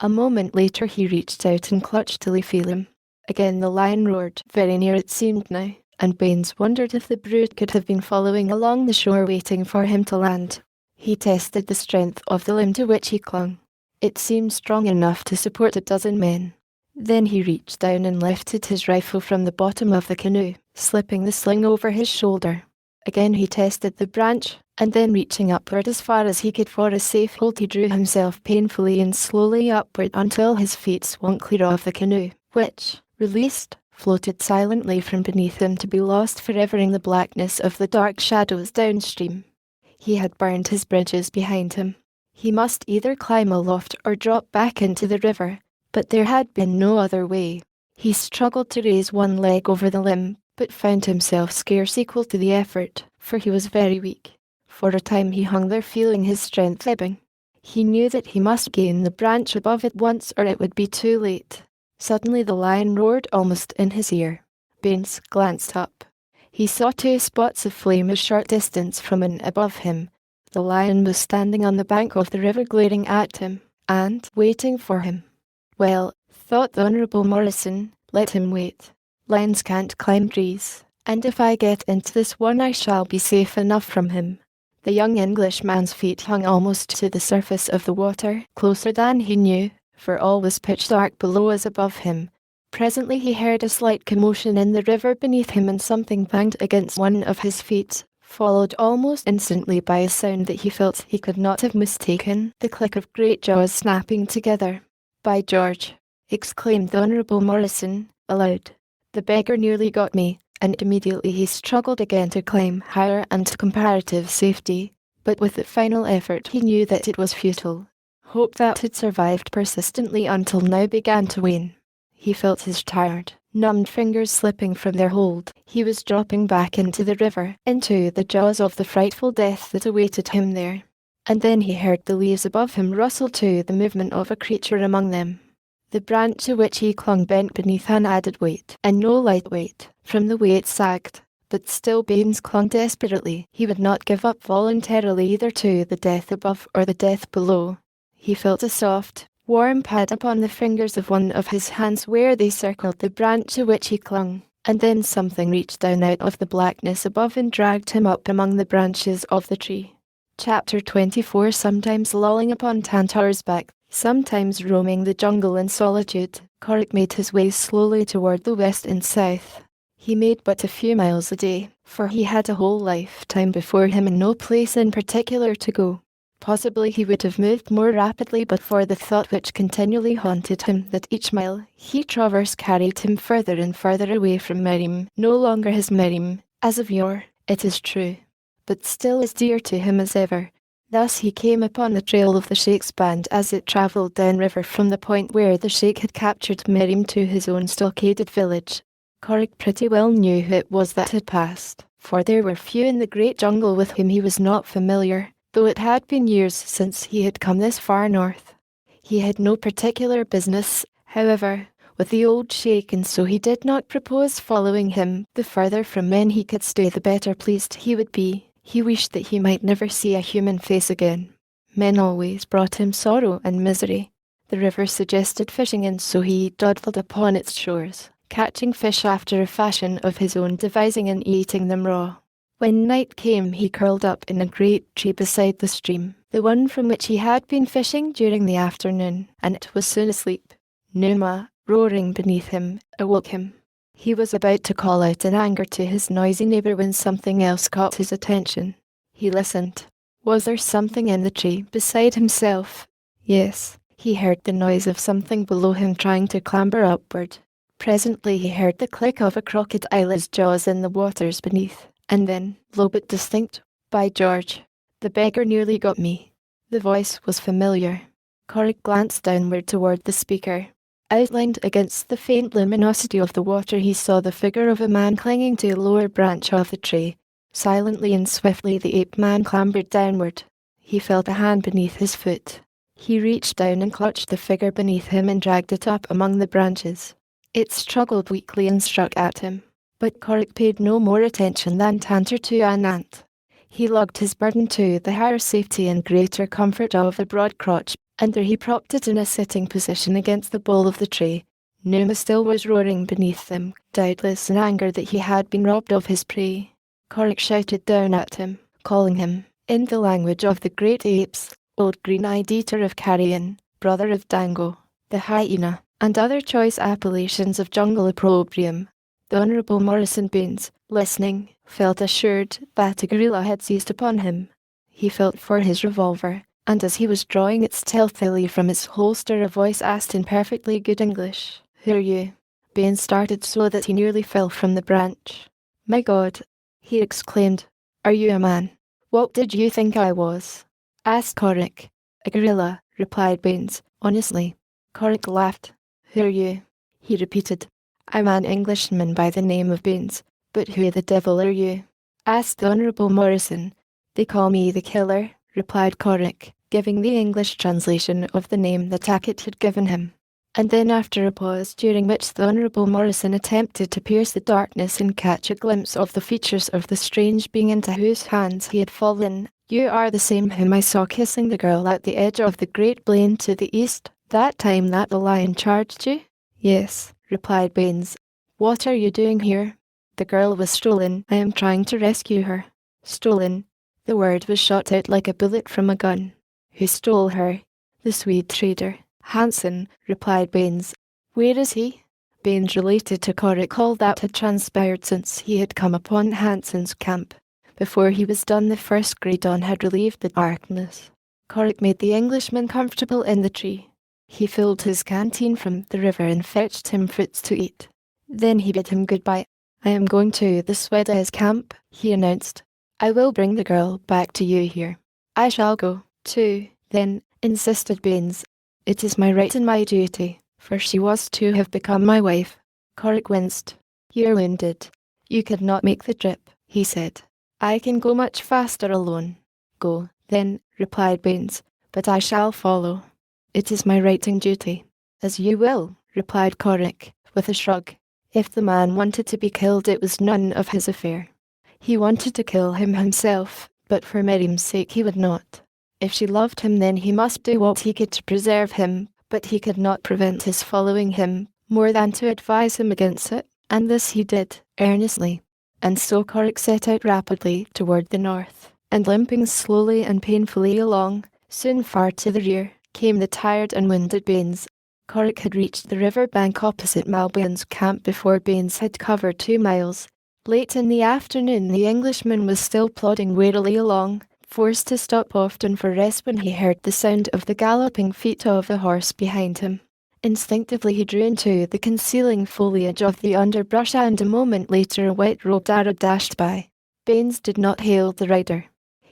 A moment later he reached out and clutched Tillyphelim. Again the lion roared, very near it seemed now, and Baines wondered if the brute could have been following along the shore waiting for him to land. He tested the strength of the limb to which he clung. It seemed strong enough to support a dozen men. Then he reached down and lifted his rifle from the bottom of the canoe, slipping the sling over his shoulder. Again he tested the branch, and then reaching upward as far as he could for a safe hold, he drew himself painfully and slowly upward until his feet swung clear of the canoe, which, released, floated silently from beneath him to be lost forever in the blackness of the dark shadows downstream. He had burned his bridges behind him. He must either climb aloft or drop back into the river, but there had been no other way. He struggled to raise one leg over the limb, but found himself scarce equal to the effort, for he was very weak. For a time he hung there, feeling his strength ebbing. He knew that he must gain the branch above at once or it would be too late. Suddenly the lion roared almost in his ear. Baines glanced up. He saw two spots of flame a short distance from and above him. The lion was standing on the bank of the river glaring at him, and waiting for him. Well, thought the Honourable Morrison, let him wait. Lions can't climb trees, and if I get into this one I shall be safe enough from him. The young Englishman's feet hung almost to the surface of the water, closer than he knew, for all was pitch dark below as above him. Presently he heard a slight commotion in the river beneath him and something banged against one of his feet, followed almost instantly by a sound that he felt he could not have mistaken, the click of great jaws snapping together. "By George!" exclaimed the Honourable Morrison, aloud. "The beggar nearly got me," and immediately he struggled again to climb higher and to comparative safety, but with the final effort he knew that it was futile. Hope that had survived persistently until now began to wane. He felt his tired, numbed fingers slipping from their hold. He was dropping back into the river, into the jaws of the frightful death that awaited him there. And then he heard the leaves above him rustle to the movement of a creature among them. The branch to which he clung bent beneath an added weight, and no light weight, from the way it sagged. But still Baines clung desperately. He would not give up voluntarily either to the death above or the death below. He felt a soft, warm pad upon the fingers of one of his hands where they circled the branch to which he clung, and then something reached down out of the blackness above and dragged him up among the branches of the tree. Chapter 24. Sometimes lolling upon Tantor's back, sometimes roaming the jungle in solitude, Corrick made his way slowly toward the west and south. He made but a few miles a day, for he had a whole lifetime before him and no place in particular to go. Possibly he would have moved more rapidly but for the thought which continually haunted him that each mile he traversed carried him further and further away from Merim, no longer his Merim, as of yore, it is true, but still as dear to him as ever. Thus he came upon the trail of the Sheikh's band as it travelled downriver from the point where the Sheikh had captured Merim to his own stockaded village. Corrick pretty well knew who it was that had passed, for there were few in the great jungle with whom he was not familiar, though it had been years since he had come this far north. He had no particular business, however, with the old Sheikh, and so he did not propose following him. The further from men he could stay the better pleased he would be. He wished that he might never see a human face again. Men always brought him sorrow and misery. The river suggested fishing, and so he dawdled upon its shores, catching fish after a fashion of his own devising and eating them raw. When night came he curled up in a great tree beside the stream, the one from which he had been fishing during the afternoon, and it was soon asleep. Numa, roaring beneath him, awoke him. He was about to call out in anger to his noisy neighbour when something else caught his attention. He listened. Was there something in the tree beside himself? Yes, he heard the noise of something below him trying to clamber upward. Presently he heard the click of a crocodile's jaws in the waters beneath, and then, low but distinct, "By George! The beggar nearly got me." The voice was familiar. Corrick glanced downward toward the speaker. Outlined against the faint luminosity of the water he saw the figure of a man clinging to a lower branch of the tree. Silently and swiftly the ape-man clambered downward. He felt a hand beneath his foot. He reached down and clutched the figure beneath him and dragged it up among the branches. It struggled weakly and struck at him, but Corrick paid no more attention than Tantor to an ant. He lugged his burden to the higher safety and greater comfort of a broad crotch, and there he propped it in a sitting position against the bole of the tree. Numa still was roaring beneath them, doubtless in anger that he had been robbed of his prey. Corrick shouted down at him, calling him, in the language of the great apes, "Old Green-Eyed Eater of Carrion, brother of Dango, the hyena, and other choice appellations of jungle opprobrium. The Honourable Morrison Baines, listening, felt assured that a gorilla had seized upon him. He felt for his revolver, and as he was drawing it stealthily from its holster, a voice asked in perfectly good English, "Who are you?" Baines started so that he nearly fell from the branch. "My God!" he exclaimed. "Are you a man?" "What did you think I was?" asked Corrick. "A gorilla," replied Baines, honestly. Corrick laughed. "Who are you?" he repeated. "I'm an Englishman by the name of Baines, but who the devil are you?" asked the Honourable Morrison. "They call me the Killer," replied Corrick, giving the English translation of the name that Tackett had given him. And then, after a pause during which the Honourable Morrison attempted to pierce the darkness and catch a glimpse of the features of the strange being into whose hands he had fallen, "You are the same whom I saw kissing the girl at the edge of the great plain to the east, that time that the lion charged you?" "Yes," replied Baines. "What are you doing here?" "The girl was stolen. I am trying to rescue her." "Stolen?" The word was shot out like a bullet from a gun. "Who stole her?" "The Swede trader, Hansen," replied Baines. "Where is he?" Baines related to Corrick all that had transpired since he had come upon Hansen's camp. Before he was done, the first grey dawn had relieved the darkness. Corrick made the Englishman comfortable in the tree. He filled his canteen from the river and fetched him fruits to eat. Then he bid him goodbye. "I am going to the Swedes' camp," he announced. "I will bring the girl back to you here." "I shall go, too, then," insisted Baines. "It is my right and my duty, for she was to have become my wife." Corrick winced. "You're wounded. You could not make the trip," he said. "I can go much faster alone." "Go, then," replied Baines, "but I shall follow." "It is my right and duty." "As you will," replied Corrick, with a shrug. If the man wanted to be killed, it was none of his affair. He wanted to kill him himself, but for Miriam's sake he would not. If she loved him, then he must do what he could to preserve him, but he could not prevent his following him, more than to advise him against it, and this he did, earnestly. And so Corrick set out rapidly toward the north, and limping slowly and painfully along, soon far to the rear, came the tired and wounded Baines. Corrick had reached the river bank opposite Malbon's camp before Baines had covered 2 miles. Late in the afternoon, the Englishman was still plodding wearily along, forced to stop often for rest when he heard the sound of the galloping feet of a horse behind him. Instinctively he drew into the concealing foliage of the underbrush, and a moment later a white-robed Arab dashed by. Baines did not hail the rider.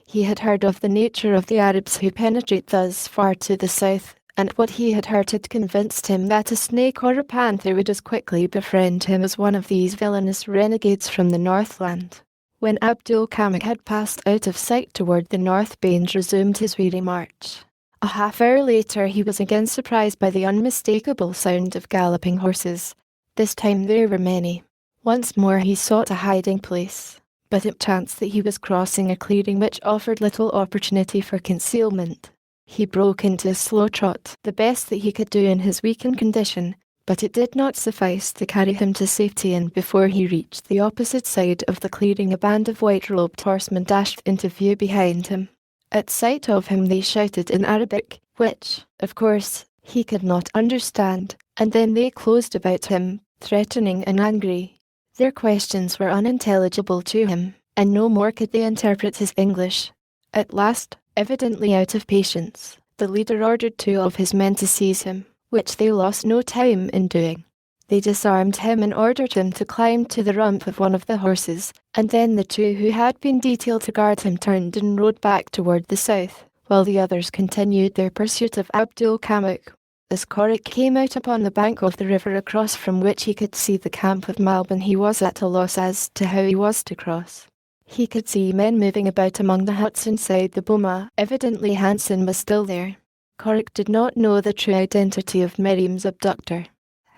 He had heard of the nature of the Arabs who penetrate thus far to the south, and what he had heard had convinced him that a snake or a panther would as quickly befriend him as one of these villainous renegades from the Northland. When Abdul Kamak had passed out of sight toward the north, Baines resumed his weary march. A half-hour later he was again surprised by the unmistakable sound of galloping horses. This time there were many. Once more he sought a hiding place, but it chanced that he was crossing a clearing which offered little opportunity for concealment. He broke into a slow trot, the best that he could do in his weakened condition, but it did not suffice to carry him to safety, and before he reached the opposite side of the clearing a band of white-robed horsemen dashed into view behind him. At sight of him they shouted in Arabic, which, of course, he could not understand, and then they closed about him, threatening and angry. Their questions were unintelligible to him, and no more could they interpret his English. At last, evidently out of patience, the leader ordered 2 of his men to seize him, which they lost no time in doing. They disarmed him and ordered him to climb to the rump of one of the horses, and then the 2 who had been detailed to guard him turned and rode back toward the south, while the others continued their pursuit of Abdul Kamak. As Corrick came out upon the bank of the river across from which he could see the camp of Malbon, he was at a loss as to how he was to cross. He could see men moving about among the huts inside the boma. Evidently Hansen was still there. Corrick did not know the true identity of Miriam's abductor.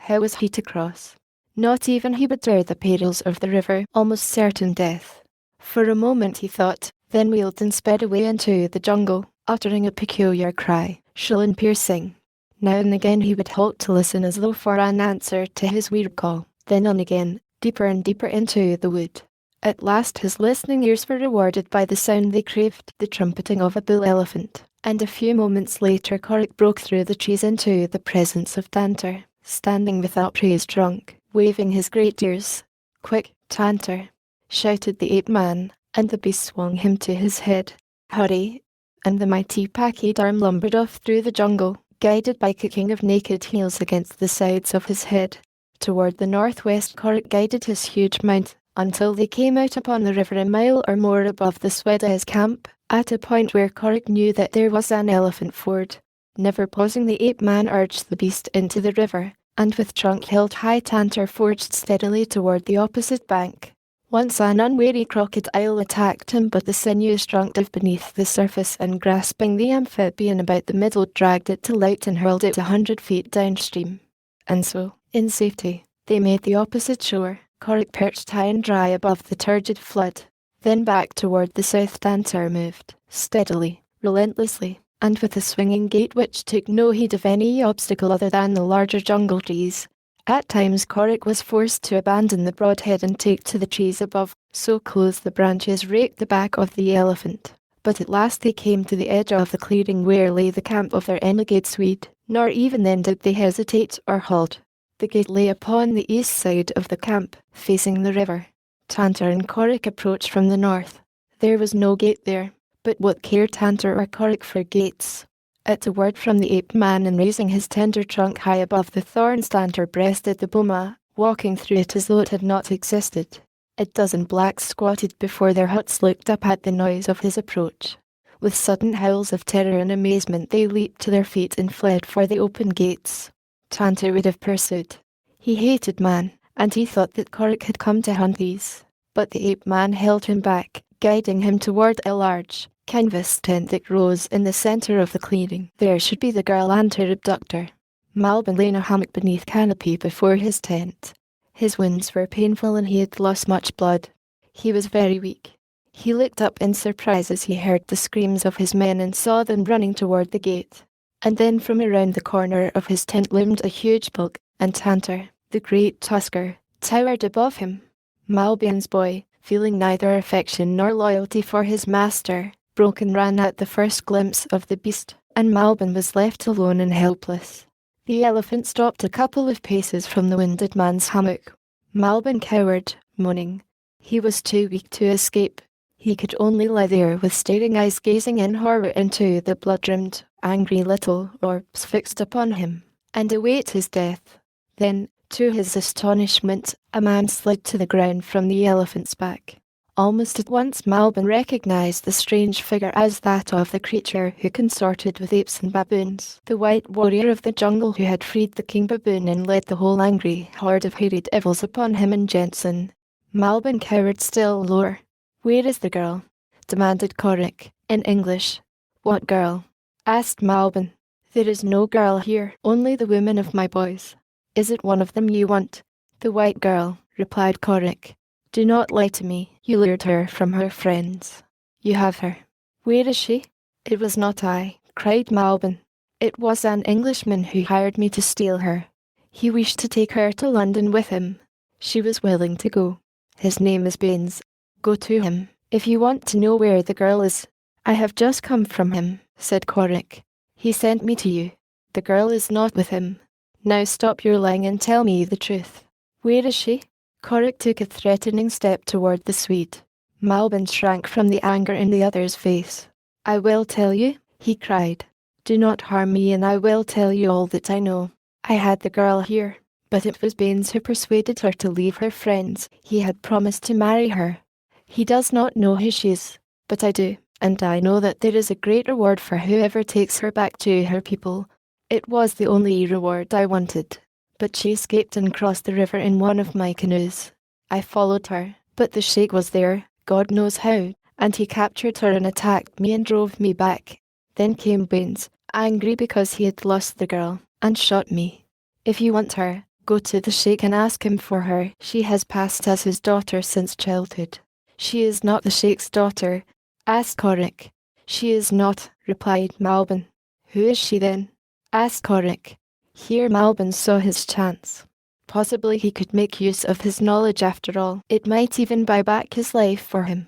How was he to cross? Not even he would dare the perils of the river, almost certain death. For a moment he thought, then wheeled and sped away into the jungle, uttering a peculiar cry, shrill and piercing. Now and again he would halt to listen as though for an answer to his weird call, then on again, deeper and deeper into the wood. At last his listening ears were rewarded by the sound they craved, the trumpeting of a bull elephant, and a few moments later Corrick broke through the trees into the presence of Danter. standing with upraised trunk, waving his great ears. "Quick, Tantor!" shouted the ape-man, and the beast swung him to his head. "Hurry!" And the mighty pachyderm lumbered off through the jungle, guided by kicking of naked heels against the sides of his head. Toward the northwest Korik guided his huge mount, until they came out upon the river a mile or more above the Swedes camp, at a point where Korik knew that there was an elephant ford. Never pausing, the ape-man urged the beast into the river, and with trunk held high, Tantor forged steadily toward the opposite bank. Once an unwary crocodile attacked him, but the sinews trunk dove beneath the surface and, grasping the amphibian about the middle, dragged it to light and hurled it 100 feet downstream. And so, in safety, they made the opposite shore, Korik perched high and dry above the turgid flood. Then back toward the south Tantor moved, steadily, relentlessly, and with a swinging gait which took no heed of any obstacle other than the larger jungle trees. At times Korik was forced to abandon the broadhead and take to the trees above, so close the branches raked the back of the elephant. But at last they came to the edge of the clearing where lay the camp of their renegade Swede, nor even then did they hesitate or halt. The gate lay upon the east side of the camp, facing the river. Tantor and Korik approached from the north. There was no gate there, but what cared Tantor or Korik for gates? At a word from the ape-man, and raising his tender trunk high above the thorns, Tantor breasted the boma, walking through it as though it had not existed. A dozen blacks squatted before their huts, looked up at the noise of his approach. With sudden howls of terror and amazement they leaped to their feet and fled for the open gates. Tantor would have pursued. He hated man, and he thought that Korik had come to hunt these. But the ape-man held him back, guiding him toward a large canvas tent that rose in the center of the clearing. There should be the girl and her abductor. Malbin lay in a hammock beneath canopy before his tent. His wounds were painful and he had lost much blood. He was very weak. He looked up in surprise as he heard the screams of his men and saw them running toward the gate. And then from around the corner of his tent loomed a huge bulk, and Tantor, the great tusker, towered above him. Malbin's boy, feeling neither affection nor loyalty for his master, broken ran at the first glimpse of the beast, and Malbin was left alone and helpless. The elephant stopped a couple of paces from the wounded man's hammock. Malbin cowered, moaning. He was too weak to escape. He could only lie there with staring eyes gazing in horror into the blood-rimmed, angry little orbs fixed upon him, and await his death. Then, to his astonishment, a man slid to the ground from the elephant's back. Almost at once Malbin recognized the strange figure as that of the creature who consorted with apes and baboons, the white warrior of the jungle who had freed the king baboon and led the whole angry horde of hated devils upon him and Jensen. Malbin cowered still lower. "Where is the girl?" demanded Korik, in English. "What girl?" asked Malbin. "There is no girl here, only the women of my boys." "Is it one of them you want?" "The white girl," replied Korik. "Do not lie to me. You lured her from her friends. You have her." "Where is she?" "It was not I," cried Malbin. "It was an Englishman who hired me to steal her. He wished to take her to London with him. She was willing to go. His name is Baines. Go to him, if you want to know where the girl is." "I have just come from him," said Korik. "He sent me to you. The girl is not with him. Now stop your lying and tell me the truth. Where is she?" Korik took a threatening step toward the Swede. Malbin shrank from the anger in the other's face. "I will tell you," he cried. "Do not harm me and I will tell you all that I know. I had the girl here, but it was Baines who persuaded her to leave her friends. He had promised to marry her. He does not know who she is, but I do, and I know that there is a great reward for whoever takes her back to her people. It was the only reward I wanted. But she escaped and crossed the river in one of my canoes. I followed her, but the sheikh was there, God knows how, and he captured her and attacked me and drove me back. Then came Baines, angry because he had lost the girl, and shot me. If you want her, go to the sheikh and ask him for her. She has passed as his daughter since childhood." "She is not the sheikh's daughter?" asked Korik. "She is not," replied Malbin. "Who is she then?" asked Korik. Here Malbin saw his chance. Possibly he could make use of his knowledge after all. It might even buy back his life for him.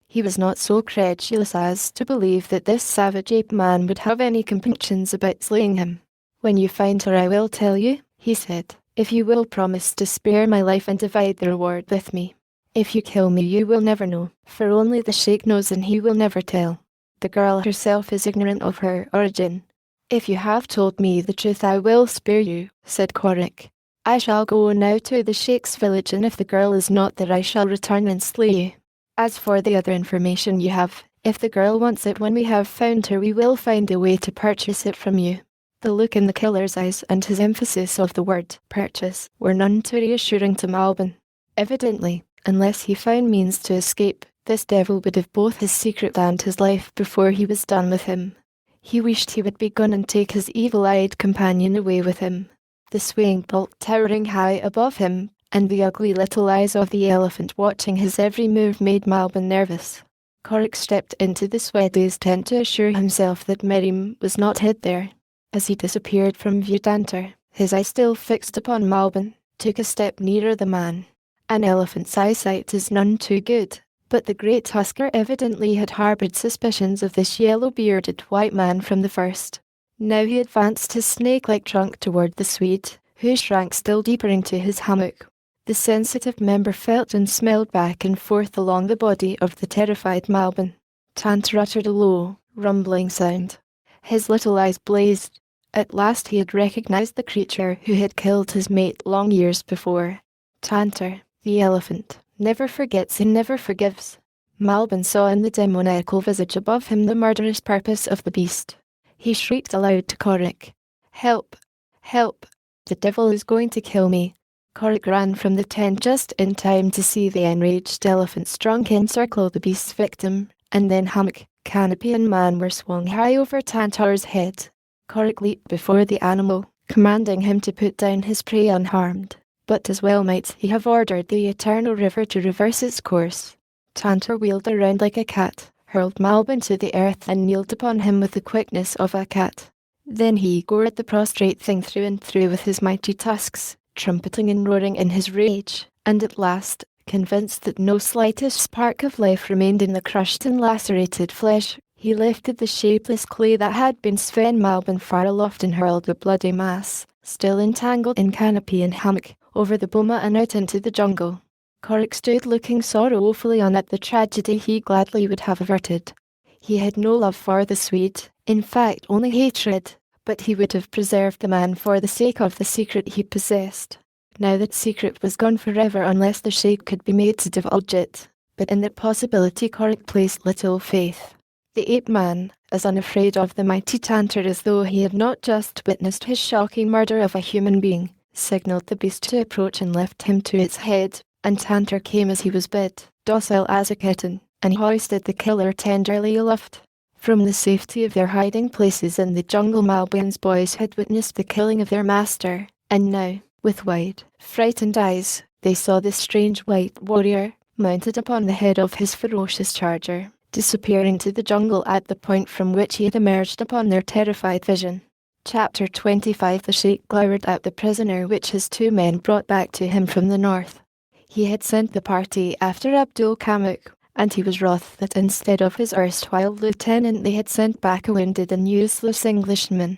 He was not so credulous as to believe that this savage ape-man would have any compunctions about slaying him. "When you find her I will tell you," he said, "if you will promise to spare my life and divide the reward with me. If you kill me you will never know, for only the sheikh knows and he will never tell. The girl herself is ignorant of her origin. If you have told me the truth I will spare you," said Korik. "I shall go now to the sheikh's village, and if the girl is not there I shall return and slay you. As for the other information you have, if the girl wants it when we have found her we will find a way to purchase it from you." The look in the killer's eyes and his emphasis of the word purchase were none too reassuring to Malbin. Evidently, unless he found means to escape, this devil would have both his secret and his life before he was done with him. He wished he would be gone and take his evil-eyed companion away with him. The swaying bulk towering high above him, and the ugly little eyes of the elephant watching his every move made Malbin nervous. Korik stepped into the Swedi's tent to assure himself that Miriam was not hid there. As he disappeared from view, Tantor, his eye still fixed upon Malbin, took a step nearer the man. An elephant's eyesight is none too good, but the great tusker evidently had harboured suspicions of this yellow-bearded white man from the first. Now he advanced his snake-like trunk toward the Swede, who shrank still deeper into his hammock. The sensitive member felt and smelled back and forth along the body of the terrified Malbin. Tantor uttered a low, rumbling sound. His little eyes blazed. At last he had recognized the creature who had killed his mate long years before. Tantor, the elephant, never forgets and never forgives. Malbin saw in the demoniacal visage above him the murderous purpose of the beast. He shrieked aloud to Korik. "Help! Help! The devil is going to kill me!" Korik ran from the tent just in time to see the enraged elephant's trunk encircle the beast's victim, and then hammock, canopy and man were swung high over Tantor's head. Korik leaped before the animal, commanding him to put down his prey unharmed, but as well might he have ordered the eternal river to reverse its course. Tantor wheeled around like a cat, hurled Malbin to the earth and kneeled upon him with the quickness of a cat. Then he gored the prostrate thing through and through with his mighty tusks, trumpeting and roaring in his rage, and at last, convinced that no slightest spark of life remained in the crushed and lacerated flesh, he lifted the shapeless clay that had been Sven Malbin far aloft and hurled the bloody mass, still entangled in canopy and hammock, over the boma and out into the jungle. Korik stood looking sorrowfully on at the tragedy he gladly would have averted. He had no love for the Swede, in fact only hatred, but he would have preserved the man for the sake of the secret he possessed. Now that secret was gone forever unless the sheikh could be made to divulge it, but in that possibility Korik placed little faith. The ape-man, as unafraid of the mighty Tantor as though he had not just witnessed his shocking murder of a human being, signalled the beast to approach and left him to its head, and Tantor came as he was bid, docile as a kitten, and hoisted the killer tenderly aloft. From the safety of their hiding places in the jungle, Malbin's boys had witnessed the killing of their master, and now, with wide, frightened eyes, they saw this strange white warrior, mounted upon the head of his ferocious charger, disappear into the jungle at the point from which he had emerged upon their terrified vision. Chapter 25. The sheikh glowered at the prisoner which his two men brought back to him from the north. He had sent the party after Abdul Kamuk, and he was wroth that instead of his erstwhile lieutenant they had sent back a wounded and useless Englishman.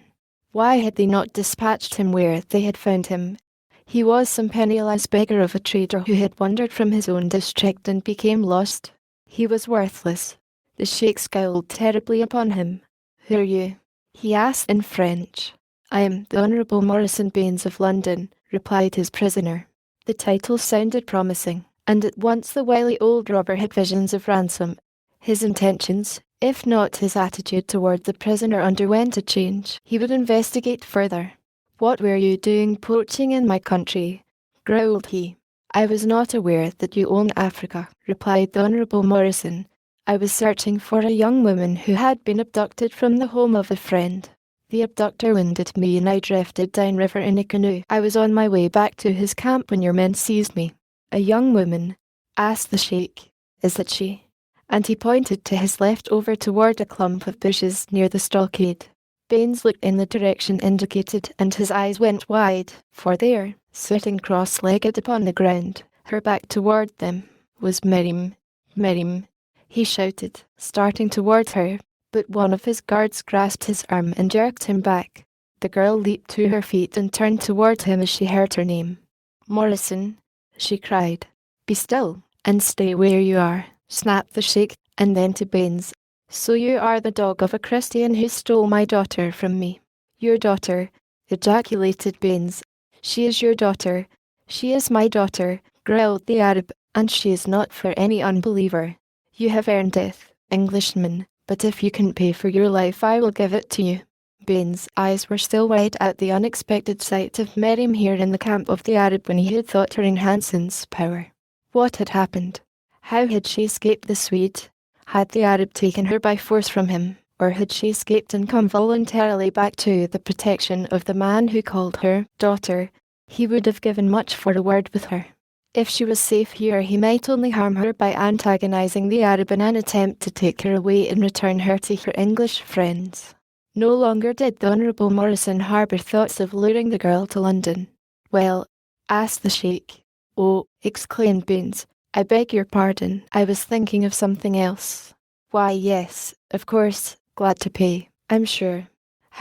Why had they not dispatched him where they had found him? He was some penniless beggar of a trader who had wandered from his own district and became lost. He was worthless. The sheikh scowled terribly upon him. "Who are you?" he asked in French. "I am the Honourable Morrison Baines of London," replied his prisoner. The title sounded promising, and at once the wily old robber had visions of ransom. His intentions, if not his attitude toward the prisoner, underwent a change. He would investigate further. "What were you doing poaching in my country?" growled he. "I was not aware that you own Africa," replied the Honourable Morrison. "I was searching for a young woman who had been abducted from the home of a friend. The abductor wounded me and I drifted downriver in a canoe. I was on my way back to his camp when your men seized me." "A young woman?" asked the sheikh. "Is that she?" And he pointed to his left over toward a clump of bushes near the stockade. Baines looked in the direction indicated and his eyes went wide, for there, sitting cross-legged upon the ground, her back toward them, was Miriam. "Miriam!" he shouted, starting toward her, but one of his guards grasped his arm and jerked him back. The girl leaped to her feet and turned toward him as she heard her name. "Morrison," she cried. "Be still, and stay where you are," snapped the sheikh, and then to Baines. "So you are the dog of a Christian who stole my daughter from me." "Your daughter," ejaculated Baines. "She is your daughter." "She is my daughter," growled the Arab, "and she is not for any unbeliever. You have earned death, Englishman, but if you can pay for your life I will give it to you." Baines' eyes were still wide at the unexpected sight of Miriam here in the camp of the Arab when he had thought her in Hanson's power. What had happened? How had she escaped the Swede? Had the Arab taken her by force from him, or had she escaped and come voluntarily back to the protection of the man who called her daughter? He would have given much for a word with her. If she was safe here he might only harm her by antagonizing the Arab in an attempt to take her away and return her to her English friends. No longer did the Honourable Morrison harbour thoughts of luring the girl to London. "Well?" asked the sheikh. "Oh," exclaimed Baines, "I beg your pardon, I was thinking of something else." "Why yes, of course, glad to pay, I'm sure.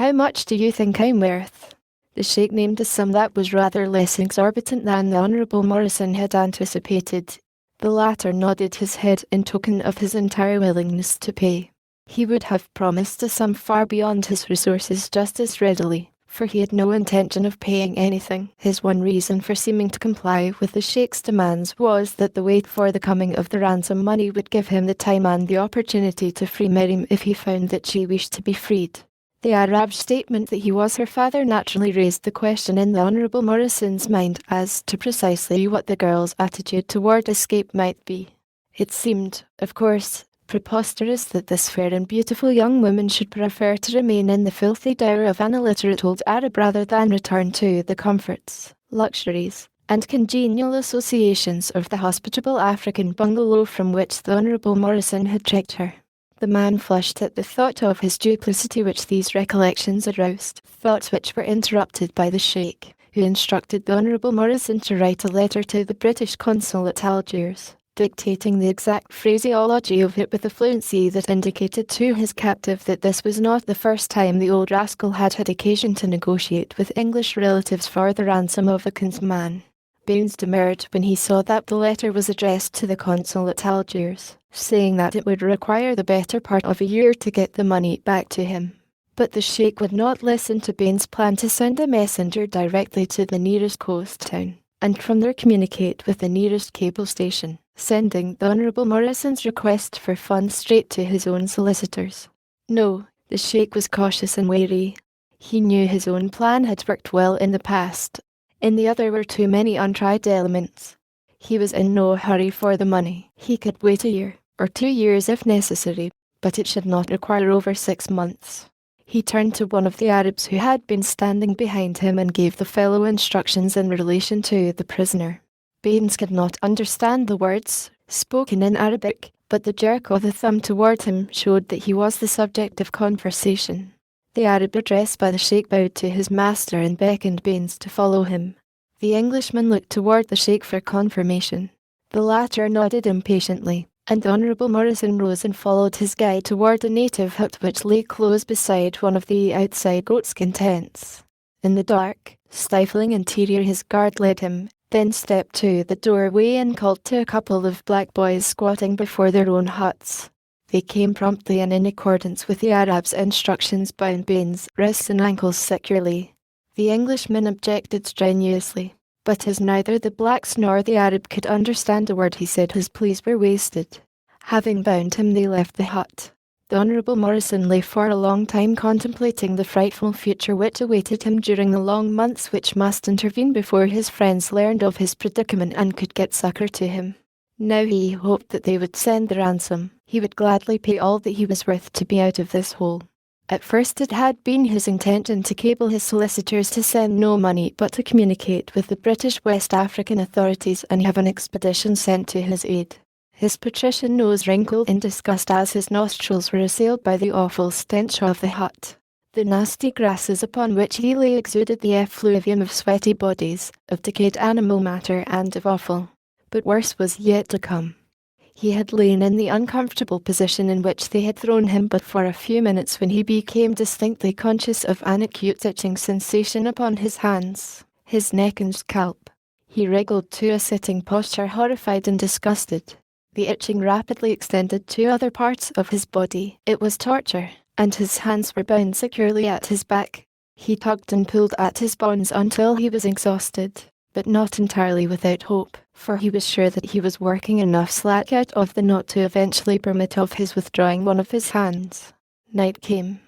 How much do you think I'm worth?" The sheikh named a sum that was rather less exorbitant than the Honourable Morrison had anticipated. The latter nodded his head in token of his entire willingness to pay. He would have promised a sum far beyond his resources just as readily, for he had no intention of paying anything. His one reason for seeming to comply with the sheikh's demands was that the wait for the coming of the ransom money would give him the time and the opportunity to free Miriam if he found that she wished to be freed. The Arab's statement that he was her father naturally raised the question in the Honourable Morrison's mind as to precisely what the girl's attitude toward escape might be. It seemed, of course, preposterous that this fair and beautiful young woman should prefer to remain in the filthy dower of an illiterate old Arab rather than return to the comforts, luxuries, and congenial associations of the hospitable African bungalow from which the Honourable Morrison had trekked her. The man flushed at the thought of his duplicity which these recollections aroused, thoughts which were interrupted by the sheikh, who instructed the Honourable Morrison to write a letter to the British consul at Algiers, dictating the exact phraseology of it with a fluency that indicated to his captive that this was not the first time the old rascal had had occasion to negotiate with English relatives for the ransom of a kinsman. Baines demurred when he saw that the letter was addressed to the consul at Algiers, saying that it would require the better part of a year to get the money back to him. But the sheikh would not listen to Baines' plan to send a messenger directly to the nearest coast town, and from there communicate with the nearest cable station, sending the Honourable Morrison's request for funds straight to his own solicitors. No, the sheikh was cautious and wary. He knew his own plan had worked well in the past. In the other were too many untried elements. He was in no hurry for the money. He could wait a year, or 2 years if necessary, but it should not require over 6 months. He turned to one of the Arabs who had been standing behind him and gave the fellow instructions in relation to the prisoner. Baines could not understand the words, spoken in Arabic, but the jerk of the thumb toward him showed that he was the subject of conversation. The Arab addressed by the sheikh bowed to his master and beckoned Baines to follow him. The Englishman looked toward the sheikh for confirmation. The latter nodded impatiently, and the Honourable Morrison rose and followed his guide toward a native hut which lay close beside one of the outside goatskin tents. In the dark, stifling interior his guard led him, then stepped to the doorway and called to a couple of black boys squatting before their own huts. They came promptly and in accordance with the Arab's instructions bound Baines' wrists and ankles securely. The Englishman objected strenuously, but as neither the blacks nor the Arab could understand a word he said, his pleas were wasted. Having bound him, they left the hut. The Honourable Morrison lay for a long time contemplating the frightful future which awaited him during the long months which must intervene before his friends learned of his predicament and could get succour to him. Now he hoped that they would send the ransom. He would gladly pay all that he was worth to be out of this hole. At first it had been his intention to cable his solicitors to send no money but to communicate with the British West African authorities and have an expedition sent to his aid. His patrician nose wrinkled in disgust as his nostrils were assailed by the awful stench of the hut. The nasty grasses upon which he lay exuded the effluvium of sweaty bodies, of decayed animal matter and of offal. But worse was yet to come. He had lain in the uncomfortable position in which they had thrown him but for a few minutes when he became distinctly conscious of an acute itching sensation upon his hands, his neck and scalp. He wriggled to a sitting posture, horrified and disgusted. The itching rapidly extended to other parts of his body. It was torture, and his hands were bound securely at his back. He tugged and pulled at his bonds until he was exhausted, but not entirely without hope, for he was sure that he was working enough slack out of the knot to eventually permit of his withdrawing one of his hands. Night came.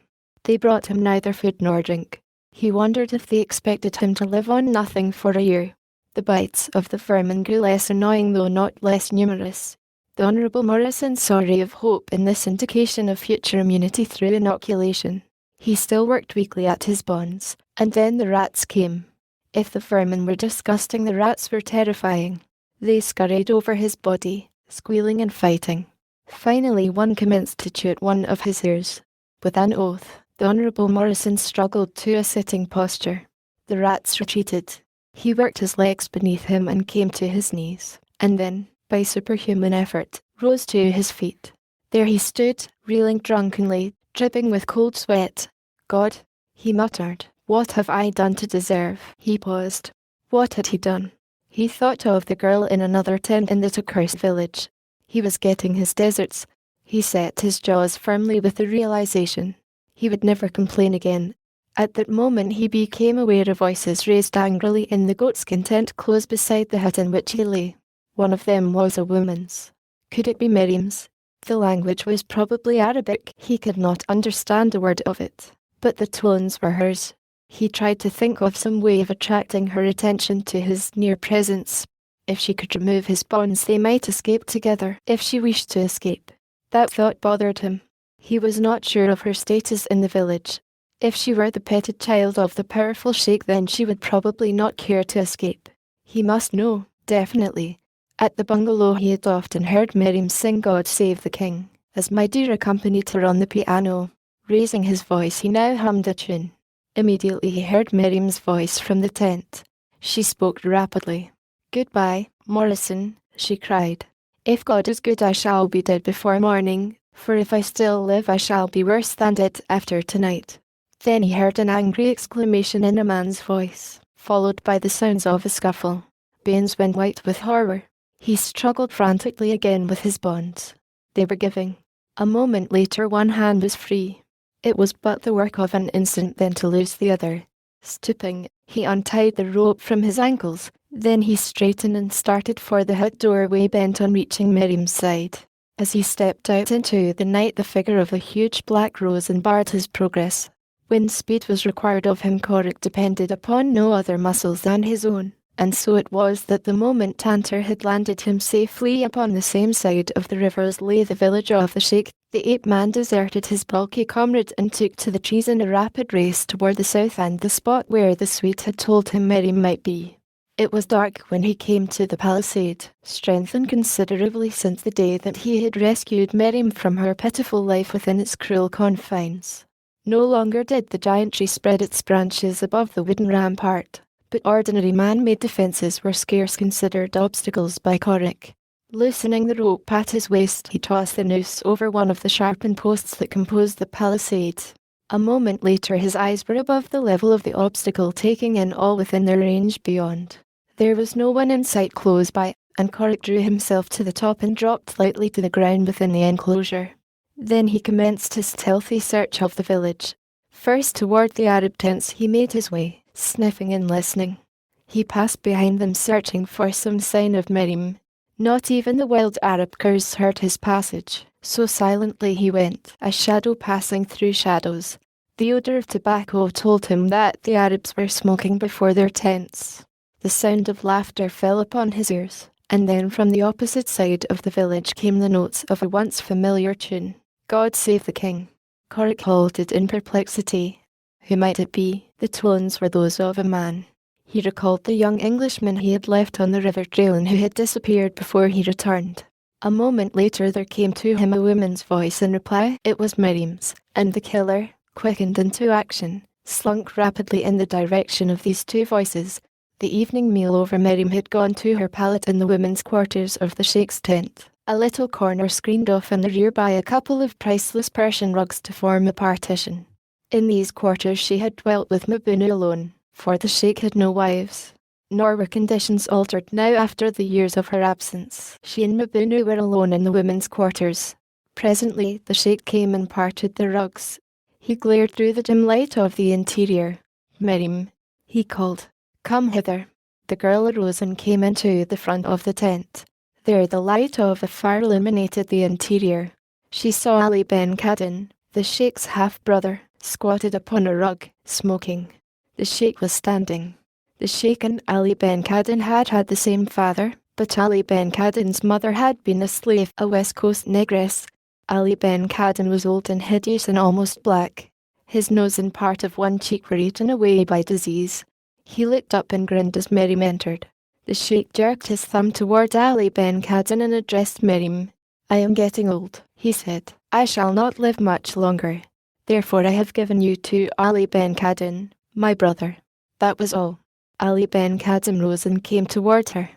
They brought him neither food nor drink. He wondered if they expected him to live on nothing for a year. The bites of the vermin grew less annoying though not less numerous. The Honourable Morrison saw a ray of hope in this indication of future immunity through inoculation. He still worked weakly at his bonds, and then the rats came. If the vermin were disgusting, the rats were terrifying. They scurried over his body, squealing and fighting. Finally one commenced to chew at one of his ears. With an oath, the Honourable Morrison struggled to a sitting posture. The rats retreated. He worked his legs beneath him and came to his knees, and then, by superhuman effort, rose to his feet. There he stood, reeling drunkenly, dripping with cold sweat. God, he muttered, what have I done to deserve? He paused. What had he done? He thought of the girl in another tent in that accursed village. He was getting his deserts. He set his jaws firmly with the realization. He would never complain again. At that moment he became aware of voices raised angrily in the goatskin tent close beside the hut in which he lay. One of them was a woman's. Could it be Miriam's? The language was probably Arabic. He could not understand a word of it, but the tones were hers. He tried to think of some way of attracting her attention to his near presence. If she could remove his bonds, they might escape together, if she wished to escape. That thought bothered him. He was not sure of her status in the village. If she were the petted child of the powerful sheikh, then she would probably not care to escape. He must know, definitely. At the bungalow he had often heard Miriam sing God Save the King, as Mahdir accompanied her on the piano. Raising his voice he now hummed a tune. Immediately he heard Miriam's voice from the tent. She spoke rapidly. Goodbye, Morrison, she cried. If God is good I shall be dead before morning, for if I still live I shall be worse than dead after tonight. Then he heard an angry exclamation in a man's voice, followed by the sounds of a scuffle. Baines went white with horror. He struggled frantically again with his bonds. They were giving. A moment later one hand was free. It was but the work of an instant then to lose the other. Stooping, he untied the rope from his ankles. Then he straightened and started for the hut doorway, bent on reaching Miriam's side. As he stepped out into the night, the figure of a huge black rose and barred his progress. When speed was required of him, Corrick depended upon no other muscles than his own, and so it was that the moment Tantor had landed him safely upon the same side of the river as lay the village of the Sheikh, the ape-man deserted his bulky comrade and took to the trees in a rapid race toward the south and the spot where the Swede had told him Miriam might be. It was dark when he came to the palisade, strengthened considerably since the day that he had rescued Miriam from her pitiful life within its cruel confines. No longer did the giant tree spread its branches above the wooden rampart, but ordinary man-made defences were scarce considered obstacles by Corrick. Loosening the rope at his waist, he tossed the noose over one of the sharpened posts that composed the palisade. A moment later his eyes were above the level of the obstacle, taking in all within their range beyond. There was no one in sight close by, and Corrick drew himself to the top and dropped lightly to the ground within the enclosure. Then he commenced his stealthy search of the village. First toward the Arab tents he made his way, sniffing and listening. He passed behind them, searching for some sign of Miriam. Not even the wild Arab curs heard his passage, so silently he went, a shadow passing through shadows. The odour of tobacco told him that the Arabs were smoking before their tents. The sound of laughter fell upon his ears, and then from the opposite side of the village came the notes of a once familiar tune. God Save the King. Corrick halted in perplexity. Who might it be? The tones were those of a man. He recalled the young Englishman he had left on the river trail and who had disappeared before he returned. A moment later there came to him a woman's voice in reply. It was Miriam's, and the killer, quickened into action, slunk rapidly in the direction of these two voices. The evening meal over, Miriam had gone to her pallet in the women's quarters of the Sheikh's tent. A little corner screened off in the rear by a couple of priceless Persian rugs to form a partition. In these quarters she had dwelt with Mabunu alone, for the sheikh had no wives. Nor were conditions altered now after the years of her absence. She and Mabunu were alone in the women's quarters. Presently the sheikh came and parted the rugs. He glared through the dim light of the interior. "Miriam," he called, "come hither." The girl arose and came into the front of the tent. There the light of a fire illuminated the interior. She saw Ali Ben Kadin, the sheikh's half-brother, squatted upon a rug, smoking. The sheikh was standing. The sheikh and Ali Ben Kadin had had the same father, but Ali Ben Kadin's mother had been a slave, a West Coast negress. Ali Ben Kadin was old and hideous and almost black. His nose and part of one cheek were eaten away by disease. He looked up and grinned as Miriam entered. The sheikh jerked his thumb toward Ali Ben Kadin and addressed Miriam. "I am getting old," he said. "I shall not live much longer. Therefore I have given you to Ali Ben Kadin, my brother." That was all. Ali Ben Kadin rose and came toward her.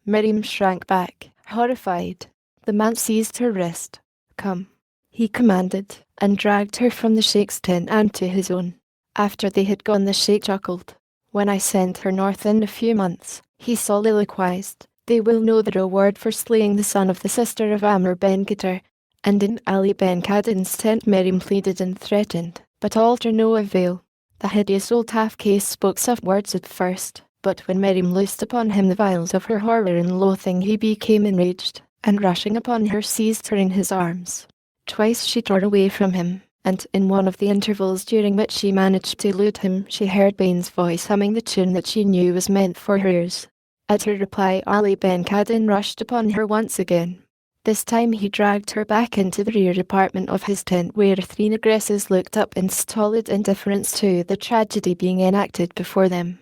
Miriam shrank back, horrified. The man seized her wrist. "Come," he commanded, and dragged her from the sheikh's tent and to his own. After they had gone the sheikh chuckled. "When I send her north in a few months," he soliloquized, "they will know the reward for slaying the son of the sister of Amr Ben Gitter." And in Ali Ben Kadin's tent Miriam pleaded and threatened, but all to no avail. The hideous old half-caste spoke soft words at first, but when Miriam loosed upon him the vials of her horror and loathing he became enraged, and rushing upon her seized her in his arms. Twice she tore away from him, and in one of the intervals during which she managed to elude him she heard Bain's voice humming the tune that she knew was meant for her ears. At her reply Ali Ben Kadin rushed upon her once again. This time he dragged her back into the rear apartment of his tent where three negresses looked up in stolid indifference to the tragedy being enacted before them.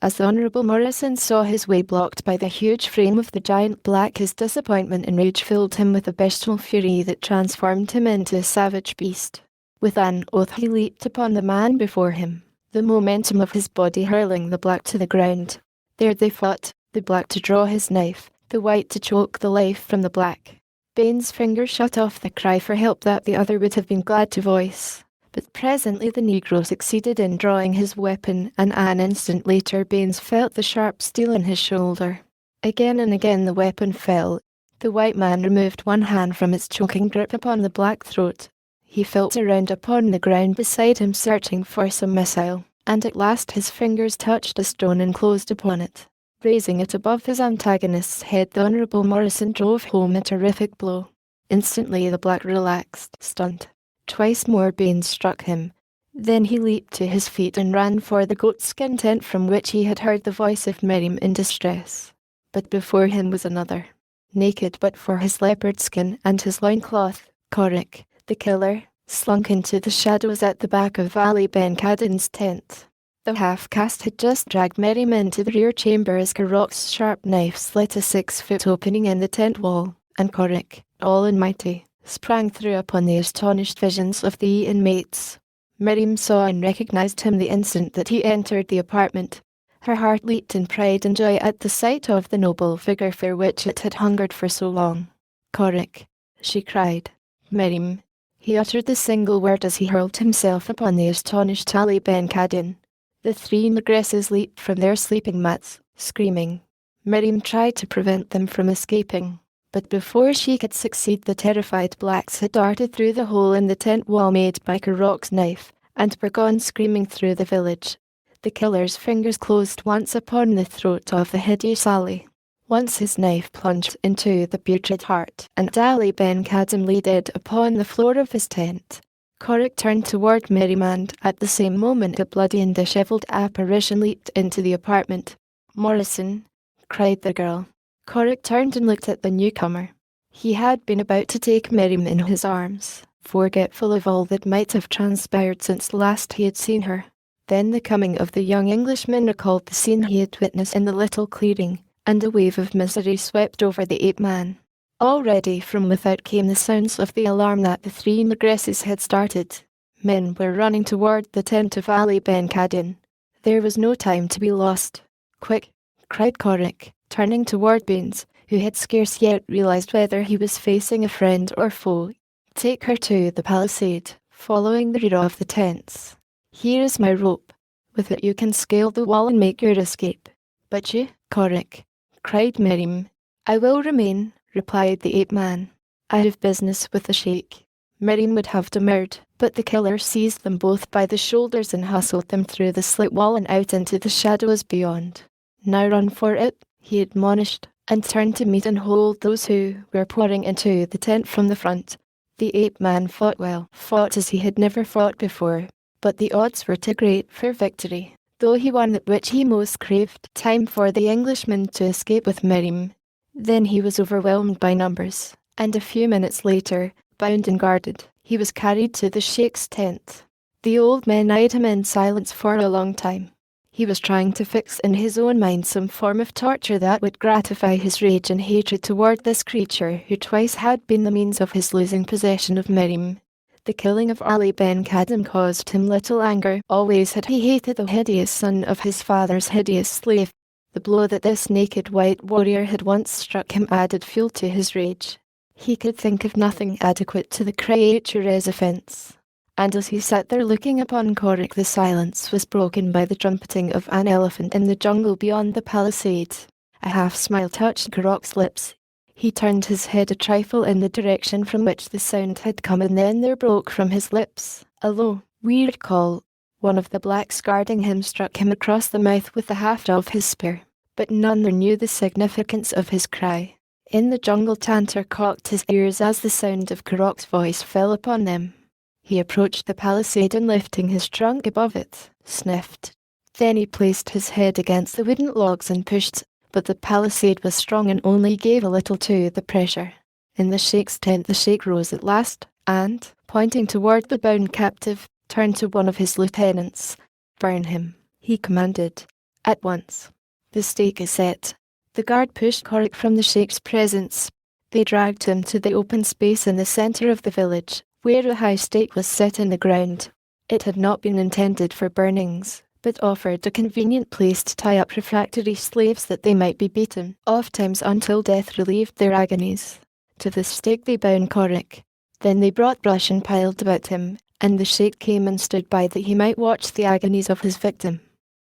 As the Honourable Morrison saw his way blocked by the huge frame of the giant black, his disappointment and rage filled him with a bestial fury that transformed him into a savage beast. With an oath he leaped upon the man before him, the momentum of his body hurling the black to the ground. There they fought, the black to draw his knife, the white to choke the life from the black. Bain's finger shut off the cry for help that the other would have been glad to voice. But presently the Negro succeeded in drawing his weapon, and an instant later Baines felt the sharp steel in his shoulder. Again and again the weapon fell. The white man removed one hand from its choking grip upon the black throat. He felt around upon the ground beside him searching for some missile, and at last his fingers touched a stone and closed upon it. Raising it above his antagonist's head, the Honourable Morrison drove home a terrific blow. Instantly the black relaxed, stunned. Twice more Baines struck him. Then he leaped to his feet and ran for the goatskin tent from which he had heard the voice of Miriam in distress. But before him was another. Naked but for his leopard skin and his loincloth, Corrick, the killer, slunk into the shadows at the back of Ali Ben Kadin's tent. The half-caste had just dragged Miriam into the rear chamber as Corrick's sharp knife slit a 6-foot opening in the tent wall, and Corrick, all and mighty, sprang through upon the astonished visions of the inmates. Miriam saw and recognized him the instant that he entered the apartment. Her heart leaped in pride and joy at the sight of the noble figure for which it had hungered for so long. "Corrick," she cried. "Miriam." He uttered the single word as he hurled himself upon the astonished Ali Ben Kadin. The three negresses leaped from their sleeping mats, screaming. Miriam tried to prevent them from escaping, but before she could succeed the terrified blacks had darted through the hole in the tent wall made by Corrick's knife, and were gone screaming through the village. The killer's fingers closed once upon the throat of the hideous Ali. Once his knife plunged into the putrid heart, and Ali Ben Kadin lay dead upon the floor of his tent. Corrick turned toward Miriam and, at the same moment, a bloody and dishevelled apparition leaped into the apartment. "Morrison!" cried the girl. Corrick turned and looked at the newcomer. He had been about to take Miriam in his arms, forgetful of all that might have transpired since last he had seen her. Then the coming of the young Englishman recalled the scene he had witnessed in the little clearing, and a wave of misery swept over the ape-man. Already from without came the sounds of the alarm that the three negresses had started. Men were running toward the tent of Ali Ben Kadin. There was no time to be lost. "Quick!" cried Corrick, turning toward Baines, who had scarce yet realized whether he was facing a friend or foe. Take her to the palisade, following the rear of the tents. Here is my rope. With it you can scale the wall and make your escape. But you, Korik, cried Miriam. I will remain, replied the ape-man. I have business with the sheikh. Miriam would have demurred, but the killer seized them both by the shoulders and hustled them through the slit wall and out into the shadows beyond. Now run for it, he admonished, and turned to meet and hold those who were pouring into the tent from the front. The ape-man fought well, fought as he had never fought before, but the odds were too great for victory, though he won that which he most craved. Time for the Englishman to escape with Miriam. Then he was overwhelmed by numbers, and a few minutes later, bound and guarded, he was carried to the sheikh's tent. The old man eyed him in silence for a long time. He was trying to fix in his own mind some form of torture that would gratify his rage and hatred toward this creature who twice had been the means of his losing possession of Miriam. The killing of Ali Ben Kadem caused him little anger. Always had he hated the hideous son of his father's hideous slave. The blow that this naked white warrior had once struck him added fuel to his rage. He could think of nothing adequate to the creature's offence. And as he sat there looking upon Korik, the silence was broken by the trumpeting of an elephant in the jungle beyond the palisade. A half-smile touched Korok's lips. He turned his head a trifle in the direction from which the sound had come, and then there broke from his lips a low, weird call. One of the blacks guarding him struck him across the mouth with the haft of his spear, but none there knew the significance of his cry. In the jungle, Tantor cocked his ears as the sound of Korok's voice fell upon them. He approached the palisade and, lifting his trunk above it, sniffed. Then he placed his head against the wooden logs and pushed, but the palisade was strong and only gave a little to the pressure. In the sheikh's tent the sheikh rose at last, and, pointing toward the bound captive, turned to one of his lieutenants. Burn him, he commanded. At once. The stake is set. The guard pushed Korik from the sheikh's presence. They dragged him to the open space in the centre of the village, where a high stake was set in the ground. It had not been intended for burnings, but offered a convenient place to tie up refractory slaves that they might be beaten, ofttimes until death relieved their agonies. To the stake they bound Korik. Then they brought brush and piled about him, and the sheikh came and stood by that he might watch the agonies of his victim.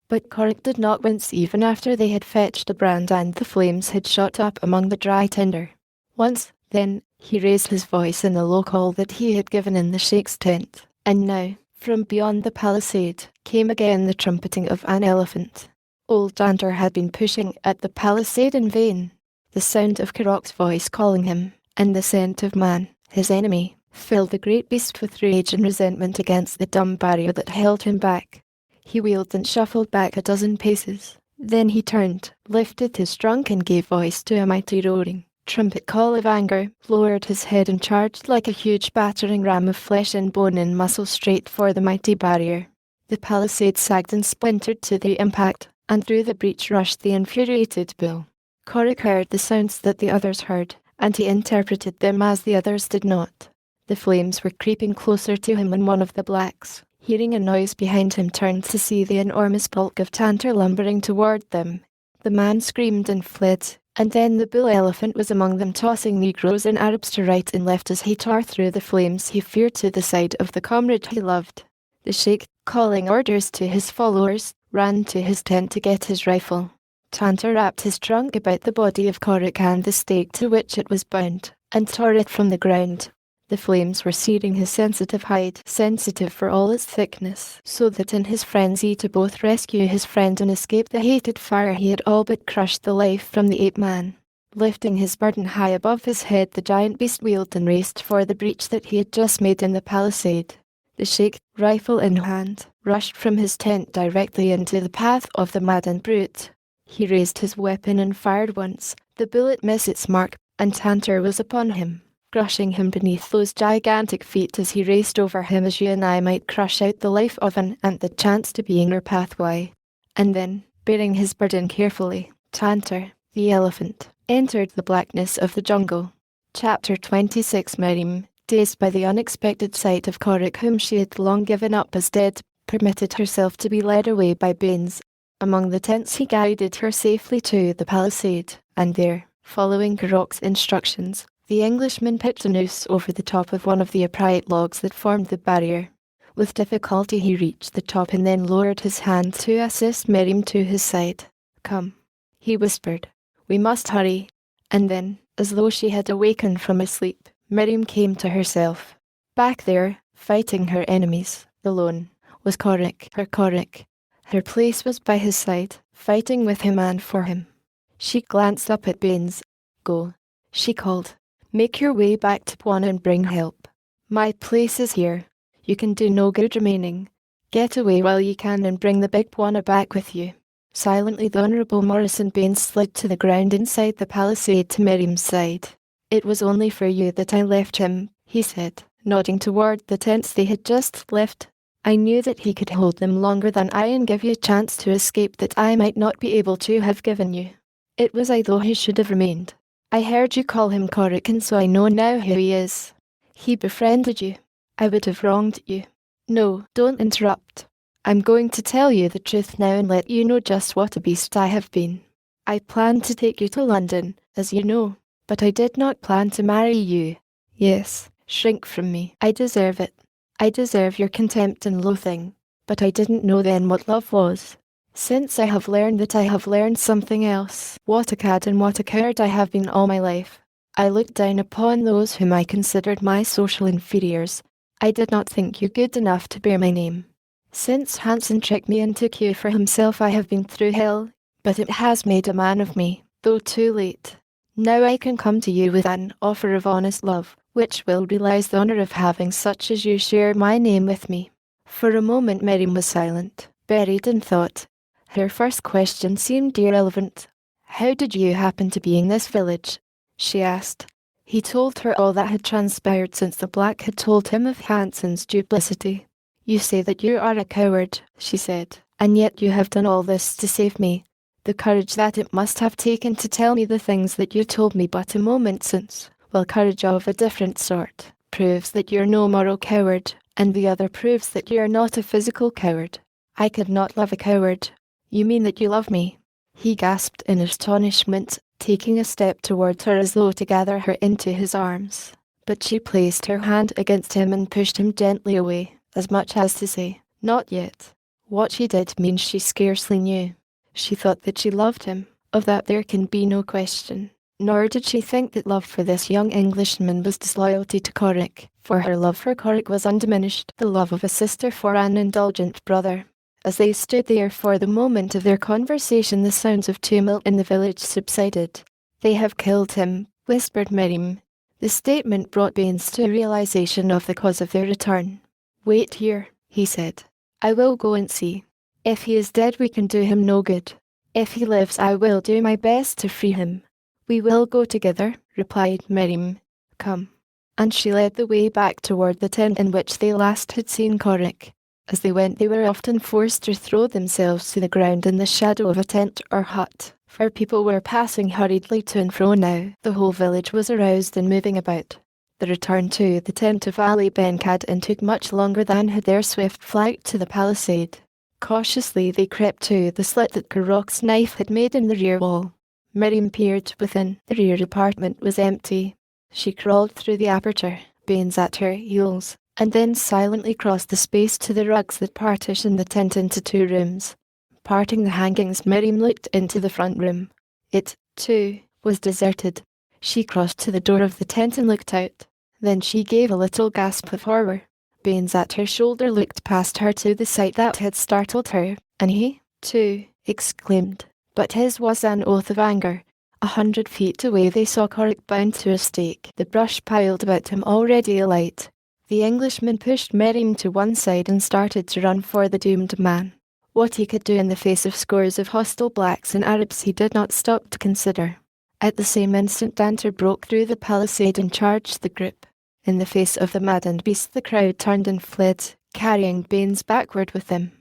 But Korik did not wince even after they had fetched a brand and the flames had shot up among the dry tinder. Once, then, he raised his voice in the low call that he had given in the sheikh's tent, and now, from beyond the palisade, came again the trumpeting of an elephant. Old Tantor had been pushing at the palisade in vain. The sound of Korok's voice calling him, and the scent of man, his enemy, filled the great beast with rage and resentment against the dumb barrier that held him back. He wheeled and shuffled back a dozen paces. Then he turned, lifted his trunk and gave voice to a mighty roaring trumpet call of anger, lowered his head and charged like a huge battering ram of flesh and bone and muscle straight for the mighty barrier. The palisade sagged and splintered to the impact, and through the breach rushed the infuriated bull. Korik heard the sounds that the others heard, and he interpreted them as the others did not. The flames were creeping closer to him when one of the blacks, hearing a noise behind him, turned to see the enormous bulk of Tantor lumbering toward them. The man screamed and fled, and then the bull elephant was among them, tossing Negroes and Arabs to right and left as he tore through the flames he feared to the side of the comrade he loved. The sheikh, calling orders to his followers, ran to his tent to get his rifle. Tantor wrapped his trunk about the body of Korik and the stake to which it was bound, and tore it from the ground. The flames were searing his sensitive hide, sensitive for all its thickness, so that in his frenzy to both rescue his friend and escape the hated fire he had all but crushed the life from the ape-man. Lifting his burden high above his head, the giant beast wheeled and raced for the breach that he had just made in the palisade. The sheikh, rifle in hand, rushed from his tent directly into the path of the maddened brute. He raised his weapon and fired once. The bullet missed its mark, and Tantor was upon him, crushing him beneath those gigantic feet as he raced over him as you and I might crush out the life of an ant that chanced to be in our pathway. And then, bearing his burden carefully, Tantor, the elephant, entered the blackness of the jungle. Chapter 26. Miriam, dazed by the unexpected sight of Korik, whom she had long given up as dead, permitted herself to be led away by Baines. Among the tents he guided her safely to the palisade, and there, Following Kurok's instructions, the Englishman pitched a noose over the top of one of the upright logs that formed the barrier. With difficulty he reached the top and then lowered his hand to assist Miriam to his side. "Come," he whispered. "We must hurry." And then, as though she had awakened from a sleep, Miriam came to herself. Back there, fighting her enemies, alone, was Korik, her Korik. Her place was by his side, fighting with him and for him. She glanced up at Baines. "Go," she called. "Make your way back to Bwana and bring help. My place is here. You can do no good remaining. Get away while you can and bring the big Bwana back with you." Silently the Honourable Morrison Baines slid to the ground inside the palisade to Miriam's side. "It was only for you that I left him," he said, nodding toward the tents they had just left. "I knew that he could hold them longer than I and give you a chance to escape that I might not be able to have given you. It was I though he should have remained. I heard you call him Korik and so I know now who he is. He befriended you. I would have wronged you." "No, don't interrupt. I'm going to tell you the truth now and let you know just what a beast I have been. I planned to take you to London, as you know, but I did not plan to marry you. Yes, shrink from me. I deserve it. I deserve your contempt and loathing, but I didn't know then what love was. Since I have learned that I have learned something else. What a cad and what a coward I have been all my life. I looked down upon those whom I considered my social inferiors. I did not think you good enough to bear my name. Since Hansen tricked me and took you for himself I have been through hell, but it has made a man of me, though too late. Now I can come to you with an offer of honest love, which will realize the honour of having such as you share my name with me." For a moment Miriam was silent, buried in thought. Her first question seemed irrelevant. "How did you happen to be in this village?" she asked. He told her all that had transpired since the Black had told him of Hansen's duplicity. "You say that you are a coward," she said, "and yet you have done all this to save me. The courage that it must have taken to tell me the things that you told me but a moment since, well, courage of a different sort, proves that you're no moral coward, and the other proves that you're not a physical coward. I could not love a coward." "You mean that you love me?" he gasped in astonishment, taking a step towards her as though to gather her into his arms. But she placed her hand against him and pushed him gently away, as much as to say, "Not yet." What she did mean she scarcely knew. She thought that she loved him, of that there can be no question. Nor did she think that love for this young Englishman was disloyalty to Korik, for her love for Korik was undiminished, the love of a sister for an indulgent brother. As they stood there for the moment of their conversation the sounds of tumult in the village subsided. "They have killed him," whispered Miriam. The statement brought Baines to a realization of the cause of their return. "Wait here," he said. "I will go and see. If he is dead we can do him no good. If he lives I will do my best to free him." "We will go together," replied Miriam. "Come." And she led the way back toward the tent in which they last had seen Korik. As they went they were often forced to throw themselves to the ground in the shadow of a tent or hut, for people were passing hurriedly to and fro now. The whole village was aroused and moving about. The return to the tent of Ali Ben Kadin took much longer than had their swift flight to the palisade. Cautiously they crept to the slit that Kurok's knife had made in the rear wall. Miriam peered within. The rear apartment was empty. She crawled through the aperture, Baines at her heels, and then silently crossed the space to the rugs that partitioned the tent into two rooms. Parting the hangings, Miriam looked into the front room. It, too, was deserted. She crossed to the door of the tent and looked out. Then she gave a little gasp of horror. Baines at her shoulder looked past her to the sight that had startled her, and he, too, exclaimed. But his was an oath of anger. 100 feet away they saw Korik bound to a stake, the brush piled about him already alight. The Englishman pushed Miriam to one side and started to run for the doomed man. What he could do in the face of scores of hostile blacks and Arabs he did not stop to consider. At the same instant Danter broke through the palisade and charged the group. In the face of the maddened beast the crowd turned and fled, carrying Baines backward with them.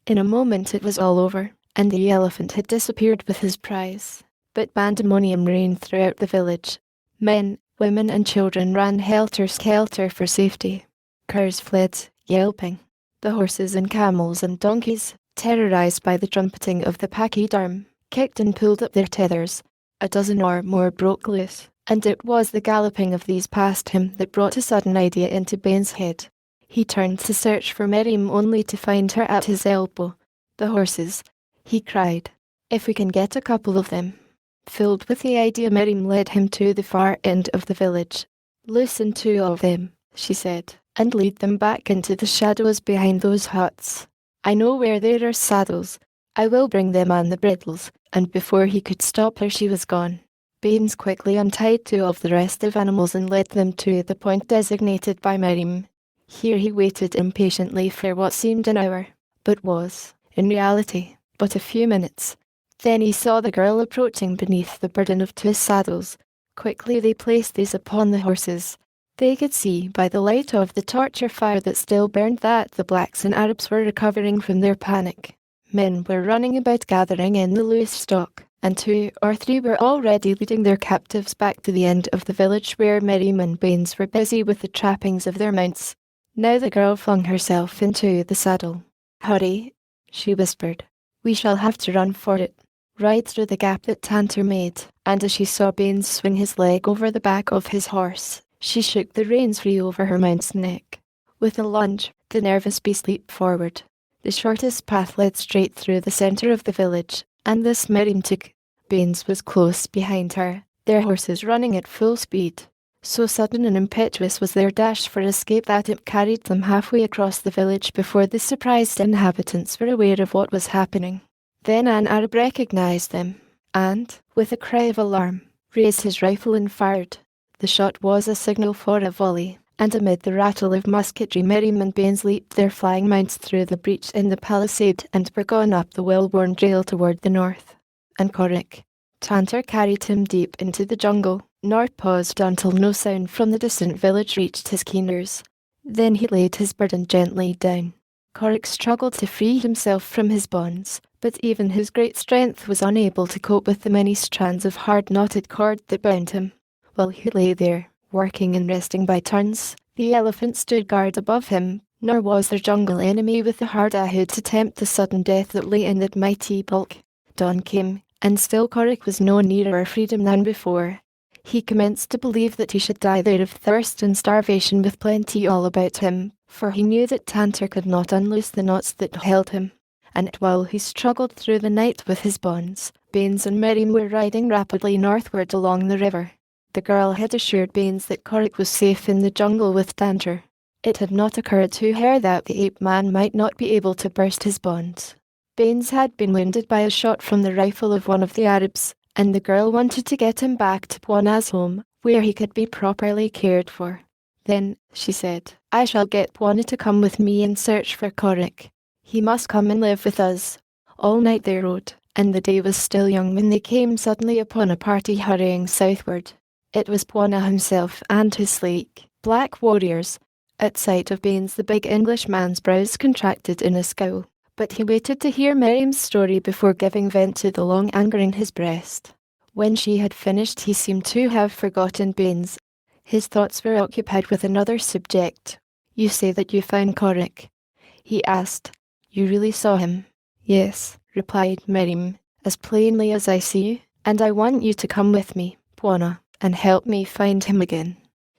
In a moment it was all over, and the elephant had disappeared with his prize. But pandemonium reigned throughout the village. Men, women and children ran helter-skelter for safety. Curs fled, yelping. The horses and camels and donkeys, terrorized by the trumpeting of the pachyderm, kicked and pulled up their tethers. A dozen or more broke loose, and it was the galloping of these past him that brought a sudden idea into Bain's head. He turned to search for Miriam only to find her at his elbow. "The horses," he cried. "If we can get a couple of them." Filled with the idea, Miriam led him to the far end of the village. "Loosen 2 of them," she said, "and lead them back into the shadows behind those huts. I know where there are saddles. I will bring them and the bridles," and before he could stop her she was gone. Baines quickly untied 2 of the restive animals and led them to the point designated by Miriam. Here he waited impatiently for what seemed an hour, but was, in reality, but a few minutes. Then he saw the girl approaching beneath the burden of 2 saddles. Quickly they placed these upon the horses. They could see by the light of the torture fire that still burned that the blacks and Arabs were recovering from their panic. Men were running about gathering in the loose stock, and 2 or 3 were already leading their captives back to the end of the village where Miriam and Baines were busy with the trappings of their mounts. Now the girl flung herself into the saddle. "Hurry," she whispered. "We shall have to run for it." Right through the gap that Tantor made, and as she saw Baines swing his leg over the back of his horse, she shook the reins free over her mount's neck. With a lunge, the nervous beast leaped forward. The shortest path led straight through the centre of the village, and this Miriam took. Baines was close behind her, their horses running at full speed. So sudden and impetuous was their dash for escape that it carried them halfway across the village before the surprised inhabitants were aware of what was happening. Then an Arab recognised them, and, with a cry of alarm, raised his rifle and fired. The shot was a signal for a volley, and amid the rattle of musketry Miriam and Baines leaped their flying mounts through the breach in the palisade and were gone up the well-worn trail toward the north. And Corrick. Tantor carried him deep into the jungle, nor paused until no sound from the distant village reached his keen ears. Then he laid his burden gently down. Corrick struggled to free himself from his bonds, but even his great strength was unable to cope with the many strands of hard-knotted cord that bound him. While he lay there, working and resting by turns, the elephant stood guard above him, nor was their jungle enemy with the hardihood to tempt the sudden death that lay in that mighty bulk. Dawn came, and still Corrick was no nearer freedom than before. He commenced to believe that he should die there of thirst and starvation with plenty all about him, for he knew that Tantor could not unloose the knots that held him. And while he struggled through the night with his bonds, Baines and Miriam were riding rapidly northward along the river. The girl had assured Baines that Corrick was safe in the jungle with Tantor. It had not occurred to her that the ape-man might not be able to burst his bonds. Baines had been wounded by a shot from the rifle of one of the Arabs, and the girl wanted to get him back to Bwana's home, where he could be properly cared for. "Then," she said, "I shall get Bwana to come with me and search for Corrick. He must come and live with us." All night they rode, and the day was still young when they came suddenly upon a party hurrying southward. It was Bwana himself and his sleek, black warriors. At sight of Baines the big Englishman's brows contracted in a scowl, but he waited to hear Miriam's story before giving vent to the long anger in his breast. When she had finished he seemed to have forgotten Baines. His thoughts were occupied with another subject. "You say that you found Corrick?" he asked. "You really saw him?" "Yes," replied Miriam, "as plainly as I see you, and I want you to come with me, Bwana, and help me find him again."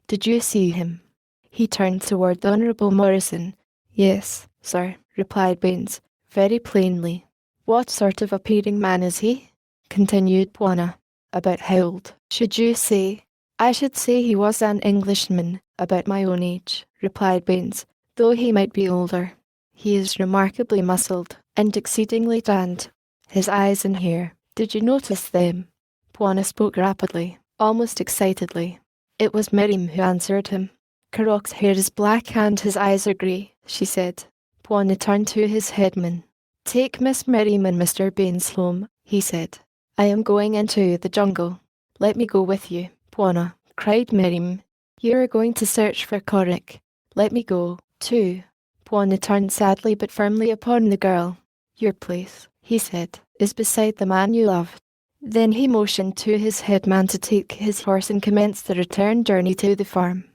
"Did you see him?" He turned toward the Honourable Morrison. "Yes, sir," replied Baines, very plainly. "What sort of appearing man is he?" continued Bwana. "About how old, should you say?" "I should say he was an Englishman, about my own age," replied Baines, "though he might be older. He is remarkably muscled, and exceedingly tanned. His eyes and hair, did you notice them?" Bwana spoke rapidly, almost excitedly. It was Miriam who answered him. "Corrick's hair is black and his eyes are grey," she said. Bwana turned to his headman. "Take Miss Miriam and Mr. Baines home," he said. "I am going into the jungle." "Let me go with you, Bwana," cried Miriam. "You are going to search for Corrick. Let me go, too." Bwana turned sadly but firmly upon the girl. "Your place," he said, "is beside the man you love." Then he motioned to his headman to take his horse and commence the return journey to the farm.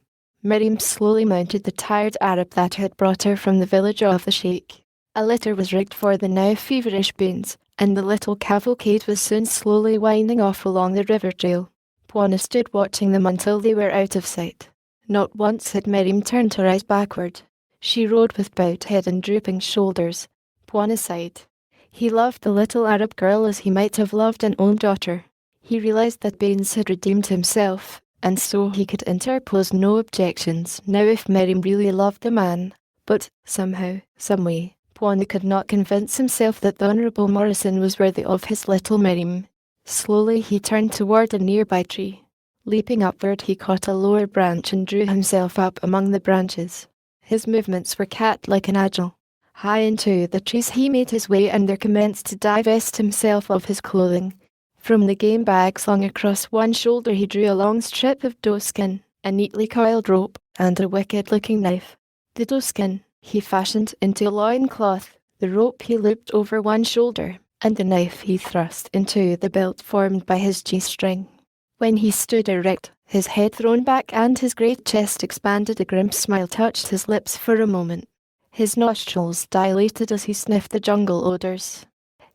Miriam slowly mounted the tired Arab that had brought her from the village of the Sheikh. A litter was rigged for the now feverish Baines, and the little cavalcade was soon slowly winding off along the river trail. Bwana stood watching them until they were out of sight. Not once had Miriam turned her eyes backward. She rode with bowed head and drooping shoulders. Bwana sighed. He loved the little Arab girl as he might have loved an own daughter. He realized that Baines had redeemed himself, and so he could interpose no objections now if Miriam really loved the man. But, somehow, someway, Bwana could not convince himself that the Honourable Morrison was worthy of his little Miriam. Slowly he turned toward a nearby tree. Leaping upward he caught a lower branch and drew himself up among the branches. His movements were cat-like and agile. High into the trees he made his way and there commenced to divest himself of his clothing. From the game bag slung across one shoulder he drew a long strip of doeskin, a neatly coiled rope, and a wicked-looking knife. The doeskin he fashioned into a loincloth, the rope he looped over one shoulder, and the knife he thrust into the belt formed by his G-string. When he stood erect, his head thrown back and his great chest expanded, a grim smile touched his lips for a moment. His nostrils dilated as he sniffed the jungle odours.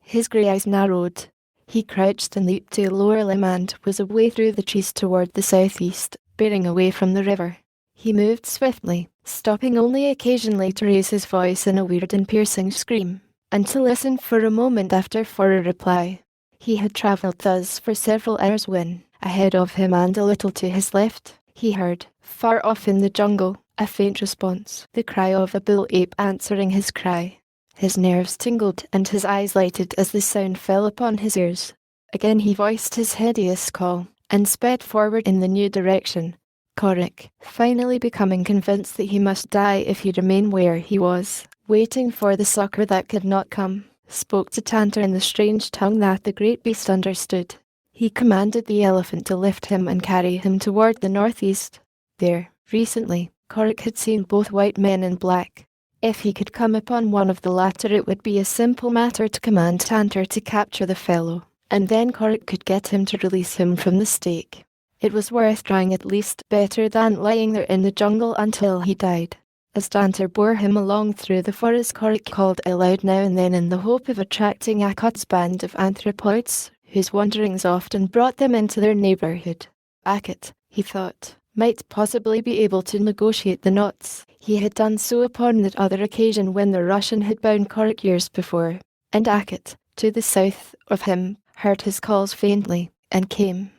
His grey eyes narrowed. He crouched and leaped to a lower limb and was away through the trees toward the southeast, bearing away from the river. He moved swiftly, stopping only occasionally to raise his voice in a weird and piercing scream, and to listen for a moment after for a reply. He had travelled thus for several hours when, ahead of him and a little to his left, he heard, far off in the jungle, a faint response, the cry of a bull ape answering his cry. His nerves tingled and his eyes lighted as the sound fell upon his ears. Again he voiced his hideous call, and sped forward in the new direction. Korik, finally becoming convinced that he must die if he remained where he was, waiting for the succour that could not come, spoke to Tantor in the strange tongue that the great beast understood. He commanded the elephant to lift him and carry him toward the northeast. There, recently, Korik had seen both white men and black. If he could come upon one of the latter it would be a simple matter to command Tantor to capture the fellow, and then Korik could get him to release him from the stake. It was worth trying at least, better than lying there in the jungle until he died. As Tantor bore him along through the forest, Korik called aloud now and then in the hope of attracting Akut's band of anthropoids, whose wanderings often brought them into their neighbourhood. Akut, he thought, might possibly be able to negotiate the knots. He had done so upon that other occasion when the Russian had bound Korik years before, and Akut, to the south of him, heard his calls faintly, and came.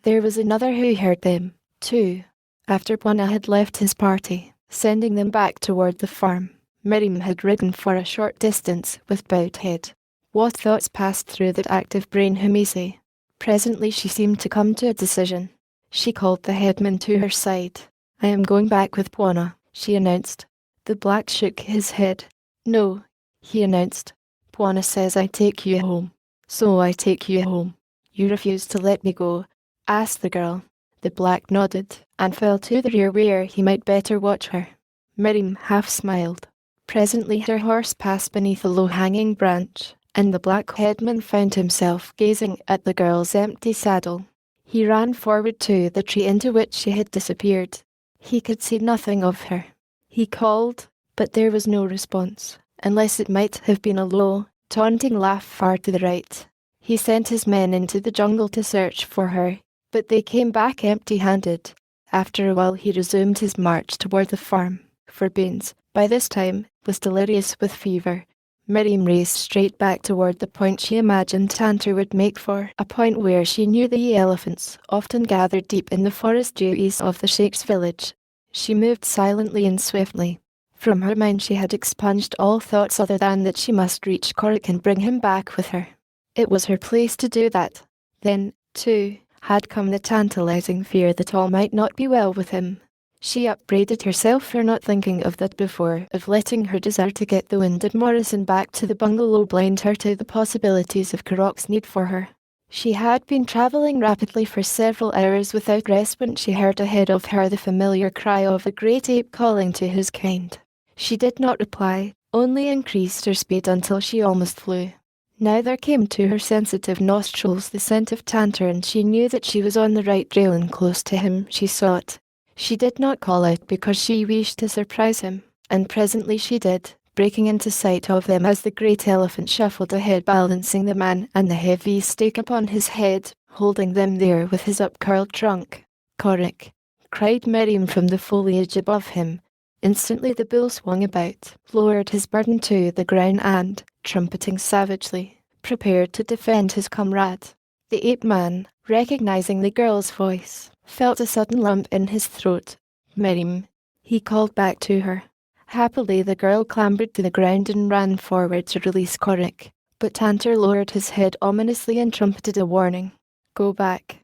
There was another who heard them, too. After Bwana had left his party, sending them back toward the farm, Miriam had ridden for a short distance with bowed head. What thoughts passed through that active brain, Humisi? Presently she seemed to come to a decision. She called the headman to her side. "I am going back with Bwana," she announced. The black shook his head. "No," he announced. "Bwana says I take you home. So I take you home. You refuse to let me go?" asked the girl. The black nodded, and fell to the rear where he might better watch her. Miriam half smiled. Presently her horse passed beneath a low-hanging branch, and the black headman found himself gazing at the girl's empty saddle. He ran forward to the tree into which she had disappeared. He could see nothing of her. He called, but there was no response, unless it might have been a low, taunting laugh far to the right. He sent his men into the jungle to search for her, but they came back empty-handed. After a while he resumed his march toward the farm, for Baines, by this time, was delirious with fever. Miriam raced straight back toward the point she imagined Tantor would make for, a point where she knew the elephants often gathered deep in the forest dews of the Sheikh's village. She moved silently and swiftly. From her mind she had expunged all thoughts other than that she must reach Korik and bring him back with her. It was her place to do that. Then, too, had come the tantalizing fear that all might not be well with him. She upbraided herself for not thinking of that before, of letting her desire to get the wounded Morrison back to the bungalow blind her to the possibilities of Korok's need for her. She had been travelling rapidly for several hours without rest when she heard ahead of her the familiar cry of a great ape calling to his kind. She did not reply, only increased her speed until she almost flew. Now there came to her sensitive nostrils the scent of Tantor, and she knew that she was on the right trail and close to him she sought. She did not call out because she wished to surprise him, and presently she did, breaking into sight of them as the great elephant shuffled ahead, balancing the man and the heavy stake upon his head, holding them there with his up-curled trunk. "Korik!" cried Miriam from the foliage above him. Instantly the bull swung about, lowered his burden to the ground and, trumpeting savagely, prepared to defend his comrade. The ape-man, recognizing the girl's voice, felt a sudden lump in his throat. "Miriam," he called back to her. Happily the girl clambered to the ground and ran forward to release Korik, but Tantor lowered his head ominously and trumpeted a warning. Go back,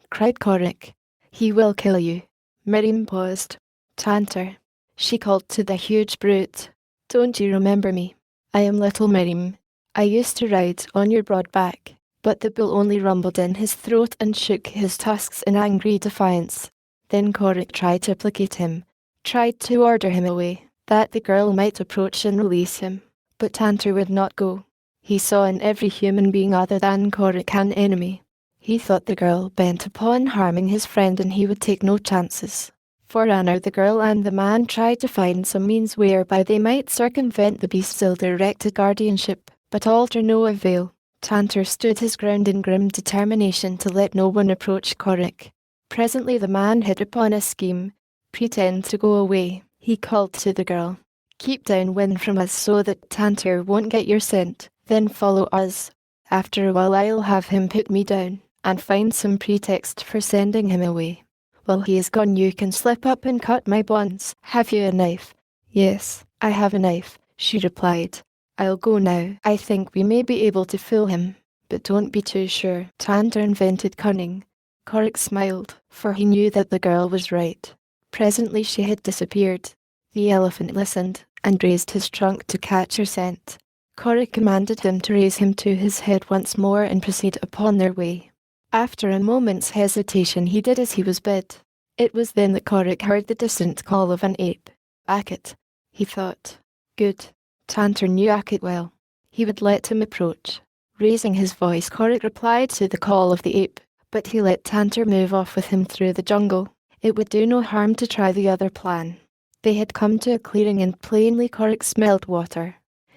cried Korik. "He will kill you." Miriam paused. "Tantor," she called to the huge brute, "don't you remember me? I am little Miriam. I used to ride on your broad back." But the bull only rumbled in his throat and shook his tusks in angry defiance. Then Korik tried to placate him, tried to order him away, that the girl might approach and release him. But Tantor would not go. He saw in every human being other than Korik an enemy. He thought the girl bent upon harming his friend and he would take no chances. For an hour the girl and the man tried to find some means whereby they might circumvent the beast's ill-directed guardianship, but all to no avail. Tantor stood his ground in grim determination to let no one approach Korik. Presently the man hit upon a scheme. "Pretend to go away," he called to the girl. "Keep downwind from us so that Tantor won't get your scent. Then follow us. After a while I'll have him put me down, and find some pretext for sending him away. While he is gone you can slip up and cut my bonds. Have you a knife?" "Yes, I have a knife," she replied. "I'll go now. I think we may be able to fool him, but don't be too sure." Tantor invented cunning. Korik smiled, for he knew that the girl was right. Presently she had disappeared. The elephant listened, and raised his trunk to catch her scent. Korik commanded him to raise him to his head once more and proceed upon their way. After a moment's hesitation he did as he was bid. It was then that Korik heard the distant call of an ape. "Akit," he thought. Good. Tantor knew Akit well. He would let him approach. Raising his voice Korik replied to the call of the ape, but he let Tantor move off with him through the jungle. It would do no harm to try the other plan. They had come to a clearing and plainly Korik smelled water.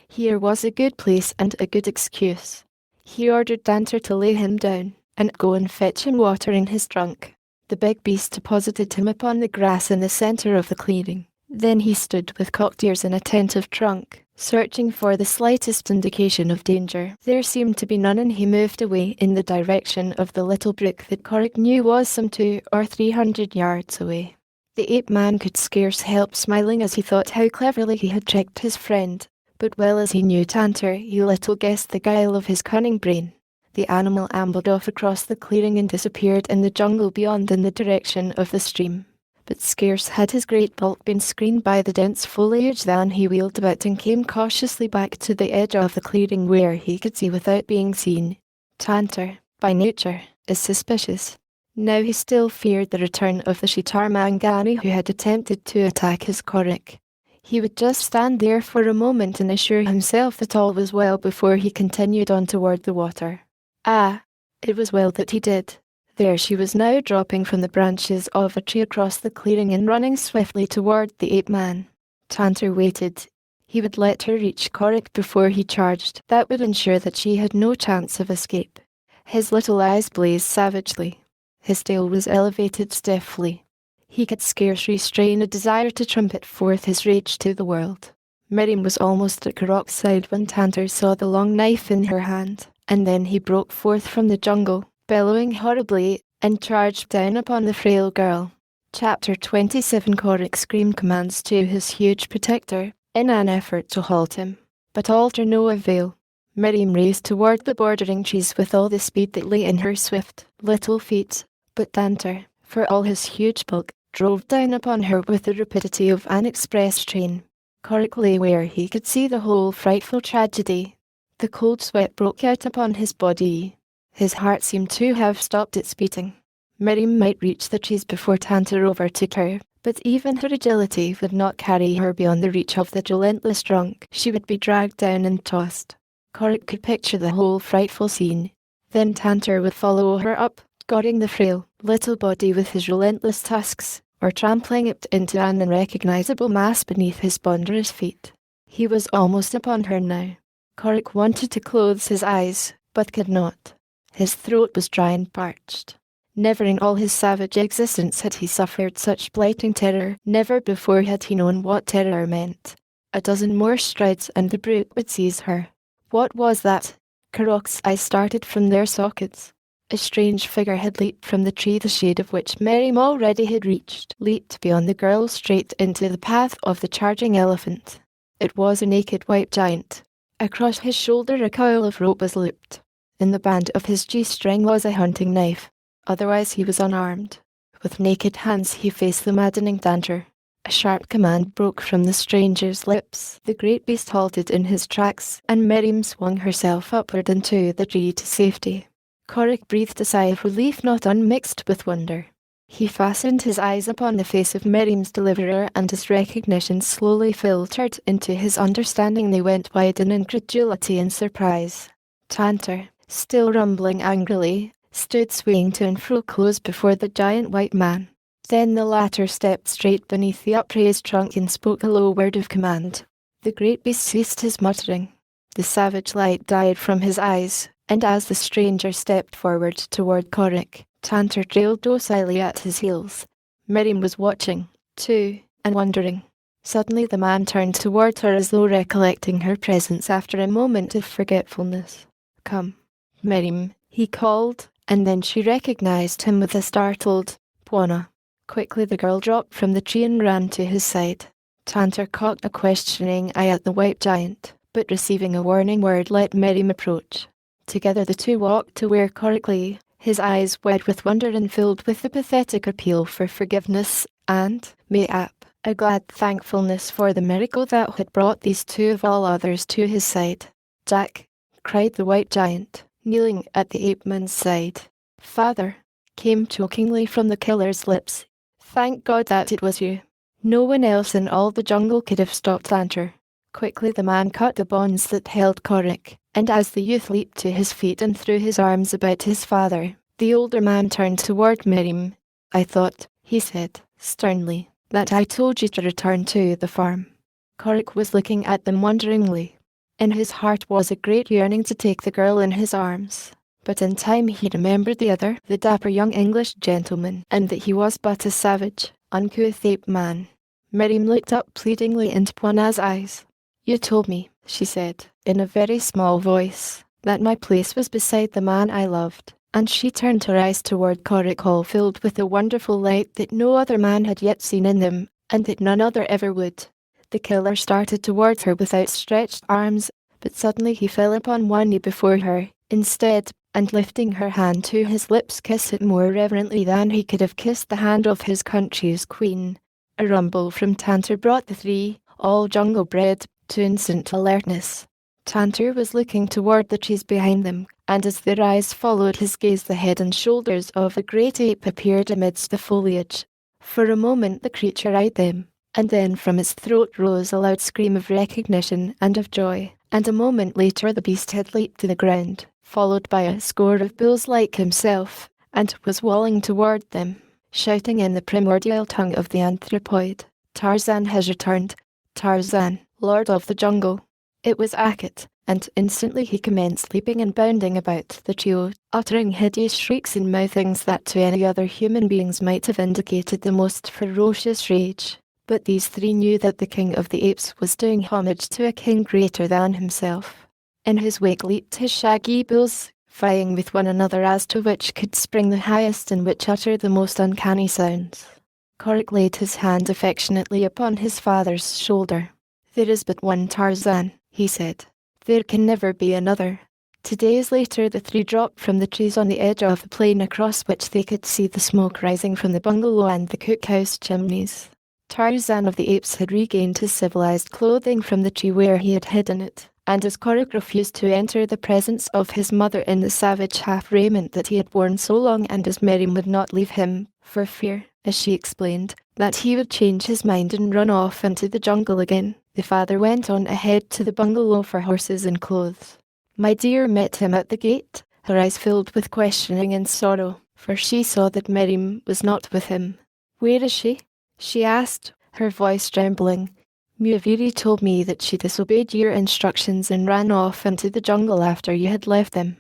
Here was a good place and a good excuse. He ordered Tantor to lay him down, and go and fetch him water in his trunk. The big beast deposited him upon the grass in the centre of the clearing. Then he stood with cocked ears and attentive trunk, searching for the slightest indication of danger. There seemed to be none, and he moved away in the direction of the little brook that Korik knew was some 200 or 300 yards away. The ape-man could scarce help smiling as he thought how cleverly he had tricked his friend, but well as he knew Tantor, he little guessed the guile of his cunning brain. The animal ambled off across the clearing and disappeared in the jungle beyond in the direction of the stream. But scarce had his great bulk been screened by the dense foliage than he wheeled about and came cautiously back to the edge of the clearing where he could see without being seen. Tantor, by nature, is suspicious. Now he still feared the return of the Shitar Mangani who had attempted to attack his Korik. He would just stand there for a moment and assure himself that all was well before he continued on toward the water. Ah, it was well that he did. There she was now, dropping from the branches of a tree across the clearing and running swiftly toward the ape-man. Tantor waited. He would let her reach Korik before he charged. That would ensure that she had no chance of escape. His little eyes blazed savagely. His tail was elevated stiffly. He could scarce restrain a desire to trumpet forth his rage to the world. Miriam was almost at Korok's side when Tantor saw the long knife in her hand, and then he broke forth from the jungle, bellowing horribly, and charged down upon the frail girl. Chapter 27. Korik screamed commands to his huge protector, in an effort to halt him, but all to no avail. Miriam raced toward the bordering trees with all the speed that lay in her swift little feet, but Tantor, for all his huge bulk, drove down upon her with the rapidity of an express train. Korik lay where he could see the whole frightful tragedy. The cold sweat broke out upon his body. His heart seemed to have stopped its beating. Miriam might reach the trees before Tantor overtook her, but even her agility would not carry her beyond the reach of the relentless trunk. She would be dragged down and tossed. Korik could picture the whole frightful scene. Then Tantor would follow her up, goring the frail little body with his relentless tusks, or trampling it into an unrecognizable mass beneath his ponderous feet. He was almost upon her now. Korik wanted to close his eyes, but could not. His throat was dry and parched. Never in all his savage existence had he suffered such blighting terror. Never before had he known what terror meant. A dozen more strides and the brute would seize her. What was that? Korik's eyes started from their sockets. A strange figure had leaped from the tree, the shade of which Miriam already had reached, leaped beyond the girl straight into the path of the charging elephant. It was a naked white giant. Across his shoulder a coil of rope was looped. In the band of his G-string was a hunting knife. Otherwise he was unarmed. With naked hands he faced the maddening danger. A sharp command broke from the stranger's lips. The great beast halted in his tracks, and Miriam swung herself upward into the tree to safety. Korik breathed a sigh of relief not unmixed with wonder. He fastened his eyes upon the face of Miriam's deliverer, and as recognition slowly filtered into his understanding they went wide in incredulity and surprise. Tantor, still rumbling angrily, stood swaying to and fro close before the giant white man. Then the latter stepped straight beneath the upraised trunk and spoke a low word of command. The great beast ceased his muttering. The savage light died from his eyes, and as the stranger stepped forward toward Korik, Tantor trailed docilely at his heels. Miriam was watching, too, and wondering. Suddenly the man turned toward her as though recollecting her presence after a moment of forgetfulness. "Come, Miriam," he called, and then she recognized him with a startled, "Bwana." Quickly the girl dropped from the tree and ran to his side. Tantor cocked a questioning eye at the white giant, but receiving a warning word let Miriam approach. Together the two walked to where Korik lay, his eyes wide with wonder and filled with the pathetic appeal for forgiveness and, mayhap, a glad thankfulness for the miracle that had brought these two of all others to his side. "Jack," cried the white giant, kneeling at the ape-man's side. "Father," came chokingly from the killer's lips. "Thank God that it was you. No one else in all the jungle could have stopped Tantor." Quickly the man cut the bonds that held Korik, and as the youth leaped to his feet and threw his arms about his father, the older man turned toward Miriam. "I thought," he said, sternly, "that I told you to return to the farm." Korik was looking at them wonderingly. In his heart was a great yearning to take the girl in his arms. But in time he remembered the dapper young English gentleman, and that he was but a savage, uncouth ape man. Miriam looked up pleadingly into Bwana's eyes. "You told me," she said, in a very small voice, "that my place was beside the man I loved." And she turned her eyes toward Korik, all filled with a wonderful light that no other man had yet seen in them, and that none other ever would. The killer started towards her with outstretched arms, but suddenly he fell upon one knee before her, instead, and lifting her hand to his lips kissed it more reverently than he could have kissed the hand of his country's queen. A rumble from Tantor brought the three, all jungle bred, to instant alertness. Tantor was looking toward the trees behind them, and as their eyes followed his gaze the head and shoulders of a great ape appeared amidst the foliage. For a moment the creature eyed them, and then from its throat rose a loud scream of recognition and of joy, and a moment later the beast had leaped to the ground, followed by a score of bulls like himself, and was walling toward them, shouting in the primordial tongue of the anthropoid, "Tarzan has returned! Tarzan, Lord of the Jungle!" It was Akut, and instantly he commenced leaping and bounding about the trio, uttering hideous shrieks and mouthings that to any other human beings might have indicated the most ferocious rage. But these three knew that the king of the apes was doing homage to a king greater than himself. In his wake leaped his shaggy bulls, vying with one another as to which could spring the highest and which utter the most uncanny sounds. Korik laid his hand affectionately upon his father's shoulder. "There is but one Tarzan," he said. "There can never be another." 2 days later the three dropped from the trees on the edge of the plain across which they could see the smoke rising from the bungalow and the cookhouse chimneys. Tarzan of the apes had regained his civilized clothing from the tree where he had hidden it, and as Korik refused to enter the presence of his mother in the savage half-raiment that he had worn so long, and as Miriam would not leave him, for fear, as she explained, that he would change his mind and run off into the jungle again, the father went on ahead to the bungalow for horses and clothes. My dear met him at the gate, her eyes filled with questioning and sorrow, for she saw that Miriam was not with him. "Where is she?" she asked, her voice trembling. Muviri told me that she disobeyed your instructions and ran off into the jungle after you had left them.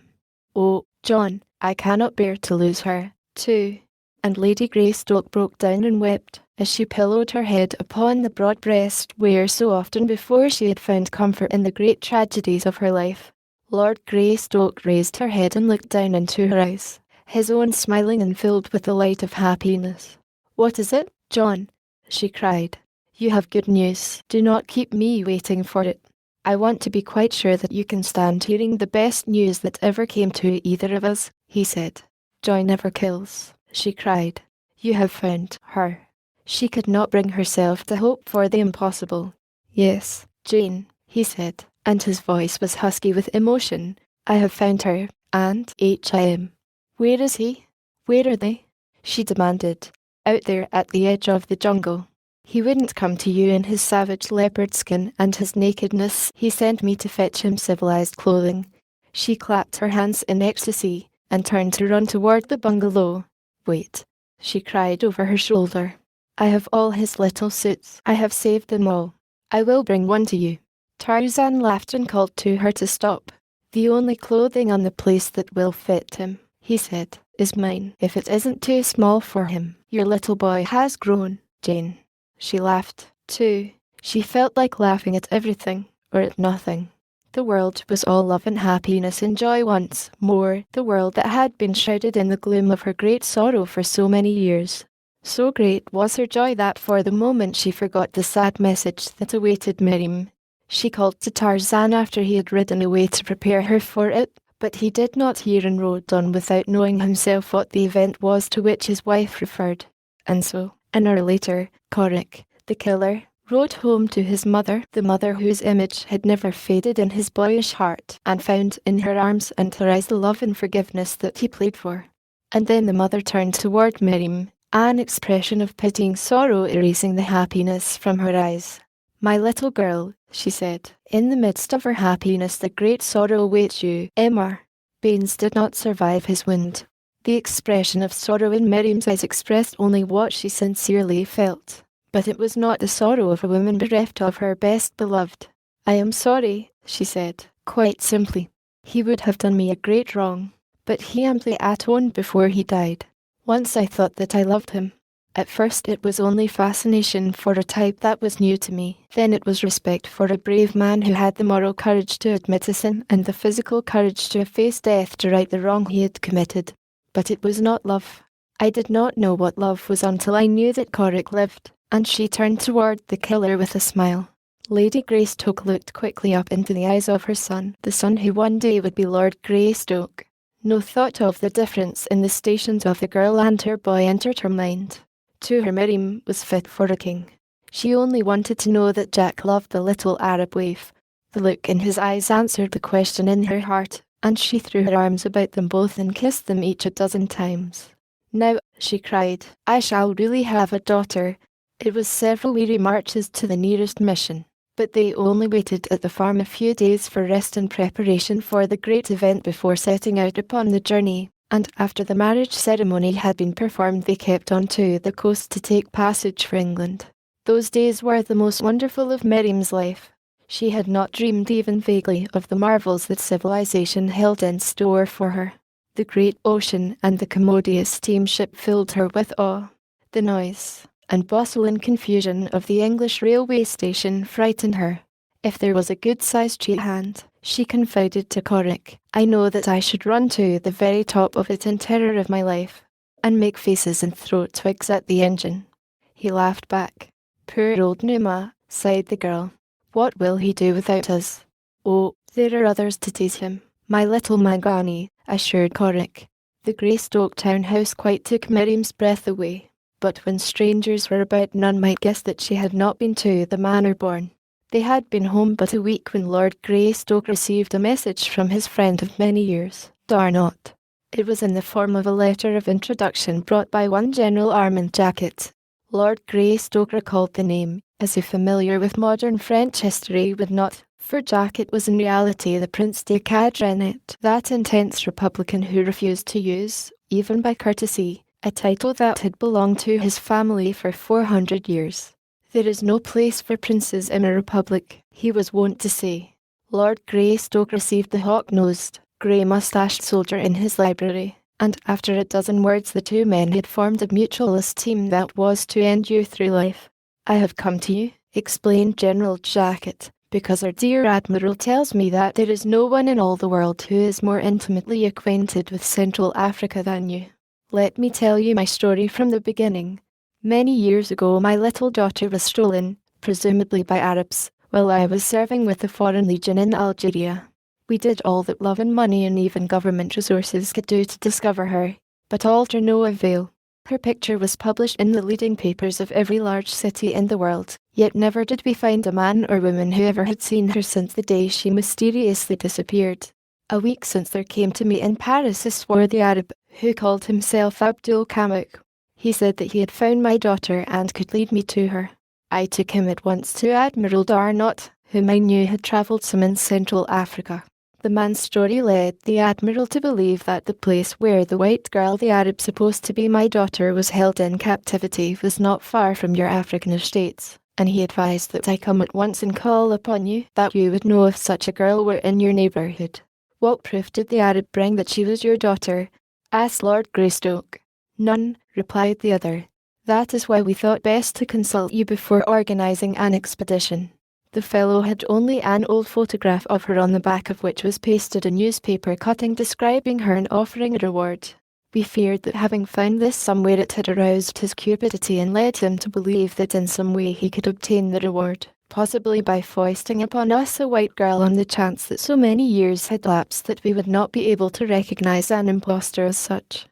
Oh, John, I cannot bear to lose her, too. And Lady Greystoke broke down and wept, as she pillowed her head upon the broad breast where so often before she had found comfort in the great tragedies of her life. Lord Greystoke raised her head and looked down into her eyes, his own smiling and filled with the light of happiness. "What is it, John?" she cried. "You have good news. Do not keep me waiting for it. I want to be quite sure that you can stand hearing the best news that ever came to either of us," he said. "Joy never kills," she cried. "You have found her." She could not bring herself to hope for the impossible. "Yes, Jane," he said, and his voice was husky with emotion. "I have found her, and him. Where is he? Where are they?" she demanded. "Out there at the edge of the jungle. He wouldn't come to you in his savage leopard skin and his nakedness. He sent me to fetch him civilized clothing." She clapped her hands in ecstasy and turned to run toward the bungalow. "Wait," she cried over her shoulder. "I have all his little suits. I have saved them all. I will bring one to you." Tarzan laughed and called to her to stop. "The only clothing on the place that will fit him," he said, "is mine, if it isn't too small for him. Your little boy has grown, Jane." She laughed, too. She felt like laughing at everything, or at nothing. The world was all love and happiness and joy once more, the world that had been shrouded in the gloom of her great sorrow for so many years. So great was her joy that for the moment she forgot the sad message that awaited Miriam. She called to Tarzan after he had ridden away to prepare her for it, but he did not hear and rode on without knowing himself what the event was to which his wife referred. And so, an hour later, Corrick, the killer, rode home to his mother, the mother whose image had never faded in his boyish heart, and found in her arms and her eyes the love and forgiveness that he pleaded for. And then the mother turned toward Miriam, an expression of pitying sorrow erasing the happiness from her eyes. "My little girl," she said, "in the midst of her happiness the great sorrow awaits you, Emma." Baines did not survive his wound. The expression of sorrow in Miriam's eyes expressed only what she sincerely felt. But it was not the sorrow of a woman bereft of her best beloved. "I am sorry," she said, quite simply. "He would have done me a great wrong, but he amply atoned before he died. Once I thought that I loved him. At first it was only fascination for a type that was new to me. Then it was respect for a brave man who had the moral courage to admit a sin and the physical courage to face death to right the wrong he had committed. But it was not love. I did not know what love was until I knew that Corrick lived." And she turned toward the killer with a smile. Lady Greystoke looked quickly up into the eyes of her son, the son who one day would be Lord Greystoke. No thought of the difference in the stations of the girl and her boy entered her mind. To her, Miriam was fit for a king. She only wanted to know that Jack loved the little Arab waif. The look in his eyes answered the question in her heart, and she threw her arms about them both and kissed them each a dozen times. "Now," she cried, "I shall really have a daughter." It was several weary marches to the nearest mission, but they only waited at the farm a few days for rest and preparation for the great event before setting out upon the journey, and after the marriage ceremony had been performed they kept on to the coast to take passage for England. Those days were the most wonderful of Miriam's life. She had not dreamed even vaguely of the marvels that civilization held in store for her. The great ocean and the commodious steamship filled her with awe. The noise and bustle and confusion of the English railway station frightened her. If there was a good-sized tree at hand, she confided to Corrick, "I know that I should run to the very top of it in terror of my life, and make faces and throw twigs at the engine." He laughed back. "Poor old Numa," sighed the girl. "What will he do without us?" "Oh, there are others to tease him, my little Mangani," assured Corrick. The Greystoke townhouse quite took Miriam's breath away. But when strangers were about none might guess that she had not been to the manor born. They had been home but a week when Lord Greystoke received a message from his friend of many years, Darnot. It was in the form of a letter of introduction brought by one General Armand Jacket. Lord Greystoke recalled the name, as if familiar with modern French history would not, for Jacket was in reality the Prince de Cadrenet, that intense republican who refused to use, even by courtesy, a title that had belonged to his family for 400 years. "There is no place for princes in a republic," he was wont to say. Lord Greystoke received the hawk-nosed, grey-moustached soldier in his library, and after a dozen words the two men had formed a mutual esteem that was to endure through life. "I have come to you," explained General Jacket, "because our dear Admiral tells me that there is no one in all the world who is more intimately acquainted with Central Africa than you. Let me tell you my story from the beginning. Many years ago my little daughter was stolen, presumably by Arabs, while I was serving with the Foreign Legion in Algeria. We did all that love and money and even government resources could do to discover her, but all to no avail. Her picture was published in the leading papers of every large city in the world, yet never did we find a man or woman who ever had seen her since the day she mysteriously disappeared. A week since there came to me in Paris a swarthy Arab, who called himself Abdul Kamuk. He said that he had found my daughter and could lead me to her. I took him at once to Admiral Darnot, whom I knew had travelled some in Central Africa. The man's story led the Admiral to believe that the place where the white girl the Arab supposed to be my daughter was held in captivity was not far from your African estates, and he advised that I come at once and call upon you, that you would know if such a girl were in your neighbourhood. "What proof did the Arab bring that she was your daughter?" asked Lord Greystoke. "None," replied the other. "That is why we thought best to consult you before organising an expedition." The fellow had only an old photograph of her on the back of which was pasted a newspaper cutting describing her and offering a reward. We feared that having found this somewhere it had aroused his cupidity and led him to believe that in some way he could obtain the reward, possibly by foisting upon us a white girl on the chance that so many years had lapsed that we would not be able to recognise an impostor as such.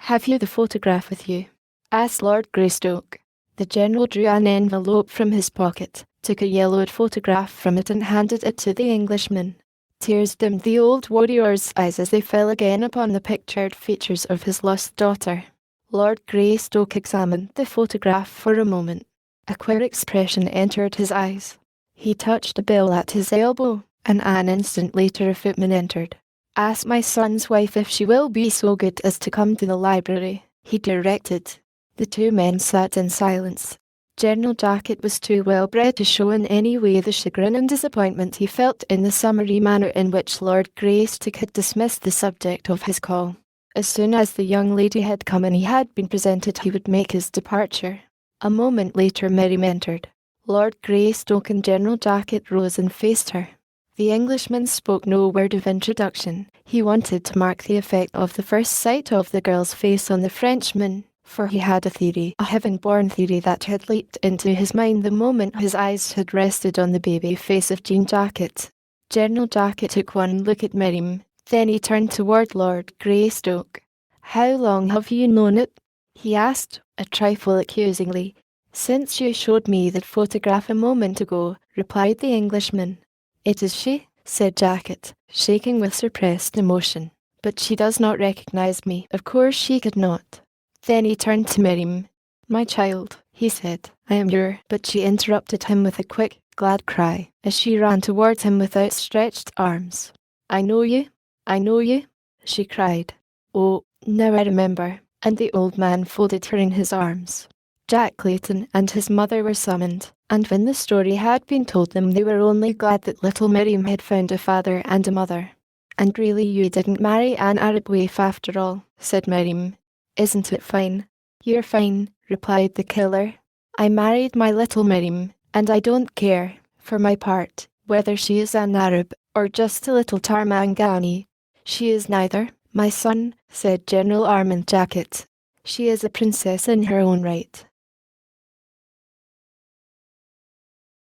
"Have you the photograph with you?" asked Lord Greystoke. The General drew an envelope from his pocket, took a yellowed photograph from it and handed it to the Englishman. Tears dimmed the old warrior's eyes as they fell again upon the pictured features of his lost daughter. Lord Greystoke examined the photograph for a moment. A queer expression entered his eyes. He touched a bell at his elbow, and an instant later a footman entered. "Ask my son's wife if she will be so good as to come to the library," he directed. The two men sat in silence. General Jacket was too well bred to show in any way the chagrin and disappointment he felt in the summary manner in which Lord Greystoke had dismissed the subject of his call. As soon as the young lady had come and he had been presented, he would make his departure. A moment later Miriam entered. Lord Greystoke and General Jacket rose and faced her. The Englishman spoke no word of introduction. He wanted to mark the effect of the first sight of the girl's face on the Frenchman, for he had a theory, a heaven-born theory that had leaped into his mind the moment his eyes had rested on the baby face of Jean Jacket. General Jacket took one look at Miriam, then he turned toward Lord Greystoke. "How long have you known it?" he asked, a trifle accusingly. "Since you showed me that photograph a moment ago," replied the Englishman. "It is she," said Jacket, shaking with suppressed emotion. "But she does not recognise me." Of course she could not. Then he turned to Miriam. "My child," he said, "I am your—" But she interrupted him with a quick, glad cry, as she ran towards him with outstretched arms. "I know you, I know you," she cried. "Oh, now I remember," and the old man folded her in his arms. Jack Clayton and his mother were summoned, and when the story had been told them they were only glad that little Miriam had found a father and a mother. "And really you didn't marry an Arab waif after all," said Miriam. "Isn't it fine?" "You're fine," replied the killer. "I married my little Miriam, and I don't care, for my part, whether she is an Arab, or just a little Tarmangani." "She is neither, my son," said General Armand Jacket. "She is a princess in her own right.